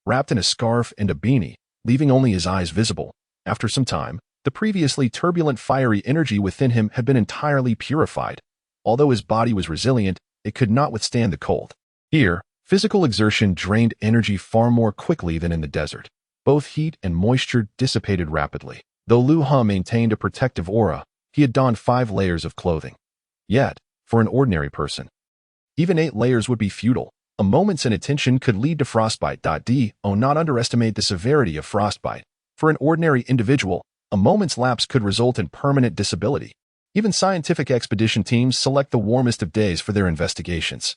wrapped in a scarf and a beanie, leaving only his eyes visible. After some time, the previously turbulent fiery energy within him had been entirely purified. Although his body was resilient, it could not withstand the cold. Here, physical exertion drained energy far more quickly than in the desert. Both heat and moisture dissipated rapidly. Though Luha maintained a protective aura, he had donned 5 layers of clothing. Yet, for an ordinary person, even 8 layers would be futile. A moment's inattention could lead to frostbite. Do not underestimate the severity of frostbite. For an ordinary individual, a moment's lapse could result in permanent disability. Even scientific expedition teams select the warmest of days for their investigations,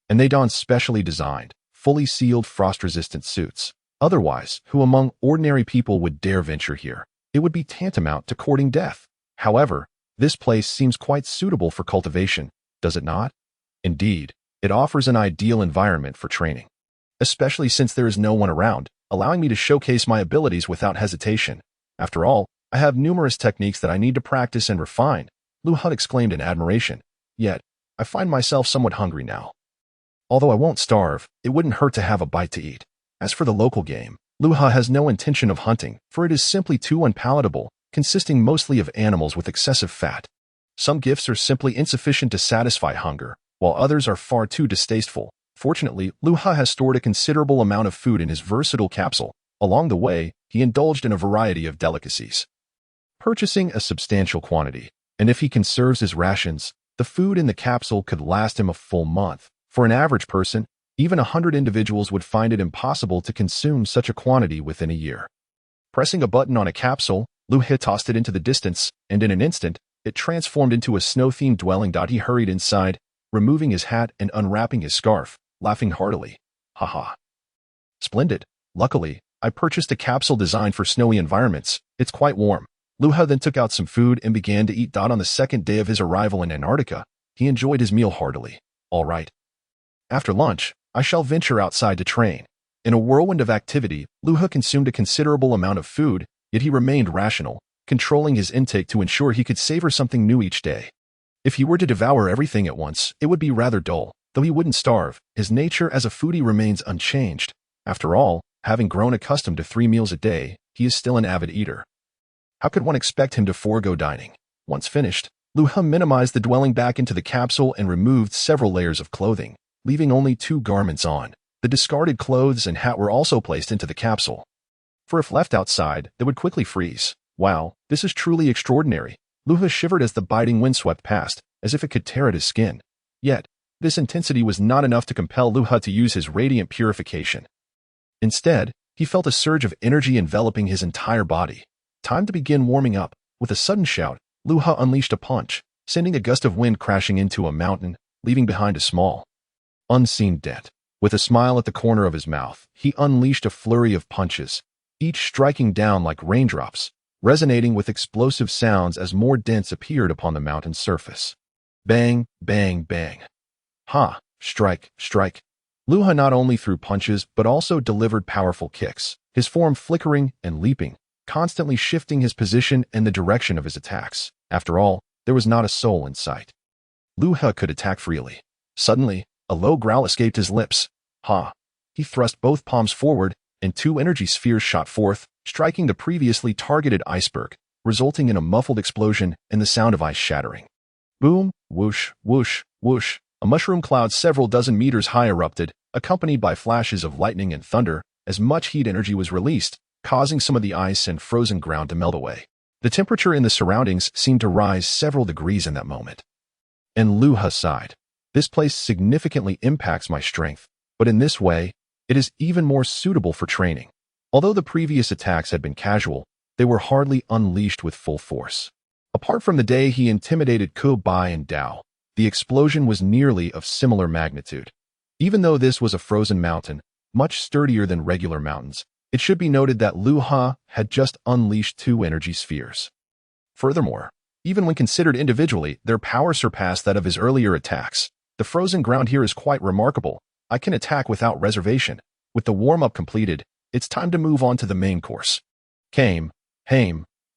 and they don specially designed, fully sealed frost-resistant suits. Otherwise, who among ordinary people would dare venture here? It would be tantamount to courting death. However, this place seems quite suitable for cultivation, does it not? Indeed, it offers an ideal environment for training, especially since there is no one around, allowing me to showcase my abilities without hesitation. After all, I have numerous techniques that I need to practice and refine, Luha exclaimed in admiration. Yet, I find myself somewhat hungry now. Although I won't starve, it wouldn't hurt to have a bite to eat. As for the local game, Luha has no intention of hunting, for it is simply too unpalatable, consisting mostly of animals with excessive fat. Some gifts are simply insufficient to satisfy hunger, while others are far too distasteful. Fortunately, Luha has stored a considerable amount of food in his versatile capsule. Along the way, he indulged in a variety of delicacies, purchasing a substantial quantity, and if he conserves his rations, the food in the capsule could last him a full month. For an average person, even 100 individuals would find it impossible to consume such a quantity within a year. Pressing a button on a capsule, Luha tossed it into the distance, and in an instant, it transformed into a snow-themed dwelling. He hurried inside, removing his hat and unwrapping his scarf, laughing heartily. Haha. Splendid. Luckily, I purchased a capsule designed for snowy environments. It's quite warm. Luha then took out some food and began to eat. On the second day of his arrival in Antarctica, he enjoyed his meal heartily. All right. After lunch, I shall venture outside to train. In a whirlwind of activity, Luha consumed a considerable amount of food, yet he remained rational, controlling his intake to ensure he could savor something new each day. If he were to devour everything at once, it would be rather dull. Though he wouldn't starve, his nature as a foodie remains unchanged. After all, having grown accustomed to 3 meals a day, he is still an avid eater. How could one expect him to forego dining? Once finished, Luha minimized the dwelling back into the capsule and removed several layers of clothing, leaving only 2 garments on. The discarded clothes and hat were also placed into the capsule, for if left outside, they would quickly freeze. Wow, this is truly extraordinary. Luha shivered as the biting wind swept past, as if it could tear at his skin. Yet, this intensity was not enough to compel Luha to use his radiant purification. Instead, he felt a surge of energy enveloping his entire body. Time to begin warming up. With a sudden shout, Luha unleashed a punch, sending a gust of wind crashing into a mountain, leaving behind a small, unseen dent. With a smile at the corner of his mouth, he unleashed a flurry of punches, each striking down like raindrops, resonating with explosive sounds as more dents appeared upon the mountain's surface. Bang, bang, bang. Ha! Strike, strike. Luha not only threw punches but also delivered powerful kicks, his form flickering and leaping, constantly shifting his position and the direction of his attacks. After all, there was not a soul in sight. Luha could attack freely. Suddenly, a low growl escaped his lips. Ha! He thrust both palms forward, and 2 energy spheres shot forth, striking the previously targeted iceberg, resulting in a muffled explosion and the sound of ice shattering. Boom, whoosh, whoosh, whoosh. A mushroom cloud several dozen meters high erupted, accompanied by flashes of lightning and thunder, as much heat energy was released, causing some of the ice and frozen ground to melt away. The temperature in the surroundings seemed to rise several degrees in that moment. And Luha sighed. This place significantly impacts my strength, but in this way, it is even more suitable for training. Although the previous attacks had been casual, they were hardly unleashed with full force. Apart from the day he intimidated Ku Bai and Dao, the explosion was nearly of similar magnitude. Even though this was a frozen mountain, much sturdier than regular mountains, it should be noted that Luha had just unleashed 2 energy spheres. Furthermore, even when considered individually, their power surpassed that of his earlier attacks. The frozen ground here is quite remarkable. I can attack without reservation. With the warm-up completed, it's time to move on to the main course. Haim,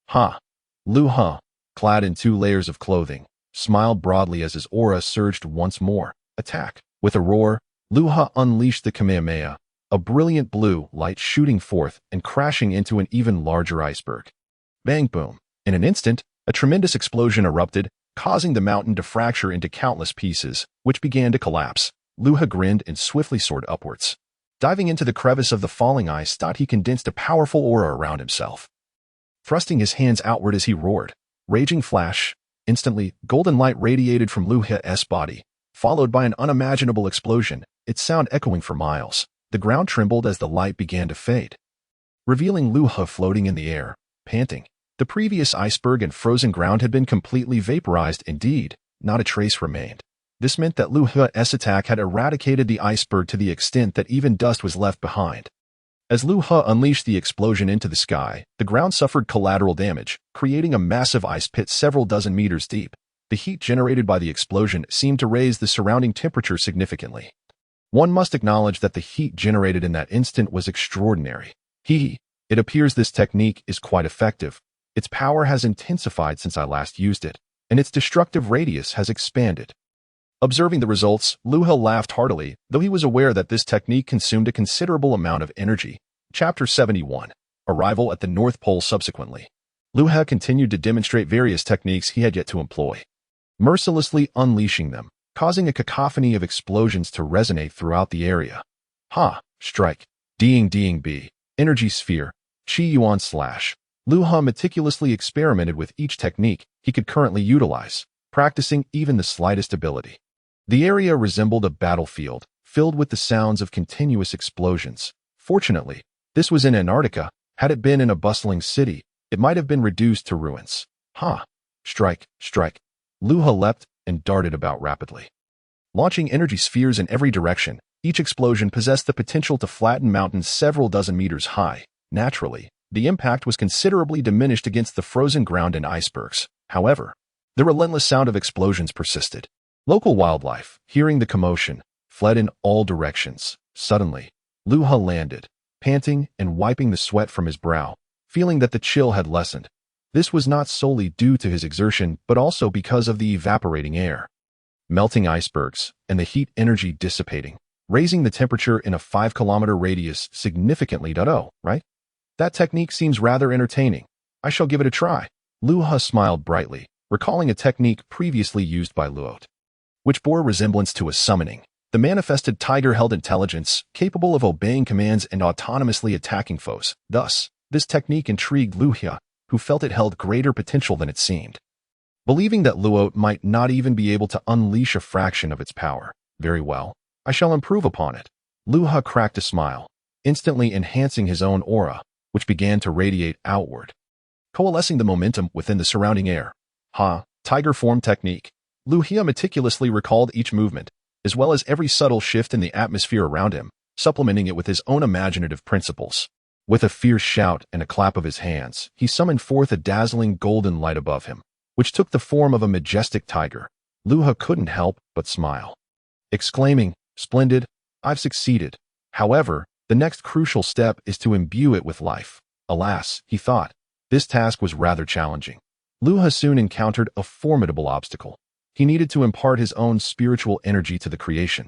ha. Luha, clad in 2 layers of clothing, smiled broadly as his aura surged once more. Attack. With a roar, Luha unleashed the Kamehameha, a brilliant blue light shooting forth and crashing into an even larger iceberg. Bang boom. In an instant, a tremendous explosion erupted, causing the mountain to fracture into countless pieces, which began to collapse. Luha grinned and swiftly soared upwards. Diving into the crevice of the falling ice, he condensed a powerful aura around himself. Thrusting his hands outward as he roared, raging flash. Instantly, golden light radiated from Luha's body, followed by an unimaginable explosion, its sound echoing for miles. The ground trembled as the light began to fade, revealing Luha floating in the air, panting. The previous iceberg and frozen ground had been completely vaporized. Indeed, not a trace remained. This meant that Luha's attack had eradicated the iceberg to the extent that even dust was left behind. As Luha unleashed the explosion into the sky, the ground suffered collateral damage, creating a massive ice pit several dozen meters deep. The heat generated by the explosion seemed to raise the surrounding temperature significantly. One must acknowledge that the heat generated in that instant was extraordinary. It appears this technique is quite effective. Its power has intensified since I last used it, and its destructive radius has expanded. Observing the results, Luha laughed heartily, though he was aware that this technique consumed a considerable amount of energy. Chapter 71. Arrival at the North Pole. Subsequently, Luha continued to demonstrate various techniques he had yet to employ, mercilessly unleashing them, causing a cacophony of explosions to resonate throughout the area. Ha! Strike. Ding B. Energy sphere. Chi Yuan slash. Luha meticulously experimented with each technique he could currently utilize, practicing even the slightest ability. The area resembled a battlefield, filled with the sounds of continuous explosions. Fortunately, this was in Antarctica. Had it been in a bustling city, it might have been reduced to ruins. Ha! Strike. Luha leapt and darted about rapidly. Launching energy spheres in every direction, each explosion possessed the potential to flatten mountains several dozen meters high. Naturally, the impact was considerably diminished against the frozen ground and icebergs. However, the relentless sound of explosions persisted. Local wildlife, hearing the commotion, fled in all directions. Suddenly, Luha landed, panting and wiping the sweat from his brow, feeling that the chill had lessened. This was not solely due to his exertion, but also because of the evaporating air. Melting icebergs and the heat energy dissipating, raising the temperature in a 5-kilometer radius significantly. Right? That technique seems rather entertaining. I shall give it a try. Luha smiled brightly, recalling a technique previously used by Luot, which bore resemblance to a summoning. The manifested tiger held intelligence, capable of obeying commands and autonomously attacking foes. Thus, this technique intrigued Luha, who felt it held greater potential than it seemed. Believing that Luot might not even be able to unleash a fraction of its power. Very well, I shall improve upon it. Luha cracked a smile, instantly enhancing his own aura, which began to radiate outward, coalescing the momentum within the surrounding air. Tiger form technique. Luha meticulously recalled each movement, as well as every subtle shift in the atmosphere around him, supplementing it with his own imaginative principles. With a fierce shout and a clap of his hands, he summoned forth a dazzling golden light above him, which took the form of a majestic tiger. Luha couldn't help but smile, exclaiming, "Splendid, I've succeeded." However, the next crucial step is to imbue it with life. Alas, he thought, this task was rather challenging. Luha soon encountered a formidable obstacle. He needed to impart his own spiritual energy to the creation.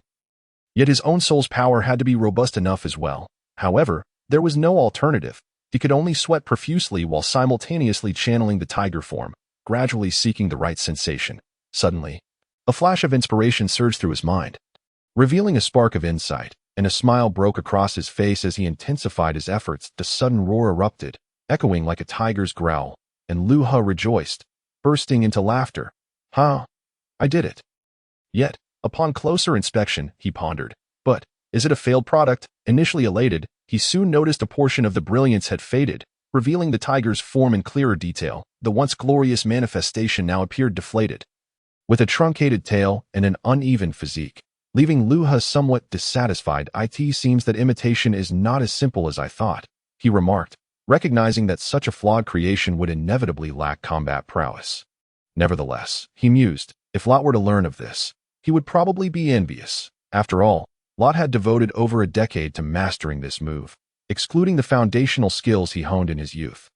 Yet his own soul's power had to be robust enough as well. However, there was no alternative. He could only sweat profusely while simultaneously channeling the tiger form, gradually seeking the right sensation. Suddenly, a flash of inspiration surged through his mind, revealing a spark of insight, and a smile broke across his face as he intensified his efforts. The sudden roar erupted, echoing like a tiger's growl, and Luha rejoiced, bursting into laughter. I did it. Yet, upon closer inspection, he pondered, but is it a failed product? Initially elated, he soon noticed a portion of the brilliance had faded, revealing the tiger's form in clearer detail. The once glorious manifestation now appeared deflated, with a truncated tail and an uneven physique, leaving Luha somewhat dissatisfied. It seems that imitation is not as simple as I thought, he remarked, recognizing that such a flawed creation would inevitably lack combat prowess. Nevertheless, he mused, if Lot were to learn of this, he would probably be envious. After all, Lot had devoted over a decade to mastering this move, excluding the foundational skills he honed in his youth.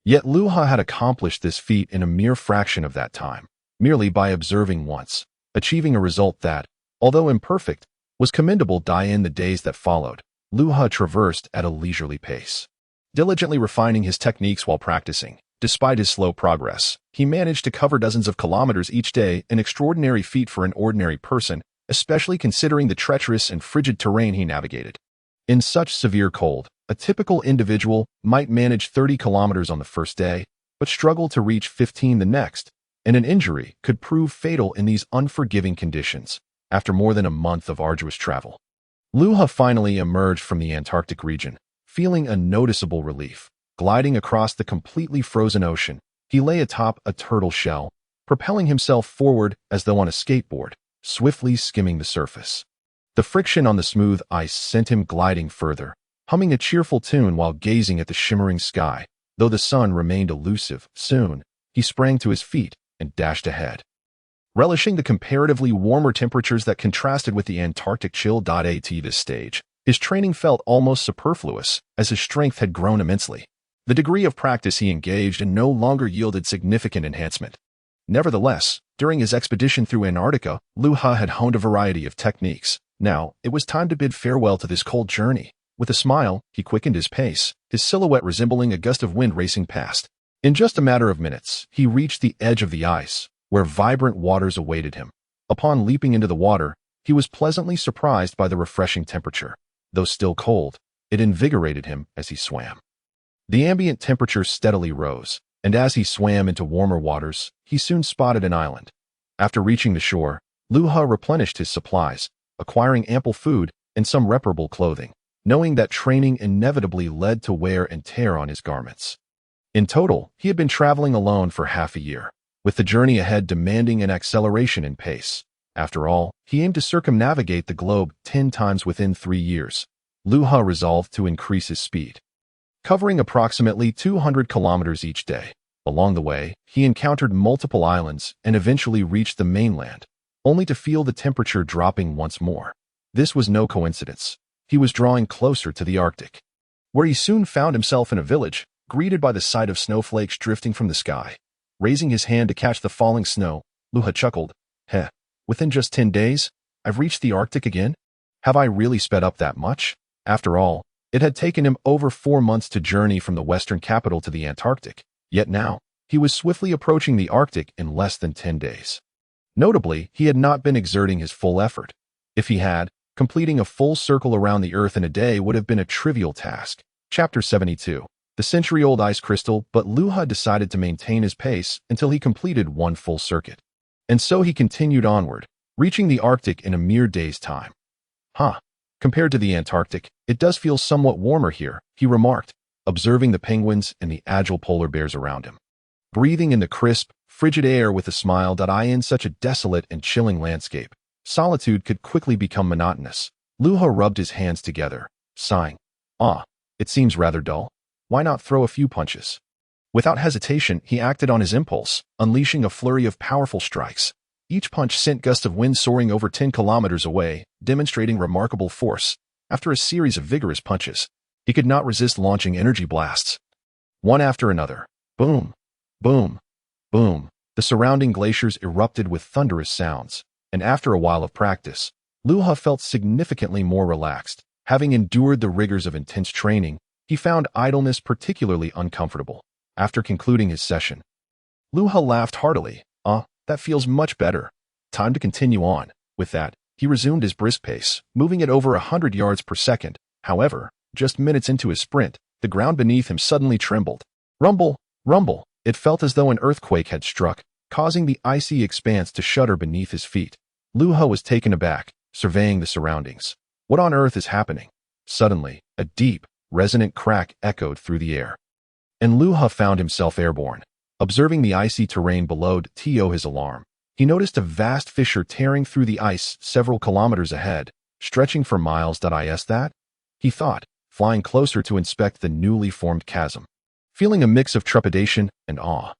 Yet Luha had accomplished this feat in a mere fraction of that time, merely by observing once, achieving a result that, although imperfect, was commendable. In the days that followed, Luha traversed at a leisurely pace, diligently refining his techniques while practicing. Despite his slow progress, he managed to cover dozens of kilometers each day, an extraordinary feat for an ordinary person, especially considering the treacherous and frigid terrain he navigated. In such severe cold, a typical individual might manage 30 kilometers on the first day, but struggle to reach 15 the next, and an injury could prove fatal in these unforgiving conditions. After more than a month of arduous travel, Luha finally emerged from the Antarctic region, feeling a noticeable relief. Gliding across the completely frozen ocean, he lay atop a turtle shell, propelling himself forward as though on a skateboard, swiftly skimming the surface. The friction on the smooth ice sent him gliding further, humming a cheerful tune while gazing at the shimmering sky. Though the sun remained elusive, soon, he sprang to his feet and dashed ahead, relishing the comparatively warmer temperatures that contrasted with the Antarctic chill. At this stage, his training felt almost superfluous, as his strength had grown immensely. The degree of practice he engaged in no longer yielded significant enhancement. Nevertheless, during his expedition through Antarctica, Luha had honed a variety of techniques. Now, it was time to bid farewell to this cold journey. With a smile, he quickened his pace, his silhouette resembling a gust of wind racing past. In just a matter of minutes, he reached the edge of the ice, where vibrant waters awaited him. Upon leaping into the water, he was pleasantly surprised by the refreshing temperature. Though still cold, it invigorated him as he swam. The ambient temperature steadily rose, and as he swam into warmer waters, he soon spotted an island. After reaching the shore, Luha replenished his supplies, acquiring ample food and some reparable clothing, knowing that training inevitably led to wear and tear on his garments. In total, he had been traveling alone for half a year, with the journey ahead demanding an acceleration in pace. After all, he aimed to circumnavigate the globe 10 times within 3 years. Luha resolved to increase his speed, covering approximately 200 kilometers each day. Along the way, he encountered multiple islands and eventually reached the mainland, only to feel the temperature dropping once more. This was no coincidence. He was drawing closer to the Arctic, where he soon found himself in a village, greeted by the sight of snowflakes drifting from the sky. Raising his hand to catch the falling snow, Luha chuckled. Heh, within just 10 days, I've reached the Arctic again? Have I really sped up that much? After all, it had taken him over 4 months to journey from the western capital to the Antarctic, yet now, he was swiftly approaching the Arctic in less than 10 days. Notably, he had not been exerting his full effort. If he had, completing a full circle around the Earth in a day would have been a trivial task. Chapter 72. The century-old ice crystal, but Luha decided to maintain his pace until he completed one full circuit. And so he continued onward, reaching the Arctic in a mere day's time. Compared to the Antarctic, it does feel somewhat warmer here, he remarked, observing the penguins and the agile polar bears around him. Breathing in the crisp, frigid air with a smile. In such a desolate and chilling landscape, solitude could quickly become monotonous. Luha rubbed his hands together, sighing. It seems rather dull. Why not throw a few punches? Without hesitation, he acted on his impulse, unleashing a flurry of powerful strikes. Each punch sent gusts of wind soaring over 10 kilometers away, demonstrating remarkable force. After a series of vigorous punches, he could not resist launching energy blasts. One after another. Boom, boom, boom. The surrounding glaciers erupted with thunderous sounds, and after a while of practice, Luha felt significantly more relaxed. Having endured the rigors of intense training, he found idleness particularly uncomfortable. After concluding his session, Luha laughed heartily. That feels much better. Time to continue on. With that, he resumed his brisk pace, moving at over 100 yards per second. However, just minutes into his sprint, the ground beneath him suddenly trembled. Rumble, rumble. It felt as though an earthquake had struck, causing the icy expanse to shudder beneath his feet. Luha was taken aback, surveying the surroundings. What on earth is happening? Suddenly, a deep, resonant crack echoed through the air, and Luha found himself airborne. Observing the icy terrain below to his alarm, he noticed a vast fissure tearing through the ice several kilometers ahead, stretching for miles. He thought, flying closer to inspect the newly formed chasm. Feeling a mix of trepidation and awe,